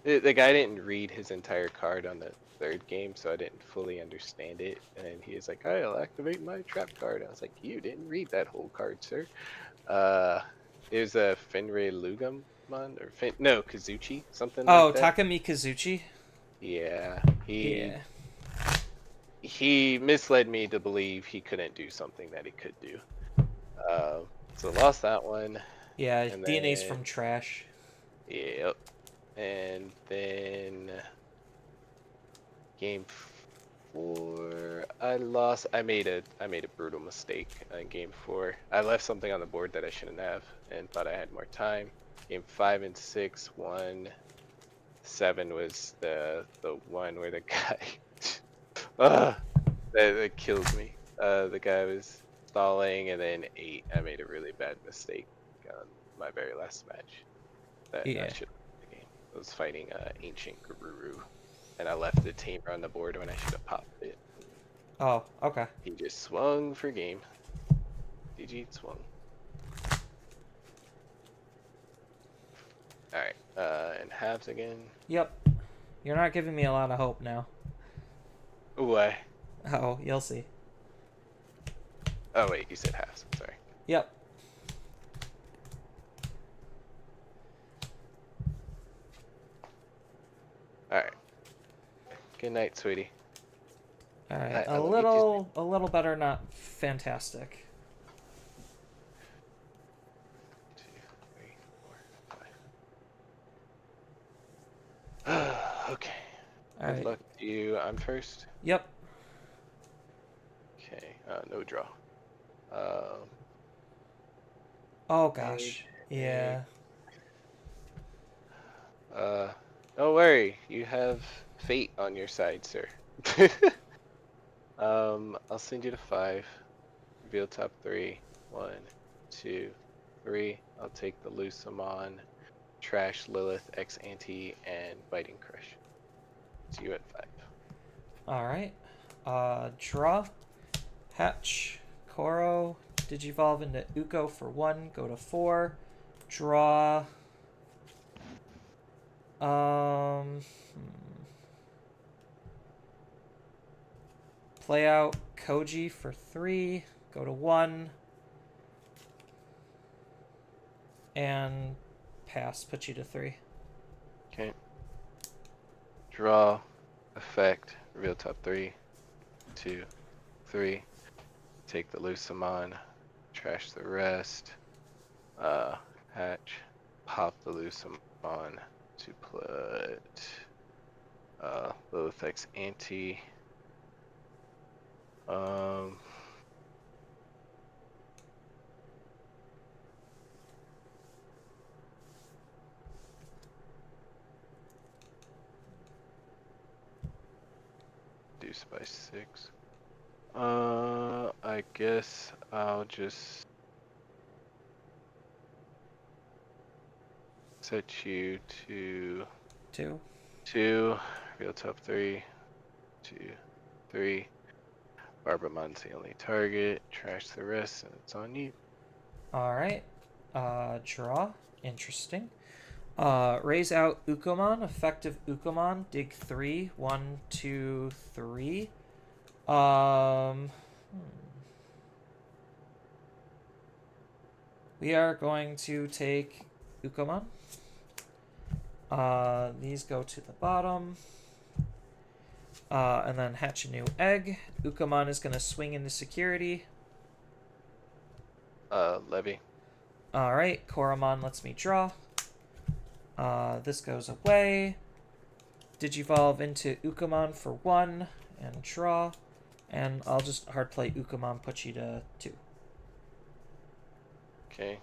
The guy didn't read his entire card on the 3rd game, so I didn't fully understand it. And he was like, I'll activate my trap card. I was like, you didn't read that whole card, sir. It was a Fenrir Lugamon, or no, Kazuchi, something like that. Takami Kazuchi? Yeah, Yeah. he misled me to believe he couldn't do something that he could do. So lost that one. Yeah, and DNA's then- from trash. Yep. And then game 4, I lost. I made a brutal mistake in game 4. I left something on the board that I shouldn't have, and thought I had more time. Game 5 and 6 won. 7 was the one where the guy that killed me. The guy was stalling, and then 8, I made a really bad mistake on my very last match. That I Yeah. should have won the game. I was fighting Ancient Garuru, and I left the tamer on the board when I should have popped it. Oh, okay. He just swung for game. GG swung. Alright, and halves again. Yep. You're not giving me a lot of hope now. Why? Oh, you'll see. Oh wait, you said halves. I'm sorry. Yep. Alright. Good night, sweetie. All right. I A will little better, not fantastic. 2, 3, 4, 5. Okay. All Good right. luck to you. I'm first. Yep. Okay. No draw. Oh gosh. Yeah. Don't worry. You have fate on your side, sir. I'll send you to 5. Reveal top 3. 1, 2, 3. I'll take the Lusamon, Trash, Lilith, Ex Ante, and Biting Crush. See you at 5. All right. Draw. Hatch. Koro. Digivolve into Uko for 1. Go to 4. Draw. Play out Koji for 3. Go to 1. And pass. Put you to 3. Okay. Draw. Effect. Reveal top 3. 2, 3. Take the Lusamon. Trash the rest. Hatch. Pop the Lusamon to put Lilith Ex Ante. Reduce by 6. I guess I'll just set you to 2. 2. Real top 3. 2, 3. Barbamon's the only target. Trash the rest, and it's on you. All right. Draw. Interesting. Raise out Ukomon. Effective Ukomon. Dig 3. 1, 2, 3. We are going to take Ukomon. These go to the bottom. And then hatch a new egg. Ukomon is going to swing into security. Levy. Alright, Koromon lets me draw. This goes away. Digivolve into Ukomon for 1 and draw. And I'll just hard play Ukomon, put you to 2. Okay.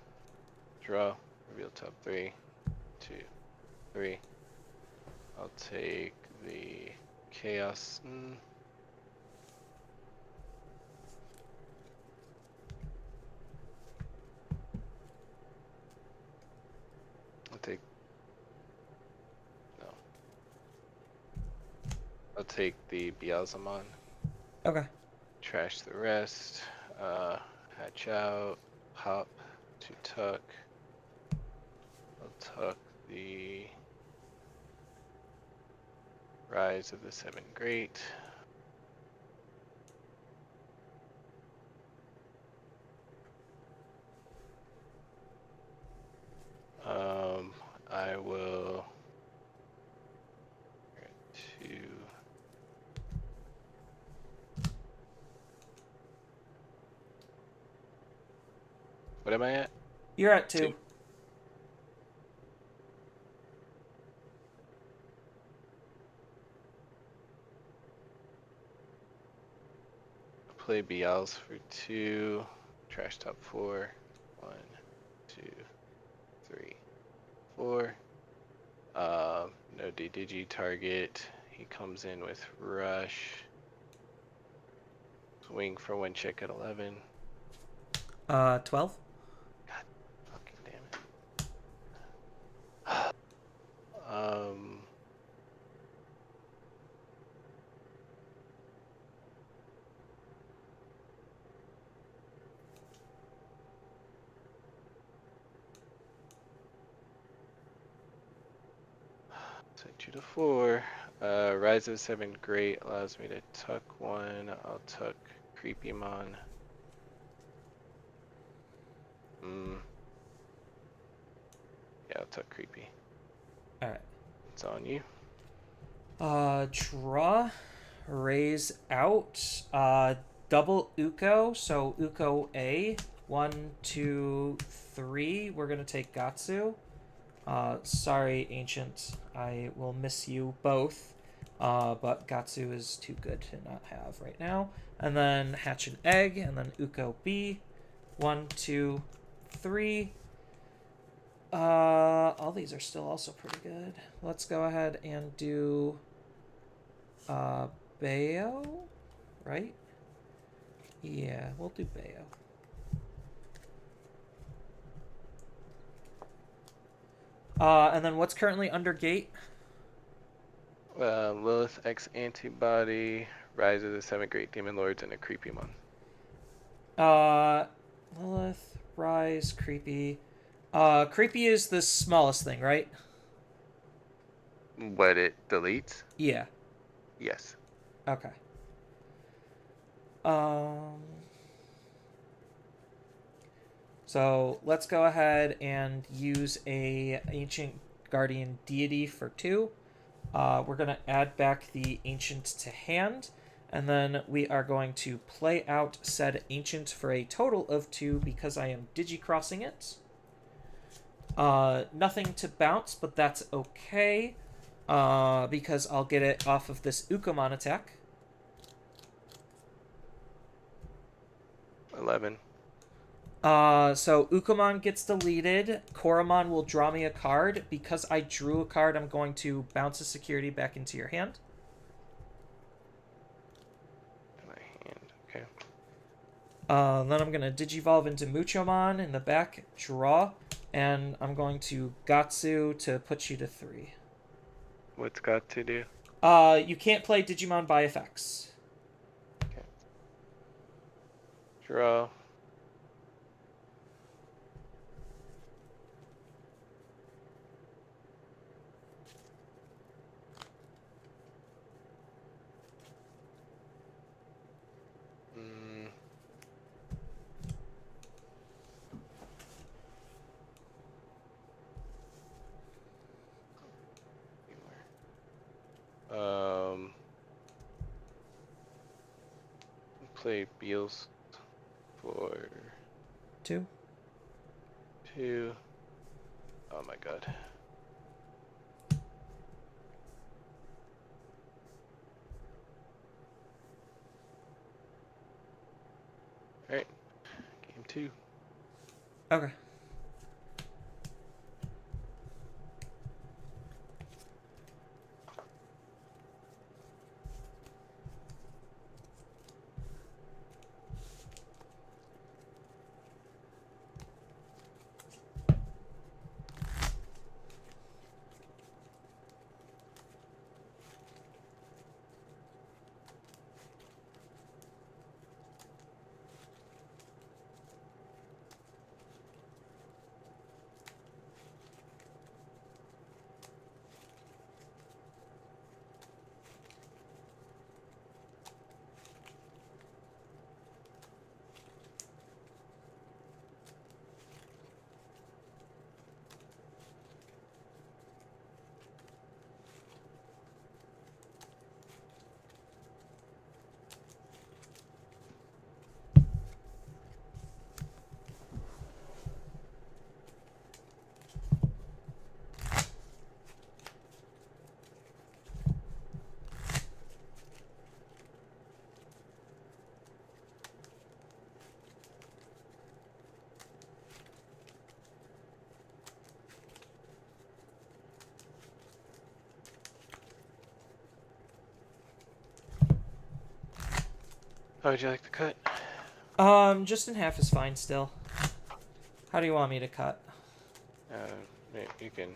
Draw. Reveal top 3. 2, 3. I'll take the Chaos. take the Beelzemon. Okay. Trash the rest. Hatch out. Hop to tuck. I'll tuck the Rise of the Seven Great. I will to what am I at? You're at 2. Two. Play BLs for 2. Trash top 4. 1, 2, 3, 4. No DDG target. He comes in with rush. Swing for 1 check at 11. 12. Fucking damn it. Set you to 4. Rise of the Seven Great allows me to tuck 1. I'll tuck Creepymon. Yeah, I'll tuck Creepy. Alright. It's on you. Draw, raise out, double Uko, so Uko A, 1, 2, 3, we're gonna take Gatsu. Sorry, Ancient, I will miss you both, but Gatsu is too good to not have right now. And then hatch an egg, and then Uko B, 1, 2, 3. All these are still also pretty good. Let's go ahead and do Bayo, right? Yeah, we'll do Bayo. And then what's currently under gate? Lilith X Antibody, Rise of the Seven Great Demon Lords, and a Creepymon. Lilith, Rise, Creepy. Creepy is the smallest thing, right? What, it deletes? Yeah. Yes. Okay. So let's go ahead and use a Ancient Guardian Deity for 2. We're going to add back the Ancient to hand, and then we are going to play out said Ancient for a total of 2 because I am digicrossing it. Nothing to bounce, but that's okay, because I'll get it off of this Ukomon attack. 11. So Ukomon gets deleted. Koromon will draw me a card. Because I drew a card, I'm going to bounce a security back into your hand. My hand, okay. Then I'm going to Digivolve into Muchomon in the back, draw, and I'm going to Gatsu to put you to 3. What's got to do? You can't play Digimon by effects. Okay. Draw. Play Beals for 2. 2. Oh my god. Alright. Game 2. Okay. How would you like to cut? Just in half is fine still. How do you want me to cut? You can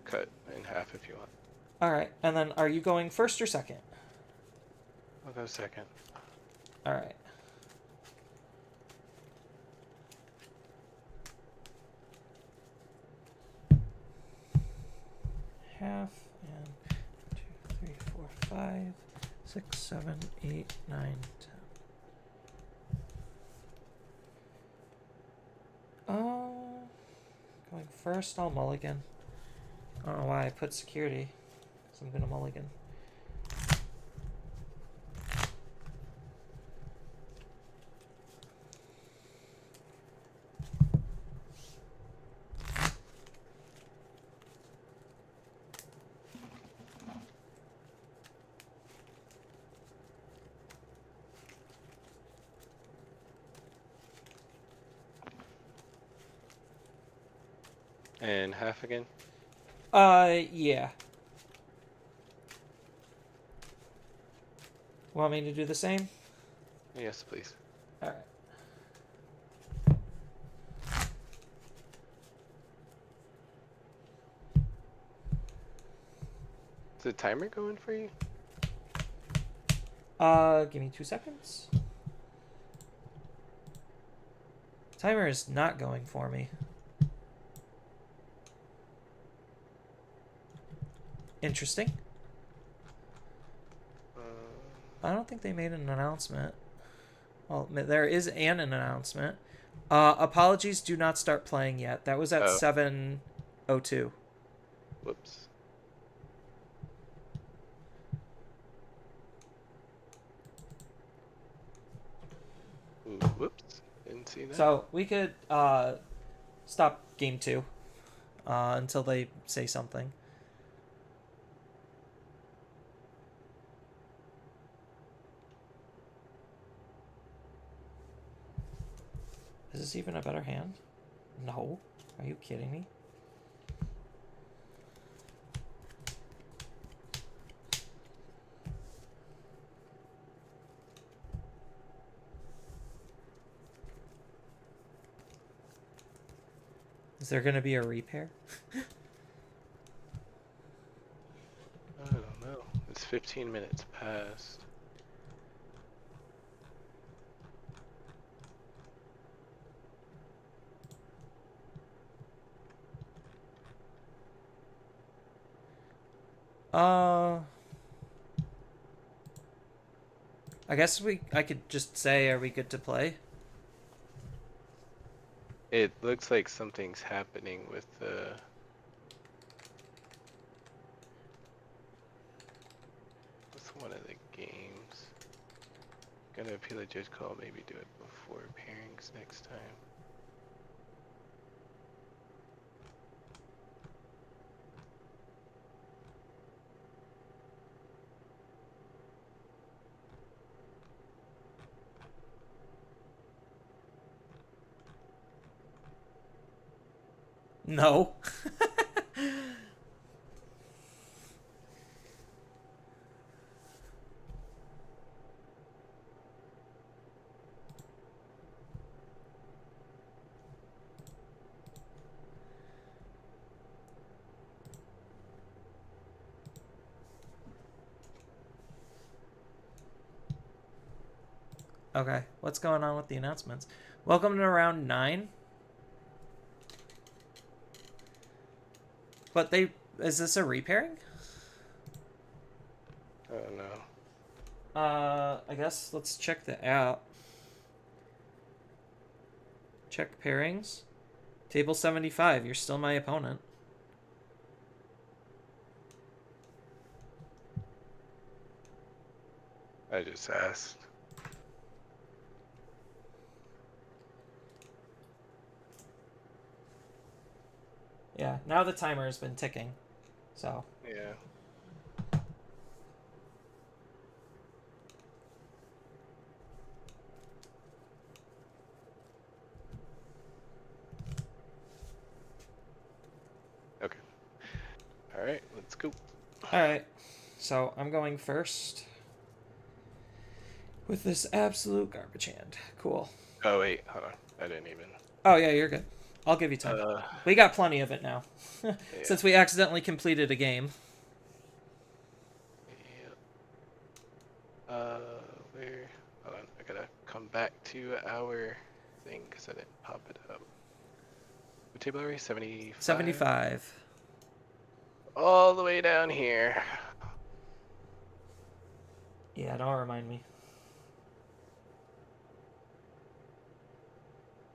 cut in half if you want. Alright, and then are you going first or second? I'll go second. Alright. Half and 2, 3, 4, 5, 6, 7, 8, 9, 10. Going first, I'll mulligan. I don't know why I put security, because I'm gonna mulligan. And half again? Yeah. Want me to do the same? Yes, please. Alright. Is the timer going for you? Give me 2 seconds. Timer is not going for me. Interesting. I don't think they made an announcement. Well, there is an announcement. Apologies, do not start playing yet. That was at 7:02. Whoops. Ooh, whoops. Didn't see that. So we could stop game 2 until they say something. Is this even a better hand? No. Are you kidding me? Is there gonna be a repair? I don't know. It's 15 minutes past. I guess I could just say, are we good to play? It looks like something's happening with the... What's one of the games? Gonna appeal a judge call, maybe do it before pairings next time. No. Okay, what's going on with the announcements? Welcome to round 9. But is this a repairing? I don't know. I guess let's check the app. Check pairings. Table 75, you're still my opponent. I just asked. Yeah, now the timer has been ticking. So. Yeah. Okay. Alright, let's go. Alright. So I'm going first. With this absolute garbage hand. Cool. Oh wait, hold on. I didn't even. Oh yeah, you're good. I'll give you time. We got plenty of it now. Since we accidentally completed a game. Where? Hold on. I gotta come back to our thing because I didn't pop it up. What table are we? 75? 75. All the way down here. Yeah, don't remind me.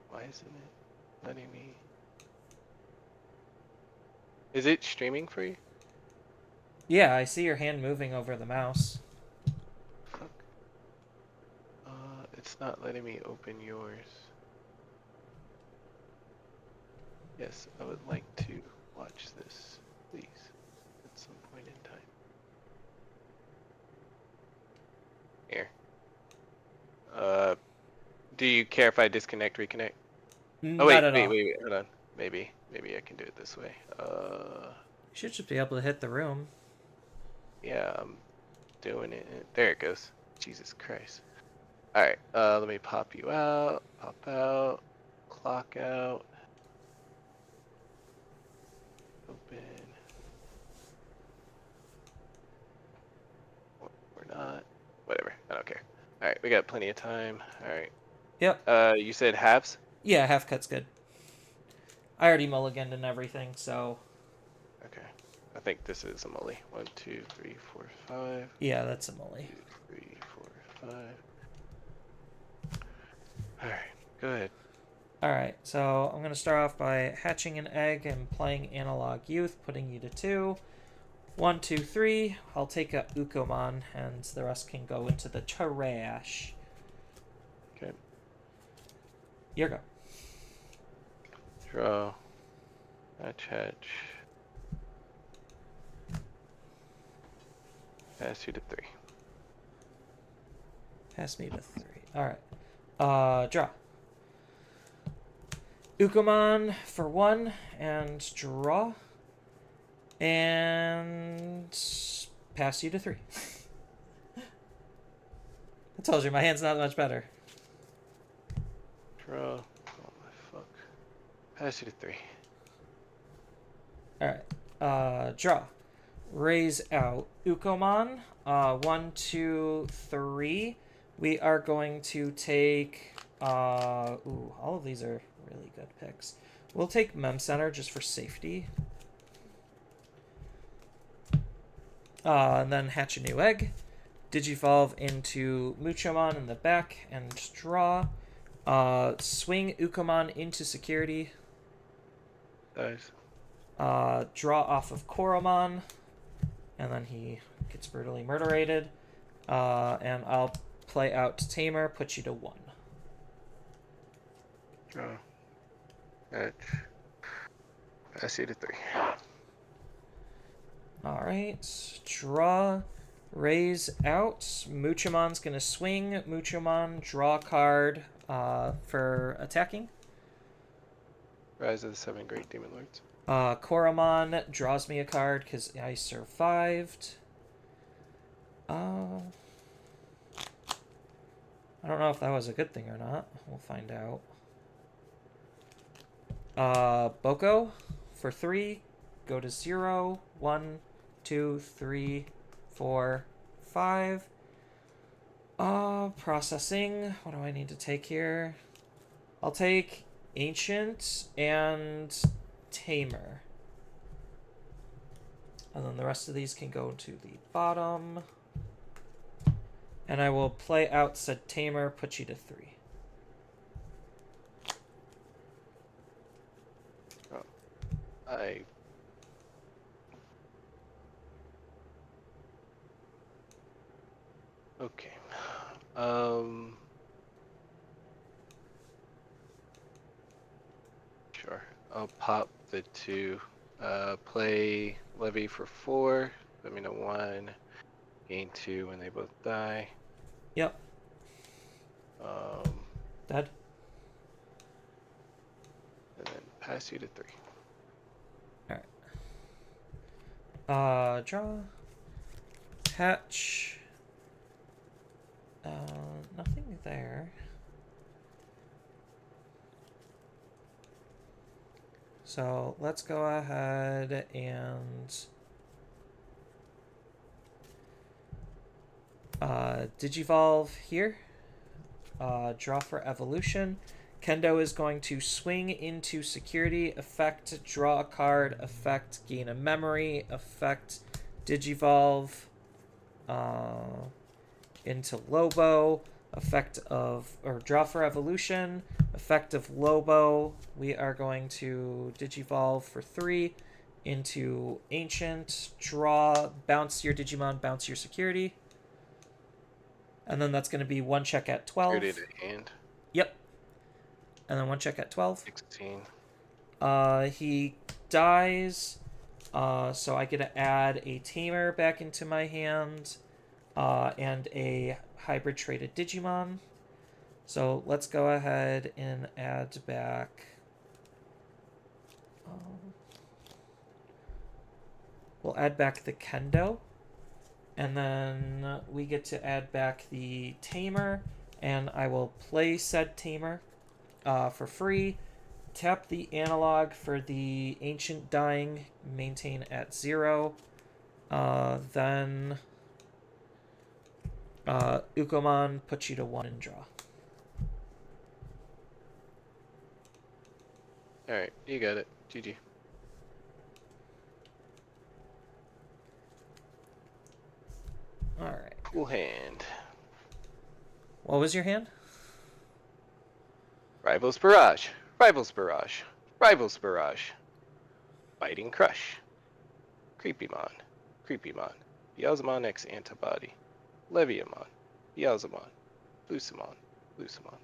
Why isn't it letting me? Is it streaming for you? Yeah, I see your hand moving over the mouse. Fuck. It's not letting me open yours. Yes, I would like to watch this, please, at some point in time. Here. Do you care if I disconnect, reconnect? Oh wait, Not at all. wait, hold on. Maybe I can do it this way. You should just be able to hit the room. Yeah, I'm doing it. There it goes. Jesus Christ. Alright, let me pop you out, pop out, clock out, open. We're not. Whatever, I don't care. Alright, we got plenty of time. Alright. Yep. You said halves? Yeah, half cut's good. I already mulliganed and everything, so. Okay. I think this is a mulli. 1, 2, 3, 4, 5. Yeah, that's a mulli. 2, 3, 4, 5. Alright, go ahead. Alright, so I'm going to start off by hatching an egg and playing Analog Youth, putting you to 2. 1, 2, 3. I'll take a Ukomon, and the rest can go into the trash. Okay. Your go. Draw. Hatch. Pass you to 3. Pass me to 3. Alright. Draw. Ukomon for 1, and draw. And pass you to 3. I told you, my hand's not much better. Draw. Oh my fuck. Pass you to 3. Alright. Draw. Raise out Ukomon. 1, 2, 3. We are going to take... all of these are really good picks. We'll take Mem Center just for safety. And then hatch a new egg. Digivolve into Muchomon in the back and draw. Swing Ukomon into security. Nice. Draw off of Koromon. And then he gets brutally murderated. And I'll play out Tamer, put you to 1. Draw. Hatch. Pass you to 3. Alright. Draw. Raise out. Muchomon's gonna swing. Muchomon, draw a card for attacking. Rise of the 7 Great Demon Lords. Koromon draws me a card because I survived. I don't know if that was a good thing or not. We'll find out. Boko for 3. Go to 0. 1, 2, 3, 4, 5. Processing. What do I need to take here? I'll take Ancient and Tamer. And then the rest of these can go to the bottom. And I will play out said Tamer, put you to 3. Okay. Sure. I'll pop the 2. Play Levy for 4. Let me know 1. Gain 2 when they both die. Yep. Dead. And then pass you to 3. Draw. Hatch. Nothing there. So let's go ahead and Digivolve here. Draw for evolution. Kendo is going to swing into security, effect, draw a card, effect, gain a memory, effect, Digivolve into Lobo, effect of, or draw for evolution, effect of Lobo. We are going to Digivolve for 3 into Ancient, draw, bounce your Digimon, bounce your security. And then that's going to be 1 check at 12. Security to hand. Yep. And then 1 check at 12. 16. He dies. So I get to add a Tamer back into my hand. And a hybrid traded Digimon. So let's go ahead and add back. We'll add back the Kendo. And then we get to add back the Tamer. And I will play said Tamer for free. Tap the analog for the Ancient dying. Maintain at 0. Then Ukomon puts you to 1 and draw. Alright, you got it. GG. Alright. Cool hand. What was your hand? Rivals Barrage. Rivals Barrage. Rivals Barrage. Biting Crush. Creepymon. Creepymon. Beelzemon X Antibody. Leviamon. Beelzemon. Lucemon. Lucemon.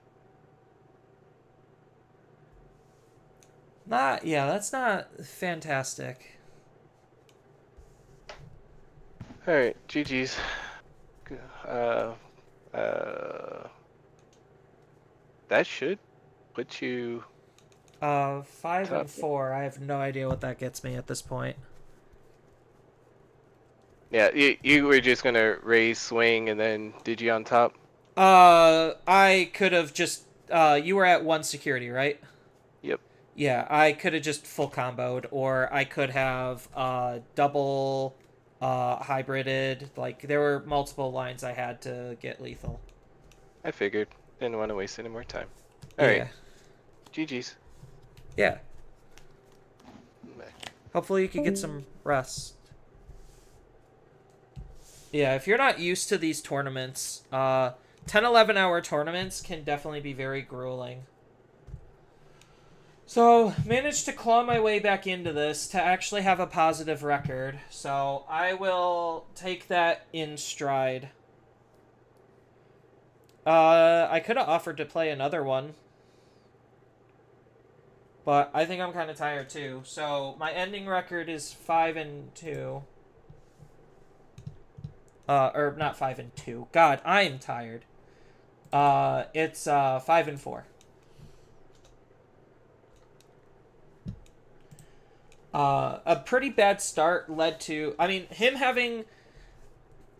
Yeah, that's not fantastic. Alright, GG's. That should put you 5 top. and 4. I have no idea what that gets me at this point. Yeah, you were just gonna raise, swing, and then did you on top? I could have just you were at 1 security, right? Yep. Yeah, I could have just full comboed, or I could have double hybrided. Like, there were multiple lines I had to get lethal. I figured. Didn't want to waste any more time. Alright. GG's. Yeah. Bye. Hopefully you can get some rest. Yeah, if you're not used to these tournaments, 10-11 hour tournaments can definitely be very grueling. So, managed to claw my way back into this to actually have a positive record. So, I will take that in stride. I could have offered to play another one. But I think I'm kind of tired too. So, my ending record is 5 and 2. Or not 5 and 2. God, I am tired. It's 5 and 4. A pretty bad start led to, him having,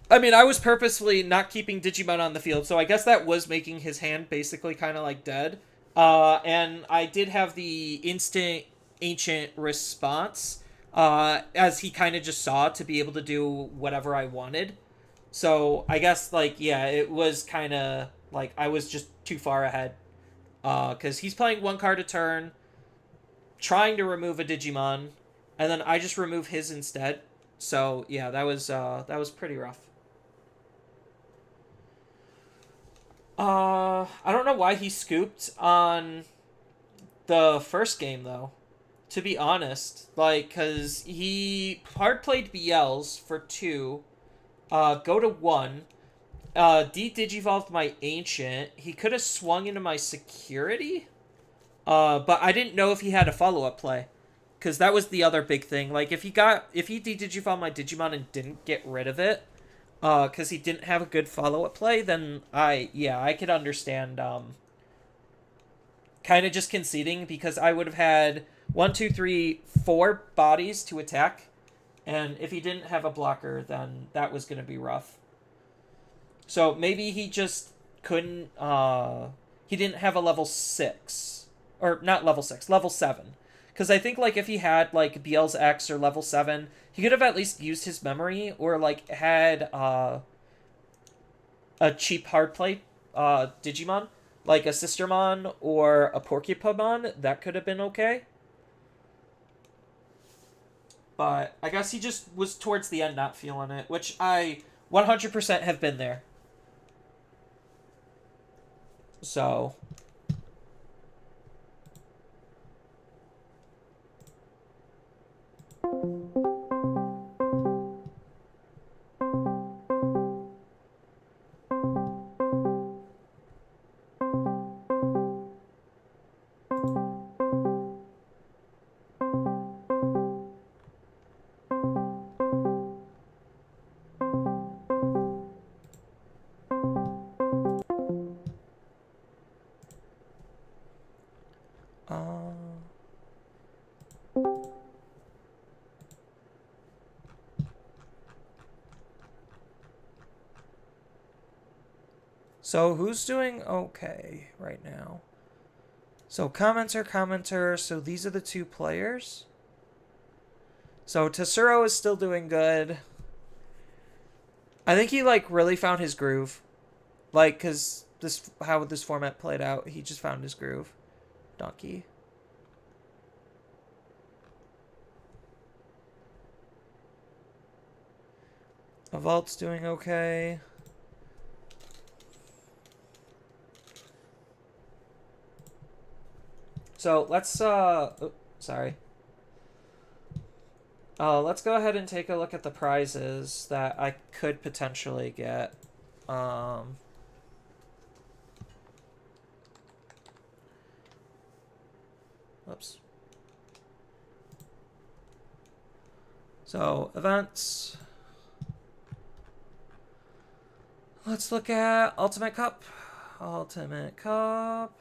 I was purposefully not keeping Digimon on the field, so I guess that was making his hand basically kind of like dead. And I did have the instant Ancient response, as he kind of just saw to be able to do whatever I wanted. So I guess, it was kind of like I was just too far ahead. Because he's playing 1 card a turn, trying to remove a Digimon, and then I just remove his instead. So yeah, that was pretty rough. I don't know why he scooped on the first game though. To be honest, cause he hard played BLs for 2, go to 1, de-digivolved my Ancient. He could have swung into my security. But I didn't know if he had a follow-up play. Because that was the other big thing. Like, if he de-digivolved my Digimon and didn't get rid of it, because he didn't have a good follow-up play, then I could understand, kind of just conceding, because I would have had 1, 2, 3, 4 bodies to attack. And if he didn't have a blocker, then that was going to be rough. So maybe he just couldn't, he didn't have a level 6. Or not level 6, level 7. Because I think, like, if he had, like, BL's X or level 7, he could have at least used his memory or, like, had, a cheap hardplay, Digimon. Like a Sistermon or a Porcupamon. That could have been okay. But I guess he just was towards the end not feeling it, which I 100% have been there. So... So who's doing okay right now? So commenter, so these are the 2 players. So Tesoro is still doing good. I think he, like, really found his groove. Like, because how this format played out, he just found his groove. Donkey. Vault's doing okay. So let's sorry. Let's go ahead and take a look at the prizes that I could potentially get. Oops. So events. Let's look at Ultimate Cup. Ultimate Cup.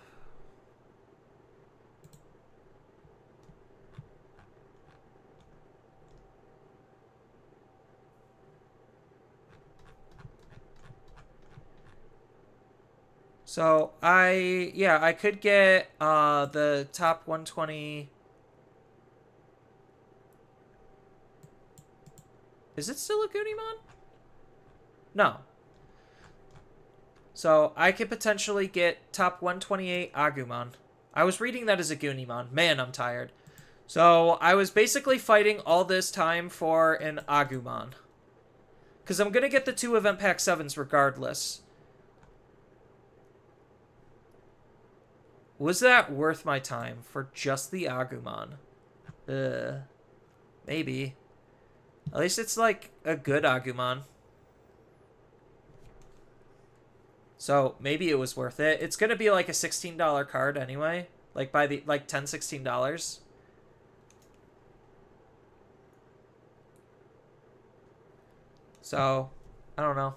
So I could get the top 120. Is it still a Goonimon? No. So I could potentially get top 128 Agumon. I was reading that as a Goonimon. Man, I'm tired. So I was basically fighting all this time for an Agumon. Because I'm going to get the 2 Event Pack 7s regardless. Was that worth my time for just the Agumon? Maybe. At least it's like a good Agumon. So maybe it was worth it. It's going to be like a $16 card anyway. Like by the $10, $16. So, I don't know.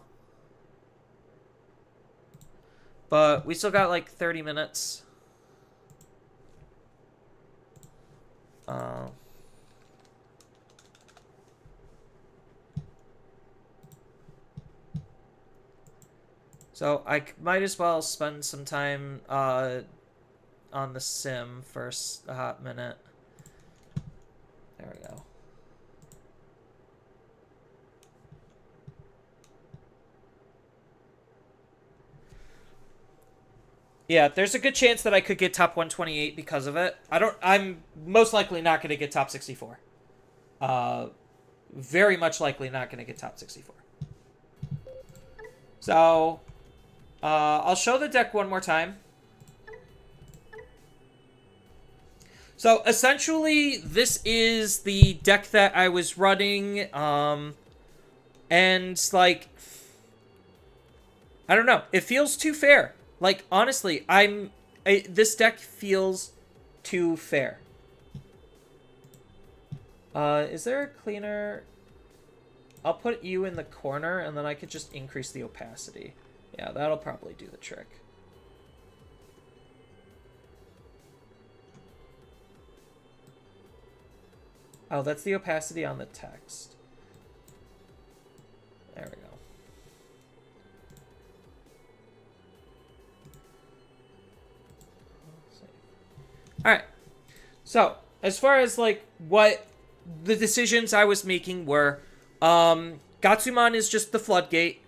But we still got like 30 minutes. So I might as well spend some time on the sim for a hot minute. There we go. Yeah, there's a good chance that I could get top 128 because of it. I'm most likely not going to get top 64. Very much likely not going to get top 64. So, I'll show the deck one more time. So, essentially, this is the deck that I was running, and, like, I don't know. It feels too fair. Like, honestly, this deck feels too fair. Is there a cleaner? I'll put you in the corner, and then I could just increase the opacity. Yeah, that'll probably do the trick. Oh, that's the opacity on the text. There we go. Alright. So, as far as, like, what the decisions I was making were, Gatsumon is just the floodgate.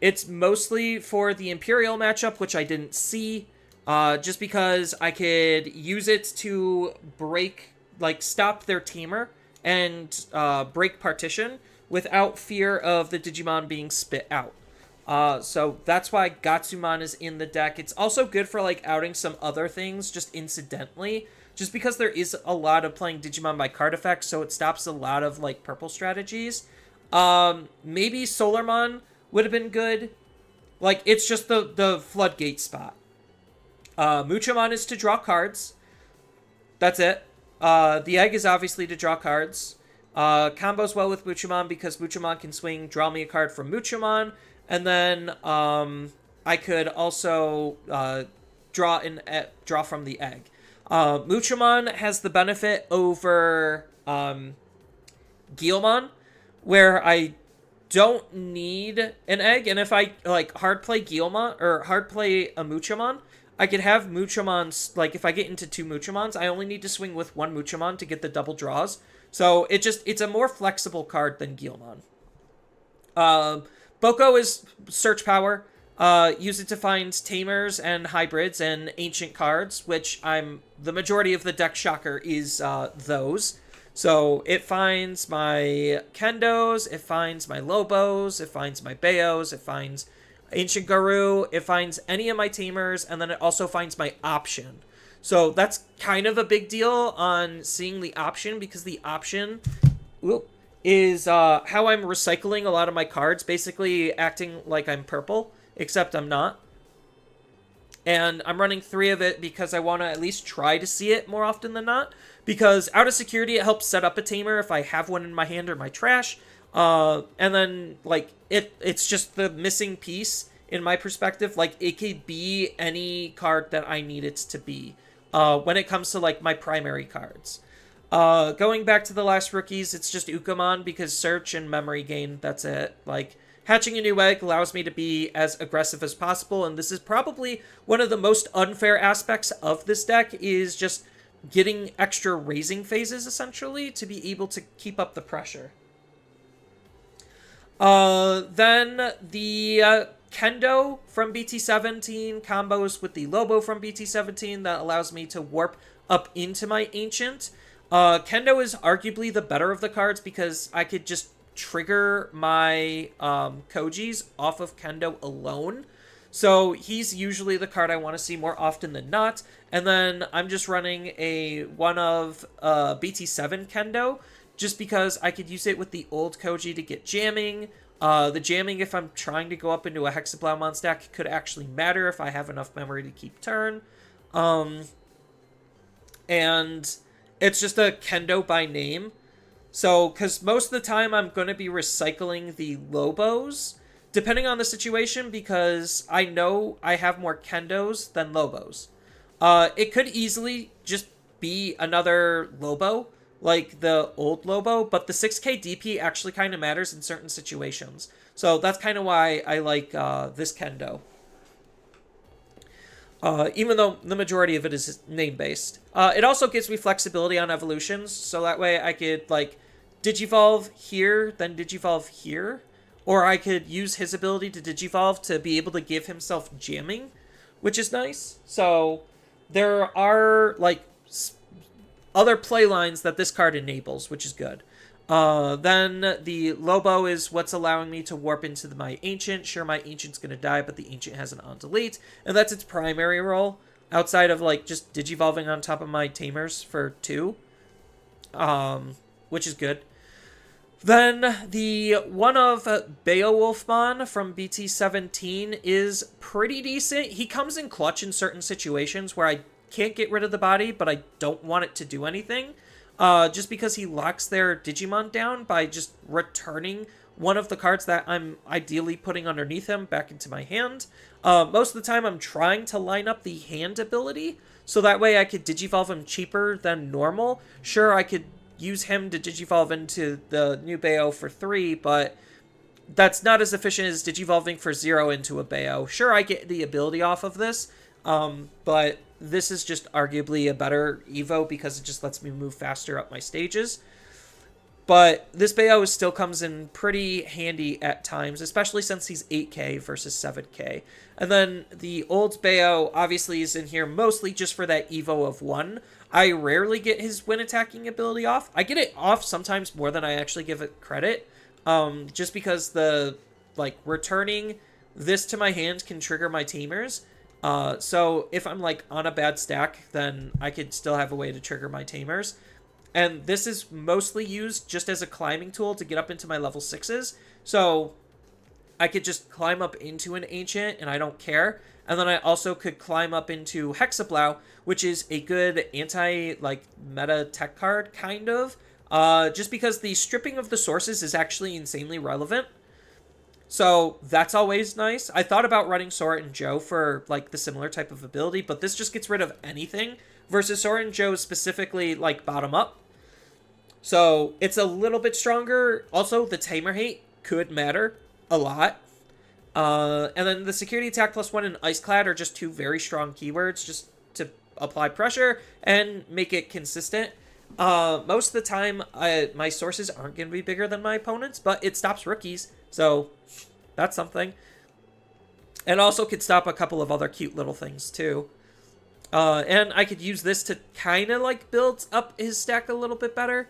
It's mostly for the Imperial matchup, which I didn't see, just because I could use it to break, like, stop their tamer and break partition without fear of the Digimon being spit out. So that's why Gatsumon is in the deck. It's also good for, like, outing some other things just incidentally, just because there is a lot of playing Digimon by card effects, so it stops a lot of, like, purple strategies. Maybe Solarmon would have been good. Like, it's just the floodgate spot. Muchamon is to draw cards. That's it. The egg is obviously to draw cards. Combos well with Muchamon because Muchamon can swing, draw me a card from Muchamon, and then I could also draw from the egg. Muchamon has the benefit over Guilmon, where I don't need an egg, and if I like hard play Guilmon or hard play a Muchamon, I could have Muchamon's, like, if I get into 2 Muchamons, I only need to swing with 1 Muchamon to get the double draws. So it's a more flexible card than Guilmon. Boko is search power. Use it to find tamers and hybrids and ancient cards, which the majority of the deck shocker is those. So it finds my Kendos, it finds my Lobos, it finds my Beos, it finds Ancient Garou, it finds any of my tamers, and then it also finds my option. So that's kind of a big deal on seeing the option, because the option is how I'm recycling a lot of my cards, basically acting like I'm purple, except I'm not. And I'm running 3 of it because I want to at least try to see it more often than not. Because out of security, it helps set up a tamer if I have one in my hand or my trash. And then, like, it's just the missing piece in my perspective. Like, it could be any card that I need it to be when it comes to, like, my primary cards. Going back to the last rookies, it's just Ukamon because search and memory gain, that's it. Like, hatching a new egg allows me to be as aggressive as possible, and this is probably one of the most unfair aspects of this deck, is just getting extra raising phases, essentially, to be able to keep up the pressure. Then the Kendo from BT17 combos with the Lobo from BT17 that allows me to warp up into my Ancient. Kendo is arguably the better of the cards because I could just trigger my Kojis off of Kendo alone. So he's usually the card I want to see more often than not. And then I'm just running a one of BT7 Kendo just because I could use it with the old Koji to get jamming. The jamming, if I'm trying to go up into a Hexablaumon stack, could actually matter if I have enough memory to keep turn. And it's just a Kendo by name. So, because most of the time I'm going to be recycling the Lobos, depending on the situation, because I know I have more Kendos than Lobos. It could easily just be another Lobo, like the old Lobo, but the 6k DP actually kind of matters in certain situations. So that's kind of why I like this Kendo. Even though the majority of it is name-based. It also gives me flexibility on evolutions, so that way I could, like, Digivolve here, then Digivolve here. Or I could use his ability to Digivolve to be able to give himself jamming, which is nice. So there are, like, other play lines that this card enables, which is good. Then the Lobo is what's allowing me to warp into my Ancient. Sure, my Ancient's going to die, but the Ancient has an on-delete, and that's its primary role, outside of, like, just Digivolving on top of my Tamers for 2, which is good. Then the one of Beowulfmon from BT17 is pretty decent. He comes in clutch in certain situations where I can't get rid of the body, but I don't want it to do anything. Just because he locks their Digimon down by just returning one of the cards that I'm ideally putting underneath him back into my hand. Most of the time I'm trying to line up the hand ability, so that way I could Digivolve him cheaper than normal. Sure, I could use him to Digivolve into the new Bayo for 3, but that's not as efficient as Digivolving for 0 into a Bayo. Sure, I get the ability off of this, but this is just arguably a better Evo because it just lets me move faster up my stages. But this Bayo still comes in pretty handy at times, especially since he's 8k versus 7k. And then the old Bayo obviously is in here mostly just for that Evo of 1. I rarely get his wind attacking ability off. I get it off sometimes more than I actually give it credit. Just because the, like, returning this to my hand can trigger my tamers. So if I'm, like, on a bad stack, then I could still have a way to trigger my tamers. And this is mostly used just as a climbing tool to get up into my level 6s. So I could just climb up into an Ancient, and I don't care. And then I also could climb up into Hexablow, which is a good meta tech card, kind of. Just because the stripping of the sources is actually insanely relevant. So that's always nice. I thought about running Sora and Joe for, like, the similar type of ability, but this just gets rid of anything. Versus Sora and Joe specifically, like, bottom up. So it's a little bit stronger. Also, the Tamer Hate could matter a lot. And then the Security Attack +1 and Ice Clad are just two very strong keywords just to apply pressure and make it consistent. Most of the time, my sources aren't going to be bigger than my opponents, but it stops rookies, so that's something. And also could stop a couple of other cute little things, too. And I could use this to kind of, like, build up his stack a little bit better.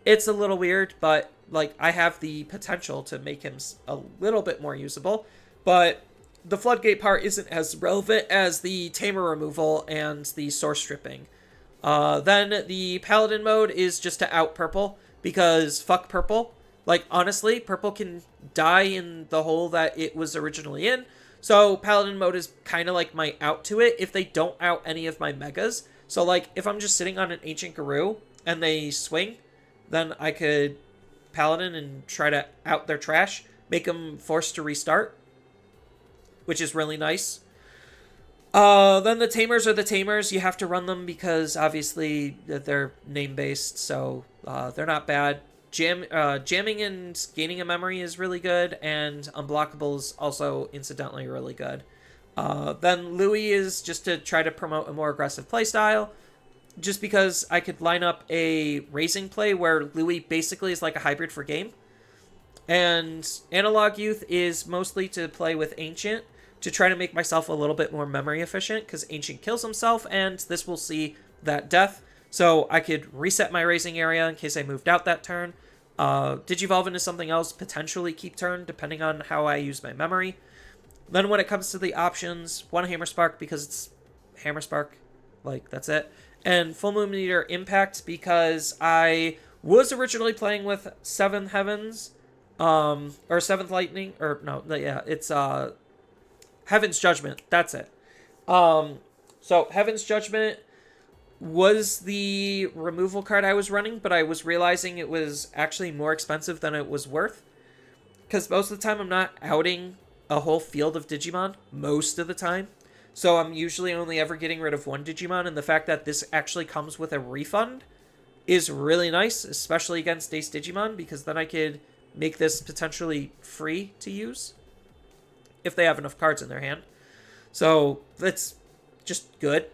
It's a little weird, but, like, I have the potential to make him a little bit more usable. But the Floodgate part isn't as relevant as the Tamer removal and the source stripping. Then the Paladin mode is just to out purple, because fuck purple. Like, honestly, purple can die in the hole that it was originally in. So Paladin mode is kind of like my out to it if they don't out any of my megas. So, like, if I'm just sitting on an Ancient Garou and they swing, then I could Paladin and try to out their trash, make them forced to restart, which is really nice. Then the Tamers are the Tamers. You have to run them because, obviously, they're name-based, so they're not bad. Jamming and gaining a memory is really good, and Unblockable is also, incidentally, really good. Then Louis is just to try to promote a more aggressive playstyle, just because I could line up a Raising play where Louis basically is like a hybrid for game. And Analog Youth is mostly to play with Ancient, to try to make myself a little bit more memory efficient, because Ancient kills himself, and this will see that death. So I could reset my Raising area in case I moved out that turn. Digivolve into something else, potentially keep turn, depending on how I use my memory. Then when it comes to the options, one Hammer Spark because it's Hammer Spark. Like, that's it. And Full Moon Meteor Impact because I was originally playing with 7th Heavens, or 7th Lightning, or no, yeah, it's Heaven's Judgment. That's it. So Heaven's Judgment was the removal card I was running, but I was realizing it was actually more expensive than it was worth. Because most of the time I'm not outing a whole field of Digimon, most of the time. So I'm usually only ever getting rid of one Digimon, and the fact that this actually comes with a refund is really nice, especially against Ace Digimon, because then I could make this potentially free to use if they have enough cards in their hand. So that's just good.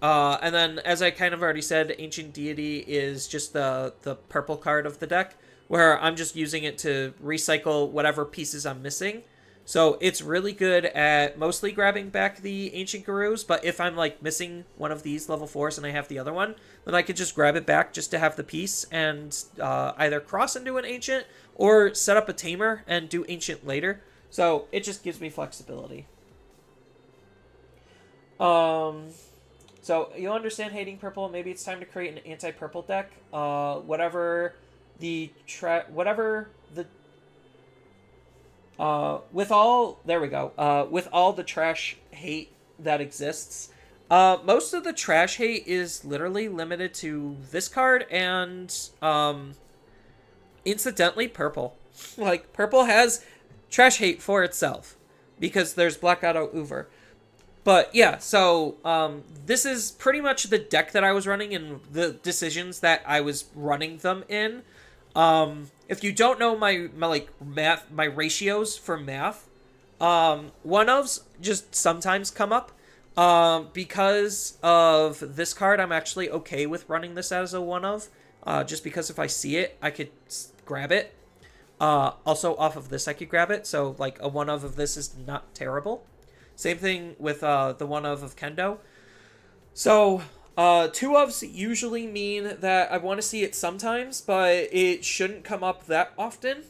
And then, as I kind of already said, Ancient Deity is just the purple card of the deck, where I'm just using it to recycle whatever pieces I'm missing. So it's really good at mostly grabbing back the Ancient Garous, but if I'm, like, missing one of these level 4s and I have the other one, then I could just grab it back just to have the piece and either cross into an Ancient or set up a Tamer and do Ancient later. So it just gives me flexibility. So you'll understand hating purple. Maybe it's time to create an anti-purple deck. With all the trash hate that exists, most of the trash hate is literally limited to this card and, incidentally, purple. Like, purple has trash hate for itself because there's Black Auto Uber. But yeah, so this is pretty much the deck that I was running and the decisions that I was running them in. If you don't know my ratios for math, one-ofs just sometimes come up. Because of this card, I'm actually okay with running this as a one of. Just because if I see it, I could grab it. Also, off of this, I could grab it. So, like, a one of this is not terrible. Same thing with the one of Kendo. So, two ofs usually mean that I want to see it sometimes, but it shouldn't come up that often.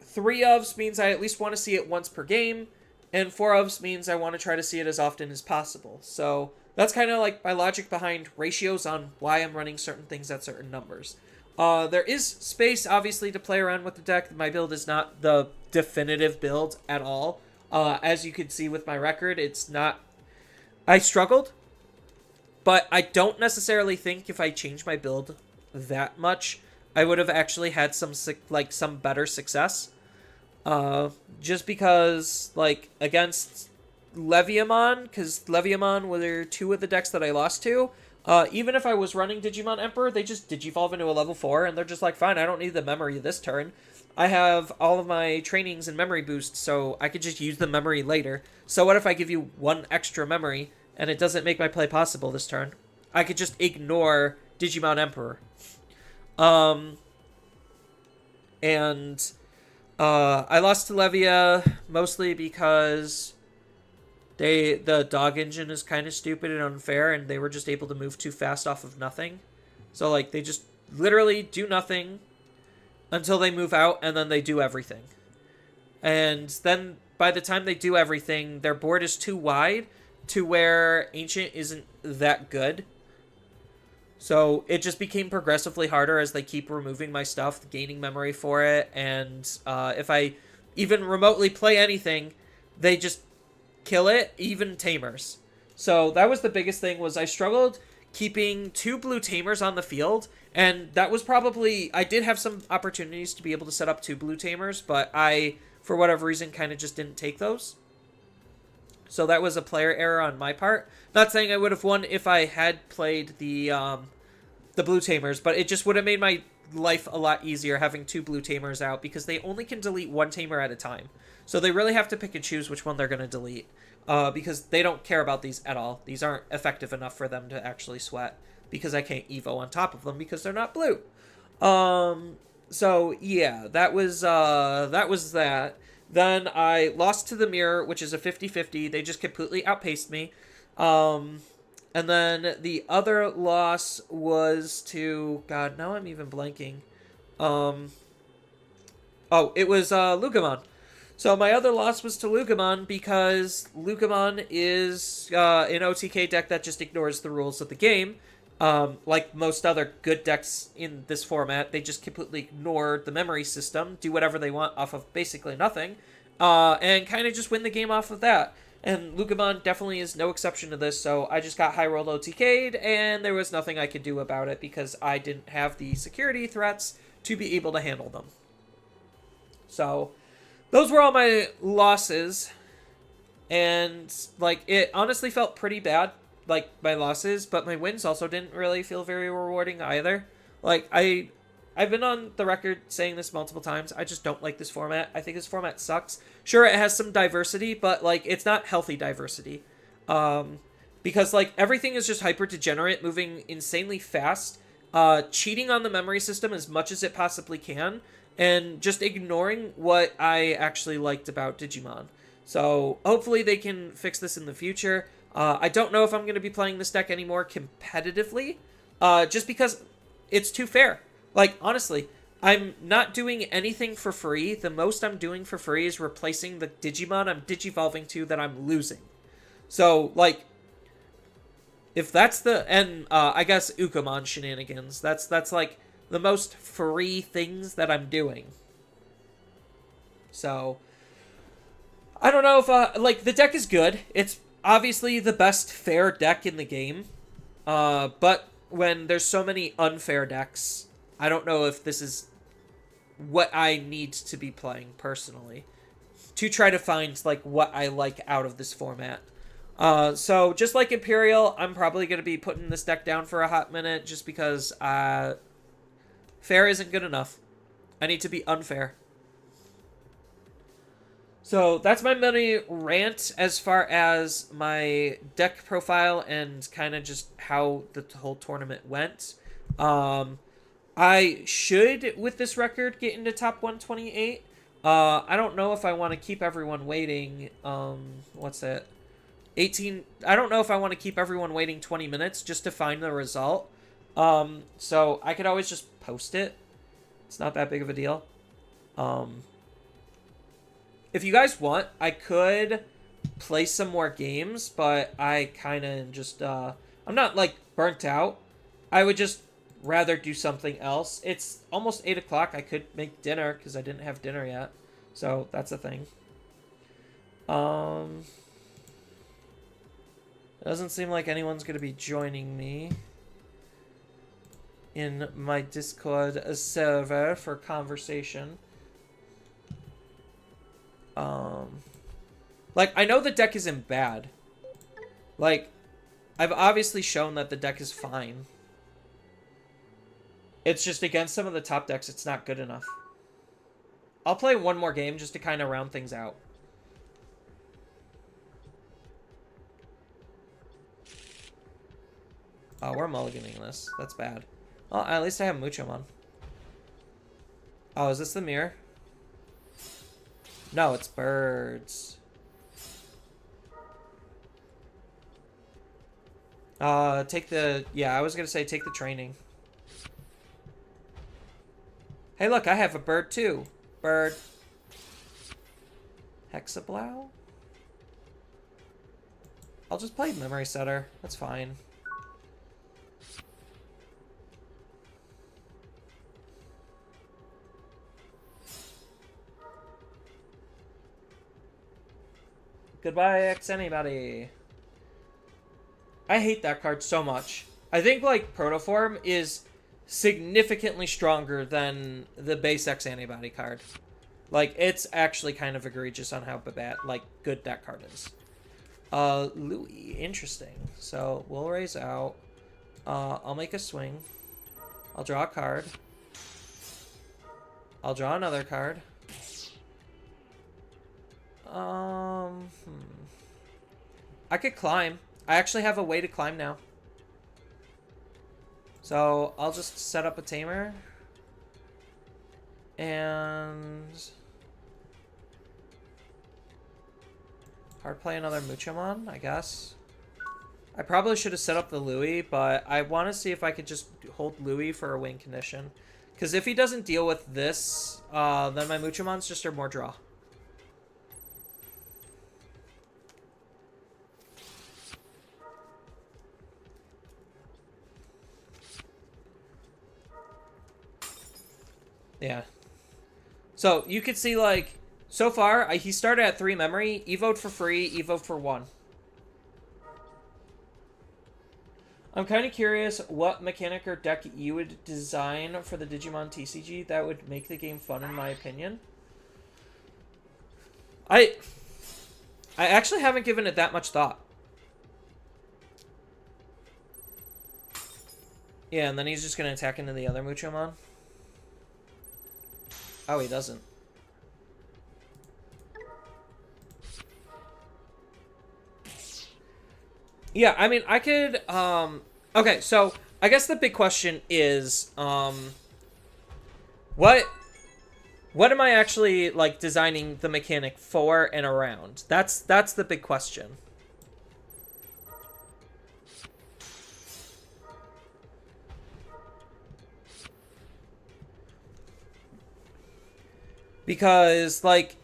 Three ofs means I at least want to see it once per game. And 4 ofs means I want to try to see it as often as possible. So that's kind of like my logic behind ratios on why I'm running certain things at certain numbers. There is space, obviously, to play around with the deck. My build is not the definitive build at all. As you can see with my record, it's not... I struggled, but I don't necessarily think if I change my build that much, I would have actually had some better success. Just because, like, against Leviamon, because Leviamon were 2 of the decks that I lost to, even if I was running Digimon Emperor, they just Digivolve into a level 4, and they're just like, fine, I don't need the memory this turn. I have all of my trainings and memory boosts, so I could just use the memory later. So what if I give you 1 extra memory, and it doesn't make my play possible this turn? I could just ignore Digimon Emperor. I lost to Levia mostly because the dog engine is kind of stupid and unfair, and they were just able to move too fast off of nothing. So, like, they just literally do nothing until they move out, and then they do everything. And then, by the time they do everything, their board is too wide to where Ancient isn't that good. So it just became progressively harder as they keep removing my stuff, gaining memory for it, and if I even remotely play anything, they just kill it, even Tamers. So that was the biggest thing, was I struggled keeping 2 blue Tamers on the field, and that was probably... I did have some opportunities to be able to set up 2 blue Tamers, but I, for whatever reason, kind of just didn't take those. So that was a player error on my part. Not saying I would have won if I had played the blue Tamers, but it just would have made my life a lot easier having 2 blue Tamers out, because they only can delete 1 Tamer at a time. So they really have to pick and choose which one they're going to delete, because they don't care about these at all. These aren't effective enough for them to actually sweat, because I can't Evo on top of them because they're not blue. So yeah, that was that. Then I lost to the Mirror, which is a 50-50. They just completely outpaced me. And then the other loss was to... God, now I'm even blanking. Oh, it was Lugamon. So my other loss was to Lugamon because Lugamon is an OTK deck that just ignores the rules of the game. Like most other good decks in this format, they just completely ignore the memory system, do whatever they want off of basically nothing, and kind of just win the game off of that. And Lugamon definitely is no exception to this, so I just got high rolled OTK'd, and there was nothing I could do about it because I didn't have the security threats to be able to handle them. So, those were all my losses, and, like, it honestly felt pretty bad, like, my losses, but my wins also didn't really feel very rewarding either. Like, I've been on the record saying this multiple times. I just don't like this format. I think this format sucks. Sure, it has some diversity, but, like, it's not healthy diversity. Because, like, everything is just hyper-degenerate, moving insanely fast, cheating on the memory system as much as it possibly can, and just ignoring what I actually liked about Digimon. So, hopefully they can fix this in the future. I don't know if I'm going to be playing this deck anymore competitively, just because it's too fair. Like, honestly, I'm not doing anything for free. The most I'm doing for free is replacing the Digimon I'm Digivolving to that I'm losing. So, like, if that's the... And, I guess Ukamon shenanigans. That's like, the most free things that I'm doing. So, I don't know if, like, the deck is good. It's obviously the best fair deck in the game. But when there's so many unfair decks, I don't know if this is what I need to be playing personally to try to find, like, what I like out of this format. So, just like Imperial, I'm probably going to be putting this deck down for a hot minute just because, fair isn't good enough. I need to be unfair. So that's my mini rant as far as my deck profile and kind of just how the whole tournament went. I should, with this record, get into top 128. I don't know if I want to keep everyone waiting. What's that? 18. I don't know if I want to keep everyone waiting 20 minutes just to find the result. So I could always just post it. It's not that big of a deal. If you guys want, I could play some more games, but I kind of just, I'm not, like, burnt out. I would just rather do something else. It's almost 8 o'clock. I could make dinner because I didn't have dinner yet. So that's a thing. It doesn't seem like anyone's going to be joining me in my Discord server for conversation. Like, I know the deck isn't bad. Like, I've obviously shown that the deck is fine. It's just against some of the top decks, it's not good enough. I'll play one more game just to kind of round things out. Oh, we're mulliganing this. That's bad. Well, at least I have Muchomon. Oh, is this the mirror? No, it's birds. Take the... Yeah, I was gonna say take the training. Hey, look, I have a bird too. Bird. Hexablow? I'll just play Memory Setter. That's fine. Goodbye, X anybody. I hate that card so much. I think, like, Protoform is significantly stronger than the base X antibody card. Like, it's actually kind of egregious on how bad, like, good that card is. Louis, interesting. So, we'll raise out. I'll make a swing. I'll draw a card. I'll draw another card. I could climb. I actually have a way to climb now. So I'll just set up a tamer. And hard play another Muchomon, I guess. I probably should have set up the Louis, but I want to see if I could just hold Louis for a win condition. Because if he doesn't deal with this, then my Muchomons just are more draw. Yeah. So, you could see, like, so far, he started at 3 memory, evoed for free, evoed for 1. I'm kind of curious what mechanic or deck you would design for the Digimon TCG that would make the game fun, in my opinion. I actually haven't given it that much thought. Yeah, and then he's just going to attack into the other Muchomon. Oh, he doesn't. Yeah, I mean, I could, okay, so, I guess the big question is, what am I actually, like, designing the mechanic for and around? That's the big question. Because, like...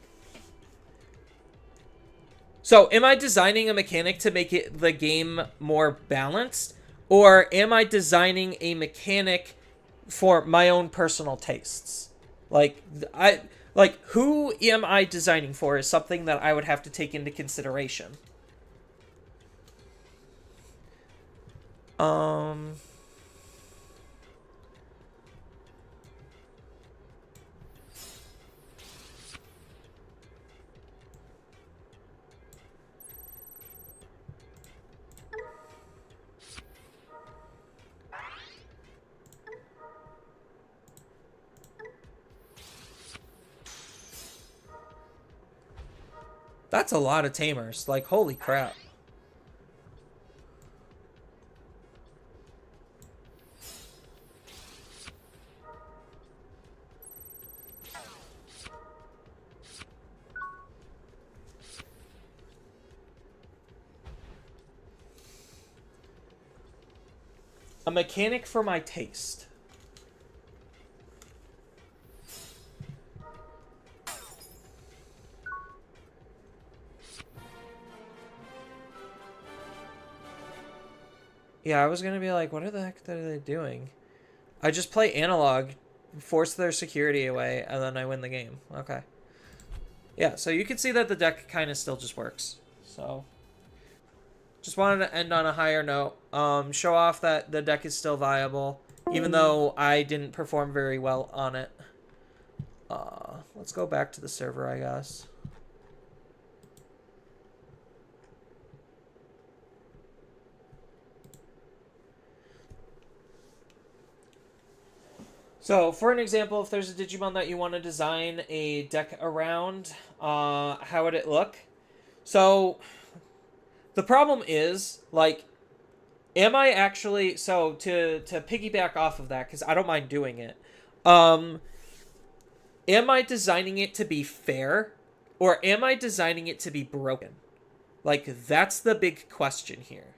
So, am I designing a mechanic to make it the game more balanced? Or am I designing a mechanic for my own personal tastes? Like, who am I designing for is something that I would have to take into consideration. That's a lot of tamers. Like, holy crap. A mechanic for my taste. Yeah, I was gonna be like, what the heck are they doing? I just play analog, force their security away, and then I win the game. Okay. Yeah, so you can see that the deck kind of still just works. So, just wanted to end on a higher note. Show off that the deck is still viable, even though I didn't perform very well on it. Let's go back to the server, I guess. So, for an example, if there's a Digimon that you want to design a deck around, how would it look? So, the problem is, like, am I actually... So, to piggyback off of that, because I don't mind doing it, am I designing it to be fair, or am I designing it to be broken? Like, that's the big question here.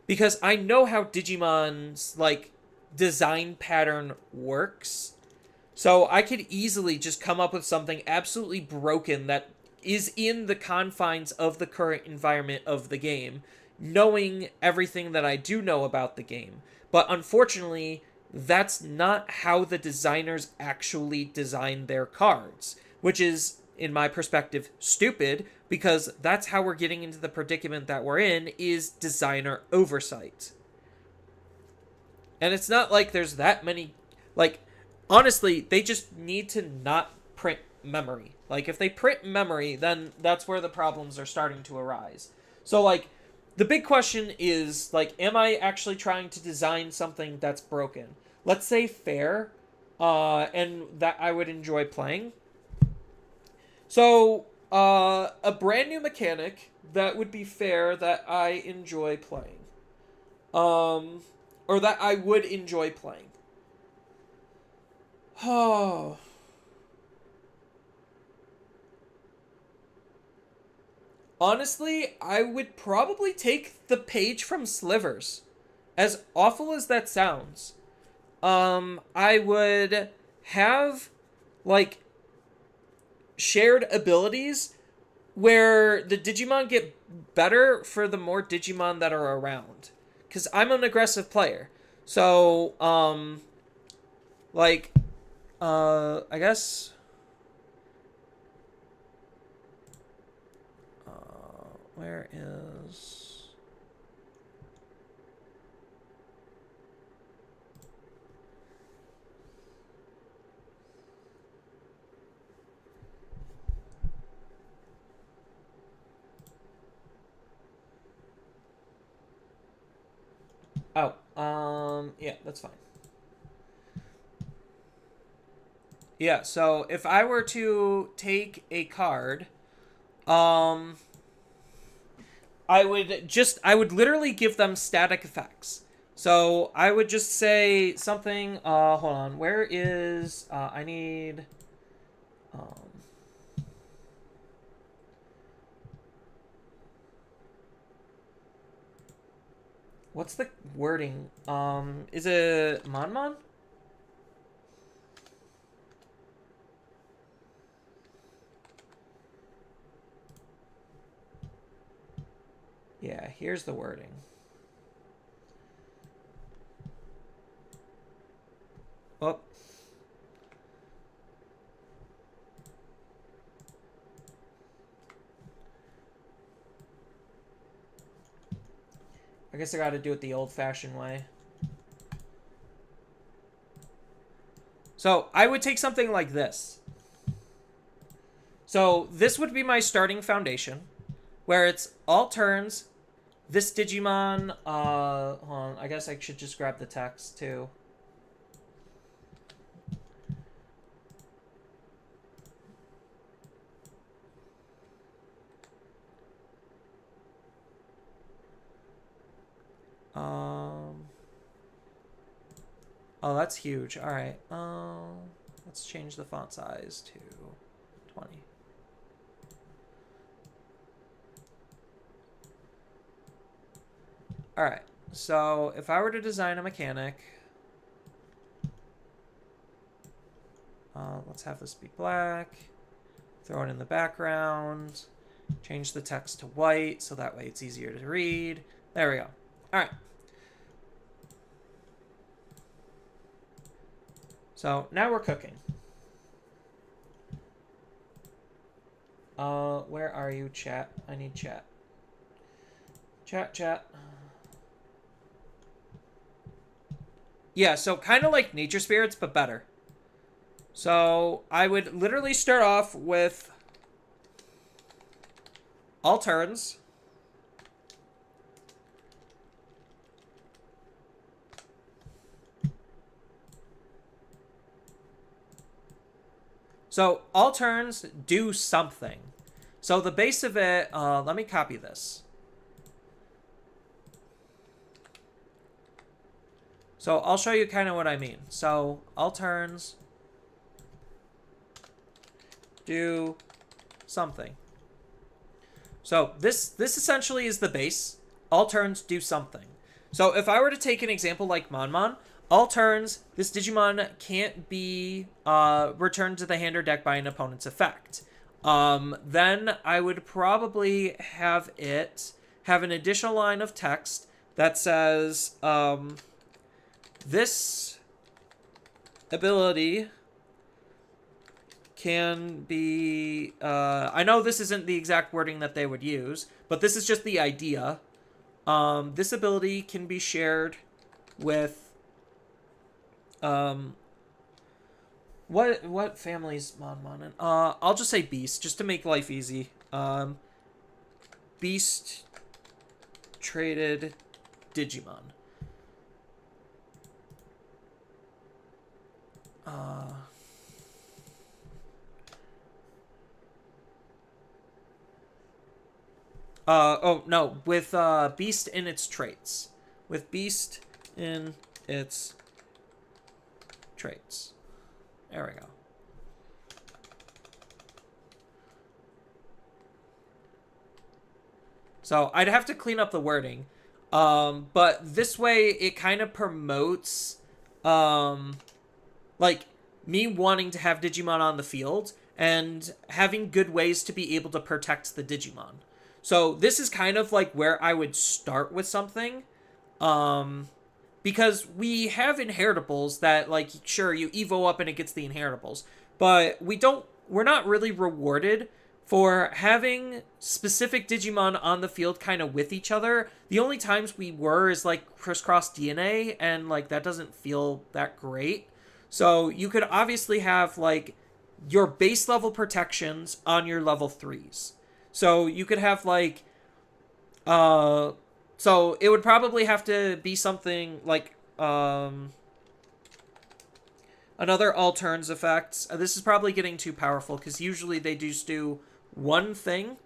Because I know how Digimon's, like, design pattern works. So I could easily just come up with something absolutely broken that is in the confines of the current environment of the game, knowing everything that I do know about the game. But unfortunately, that's not how the designers actually design their cards, which is, in my perspective, stupid, because that's how we're getting into the predicament that we're in, is designer oversight. And it's not like there's that many, like, honestly, they just need to not print memory. Like, if they print memory, then that's where the problems are starting to arise. So, like, the big question is, like, am I actually trying to design something that's broken? Let's say fair, and that I would enjoy playing. So, a brand new mechanic that would be fair that I enjoy playing. Or that I would enjoy playing. Oh. Honestly, I would probably take the page from Slivers. As awful as that sounds. I would have, like, shared abilities where the Digimon get better for the more Digimon that are around. Because I'm an aggressive player. So, like, I guess... where is... yeah, that's fine. Yeah, so if I were to take a card, I would literally give them static effects. So I would just say something, hold on, where is, I need, what's the wording? Is it Monmon? Yeah, here's the wording. Oh. I guess I gotta do it the old-fashioned way. So, I would take something like this. So, this would be my starting foundation, where it's all turns. This Digimon, hold on, I guess I should just grab the text, too. Oh, that's huge. All right. Let's change the font size to 20. All right. So if I were to design a mechanic, let's have this be black. Throw it in the background. Change the text to white so that way it's easier to read. There we go. All right. So now we're cooking. Where are you, chat? I need chat. Chat. Yeah, so kind of like nature spirits, but better. So I would literally start off with all turns. So all turns do something. So the base of it, let me copy this. So I'll show you kind of what I mean. So all turns do something. So this essentially is the base. All turns do something. So if I were to take an example like Mon, all turns, this Digimon can't be returned to the hand or deck by an opponent's effect. Then I would probably have it have an additional line of text that says, this ability can be, I know this isn't the exact wording that they would use, but this is just the idea. This ability can be shared with, what family's Mon in? I'll just say Beast, just to make life easy. Beast traded Digimon. Oh, no, with, Beast in its traits. With Beast in its traits. There we go. So, I'd have to clean up the wording. But this way, it kind of promotes, like, me wanting to have Digimon on the field and having good ways to be able to protect the Digimon. So this is kind of like where I would start with something, because we have inheritables that, like, sure, you evo up and it gets the inheritables, but we're not really rewarded for having specific Digimon on the field kind of with each other. The only times we were is like crisscross DNA, and like that doesn't feel that great. So you could obviously have like your base level protections on your level 3s. So you could have like, so it would probably have to be something like, another all turns effect. This is probably getting too powerful because usually they just do one thing,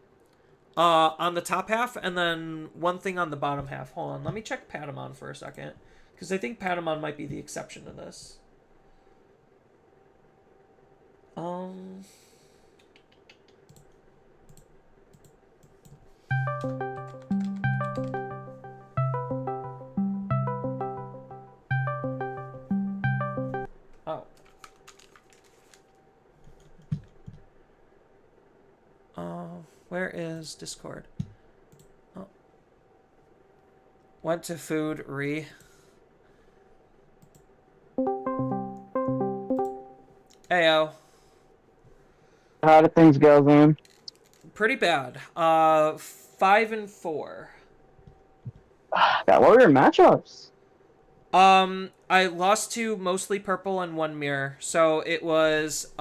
on the top half and then one thing on the bottom half. Hold on, let me check Patamon for a second because I think Patamon might be the exception to this. Where is Discord? Oh. Went to food, Ayo. How did things go, man? Pretty bad. 5-4. What were your matchups? I lost to mostly purple and one mirror. So it was,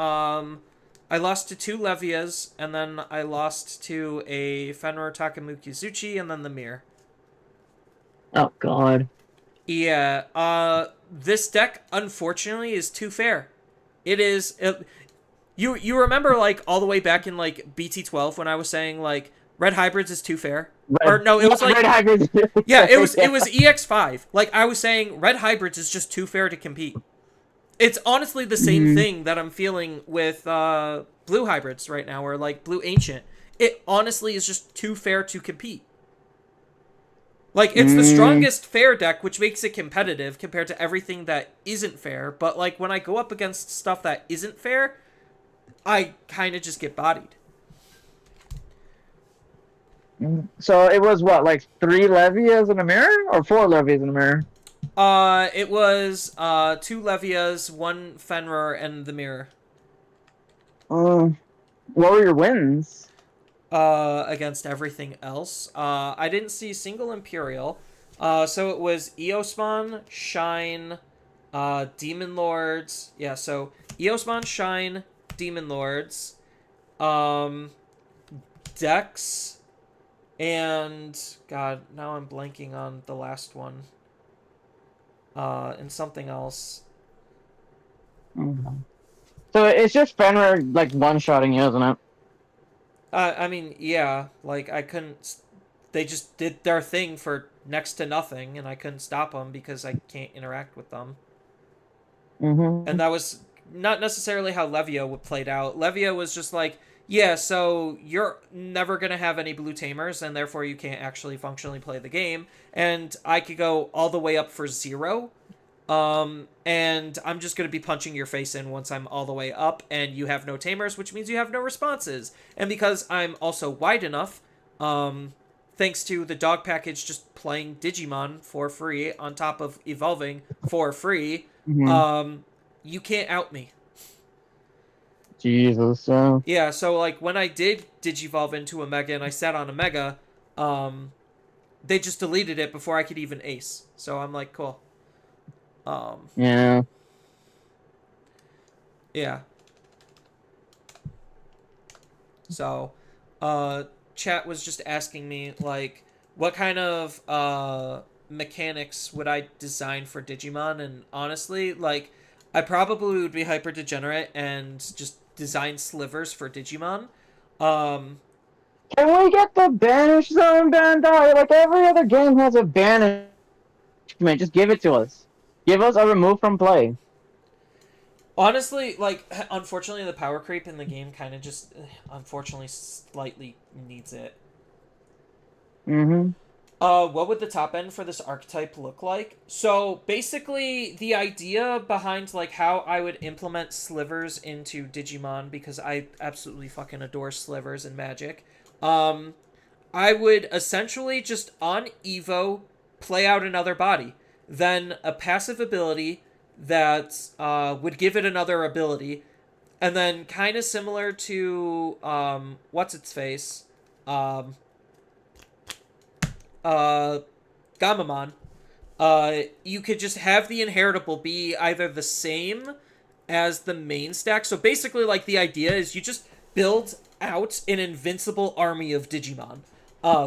I lost to 2 Levias, and then I lost to a Fenrir Takamukizuchi, and then the mirror. Oh, God. Yeah, this deck, unfortunately, is too fair. It is... You remember, like, all the way back in, like, BT12 when I was saying, like, Red Hybrids is too fair? Or no, it was like red hybrids. yeah, it was EX5. Like I was saying, red hybrids is just too fair to compete. It's honestly the same thing that I'm feeling with blue hybrids right now, or like blue ancient. It honestly is just too fair to compete. Like it's the strongest fair deck, which makes it competitive compared to everything that isn't fair. But like when I go up against stuff that isn't fair, I kind of just get bodied. So it was what, like 3 Levias in a mirror, or 4 Levias in a mirror? It was 2 Levias, 1 Fenrir, and the mirror. What were your wins? Against everything else. I didn't see single Imperial. So it was Eosmon, Shine, Demon Lords. Yeah, so Eosmon, Shine, Demon Lords, Dex, and God, now I'm blanking on the last one. And something else. So it's just Fenrir like one-shotting you, isn't it? I mean, yeah, like I couldn't. They just did their thing for next to nothing, and I couldn't stop them because I can't interact with them. And that was not necessarily how Levio would played out. Levio was just like, yeah, so you're never gonna have any blue tamers, and therefore you can't actually functionally play the game. And I could go all the way up for 0. And I'm just going to be punching your face in once I'm all the way up, and you have no tamers, which means you have no responses. And because I'm also wide enough, thanks to the dog package just playing Digimon for free on top of evolving for free, you can't out me. Jesus. Yeah, so like when I did Digivolve into a Mega and I sat on a Mega, they just deleted it before I could even ace. So I'm like, cool. Yeah. Yeah. So, chat was just asking me, like, what kind of, mechanics would I design for Digimon? And honestly, like, I probably would be hyper degenerate and just design slivers for Digimon. Can we get the banish zone, Bandai? Like every other game has a banishment. Just give it to us. Give us a remove from play. Honestly, like, unfortunately, the power creep in the game kind of just, unfortunately, slightly needs it. What would the top end for this archetype look like? So, basically, the idea behind, like, how I would implement slivers into Digimon, because I absolutely fucking adore slivers and Magic, I would essentially just, on Evo, play out another body. Then a passive ability that would give it another ability, and then kind of similar to what's-its-face, Gamamon, you could just have the inheritable be either the same as the main stack. So basically, like, the idea is you just build out an invincible army of Digimon.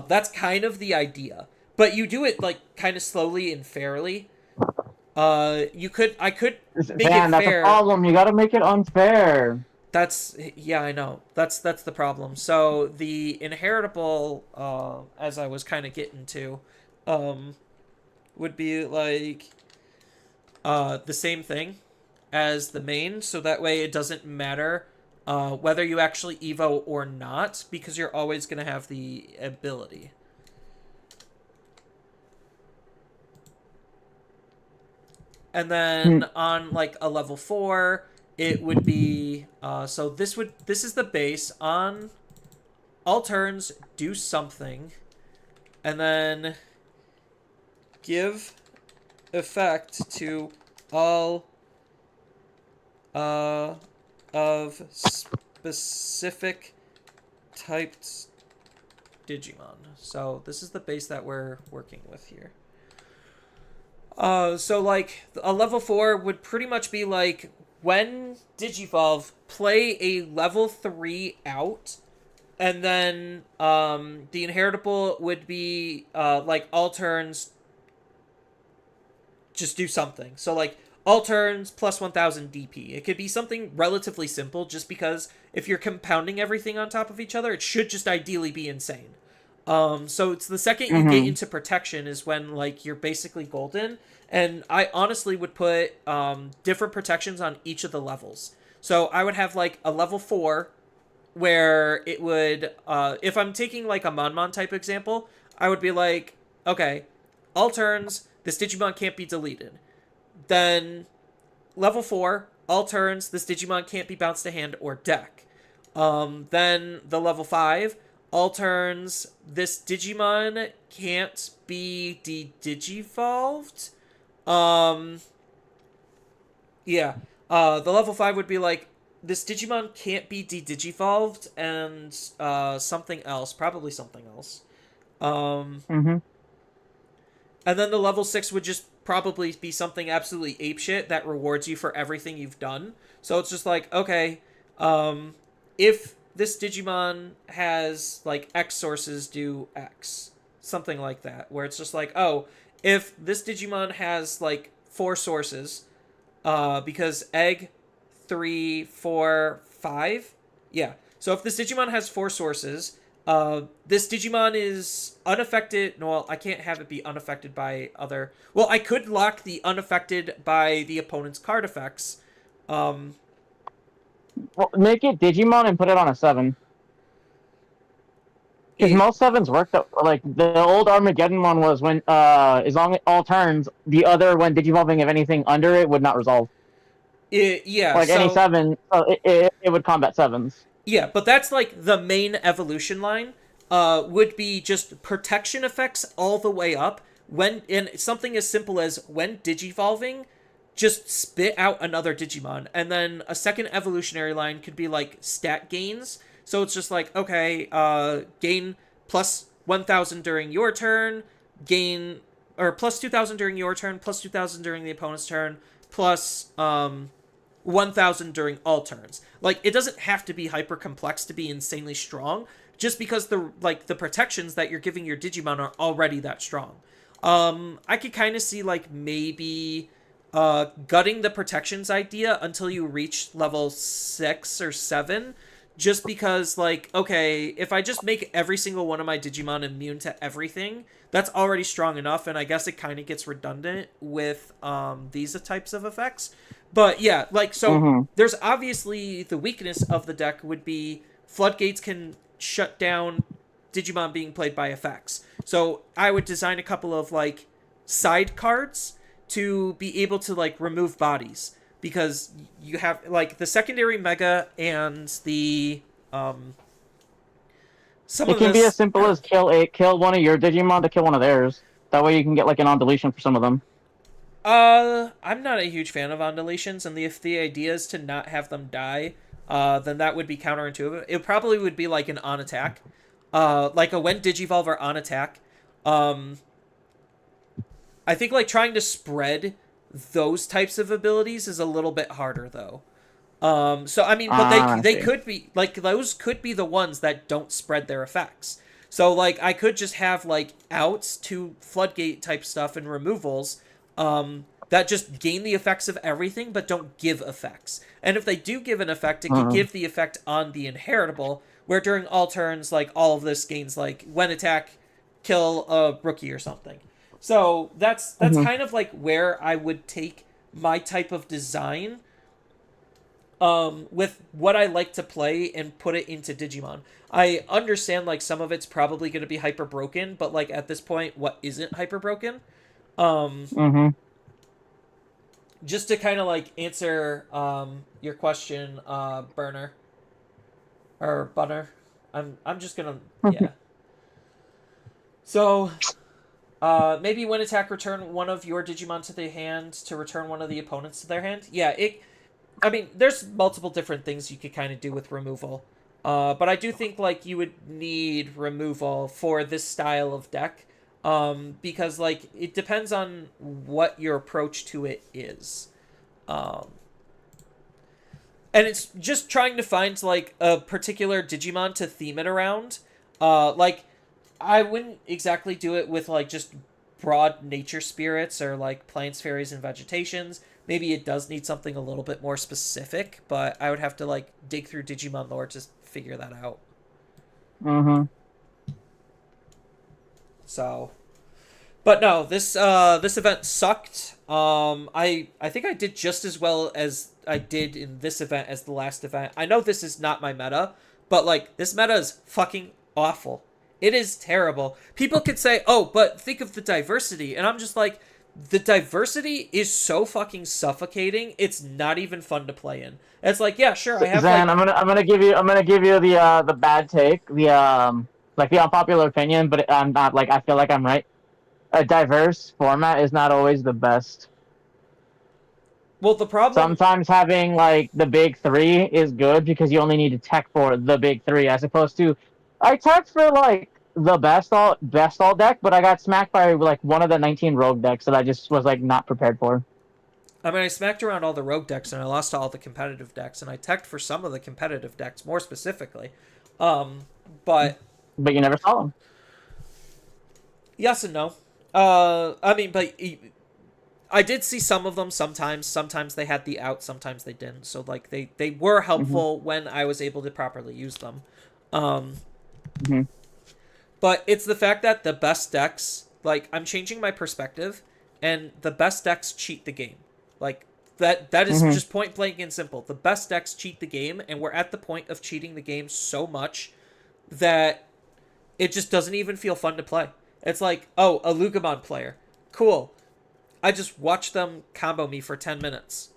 That's kind of the idea. But you do it, like, kind of slowly and fairly. I could make it fair. That's a problem. You gotta make it unfair. Yeah, I know. That's the problem. So the inheritable, as I was kind of getting to, would be like the same thing as the main. So that way it doesn't matter whether you actually Evo or not, because you're always going to have the ability. And then on like a level 4, it would be so this is the base. On all turns, do something, and then give effect to all of specific typed Digimon. So this is the base that we're working with here. So like a level 4 would pretty much be like when Digivolve, play a level 3 out, and then the inheritable would be like all turns just do something. So like all turns plus 1000 DP. It could be something relatively simple, just because if you're compounding everything on top of each other, it should just ideally be insane. So it's the second you get into protection is when like you're basically golden. And I honestly would put different protections on each of the levels. So I would have like a level 4 where it would, if I'm taking like a Monmon type example, I would be like, okay, all turns, this Digimon can't be deleted. Then level 4, all turns, this Digimon can't be bounced to hand or deck. Then the level 5, all turns, this Digimon can't be de-digivolved. Yeah. The level 5 would be like, this Digimon can't be de-digivolved and something else. Probably something else. And then the level 6 would just probably be something absolutely apeshit that rewards you for everything you've done. So it's just like, okay, if this Digimon has, like, X sources do X. Something like that. Where it's just like, oh, if this Digimon has, like, 4 sources, because egg, 3, 4, 5? Yeah. So if this Digimon has 4 sources, this Digimon is unaffected. No, well, I can't have it be unaffected by other... Well, I could lock the unaffected by the opponent's card effects. Well, make it Digimon and put it on a 7. Because most 7s work, like, the old Armageddon one was when, as long as all turns, the other, when Digivolving, if anything under it, would not resolve. Yeah, like, any 7, it would combat 7s. Yeah, but that's like the main evolution line, would be just protection effects all the way up. And something as simple as when Digivolving, just spit out another Digimon. And then a second evolutionary line could be like stat gains. So it's just like, okay, gain plus 1,000 during your turn, gain, or plus 2,000 during your turn, plus 2,000 during the opponent's turn, plus 1,000 during all turns. Like, it doesn't have to be hyper complex to be insanely strong, just because the protections that you're giving your Digimon are already that strong. I could kind of see, like, maybe gutting the protections idea until you reach level 6 or 7, just because, like, okay, if I just make every single one of my Digimon immune to everything, that's already strong enough, and I guess it kind of gets redundant with these types of effects. But yeah, like, so there's obviously the weakness of the deck would be floodgates can shut down Digimon being played by effects. So I would design a couple of, like, side cards to be able to, like, remove bodies. Because you have, like, the secondary Mega and the, It can be as simple as kill one of your Digimon to kill one of theirs. That way you can get, like, an on-deletion for some of them. I'm not a huge fan of on-deletions, and if the idea is to not have them die, then that would be counterintuitive. It probably would be, like, an on-attack. Like a when Digivolve or on-attack. I think, like, trying to spread those types of abilities is a little bit harder, though. So, I mean, but they could be, like, those could be the ones that don't spread their effects. So, like, I could just have, like, outs to floodgate type stuff and removals, that just gain the effects of everything, but don't give effects. And if they do give an effect, it can give the effect on the inheritable, where during all turns, like, all of this gains, like, when attack, kill a rookie or something. So that's kind of like where I would take my type of design with what I like to play and put it into Digimon. I understand, like, some of it's probably going to be hyper broken, but, like, at this point, what isn't hyper broken? Just to kind of, like, answer your question, Burner or Bunner. I'm just gonna yeah. So maybe when attack, return one of your Digimon to the hand to return one of the opponents to their hand. Yeah, I mean, there's multiple different things you could kind of do with removal. But I do think, like, you would need removal for this style of deck. Because, like, it depends on what your approach to it is. And it's just trying to find, like, a particular Digimon to theme it around. Like, I wouldn't exactly do it with, like, just broad nature spirits or, like, plants, fairies, and vegetations. Maybe it does need something a little bit more specific, but I would have to, like, dig through Digimon lore to figure that out. So, but no, this event sucked. I think I did just as well as I did in this event as the last event. I know this is not my meta, but like this meta is fucking awful. It is terrible. People could say, "Oh, but think of the diversity," and I'm just like, the diversity is so fucking suffocating. It's not even fun to play in. It's like, yeah, sure, I have. Zan, like... I'm gonna give you the bad take, the unpopular opinion, but I'm not like I feel like I'm right. A diverse format is not always the best. Well, the problem. Sometimes having like the big three is good because you only need to tech for the big three, as opposed to I teched for like the best all deck, but I got smacked by like one of the 19 rogue decks that I just was like not prepared for. I mean, I smacked around all the rogue decks and I lost to all the competitive decks, and I teched for some of the competitive decks more specifically. But you never saw them. Yes and no. I mean, but I did see some of them sometimes. Sometimes they had the out, sometimes they didn't. So like they were helpful when I was able to properly use them. But it's the fact that the best decks, like, I'm changing my perspective, and the best decks cheat the game. Like, that is just point blank and simple. The best decks cheat the game, and we're at the point of cheating the game so much that it just doesn't even feel fun to play. It's like, oh, a Lugamon player. Cool. I just watched them combo me for 10 minutes.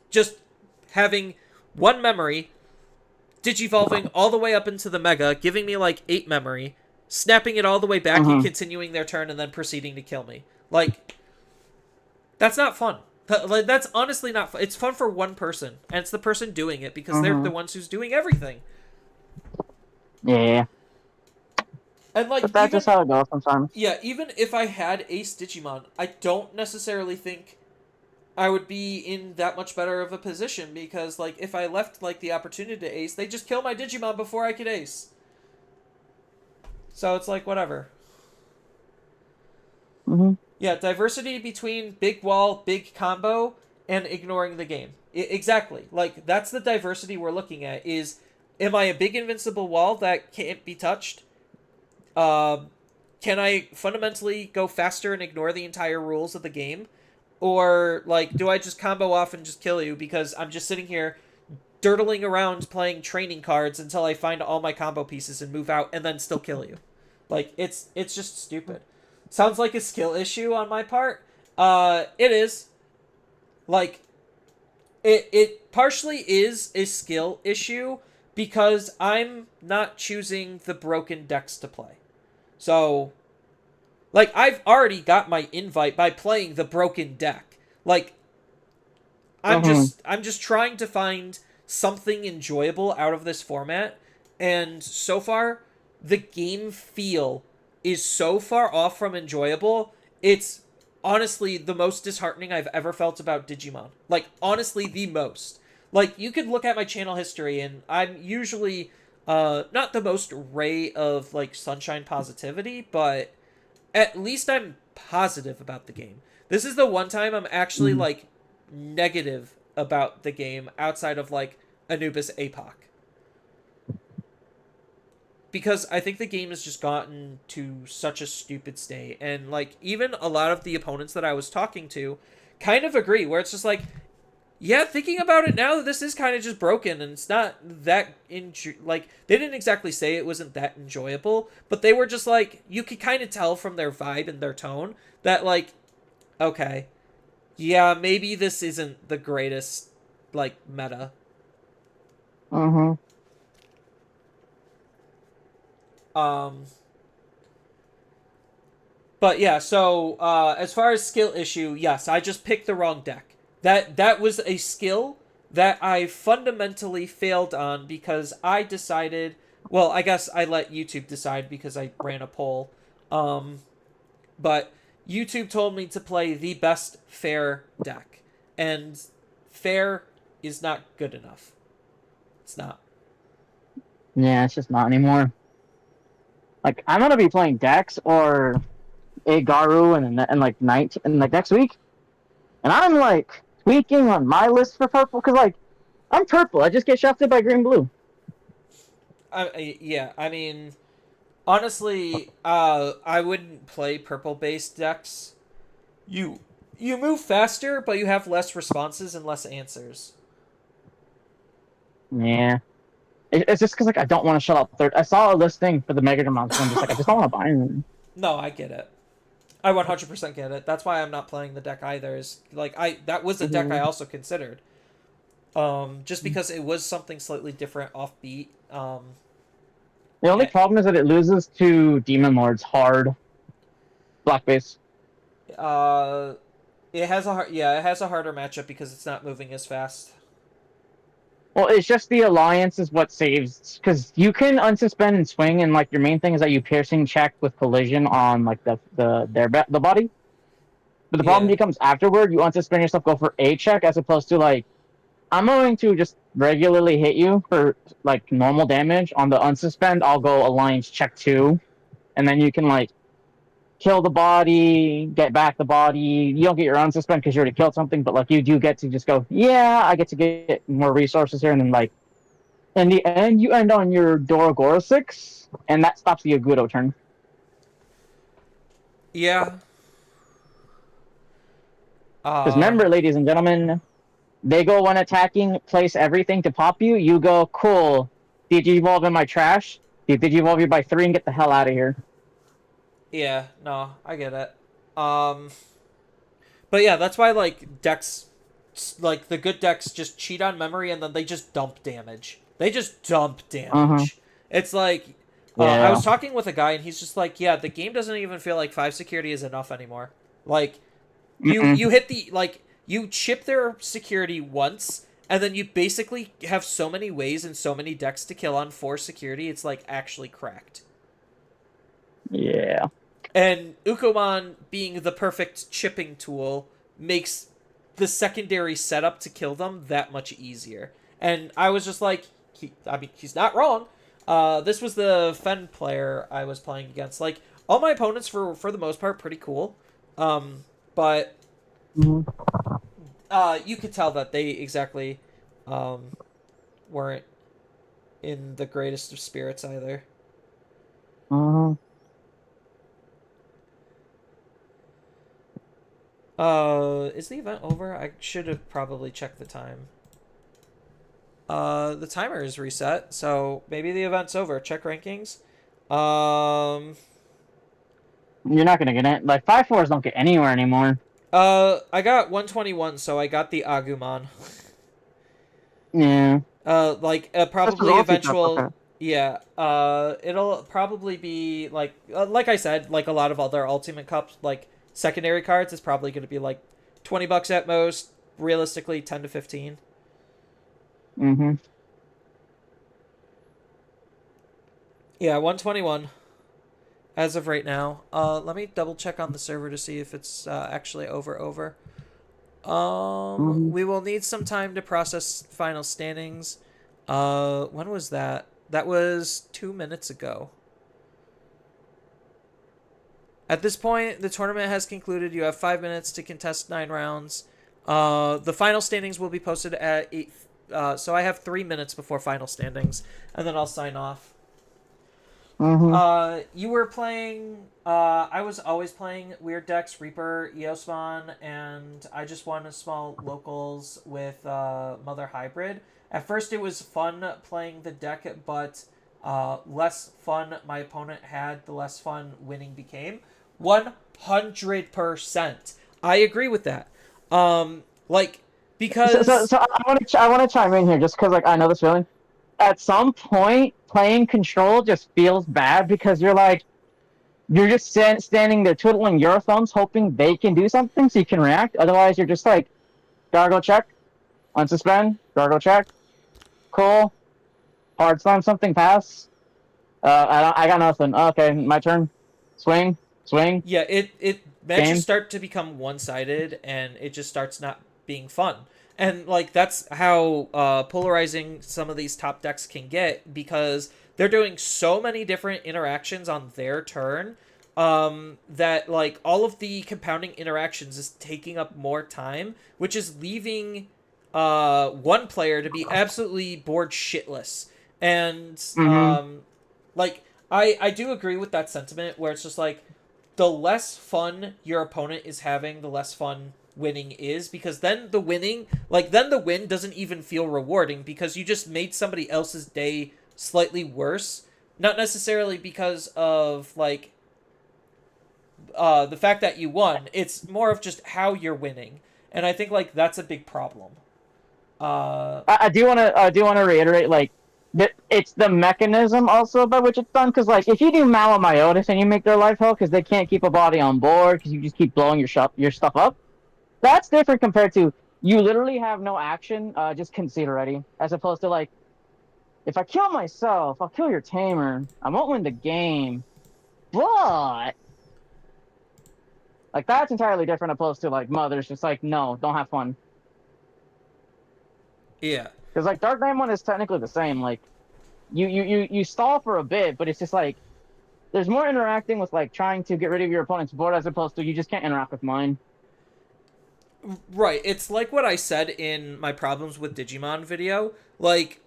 Just having one memory, digivolving all the way up into the Mega, giving me like 8 memory, snapping it all the way back and continuing their turn and then proceeding to kill me. Like, that's not fun. That's honestly not fun. It's fun for one person, and it's the person doing it because they're the ones who's doing everything. Yeah. And like, but that's just how it goes sometimes. Yeah, even if I had Ace Digimon, I don't necessarily think I would be in that much better of a position, because like if I left like the opportunity to Ace, they just kill my Digimon before I could Ace. So it's like, whatever. Yeah, diversity between big wall, big combo, and ignoring the game. Exactly. Like, that's the diversity we're looking at, is, am I a big invincible wall that can't be touched? Can I fundamentally go faster and ignore the entire rules of the game? Or, like, do I just combo off and just kill you because I'm just sitting here dirtling around playing training cards until I find all my combo pieces and move out and then still kill you? Like, it's just stupid. Sounds like a skill issue on my part. It is. Like, it partially is a skill issue because I'm not choosing the broken decks to play. So, like, I've already got my invite by playing the broken deck. Like, I'm just trying to find something enjoyable out of this format, and so far, the game feel is so far off from enjoyable. It's honestly the most disheartening I've ever felt about Digimon. Like, honestly, the most. Like, you could look at my channel history, and I'm usually not the most ray of, like, sunshine positivity, but at least I'm positive about the game. This is the one time I'm actually, like, negative about the game outside of, like, Anubis APOC. Because I think the game has just gotten to such a stupid state. And, like, even a lot of the opponents that I was talking to kind of agree, where it's just like, yeah, thinking about it now, this is kind of just broken, and it's not that, like, they didn't exactly say it wasn't that enjoyable, but they were just like, you could kind of tell from their vibe and their tone that, like, okay, yeah, maybe this isn't the greatest, like, meta. But yeah, so, as far as skill issue, yes, I just picked the wrong deck. That was a skill that I fundamentally failed on because I decided, well, I guess I let YouTube decide because I ran a poll. But YouTube told me to play the best fair deck. And fair is not good enough. It's not. Yeah, it's just not anymore. Like, I'm gonna be playing Dex or a Garu and like Knight and like next week, and I'm like tweaking on my list for purple because like I'm purple. I just get shafted by green blue. Yeah, I mean, Honestly, I wouldn't play purple-based decks. You move faster, but you have less responses and less answers. Yeah. It's just because like I don't want to shut up third. I saw a listing for the Mega Dramons, so I'm just like I just don't want to buy them. No, I get it. I 100% get it. That's why I'm not playing the deck either. Is like that was a deck I also considered. Just because it was something slightly different, offbeat. The only problem is that it loses to Demon Lords hard. Black base. It has a harder matchup because it's not moving as fast. Well, it's just the alliance is what saves, because you can unsuspend and swing, and like your main thing is that you piercing check with collision on like the body. But the problem becomes afterward, you unsuspend yourself, go for a check, as opposed to like, I'm going to just regularly hit you for like normal damage. On the unsuspend, I'll go alliance check 2, and then you can like kill the body, get back the body. You don't get your unsuspend because you already killed something, but like you do get to just go, yeah, I get to get more resources here, and then like in the end you end on your Doragora 6, and that stops the Agudo turn. Yeah. Because remember, ladies and gentlemen, they go when attacking, place everything to pop you. You go, cool. Digivolve in my trash. Digivolve you by 3 and get the hell out of here. Yeah, no, I get it. But yeah, that's why like decks, like the good decks, just cheat on memory and then they just dump damage. They just dump damage. It's like I was talking with a guy and he's just like, yeah, the game doesn't even feel like 5 security is enough anymore. Like you hit the like you chip their security once. And then you basically have so many ways and so many decks to kill on 4 security, it's like actually cracked. Yeah. And Ukomon being the perfect chipping tool makes the secondary setup to kill them that much easier. And I was just like, he's not wrong. This was the Fen player I was playing against. Like, all my opponents, for the most part, pretty cool. But you could tell that they exactly weren't in the greatest of spirits either. Is the event over? I should have probably checked the time. The timer is reset, so maybe the event's over. Check rankings. You're not gonna get it. Like 5-4s don't get anywhere anymore. I got 121, so I got the Agumon. Yeah. Probably eventual. Okay. Yeah. It'll probably be like I said, like a lot of other Ultimate Cups, like secondary cards is probably going to be like $20 at most. Realistically, 10 to 15. Yeah, 121 as of right now. Let me double check on the server to see if it's actually over. We will need some time to process final standings. When was that? That was 2 minutes ago. At this point, the tournament has concluded. You have 5 minutes to contest 9 rounds. The final standings will be posted at 8. So I have 3 minutes before final standings, and then I'll sign off. You were playing. I was always playing Weird Decks, Reaper, Eosmon, and I just won a small locals with Mother Hybrid. At first, it was fun playing the deck, but less fun my opponent had, the less fun winning became. 100%. I agree with that. Because so I want to chime in here just because like I know this feeling. At some point, playing Control just feels bad because you're just standing there twiddling your thumbs, hoping they can do something so you can react. Otherwise, you're just like, Gargo check, unsuspend, Gargo check, cool, hard slam something, pass. I got nothing. Okay, my turn. Swing. Yeah, it matches start to become one-sided, and it just starts not being fun. And like that's how polarizing some of these top decks can get, because they're doing so many different interactions on their turn that like all of the compounding interactions is taking up more time, which is leaving one player to be absolutely bored shitless. And like I do agree with that sentiment where it's just like the less fun your opponent is having, the less fun winning is, because then the win doesn't even feel rewarding because you just made somebody else's day slightly worse, not necessarily because of like the fact that you won. It's more of just how you're winning, and I think like that's a big problem. I do want to reiterate, like, that it's the mechanism also by which it's done. Because like, if you do Malamyotis and you make their life hell because they can't keep a body on board because you just keep blowing your stuff up, that's different compared to you literally have no action, just concede already. As opposed to like, if I kill myself, I'll kill your tamer. I won't win the game, but like that's entirely different. Opposed to like Mother's just like, no, don't have fun. Yeah. Because like Dark Knight 1 is technically the same. Like, you stall for a bit, but it's just like there's more interacting with like trying to get rid of your opponent's board as opposed to you just can't interact with mine. Right. It's like what I said in my problems with Digimon video. Like,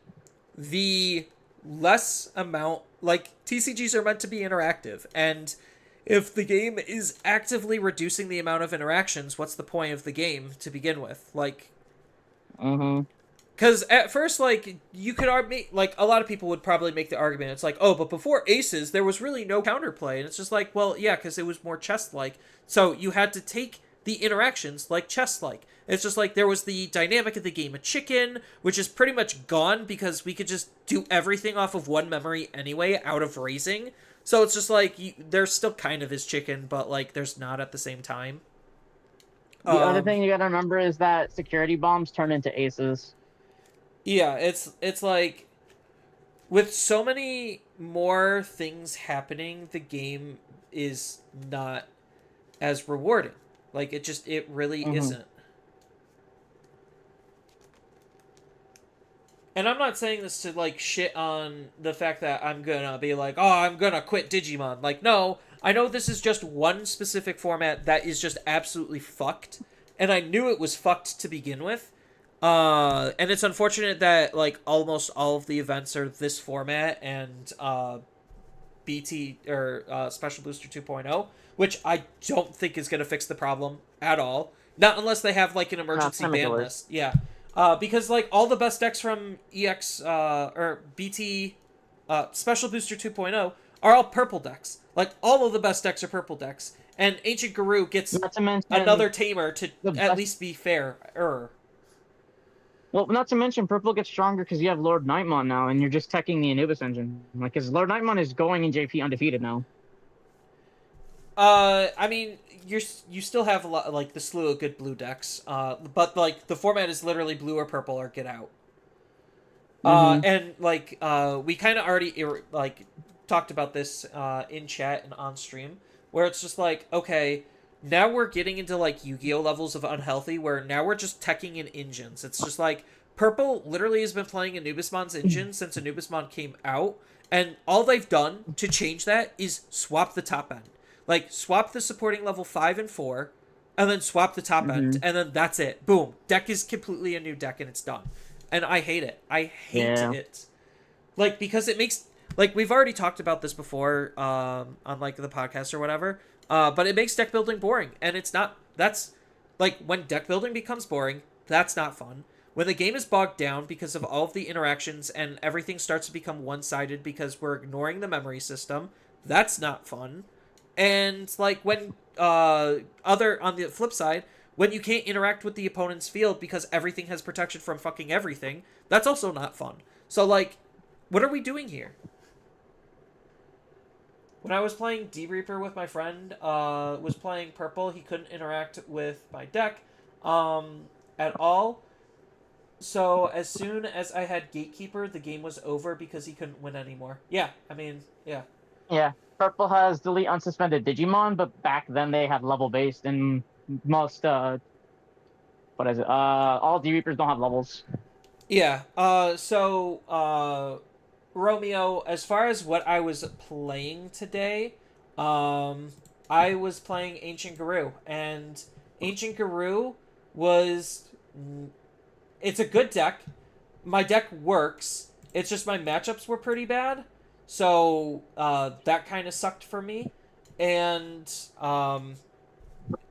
the less amount, like, TCGs are meant to be interactive, and if the game is actively reducing the amount of interactions, what's the point of the game to begin with? Like, because at first, like, you could argue, like, a lot of people would probably make the argument, it's like, oh, but before Aces, there was really no counterplay, and it's just like, well, yeah, because it was more chess-like, so you had to take the interactions like chess-like. It's just like there was the dynamic of the game of chicken, which is pretty much gone because we could just do everything off of one memory anyway, out of raising. So it's just like, there's still kind of is chicken, but like there's not at the same time. The other thing you gotta remember is that security bombs turn into aces. Yeah, it's like, with so many more things happening, the game is not as rewarding. Like, it really isn't. And I'm not saying this to, like, shit on the fact that I'm gonna be like, oh, I'm gonna quit Digimon. Like, no, I know this is just one specific format that is just absolutely fucked, and I knew it was fucked to begin with. And it's unfortunate that, like, almost all of the events are this format and, BT, or, Special Booster 2.0, which I don't think is gonna fix the problem at all. Not unless they have, like, an emergency ban list. Yeah. Because, like, all the best decks from EX, or BT, Special Booster 2.0 are all purple decks. Like, all of the best decks are purple decks. And Ancient Garou gets another tamer to at least be fair. Well, not to mention, purple gets stronger because you have Lord Nightmon now, and you're just teching the Anubis engine. Like, because Lord Nightmon is going in JP undefeated now. I mean, you still have a lot, like, the slew of good blue decks, but, like, the format is literally blue or purple or get out. And, like, we kind of already, like, talked about this, in chat and on stream, where it's just like, okay, now we're getting into, like, Yu-Gi-Oh! Levels of unhealthy, where now we're just teching in engines. It's just like, Purple literally has been playing Anubismon's engine since Anubismon came out, and all they've done to change that is swap the top end. Like, swap the supporting level 5 and 4, and then swap the top end, and then that's it. Boom. Deck is completely a new deck, and it's done. And I hate it. I hate it. Like, because it makes... Like, we've already talked about this before, on, like, the podcast or whatever, but it makes deck building boring, and it's not... That's... Like, when deck building becomes boring, that's not fun. When the game is bogged down because of all of the interactions and everything starts to become one-sided because we're ignoring the memory system, that's not fun. And, like, when, on the flip side, when you can't interact with the opponent's field because everything has protection from fucking everything, that's also not fun. So, like, what are we doing here? When I was playing D-Reaper with my friend, was playing purple, he couldn't interact with my deck, at all. So, as soon as I had Gatekeeper, the game was over because he couldn't win anymore. Yeah, I mean, yeah. Yeah. Purple has delete unsuspended Digimon, but back then they had level based, and most what is it? All D-Reapers don't have levels. Yeah. So Romeo, as far as what I was playing today, I was playing Ancient Garou, and Ancient Garou was... It's a good deck. My deck works. It's just my matchups were pretty bad. So that kind of sucked for me. And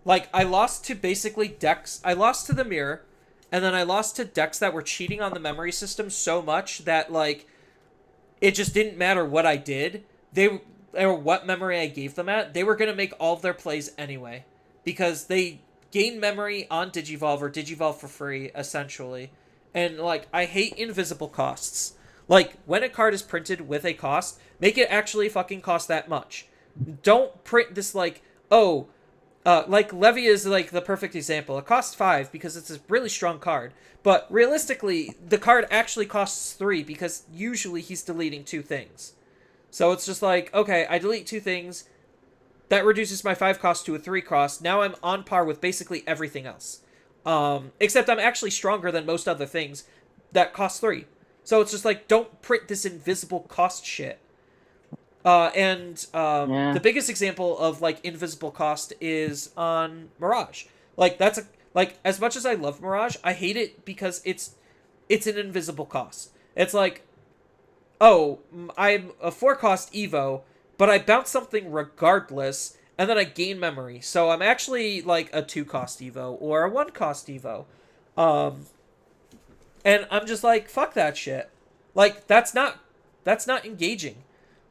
like I lost to basically decks. I lost to the mirror, and then I lost to decks that were cheating on the memory system so much that like it just didn't matter what I did. Or what memory I gave them at, they were going to make all of their plays anyway. Because they gain memory on Digivolve or Digivolve for free, essentially. And, like, I hate invisible costs. Like, when a card is printed with a cost, make it actually fucking cost that much. Don't print this, like, oh, like, Levy is, like, the perfect example. It costs 5 because it's a really strong card. But, realistically, the card actually costs 3 because usually he's deleting 2 things. So it's just like, okay, I delete 2 things. That reduces my 5 cost to a 3 cost. Now I'm on par with basically everything else. Except I'm actually stronger than most other things that cost 3. So it's just like, don't print this invisible cost shit. The biggest example of, like, invisible cost is on Mirage. Like, that's a... Like, as much as I love Mirage, I hate it because it's an invisible cost. It's like... Oh, I'm a 4-cost Evo, but I bounce something regardless, and then I gain memory. So I'm actually like a 2-cost Evo or a 1-cost Evo. And I'm just like, fuck that shit. Like, that's not engaging.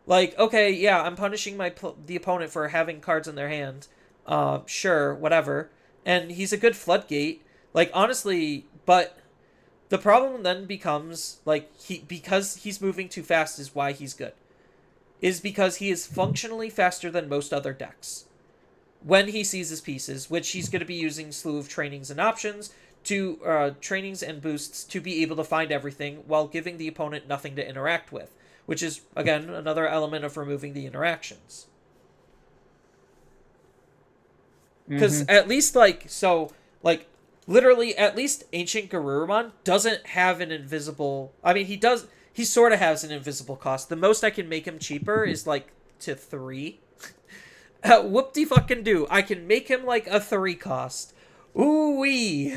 Like, okay, yeah, I'm punishing the opponent for having cards in their hand. Sure, whatever. And he's a good floodgate. Like, honestly, but... The problem then becomes, like, because he's moving too fast is why he's good. Is because he is functionally faster than most other decks. When he sees his pieces, which he's going to be using slew of trainings and options, trainings and boosts to be able to find everything while giving the opponent nothing to interact with. Which is, again, another element of removing the interactions. Because at least, like, literally, at least Ancient Garurumon doesn't have an invisible... I mean, he sort of has an invisible cost. The most I can make him cheaper is, like, to 3. Whoop-de-fucking-do. I can make him, like, a 3 cost. Ooh-wee.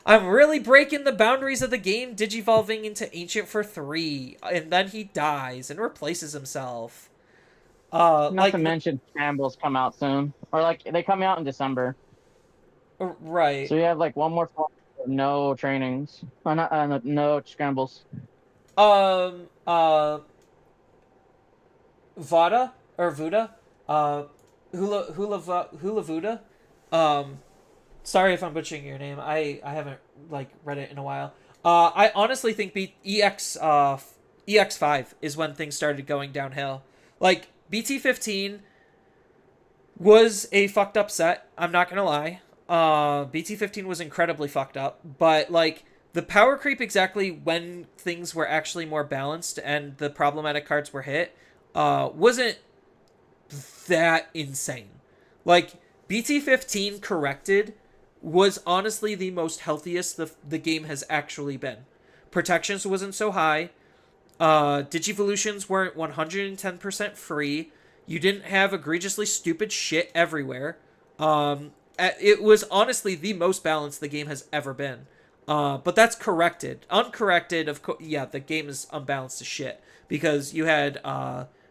I'm really breaking the boundaries of the game, digivolving into Ancient for 3. And then he dies and replaces himself. Not to mention Scrambles come out soon. Or, like, they come out in December. Right. So you have like one more fall, no trainings, no scrambles. Vada or Vuda, Hula Vuda. Sorry if I'm butchering your name. I haven't like read it in a while. I honestly think EX5 is when things started going downhill. Like BT15 was a fucked up set. I'm not gonna lie. BT15 was incredibly fucked up, but like the power creep exactly when things were actually more balanced and the problematic cards were hit wasn't that insane. Like BT15 corrected was honestly the most healthiest the game has actually been. Protections wasn't so high. Digivolutions weren't 110% free. You didn't have egregiously stupid shit everywhere. It was honestly the most balanced the game has ever been. But that's corrected. Uncorrected, of course, yeah, the game is unbalanced as shit. Because you had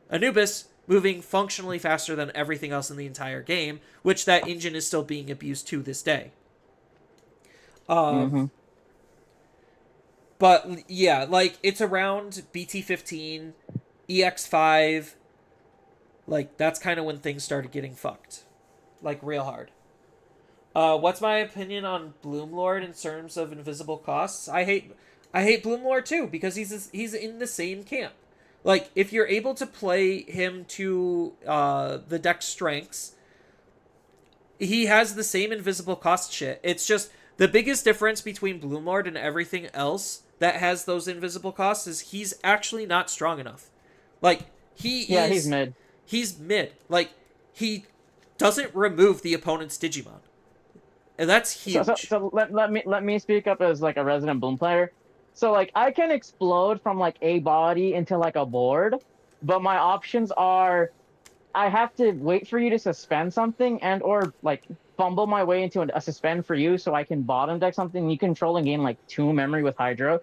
Anubis moving functionally faster than everything else in the entire game, which that engine is still being abused to this day. But, yeah, like, it's around BT15, EX5, like, that's kind of when things started getting fucked. Like, real hard. What's my opinion on Bloomlord in terms of invisible costs? I hate Bloomlord too, because he's in the same camp. Like, if you're able to play him to the deck strengths, he has the same invisible cost shit. It's just, the biggest difference between Bloomlord and everything else that has those invisible costs is he's actually not strong enough. Like, he's mid. He's mid. Like, he doesn't remove the opponent's Digimon. And that's huge. So let me speak up as like a resident Bloom player. So like I can explode from like a body into like a board, but my options are I have to wait for you to suspend something and or like fumble my way into a suspend for you so I can bottom deck something. You control and gain like 2 memory with Hydra.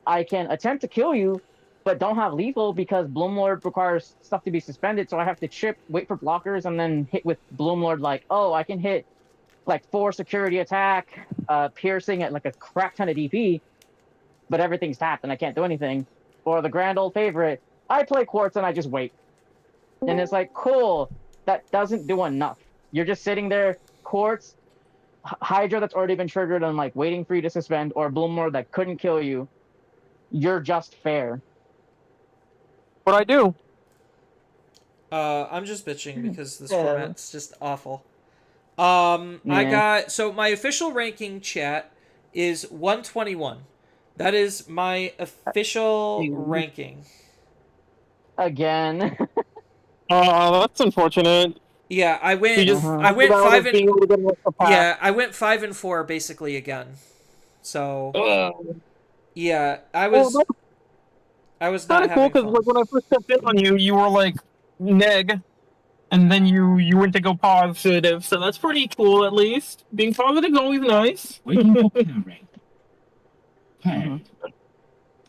I can attempt to kill you, but don't have lethal because Bloomlord requires stuff to be suspended, so I have to chip, wait for blockers, and then hit with Bloomlord like, oh, I can hit like 4 security attack, piercing at like a crap ton of DP, but everything's tapped and I can't do anything. Or the grand old favorite, I play Quartz and I just wait. And it's like, cool, that doesn't do enough. You're just sitting there, Quartz, Hydra that's already been triggered and like waiting for you to suspend, or Bloomlord that couldn't kill you. You're just fair. What I do? I'm just bitching because this format's just awful. I got, so my official ranking, chat, is 121. That is my official ranking. Again. That's unfortunate. Yeah, I went. You just I went about 5 being able to get the pack. Yeah, I went 5 and 4 basically again. So yeah, I was. I was not kind of cool having because fun. like when I first stepped in on you, you were like neg, and then you went to go positive. So that's pretty cool. At least being positive is always nice.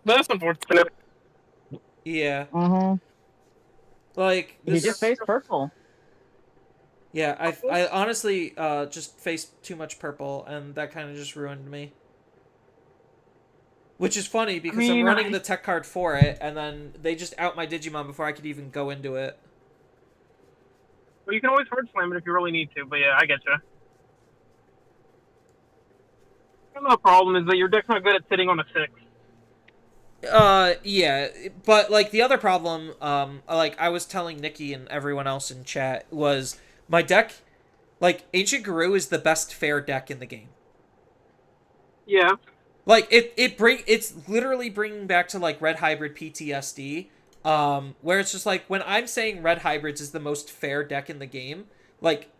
That's unfortunate. Yeah. Like You this. just faced purple. Yeah, I honestly just faced too much purple, and that kind of just ruined me. Which is funny because I'm running the tech card for it, and then they just out my Digimon before I could even go into it. Well, you can always hard slam it if you really need to, but yeah, I get you. The problem is that your deck's not good at sitting on a 6. Yeah, but like the other problem, like I was telling Nikki and everyone else in chat, was my deck, like Ancient Guru is the best fair deck in the game. Yeah. Like it's literally bringing back to like Red Hybrid PTSD, where it's just like when I'm saying Red Hybrids is the most fair deck in the game, like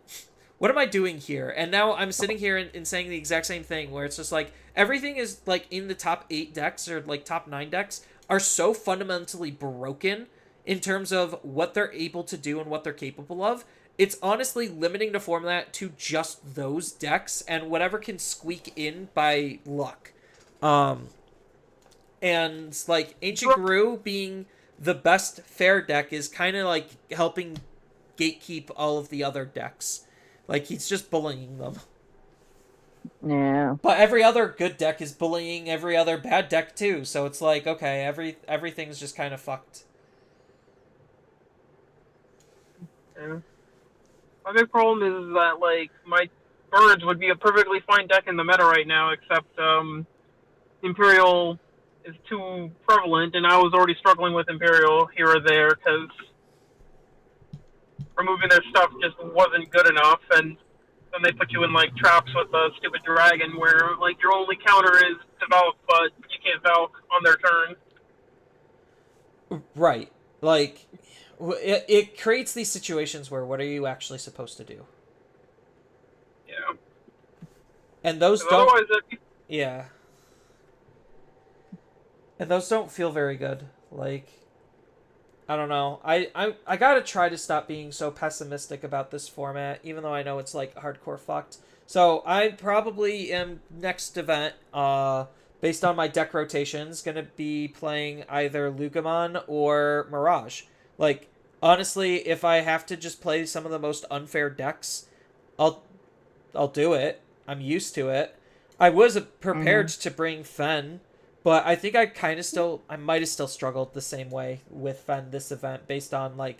what am I doing here? And now I'm sitting here and saying the exact same thing, where it's just like everything is like in the top 8 decks or like top 9 decks are so fundamentally broken in terms of what they're able to do and what they're capable of. It's honestly limiting the format to just those decks and whatever can squeak in by luck. And like Ancient Guru being the best fair deck is kind of like helping gatekeep all of the other decks. Like he's just bullying them. Yeah. But every other good deck is bullying every other bad deck too. So it's like, okay, everything's just kind of fucked. Yeah. My big problem is that like my birds would be a perfectly fine deck in the meta right now, except Imperial is too prevalent, and I was already struggling with Imperial here or there because removing their stuff just wasn't good enough, and then they put you in like traps with a stupid dragon where like your only counter is to Valk, but you can't Valk on their turn. Right. Like it creates these situations where what are you actually supposed to do? Yeah. And those don't. Yeah. And those don't feel very good. Like, I don't know. I gotta try to stop being so pessimistic about this format, even though I know it's like hardcore fucked. So I probably am next event, based on my deck rotations, gonna be playing either Lugamon or Mirage. Like, honestly, if I have to just play some of the most unfair decks, I'll do it. I'm used to it. I was prepared to bring Fen, but I think I might have still struggled the same way with Fen this event based on like,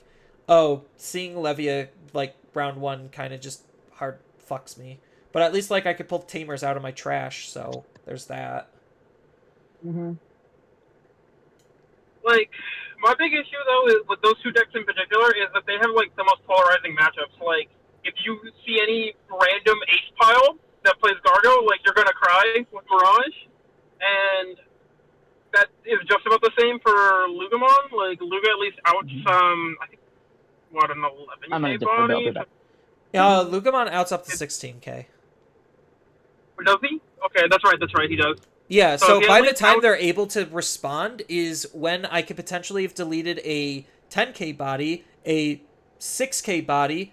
seeing Levia like round 1 kind of just hard fucks me. But at least like I could pull Tamers out of my trash, so there's that. Like, my big issue though is with those two decks in particular is that they have like the most polarizing matchups. Like, if you see any random ace pile that plays Gargo, like you're gonna cry with Mirage, and that is just about the same for Lugamon. Like Luga at least outs I think what, an 11k body. Lugamon outs up to 16k. Does he? Okay, that's right. He does. Yeah, so by the time outs... they're able to respond is when I could potentially have deleted a 10k body, a 6k body,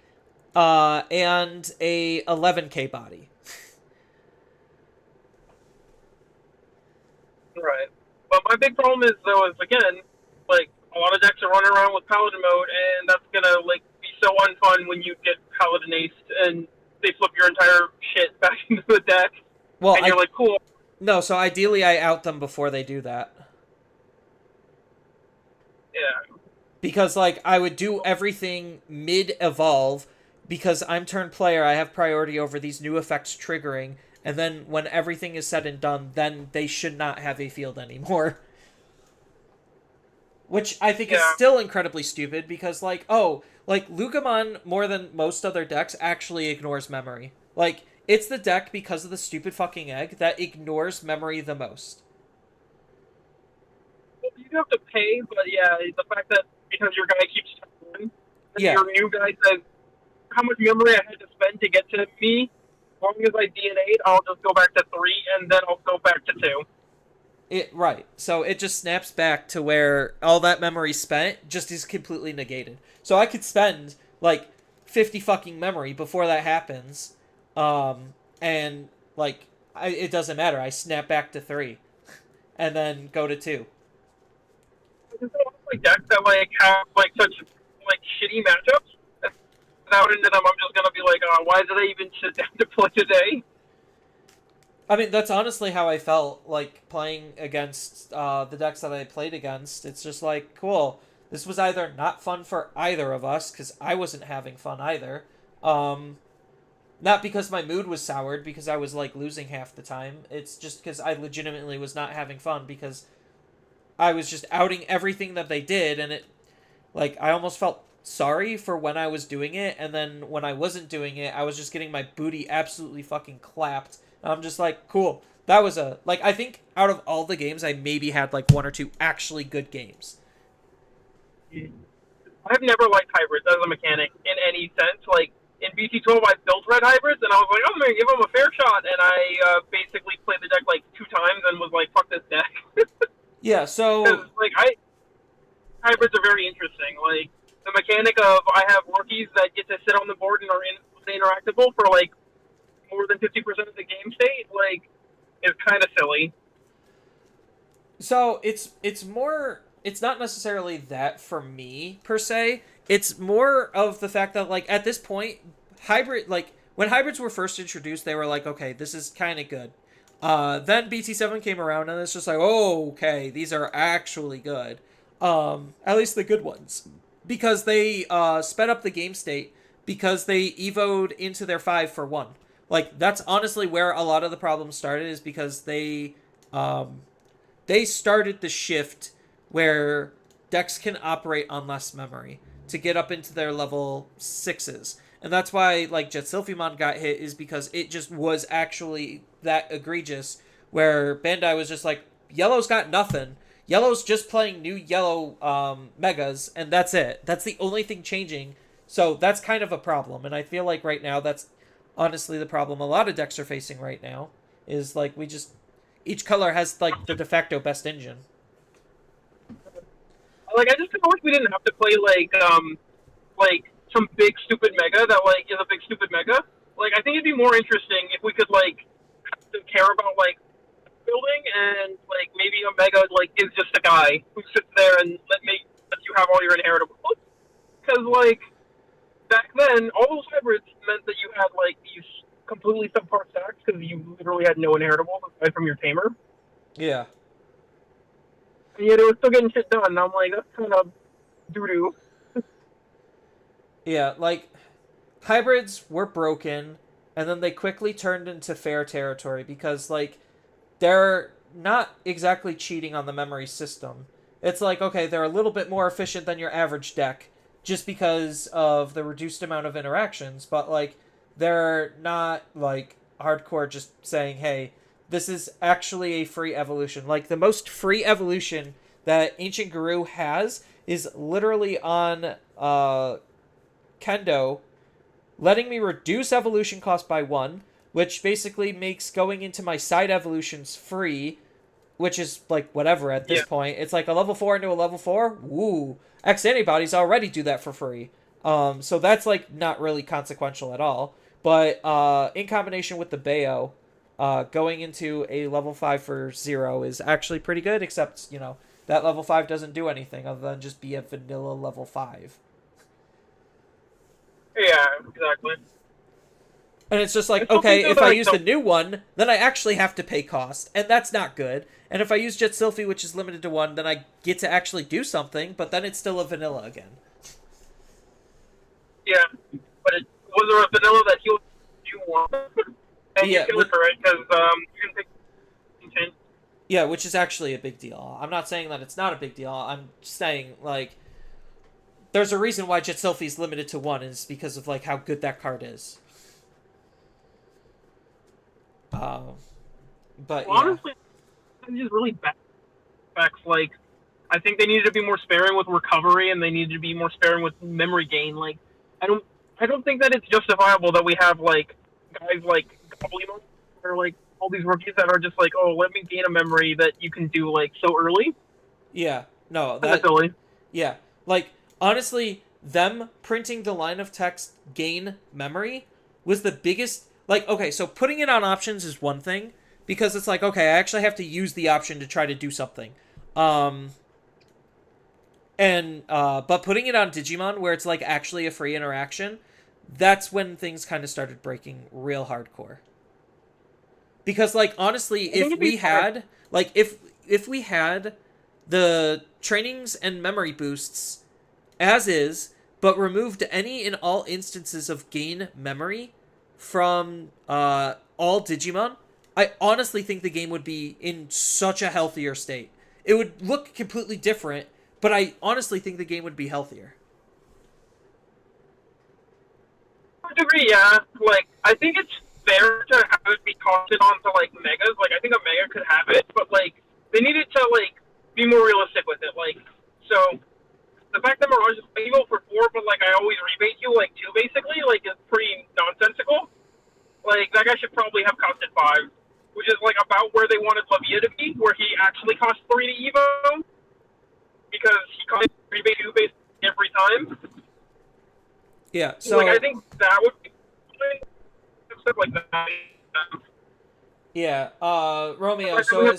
and a 11k body. Right. But my big problem is, though, is again, like a lot of decks are running around with Paladin mode, and that's gonna like be so unfun when you get Paladin aced and they flip your entire shit back into the deck, Well, and you're like, cool. No, so ideally I out them before they do that. Yeah. Because, like, I would do everything mid-evolve, because I'm turn player, I have priority over these new effects triggering, and then when everything is said and done, then they should not have a field anymore. Which I think is still incredibly stupid, because, like, Lucamon, more than most other decks, actually ignores memory. Like, it's the deck, because of the stupid fucking egg, that ignores memory the most. Well, you have to pay, but yeah, the fact that because your guy keeps going, Yeah. your new guy says how much memory I had to spend to get to me, as long as I DNA'd, I'll just go back to 3, and then I'll go back to 2. Right. So it just snaps back to where all that memory spent just is completely negated. So I could spend, like, 50 fucking memory before that happens, and, like, it doesn't matter. I snap back to 3, and then go to 2. There's a lot of like decks that like have like such like shitty matchups. Out into them, I'm just gonna be like, why did I even sit down to play today? I mean, that's honestly how I felt, like, playing against the decks that I played against. It's just like, cool. This was either not fun for either of us, because I wasn't having fun either. Not because my mood was soured, because I was, like, losing half the time. It's just because I legitimately was not having fun, because I was just outing everything that they did, and it, like, I almost felt sorry for when I was doing it, and then when I wasn't doing it, I was just getting my booty absolutely fucking clapped. And I'm just like, cool. That was like, I think out of all the games, I maybe had, like, 1 or 2 actually good games. I've never liked hybrids as a mechanic in any sense. Like, in BC12, I built red hybrids, and I was like, I'm going to give them a fair shot, and I basically played the deck, like, 2 times and was like, fuck this deck. Yeah, so... like, hybrids are very interesting. Like, the mechanic of I have rookies that get to sit on the board and are interactable for, like, more than 50% of the game state, like, is kind of silly. So, it's more... It's not necessarily that for me, per se. It's more of the fact that, like, at this point, when hybrids were first introduced, they were like, okay, this is kind of good. Then BT7 came around, and it's just like, oh, okay, these are actually good. At least the good ones. Because they sped up the game state, because they evoed into their 5 for 1. Like, that's honestly where a lot of the problems started, is because they started the shift where decks can operate on less memory to get up into their level 6s. And that's why, like, Jet Sylphimon got hit, is because it just was actually that egregious, where Bandai was just like, Yellow's got nothing. Yellow's just playing new Yellow Megas, and that's it. That's the only thing changing. So that's kind of a problem, and I feel like right now that's honestly the problem a lot of decks are facing right now, is, like, each color has, like, the de facto best engine. Like, I just kind of wish we didn't have to play, like, some big stupid mega that, like, is a big stupid mega. Like, I think it'd be more interesting if we could, like, have to care about, like, building, and, like, maybe a mega, like, is just a guy who sits there and let you have all your inheritables. Because, like, back then, all those hybrids meant that you had, like, these completely subpar stacks, because you literally had no inheritables aside from your tamer. Yeah. And yet it was still getting shit done, and I'm like, that's kind of doo-doo. Yeah, like, hybrids were broken, and then they quickly turned into fair territory, because, like, they're not exactly cheating on the memory system. It's like, okay, they're a little bit more efficient than your average deck, just because of the reduced amount of interactions, but, like, they're not, like, hardcore just saying, hey, this is actually a free evolution. Like, the most free evolution that Ancient Guru has is literally on Kendo, letting me reduce evolution cost by 1, which basically makes going into my side evolutions free, which is, like, whatever at this point. It's like a level 4 into a level 4? Woo! X antibodies already do that for free. So that's, like, not really consequential at all. But in combination with the Bayo, going into a level 5 for 0 is actually pretty good, except, you know, that level 5 doesn't do anything other than just be a vanilla level 5. Yeah, exactly. And it's just like, I still okay, think if that, I like, use the new one, then I actually have to pay cost, and that's not good. And if I use Jet Sylphie, which is limited to 1, then I get to actually do something, but then it's still a vanilla again. Yeah, but was there a vanilla that healed you want? And Yeah, you can with- look for it, because you can pick change. Yeah, which is actually a big deal. I'm not saying that it's not a big deal. I'm saying, like, there's a reason why Jet Sylphie is limited to 1, is because of, like, how good that card is. But, Well, yeah. honestly, it's just really bad effects. Like, I think they needed to be more sparing with recovery, and they needed to be more sparing with memory gain. Like, I don't think that it's justifiable that we have like guys like Goblimo or like all these rookies that are just like, oh, let me gain a memory that you can do like so early. Yeah, no, That's silly. Yeah, like, honestly, them printing the line of text gain memory was the biggest, like, okay, so putting it on options is one thing, because it's like, okay, I actually have to use the option to try to do something. But putting it on Digimon, where it's, like, actually a free interaction, that's when things kind of started breaking real hardcore. Because, like, honestly, if we had, like, if we had the trainings and memory boosts as is, but removed any and all instances of gain memory from all Digimon, I honestly think the game would be in such a healthier state. It would look completely different, but I honestly think the game would be healthier. To a degree, yeah. Like, I think it's fair to have it be costed onto like megas. Like, I think a mega could have it, but like they needed to like be more realistic with it. Like, so the fact that Mirage is playable for 4, but like I always rebate you like 2, basically, like is pretty nonsensical. Like, that guy should probably have costed 5, which is like about where they wanted Lavia to be, where he actually cost 3 to Evo, because he cost rebate 2 basically every time. Yeah, so like, I think that would be stuff like that. yeah, Romeo, so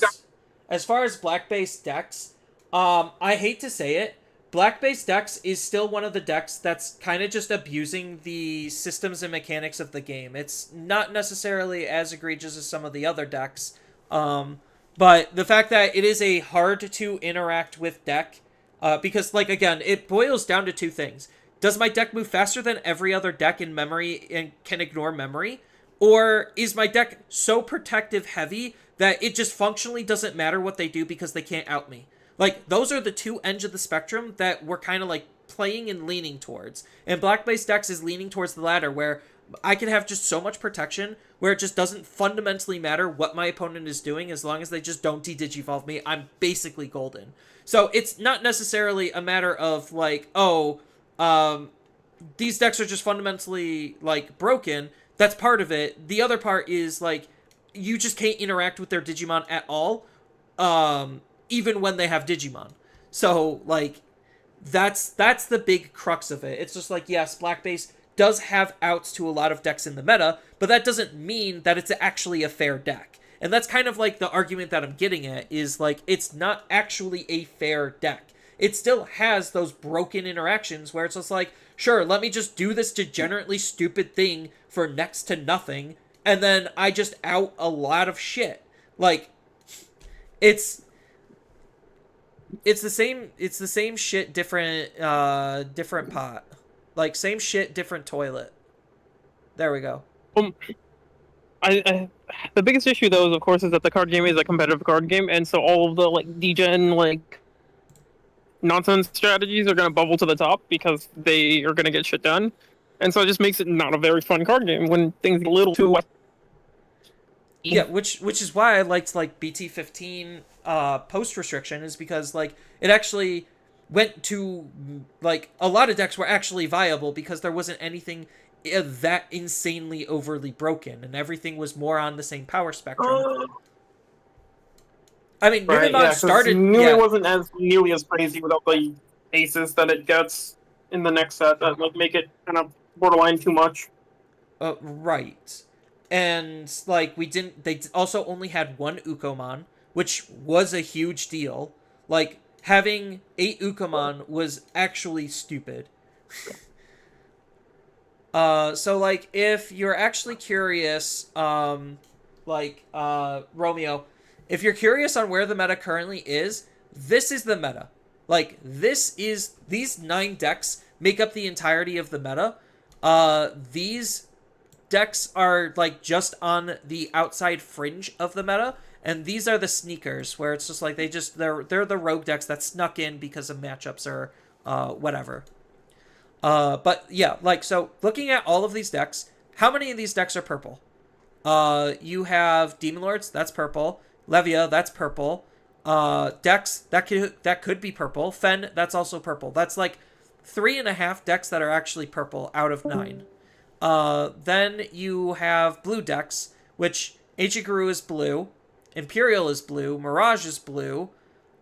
as far as black-based decks, I hate to say it, black-based decks is still one of the decks that's kind of just abusing the systems and mechanics of the game. It's not necessarily as egregious as some of the other decks, but the fact that it is a hard-to-interact with deck, because, like, again, it boils down to 2 things. Does my deck move faster than every other deck in memory and can ignore memory? Or is my deck so protective heavy that it just functionally doesn't matter what they do because they can't out me? Like, those are the 2 ends of the spectrum that we're kind of like playing and leaning towards. And black-based decks is leaning towards the latter, where I can have just so much protection where it just doesn't fundamentally matter what my opponent is doing. As long as they just don't de-digivolve me, I'm basically golden. So it's not necessarily a matter of like, oh, these decks are just fundamentally like broken. That's part of it. The other part is like you just can't interact with their Digimon at all, even when they have Digimon. So like that's the big crux of it. It's just like, yes, black base does have outs to a lot of decks in the meta, but that doesn't mean that it's actually a fair deck. And that's kind of like the argument that I'm getting at, is like it's not actually a fair deck. It still has those broken interactions where it's just like, sure, let me just do this degenerately stupid thing for next to nothing, and then I just out a lot of shit. Like, it's the same shit, different pot. Like, same shit, different toilet. There we go. I the biggest issue though is, of course, is that the card game is a competitive card game, and so all of the like degen like nonsense strategies are going to bubble to the top because they are going to get shit done, and so it just makes it not a very fun card game when things get a little too. Yeah, which is why I liked like BT15 post restriction, is because like it actually went to like a lot of decks were actually viable because there wasn't anything that insanely overly broken, and everything was more on the same power spectrum. I mean, Numemon started. Numemon wasn't as nearly as crazy without the aces that it gets in the next set that like make it kind of borderline too much. Right, and like they also only had 1 Ukomon, which was a huge deal. Like having 8 Ukamon was actually stupid. So like if you're actually curious, Romeo, if you're curious on where the meta currently is, this is the meta. Like these 9 decks make up the entirety of the meta. These decks are like just on the outside fringe of the meta, and these are the sneakers where it's just like they're the rogue decks that snuck in because of matchups or whatever. But yeah, like, so looking at all of these decks, how many of these decks are purple? You have Demon Lords, that's purple. Levia, that's purple. Dex, that could be purple. Fen, that's also purple. That's like 3.5 decks that are actually purple out of 9. Then you have blue decks, which Ancient Guru is blue, Imperial is blue, Mirage is blue,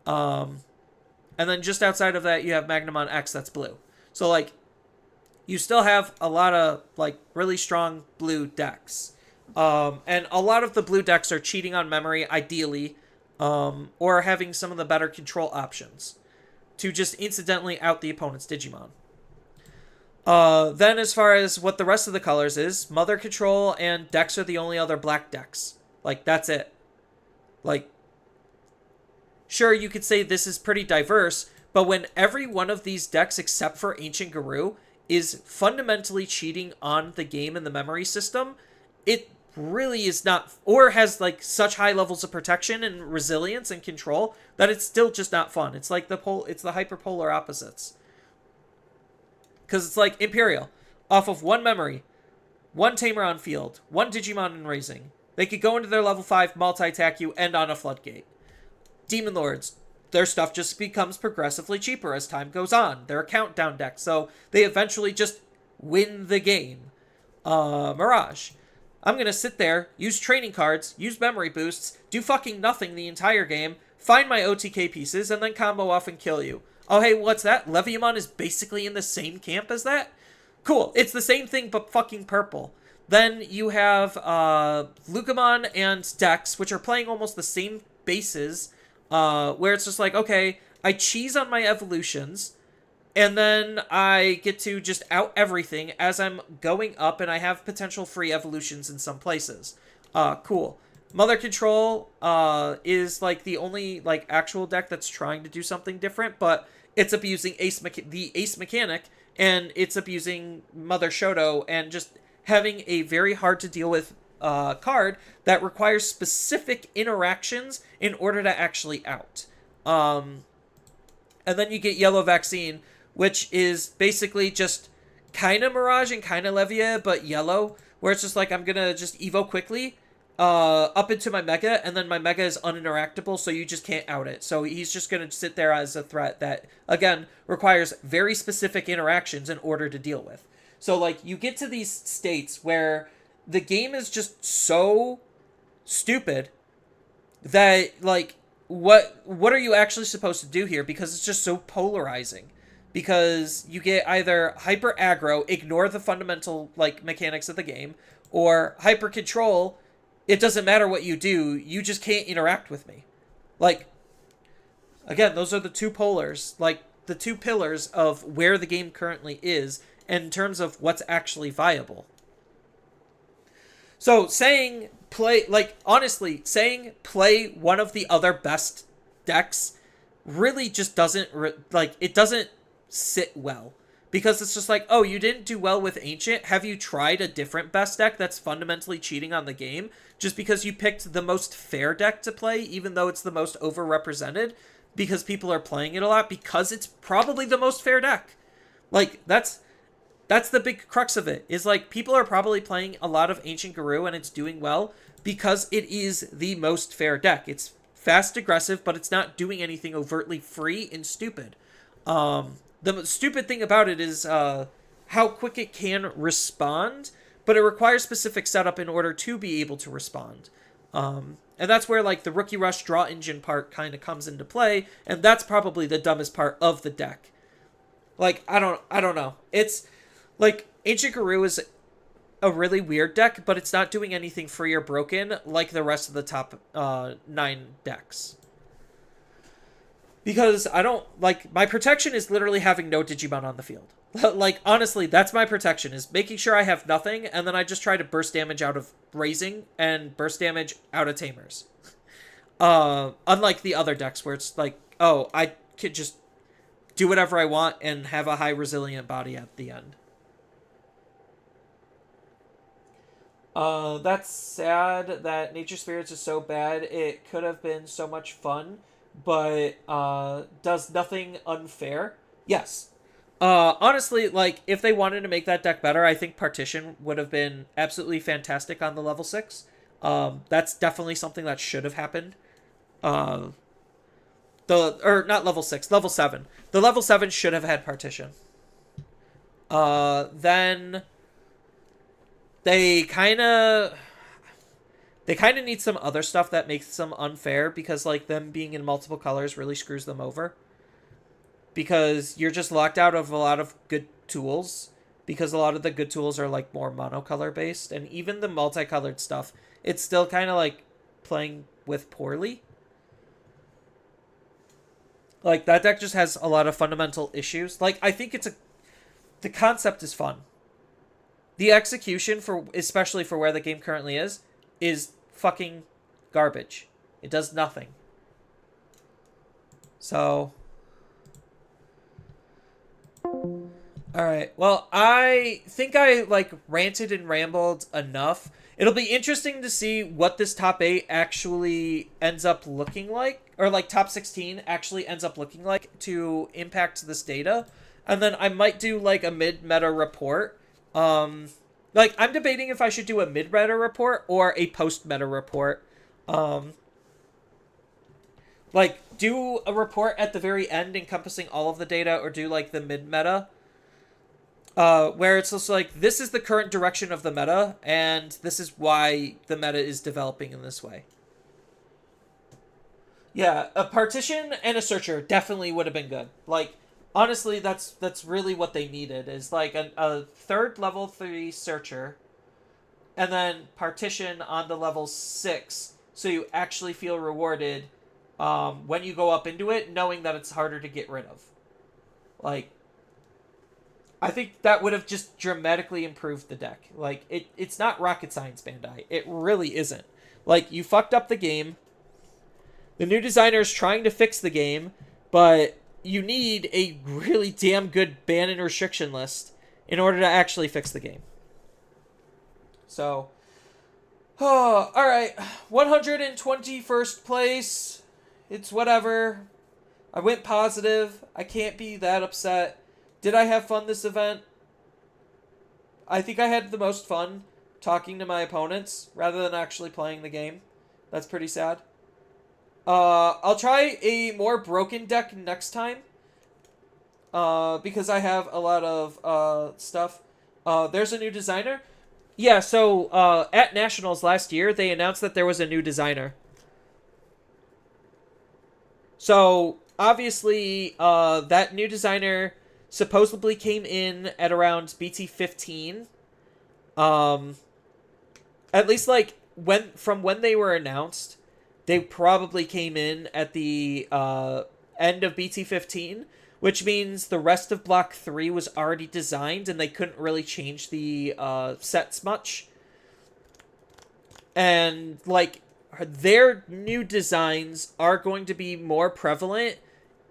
and then just outside of that you have Magnamon X that's blue. So like, you still have a lot of like really strong blue decks. And a lot of the blue decks are cheating on memory, ideally, or having some of the better control options to just incidentally out the opponent's Digimon. Then as far as what the rest of the colors is, Mother Control and Dex are the only other black decks. Like, that's it. Like, sure, you could say this is pretty diverse, but when every one of these decks except for Ancient Guru is fundamentally cheating on the game and the memory system, it really is not, or has like such high levels of protection and resilience and control that it's still just not fun. It's like it's the hyperpolar opposites. Because it's like Imperial, off of 1 memory, 1 Tamer on field, 1 Digimon in raising. They could go into their level 5, multi-attack you, and on a floodgate. Demon Lords, their stuff just becomes progressively cheaper as time goes on. They're a countdown deck, so they eventually just win the game. Mirage, I'm going to sit there, use training cards, use memory boosts, do fucking nothing the entire game, find my OTK pieces, and then combo off and kill you. Oh, hey, what's that? Leviamon is basically in the same camp as that? Cool. It's the same thing, but fucking purple. Then you have Lucamon and Dex, which are playing almost the same bases, where it's just like, okay, I cheese on my evolutions, and then I get to just out everything as I'm going up, and I have potential free evolutions in some places. Cool. Mother Control is like the only like actual deck that's trying to do something different, but it's abusing the Ace mechanic, and it's abusing Mother Shoto, and just having a very hard to deal with card that requires specific interactions in order to actually out. And then you get Yellow Vaccine, which is basically just kind of Mirage and kind of Levia, but yellow, where it's just like, I'm gonna just Evo quickly up into my Mega, and then my Mega is uninteractable, so you just can't out it. So he's just gonna sit there as a threat that, again, requires very specific interactions in order to deal with. So, like, you get to these states where the game is just so stupid that, like, what are you actually supposed to do here? Because it's just so polarizing. Because you get either hyper aggro, ignore the fundamental, like, mechanics of the game, or hyper control, it doesn't matter what you do, you just can't interact with me. Like, again, those are the two polars, like, the two pillars of where the game currently is in terms of what's actually viable. So saying play one of the other best decks really just doesn't it doesn't sit well, because it's just like, oh, you didn't do well with Ancient, have you tried a different best deck that's fundamentally cheating on the game just because you picked the most fair deck to play, even though it's the most overrepresented because people are playing it a lot, because it's probably the most fair deck. Like, that's the big crux of it, is like, people are probably playing a lot of Ancient Guru and it's doing well because it is the most fair deck. It's fast, aggressive, but it's not doing anything overtly free and stupid. The stupid thing about it is how quick it can respond, but it requires specific setup in order to be able to respond. And that's where, like, the Rookie Rush draw engine part kind of comes into play, and that's probably the dumbest part of the deck. Like, I don't know. It's like, Ancient Guru is a really weird deck, but it's not doing anything free or broken like the rest of the top 9 decks. Because I don't, like, my protection is literally having no Digimon on the field. Like, honestly, that's my protection, is making sure I have nothing, and then I just try to burst damage out of Raising and burst damage out of Tamers. Unlike the other decks where it's like, oh, I could just do whatever I want and have a high resilient body at the end. That's sad that Nature Spirits is so bad. It could have been so much fun, but does nothing unfair. Yes. Honestly, like, if they wanted to make that deck better, I think Partition would have been absolutely fantastic on the level 6. That's definitely something that should have happened. Not level 6, level 7. The level 7 should have had Partition. Then they kind of need some other stuff that makes them unfair, because, like, them being in multiple colors really screws them over. Because you're just locked out of a lot of good tools, because a lot of the good tools are, like, more monocolor based, and even the multicolored stuff, it's still kind of like playing with poorly. Like, that deck just has a lot of fundamental issues. Like, I think the concept is fun. The execution, especially for where the game currently is fucking garbage. It does nothing. So, alright, well, I think I, like, ranted and rambled enough. It'll be interesting to see what this top 8 actually ends up looking like, or, like, top 16 actually ends up looking like to impact this data. And then I might do, like, a mid-meta report. Like, I'm debating if I should do a mid-meta report or a post-meta report. Like, do a report at the very end encompassing all of the data, or do, like, the mid-meta. Where it's just like, this is the current direction of the meta, and this is why the meta is developing in this way. Yeah, a Partition and a Searcher definitely would have been good. Like, honestly, that's really what they needed, is like a third level 3 Searcher, and then Partition on the level 6, so you actually feel rewarded when you go up into it, knowing that it's harder to get rid of. Like, I think that would have just dramatically improved the deck. Like, it's not rocket science, Bandai. It really isn't. Like, you fucked up the game. The new designer is trying to fix the game, but you need a really damn good ban and restriction list in order to actually fix the game. So, oh, alright. 121st place. It's whatever. I went positive. I can't be that upset. Did I have fun this event? I think I had the most fun talking to my opponents rather than actually playing the game. That's pretty sad. I'll try a more broken deck next time. Because I have a lot of stuff. There's a new designer. Yeah, so at Nationals last year, they announced that there was a new designer. So, obviously, that new designer supposedly came in at around BT 15. At least, like, from when they were announced, they probably came in at the end of BT 15, which means the rest of Block 3 was already designed and they couldn't really change the sets much. And, like, their new designs are going to be more prevalent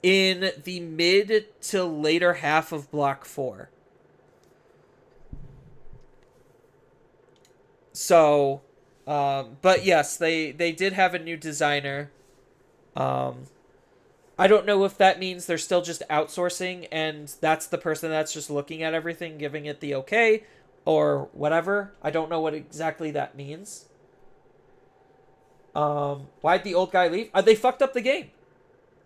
in the mid to later half of Block 4. So, but yes, they did have a new designer. I don't know if that means they're still just outsourcing and that's the person that's just looking at everything, giving it the okay, or whatever. I don't know what exactly that means. Why'd the old guy leave? They fucked up the game.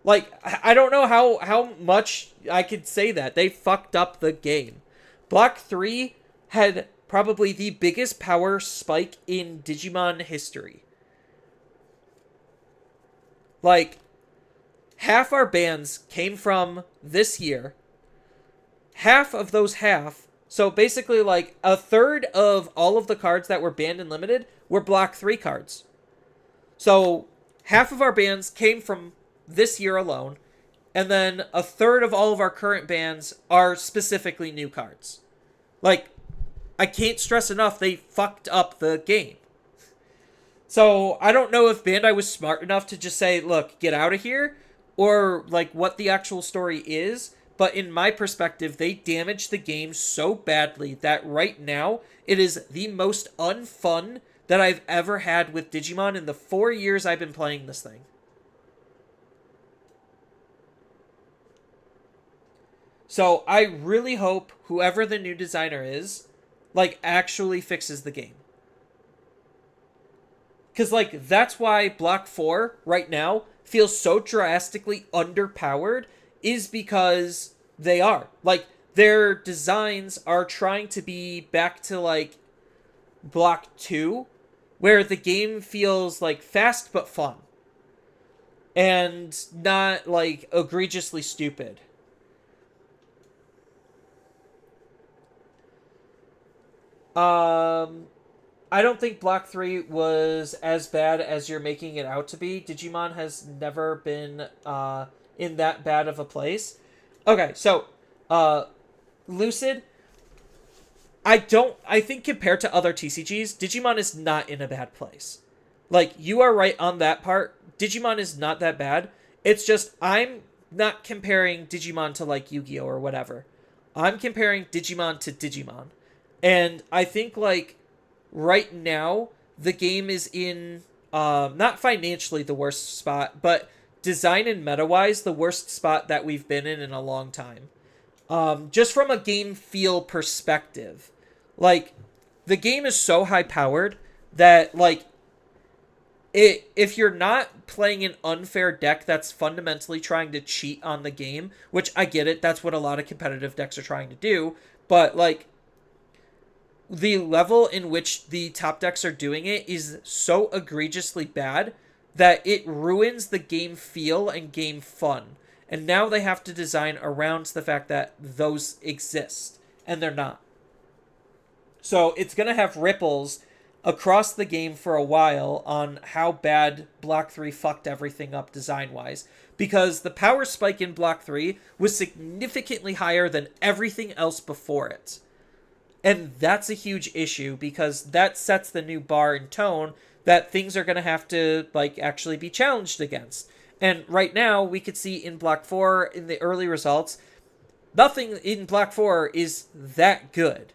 Like, I don't know how much I could say that. They fucked up the game. Block 3 had probably the biggest power spike in Digimon history. Like, half our bans came from this year. Half of those so basically like a third of all of the cards that were banned and limited were Block 3 cards. So half of our bans came from this year alone, and then a third of all of our current bans are specifically new cards. Like, I can't stress enough, they fucked up the game. So, I don't know if Bandai was smart enough to just say, look, get out of here, or, like, what the actual story is, but in my perspective, they damaged the game so badly that right now, it is the most unfun that I've ever had with Digimon in the 4 years I've been playing this thing. So, I really hope whoever the new designer is, like, actually fixes the game. Because, like, that's why Block 4, right now, feels so drastically underpowered, is because they are. Like, their designs are trying to be back to, like, Block 2, where the game feels, like, fast but fun. And not, like, egregiously stupid. I don't think Block 3 was as bad as you're making it out to be. Digimon has never been in that bad of a place. Okay, so Lucid, I think compared to other TCGs, Digimon is not in a bad place. Like, you are right on that part. Digimon is not that bad. It's just, I'm not comparing Digimon to, like, Yu-Gi-Oh! Or whatever. I'm comparing Digimon to Digimon. And I think, like, right now, the game is in, not financially the worst spot, but design and meta-wise, the worst spot that we've been in a long time. Just from a game feel perspective. Like, the game is so high-powered that, like, if you're not playing an unfair deck that's fundamentally trying to cheat on the game, which I get it, that's what a lot of competitive decks are trying to do, but, like, the level in which the top decks are doing it is so egregiously bad that it ruins the game feel and game fun. And now they have to design around the fact that those exist, and they're not. So it's going to have ripples across the game for a while on how bad Block 3 fucked everything up design-wise. Because the power spike in Block 3 was significantly higher than everything else before it. And that's a huge issue because that sets the new bar and tone that things are going to have to, like, actually be challenged against. And right now, we could see in Block 4, in the early results, nothing in Block 4 is that good.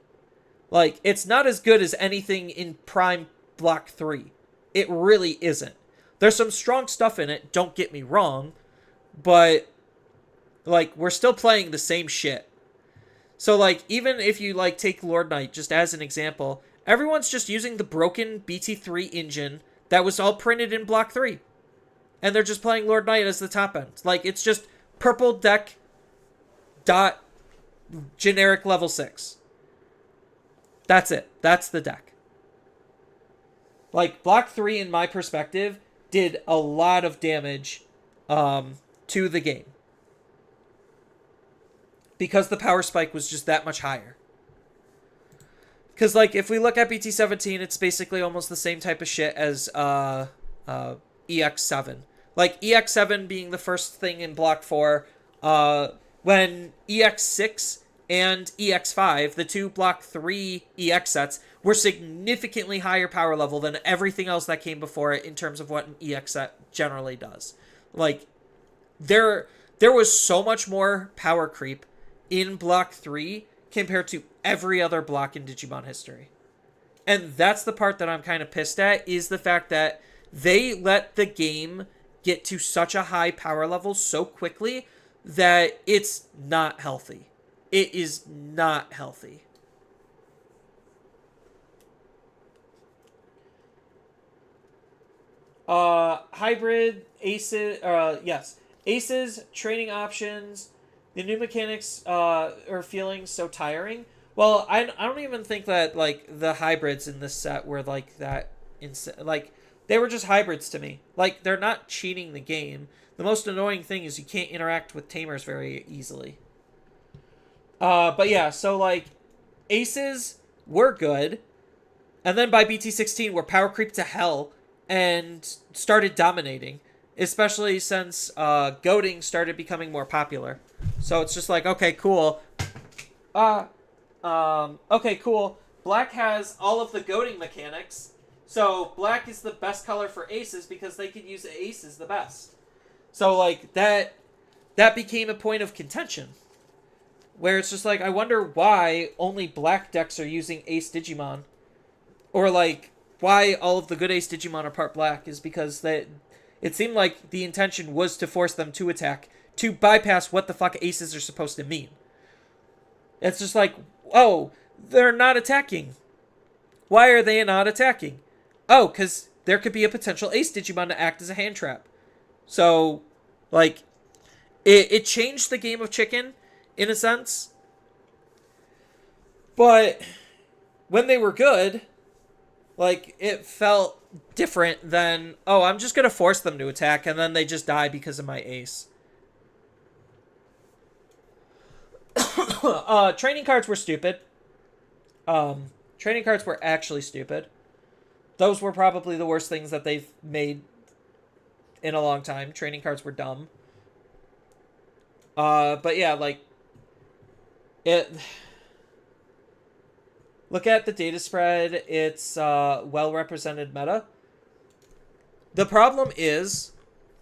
Like, it's not as good as anything in Prime Block 3. It really isn't. There's some strong stuff in it, don't get me wrong, but, like, we're still playing the same shit. So, like, even if you, like, take Lord Knight just as an example, everyone's just using the broken BT3 engine that was all printed in Block 3. And they're just playing Lord Knight as the top end. Like, it's just purple deck dot generic level 6. That's it. That's the deck. Like, Block 3, in my perspective, did a lot of damage to the game. Because the power spike was just that much higher. Because, like, if we look at BT17, it's basically almost the same type of shit as EX7. Like, EX7 being the first thing in Block 4, when EX6 and EX5, the two Block 3 EX sets, were significantly higher power level than everything else that came before it in terms of what an EX set generally does. Like, there was so much more power creep in Block 3 compared to every other block in Digimon history. And that's the part that I'm kind of pissed at, is the fact that they let the game get to such a high power level so quickly that it's not healthy. It is not healthy. Hybrid, aces, yes. Aces, training options, the new mechanics are feeling so tiring. Well, I don't even think that, like, the hybrids in this set were, like, that like, they were just hybrids to me. Like, they're not cheating the game. The most annoying thing is you can't interact with tamers very easily. But yeah, so, like, aces were good, and then by BT16 were power creep to hell and started dominating. especially since goading started becoming more popular. So it's just like, okay, cool. Okay, cool. Black has all of the goading mechanics, so black is the best color for aces because they can use aces the best. So like that became a point of contention, where it's just like, I wonder why only black decks are using ace Digimon, or like why all of the good ace Digimon are part black is because it seemed like the intention was to force them to attack, to bypass what the fuck aces are supposed to mean. It's just like, oh, they're not attacking. Why are they not attacking? Oh, because there could be a potential ace Digimon to act as a hand trap. So, like, it changed the game of chicken, in a sense. But when they were good, like, it felt different than, oh, I'm just going to force them to attack, and then they just die because of my ace. Training cards were stupid. Training cards were actually stupid. Those were probably the worst things that they've made in a long time. Training cards were dumb. But yeah, like, look at the data spread. It's well-represented meta. The problem is,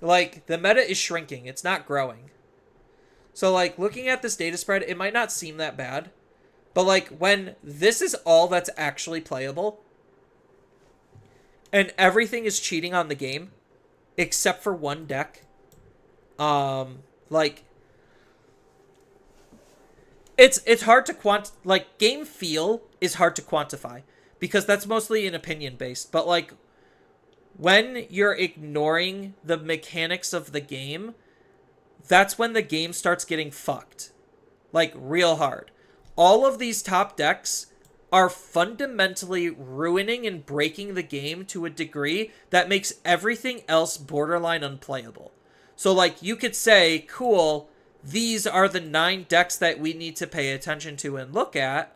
like, the meta is shrinking. It's not growing. So, like, looking at this data spread, it might not seem that bad. But, like, when this is all that's actually playable, and everything is cheating on the game, except for one deck, like, it's hard to like, game feel is hard to quantify, because that's mostly an opinion-based. But, like, when you're ignoring the mechanics of the game, that's when the game starts getting fucked. Like, real hard. All of these top decks are fundamentally ruining and breaking the game to a degree that makes everything else borderline unplayable. So, like, you could say, cool, these are the 9 decks that we need to pay attention to and look at.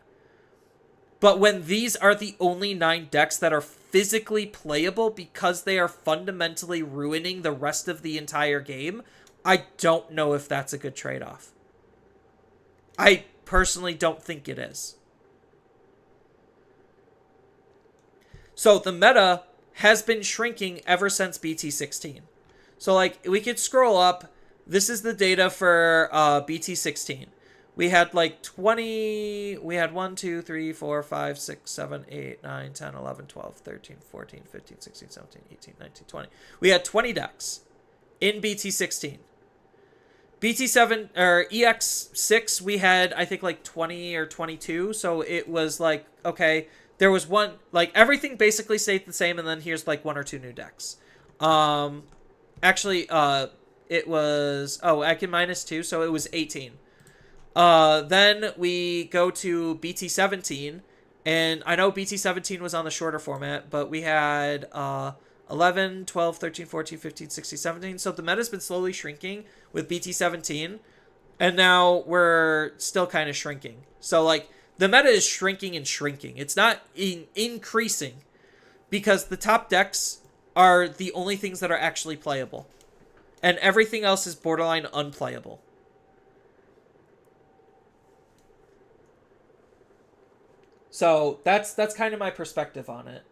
But when these are the only 9 decks that are physically playable because they are fundamentally ruining the rest of the entire game, I don't know if that's a good trade-off. I personally don't think it is. So the meta has been shrinking ever since BT16. So, like, we could scroll up. This is the data for BT16. We had like 20, we had 1, 2, 3, 4, 5, 6, 7, 8, 9, 10, 11, 12, 13, 14, 15, 16, 17, 18, 19, 20. We had 20 decks in BT16. BT7 or EX6, we had, I think, like 20 or 22. So it was like, okay, there was one, like, everything basically stayed the same, and then here's like 1 or 2 new decks. Actually, it was, oh, I can -2, so it was 18. Then we go to BT17, and I know BT17 was on the shorter format, but we had 11, 12, 13, 14, 15, 16, 17. So the meta's been slowly shrinking with BT17, and now we're still kind of shrinking. So, like, the meta is shrinking and shrinking. It's not increasing, because the top decks are the only things that are actually playable, and everything else is borderline unplayable. So that's kind of my perspective on it.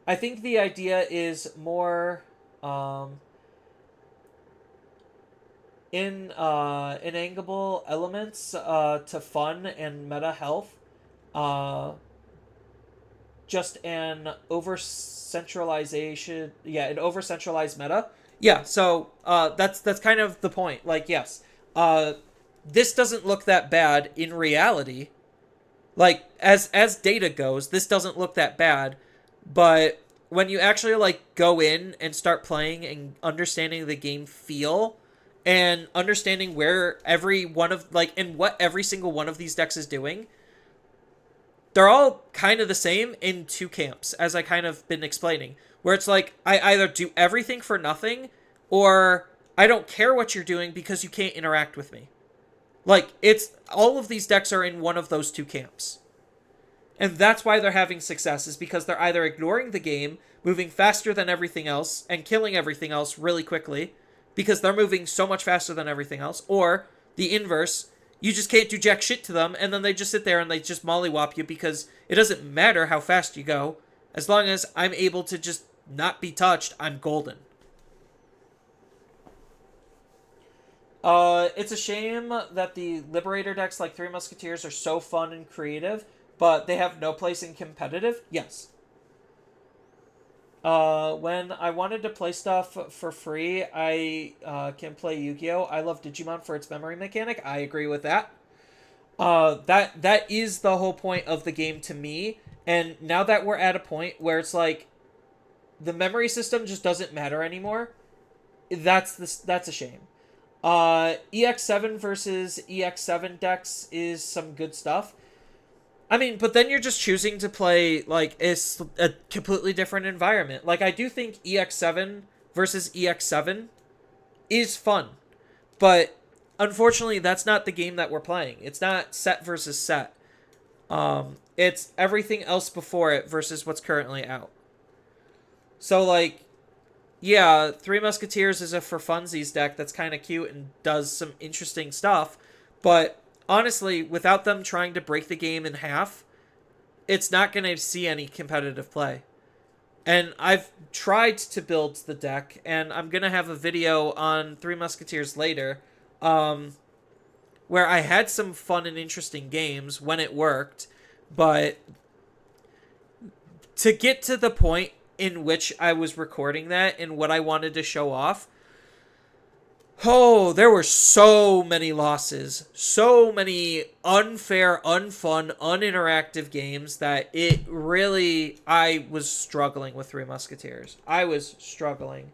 I think the idea is more enangable elements to fun and meta health. Just an over-centralization, an over-centralized meta. Yeah, so that's kind of the point. Like, yes, this doesn't look that bad in reality. Like, as data goes, this doesn't look that bad. But when you actually, like, go in and start playing and understanding the game feel, and understanding where every one of, like, and what every single one of these decks is doing, they're all kind of the same in 2 camps, as I kind of been explaining. Where it's like, I either do everything for nothing, or I don't care what you're doing because you can't interact with me. Like, it's, all of these decks are in one of those 2 camps. And that's why they're having success, is because they're either ignoring the game, moving faster than everything else, and killing everything else really quickly, because they're moving so much faster than everything else, or the inverse, you just can't do jack shit to them, and then they just sit there and they just mollywop you because it doesn't matter how fast you go. As long as I'm able to just not be touched, I'm golden. It's a shame that the Liberator decks like Three Musketeers are so fun and creative, but they have no place in competitive? Yes. When I wanted to play stuff for free, I can play Yu-Gi-Oh! I love Digimon for its memory mechanic. I agree with that. That is the whole point of the game to me. And now that we're at a point where it's like the memory system just doesn't matter anymore, that's a shame. EX7 versus EX7 decks is some good stuff. I mean, but then you're just choosing to play, like, a completely different environment. Like, I do think EX7 versus EX7 is fun. But, unfortunately, that's not the game that we're playing. It's not set versus set. It's everything else before it versus what's currently out. So, like, yeah, Three Musketeers is a for funsies deck that's kind of cute and does some interesting stuff. But honestly, without them trying to break the game in half, it's not going to see any competitive play. And I've tried to build the deck, and I'm going to have a video on Three Musketeers later, where I had some fun and interesting games when it worked, but to get to the point in which I was recording that and what I wanted to show off, oh, there were so many losses, so many unfair, unfun, uninteractive games that it really, I was struggling with Three Musketeers. I was struggling.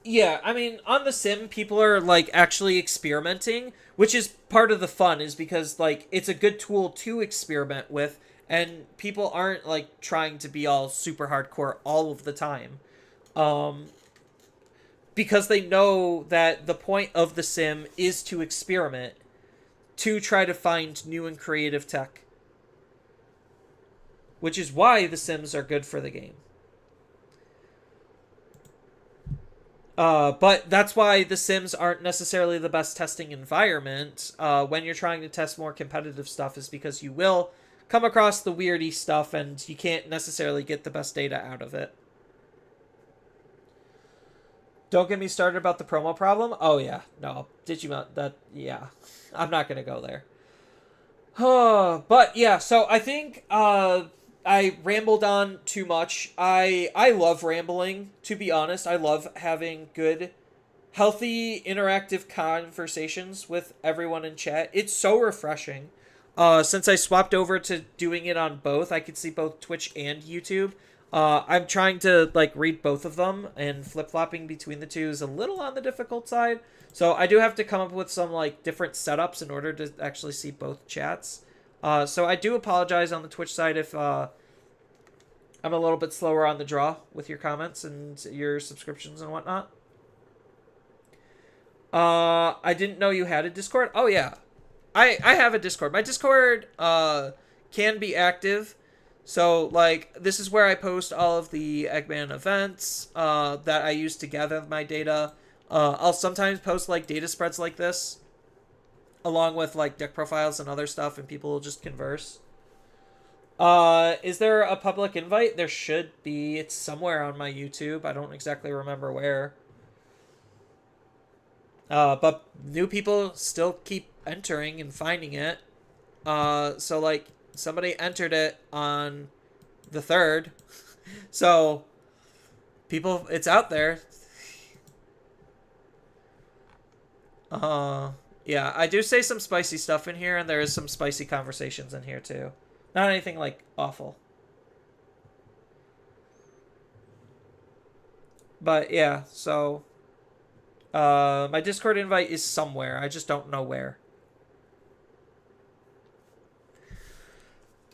Yeah, I mean, on the sim, people are, like, actually experimenting, which is part of the fun, is because, like, it's a good tool to experiment with, and people aren't, like, trying to be all super hardcore all of the time. Because they know that the point of the sim is to experiment, to try to find new and creative tech. Which is why the sims are good for the game. But that's why the sims aren't necessarily the best testing environment when you're trying to test more competitive stuff, is because you will come across the weirdy stuff and you can't necessarily get the best data out of it. Don't get me started about the promo problem. Oh, yeah. No. Digimon, yeah. I'm not going to go there. But, yeah, so I think I rambled on too much. I love rambling, to be honest. I love having good, healthy, interactive conversations with everyone in chat. It's so refreshing. Since I swapped over to doing it on both, I could see both Twitch and YouTube. I'm trying to, like, read both of them, and flip-flopping between the two is a little on the difficult side. So I do have to come up with some, like, different setups in order to actually see both chats. So I do apologize on the Twitch side if I'm a little bit slower on the draw with your comments and your subscriptions and whatnot. I didn't know you had a Discord. Oh, yeah. I have a Discord. My Discord can be active. So, like, this is where I post all of the Eggman events that I use to gather my data. I'll sometimes post, like, data spreads like this, along with, like, deck profiles and other stuff, and people will just converse. Is there a public invite? There should be. It's somewhere on my YouTube. I don't exactly remember where. But new people still keep entering and finding it. So, like, somebody entered it on the 3rd. So, people, it's out there. Yeah, I do say some spicy stuff in here, and there is some spicy conversations in here, too. Not anything, like, awful. But, yeah, so my Discord invite is somewhere. I just don't know where.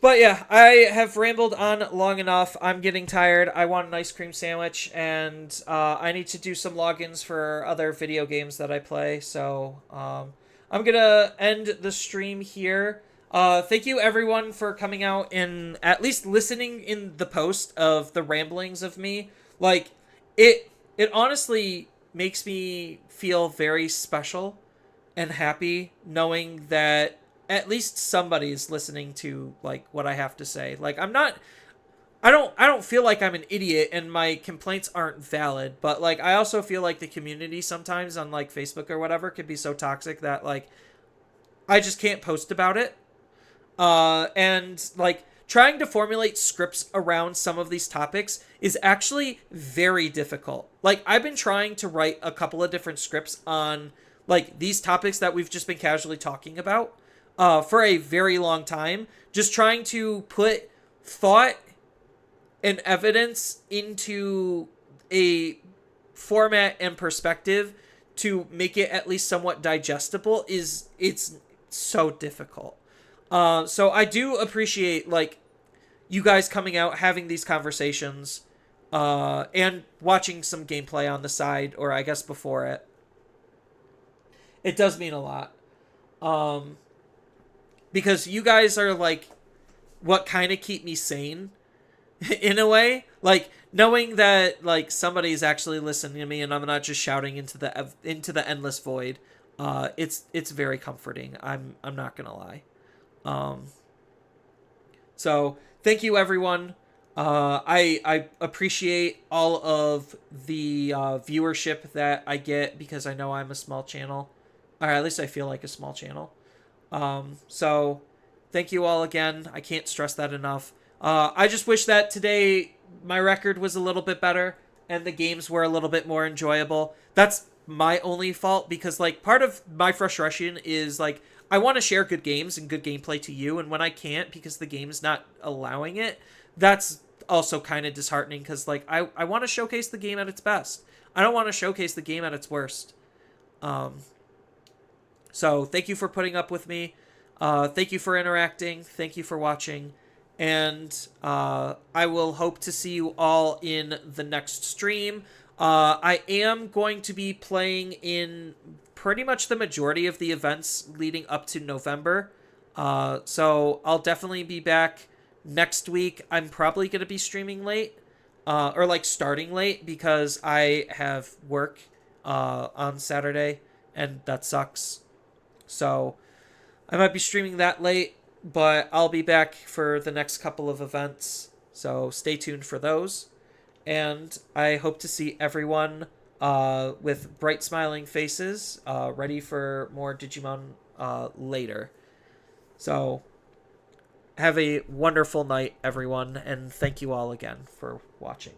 But yeah, I have rambled on long enough. I'm getting tired. I want an ice cream sandwich, and I need to do some logins for other video games that I play. So I'm gonna end the stream here. Thank you everyone for coming out and at least listening in the post of the ramblings of me. Like, it honestly makes me feel very special and happy knowing that at least somebody's listening to like what I have to say. Like, I don't feel like I'm an idiot and my complaints aren't valid, but like I also feel like the community sometimes on like Facebook or whatever can be so toxic that like I just can't post about it. And like trying to formulate scripts around some of these topics is actually very difficult. Like, I've been trying to write a couple of different scripts on like these topics that we've just been casually talking about for a very long time, just trying to put thought and evidence into a format and perspective to make it at least somewhat digestible it's so difficult. So I do appreciate like you guys coming out, having these conversations, and watching some gameplay on the side, or I guess before it. It does mean a lot. Because you guys are like what kind of keep me sane in a way. Like knowing that like somebody's actually listening to me and I'm not just shouting into the endless void. It's very comforting. I'm not gonna lie. So thank you everyone. I appreciate all of the viewership that I get because I know I'm a small channel, or at least I feel like a small channel. So thank you all again. I can't stress that enough. I just wish that today my record was a little bit better and the games were a little bit more enjoyable. That's my only fault because like part of my frustration is like I want to share good games and good gameplay to you, and when I can't because the game's not allowing it, that's also kind of disheartening because like I want to showcase the game at its best. I don't want to showcase the game at its worst. So thank you for putting up with me. Thank you for interacting. Thank you for watching. And I will hope to see you all in the next stream. I am going to be playing in pretty much the majority of the events leading up to November. So I'll definitely be back next week. I'm probably going to be streaming late, or like starting late because I have work on Saturday and that sucks. So I might be streaming that late, but I'll be back for the next couple of events. So stay tuned for those. And I hope to see everyone with bright smiling faces, ready for more Digimon later. So have a wonderful night, everyone, and thank you all again for watching.